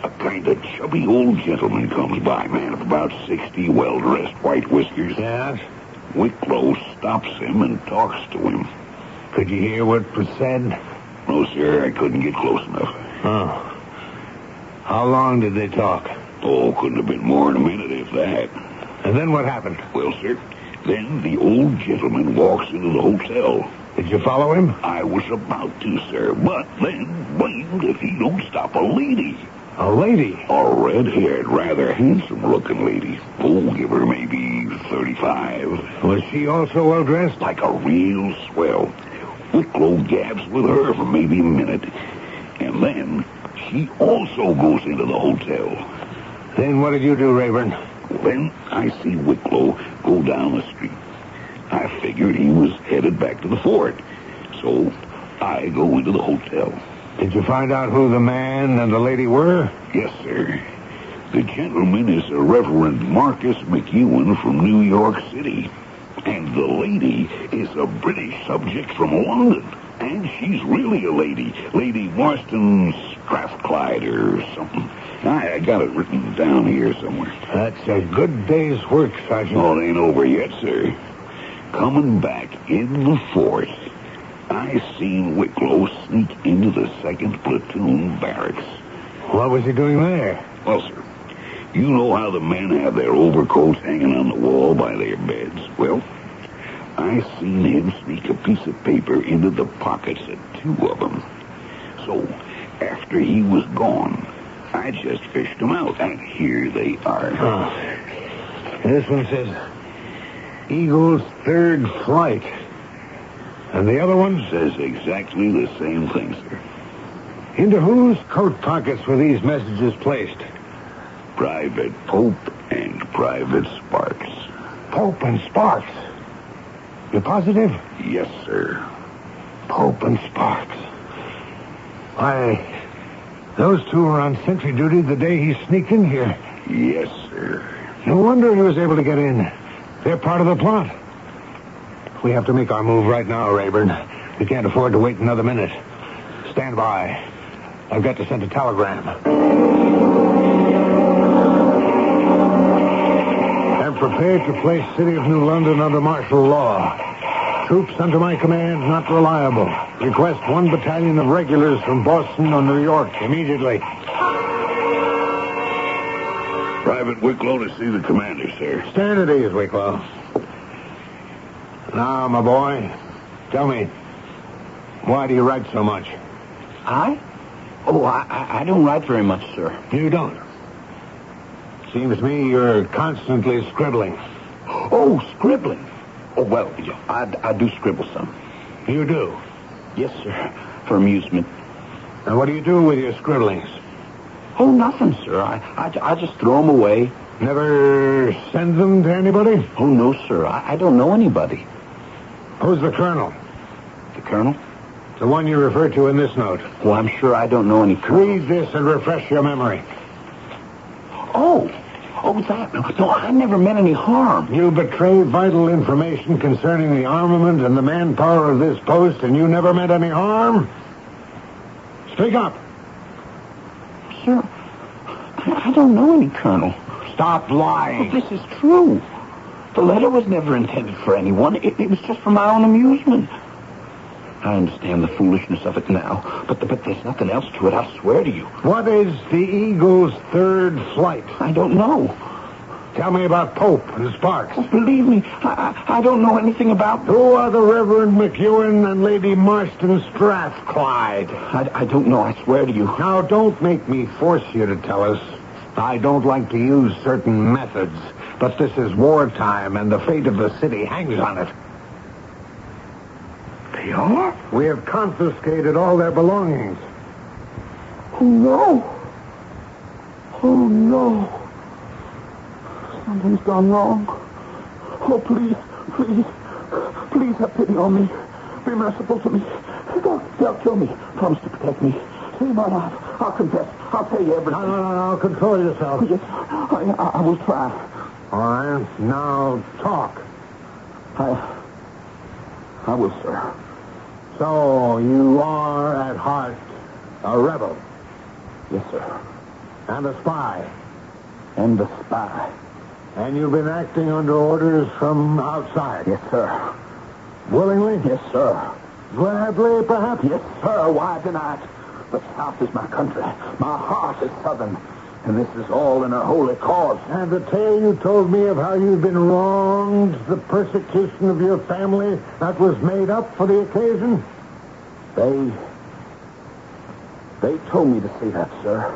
a kind of chubby old gentleman comes by, man of about 60, well-dressed, white whiskers. Yes? Wicklow stops him and talks to him. Could you hear what was said? No, sir, I couldn't get close enough. Oh. How long did they talk? Oh, couldn't have been more than a minute, if that. And then what happened? Well, sir, then the old gentleman walks into the hotel. Did you follow him? I was about to, sir, but then, blamed if he don't stop a lady. A lady? A red-haired, rather handsome-looking lady. Oh, give her maybe 35. Was she also well-dressed? Like a real swell. Wicklow gabs with her for maybe a minute. And then she also goes into the hotel. Then what did you do, Rayburn? Then I see Wicklow go down the street. I figured he was headed back to the fort. So I go into the hotel. Did you find out who the man and the lady were? Yes, sir. The gentleman is a Reverend Marcus McEwen from New York City. And the lady is a British subject from London. And she's really a lady. Lady Marston Strathclyde or something. I got it written down here somewhere. That's a good day's work, Sergeant. Oh, it ain't over yet, sir. Coming back in the fort, I seen Wicklow sneak into the 2nd Platoon barracks. What was he doing there? Well, sir, you know how the men have their overcoats hanging on the wall by their beds? Well, I seen him sneak a piece of paper into the pockets of 2 of them. So, after he was gone, I just fished them out, and here they are. Oh. This one says, Eagle's 3rd flight. And the other one? Says exactly the same thing, sir. Into whose coat pockets were these messages placed? Private Pope and Private Sparks. Pope and Sparks? You're positive? Yes, sir. Pope and Sparks. Why, those 2 were on sentry duty the day he sneaked in here. Yes, sir. No wonder he was able to get in. They're part of the plot. We have to make our move right now, Rayburn. We can't afford to wait another minute. Stand by. I've got to send a telegram. prepared to place City of New London under martial law. Troops under my command not reliable. Request 1 battalion of regulars from Boston or New York immediately. Private Wicklow to see the commander, sir. Stand at ease, Wicklow. Now, my boy, tell me, why do you write so much? I? Oh, I don't write very much, sir. You don't? Seems to me you're constantly scribbling. Oh, scribbling? Oh, well, I do scribble some. You do? Yes, sir, for amusement. And what do you do with your scribblings? Oh, nothing, sir. I just throw them away. Never send them to anybody? Oh, no, sir. I don't know anybody. Who's the colonel? The colonel? The one you referred to in this note. Well, I'm sure I don't know any colonel. Read this and refresh your memory. Oh, that. No, I never meant any harm. You betrayed vital information concerning the armament and the manpower of this post, and you never meant any harm? Speak up. Sir, I don't know any colonel. Stop lying. Well, this is true. The letter was never intended for anyone. It was just for my own amusement. I understand the foolishness of it now, but there's nothing else to it, I swear to you. What is the Eagle's third flight? I don't know. Tell me about Pope and Sparks. Oh, believe me, I don't know anything about them. Who are the Reverend McEwen and Lady Marston Strathclyde? I don't know, I swear to you. Now, don't make me force you to tell us. I don't like to use certain methods, but this is wartime, and the fate of the city hangs on it. They are? We have confiscated all their belongings. Oh, no. Oh, no. Something's gone wrong. Oh, please have pity on me. Be merciful to me. They'll kill me. Promise to protect me. Save my life. I'll confess. I'll tell you everything. No. Control yourself. Yes, I will try. All right. Now, talk. I will, sir. So, you are, at heart, a rebel? Yes, sir. And a spy? And a spy. And you've been acting under orders from outside? Yes, sir. Willingly? Yes, sir. Gladly, perhaps? Yes, sir. Why deny it? The South is my country. My heart is Southern. And this is all in a holy cause. And the tale you told me of how you've been wronged, the persecution of your family, that was made up for the occasion? They told me to say that, sir.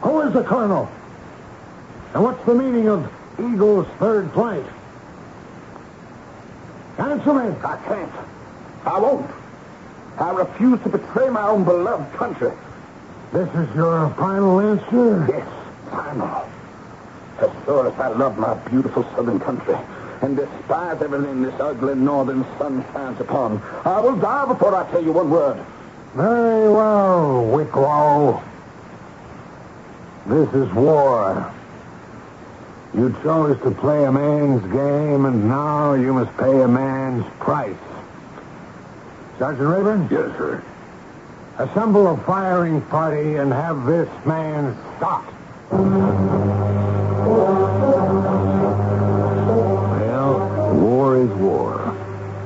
Who is the colonel? And what's the meaning of Eagle's third flight? Answer me. I can't. I won't. I refuse to betray my own beloved country. This is your final answer? Yes, final. As sure as I love my beautiful southern country and despise everything this ugly northern sun shines upon, I will die before I tell you one word. Very well, Wicklow. This is war. You chose to play a man's game, and now you must pay a man's price. Sergeant Rayburn? Yes, sir. Assemble a firing party and have this man shot. Well, war is war.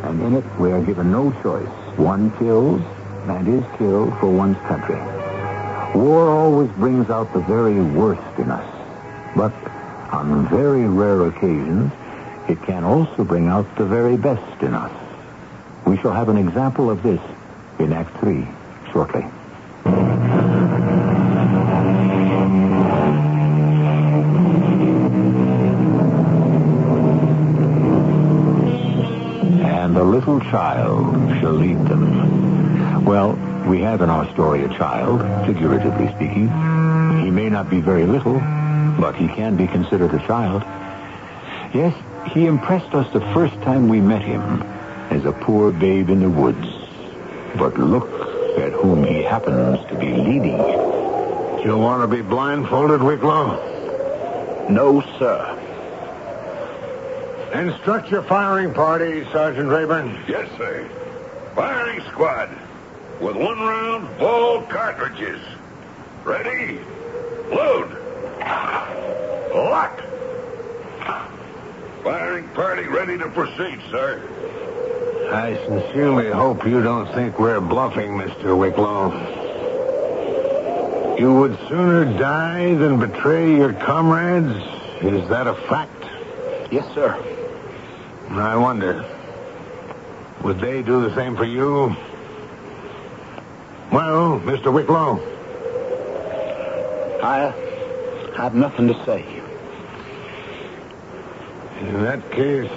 And in it, we are given no choice. One kills and is killed for one's country. War always brings out the very worst in us. But on very rare occasions, it can also bring out the very best in us. We shall have an example of this in Act 3 shortly. And a little child shall lead them. Well, we have in our story a child, figuratively speaking. He may not be very little, but he can be considered a child. Yes, he impressed us the first time we met him as a poor babe in the woods. But look at whom he happens to be leading. You want to be blindfolded, Wicklow? No, sir. Instruct your firing party, Sergeant Rayburn. Yes, sir. Firing squad. With 1 round, ball cartridges. Ready? Load. Lock. Firing party ready to proceed, sir. I sincerely hope you don't think we're bluffing, Mr. Wicklow. You would sooner die than betray your comrades? Is that a fact? Yes, sir. I wonder, would they do the same for you? Well, Mr. Wicklow? I have nothing to say. In that case,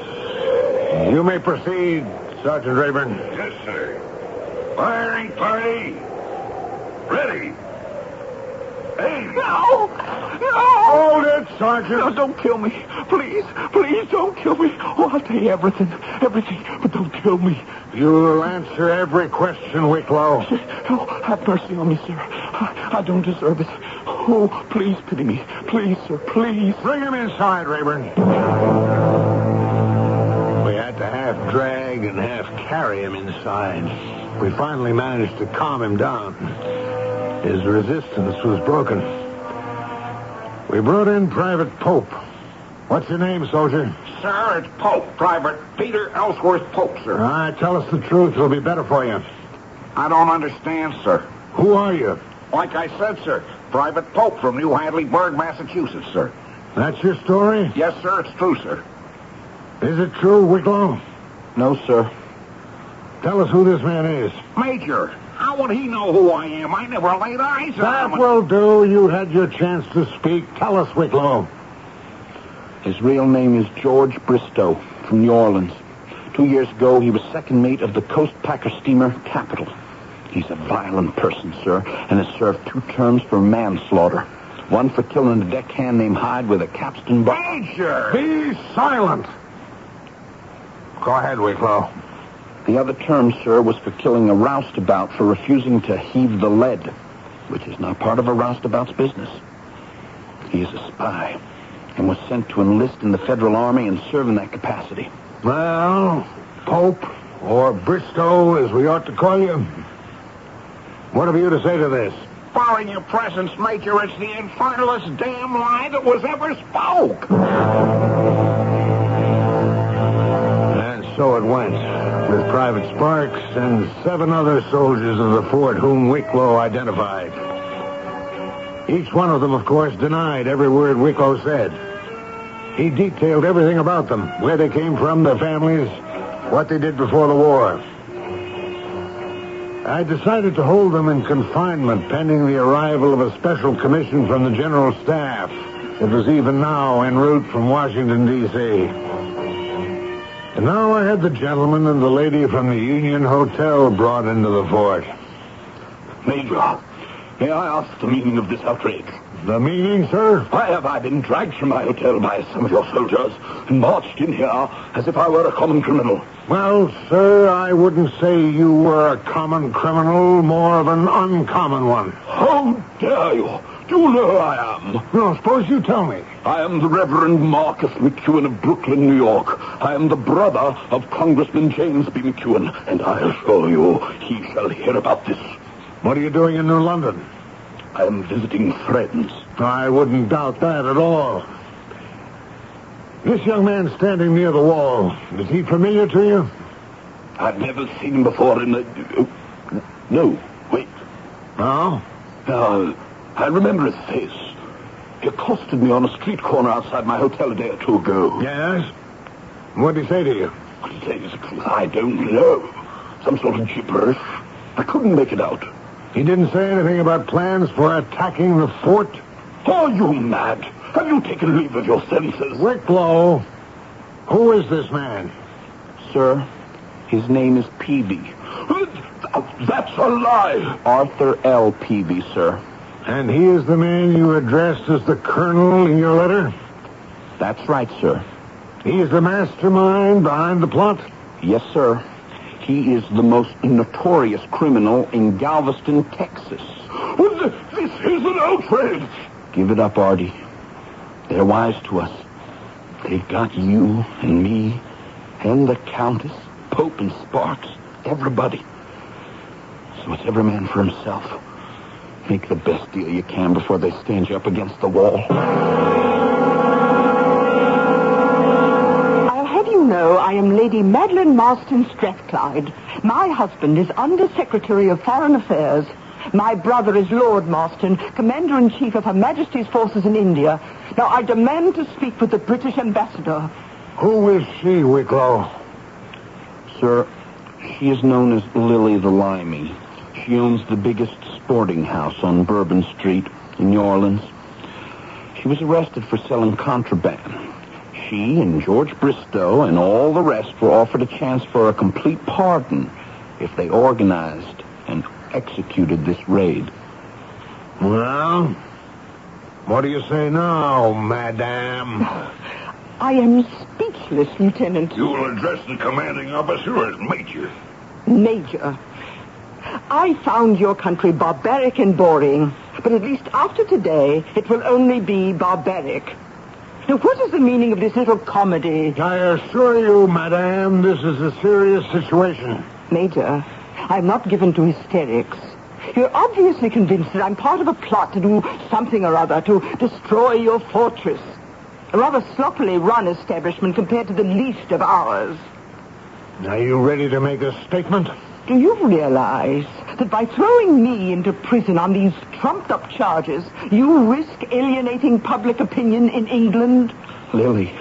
you may proceed, Sergeant Rayburn. Yes, sir. Firing party. Ready. Aim. No! Hold it, Sergeant. No, don't kill me. Please, please don't kill me. Oh, I'll tell you everything, but don't kill me. You'll answer every question, Wicklow. Oh, have mercy on me, sir. I don't deserve it. Oh, please pity me. Please, sir, please. Bring him inside, Rayburn. We had to half drag and half carry him inside. We finally managed to calm him down. His resistance was broken. We brought in Private Pope. What's your name, soldier? Sir, it's Pope. Private Peter Ellsworth Pope, sir. All right, tell us the truth. It'll be better for you. I don't understand, sir. Who are you? Like I said, sir, Private Pope from New Hadleyburg, Massachusetts, sir. That's your story? Yes, sir, it's true, sir. Is it true, Wicklow? No, sir. Tell us who this man is. Major, how would he know who I am? I never laid eyes on him. That will do. You had your chance to speak. Tell us, Wicklow. His real name is George Bristow from New Orleans. 2 years ago, he was second mate of the Coast Packer steamer Capital. He's a violent person, sir, and has served 2 terms for manslaughter. One for killing a deckhand named Hyde with a capstan bar. Major! Be silent! Go ahead, Wicklow. The other term, sir, was for killing a roustabout for refusing to heave the lead, which is not part of a roustabout's business. He is a spy and was sent to enlist in the Federal Army and serve in that capacity. Well, Pope, or Bristow, as we ought to call you, what have you to say to this? Barring your presence, Major, it's the infernalest damn lie that was ever spoke. And so it went, with Private Sparks and 7 other soldiers of the fort whom Wicklow identified. Each one of them, of course, denied every word Wicklow said. He detailed everything about them, where they came from, their families, what they did before the war. I decided to hold them in confinement pending the arrival of a special commission from the General Staff that was even now en route from Washington, D.C. And now I had the gentleman and the lady from the Union Hotel brought into the fort. Major, may I ask the meaning of this outrage? The meaning, sir? Why have I been dragged from my hotel by some of your soldiers and marched in here as if I were a common criminal? Well, sir, I wouldn't say you were a common criminal, more of an uncommon one. How dare you? Do you know who I am? No, suppose you tell me. I am the Reverend Marcus McEwen of Brooklyn, New York. I am the brother of Congressman James B. McEwen, and I assure you he shall hear about this. What are you doing in New London? I am visiting friends. I wouldn't doubt that at all. This young man standing near the wall, is he familiar to you? I've never seen him before in the... No, wait. No? I remember his face. He accosted me on a street corner outside my hotel a day or 2 ago. Yes? What did he say to you? What did he say is the truth? I don't know. Some sort of gibberish. I couldn't make it out. He didn't say anything about plans for attacking the fort? Are you mad? Have you taken leave of your senses? Wicklow, who is this man? Sir, his name is Peavy. That's a lie. Arthur L. Peavy, sir. And he is the man you addressed as the colonel in your letter? That's right, sir. He is the mastermind behind the plot? Yes, sir. He is the most notorious criminal in Galveston, Texas. This is an outrage. Give it up, Artie. They're wise to us. They've got you and me and the Countess, Pope and Sparks, everybody. So it's every man for himself. Make the best deal you can before they stand you up against the wall. you know, I am Lady Madeline Marston Strathclyde. My husband is Under-Secretary of Foreign Affairs. My brother is Lord Marston, Commander-in-Chief of Her Majesty's forces in India. Now, I demand to speak with the British ambassador. Who is she, Wicklow? Sir, she is known as Lily the Limey. She owns the biggest sporting house on Bourbon Street in New Orleans. She was arrested for selling contraband. She and George Bristow and all the rest were offered a chance for a complete pardon if they organized and executed this raid. Well, what do you say now, madame? I am speechless, Lieutenant. You will address the commanding officer as Major. Major. I found your country barbaric and boring, but at least after today, it will only be barbaric. Now, what is the meaning of this little comedy? I assure you, madame, this is a serious situation. Major, I'm not given to hysterics. You're obviously convinced that I'm part of a plot to do something or other, to destroy your fortress. A rather sloppily run establishment compared to the least of ours. Are you ready to make a statement? Do you realize that by throwing me into prison on these trumped-up charges, you risk alienating public opinion in England? Lily,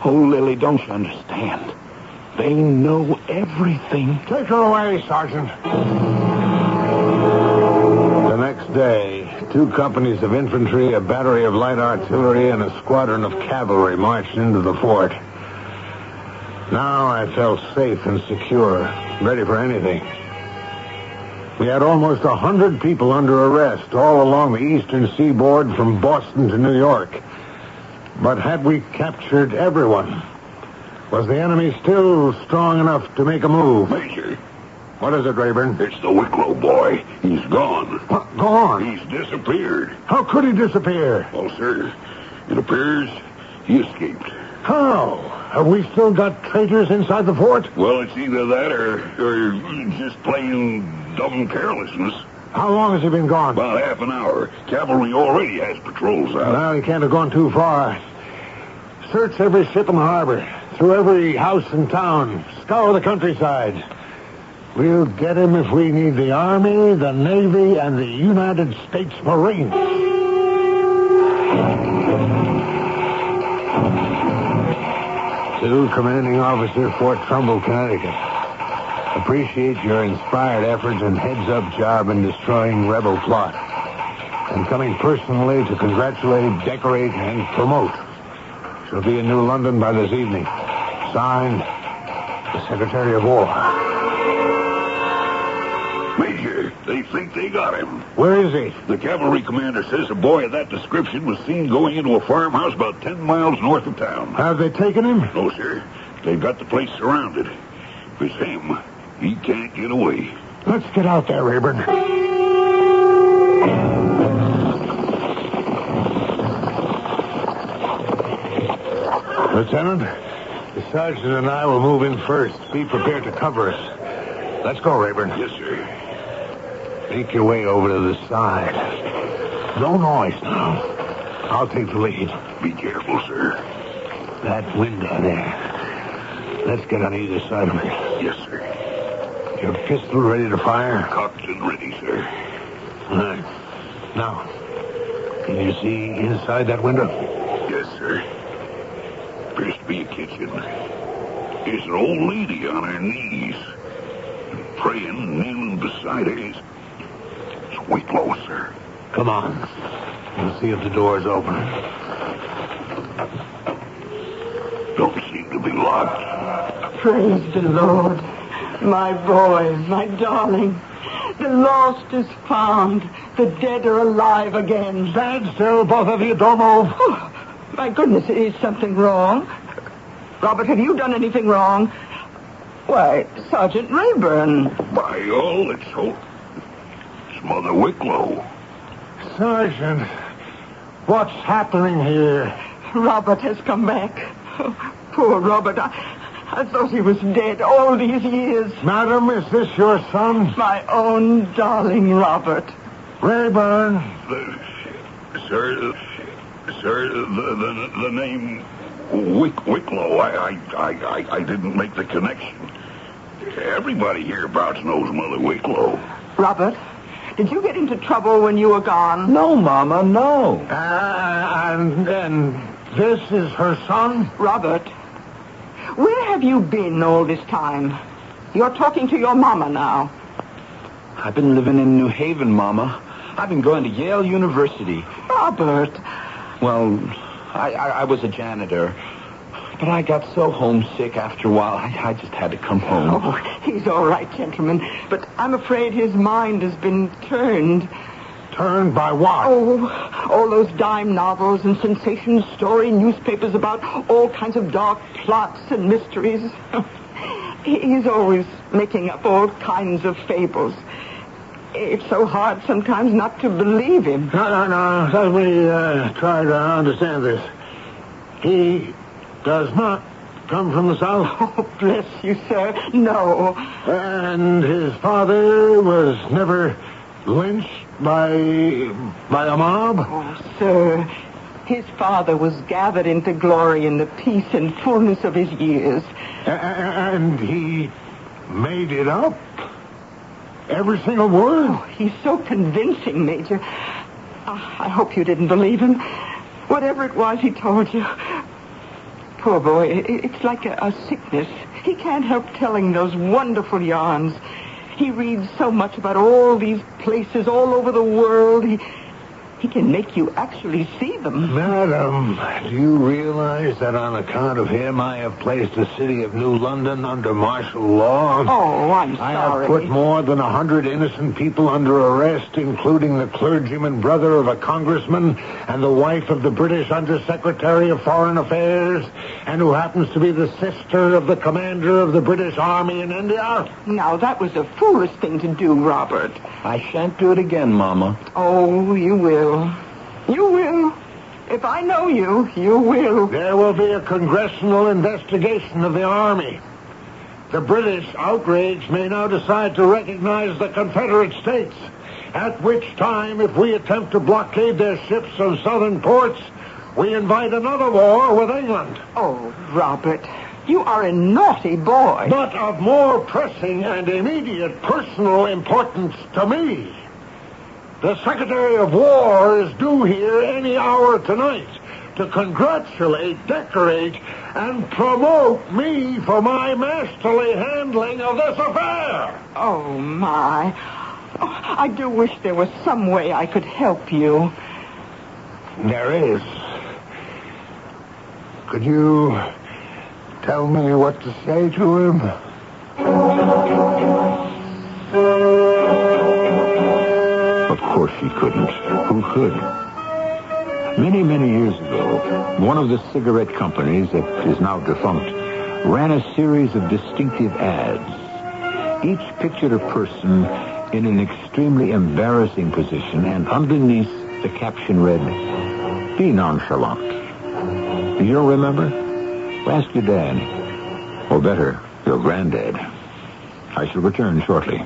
oh, Lily, don't you understand? They know everything. Take her away, Sergeant. The next day, 2 companies of infantry, a battery of light artillery, and a squadron of cavalry marched into the fort. Now I felt safe and secure, ready for anything. We had almost 100 people under arrest all along the eastern seaboard from Boston to New York. But had we captured everyone? Was the enemy still strong enough to make a move? Major. What is it, Rayburn? It's the Wicklow boy. He's gone. What? Gone? He's disappeared. How could he disappear? Well, sir, it appears he escaped. How? Have we still got traitors inside the fort? Well, it's either that or just plain dumb carelessness. How long has he been gone? About half an hour. Cavalry already has patrols out. Well, he can't have gone too far. Search every ship in the harbor, through every house in town, scour the countryside. We'll get him if we need the Army, the Navy, and the United States Marines. To Commanding Officer, Fort Trumbull, Connecticut. Appreciate your inspired efforts and heads-up job in destroying rebel plot. I'm coming personally to congratulate, decorate, and promote. She'll be in New London by this evening. Signed, the Secretary of War. Major, they think they got him. Where is he? The cavalry commander says a boy of that description was seen going into a farmhouse about 10 miles north of town. Have they taken him? No, sir. They've got the place surrounded. If it's him, he can't get away. Let's get out there, Rayburn. Lieutenant, the sergeant and I will move in first. Be prepared to cover us. Let's go, Rayburn. Yes, sir. Make your way over to the side. No noise now. I'll take the lead. Be careful, sir. That window there. Let's get on either side of it. Yes, sir. Your pistol ready to fire? Cocked and ready, sir. All right. Now, can you see inside that window? Yes, sir. Appears to be a kitchen. There's an old lady on her knees. Praying, kneeling beside her is Wicklow, sir. Come on. We'll see if the door's open. Don't seem to be locked. Praise the Lord. My boy, my darling. The lost is found. The dead are alive again. Stand still, both of you. Don't move. Oh, my goodness, is something wrong? Robert, have you done anything wrong? Why, Sergeant Rayburn. By all that's holy. It's Mother Wicklow. Sergeant, what's happening here? Robert has come back. Oh, poor Robert. I thought he was dead all these years. Madam, is this your son? My own darling Robert. Rayburn. Sir, the name Wicklow, I didn't make the connection. Everybody hereabouts knows Mother Wicklow. Robert, did you get into trouble when you were gone? No, Mama, no. And this is her son? Robert, where have you been all this time? You're talking to your mama now. I've been living in New Haven, Mama. I've been going to Yale University. Robert. Well, I was a janitor. But I got so homesick after a while, I just had to come home. Oh, he's all right, gentlemen. But I'm afraid his mind has been turned. Turned by what? Oh, all those dime novels and sensation story newspapers about all kinds of dark plots and mysteries. He's always making up all kinds of fables. It's so hard sometimes not to believe him. No. Let me try to understand this. He does not come from the South? Oh, bless you, sir. No. And his father was never lynched by a mob? Oh, sir, his father was gathered into glory in the peace and fullness of his years. And he made it up? Every single word? Oh, he's so convincing, Major. I hope you didn't believe him. Whatever it was he told you. Poor boy, it's like a sickness. He can't help telling those wonderful yarns. He reads so much about all these places all over the world. He can make you actually see them. Madam, do you realize that on account of him I have placed the city of New London under martial law? Oh, I'm I sorry. have put more than 100 innocent people under arrest, including the clergyman brother of a congressman and the wife of the British Undersecretary of Foreign Affairs, and who happens to be the sister of the commander of the British Army in India. Now, that was a foolish thing to do, Robert. I shan't do it again, Mama. Oh, you will. You will. If I know you, you will. There will be a congressional investigation of the Army. The British, outraged, may now decide to recognize the Confederate States, at which time, if we attempt to blockade their ships of southern ports, we invite another war with England. Oh, Robert, you are a naughty boy. But of more pressing and immediate personal importance to me. The Secretary of War is due here any hour tonight to congratulate, decorate, and promote me for my masterly handling of this affair. Oh, my. Oh, I do wish there was some way I could help you. There is. Could you tell me what to say to him? Of course she couldn't. Who could? Many, many years ago, one of the cigarette companies that is now defunct ran a series of distinctive ads. Each pictured a person in an extremely embarrassing position, and underneath the caption read, "Be nonchalant." You don't remember? Well, ask your dad. Or better, your granddad. I shall return shortly.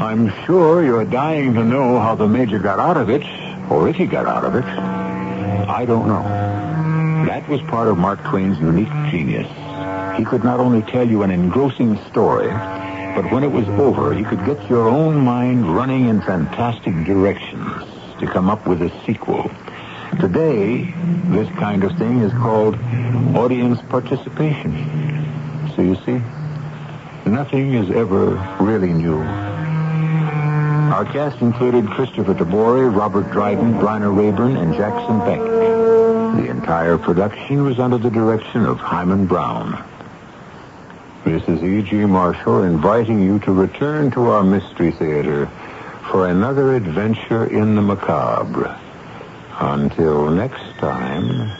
I'm sure you're dying to know how the Major got out of it, or if he got out of it. I don't know. That was part of Mark Twain's unique genius. He could not only tell you an engrossing story, but when it was over, he could get your own mind running in fantastic directions to come up with a sequel. Today, this kind of thing is called audience participation. So you see, nothing is ever really new. Our cast included Christopher Tabori, Robert Dryden, Bryna Rayburn, and Jackson Beck. The entire production was under the direction of Hyman Brown. This is E.G. Marshall inviting you to return to our Mystery Theater for another adventure in the macabre. Until next time,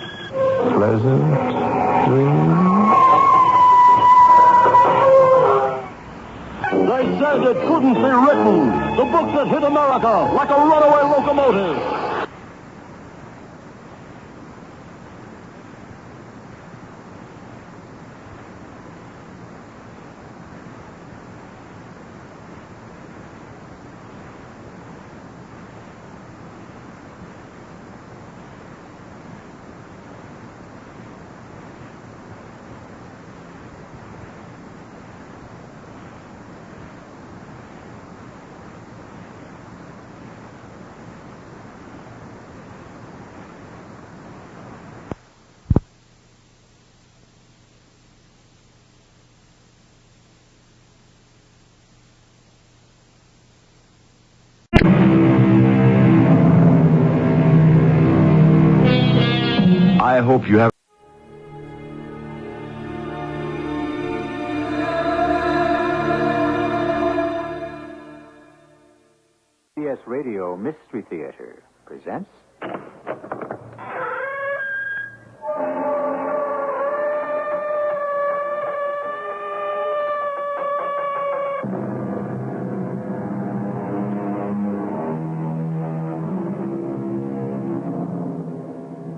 pleasant dreams. They said it couldn't be written. The book that hit America like a runaway locomotive. I hope you have... CBS Radio Mystery Theater presents...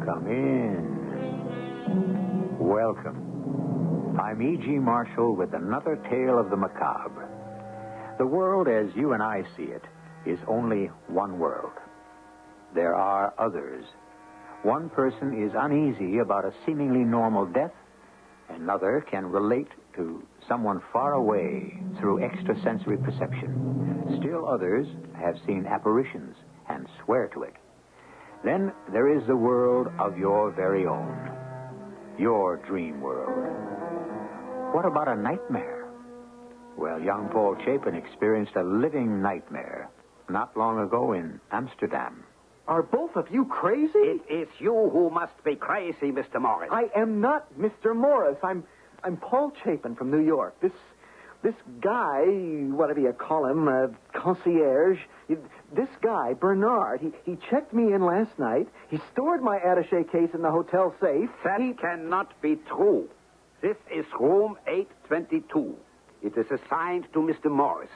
Come in. Welcome. I'm E.G. Marshall with another tale of the macabre. The world as you and I see it is only one world. There are others. One person is uneasy about a seemingly normal death. Another can relate to someone far away through extrasensory perception. Still others have seen apparitions and swear to it. Then there is the world of your very own. Your dream world. What about a nightmare? Well, young Paul Chapin experienced a living nightmare not long ago in Amsterdam. Are both of you crazy? It is you who must be crazy, Mr. Morris. I am not Mr. Morris. I'm Paul Chapin from New York. This guy, whatever you call him, concierge, this guy, Bernard, he checked me in last night. He stored my attaché case in the hotel safe. That cannot be true. This is room 822. It is assigned to Mr. Morris.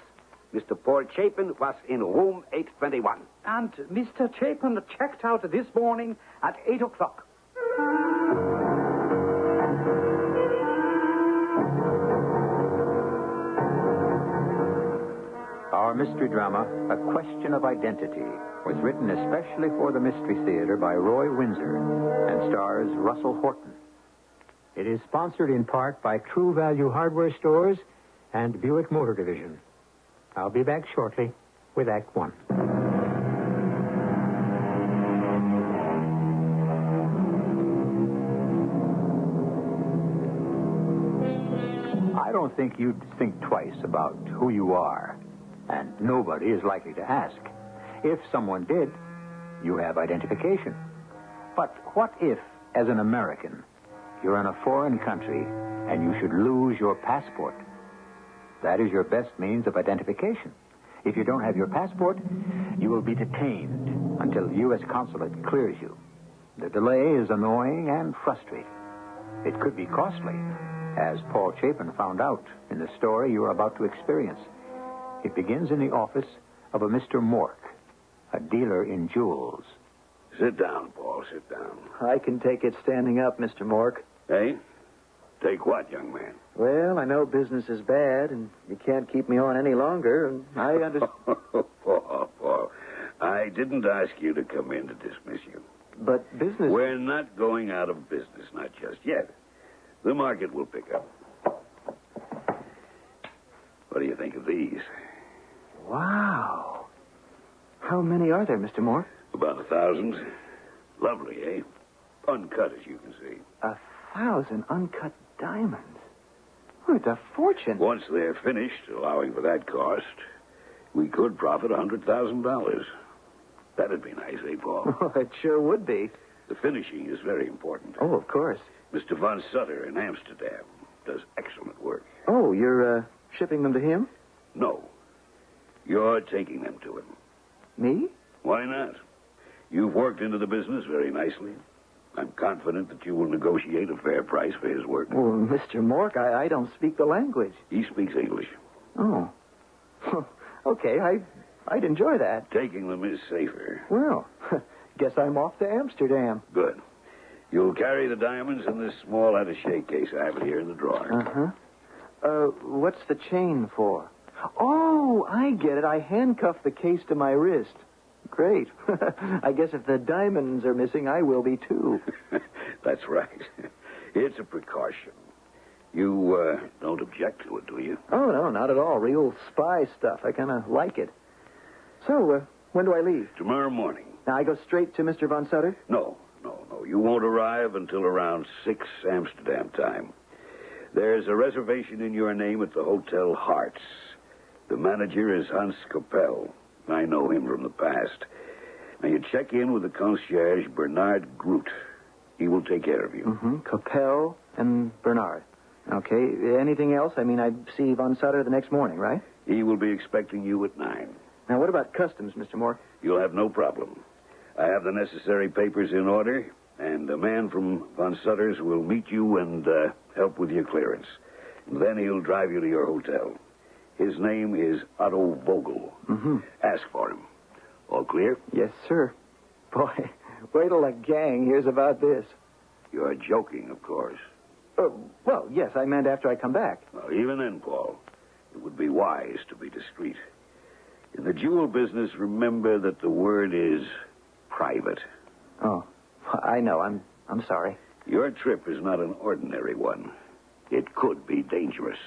Mr. Paul Chapin was in room 821. And Mr. Chapin checked out this morning at 8 o'clock. Our mystery drama, A Question of Identity, was written especially for the Mystery Theater by Roy Windsor and stars Russell Horton. It is sponsored in part by True Value Hardware Stores and Buick Motor Division. I'll be back shortly with Act One. I don't think you'd think twice about who you are, and nobody is likely to ask. If someone did, you have identification. But what if, as an American, you're in a foreign country and you should lose your passport? That is your best means of identification. If you don't have your passport, you will be detained until the U.S. consulate clears you. The delay is annoying and frustrating. It could be costly, as Paul Chapin found out in the story you are about to experience. It begins in the office of a Mr. Mork, a dealer in jewels. Sit down, Paul, sit down. I can take it standing up, Mr. Mork. Hey? Take what, young man? Well, I know business is bad, and you can't keep me on any longer, and I understand... Paul, I didn't ask you to come in to dismiss you. But business... We're not going out of business, not just yet. The market will pick up. What do you think of these? Wow. How many are there, Mr. Mork? About 1,000. Lovely, eh? Uncut, as you can see. 1,000 uncut diamonds. Oh, it's a fortune. Once they're finished, allowing for that cost, we could profit $100,000. That'd be nice, eh, Paul? Oh, it sure would be. The finishing is very important. Oh, of course. Mr. Von Sutter in Amsterdam does excellent work. Oh, you're shipping them to him? No. You're taking them to him. Me? Why not? You've worked into the business very nicely. I'm confident that you will negotiate a fair price for his work. Well, Mr. Mork, I don't speak the language. He speaks English. Oh. Okay, I'd enjoy that. Taking them is safer. Well, guess I'm off to Amsterdam. Good. You'll carry the diamonds in this small attaché case. I have it here in the drawer. Uh-huh. What's the chain for? Oh, I get it. I handcuffed the case to my wrist. Great. I guess if the diamonds are missing, I will be, too. That's right. It's a precaution. You don't object to it, do you? Oh, no, not at all. Real spy stuff. I kind of like it. So, when do I leave? Tomorrow morning. Now, I go straight to Mr. Von Sutter? No. You won't arrive until around 6 Amsterdam time. There's a reservation in your name at the Hotel Hearts. The manager is Hans Koppel. I know him from the past. Now, you check in with the concierge, Bernard Groot. He will take care of you. Mm-hmm. Capel and Bernard. Okay. Anything else? I mean, I see Von Sutter the next morning, right? He will be expecting you at 9. Now, what about customs, Mr. Moore? You'll have no problem. I have the necessary papers in order, and a man from Von Sutter's will meet you and help with your clearance. And then he'll drive you to your hotel. His name is Otto Vogel. Mm-hmm. Ask for him. All clear? Yes, sir. Boy, wait till the gang hears about this. You're joking, of course. Well, yes, I meant after I come back. Well, even then, Paul, it would be wise to be discreet. In the jewel business, remember that the word is private. Oh, I know. I'm sorry. Your trip is not an ordinary one. It could be dangerous.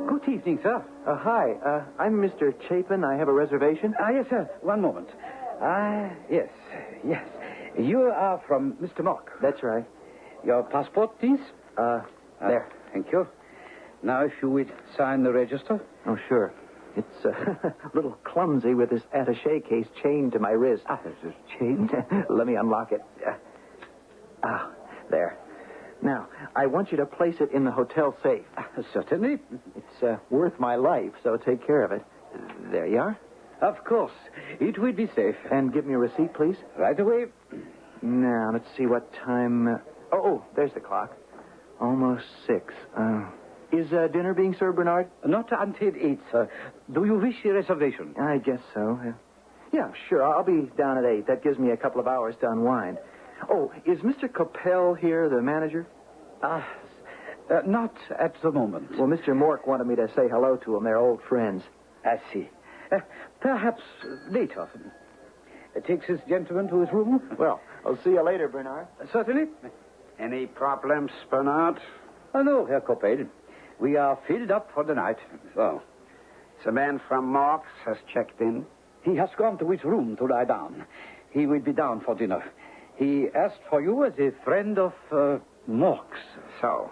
Good evening, sir. Hi. I'm Mr. Chapin. I have a reservation. Yes, sir. One moment. Yes. You are from Mr. Mock. That's right. Your passport, please. There. Thank you. Now, if you would sign the register. Oh, sure. It's a little clumsy with this attaché case chained to my wrist. It's chained? Let me unlock it. There. Now, I want you to place it in the hotel safe. Certainly. It's worth my life, so take care of it. There you are. Of course. It will be safe. And give me a receipt, please. Right away. Now, let's see what time... Oh, there's the clock. Almost 6. Is dinner being served, Bernard? Not until 8, sir. Do you wish a reservation? I guess so. Yeah, sure. I'll be down at 8. That gives me a couple of hours to unwind. Oh, is Mr. Capel here, the manager? Not at the moment. Well, Mr. Mork wanted me to say hello to him. They're old friends. I see. Perhaps later. Takes this gentleman to his room? Well, I'll see you later, Bernard. Certainly. Any problems, Bernard? No, Herr Capel. We are filled up for the night. So, the man from Marks has checked in? He has gone to his room to lie down. He will be down for dinner. He asked for you as a friend of Mork's. So,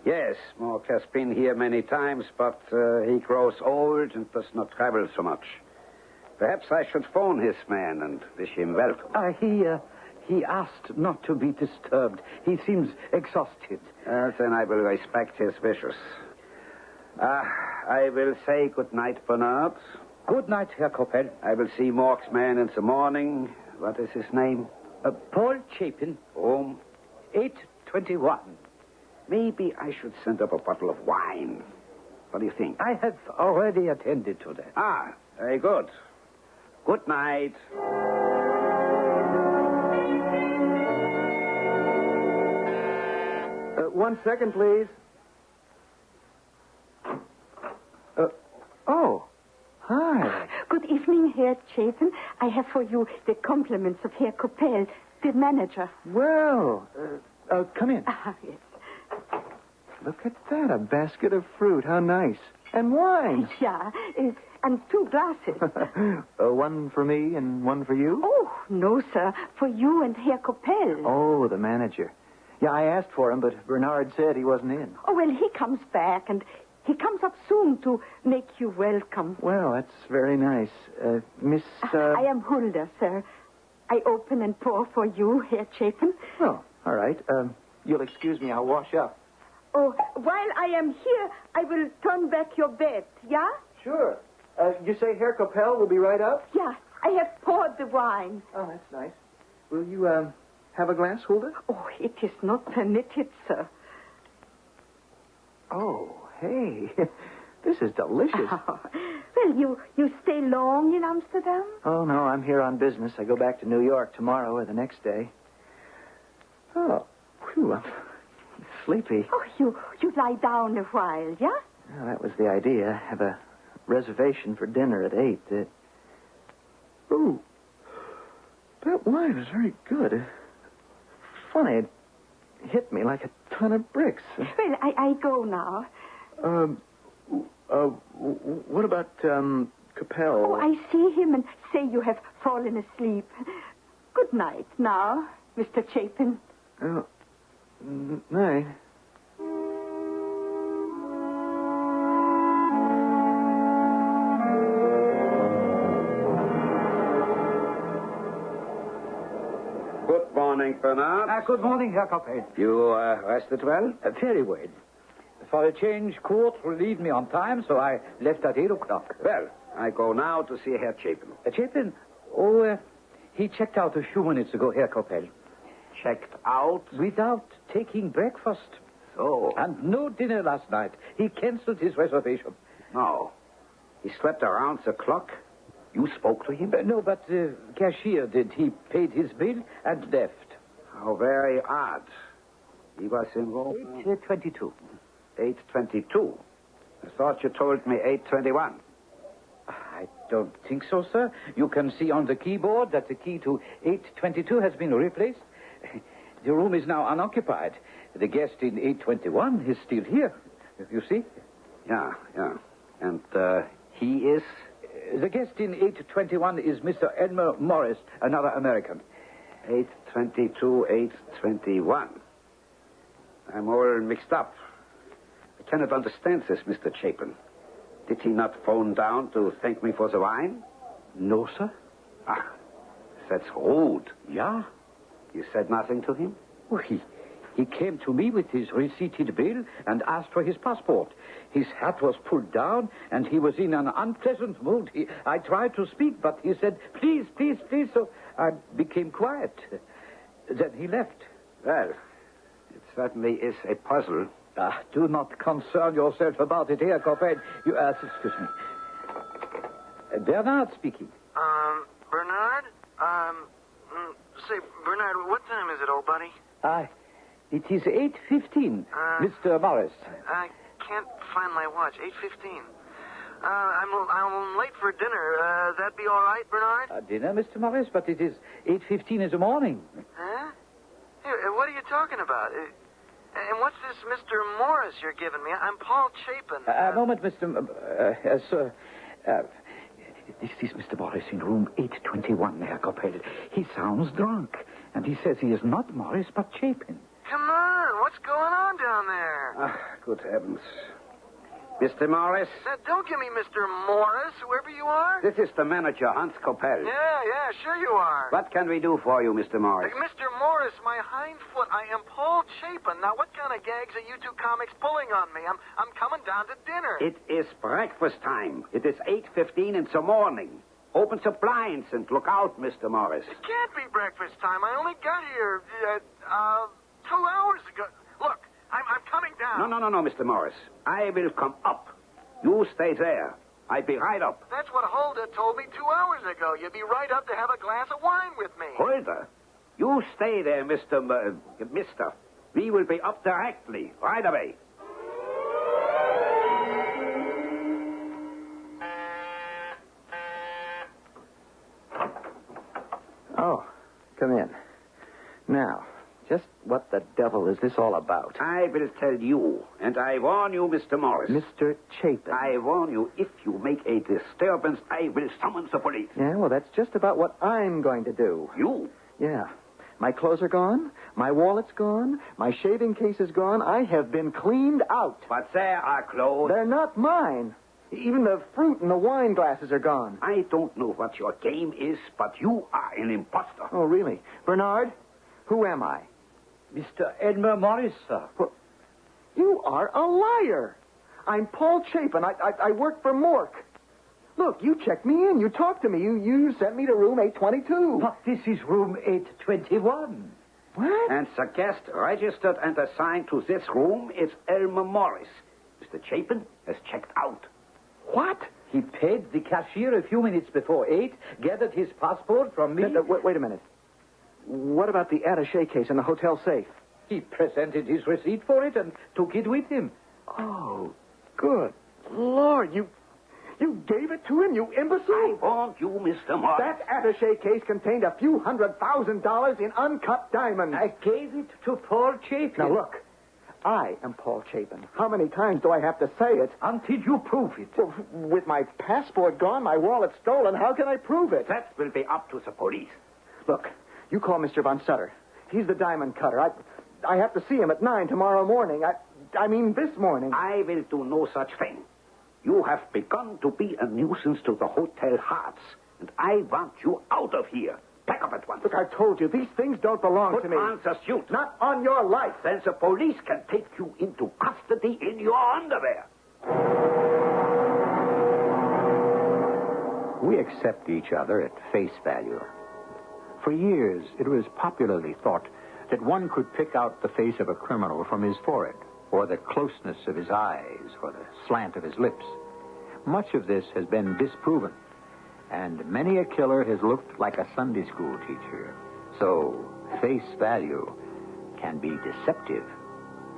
yes, Mork has been here many times, but he grows old and does not travel so much. Perhaps I should phone his man and wish him welcome. He asked not to be disturbed. He seems exhausted. Then I will respect his wishes. I will say good night, Bernard. Good night, Herr Capel. I will see Mork's man in the morning. What is his name? Paul Chapin. Room? 821. Maybe I should send up a bottle of wine. What do you think? I have already attended to that. Very good. Good night. 1 second, please. Oh, hi. Good evening, Herr Chapin. I have for you the compliments of Herr Capel, the manager. Well, come in. Yes. Look at that, a basket of fruit. How nice. And wine. Yeah, and 2 glasses. One for me and one for you? Oh, no, sir. For you and Herr Capel. Oh, the manager. Yeah, I asked for him, but Bernard said he wasn't in. Oh, well, he comes back, and he comes up soon to make you welcome. Well, that's very nice. Miss... I am Hulda, sir. I open and pour for you, Herr Chapin. Oh, all right. You'll excuse me. I'll wash up. Oh, while I am here, I will turn back your bed, yeah? Sure. You say Herr Capel will be right up? Yeah, I have poured the wine. Oh, that's nice. Will you, have a glass, Hulda? Oh, it is not permitted, sir. Oh, hey. This is delicious. Oh, well, you stay long in Amsterdam? Oh, no, I'm here on business. I go back to New York tomorrow or the next day. Oh, whew, I'm sleepy. Oh, you lie down a while, yeah? Well, that was the idea. Have a reservation for dinner at 8. Oh, that wine is very good. Funny, it hit me like a ton of bricks. Well, I go now. What about, Capel? Oh, I see him and say you have fallen asleep. Good night now, Mr. Chapin. Oh, night. morning, Bernard. Good morning, Herr Capel. You rested well? Very well. For a change, court relieved me on time, so I left at 8 o'clock. Well, I go now to see Herr Chapin. Chapin? Oh, he checked out a few minutes ago, Herr Capel. Checked out? Without taking breakfast. So? And no dinner last night. He canceled his reservation. No. He slept around the clock? You spoke to him? No, but cashier did. He paid his bill and left. How very odd. He was in Rome? 8:22. 8:22? I thought you told me 8:21. I don't think so, sir. You can see on the keyboard that the key to 8:22 has been replaced. The room is now unoccupied. The guest in 8:21 is still here. You see? Yeah. And he is? The guest in 8:21 is Mr. Elmer Morris, another American. 8:22, 8:21. I'm all mixed up. I cannot understand this, Mr. Chapin. Did he not phone down to thank me for the wine? No, sir. Ah, that's rude. Yeah? You said nothing to him? Well, he came to me with his receipted bill and asked for his passport. His hat was pulled down, and he was in an unpleasant mood. I tried to speak, but he said, please, please, please, so I became quiet. Then he left. Well, it certainly is a puzzle. Do not concern yourself about it here, Capel. You, excuse me. Bernard speaking. Bernard? Say, Bernard, what time is it, old buddy? It is 8:15, Mr. Morris. I can't find my watch. 8:15. I'm late for dinner. That be all right, Bernard? Dinner, Mr. Morris, but it is 8:15 in the morning. Huh? Hey, what are you talking about? And what's this Mr. Morris you're giving me? I'm Paul Chapin. A moment, sir. This is Mr. Morris in room 821, Herr Capel. He sounds drunk, and he says he is not Morris, but Chapin. Come on, what's going on down there? Good heavens. Mr. Morris? Now, don't give me Mr. Morris, whoever you are. This is the manager, Hans Capel. Yeah, sure you are. What can we do for you, Mr. Morris? Mr. Morris, my hind foot. I am Paul Chapin. Now, what kind of gags are you two comics pulling on me? I'm coming down to dinner. It is breakfast time. It is 8:15 in the morning. Open the blinds and look out, Mr. Morris. It can't be breakfast time. I only got here, 2 hours ago. Look, I'm coming down. No, Mr. Morris. I will come up. You stay there. I'll be right up. That's what Huldah told me 2 hours ago. You'd be right up to have a glass of wine with me. Huldah? You stay there, Mister. We will be up directly, right away. Oh, come in. Now, just what the devil is this all about? I will tell you, and I warn you, Mr. Morris. Mr. Chapin. I warn you, if you make a disturbance, I will summon the police. Yeah, well, that's just about what I'm going to do. You? Yeah. My clothes are gone. My wallet's gone. My shaving case is gone. I have been cleaned out. But there are clothes. They're not mine. Even the fruit and the wine glasses are gone. I don't know what your game is, but you are an imposter. Oh, really? Bernard, who am I? Mr. Elmer Morris, sir. Well, you are a liar. I'm Paul Chapin. I work for Mork. Look, you checked me in. You talked to me. You sent me to room 822. But this is room 821. What? And the guest registered and assigned to this room is Elmer Morris. Mr. Chapin has checked out. What? He paid the cashier a few minutes before 8, gathered his passport from me. Wait a minute. What about the attaché case in the hotel safe? He presented his receipt for it and took it with him. Oh, good Lord. You gave it to him, you imbecile? I warned you, Mr. Morris. That attaché case contained a few $100,000 in uncut diamonds. I gave it to Paul Chapin. Now, look. I am Paul Chapin. How many times do I have to say it? Until you prove it. Well, with my passport gone, my wallet stolen, how can I prove it? That will be up to the police. Look, you call Mr. Von Sutter. He's the diamond cutter. I have to see him at 9 tomorrow morning. I mean this morning. I will do no such thing. You have begun to be a nuisance to the Hotel Hearts, and I want you out of here. Pack up at once. Look, I've told you, these things don't belong to me. Put on the suit. Not on your life. Then the police can take you into custody in your underwear. We accept each other at face value. For years, it was popularly thought that one could pick out the face of a criminal from his forehead, or the closeness of his eyes, or the slant of his lips. Much of this has been disproven, and many a killer has looked like a Sunday school teacher. So, face value can be deceptive.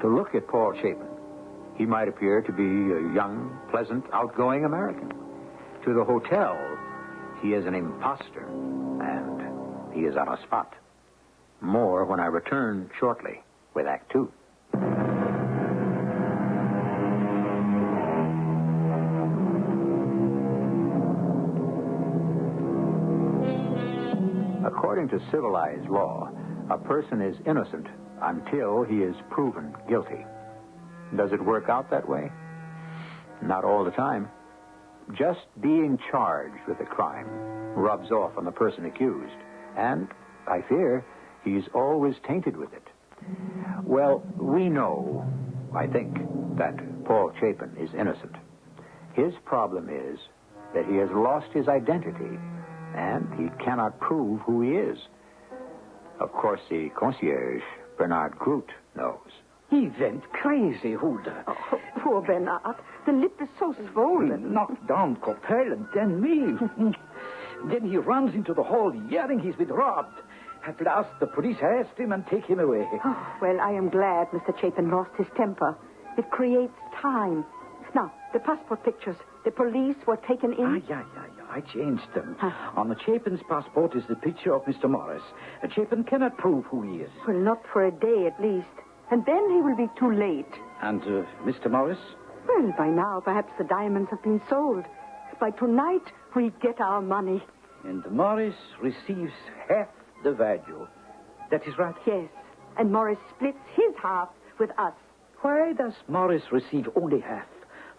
To look at Paul Chapin, he might appear to be a young, pleasant, outgoing American. To the hotel, he is an imposter, and he is on a spot. More when I return shortly with Act Two. According to civilized law, a person is innocent until he is proven guilty. Does it work out that way? Not all the time. Just being charged with a crime rubs off on the person accused, and, I fear, he's always tainted with it. Well, we know, I think, that Paul Chapin is innocent. His problem is that he has lost his identity, and he cannot prove who he is. Of course, the concierge, Bernard Groot, knows. He went crazy, Hulda. Oh, poor Bernard. The lip is so swollen. He knocked down Coppel and then me. Then he runs into the hall yelling he's been robbed. At last, the police arrest him and take him away. Oh, well, I am glad Mr. Chapin lost his temper. It creates time. Now, the passport pictures. The police were taken in? Yeah. I changed them. On the Chapin's passport is the picture of Mr. Morris. Chapin cannot prove who he is. Well, not for a day at least. And then he will be too late. And Mr. Morris? Well, by now, perhaps the diamonds have been sold. By tonight, we get our money. And Morris receives half the value. That is right? Yes. And Morris splits his half with us. Why does Morris receive only half?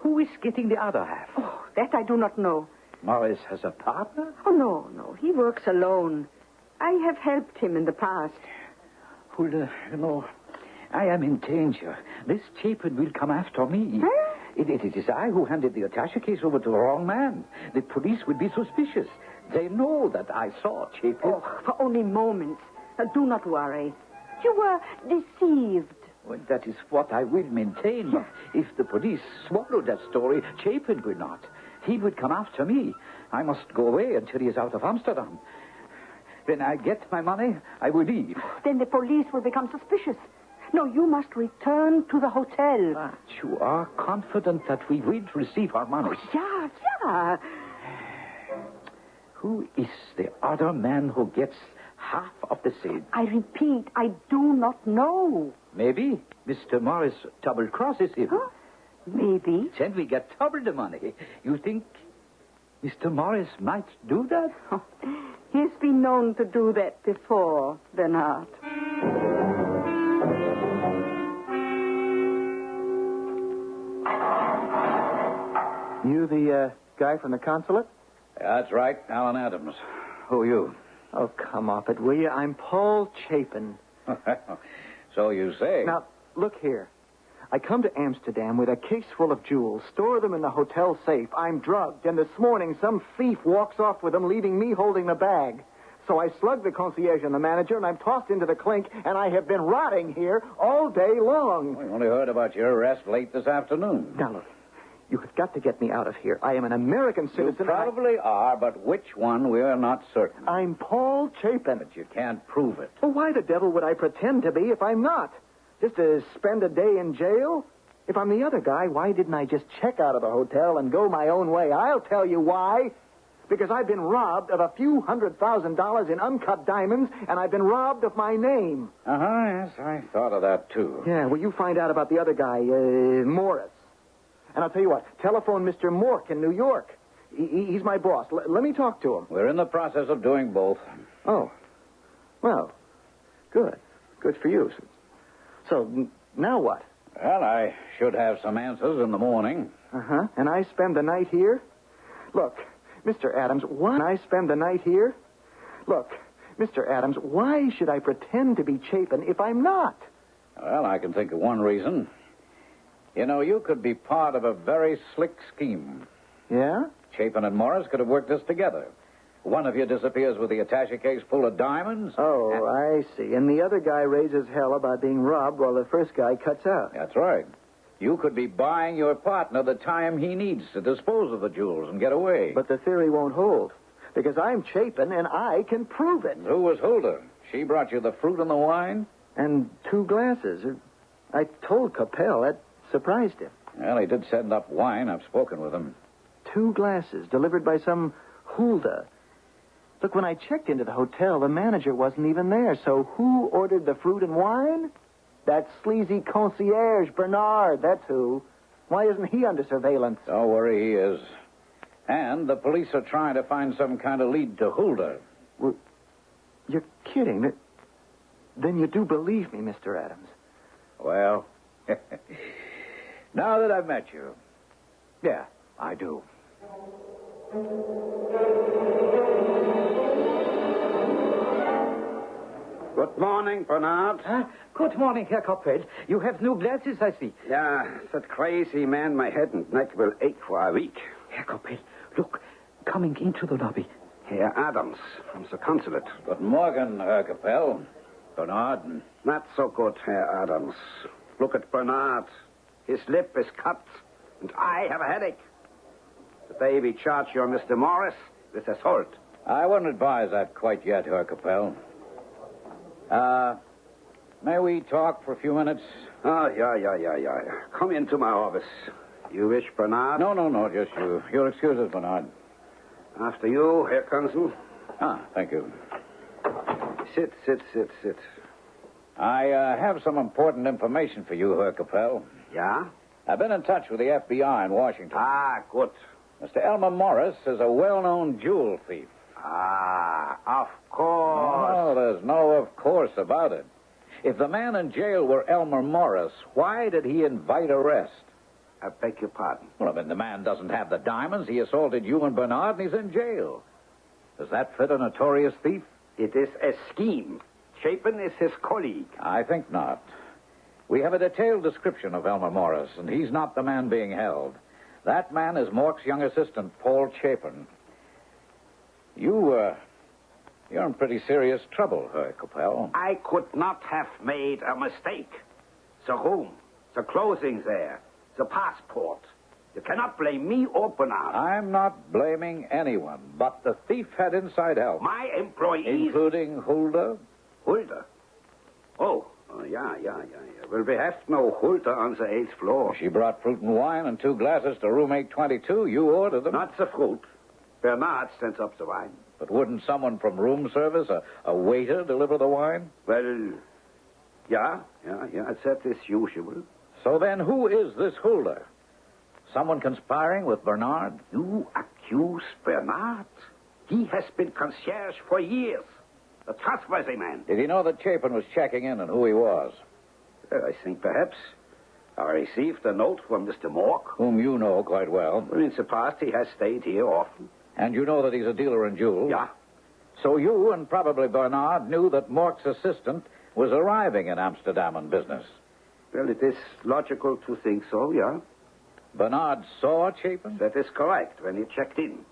Who is getting the other half? Oh, that I do not know. Morris has a partner? Oh, no. He works alone. I have helped him in the past. Hulda, I am in danger. This Chapin will come after me. Huh? It is I who handed the attaché case over to the wrong man. The police will be suspicious. They know that I saw Chapin. Oh, for only moments. Do not worry. You were deceived. Well, that is what I will maintain. But if the police swallow that story, Chapin will not. He will come after me. I must go away until he is out of Amsterdam. When I get my money, I will leave. Then the police will become suspicious. No, you must return to the hotel. But you are confident that we will receive our money? Oh, yeah. Who is the other man who gets half of the sale? I repeat, I do not know. Maybe Mr. Morris double-crosses him. Huh? Maybe. Then we get double the money. You think Mr. Morris might do that? Oh, he's been known to do that before, Bernard. You the guy from the consulate? That's right, Alan Adams. Who are you? Oh, come off it, will you? I'm Paul Chapin. So you say. Now, look here. I come to Amsterdam with a case full of jewels, store them in the hotel safe. I'm drugged, and this morning some thief walks off with them, leaving me holding the bag. So I slug the concierge and the manager, and I'm tossed into the clink, and I have been rotting here all day long. We only heard about your arrest late this afternoon. Now, look, you have got to get me out of here. I am an American citizen. You probably are, but which one, we're not certain. I'm Paul Chapin. But you can't prove it. Well, why the devil would I pretend to be if I'm not? Just to spend a day in jail? If I'm the other guy, why didn't I just check out of the hotel and go my own way? I'll tell you why. Because I've been robbed of a few $100,000 in uncut diamonds, and I've been robbed of my name. Yes, I thought of that, too. Yeah, well, you find out about the other guy, Morris. And I'll tell you what, telephone Mr. Mork in New York. He's my boss. Let me talk to him. We're in the process of doing both. Oh. Well, good. Good for you. So, now what? Well, I should have some answers in the morning. Uh-huh. And I spend the night here? Look, Mr. Adams, why I spend the night here? Look, Mr. Adams, why should I pretend to be Chapin if I'm not? Well, I can think of one reason. You know, you could be part of a very slick scheme. Yeah? Chapin and Morris could have worked this together. One of you disappears with the attaché case full of diamonds. Oh, I see. And the other guy raises hell about being robbed while the first guy cuts out. That's right. You could be buying your partner the time he needs to dispose of the jewels and get away. But the theory won't hold. Because I'm Chapin, and I can prove it. Who was Hulda? She brought you the fruit and the wine? And 2 glasses. I told Capel. That surprised him. Well, he did send up wine. I've spoken with him. 2 glasses delivered by some Hulda. Look, when I checked into the hotel, the manager wasn't even there. So who ordered the fruit and wine? That sleazy concierge, Bernard. That's who. Why isn't he under surveillance? Don't worry, he is. And the police are trying to find some kind of lead to Hulda. Well, you're kidding. Then you do believe me, Mr. Adams. Well, now that I've met you, yeah, I do. Good morning, Bernard. Good morning, Herr Coppel. You have new glasses, I see. Yeah, that crazy man, my head and neck will ache for a week. Herr Coppel, look, coming into the lobby. Herr Adams from the consulate. Good morning, Herr Capel. Bernard. Not so good, Herr Adams. Look at Bernard. His lip is cut, and I have a headache. Today we charge your Mr. Morris with assault. I wouldn't advise that quite yet, Herr Capel. May we talk for a few minutes? Oh, yeah. Come into my office. You wish, Bernard? No, just you. Your excuses, Bernard. After you, Herr Consul. Thank you. Sit. I have some important information for you, Herr Capel. Yeah? I've been in touch with the FBI in Washington. Good. Mr. Elmer Morris is a well-known jewel thief. Of course. No, there's no of course about it. If the man in jail were Elmer Morris, why did he invite arrest? I beg your pardon? Well, the man doesn't have the diamonds. He assaulted you and Bernard, and he's in jail. Does that fit a notorious thief? It is a scheme. Chapin is his colleague. I think not. We have a detailed description of Elmer Morris, and he's not the man being held. That man is Mork's young assistant, Paul Chapin. You're in pretty serious trouble, Herr Capel. I could not have made a mistake. The room, the clothing there, the passport. You cannot blame me or Bernard. I'm not blaming anyone, but the thief had inside help. My employees? Including Hulda. Hulda? Oh, yeah. Well, we have no Hulda on the 8th floor. She brought fruit and wine and 2 glasses to room 822. You ordered them. Not the fruit. Bernard sent up the wine. But wouldn't someone from room service, a waiter, deliver the wine? Well, yeah. That is usual. So then who is this Hulda? Someone conspiring with Bernard? You accuse Bernard? He has been concierge for years. A trustworthy man. Did he know that Chapin was checking in and who he was? I think perhaps. I received a note from Mr. Mork. Whom you know quite well. Well, in the past, he has stayed here often. And you know that he's a dealer in jewels? Yeah. So you and probably Bernard knew that Mork's assistant was arriving in Amsterdam on business. Well, it is logical to think so, yeah. Bernard saw Chapin? That is correct, when he checked in.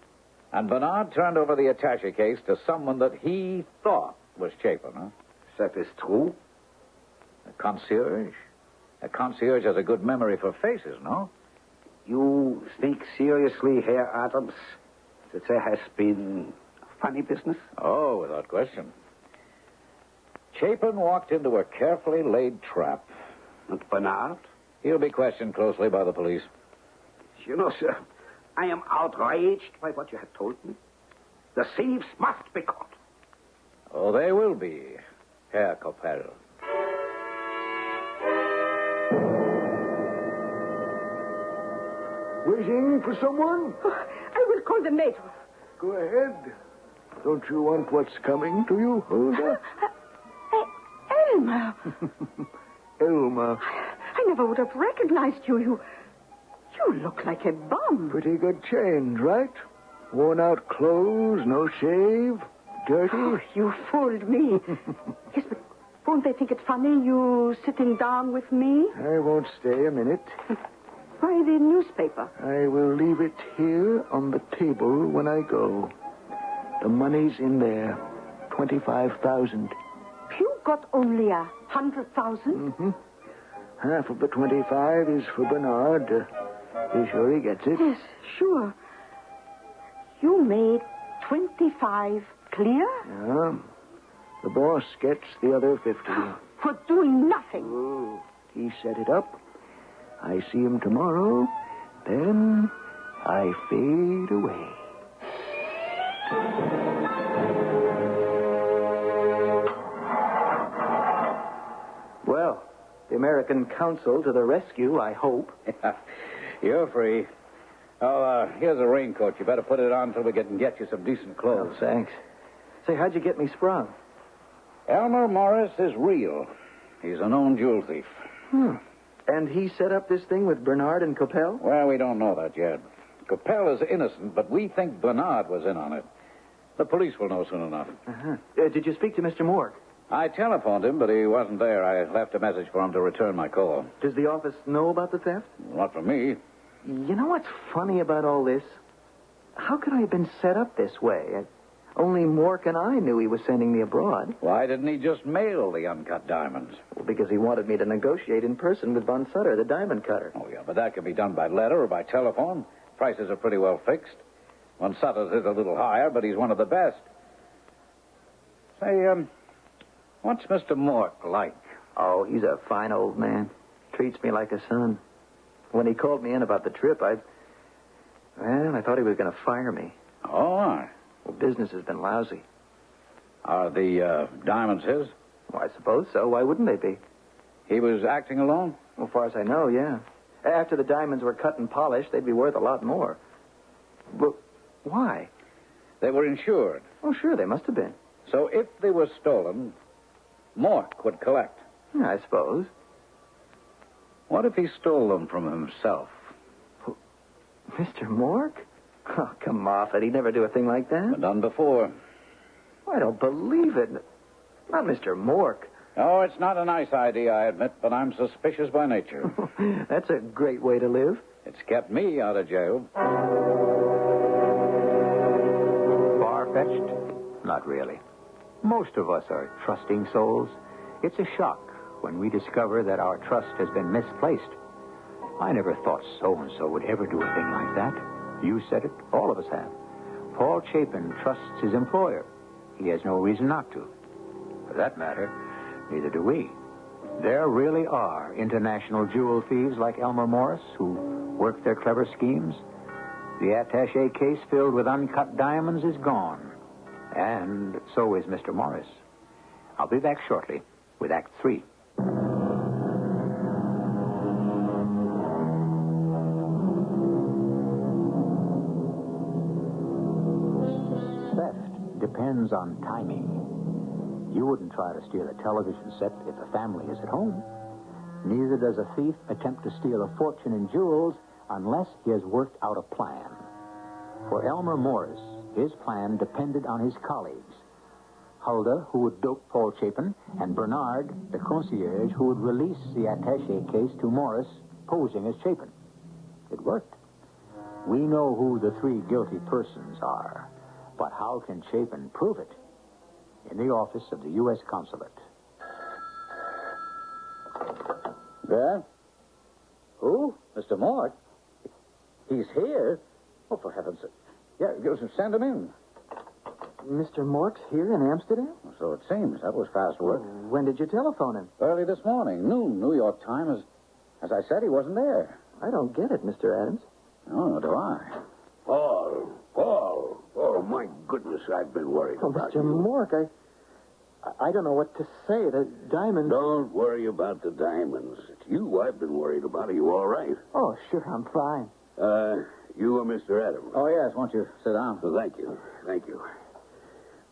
And Bernard turned over the attaché case to someone that he thought was Chapin, huh? That is true. A concierge? A concierge has a good memory for faces, no? You think seriously, Herr Adams, that there has been funny business? Oh, without question. Chapin walked into a carefully laid trap. And Bernard? He'll be questioned closely by the police. You know, sir, I am outraged by what you have told me. The thieves must be caught. Oh, they will be, Herr Coppel. Waiting for someone? Oh, I will call the maid. Go ahead. Don't you want what's coming to you, Hulda? Elmer. Elmer. I never would have recognized you. You look like a bum. Pretty good change, right? Worn out clothes, no shave. dirty. Oh, you fooled me. Yes, but won't they think it funny, you sitting down with me? I won't stay a minute. Why the newspaper? I will leave it here on the table when I go. The money's in there. 25,000. You got only 100,000? Mm-hmm. Half of the 25 is for Bernard. Be sure he gets it. Yes, sure. You made 25 clear? Yeah. The boss gets the other 50. For doing nothing. Oh, he set it up. I see him tomorrow. Then I fade away. Well, the American Consul to the rescue, I hope. You're free. Oh, here's a raincoat. You better put it on until we can get you some decent clothes. Oh, thanks. Say, how'd you get me sprung? Elmer Morris is real. He's a known jewel thief. And he set up this thing with Bernard and Coppell? Well, we don't know that yet. Coppell is innocent, but we think Bernard was in on it. The police will know soon enough. Uh-huh. Did you speak to Mr. Mork? I telephoned him, but he wasn't there. I left a message for him to return my call. Does the office know about the theft? Not from me. You know what's funny about all this? How could I have been set up this way? Only Mork and I knew he was sending me abroad. Why didn't he just mail the uncut diamonds? Well, because he wanted me to negotiate in person with Von Sutter, the diamond cutter. Oh, yeah, but that can be done by letter or by telephone. Prices are pretty well fixed. Von Sutter's is a little higher, but he's one of the best. Say, what's Mr. Mork like? Oh, he's a fine old man. Treats me like a son. When he called me in about the trip, I thought he was going to fire me. Oh, why? Well, business has been lousy. Are the diamonds his? Well, I suppose so. Why wouldn't they be? He was acting alone? Well, as far as I know, yeah. After the diamonds were cut and polished, they'd be worth a lot more. But why? They were insured. Oh, sure, they must have been. So if they were stolen, Mork would collect. Yeah, I suppose. What if he stole them from himself? Mr. Mork? Oh, come off it. He'd never do a thing like that. Been done before. I don't believe it. Not Mr. Mork. Oh, it's not a nice idea, I admit, but I'm suspicious by nature. That's a great way to live. It's kept me out of jail. Far-fetched? Not really. Most of us are trusting souls. It's a shock when we discover that our trust has been misplaced. I never thought so-and-so would ever do a thing like that. You said it. All of us have. Paul Chapin trusts his employer. He has no reason not to. For that matter, neither do we. There really are international jewel thieves like Elmer Morris who work their clever schemes. The attaché case filled with uncut diamonds is gone. And so is Mr. Morris. I'll be back shortly with Act 3. Theft depends on timing. You wouldn't try to steal a television set if a family is at home. Neither does a thief attempt to steal a fortune in jewels unless he has worked out a plan. For Elmer Morris, his plan depended on his colleagues. Huldah, who would dope Paul Chapin, and Bernard, the concierge, who would release the attaché case to Morris, posing as Chapin. It worked. We know who the three guilty persons are, but how can Chapin prove it? In the office of the U.S. Consulate. There? Who? Mr. Mork? He's here? Oh, for heaven's sake. Yeah, send him in. Mr. Mork's here in Amsterdam? So it seems. That was fast work. When did you telephone him? Early this morning. Noon, New York time. As I said, he wasn't there. I don't get it, Mr. Adams. No, nor do I. Paul. Oh, my goodness, I've been worried about Mr. you. Mork, I don't know what to say. The diamonds... Don't worry about the diamonds. It's you I've been worried about. Are you all right? Oh, sure, I'm fine. You are Mr. Adams. Oh, yes. Won't you sit down? Well, thank you.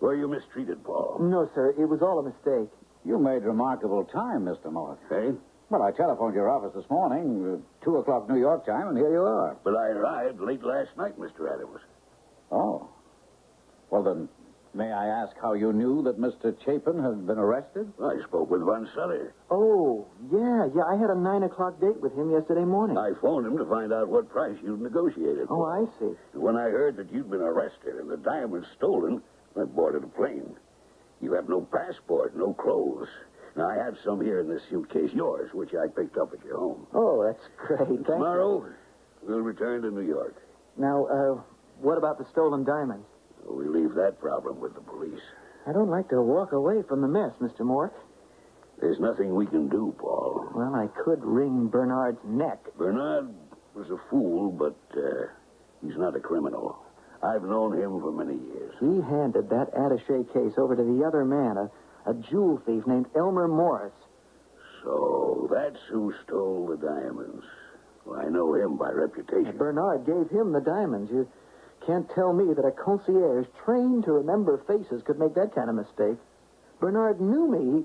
Were you mistreated, Paul? No, sir. It was all a mistake. You made remarkable time, Mr. Mork. Hey? Well, I telephoned your office this morning, 2 o'clock New York time, and here you are. But I arrived late last night, Mr. Adams. Oh. Well, then, May I ask how you knew that Mr. Chapin had been arrested? I spoke with Von Sutter. Oh, yeah. I had a 9 o'clock date with him yesterday morning. I phoned him to find out what price you'd negotiated. Oh, I see. And when I heard that you'd been arrested and the diamonds stolen, I boarded a plane. You have no passport, no clothes. Now, I have some here in this suitcase, yours, which I picked up at your home. Oh, that's great. Thank Tomorrow, we'll return to New York. Now, what about the stolen diamonds? We leave that problem with the police. I don't like to walk away from the mess, Mr. Mork. There's nothing we can do, Paul. Well, I could wring Bernard's neck. Bernard was a fool, but he's not a criminal. I've known him for many years. He handed that attaché case over to the other man, a jewel thief named Elmer Morris. So that's who stole the diamonds. Well, I know him by reputation. Bernard gave him the diamonds. You can't tell me that a concierge trained to remember faces could make that kind of mistake. Bernard knew me.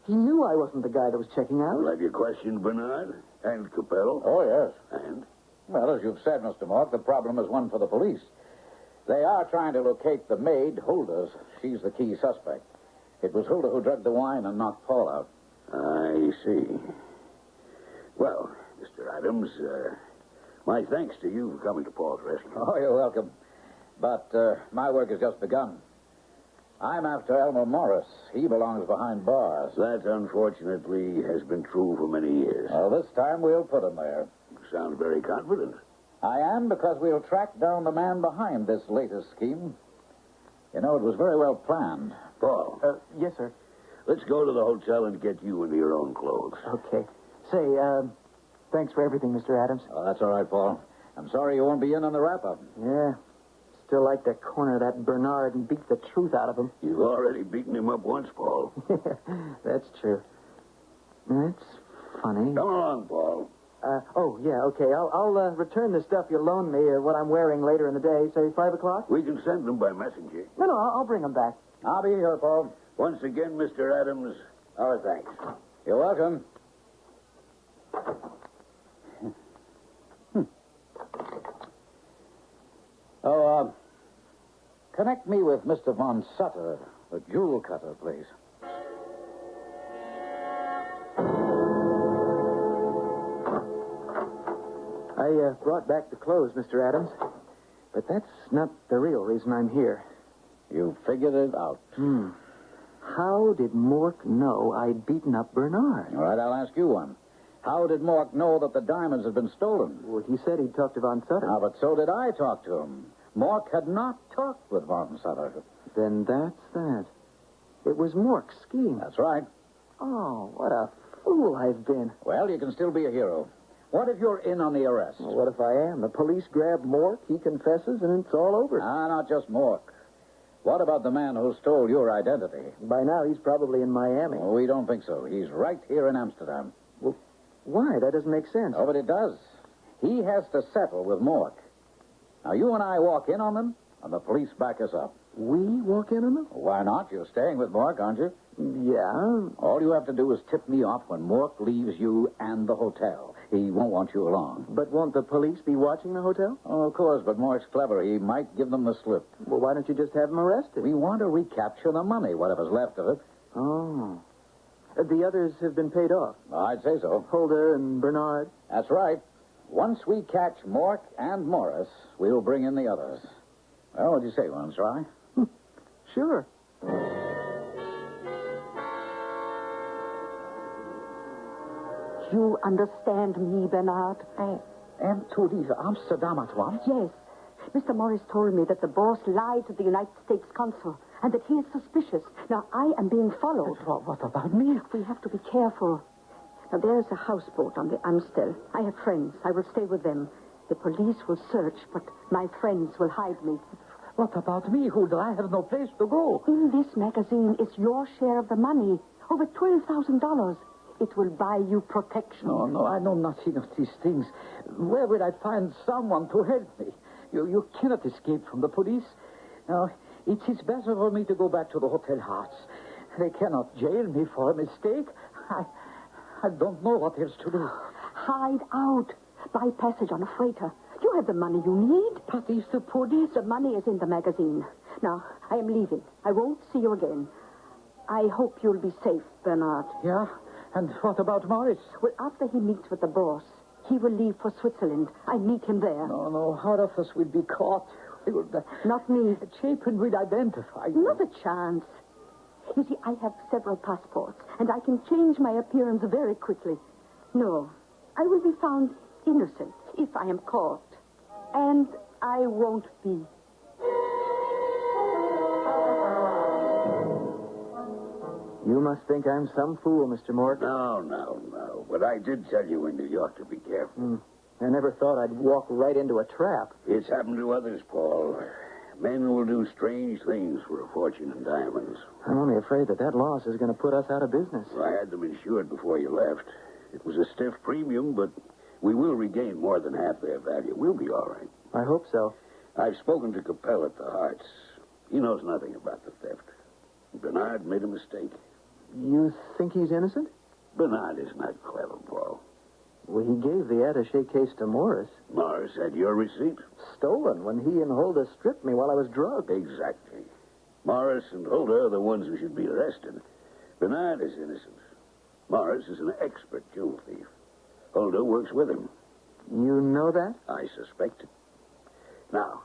He knew I wasn't the guy that was checking out. Well, have you questioned Bernard and Capello? Oh, yes. And? Well, as you've said, Mr. Mork, the problem is one for the police. They are trying to locate the maid, Hulda's. She's the key suspect. It was Hulda who drugged the wine and knocked Paul out. I see. Well, Mr. Adams, my thanks to you for coming to Paul's rescue. Oh, you're welcome. But my work has just begun. I'm after Elmer Morris. He belongs behind bars. That, unfortunately, has been true for many years. Well, this time we'll put him there. You sound very confident. I am, because we'll track down the man behind this latest scheme. You know, it was very well planned. Paul. Yes, sir. Let's go to the hotel and get you into your own clothes. Okay. Say, thanks for everything, Mr. Adams. Oh, that's all right, Paul. I'm sorry you won't be in on the wrap-up. Yeah. Still like to corner that Bernard and beat the truth out of him. You've already beaten him up once, Paul. That's true. That's funny. Come along, Paul. Oh, yeah, okay. I'll return the stuff you loaned me, what I'm wearing later in the day, say 5 o'clock? We can send them by messenger. No, I'll bring them back. I'll be here, Paul. Once again, Mr. Adams, our thanks. You're welcome. Connect me with Mr. Von Sutter, the jewel cutter, please. I brought back the clothes, Mr. Adams. But that's not the real reason I'm here. You figured it out. How did Mork know I'd beaten up Bernard? All right, I'll ask you one. How did Mork know that the diamonds had been stolen? Well, he said he'd talked to Von Sutter. Ah, but so did I talk to him. Mork had not talked with Von Sutter. Then that's that. It was Mork's scheme. That's right. Oh, what a fool I've been. Well, you can still be a hero. What if you're in on the arrest? Well, what if I am? The police grab Mork, he confesses, and it's all over. Ah, not just Mork. What about the man who stole your identity? By now, he's probably in Miami. Oh, we don't think so. He's right here in Amsterdam. Well, why? That doesn't make sense. Oh, but it does. He has to settle with Mork. Now, you and I walk in on them, and the police back us up. We walk in on them? Why not? You're staying with Mork, aren't you? Yeah. All you have to do is tip me off when Mork leaves you and the hotel. He won't want you along. But won't the police be watching the hotel? Oh, of course, but Mork's clever. He might give them the slip. Well, why don't you just have him arrested? We want to recapture the money, whatever's left of it. Oh. The others have been paid off? I'd say so. Hulda and Bernard? That's right. Once we catch Mork and Morris, we'll bring in the others. Well, what'd you say, want to try? Sure. You understand me, Bernard? I am to leave Amsterdam at once? Yes. Mr. Morris told me that the boss lied to the United States consul and that he is suspicious. Now, I am being followed. What about me? We have to be careful. Now, there is a houseboat on the Amstel. I have friends. I will stay with them. The police will search, but my friends will hide me. What about me, Hulda? I have no place to go. In this magazine is your share of the money. Over $12,000. It will buy you protection. No, I know nothing of these things. Where will I find someone to help me? You cannot escape from the police. Now, it is better for me to go back to the Hotel Hearts. They cannot jail me for a mistake. I don't know what else to do. Hide out. Buy passage on a freighter. You have the money you need. But if the police... The money is in the magazine. Now, I am leaving. I won't see you again. I hope you'll be safe, Bernard. Yeah? And what about Morris? Well, after he meets with the boss, he will leave for Switzerland. I meet him there. No, how of us will be caught. Not me. Chapin will identify you. Not a chance. You see, I have several passports, and I can change my appearance very quickly. No, I will be found innocent if I am caught. And I won't be. You must think I'm some fool, Mr. Morgan. No. But I did tell you in New York to be careful. I never thought I'd walk right into a trap. It's happened to others, Paul. Men will do strange things for a fortune in diamonds. I'm only afraid that loss is going to put us out of business. Well, I had them insured before you left. It was a stiff premium, but we will regain more than half their value. We'll be all right. I hope so. I've spoken to Capel at the Hearts. He knows nothing about the theft. Bernard made a mistake. You think he's innocent? Bernard is not clever, Paul. Well, he gave the attaché case to Morris. Morris had your receipt? Stolen when he and Hulda stripped me while I was drugged. Exactly. Morris and Hulda are the ones who should be arrested. Bernard is innocent. Morris is an expert jewel thief. Hulda works with him. You know that? I suspect it. Now,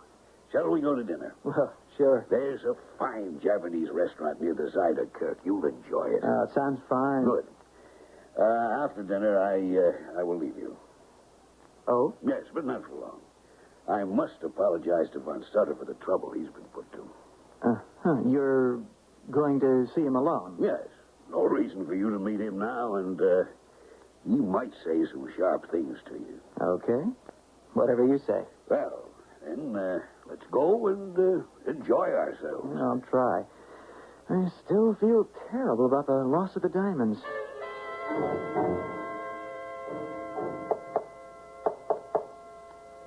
shall we go to dinner? Well, sure. There's a fine Japanese restaurant near the Zyda Kirk. You'll enjoy it. It sounds fine. Good. After dinner, I will leave you. Oh? Yes, but not for long. I must apologize to Von Sutter for the trouble he's been put to. You're going to see him alone? Yes. No reason for you to meet him now, and he might say some sharp things to you. Okay. Whatever you say. Well, then, let's go and enjoy ourselves. I'll try. I still feel terrible about the loss of the diamonds.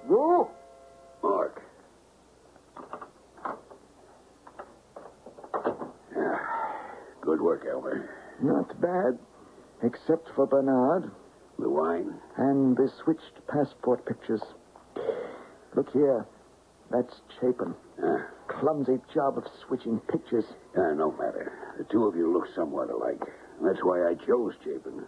You? Mark. Yeah. Good work, Elmer. Not bad, except for Bernard. The wine? And the switched passport pictures. Look here. That's Chapin. Clumsy job of switching pictures. No matter. The two of you look somewhat alike. That's why I chose Chapin.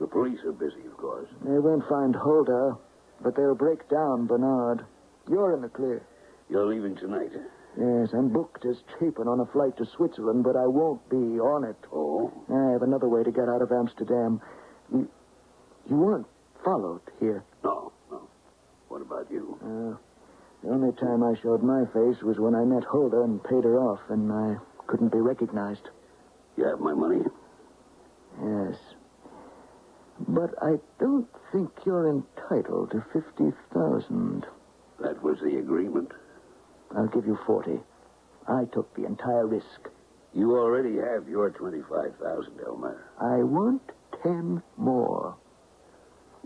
The police are busy, of course. They won't find Hulda, but they'll break down Bernard. You're in the clear. You're leaving tonight? Yes, I'm booked as Chapin on a flight to Switzerland, but I won't be on it. Oh? I have another way to get out of Amsterdam. You weren't followed here? No. What about you? The only time I showed my face was when I met Hulda and paid her off, and I couldn't be recognized. You have my money? Yes. But I don't think you're entitled to 50,000. That was the agreement. I'll give you 40. I took the entire risk. You already have your 25,000, Elmer. I want 10 more.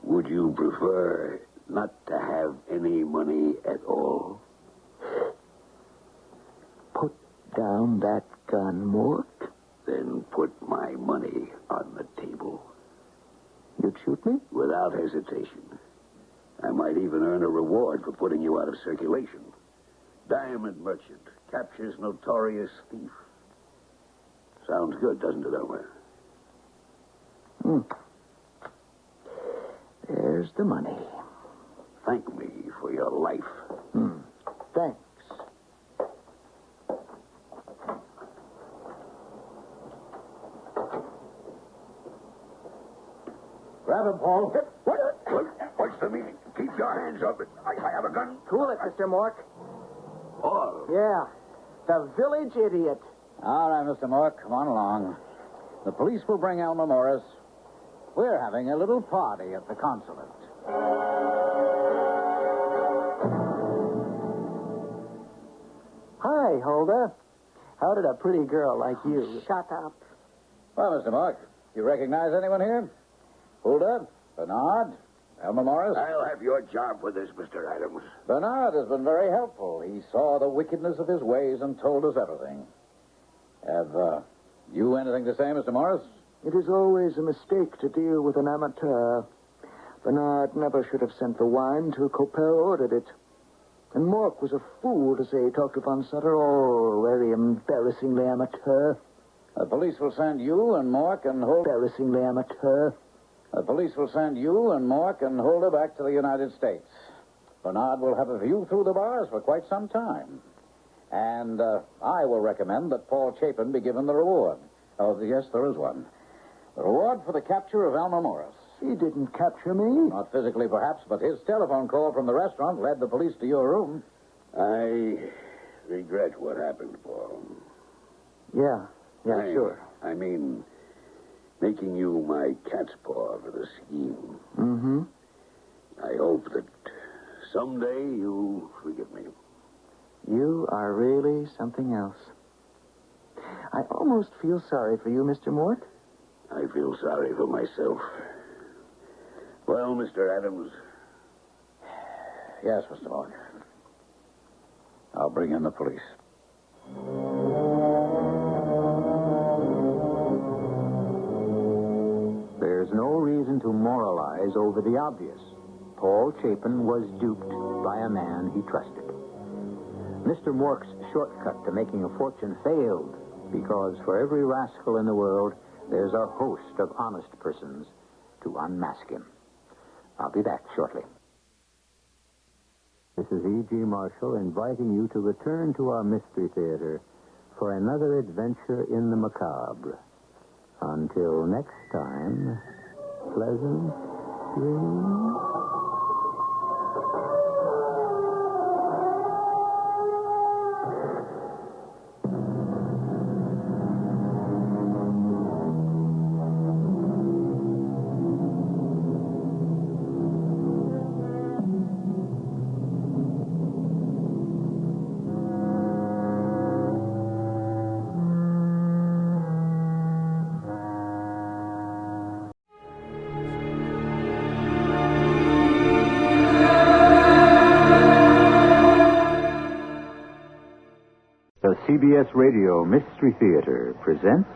Would you prefer not to have any money at all? Put down that gun, Mort. Then put my money on the table. You'd shoot me? Without hesitation. I might even earn a reward for putting you out of circulation. Diamond merchant captures notorious thief. Sounds good, doesn't it, Elmer? There's the money. Thank me for your life. Thanks. Grab him, Paul. What's the meaning? Keep your hands up. I have a gun. Cool it, Mr. Mork. Paul. Yeah. The village idiot. All right, Mr. Mork, come on along. The police will bring Elmer Morris. We're having a little party at the consulate. Hi, Hulda. How did a pretty girl like you... Shut up. Well, Mr. Mork, you recognize anyone here? Hulda? Bernard? Elmer Morris? I'll have your job for this, Mr. Adams. Bernard has been very helpful. He saw the wickedness of his ways and told us everything. Have you anything to say, Mr. Morris? It is always a mistake to deal with an amateur. Bernard never should have sent the wine till Coppel ordered it. And Mork was a fool to say he talked to Von Sutter. Oh, very embarrassingly amateur. The police will send you and Mork and Holder... Embarrassingly amateur. The police will send you and Mork and Holder back to the United States. Bernard will have a view through the bars for quite some time. And I will recommend that Paul Chapin be given the reward. Oh, yes, there is one. The reward for the capture of Elmer Morris. He didn't capture me. Not physically, perhaps, but his telephone call from the restaurant led the police to your room. I regret what happened, Paul. Yeah, sure. I mean, making you my cat's paw for the scheme. Mm-hmm. I hope that someday you'll forgive me. You are really something else. I almost feel sorry for you, Mr. Mort. I feel sorry for myself. Well, Mr. Adams. Yes, Mr. Morgan. I'll bring in the police. There's no reason to moralize over the obvious. Paul Chapin was duped by a man he trusted. Mr. Mork's shortcut to making a fortune failed because for every rascal in the world, there's a host of honest persons to unmask him. I'll be back shortly. This is E.G. Marshall inviting you to return to our Mystery Theater for another adventure in the macabre. Until next time, pleasant dreams. The CBS Radio Mystery Theater presents...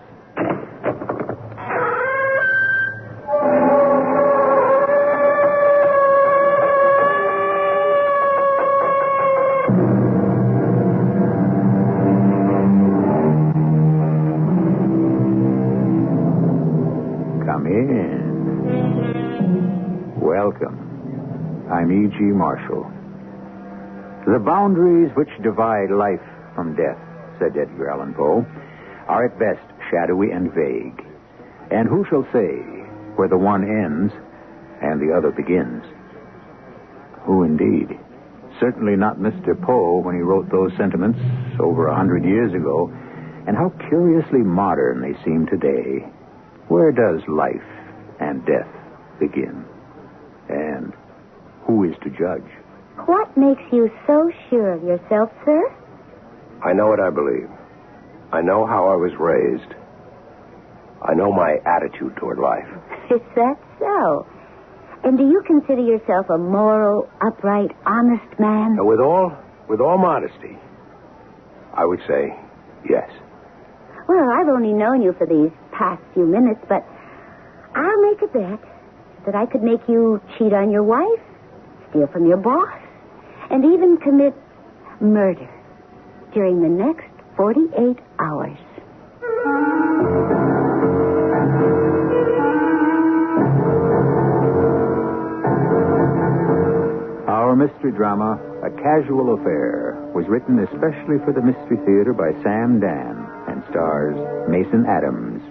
Come in. Welcome. I'm E.G. Marshall. The boundaries which divide life from death, said Edgar Allan Poe, are at best shadowy and vague. And who shall say where the one ends and the other begins? Who indeed? Certainly not Mr. Poe when he wrote those sentiments over 100 years ago. And how curiously modern they seem today. Where does life and death begin? And who is to judge? What makes you so sure of yourself, sir? I know what I believe. I know how I was raised. I know my attitude toward life. Is that so? And do you consider yourself a moral, upright, honest man? With all modesty, I would say yes. Well, I've only known you for these past few minutes, but I'll make a bet that I could make you cheat on your wife, steal from your boss, and even commit murder during the next 48 hours. Our mystery drama, A Casual Affair, was written especially for the Mystery Theater by Sam Dan and stars Mason Adams.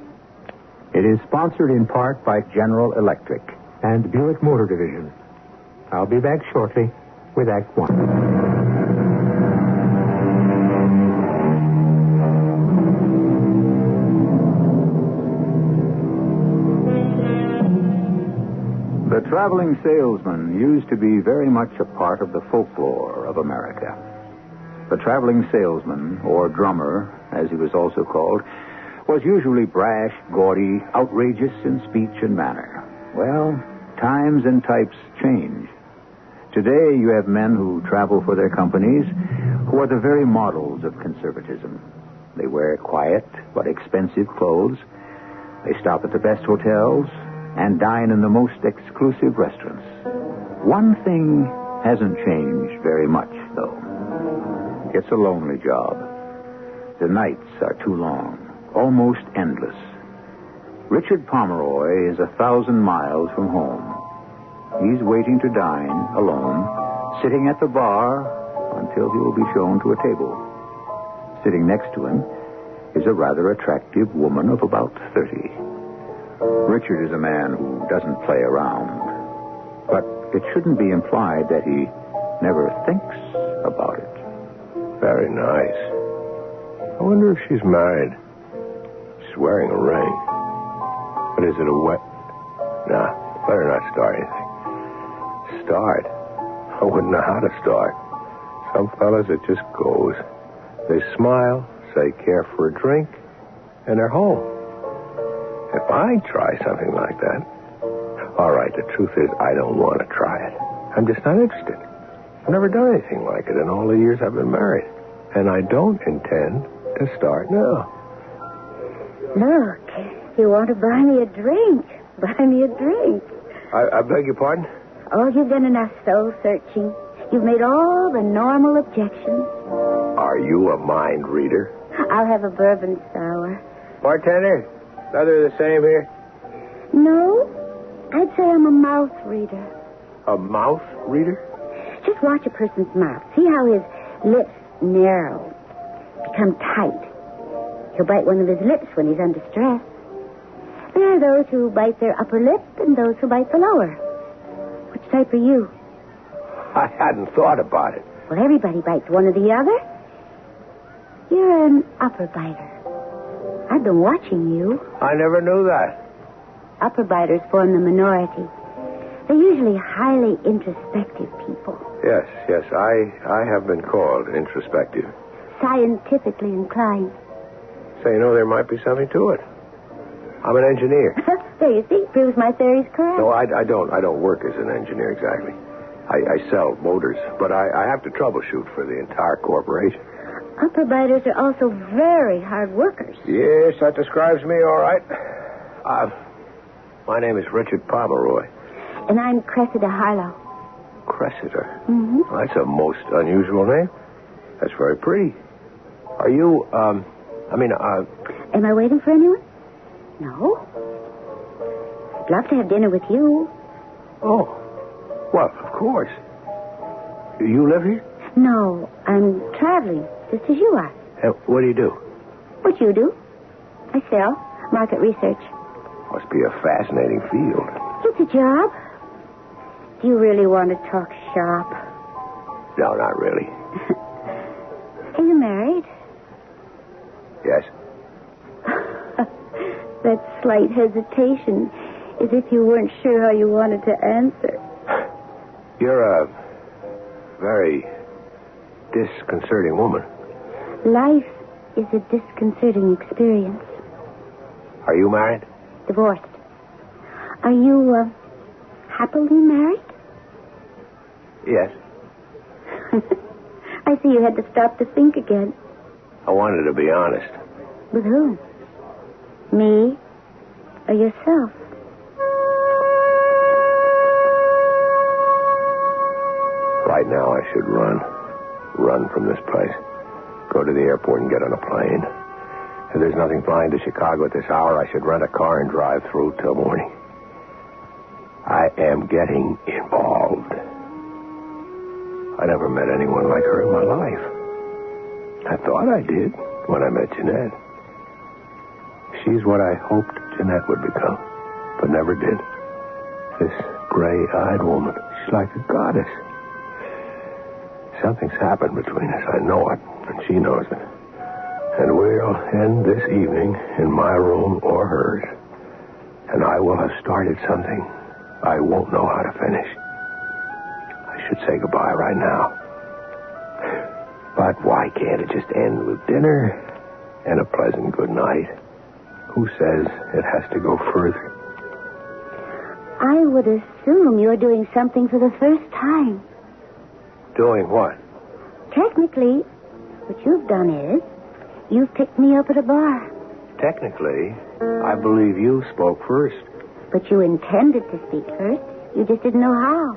It is sponsored in part by General Electric and Buick Motor Division. I'll be back shortly with Act One. The traveling salesman used to be very much a part of the folklore of America. The traveling salesman, or drummer, as he was also called, was usually brash, gaudy, outrageous in speech and manner. Well, times and types change. Today you have men who travel for their companies who are the very models of conservatism. They wear quiet but expensive clothes. They stop at the best hotels, and dine in the most exclusive restaurants. One thing hasn't changed very much, though. It's a lonely job. The nights are too long, almost endless. Richard Pomeroy is 1,000 miles from home. He's waiting to dine, alone, sitting at the bar until he will be shown to a table. Sitting next to him is a rather attractive woman of about 30. Richard is a man who doesn't play around, but it shouldn't be implied that he never thinks about it. Very nice. I wonder if she's married. She's wearing a ring. But is it a wet? Nah, better not start anything. Start? I wouldn't know how to start. Some fellas, it just goes. They smile, say care for a drink, and they're home. If I try something like that... All right, the truth is I don't want to try it. I'm just not interested. I've never done anything like it in all the years I've been married. And I don't intend to start now. Look, you want to buy me a drink. Buy me a drink. I beg your pardon? Oh, you've done enough soul-searching. You've made all the normal objections. Are you a mind reader? I'll have a bourbon sour. Bartender, another of the same here? No, I'd say I'm a mouth reader. A mouth reader? Just watch a person's mouth. See how his lips narrow, become tight. He'll bite one of his lips when he's under stress. There are those who bite their upper lip and those who bite the lower. Which type are you? I hadn't thought about it. Well, everybody bites one or the other. You're an upper biter. I've been watching you. I never knew that. Upper biters form the minority. They're usually highly introspective people. Yes, I have been called introspective. Scientifically inclined. So, there might be something to it. I'm an engineer. There you see, proves my theory's correct. No, I don't work as an engineer exactly. I sell motors, but I have to troubleshoot for the entire corporation. Upper biters are also very hard workers. Yes, that describes me all right. My name is Richard Pomeroy. And I'm Cressida Harlow. Cressida? Mm-hmm. Well, that's a most unusual name. That's very pretty. Are you, Am I waiting for anyone? No. I'd love to have dinner with you. Oh. Well, of course. You live here? No, I'm traveling, just as you are. What do you do? What you do? I sell market research. Must be a fascinating field. It's a job. Do you really want to talk shop? No, not really. Are you married? Yes. That slight hesitation, as if you weren't sure how you wanted to answer. You're a very disconcerting woman. Life is a disconcerting experience. Are you married? Divorced. Are you, happily married? Yes. I see you had to stop to think again. I wanted to be honest. With whom? Me or yourself? Right now, I should run. Run from this place. Go to the airport and get on a plane. If there's nothing flying to Chicago at this hour, I should rent a car and drive through till morning. I am getting involved. I never met anyone like her in my life. I thought I did when I met Jeanette. She's what I hoped Jeanette would become, but never did. This gray-eyed woman, she's like a goddess. Something's happened between us. I know it, and she knows it. And we'll end this evening in my room or hers. And I will have started something I won't know how to finish. I should say goodbye right now. But why can't it just end with dinner and a pleasant good night? Who says it has to go further? I would assume you're doing something for the first time. Doing what? Technically, what you've done is you've picked me up at a bar. Technically, I believe you spoke first. But you intended to speak first. You just didn't know how.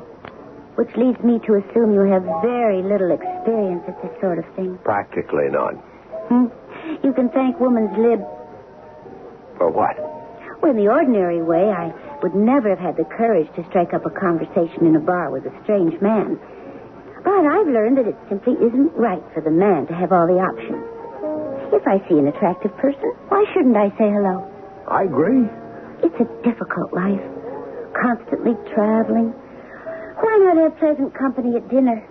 Which leads me to assume you have very little experience at this sort of thing. Practically none. You can thank woman's lib. For what? Well, in the ordinary way, I would never have had the courage to strike up a conversation in a bar with a strange man. But I've learned that it simply isn't right for the man to have all the options. If I see an attractive person, why shouldn't I say hello? I agree. It's a difficult life. Constantly traveling. Why not have pleasant company at dinner?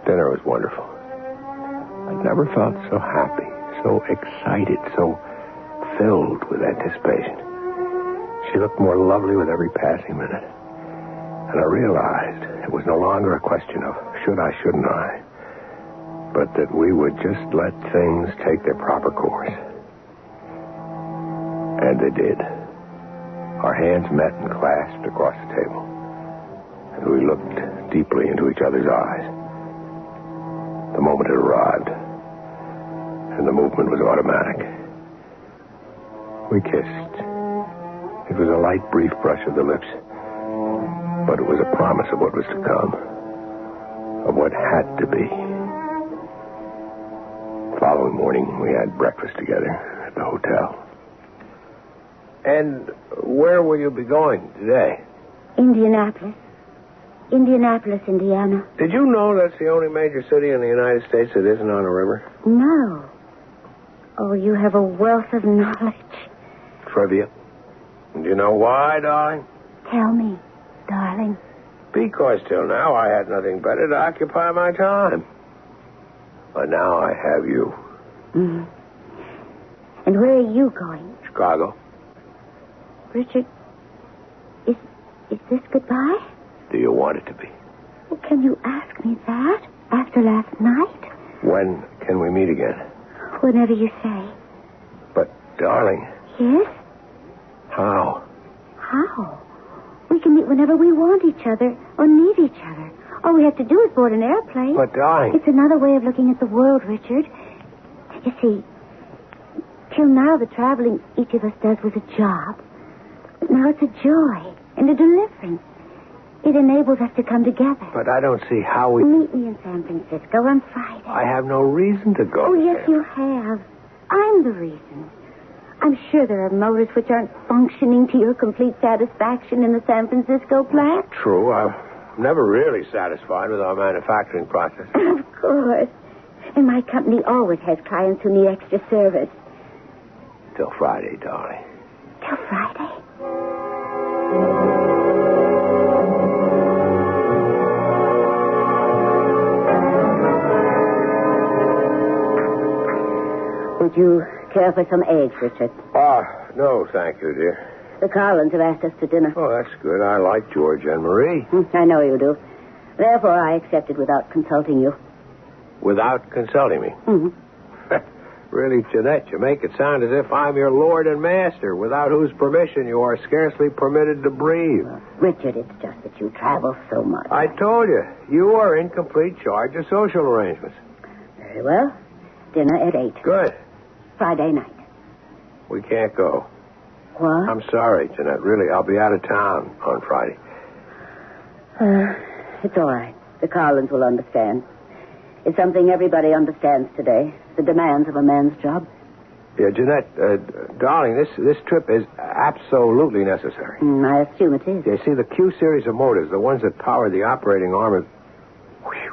Dinner was wonderful. I'd never felt so happy, so excited, so filled with anticipation. She looked more lovely with every passing minute. And I realized it was no longer a question of should I, shouldn't I, but that we would just let things take their proper course. And they did. Our hands met and clasped across the table. And we looked deeply into each other's eyes. The moment had arrived. And the movement was automatic. We kissed. It was a light, brief brush of the lips. But it was a promise of what was to come. Of what had to be. The following morning, we had breakfast together at the hotel. And where will you be going today? Indianapolis. Indianapolis, Indiana. Did you know that's the only major city in the United States that isn't on a river? No. Oh, you have a wealth of knowledge. Trivia. Do you know why, darling? Tell me, darling. Because till now I had nothing better to occupy my time. But now I have you. Mm-hmm. And where are you going? Chicago. Richard, is this goodbye? Do you want it to be? Well, can you ask me that after last night? When can we meet again? Whenever you say. But, darling. Yes? How? How? We can meet whenever we want each other or need each other. All we have to do is board an airplane. But, darling. It's another way of looking at the world, Richard. You see, till now the traveling each of us does was a job. But now it's a joy and a deliverance. It enables us to come together. But I don't see how we... Meet me in San Francisco on Friday. I have no reason to go. Oh, yes, you have. I'm the reason. I'm sure there are motives which aren't functioning to your complete satisfaction in the San Francisco plant. True. I'm never really satisfied with our manufacturing process. Of course. And my company always has clients who need extra service. Till Friday, darling. Till Friday? Would you care for some eggs, Richard? No, thank you, dear. The Carlins have asked us to dinner. Oh, that's good. I like George and Marie. I know you do. Therefore, I accepted without consulting you. Without consulting me? Mm-hmm. Really, Jeanette, you make it sound as if I'm your lord and master, without whose permission you are scarcely permitted to breathe. Richard, it's just that you travel so much. I told you, you are in complete charge of social arrangements. Very well. Dinner at 8. Good. Friday night. We can't go. What? I'm sorry, Jeanette. Really, I'll be out of town on Friday. It's all right. The Carlins will understand. It's something everybody understands today. The demands of a man's job. Yeah, Jeanette, darling, this trip is absolutely necessary. I assume it is. You see, the Q series of motors, the ones that power the operating arm of... Whew.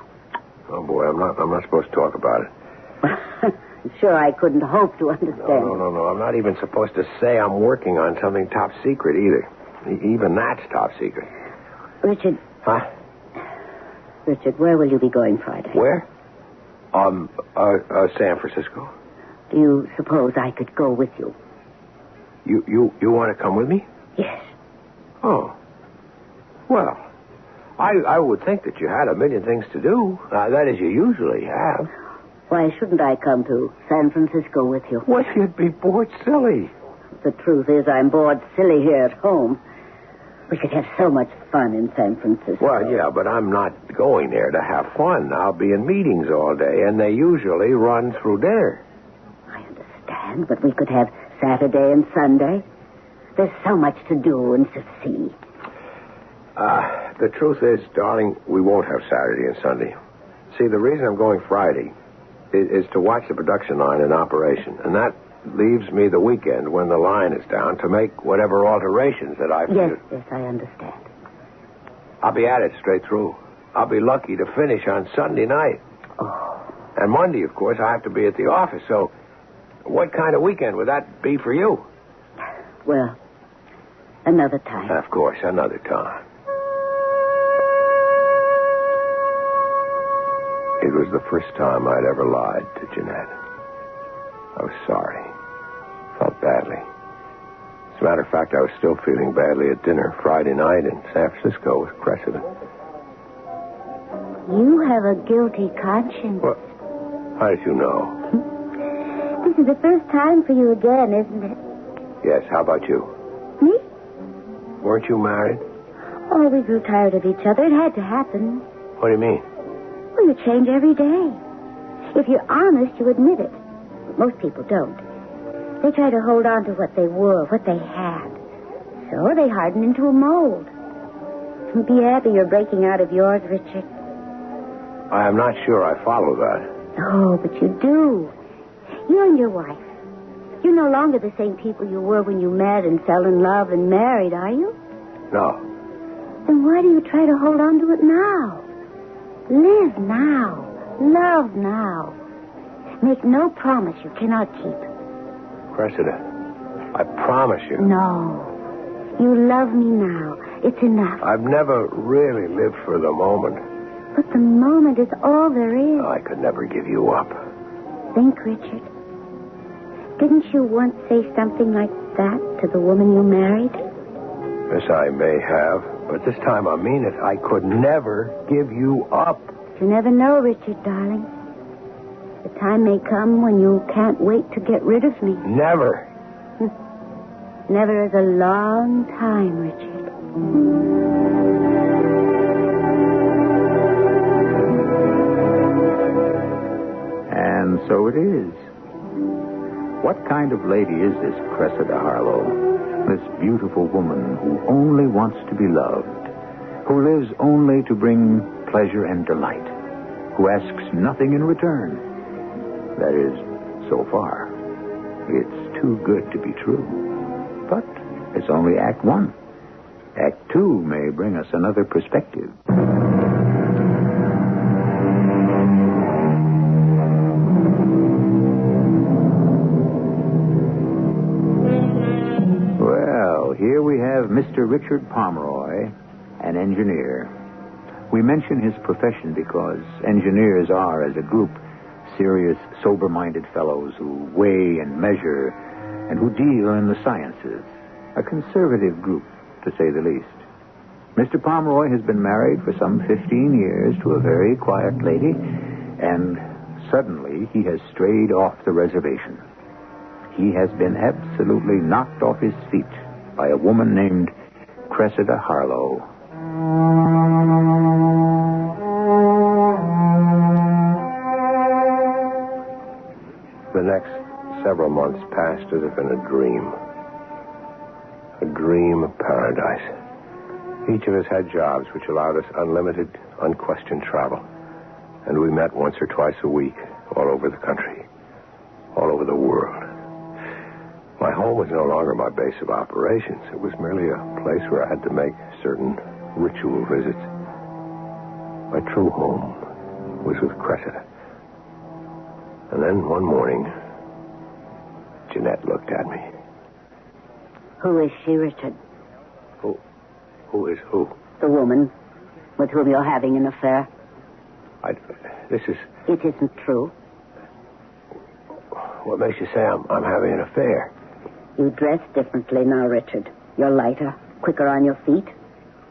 Oh, boy, I'm not supposed to talk about it. I'm sure I couldn't hope to understand. No. I'm not even supposed to say I'm working on something top secret either. Even that's top secret. Richard. Huh? Richard, where will you be going Friday? Where? San Francisco. Do you suppose I could go with you? You want to come with me? Yes. Oh. Well, I would think that you had a million things to do. That is, you usually have. Why shouldn't I come to San Francisco with you? Well, you'd be bored silly. The truth is I'm bored silly here at home. We could have so much fun in San Francisco. Well, yeah, but I'm not going there to have fun. I'll be in meetings all day, and they usually run through dinner. I understand, but we could have Saturday and Sunday. There's so much to do and to see. The truth is, darling, we won't have Saturday and Sunday. See, the reason I'm going Friday is to watch the production line in operation, and that leaves me the weekend when the line is down to make whatever alterations that I feel. Yes, I understand. I'll be at it straight through. I'll be lucky to finish on Sunday night. Oh. And Monday, of course, I have to be at the office, so what kind of weekend would that be for you? Well, another time. Of course, another time. It was the first time I'd ever lied to Jeanette. I was sorry. Felt badly. As a matter of fact, I was still feeling badly at dinner Friday night in San Francisco with Cressida. You have a guilty conscience. What? How did you know? This is the first time for you again, isn't it? Yes, how about you? Me? Weren't you married? Oh, we grew tired of each other. It had to happen. What do you mean? Well, you change every day. If you're honest, you admit it. But most people don't. They try to hold on to what they were, what they had. So they harden into a mold. Be happy you're breaking out of yours, Richard. I am not sure I follow that. Oh, but you do. You and your wife. You're no longer the same people you were when you met and fell in love and married, are you? No. Then why do you try to hold on to it now? Live now. Love now. Make no promise you cannot keep. Cressida, I promise you. No. You love me now. It's enough. I've never really lived for the moment. But the moment is all there is. I could never give you up. Think, Richard. Didn't you once say something like that to the woman you married? Yes, I may have. But this time I mean it. I could never give you up. You never know, Richard, darling. The time may come when you can't wait to get rid of me. Never. Never is a long time, Richard. And so it is. What kind of lady is this Cressida Harlow? This beautiful woman who only wants to be loved, who lives only to bring pleasure and delight, who asks nothing in return. That is, so far. It's too good to be true. But it's only Act 1. Act 2 may bring us another perspective. Well, here we have Mr. Richard Pomeroy, an engineer. We mention his profession because engineers are, as a group, serious, sober-minded fellows who weigh and measure and who deal in the sciences. A conservative group, to say the least. Mr. Pomeroy has been married for some 15 years to a very quiet lady, and suddenly he has strayed off the reservation. He has been absolutely knocked off his feet by a woman named Cressida Harlow. The next several months passed as if in a dream. A dream of paradise. Each of us had jobs which allowed us unlimited, unquestioned travel. And we met once or twice a week, all over the country, all over the world. My home was no longer my base of operations. It was merely a place where I had to make certain ritual visits. My true home was with Cressida. And then one morning, Jeanette looked at me. Who is she, Richard? Who is who? The woman with whom you're having an affair. This is... It isn't true. What makes you say I'm having an affair? You dress differently now, Richard. You're lighter, quicker on your feet.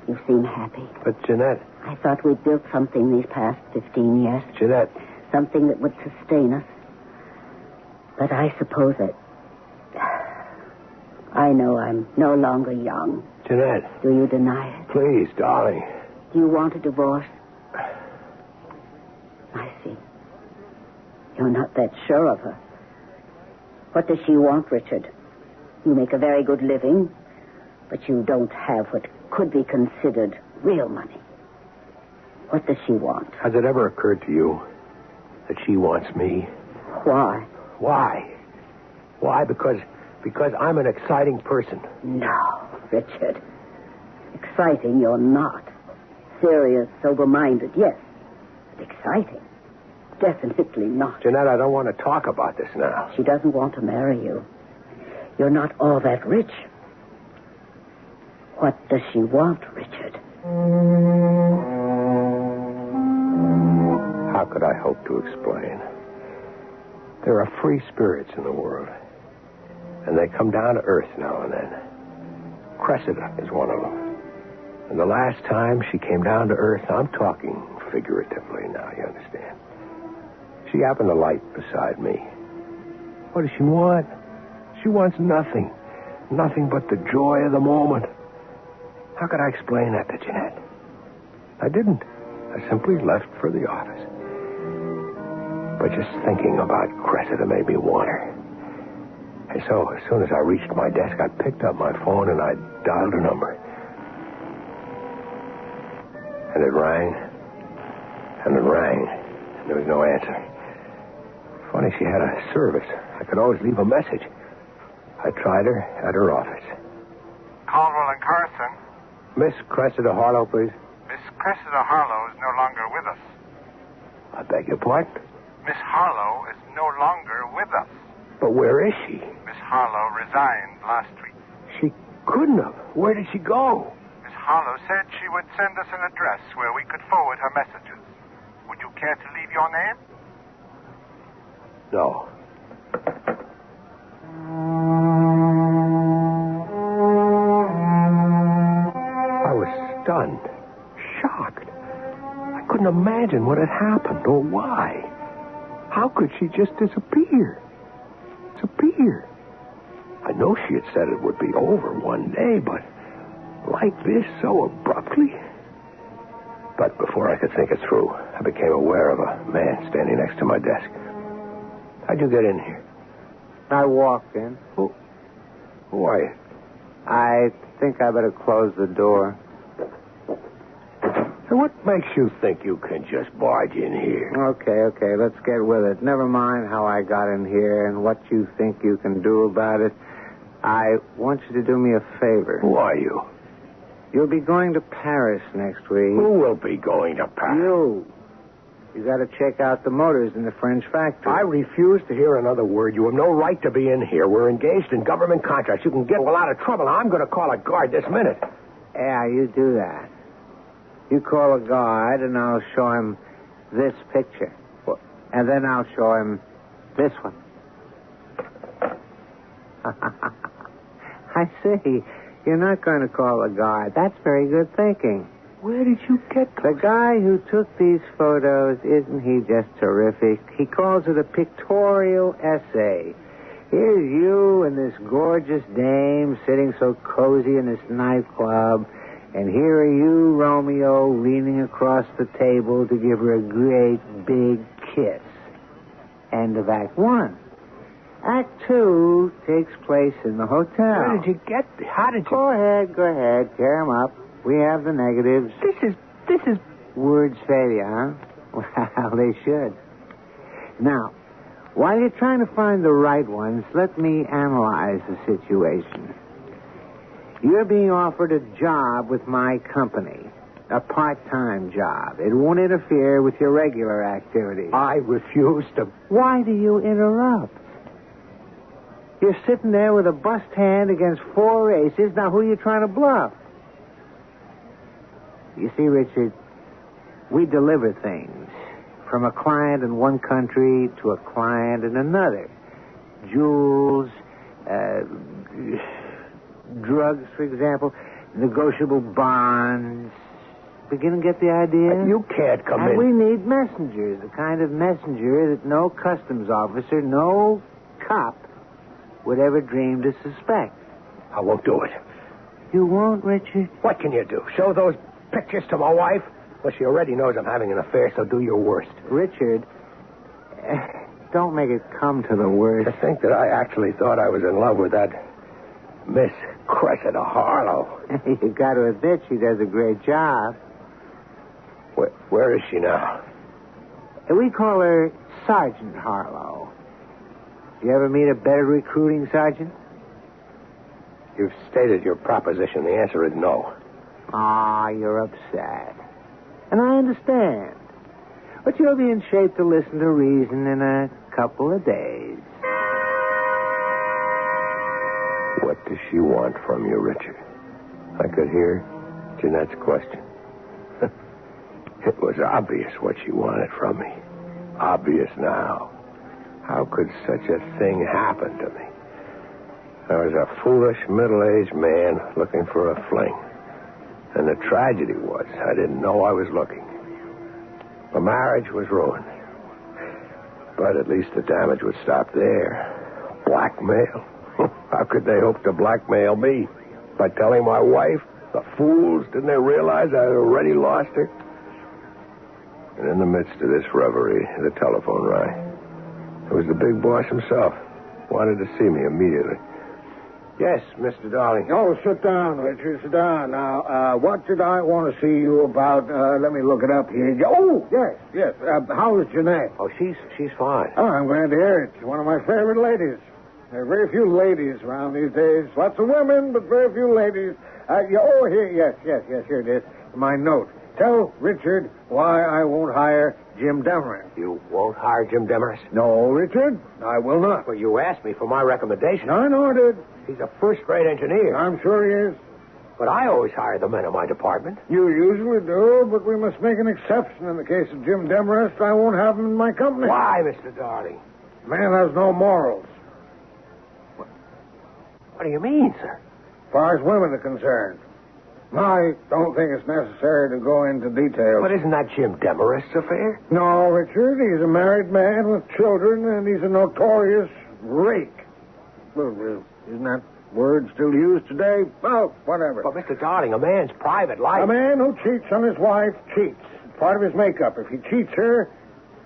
You seem happy. But, Jeanette... I thought we'd built something these past 15 years. Jeanette... Something that would sustain us. But I suppose that... I know I'm no longer young. Jeanette. Do you deny it? Please, darling. Do you want a divorce? I see. You're not that sure of her. What does she want, Richard? You make a very good living, but you don't have what could be considered real money. What does she want? Has it ever occurred to you that she wants me? Why? Why? Because I'm an exciting person. No, Richard. Exciting, you're not. Serious, sober-minded, yes. But exciting? Definitely not. Jeanette, I don't want to talk about this now. She doesn't want to marry you. You're not all that rich. What does she want, Richard? How could I hope to explain? There are free spirits in the world, and they come down to earth now and then. Cressida is one of them. And the last time she came down to earth, I'm talking figuratively now, you understand? She happened to light beside me. What does she want? She wants nothing. Nothing but the joy of the moment. How could I explain that to Jeanette? I didn't. I simply left for the office. But just thinking about Cressida made me want her. And so, as soon as I reached my desk, I picked up my phone and I dialed her number. And it rang. And it rang. And there was no answer. Funny, she had a service. I could always leave a message. I tried her at her office. Caldwell and Carson. Miss Cressida Harlow, please. Miss Cressida Harlow is no longer with us. I beg your pardon? Miss Harlow is no longer with us. But where is she? Miss Harlow resigned last week. She couldn't have. Where did she go? Miss Harlow said she would send us an address where we could forward her messages. Would you care to leave your name? No. I was stunned, shocked. I couldn't imagine what had happened or why. How could she just disappear? Disappear? I know she had said it would be over one day, but like this, so abruptly? But before I could think it through, I became aware of a man standing next to my desk. How'd you get in here? I walked in. Who are you? I think I better close the door. So what makes you think you can just barge in here? Okay, let's get with it. Never mind how I got in here and what you think you can do about it. I want you to do me a favor. Who are you? You'll be going to Paris next week. Who will be going to Paris? You. You got to check out the motors in the French factory. I refuse to hear another word. You have no right to be in here. We're engaged in government contracts. You can get a lot of trouble. I'm going to call a guard this minute. Yeah, you do that. You call a guard, and I'll show him this picture. And then I'll show him this one. I see. You're not going to call a guard. That's very good thinking. Where did you get the guy who took these photos? Isn't he just terrific? He calls it a pictorial essay. Here's you and this gorgeous dame sitting so cozy in this nightclub, and here are you, Romeo, leaning across the table to give her a great big kiss. End of Act 1. Act 2 takes place in the hotel. Where did you get this? How did you... Go ahead. Tear them up. We have the negatives. This is... Words fail you, huh? Well, they should. Now, while you're trying to find the right ones, let me analyze the situation. You're being offered a job with my company. A part-time job. It won't interfere with your regular activities. I refuse to... Why do you interrupt? You're sitting there with a bust hand against 4 aces. Now, who are you trying to bluff? You see, Richard, we deliver things from a client in one country to a client in another. Jewels, drugs, for example, negotiable bonds. Begin to get the idea? You can't come in. And we need messengers, the kind of messenger that no customs officer, no cop would ever dream to suspect. I won't do it. You won't, Richard? What can you do? Show those pictures to my wife? Well, she already knows I'm having an affair, so do your worst. Richard, don't make it come to the worst. To think that I actually thought I was in love with that Miss Cressida Harlow. You got to admit she does a great job. Where is she now? We call her Sergeant Harlow. You ever meet a better recruiting sergeant? You've stated your proposition. The answer is no. Ah, you're upset. And I understand. But you'll be in shape to listen to reason in a couple of days. What does she want from you, Richard? I could hear Jeanette's question. It was obvious what she wanted from me. Obvious now. How could such a thing happen to me? I was a foolish, middle-aged man looking for a fling. And the tragedy was, I didn't know I was looking. My marriage was ruined. But at least the damage would stop there. Blackmail? How could they hope to blackmail me? By telling my wife? The fools, didn't they realize I had already lost her? And in the midst of this reverie, the telephone rang. It was the big boss himself. Wanted to see me immediately. Yes, Mr. Darling. Oh, sit down, Richard. Sit down. Now, what did I want to see you about? Let me look it up here. Oh, yes. How is Jeanette? Oh, she's fine. Oh, I'm glad to hear it. One of my favorite ladies. There are very few ladies around these days. Lots of women, but very few ladies. Here, yes, here it is. My note. Tell Richard why I won't hire Jim Demarest. You won't hire Jim Demarest? No, Richard, I will not. Well, you asked me for my recommendation. I know I did. He's a first-rate engineer. I'm sure he is. But I always hire the men in my department. You usually do, but we must make an exception. In the case of Jim Demarest, I won't have him in my company. Why, Mr. Darling? Man has no morals. What do you mean, sir? As far as women are concerned. I don't think it's necessary to go into details. But isn't that Jim Demarest's affair? No, Richard. He's a married man with children, and he's a notorious rake. Well, isn't that word still used today? Well, whatever. But, Mr. Darling, a man's private life... A man who cheats on his wife cheats. It's part of his makeup. If he cheats her,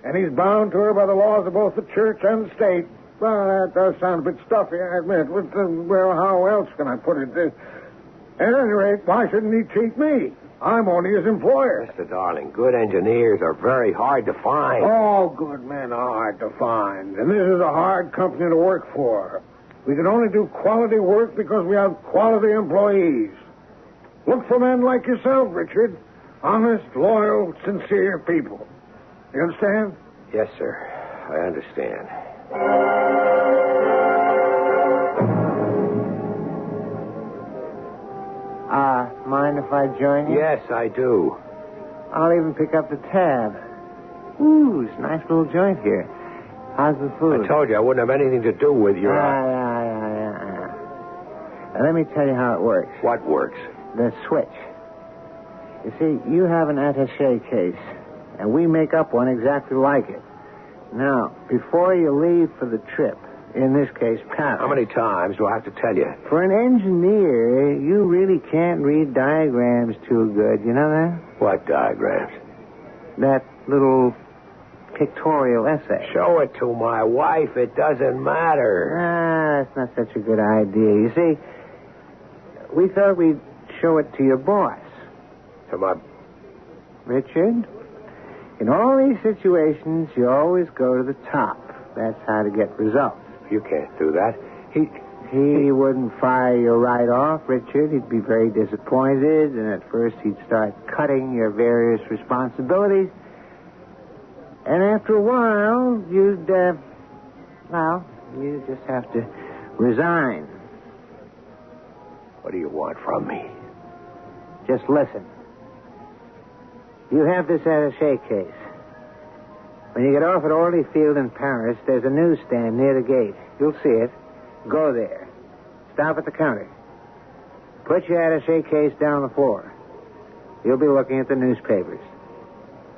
and he's bound to her by the laws of both the church and the state, well, that does sound a bit stuffy, I admit. But, well, how else can I put it? At any rate, why shouldn't he cheat me? I'm only his employer. Mr. Darling, good engineers are very hard to find. All good men are hard to find. And this is a hard company to work for. We can only do quality work because we have quality employees. Look for men like yourself, Richard. Honest, loyal, sincere people. You understand? Yes, sir. I understand. Mind if I join you? Yes, I do. I'll even pick up the tab. Ooh, it's a nice little joint here. How's the food? I told you I wouldn't have anything to do with your... Yeah. Now, let me tell you how it works. What works? The switch. You see, you have an attaché case, and we make up one exactly like it. Now, before you leave for the trip, in this case, Paris... How many times do I have to tell you? For an engineer, you really can't read diagrams too good. You know that? What diagrams? That little pictorial essay. Show it to my wife. It doesn't matter. That's not such a good idea. You see, we thought we'd show it to your boss. To my... Richard, in all these situations, you always go to the top. That's how to get results. You can't do that. He wouldn't fire you right off, Richard. He'd be very disappointed, and at first he'd start cutting your various responsibilities. And after a while, you'd just have to resign. What do you want from me? Just listen. You have this attaché case. When you get off at Orly Field in Paris, there's a newsstand near the gate. You'll see it. Go there. Stop at the counter. Put your attaché case down on the floor. You'll be looking at the newspapers.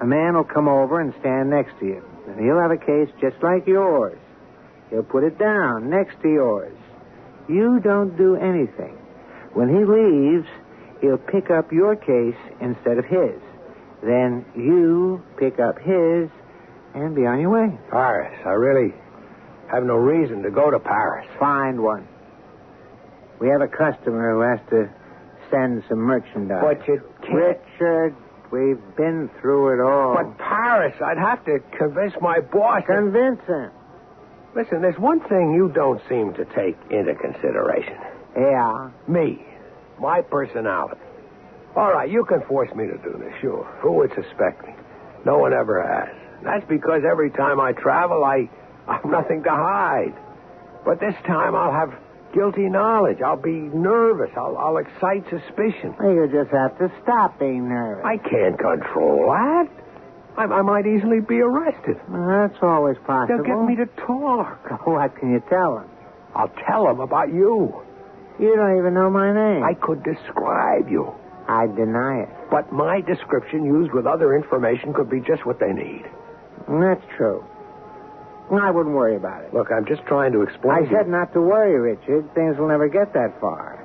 A man will come over and stand next to you. And he'll have a case just like yours. He'll put it down next to yours. You don't do anything. When he leaves, he'll pick up your case instead of his. Then you pick up his and be on your way. Paris, I really have no reason to go to Paris. Find one. We have a customer who has to send some merchandise. But you can't... Richard, we've been through it all. But Paris, I'd have to convince my boss. Convince him. Listen, there's one thing you don't seem to take into consideration. Yeah? Me. My personality. All right, you can force me to do this, sure. Who would suspect me? No one ever has. That's because every time I travel, I've nothing to hide. But this time I'll have guilty knowledge. I'll be nervous. I'll excite suspicion. Well, you just have to stop being nervous. I can't control that. I might easily be arrested. Well, that's always possible. They'll get me to talk. What can you tell them? I'll tell them about you. You don't even know my name. I could describe you. I deny it. But my description used with other information could be just what they need. That's true. I wouldn't worry about it. Look, I'm just trying to explain. I said not to worry, Richard. Things will never get that far.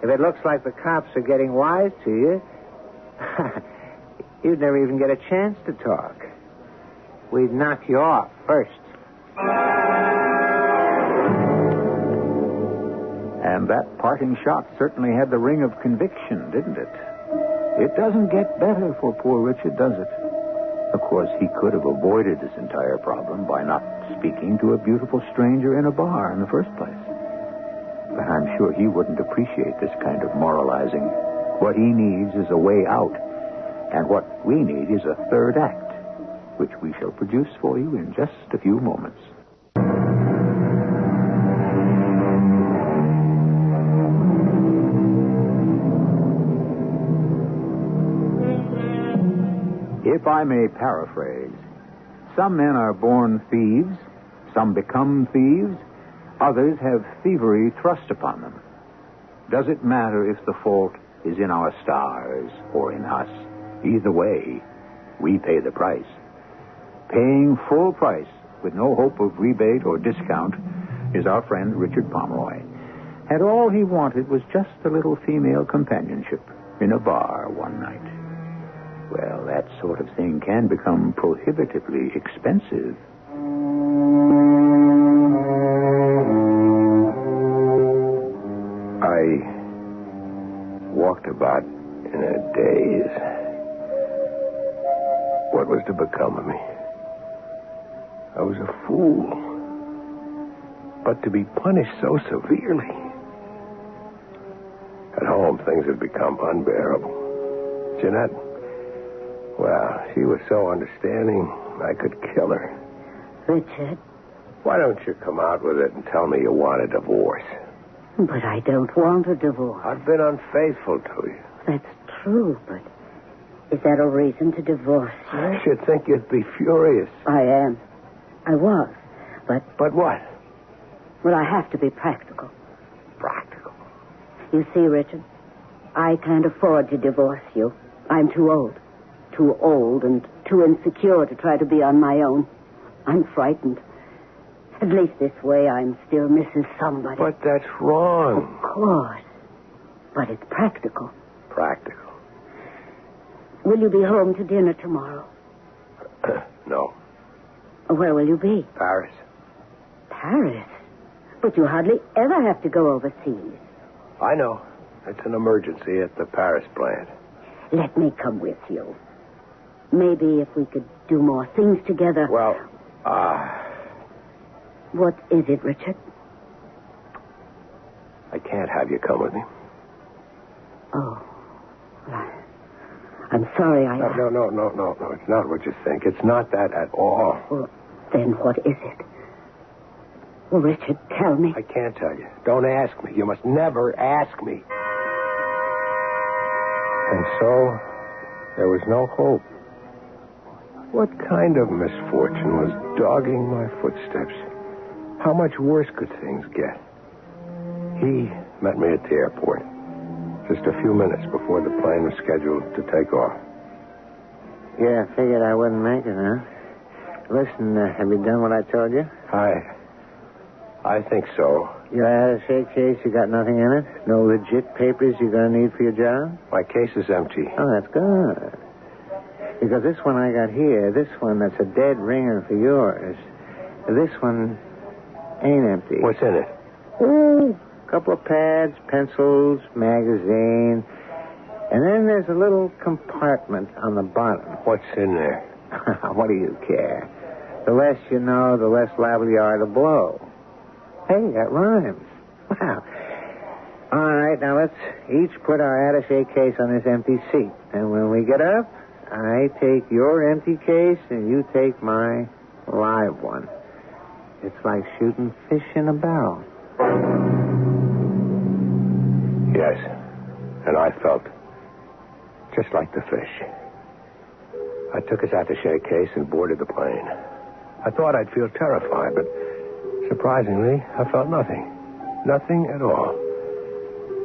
If it looks like the cops are getting wise to you, you'd never even get a chance to talk. We'd knock you off first. And that parting shot certainly had the ring of conviction, didn't it? It doesn't get better for poor Richard, does it? Of course, he could have avoided this entire problem by not speaking to a beautiful stranger in a bar in the first place. But I'm sure he wouldn't appreciate this kind of moralizing. What he needs is a way out. And what we need is a third act, which we shall produce for you in just a few moments. If I may paraphrase, some men are born thieves, some become thieves, others have thievery thrust upon them. Does it matter if the fault is in our stars or in us? Either way, we pay the price. Paying full price with no hope of rebate or discount is our friend Richard Pomeroy. And all he wanted was just a little female companionship in a bar one night. Well, that sort of thing can become prohibitively expensive. I walked about in a daze. What was to become of me? I was a fool. But to be punished so severely. At home, things had become unbearable. Jeanette, well, she was so understanding, I could kill her. Richard? Why don't you come out with it and tell me you want a divorce? But I don't want a divorce. I've been unfaithful to you. That's true, but is that a reason to divorce you? I should think you'd be furious. I am. I was, but... But what? Well, I have to be practical. Practical? You see, Richard, I can't afford to divorce you. I'm too old. Too old and too insecure to try to be on my own. I'm frightened. At least this way I'm still Mrs. Somebody. But that's wrong. Of course. But it's practical. Practical? Will you be home to dinner tomorrow? No. Where will you be? Paris. Paris? But you hardly ever have to go overseas. I know. It's an emergency at the Paris plant. Let me come with you. Maybe if we could do more things together. Well, What is it, Richard? I can't have you come with me. Oh. Well, I'm sorry I... No. It's not what you think. It's not that at all. Well, then what is it? Well, Richard, tell me. I can't tell you. Don't ask me. You must never ask me. And so, there was no hope. What kind of misfortune was dogging my footsteps? How much worse could things get? He met me at the airport, just a few minutes before the plane was scheduled to take off. Yeah, I figured I wouldn't make it, huh? Listen, have you done what I told you? I think so. Your attaché case, you got nothing in it? No legit papers you're going to need for your job? My case is empty. Oh, that's good. Because this one I got here, this one that's a dead ringer for yours, this one ain't empty. What's in it? Oh, a couple of pads, pencils, magazine, and then there's a little compartment on the bottom. What's in there? What do you care? The less you know, the less liable you are to blow. Hey, that rhymes. Wow. All right, now let's each put our attaché case on this empty seat. And when we get up, I take your empty case and you take my live one. It's like shooting fish in a barrel. Yes. And I felt just like the fish. I took his attaché case and boarded the plane. I thought I'd feel terrified, but surprisingly, I felt nothing. Nothing at all.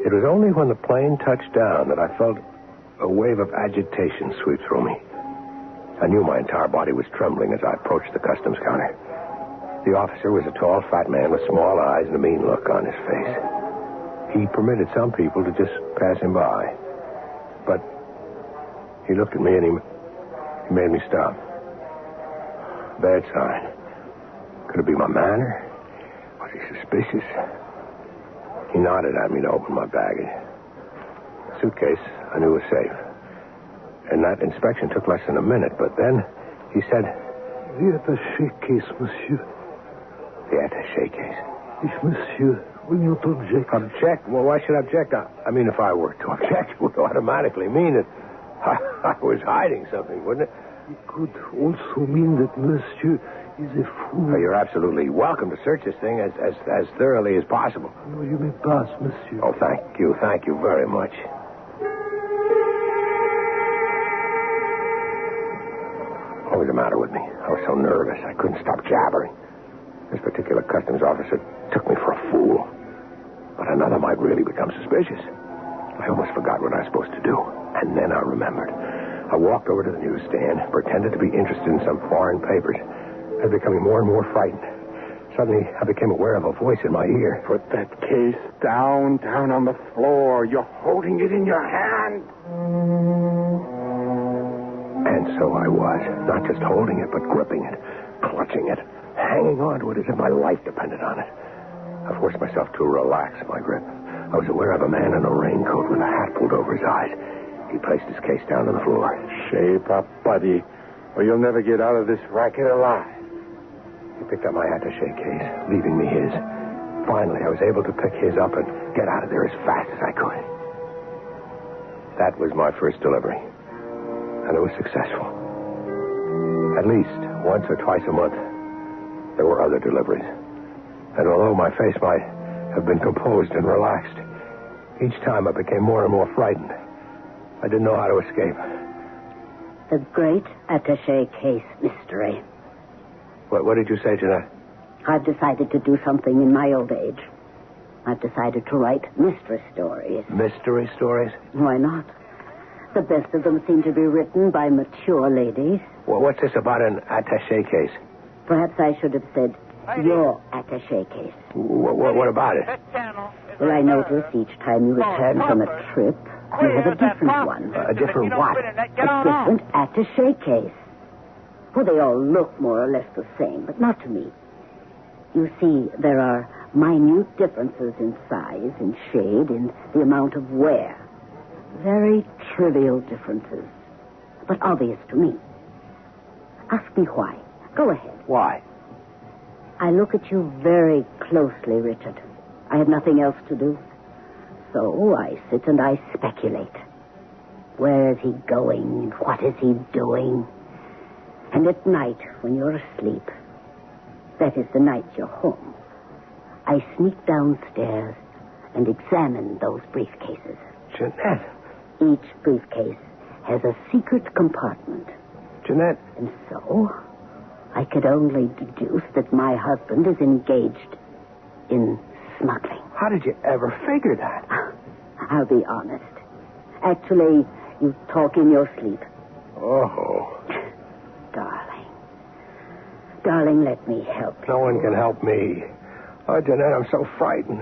It was only when the plane touched down that I felt a wave of agitation sweep through me. I knew my entire body was trembling as I approached the customs counter. The officer was a tall, fat man with small eyes and a mean look on his face. He permitted some people to just pass him by. But he looked at me and he made me stop. Bad sign. Could it be my manner? Was he suspicious? He nodded at me to open my baggage. The suitcase I knew was safe. And that inspection took less than a minute, but then he said... The attaché case, monsieur. The attaché case? If monsieur will not object. Object? Well, why should I object? I mean, if I were to object, it would automatically mean that I was hiding something, wouldn't it? It could also mean that monsieur is a fool. Oh, you're absolutely welcome to search this thing as thoroughly as possible. No, you may pass, monsieur. Oh, thank you very much. What was the matter with me? I was so nervous I couldn't stop jabbering. This particular customs officer took me for a fool. But another might really become suspicious. I almost forgot what I was supposed to do. And then I remembered. I walked over to the newsstand, pretended to be interested in some foreign papers. I was becoming more and more frightened. Suddenly, I became aware of a voice in my ear. Put that case down on the floor. You're holding it in your hand. And so I was. Not just holding it, but gripping it, clutching it, hanging on to it as if my life depended on it. I forced myself to relax my grip. I was aware of a man in a raincoat with a hat pulled over his eyes. He placed his case down on the floor. Shape up, buddy, or you'll never get out of this racket alive. He picked up my attaché case, leaving me his. Finally, I was able to pick his up and get out of there as fast as I could. That was my first delivery. And it was successful. At least once or twice a month, there were other deliveries. And although my face might have been composed and relaxed, each time I became more and more frightened. I didn't know how to escape. The great attaché case mystery. What did you say, Jeanette? I've decided to do something in my old age. I've decided to write mystery stories. Mystery stories? Why not? The best of them seem to be written by mature ladies. Well, what's this about an attaché case? Perhaps I should have said your attaché case. What about it? Well, I notice each time you return from a trip, you have a different one. A different what? A different attaché case. Well, they all look more or less the same, but not to me. You see, there are minute differences in size, in shade, in the amount of wear. Very trivial differences, but obvious to me. Ask me why. Go ahead. Why? I look at you very closely, Richard. I have nothing else to do. So I sit and I speculate. Where is he going? What is he doing? And at night, when you're asleep, that is the night you're home, I sneak downstairs and examine those briefcases. Jeanette. Each briefcase has a secret compartment. Jeanette. And so, I could only deduce that my husband is engaged in smuggling. How did you ever figure that? I'll be honest. Actually, you talk in your sleep. Oh. Darling, let me help you. No one can help me. Oh, Jeanette, I'm so frightened.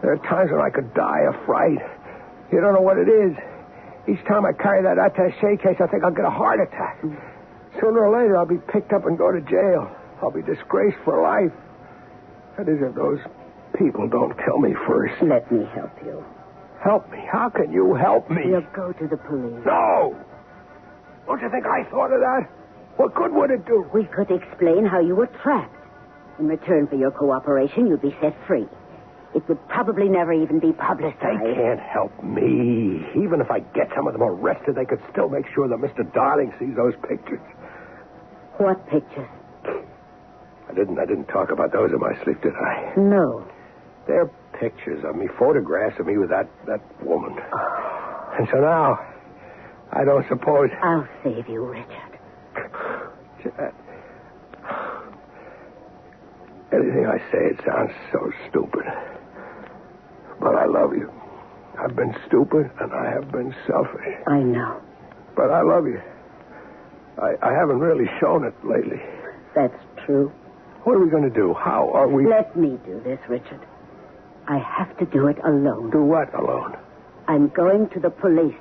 There are times when I could die of fright. You don't know what it is. Each time I carry that attaché case, I think I'll get a heart attack. Sooner or later, I'll be picked up and go to jail. I'll be disgraced for life. That is, if those people don't kill me first. Let me help you. Help me? How can you help me? We'll go to the police. No! Don't you think I thought of that? What good would it do? We could explain how you were trapped. In return for your cooperation, you'd be set free. It would probably never even be publicized. They can't help me. Even if I get some of them arrested, they could still make sure that Mr. Darling sees those pictures. What pictures? I didn't talk about those in my sleep, did I? No. They're pictures of me, photographs of me with that woman. And so now, I don't suppose... I'll save you, Richard. Jeanette. Anything I say, it sounds so stupid. But I love you. I've been stupid, and I have been selfish. I know. But I love you. I haven't really shown it lately. That's true. What are we going to do? How are we... Let me do this, Richard. I have to do it alone. Do what alone? I'm going to the police.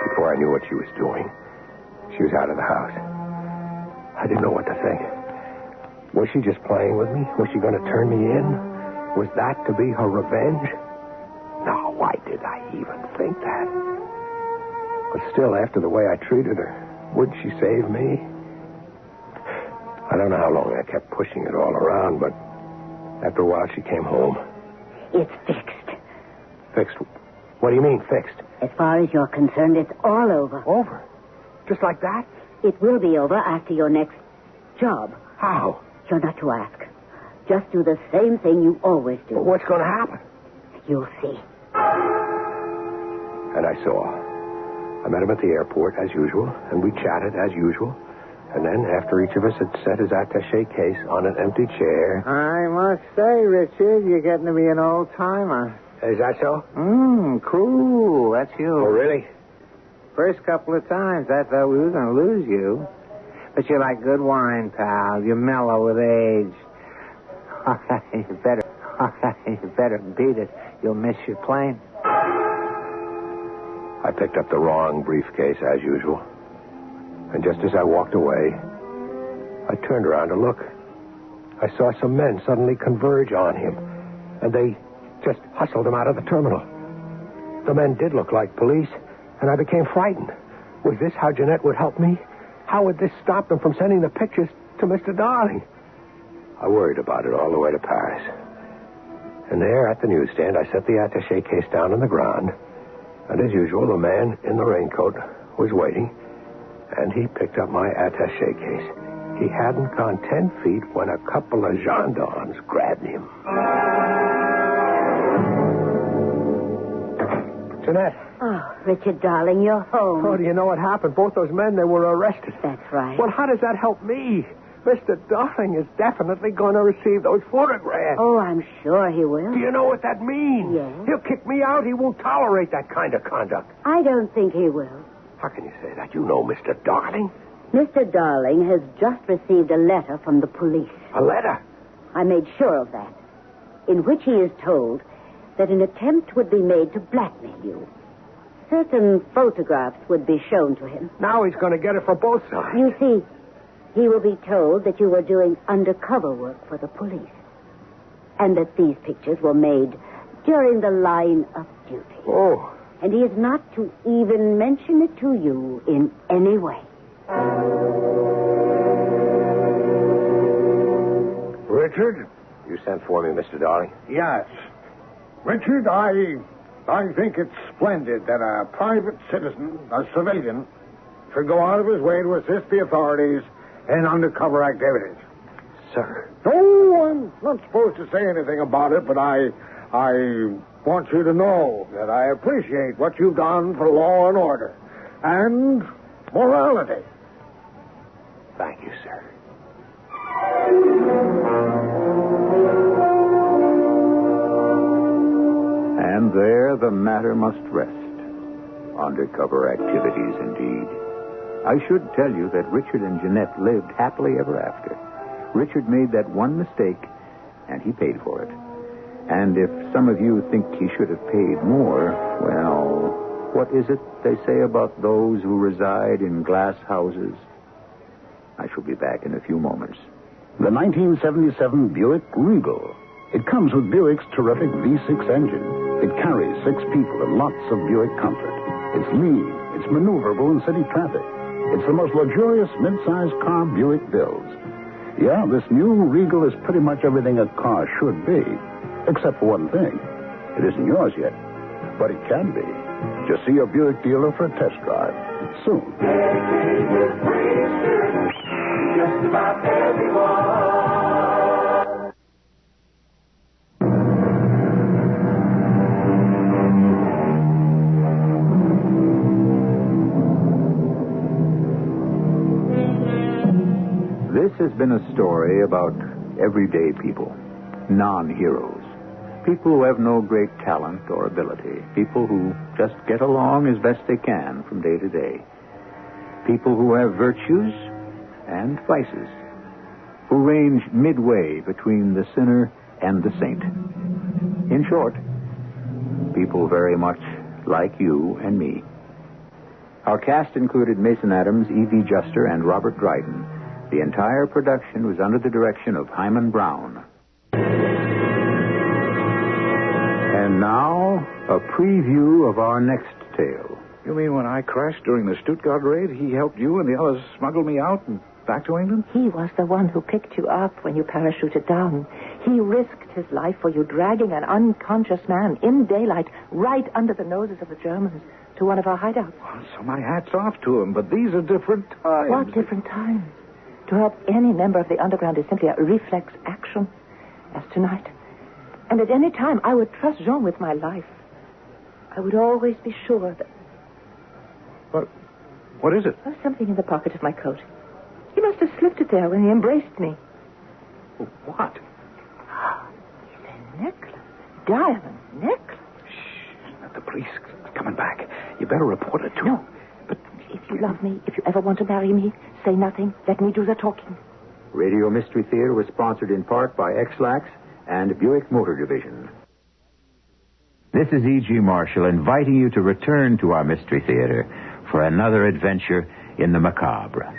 Before I knew what she was doing, she was out of the house. I didn't know what to think. Was she just playing with me? Was she going to turn me in? Was that to be her revenge? No, why did I even think that? But still, after the way I treated her, would she save me? I don't know how long I kept pushing it all around, but after a while she came home. It's fixed. Fixed? What do you mean, fixed? As far as you're concerned, it's all over. Over? Just like that? It will be over after your next job. How? You're not to ask. Just do the same thing you always do. Well, what's going to happen? You'll see. And I saw. I met him at the airport, as usual, and we chatted, as usual. And then, after each of us had set his attaché case on an empty chair... I must say, Richard, you're getting to be an old-timer. Is that so? Cool. That's you. Oh, really? First couple of times, I thought we were going to lose you. But you're like good wine, pal. You're mellow with age. You better beat it. You'll miss your plane. I picked up the wrong briefcase, as usual. And just as I walked away, I turned around to look. I saw some men suddenly converge on him, and they just hustled him out of the terminal. The men did look like police, and I became frightened. Was this how Jeanette would help me? How would this stop them from sending the pictures to Mr. Darling? I worried about it all the way to Paris. And there at the newsstand, I set the attaché case down on the ground. And as usual, the man in the raincoat was waiting. And he picked up my attaché case. He hadn't gone 10 feet when a couple of gendarmes grabbed him. Jeanette. Oh, Richard, darling, you're home. Oh, do you know what happened? Both those men, they were arrested. That's right. Well, how does that help me? Mr. Darling is definitely going to receive those photographs. Oh, I'm sure he will. Do you know what that means? Yes. He'll kick me out. He won't tolerate that kind of conduct. I don't think he will. How can you say that? You know Mr. Darling. Mr. Darling has just received a letter from the police. A letter? I made sure of that. In which he is told that an attempt would be made to blackmail you. Certain photographs would be shown to him. Now he's going to get it for both sides. You see, he will be told that you were doing undercover work for the police. And that these pictures were made during the line of duty. Oh. And he is not to even mention it to you in any way. Richard? You sent for me, Mr. Darling? Yes. Richard, I think it's splendid that a private citizen, a civilian, should go out of his way to assist the authorities in undercover activities. Sir. Oh, I'm not supposed to say anything about it, but I want you to know that I appreciate what you've done for law and order and morality. Thank you, sir. And there the matter must rest. Undercover activities, indeed. I should tell you that Richard and Jeanette lived happily ever after. Richard made that one mistake, and he paid for it. And if some of you think he should have paid more, well, what is it they say about those who reside in glass houses? I shall be back in a few moments. The 1977 Buick Regal. It comes with Buick's terrific V6 engine. It carries 6 people and lots of Buick comfort. It's lean. It's maneuverable in city traffic. It's the most luxurious mid-sized car Buick builds. Yeah, this new Regal is pretty much everything a car should be. Except for one thing. It isn't yours yet. But it can be. Just see your Buick dealer for a test drive. Soon. Just about everyone. This has been a story about everyday people, non-heroes. People who have no great talent or ability. People who just get along as best they can from day to day. People who have virtues and vices. Who range midway between the sinner and the saint. In short, people very much like you and me. Our cast included Mason Adams, E.V. Juster, and Robert Dryden. The entire production was under the direction of Hyman Brown. And now, a preview of our next tale. You mean when I crashed during the Stuttgart raid, he helped you and the others smuggle me out and back to England? He was the one who picked you up when you parachuted down. He risked his life for you, dragging an unconscious man in daylight right under the noses of the Germans to one of our hideouts. Well, so my hat's off to him, but these are different times. What different times? To help any member of the underground is simply a reflex action, as tonight. And at any time, I would trust Jean with my life. I would always be sure that... What is it? There's something in the pocket of my coat. He must have slipped it there when he embraced me. What? It's a necklace. Diamond necklace. Shh. The police are coming back. You better report it to No. But if you love me, if you ever want to marry me, say nothing. Let me do the talking. Radio Mystery Theater was sponsored in part by X-Lax and Buick Motor Division. This is E.G. Marshall inviting you to return to our Mystery Theater for another adventure in the macabre.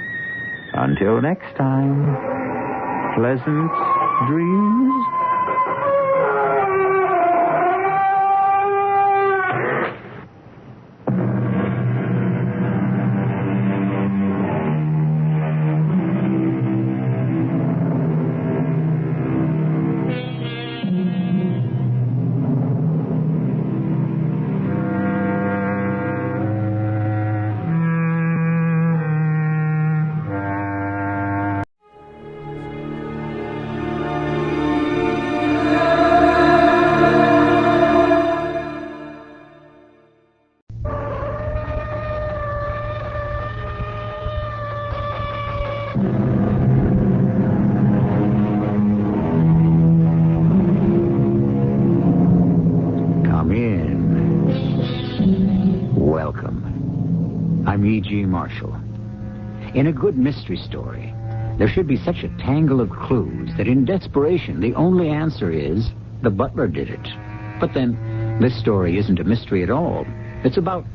Until next time, pleasant dreams. I'm E.G. Marshall. In a good mystery story, there should be such a tangle of clues that in desperation, the only answer is the butler did it. But then, this story isn't a mystery at all. It's about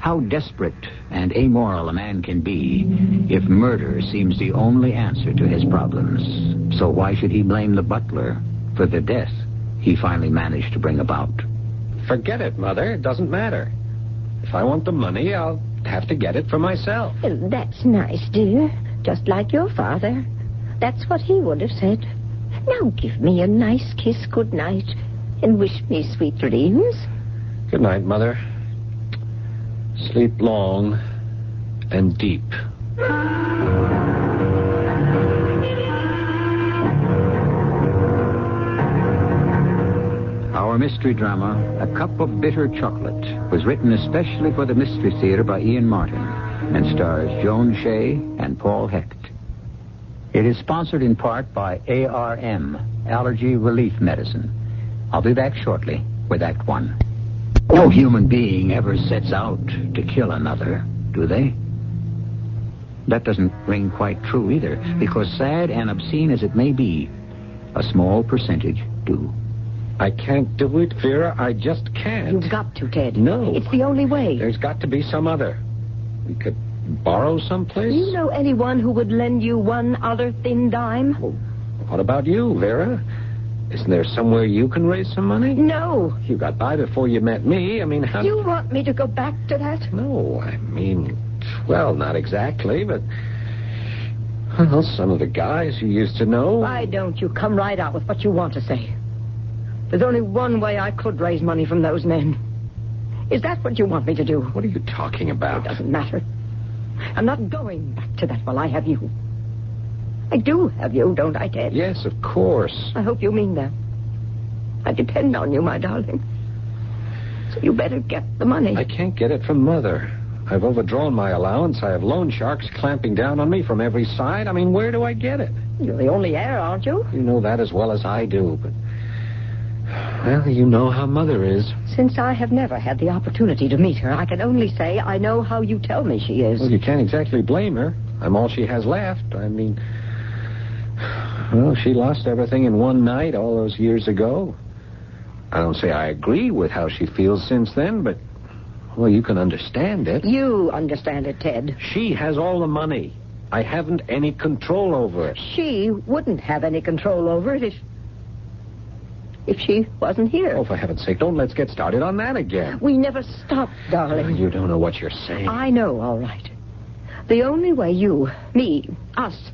how desperate and amoral a man can be if murder seems the only answer to his problems. So why should he blame the butler for the death he finally managed to bring about? Forget it, Mother. It doesn't matter. If I want the money, I'll have to get it for myself. That's nice, dear. Just like your father. That's what he would have said. Now give me a nice kiss good night and wish me sweet dreams. Good night, Mother. Sleep long and deep. Our mystery drama, A Cup of Bitter Chocolate, was written especially for the Mystery Theater by Ian Martin and stars Joan Shea and Paul Hecht. It is sponsored in part by ARM, Allergy Relief Medicine. I'll be back shortly with Act 1. No human being ever sets out to kill another, do they? That doesn't ring quite true either, because sad and obscene as it may be, a small percentage do. I can't do it, Vera. I just can't. You've got to, Ted. No. It's the only way. There's got to be some other. We could borrow someplace. Do you know anyone who would lend you one other thin dime? Well, what about you, Vera? Isn't there somewhere you can raise some money? No. You got by before you met me. I mean, how... You want me to go back to that? No, I mean, well, not exactly, but... Well, some of the guys you used to know... Why don't you come right out with what you want to say? There's only one way I could raise money from those men. Is that what you want me to do? What are you talking about? It doesn't matter. I'm not going back to that while I have you. I do have you, don't I, Ted? Yes, of course. I hope you mean that. I depend on you, my darling. So you better get the money. I can't get it from Mother. I've overdrawn my allowance. I have loan sharks clamping down on me from every side. I mean, where do I get it? You're the only heir, aren't you? You know that as well as I do, but... Well, you know how Mother is. Since I have never had the opportunity to meet her, I can only say I know how you tell me she is. Well, you can't exactly blame her. I'm all she has left. I mean... Well, she lost everything in one night all those years ago. I don't say I agree with how she feels since then, but... Well, you can understand it. You understand it, Ted. She has all the money. I haven't any control over it. She wouldn't have any control over it if she wasn't here. Oh, for heaven's sake, don't let's get started on that again. We never stopped, darling. You don't know what you're saying. I know, all right. The only way you, me, us,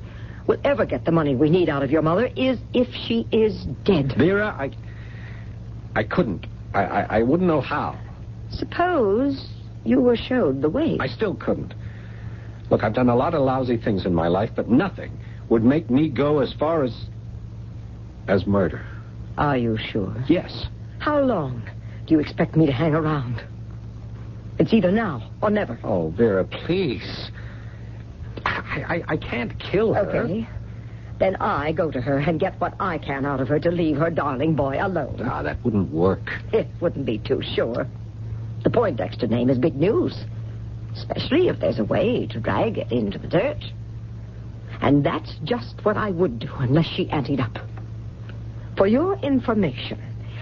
will ever get the money we need out of your mother is if she is dead. Vera, I couldn't. I wouldn't know how. Suppose you were showed the way. I still couldn't. Look, I've done a lot of lousy things in my life, but nothing would make me go as far as murder. Are you sure? Yes. How long do you expect me to hang around? It's either now or never. Oh, Vera, please. I can't kill her. Okay. Then I go to her and get what I can out of her to leave her darling boy alone. Ah, that wouldn't work. It wouldn't be too sure. The Poindexter name is big news, especially if there's a way to drag it into the dirt. And that's just what I would do unless she anteed up. For your information,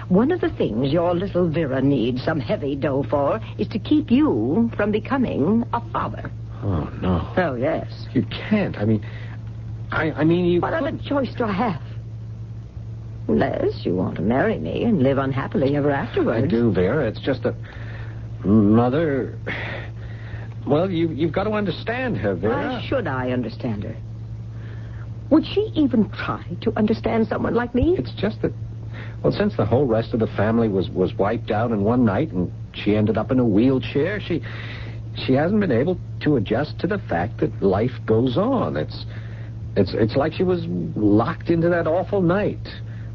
one of the things your little Vera needs some heavy dough for is to keep you from becoming a father. Oh, no. Oh, yes. You can't. I mean, you What other choice do I have? Unless you want to marry me and live unhappily ever afterwards. I do, Vera. It's just that... Mother... Well, you've got to understand her, Vera. Why should I understand her? Would she even try to understand someone like me? It's just that... Well, since the whole rest of the family was wiped out in one night and she ended up in a wheelchair, she hasn't been able to adjust to the fact that life goes on. It's like she was locked into that awful night.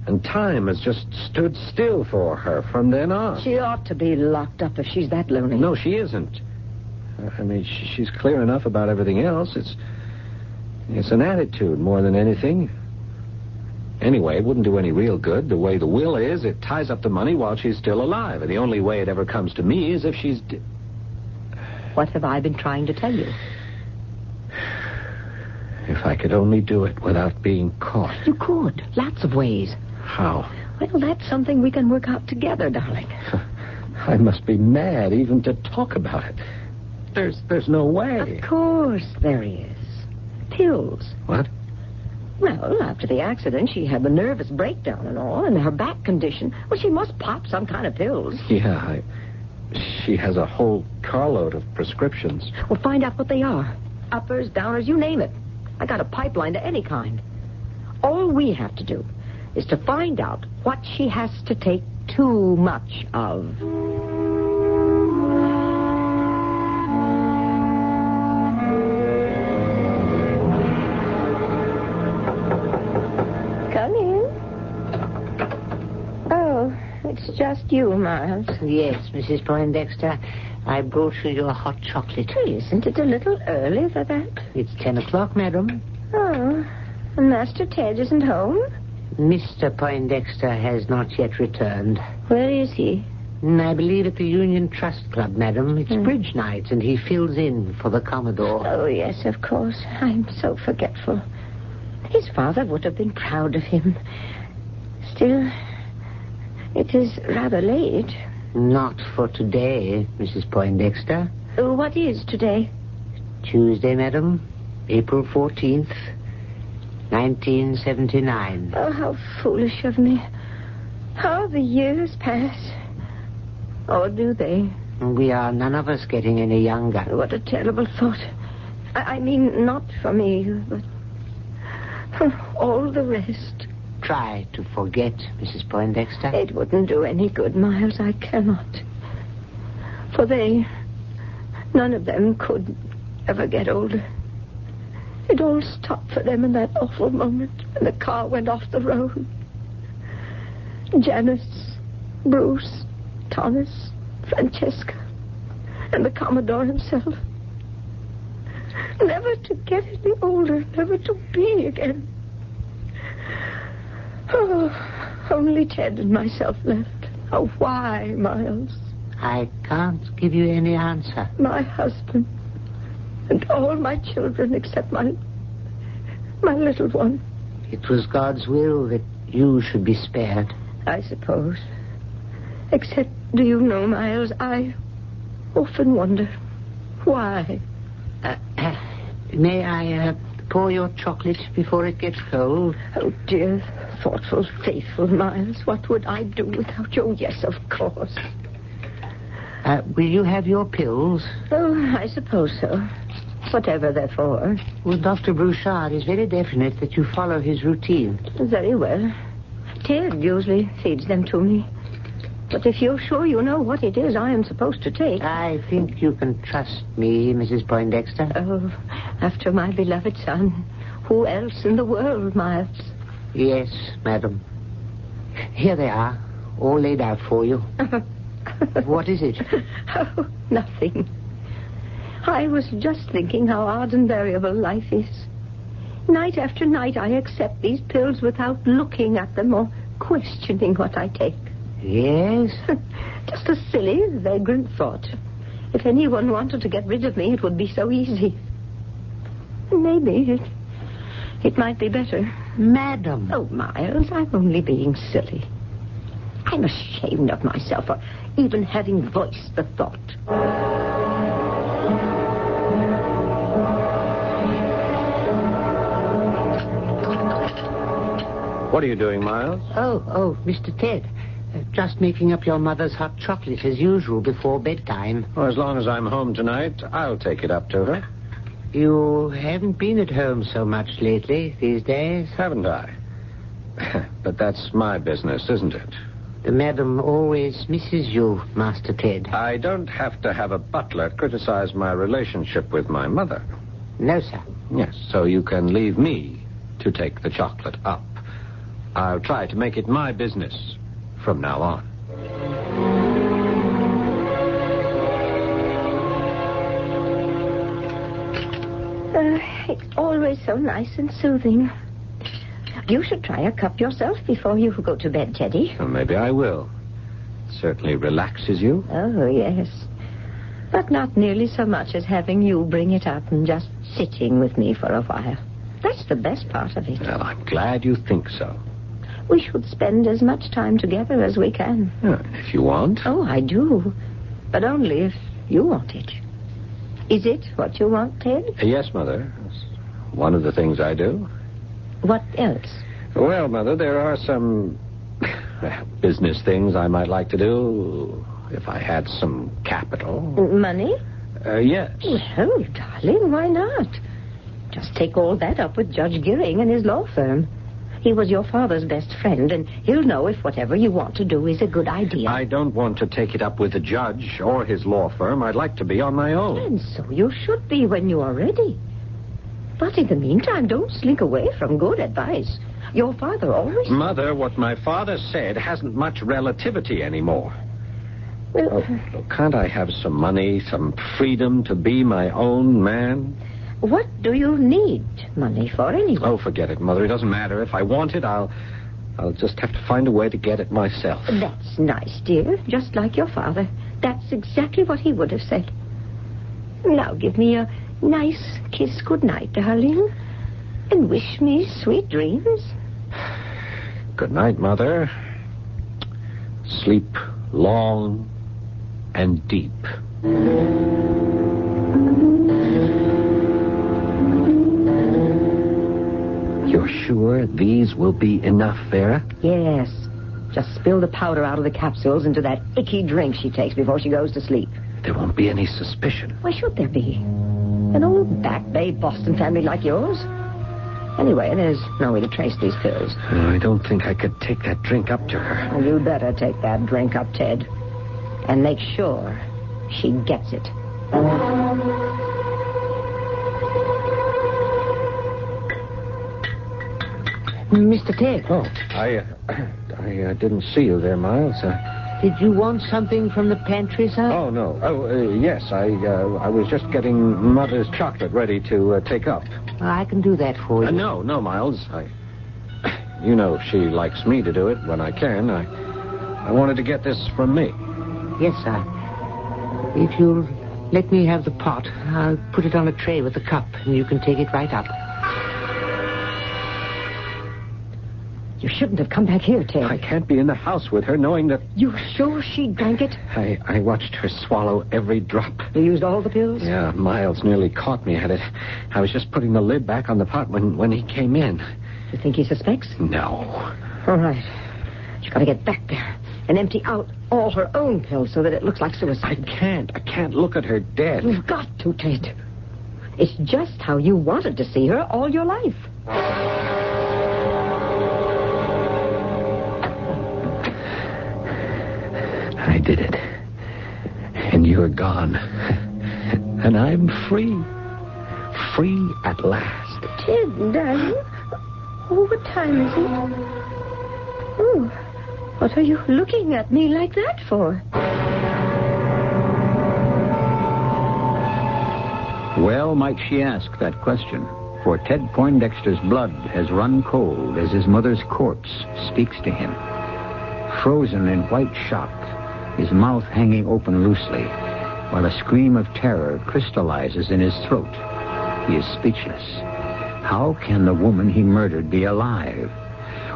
And time has just stood still for her from then on. She ought to be locked up if she's that lonely. No, she isn't. I mean, she's clear enough about everything else. It's an attitude more than anything. Anyway, it wouldn't do any real good. The way the will is, it ties up the money while she's still alive. And the only way it ever comes to me is if she's... What have I been trying to tell you? If I could only do it without being caught. You could. Lots of ways. How? Well, that's something we can work out together, darling. I must be mad even to talk about it. There's no way. Of course there is. Pills. What? Well, after the accident, she had the nervous breakdown and all, and her back condition. Well, she must pop some kind of pills. Yeah, she has a whole carload of prescriptions. Well, find out what they are. Uppers, downers, you name it. I got a pipeline to any kind. All we have to do is to find out what she has to take too much of. Come in. Oh, it's just you, Miles. Yes, Mrs. Poindexter. I brought you your hot chocolate. Isn't it a little early for that? It's 10 o'clock, madam. Oh, and Master Ted isn't home? Mr. Poindexter has not yet returned. Where is he? I believe at the Union Trust Club, madam. It's bridge night, and he fills in for the Commodore. Oh, yes, of course. I'm so forgetful. His father would have been proud of him. Still, it is rather late. Not for today, Mrs. Poindexter. What is today? Tuesday, madam. April 14th, 1979. Oh, how foolish of me. How the years pass. Or do they? We are none of us getting any younger. What a terrible thought. I mean, not for me, but for all the rest. Try to forget, Mrs. Poindexter. It wouldn't do any good, Miles. I cannot. For none of them could ever get older. It all stopped for them in that awful moment when the car went off the road. Janice, Bruce, Thomas, Francesca, and the Commodore himself. Never to get any older, never to be again. Oh, only Ted and myself left. Oh, why, Miles? I can't give you any answer. My husband and all my children except my little one. It was God's will that you should be spared. I suppose. Except, do you know, Miles, I often wonder why. May I pour your chocolate before it gets cold? Oh, dear, thoughtful, faithful Miles. What would I do without you? Yes, of course. Will you have your pills? Oh, I suppose so. Whatever they're for. Well, Dr. Brouchard is very definite that you follow his routine. Very well. Ted usually feeds them to me. But if you're sure you know what it is I am supposed to take... I think you can trust me, Mrs. Poindexter. Oh, after my beloved son. Who else in the world, Miles? Yes, madam. Here they are, all laid out for you. What is it? Oh, nothing. I was just thinking how odd and variable life is. Night after night, I accept these pills without looking at them or questioning what I take. Yes? Just a silly, vagrant thought. If anyone wanted to get rid of me, it would be so easy. Maybe it might be better. Madam. Oh, Miles, I'm only being silly. I'm ashamed of myself for even having voiced the thought. What are you doing, Miles? Oh, Mr. Ted. Just making up your mother's hot chocolate as usual before bedtime. Well, as long as I'm home tonight, I'll take it up to her. You haven't been at home so much lately these days. Haven't I? But that's my business, isn't it? The madam always misses you, Master Ted. I don't have to have a butler criticize my relationship with my mother. No, sir. Yes, so you can leave me to take the chocolate up. I'll try to make it my business from now on. It's always so nice and soothing. You should try a cup yourself before you go to bed, Teddy. Well, maybe I will. It certainly relaxes you. Oh, yes. But not nearly so much as having you bring it up and just sitting with me for a while. That's the best part of it. Well, I'm glad you think so. We should spend as much time together as we can. If you want. Oh, I do. But only if you want it. Is it what you want, Ted? Yes, Mother. It's one of the things I do. What else? Well, Mother, there are some business things I might like to do if I had some capital. Money? Yes. Well, darling, why not? Just take all that up with Judge Gearing and his law firm. He was your father's best friend, and he'll know if whatever you want to do is a good idea. I don't want to take it up with the judge or his law firm. I'd like to be on my own. And so you should be when you are ready. But in the meantime, don't slink away from good advice. Your father always... Mother, what my father said hasn't much relativity anymore. Well... Look, can't I have some money, some freedom to be my own man? What do you need money for anyway? Oh, forget it, Mother. It doesn't matter. If I want it, I'll I'll just have to find a way to get it myself. That's nice, dear. Just like your father. That's exactly what he would have said. Now give me a nice kiss goodnight, darling. And wish me sweet dreams. Good night, Mother. Sleep long and deep. You're sure these will be enough, Vera? Yes. Just spill the powder out of the capsules into that icky drink she takes before she goes to sleep. There won't be any suspicion. Why should there be? An old Back Bay Boston family like yours? Anyway, there's no way to trace these pills. I don't think I could take that drink up to her. Well, you better take that drink up, Ted. And make sure she gets it. Mr. Ted. Oh, I didn't see you there, Miles. Did you want something from the pantry, sir? Oh, no. Yes, I was just getting Mother's chocolate ready to take up. Well, I can do that for you. No, Miles. You know she likes me to do it when I can. I wanted to get this from me. Yes, sir. If you'll let me have the pot, I'll put it on a tray with the cup, and you can take it right up. You shouldn't have come back here, Ted. I can't be in the house with her knowing that... You sure she drank it? I watched her swallow every drop. You used all the pills? Yeah, Miles nearly caught me at it. I was just putting the lid back on the pot when he came in. You think he suspects? No. All right. She's got to get back there and empty out all her own pills so that it looks like suicide. I can't look at her dead. You've got to, Ted. It's just how you wanted to see her all your life. I did it. And you're gone. And I'm free. Free at last. Ted, darling. Oh, what time is it? Oh, what are you looking at me like that for? Well might she ask that question, for Ted Poindexter's blood has run cold as his mother's corpse speaks to him. Frozen in white shock, his mouth hanging open loosely, while a scream of terror crystallizes in his throat. He is speechless. How can the woman he murdered be alive?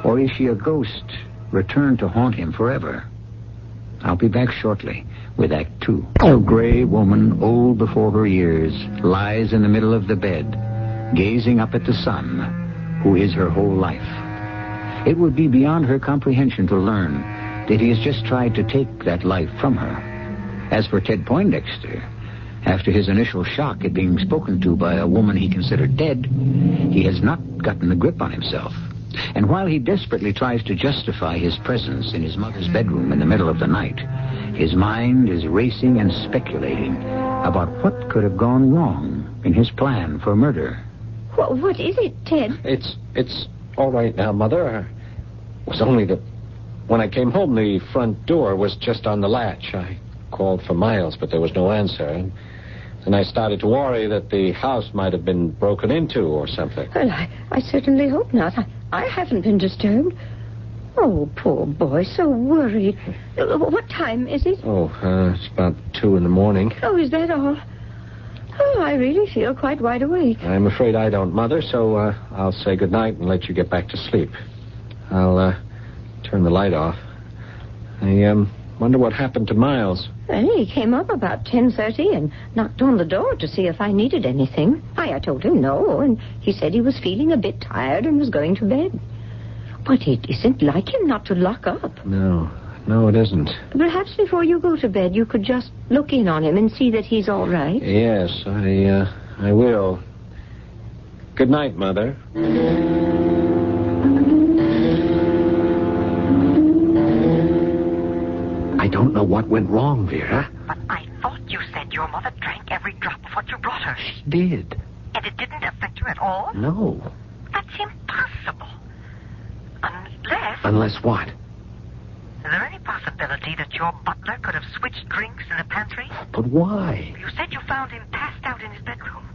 Or is she a ghost returned to haunt him forever? I'll be back shortly with Act 2. A gray woman, old before her years, lies in the middle of the bed, gazing up at the sun, who is her whole life. It would be beyond her comprehension to learn that he has just tried to take that life from her. As for Ted Poindexter, after his initial shock at being spoken to by a woman he considered dead, he has not gotten the grip on himself. And while he desperately tries to justify his presence in his mother's bedroom in the middle of the night, his mind is racing and speculating about what could have gone wrong in his plan for murder. What is it, Ted? It's all right now, Mother. It was only that when I came home, the front door was just on the latch. I called for Miles, but there was no answer. And I started to worry that the house might have been broken into or something. Well, I certainly hope not. I haven't been disturbed. Oh, poor boy, so worried. What time is it? It's about 2 a.m. Oh, is that all? Oh, I really feel quite wide awake. I'm afraid I don't, Mother, so I'll say goodnight and let you get back to sleep. I'll turn the light off. I wonder what happened to Miles. Well, he came up about 10:30 and knocked on the door to see if I needed anything. I told him no, and he said he was feeling a bit tired and was going to bed. But it isn't like him not to lock up. No, it isn't. Perhaps before you go to bed, you could just look in on him and see that he's all right. Yes, I will. Good night, Mother. I don't know what went wrong, Vera. But I thought you said your mother drank every drop of what you brought her. She did. And it didn't affect her at all? No. That's impossible. Unless... Unless what? Is there any possibility that your butler could have switched drinks in the pantry? But why? You said you found him passed out in his bedroom.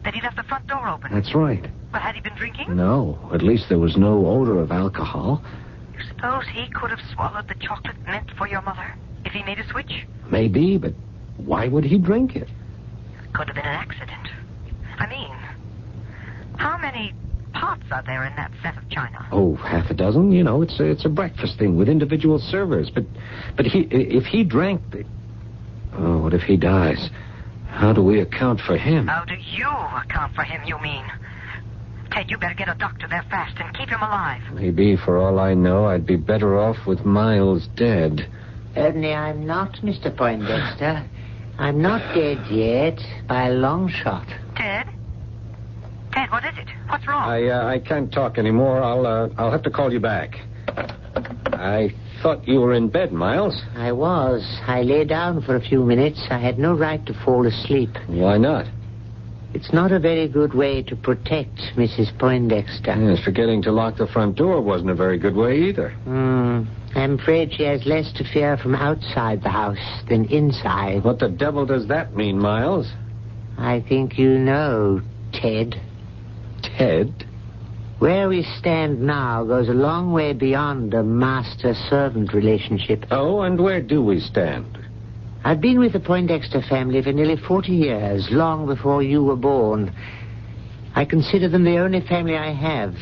That he left the front door open. That's right. But had he been drinking? No. At least there was no odor of alcohol. You suppose he could have swallowed the chocolate meant for your mother if he made a switch? Maybe, but why would he drink it? Could have been an accident. I mean, how many pots are there in that set of china? Oh, half a dozen. You know, it's a breakfast thing with individual servers. But if he drank the... Oh, what if he dies? How do we account for him? How do you account for him, you mean? Ted, you better get a doctor there fast and keep him alive. Maybe, for all I know, I'd be better off with Miles dead. Only I'm not, Mr. Poindexter. I'm not dead yet, by a long shot. Ted? Ted, what is it? What's wrong? I can't talk anymore. I'll have to call you back. I thought you were in bed, Miles. I was. I lay down for a few minutes. I had no right to fall asleep. Why not? It's not a very good way to protect Mrs. Poindexter. Yes, forgetting to lock the front door wasn't a very good way either. I'm afraid she has less to fear from outside the house than inside. What the devil does that mean, Miles? I think you know, Ted. Ted? Where we stand now goes a long way beyond a master-servant relationship. Oh, and where do we stand? I've been with the Poindexter family for nearly 40 years, long before you were born. I consider them the only family I have.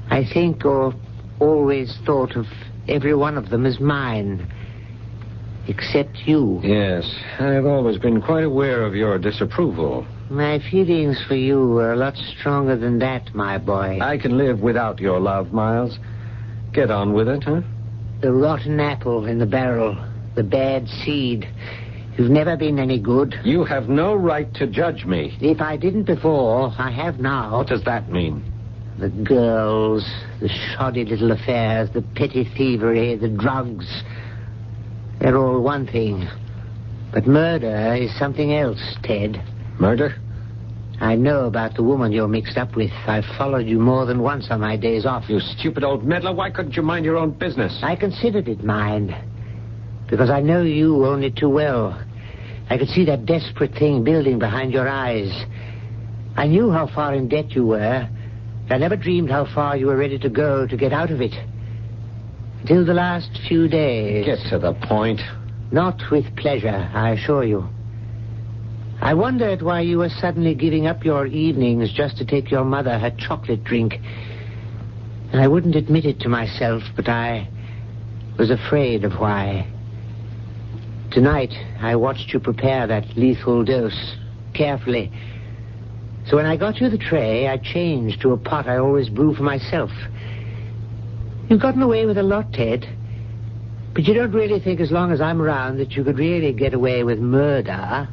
I think, or always thought of every one of them as mine. Except you. Yes, I've always been quite aware of your disapproval. My feelings for you are a lot stronger than that, my boy. I can live without your love, Miles. Get on with it, huh? The rotten apple in the barrel. The bad seed. You've never been any good. You have no right to judge me. If I didn't before, I have now. What does that mean? The girls, the shoddy little affairs, the petty thievery, the drugs. They're all one thing. But murder is something else, Ted. Murder? I know about the woman you're mixed up with. I've followed you more than once on my days off. You stupid old meddler. Why couldn't you mind your own business? I considered it mine. Because I know you only too well. I could see that desperate thing building behind your eyes. I knew how far in debt you were. I never dreamed how far you were ready to go to get out of it. Until the last few days. Get to the point. Not with pleasure, I assure you. I wondered why you were suddenly giving up your evenings just to take your mother her chocolate drink. And I wouldn't admit it to myself, but I was afraid of why. Tonight, I watched you prepare that lethal dose, carefully. So when I got you the tray, I changed to a pot I always brew for myself. You've gotten away with a lot, Ted. But you don't really think as long as I'm around that you could really get away with murder?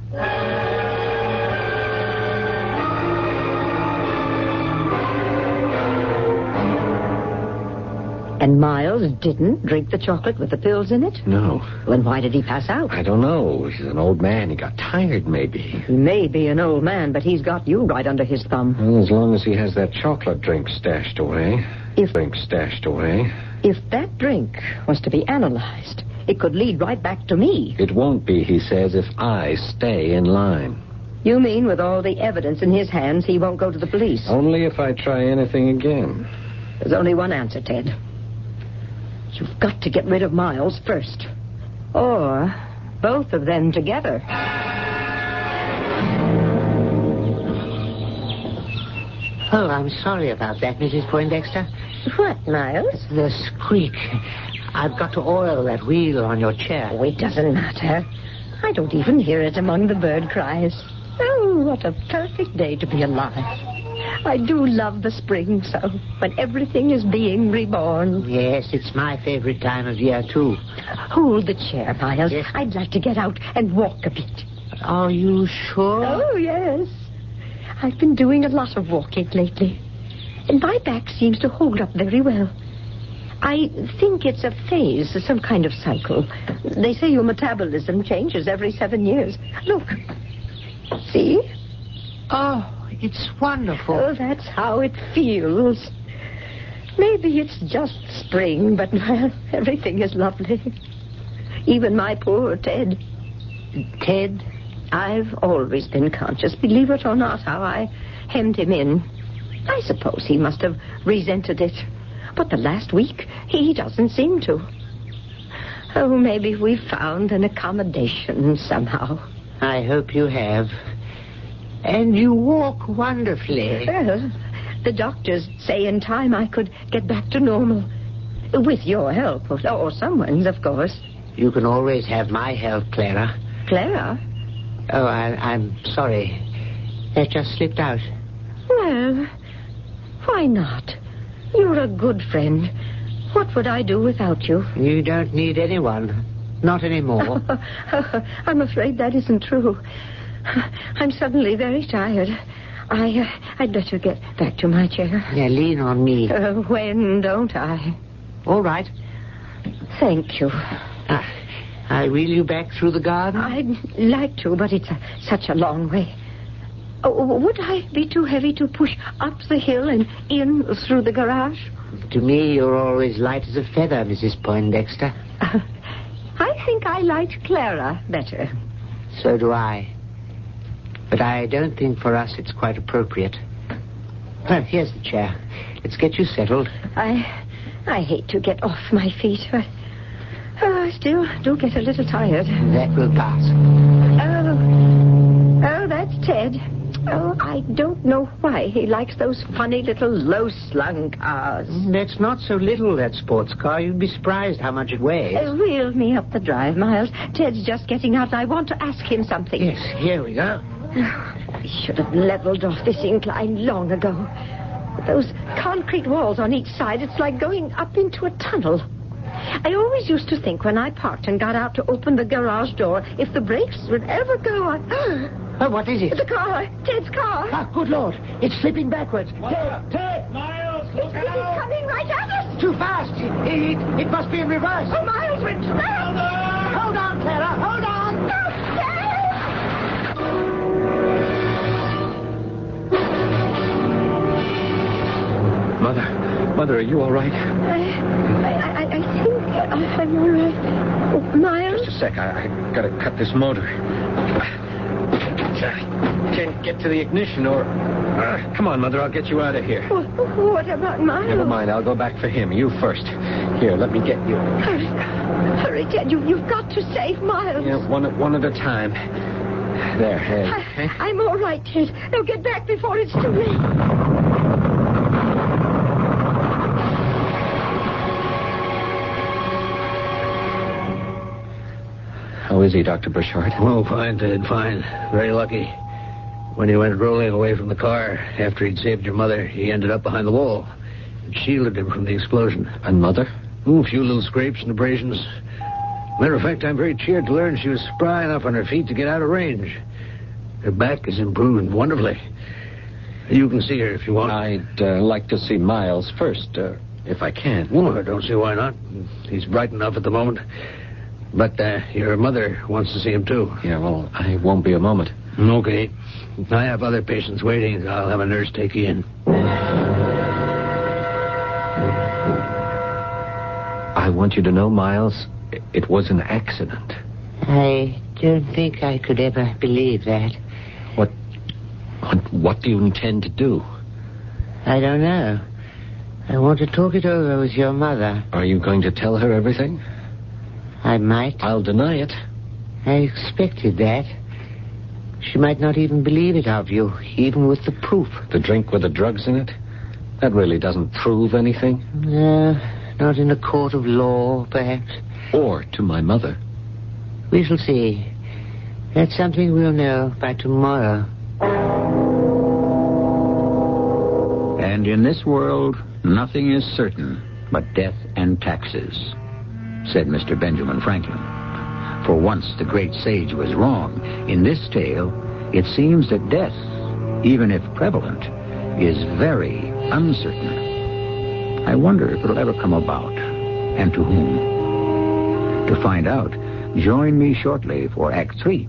And Miles didn't drink the chocolate with the pills in it? No. Then why did he pass out? I don't know. He's an old man. He got tired, maybe. He may be an old man, but he's got you right under his thumb. Well, as long as he has that chocolate drink stashed away. If that drink was to be analyzed, it could lead right back to me. It won't be, he says, if I stay in line. You mean with all the evidence in his hands, he won't go to the police? Only if I try anything again. There's only one answer, Ted. You've got to get rid of Miles first. Or both of them together. Oh, I'm sorry about that, Mrs. Poindexter. What, Miles? The squeak. I've got to oil that wheel on your chair. Oh, it doesn't matter. I don't even hear it among the bird cries. Oh, what a perfect day to be alive. I do love the spring so, when everything is being reborn. Yes, it's my favorite time of year, too. Hold the chair, Miles. Yes. I'd like to get out and walk a bit. Are you sure? Oh, yes. I've been doing a lot of walking lately, and my back seems to hold up very well. I think it's a phase, some kind of cycle. They say your metabolism changes every 7 years. Look. See? Oh, it's wonderful. Oh, that's how it feels. Maybe it's just spring, but, well, everything is lovely. Even my poor Ted. Ted, I've always been conscious, believe it or not, how I hemmed him in. I suppose he must have resented it. But the last week, he doesn't seem to. Oh, maybe we've found an accommodation somehow. I hope you have. And you walk wonderfully. Well, the doctors say in time I could get back to normal. With your help, or someone's, of course. You can always have my help, Clara. Clara? Oh, I'm sorry. That just slipped out. Well, why not? You're a good friend. What would I do without you? You don't need anyone. Not anymore. I'm afraid that isn't true. I'm suddenly very tired. I'd better get back to my chair. Yeah, lean on me. When don't I? All right. Thank you. I wheel you back through the garden? I'd like to, but it's such a long way. Oh, would I be too heavy to push up the hill and in through the garage? To me, you're always light as a feather, Mrs. Poindexter. I think I liked Clara better. So do I. But I don't think for us it's quite appropriate. Well, here's the chair. Let's get you settled. I hate to get off my feet, but I still do get a little tired. That will pass. Oh, that's Ted. Oh, I don't know why he likes those funny little low-slung cars. That's not so little, that sports car. You'd be surprised how much it weighs. Wheel me up the drive, Miles. Ted's just getting out. I want to ask him something. Yes, here we go. We should have leveled off this incline long ago. With those concrete walls on each side, it's like going up into a tunnel. I always used to think when I parked and got out to open the garage door, if the brakes would ever go on... Oh, what is it? The car. Ted's car. Ah, good Lord. It's slipping backwards. Ted! Miles, look out! It's coming right at us. Too fast. It must be in reverse. Oh, Miles, we're trapped. Hold on, Clara. Hold on. Mother, are you all right? I think I'm all right. Oh, Miles? Just a sec. I gotta cut this motor. I can't get to the ignition or... come on, Mother, I'll get you out of here. What about Miles? Never mind, I'll go back for him. You first. Here, let me get you. Hurry, Ted, you've got to save Miles. Yeah, one at a time. There, I'm all right, Ted. Now get back before it's too late. How is he, Dr. Burchard? Oh, fine, Ted, fine. Very lucky. When he went rolling away from the car after he'd saved your mother, he ended up behind the wall. It shielded him from the explosion. And Mother? A few little scrapes and abrasions. Matter of fact, I'm very cheered to learn she was spry enough on her feet to get out of range. Her back is improving wonderfully. You can see her if you want. I'd like to see Miles first, if I can. Well, I don't see why not. He's bright enough at the moment. But your mother wants to see him, too. Yeah, well, I won't be a moment. Okay. I have other patients waiting. I'll have a nurse take you in. I want you to know, Miles, it was an accident. I don't think I could ever believe that. What do you intend to do? I don't know. I want to talk it over with your mother. Are you going to tell her everything? I might. I'll deny it. I expected that. She might not even believe it of you, even with the proof. The drink with the drugs in it? That really doesn't prove anything? No, not in a court of law, perhaps. Or to my mother. We shall see. That's something we'll know by tomorrow. And in this world, nothing is certain but death and taxes, said Mr. Benjamin Franklin. For once the great sage was wrong. In this tale, it seems that death, even if prevalent, is very uncertain. I wonder if it'll ever come about, and to whom. To find out, join me shortly for Act 3.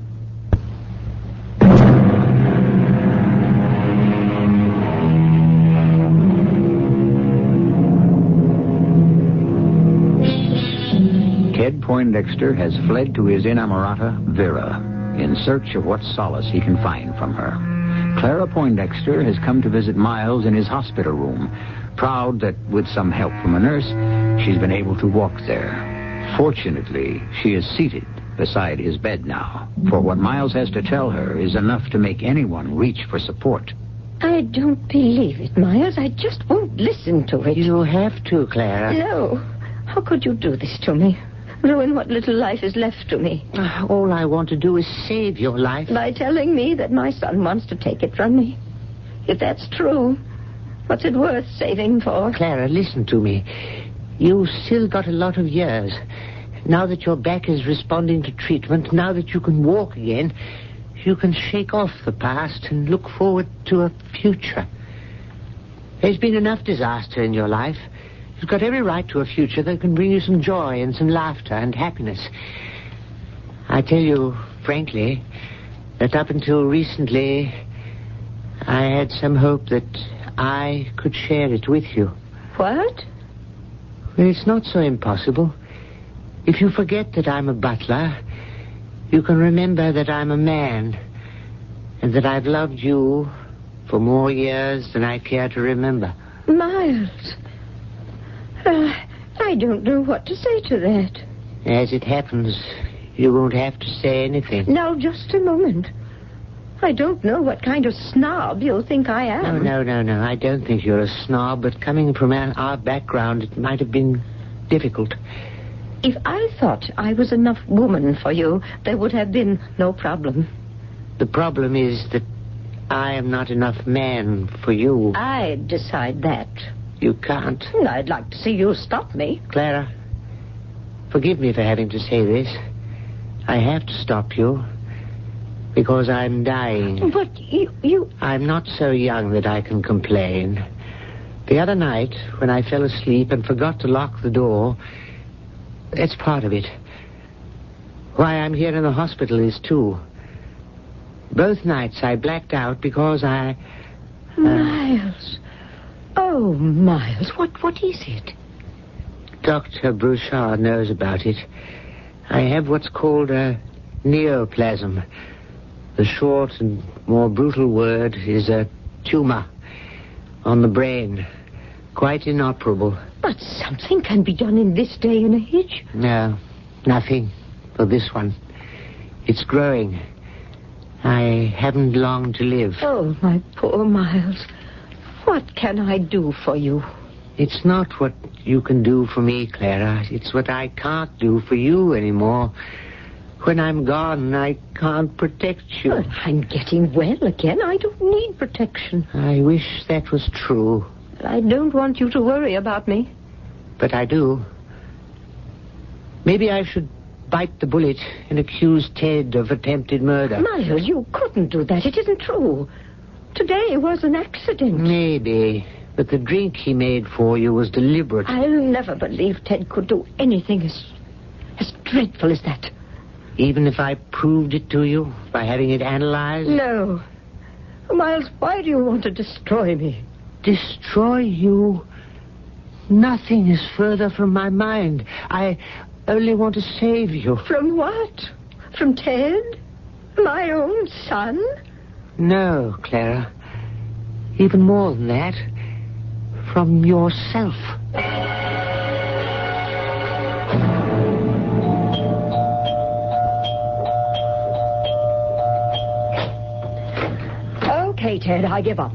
Ted Poindexter has fled to his inamorata, Vera, in search of what solace he can find from her. Clara Poindexter has come to visit Miles in his hospital room, proud that with some help from a nurse, she's been able to walk there. Fortunately, she is seated beside his bed now, for what Miles has to tell her is enough to make anyone reach for support. I don't believe it, Miles. I just won't listen to it. You have to, Clara. No. How could you do this to me? Ruin what little life is left to me. All I want to do is save your life. By telling me that my son wants to take it from me. If that's true, what's it worth saving for? Clara, listen to me. You've still got a lot of years. Now that your back is responding to treatment, now that you can walk again, you can shake off the past and look forward to a future. There's been enough disaster in your life. You've got every right to a future that can bring you some joy and some laughter and happiness. I tell you, frankly, that up until recently, I had some hope that I could share it with you. What? Well, it's not so impossible. If you forget that I'm a butler, you can remember that I'm a man, and that I've loved you for more years than I care to remember. Miles, I don't know what to say to that. As it happens, you won't have to say anything. Now, just a moment. I don't know what kind of snob you think I am. No. I don't think you're a snob, but coming from our background, it might have been difficult. If I thought I was enough woman for you, there would have been no problem. The problem is that I am not enough man for you. I'd decide that. You can't. I'd like to see you stop me. Clara, forgive me for having to say this. I have to stop you because I'm dying. But you... I'm not so young that I can complain. The other night, when I fell asleep and forgot to lock the door... That's part of it. Why I'm here in the hospital is, too. Both nights I blacked out because I... Miles. Oh, Miles, what is it? Dr. Broussard knows about it. I have what's called a neoplasm. The short and more brutal word is a tumor on the brain. Quite inoperable. But something can be done in this day and age. No, nothing for this one. It's growing. I haven't long to live. Oh, my poor Miles. What can I do for you? It's not what you can do for me, Clara. It's what I can't do for you anymore. When I'm gone, I can't protect you. Well, I'm getting well again. I don't need protection. I wish that was true. I don't want you to worry about me. But I do. Maybe I should bite the bullet and accuse Ted of attempted murder. Miles, you couldn't do that. It isn't true. Today was an accident. Maybe. But the drink he made for you was deliberate. I'll never believe Ted could do anything as dreadful as that. Even if I proved it to you by having it analyzed? No. Miles, why do you want to destroy me? Destroy you? Nothing is further from my mind. I only want to save you. From what? From Ted? My own son? No, Clara. Even more than that. From yourself. Okay, Ted, I give up.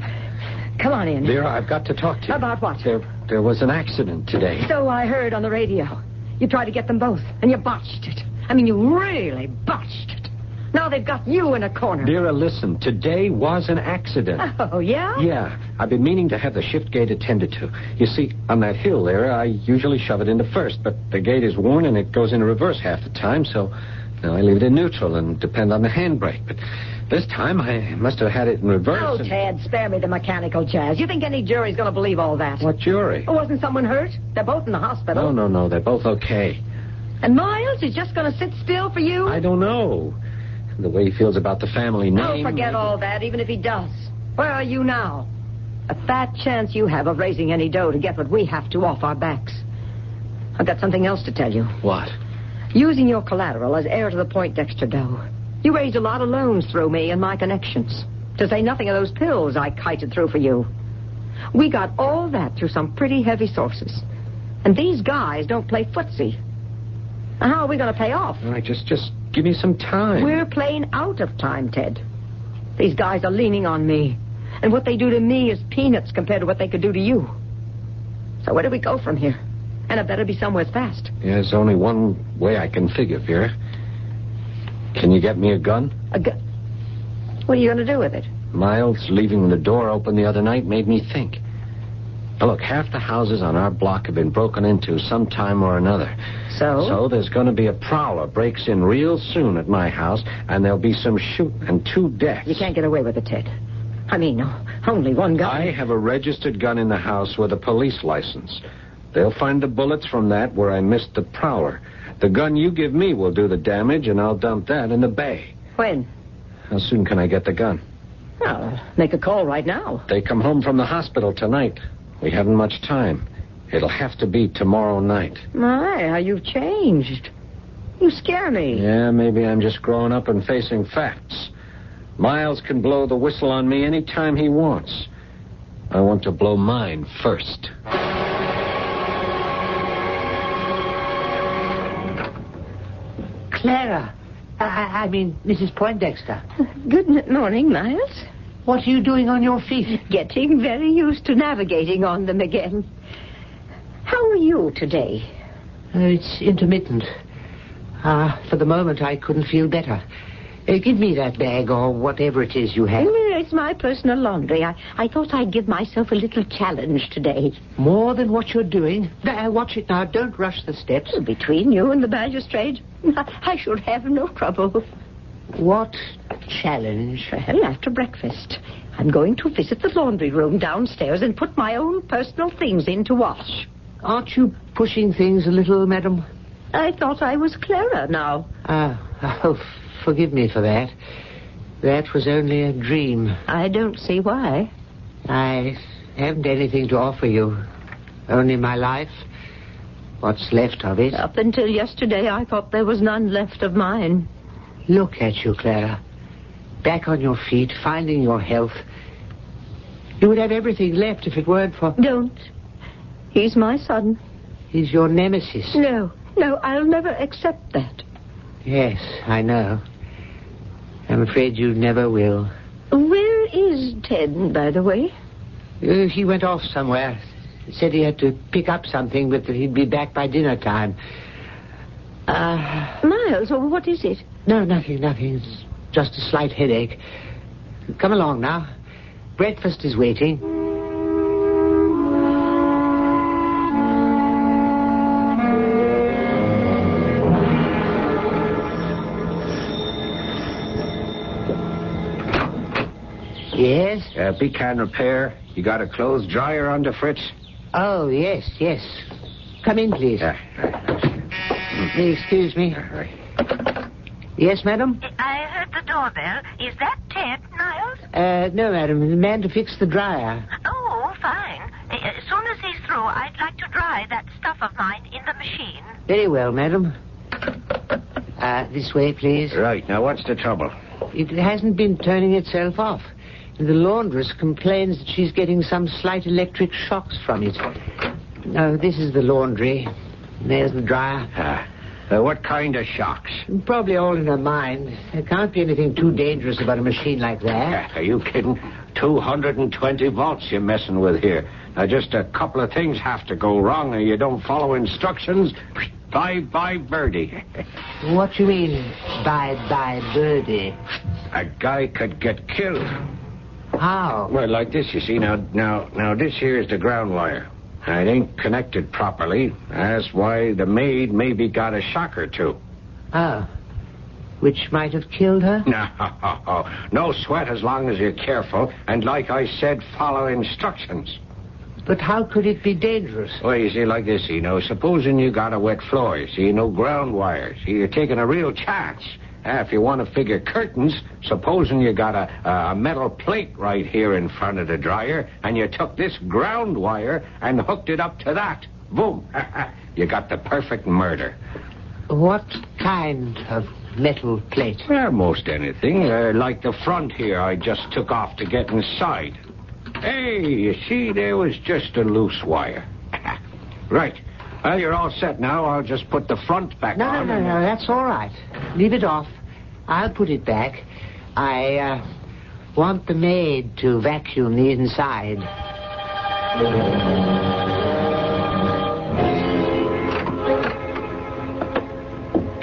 Come on in. Vera, I've got to talk to you. About what? There was an accident today. So I heard on the radio. You tried to get them both, and you botched it. I mean, you really botched it. Now they've got you in a corner. Vera, listen. Today was an accident. Oh, yeah? Yeah. I've been meaning to have the shift gate attended to. You see, on that hill there, I usually shove it into first, but the gate is worn and it goes into reverse half the time, so now I leave it in neutral and depend on the handbrake. But this time I must have had it in reverse. Oh, Ted, spare me the mechanical jazz. You think any jury's going to believe all that? What jury? Oh, wasn't someone hurt? They're both in the hospital. No. They're both okay. And Miles is just going to sit still for you? I don't know. The way he feels about the family name. Oh, forget all that, even if he does. Where are you now? A fat chance you have of raising any dough to get what we have to off our backs. I've got something else to tell you. What? Using your collateral as heir to the Poindexter dough, you raised a lot of loans through me and my connections. To say nothing of those pills I kited through for you. We got all that through some pretty heavy sources. And these guys don't play footsie. Now, how are we going to pay off? All right, just give me some time. We're playing out of time, Ted. These guys are leaning on me. And what they do to me is peanuts compared to what they could do to you. So where do we go from here? And it better be somewhere fast. Yeah, there's only one way I can figure, Vera. Can you get me a gun? A gun? What are you going to do with it? Miles leaving the door open the other night made me think. Now, look, half the houses on our block have been broken into sometime or another. So there's going to be a prowler breaks in real soon at my house, and there'll be some shooting and 2 deaths. You can't get away with it, Ted. I mean, only one gun. I have a registered gun in the house with a police license. They'll find the bullets from that where I missed the prowler. The gun you give me will do the damage, and I'll dump that in the bay. When? How soon can I get the gun? Well, make a call right now. They come home from the hospital tonight. We haven't much time. It'll have to be tomorrow night. My, how you've changed. You scare me. Yeah, maybe I'm just growing up and facing facts. Miles can blow the whistle on me any time he wants. I want to blow mine first. Clara. I mean, Mrs. Poindexter. Good morning, Miles. What are you doing on your feet? Getting very used to navigating on them again. How are you today? It's intermittent. For the moment, I couldn't feel better. Give me that bag or whatever it is you have. It's my personal laundry. I thought I'd give myself a little challenge today. More than what you're doing? Watch it now. Don't rush the steps. Between you and the magistrate, I should have no trouble. What challenge? Well, after breakfast, I'm going to visit the laundry room downstairs and put my own personal things in to wash. Aren't you pushing things a little, madam? I thought I was Clara now. Forgive me for that. That was only a dream. I don't see why. I haven't anything to offer you. Only my life. What's left of it. Up until yesterday, I thought there was none left of mine. Look at you, Clara. Back on your feet, finding your health. You would have everything left if it weren't for... Don't. He's my son. He's your nemesis. No, I'll never accept that. Yes, I know. I'm afraid you never will. Where is Ted, by the way? He went off somewhere. Said he had to pick up something, but that he'd be back by dinner time. Miles, what is it? No, nothing. It's just a slight headache. Come along now. Breakfast is waiting. Yes? Pecan repair. You got a clothes dryer on the fritz? Oh, yes. Come in, please. Excuse me. Yes, madam? I heard the doorbell. Is that Ted, Niles? No, madam. The man to fix the dryer. Oh, fine. As soon as he's through, I'd like to dry that stuff of mine in the machine. Very well, madam. This way, please. Right. Now, what's the trouble? It hasn't been turning itself off. The laundress complains that she's getting some slight electric shocks from it. No, this is the laundry. There's the dryer. What kind of shocks? Probably all in her mind. There can't be anything too dangerous about a machine like that. Are you kidding? 220 volts you're messing with here. Now, just a couple of things have to go wrong, and you don't follow instructions. Bye-bye, birdie. What you mean, bye-bye, birdie? A guy could get killed. How? Well, like this, you see. Now, this here is the ground wire. It ain't connected properly. That's why the maid maybe got a shock or two. Oh. Which might have killed her? No sweat as long as you're careful. And like I said, follow instructions. But how could it be dangerous? Well, you see, like this, supposing you got a wet floor, no ground wires. You're taking a real chance. If you want to figure curtains, supposing you got a metal plate right here in front of the dryer, and you took this ground wire and hooked it up to that. Boom. You got the perfect murder. What kind of metal plate? Well, most anything. Like the front here I just took off to get inside. Hey, you see, there was just a loose wire. Right. Well, you're all set now. I'll just put the front back on. No, that's all right. Leave it off. I'll put it back. I want the maid to vacuum the inside.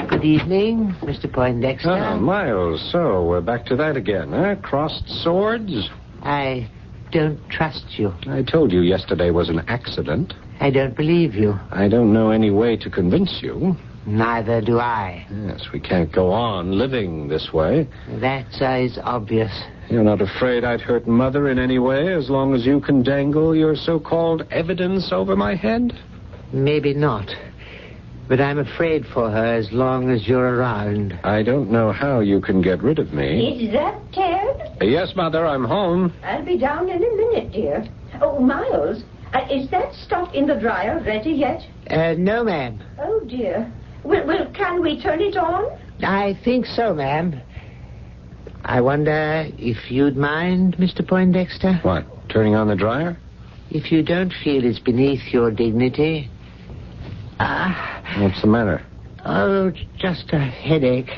Good evening, Mr. Poindexter. Oh, Miles, so we're back to that again, huh? Crossed swords? I don't trust you. I told you yesterday was an accident. I don't believe you. I don't know any way to convince you. Neither do I. Yes, we can't go on living this way. That is obvious. You're not afraid I'd hurt Mother in any way as long as you can dangle your so-called evidence over my head? Maybe not. But I'm afraid for her as long as you're around. I don't know how you can get rid of me. Is that Ted? Yes, Mother, I'm home. I'll be down in a minute, dear. Oh, Miles, is that stuff in the dryer ready yet? No, ma'am. Oh, dear. Well, can we turn it on? I think so, ma'am. I wonder if you'd mind, Mr. Poindexter? What, turning on the dryer? If you don't feel it's beneath your dignity. What's the matter? Oh, just a headache.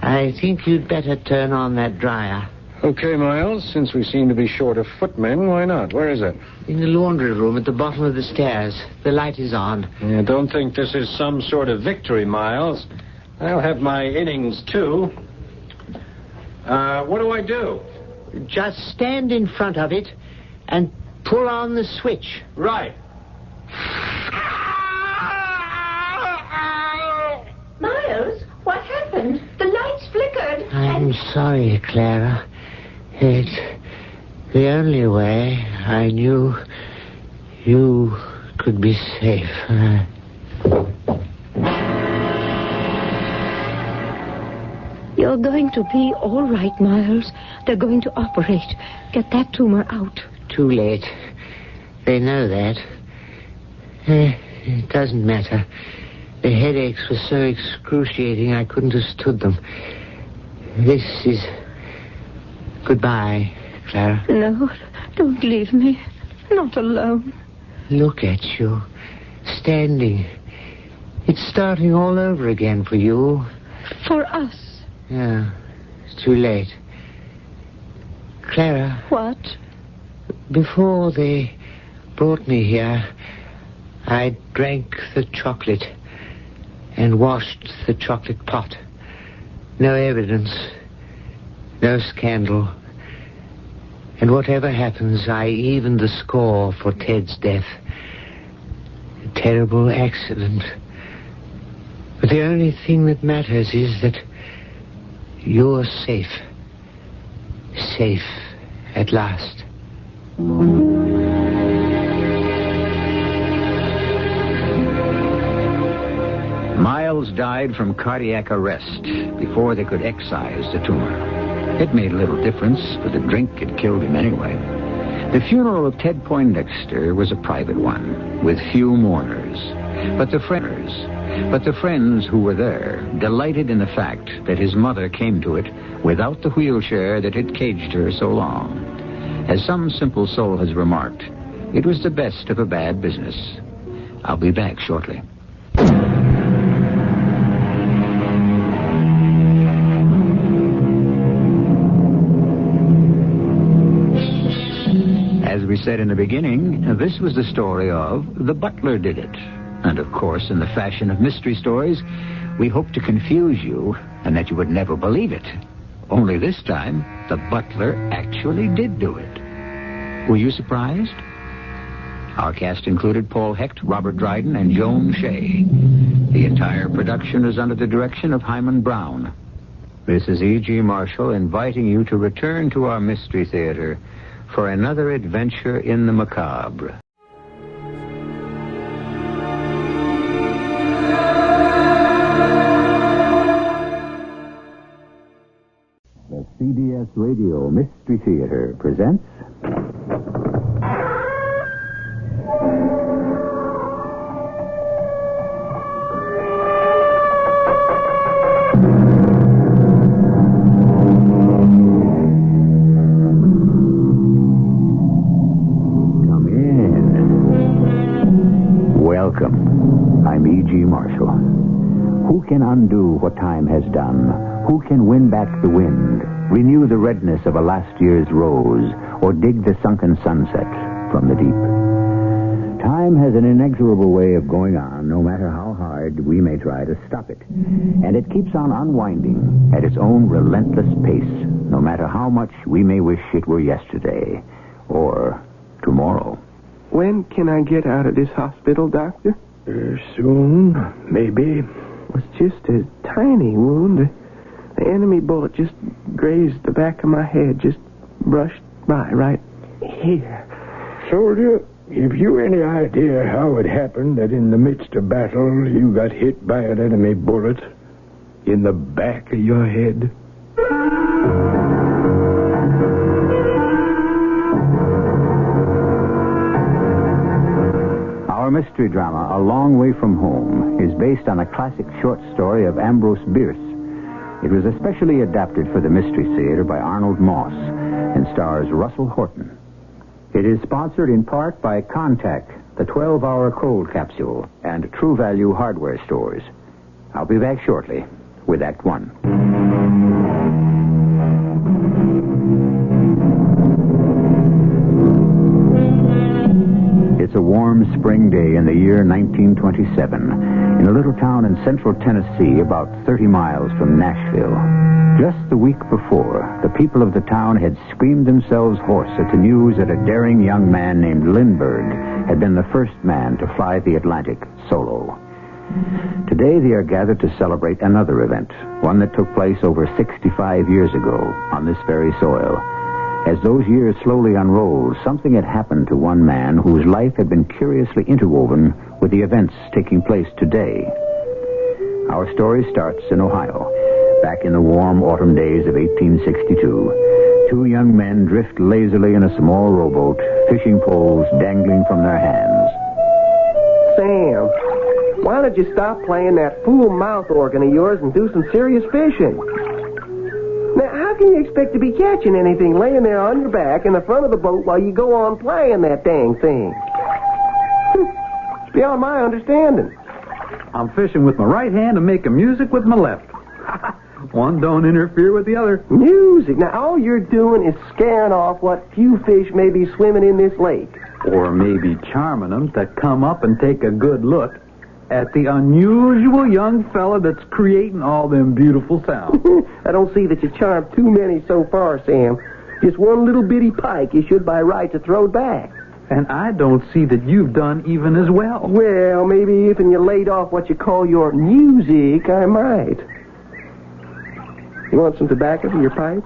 I think you'd better turn on that dryer. Okay, Miles, since we seem to be short of footmen, why not? Where is it? In the laundry room at the bottom of the stairs. The light is on. Yeah, don't think this is some sort of victory, Miles. I'll have my innings, too. What do I do? Just stand in front of it and pull on the switch. Right. Miles, what happened? The lights flickered. I'm sorry, Clara. It's the only way I knew you could be safe. You're going to be all right, Miles. They're going to operate. Get that tumor out. Too late. They know that. It doesn't matter. The headaches were so excruciating I couldn't have stood them. This is... Goodbye, Clara. No, don't leave me. Not alone. Look at you. Standing. It's starting all over again for you. For us. Yeah, it's too late. Clara. What? Before they brought me here, I drank the chocolate and washed the chocolate pot. No evidence. No scandal. And whatever happens, I evened the score for Ted's death. A terrible accident. But the only thing that matters is that you're safe. Safe at last. Miles died from cardiac arrest before they could excise the tumor. It made little difference, for the drink had killed him anyway. The funeral of Ted Poindexter was a private one, with few mourners. But the friends who were there delighted in the fact that his mother came to it without the wheelchair that had caged her so long. As some simple soul has remarked, it was the best of a bad business. I'll be back shortly. As we said in the beginning, this was the story of The Butler Did It. And of course, in the fashion of mystery stories, we hope to confuse you and that you would never believe it. Only this time, the butler actually did do it. Were you surprised? Our cast included Paul Hecht, Robert Dryden, and Joan Shea. The entire production is under the direction of Hyman Brown. This is E.G. Marshall inviting you to return to our Mystery Theater for another adventure in the macabre. The CBS Radio Mystery Theater presents... Welcome. I'm E.G. Marshall. Who can undo what time has done? Who can win back the wind, renew the redness of a last year's rose, or dig the sunken sunset from the deep? Time has an inexorable way of going on, no matter how hard we may try to stop it. And it keeps on unwinding at its own relentless pace, no matter how much we may wish it were yesterday or tomorrow. When can I get out of this hospital, Doctor? Soon, maybe. It was just a tiny wound. The enemy bullet just grazed the back of my head, just brushed by right here. Soldier, have you any idea how it happened that in the midst of battle you got hit by an enemy bullet in the back of your head? Our mystery drama, A Long Way from Home, is based on a classic short story of Ambrose Bierce. It was especially adapted for the Mystery Theater by Arnold Moss and stars Russell Horton. It is sponsored in part by Contact, the 12-hour cold capsule, and True Value hardware stores. I'll be back shortly with Act One. It's a warm spring day in the year 1927 in a little town in central Tennessee about 30 miles from Nashville. Just the week before, the people of the town had screamed themselves hoarse at the news that a daring young man named Lindbergh had been the first man to fly the Atlantic solo. Today they are gathered to celebrate another event, one that took place over 65 years ago on this very soil. As those years slowly unrolled, something had happened to one man whose life had been curiously interwoven with the events taking place today. Our story starts in Ohio, back in the warm autumn days of 1862. Two young men drift lazily in a small rowboat, fishing poles dangling from their hands. Sam, why don't you stop playing that fool mouth organ of yours and do some serious fishing? Now, how can you expect to be catching anything laying there on your back in the front of the boat while you go on playing that dang thing? It's beyond my understanding. I'm fishing with my right hand and making music with my left. One don't interfere with the other. Music? Now, all you're doing is scaring off what few fish may be swimming in this lake. Or maybe charming them to come up and take a good look at the unusual young fella that's creating all them beautiful sounds. I don't see that you charmed too many so far, Sam. Just one little bitty pike you should by rights have thrown back. And I don't see that you've done even as well. Well, maybe if you laid off what you call your music, I might. You want some tobacco for your pipe?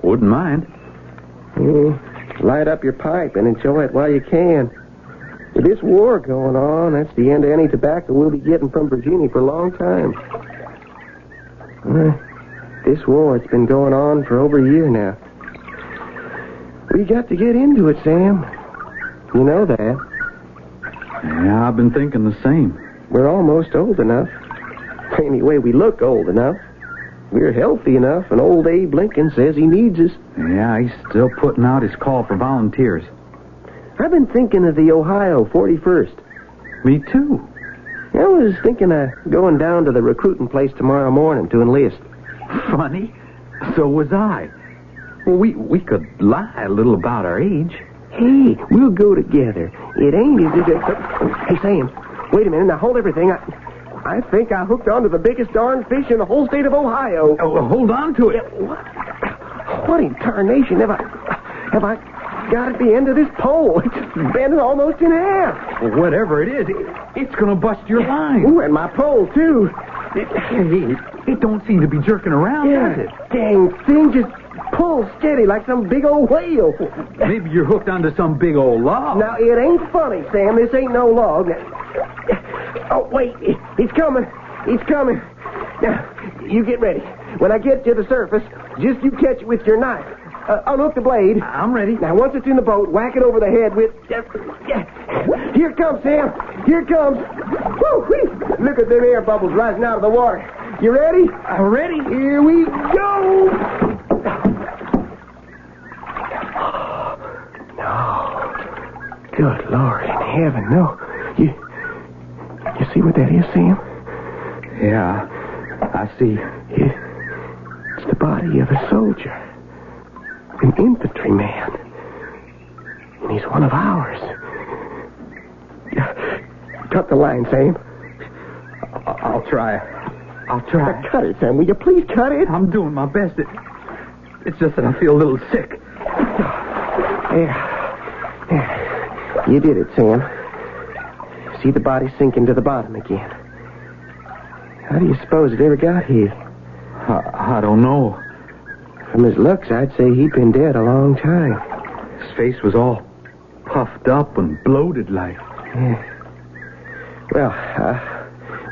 Wouldn't mind. Light up your pipe and enjoy it while you can. With this war going on, that's the end of any tobacco we'll be getting from Virginia for a long time. This war, it's been going on for over a year now. We got to get into it, Sam. You know that. Yeah, I've been thinking the same. We're almost old enough. Anyway, we look old enough. We're healthy enough, and old Abe Lincoln says he needs us. Yeah, he's still putting out his call for volunteers. I've been thinking of the Ohio 41st. Me too. I was thinking of going down to the recruiting place tomorrow morning to enlist. Funny. So was I. Well, we could lie a little about our age. Hey, we'll go together. It ain't as if Hey, Sam, wait a minute. Now, hold everything. I think I hooked onto the biggest darn fish in the whole state of Ohio. Oh, well, hold on to it. What in tarnation have I got at the end of this pole? It's bending almost in half. Well, whatever it is, it's going to bust your line. Ooh, and my pole, too. It don't seem to be jerking around, does it? Dang thing just pulls steady like some big old whale. Maybe you're hooked onto some big old log. Now, it ain't funny, Sam. This ain't no log. Oh, wait. It's coming. It's coming. Now, you get ready. When I get to the surface, just you catch it with your knife. Unhook the blade. I'm ready. Now, once it's in the boat, whack it over the head with... Here it comes, Sam. Here it comes. Woo-wee. Look at them air bubbles rising out of the water. You ready? I'm ready. Here we go. No. Good Lord in heaven, no. You see what that is, Sam? Yeah, I see. It's the body of a soldier. An infantryman. And he's one of ours. Cut the line, Sam. I'll try. I'll try. Cut it, Sam. Will you please cut it? I'm doing my best. It's just that I feel a little sick. Yeah. You did it, Sam. See the body sinking to the bottom again. How do you suppose it ever got here? I don't know. From his looks, I'd say he'd been dead a long time. His face was all puffed up and bloated like. Yeah. Well,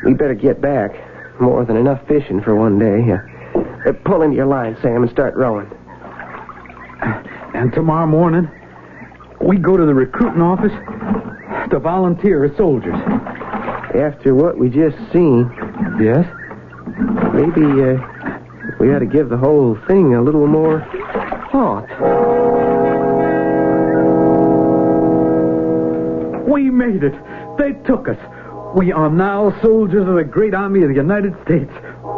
we better get back. More than enough fishing for one day. Pull into your line, Sam, and start rowing. And tomorrow morning, we go to the recruiting office to volunteer as soldiers. After what we just seen. Yes? Maybe we ought to give the whole thing a little more thought. We made it. They took us. We are now soldiers of the great army of the United States.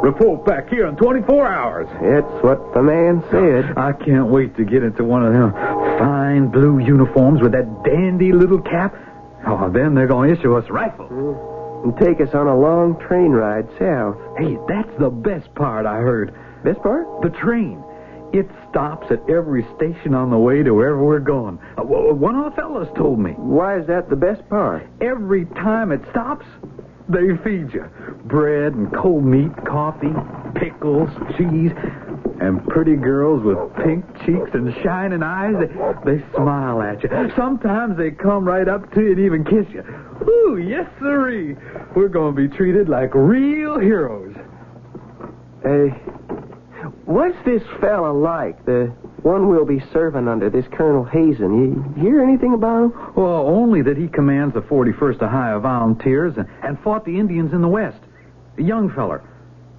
Report back here in 24 hours. That's what the man said. I can't wait to get into one of them fine blue uniforms with that dandy little cap. Oh, then they're going to issue us rifles. And take us on a long train ride south. Hey, that's the best part, I heard. Best part? The train. It stops at every station on the way to wherever we're going. One of the fellas told me. Why is that the best part? Every time it stops, they feed you. Bread and cold meat, coffee, pickles, cheese, and pretty girls with pink cheeks and shining eyes. They smile at you. Sometimes they come right up to you and even kiss you. Ooh, yes, sirree. We're going to be treated like real heroes. What's this fella like? The one we'll be serving under, this Colonel Hazen. You hear anything about him? Well, only that he commands the 41st Ohio Volunteers and fought the Indians in the West. A young feller.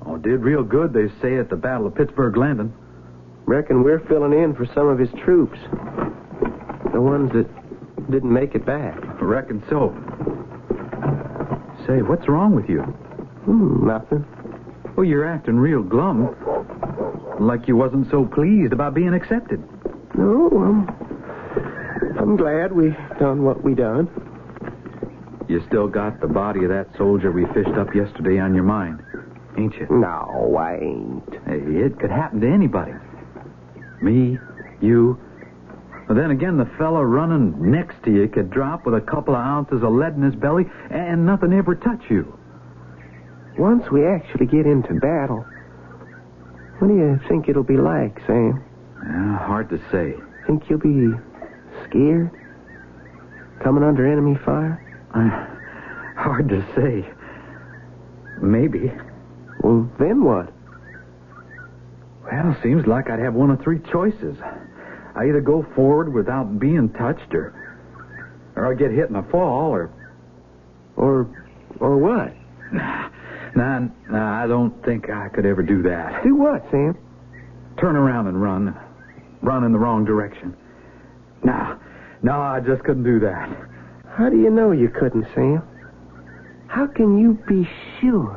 Oh, did real good, they say, at the Battle of Pittsburgh Landing. Reckon we're filling in for some of his troops. The ones that didn't make it back. Reckon so. Say, what's wrong with you? Nothing. Oh, you're acting real glum. Like you wasn't so pleased about being accepted. No, I'm glad we done what we done. You still got the body of that soldier we fished up yesterday on your mind, ain't you? No, I ain't. Hey, it could happen to anybody. Me, you. But then again, the fella running next to you could drop with a couple of ounces of lead in his belly and nothing ever touch you. Once we actually get into battle, what do you think it'll be like, Sam? Hard to say. Think you'll be scared? Coming under enemy fire? Hard to say. Maybe. Well, then what? Well, seems like I'd have one of three choices. I either go forward without being touched, or I get hit in a fall, or what? Nah, I don't think I could ever do that. Do what, Sam? Turn around and run. Run in the wrong direction. No, I just couldn't do that. How do you know you couldn't, Sam? How can you be sure?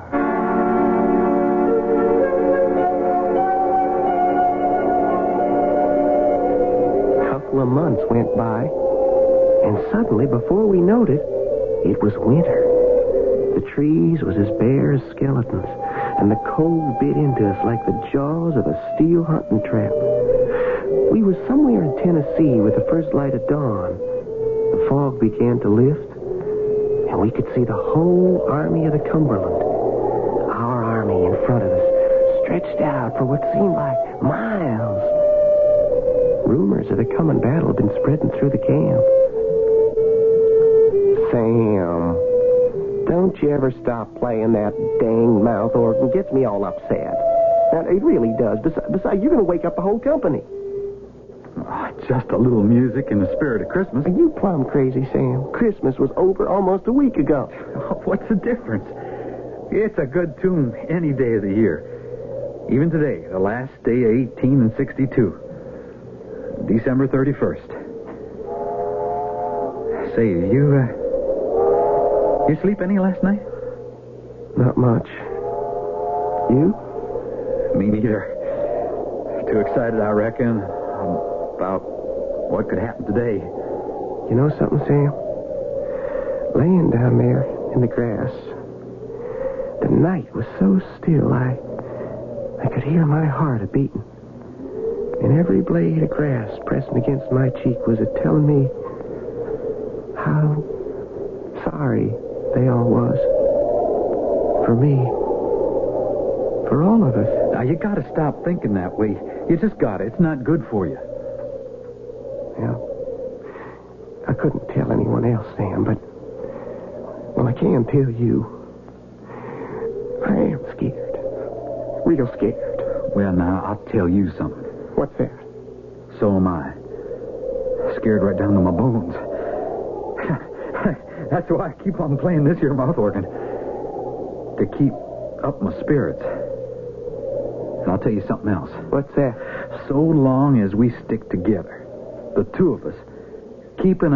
A couple of months went by, and suddenly, before we noticed, it was winter. The trees was as bare as skeletons, and the cold bit into us like the jaws of a steel hunting trap. We was somewhere in Tennessee with the first light of dawn. The fog began to lift, and we could see the whole army of the Cumberland. Our army in front of us, stretched out for what seemed like miles. Rumors of the coming battle had been spreading through the camp. Sam, don't you ever stop playing that dang mouth organ. It gets me all upset. Now, it really does. Besides, you're going to wake up the whole company. Just a little music in the spirit of Christmas. Are you plumb crazy, Sam? Christmas was over almost a week ago. What's the difference? It's a good tune any day of the year. Even today, the last day of 1862. December 31st. Say, you sleep any last night? Not much. You? Me neither. Too excited, I reckon, about what could happen today. You know something, Sam? Laying down there in the grass, the night was so still, I could hear my heart a-beating. And every blade of grass pressing against my cheek was a-telling me how sorry they all was. For me. For all of us. Now, you gotta stop thinking that way. You just gotta. It's not good for you. Well, I couldn't tell anyone else, Sam, but... Well, I can tell you. I am scared. Real scared. Well, now, I'll tell you something. What's that? So am I. Scared right down to my bones. That's why I keep on playing this here mouth organ. To keep up my spirits. And I'll tell you something else. What's that? So long as we stick together, the two of us, keeping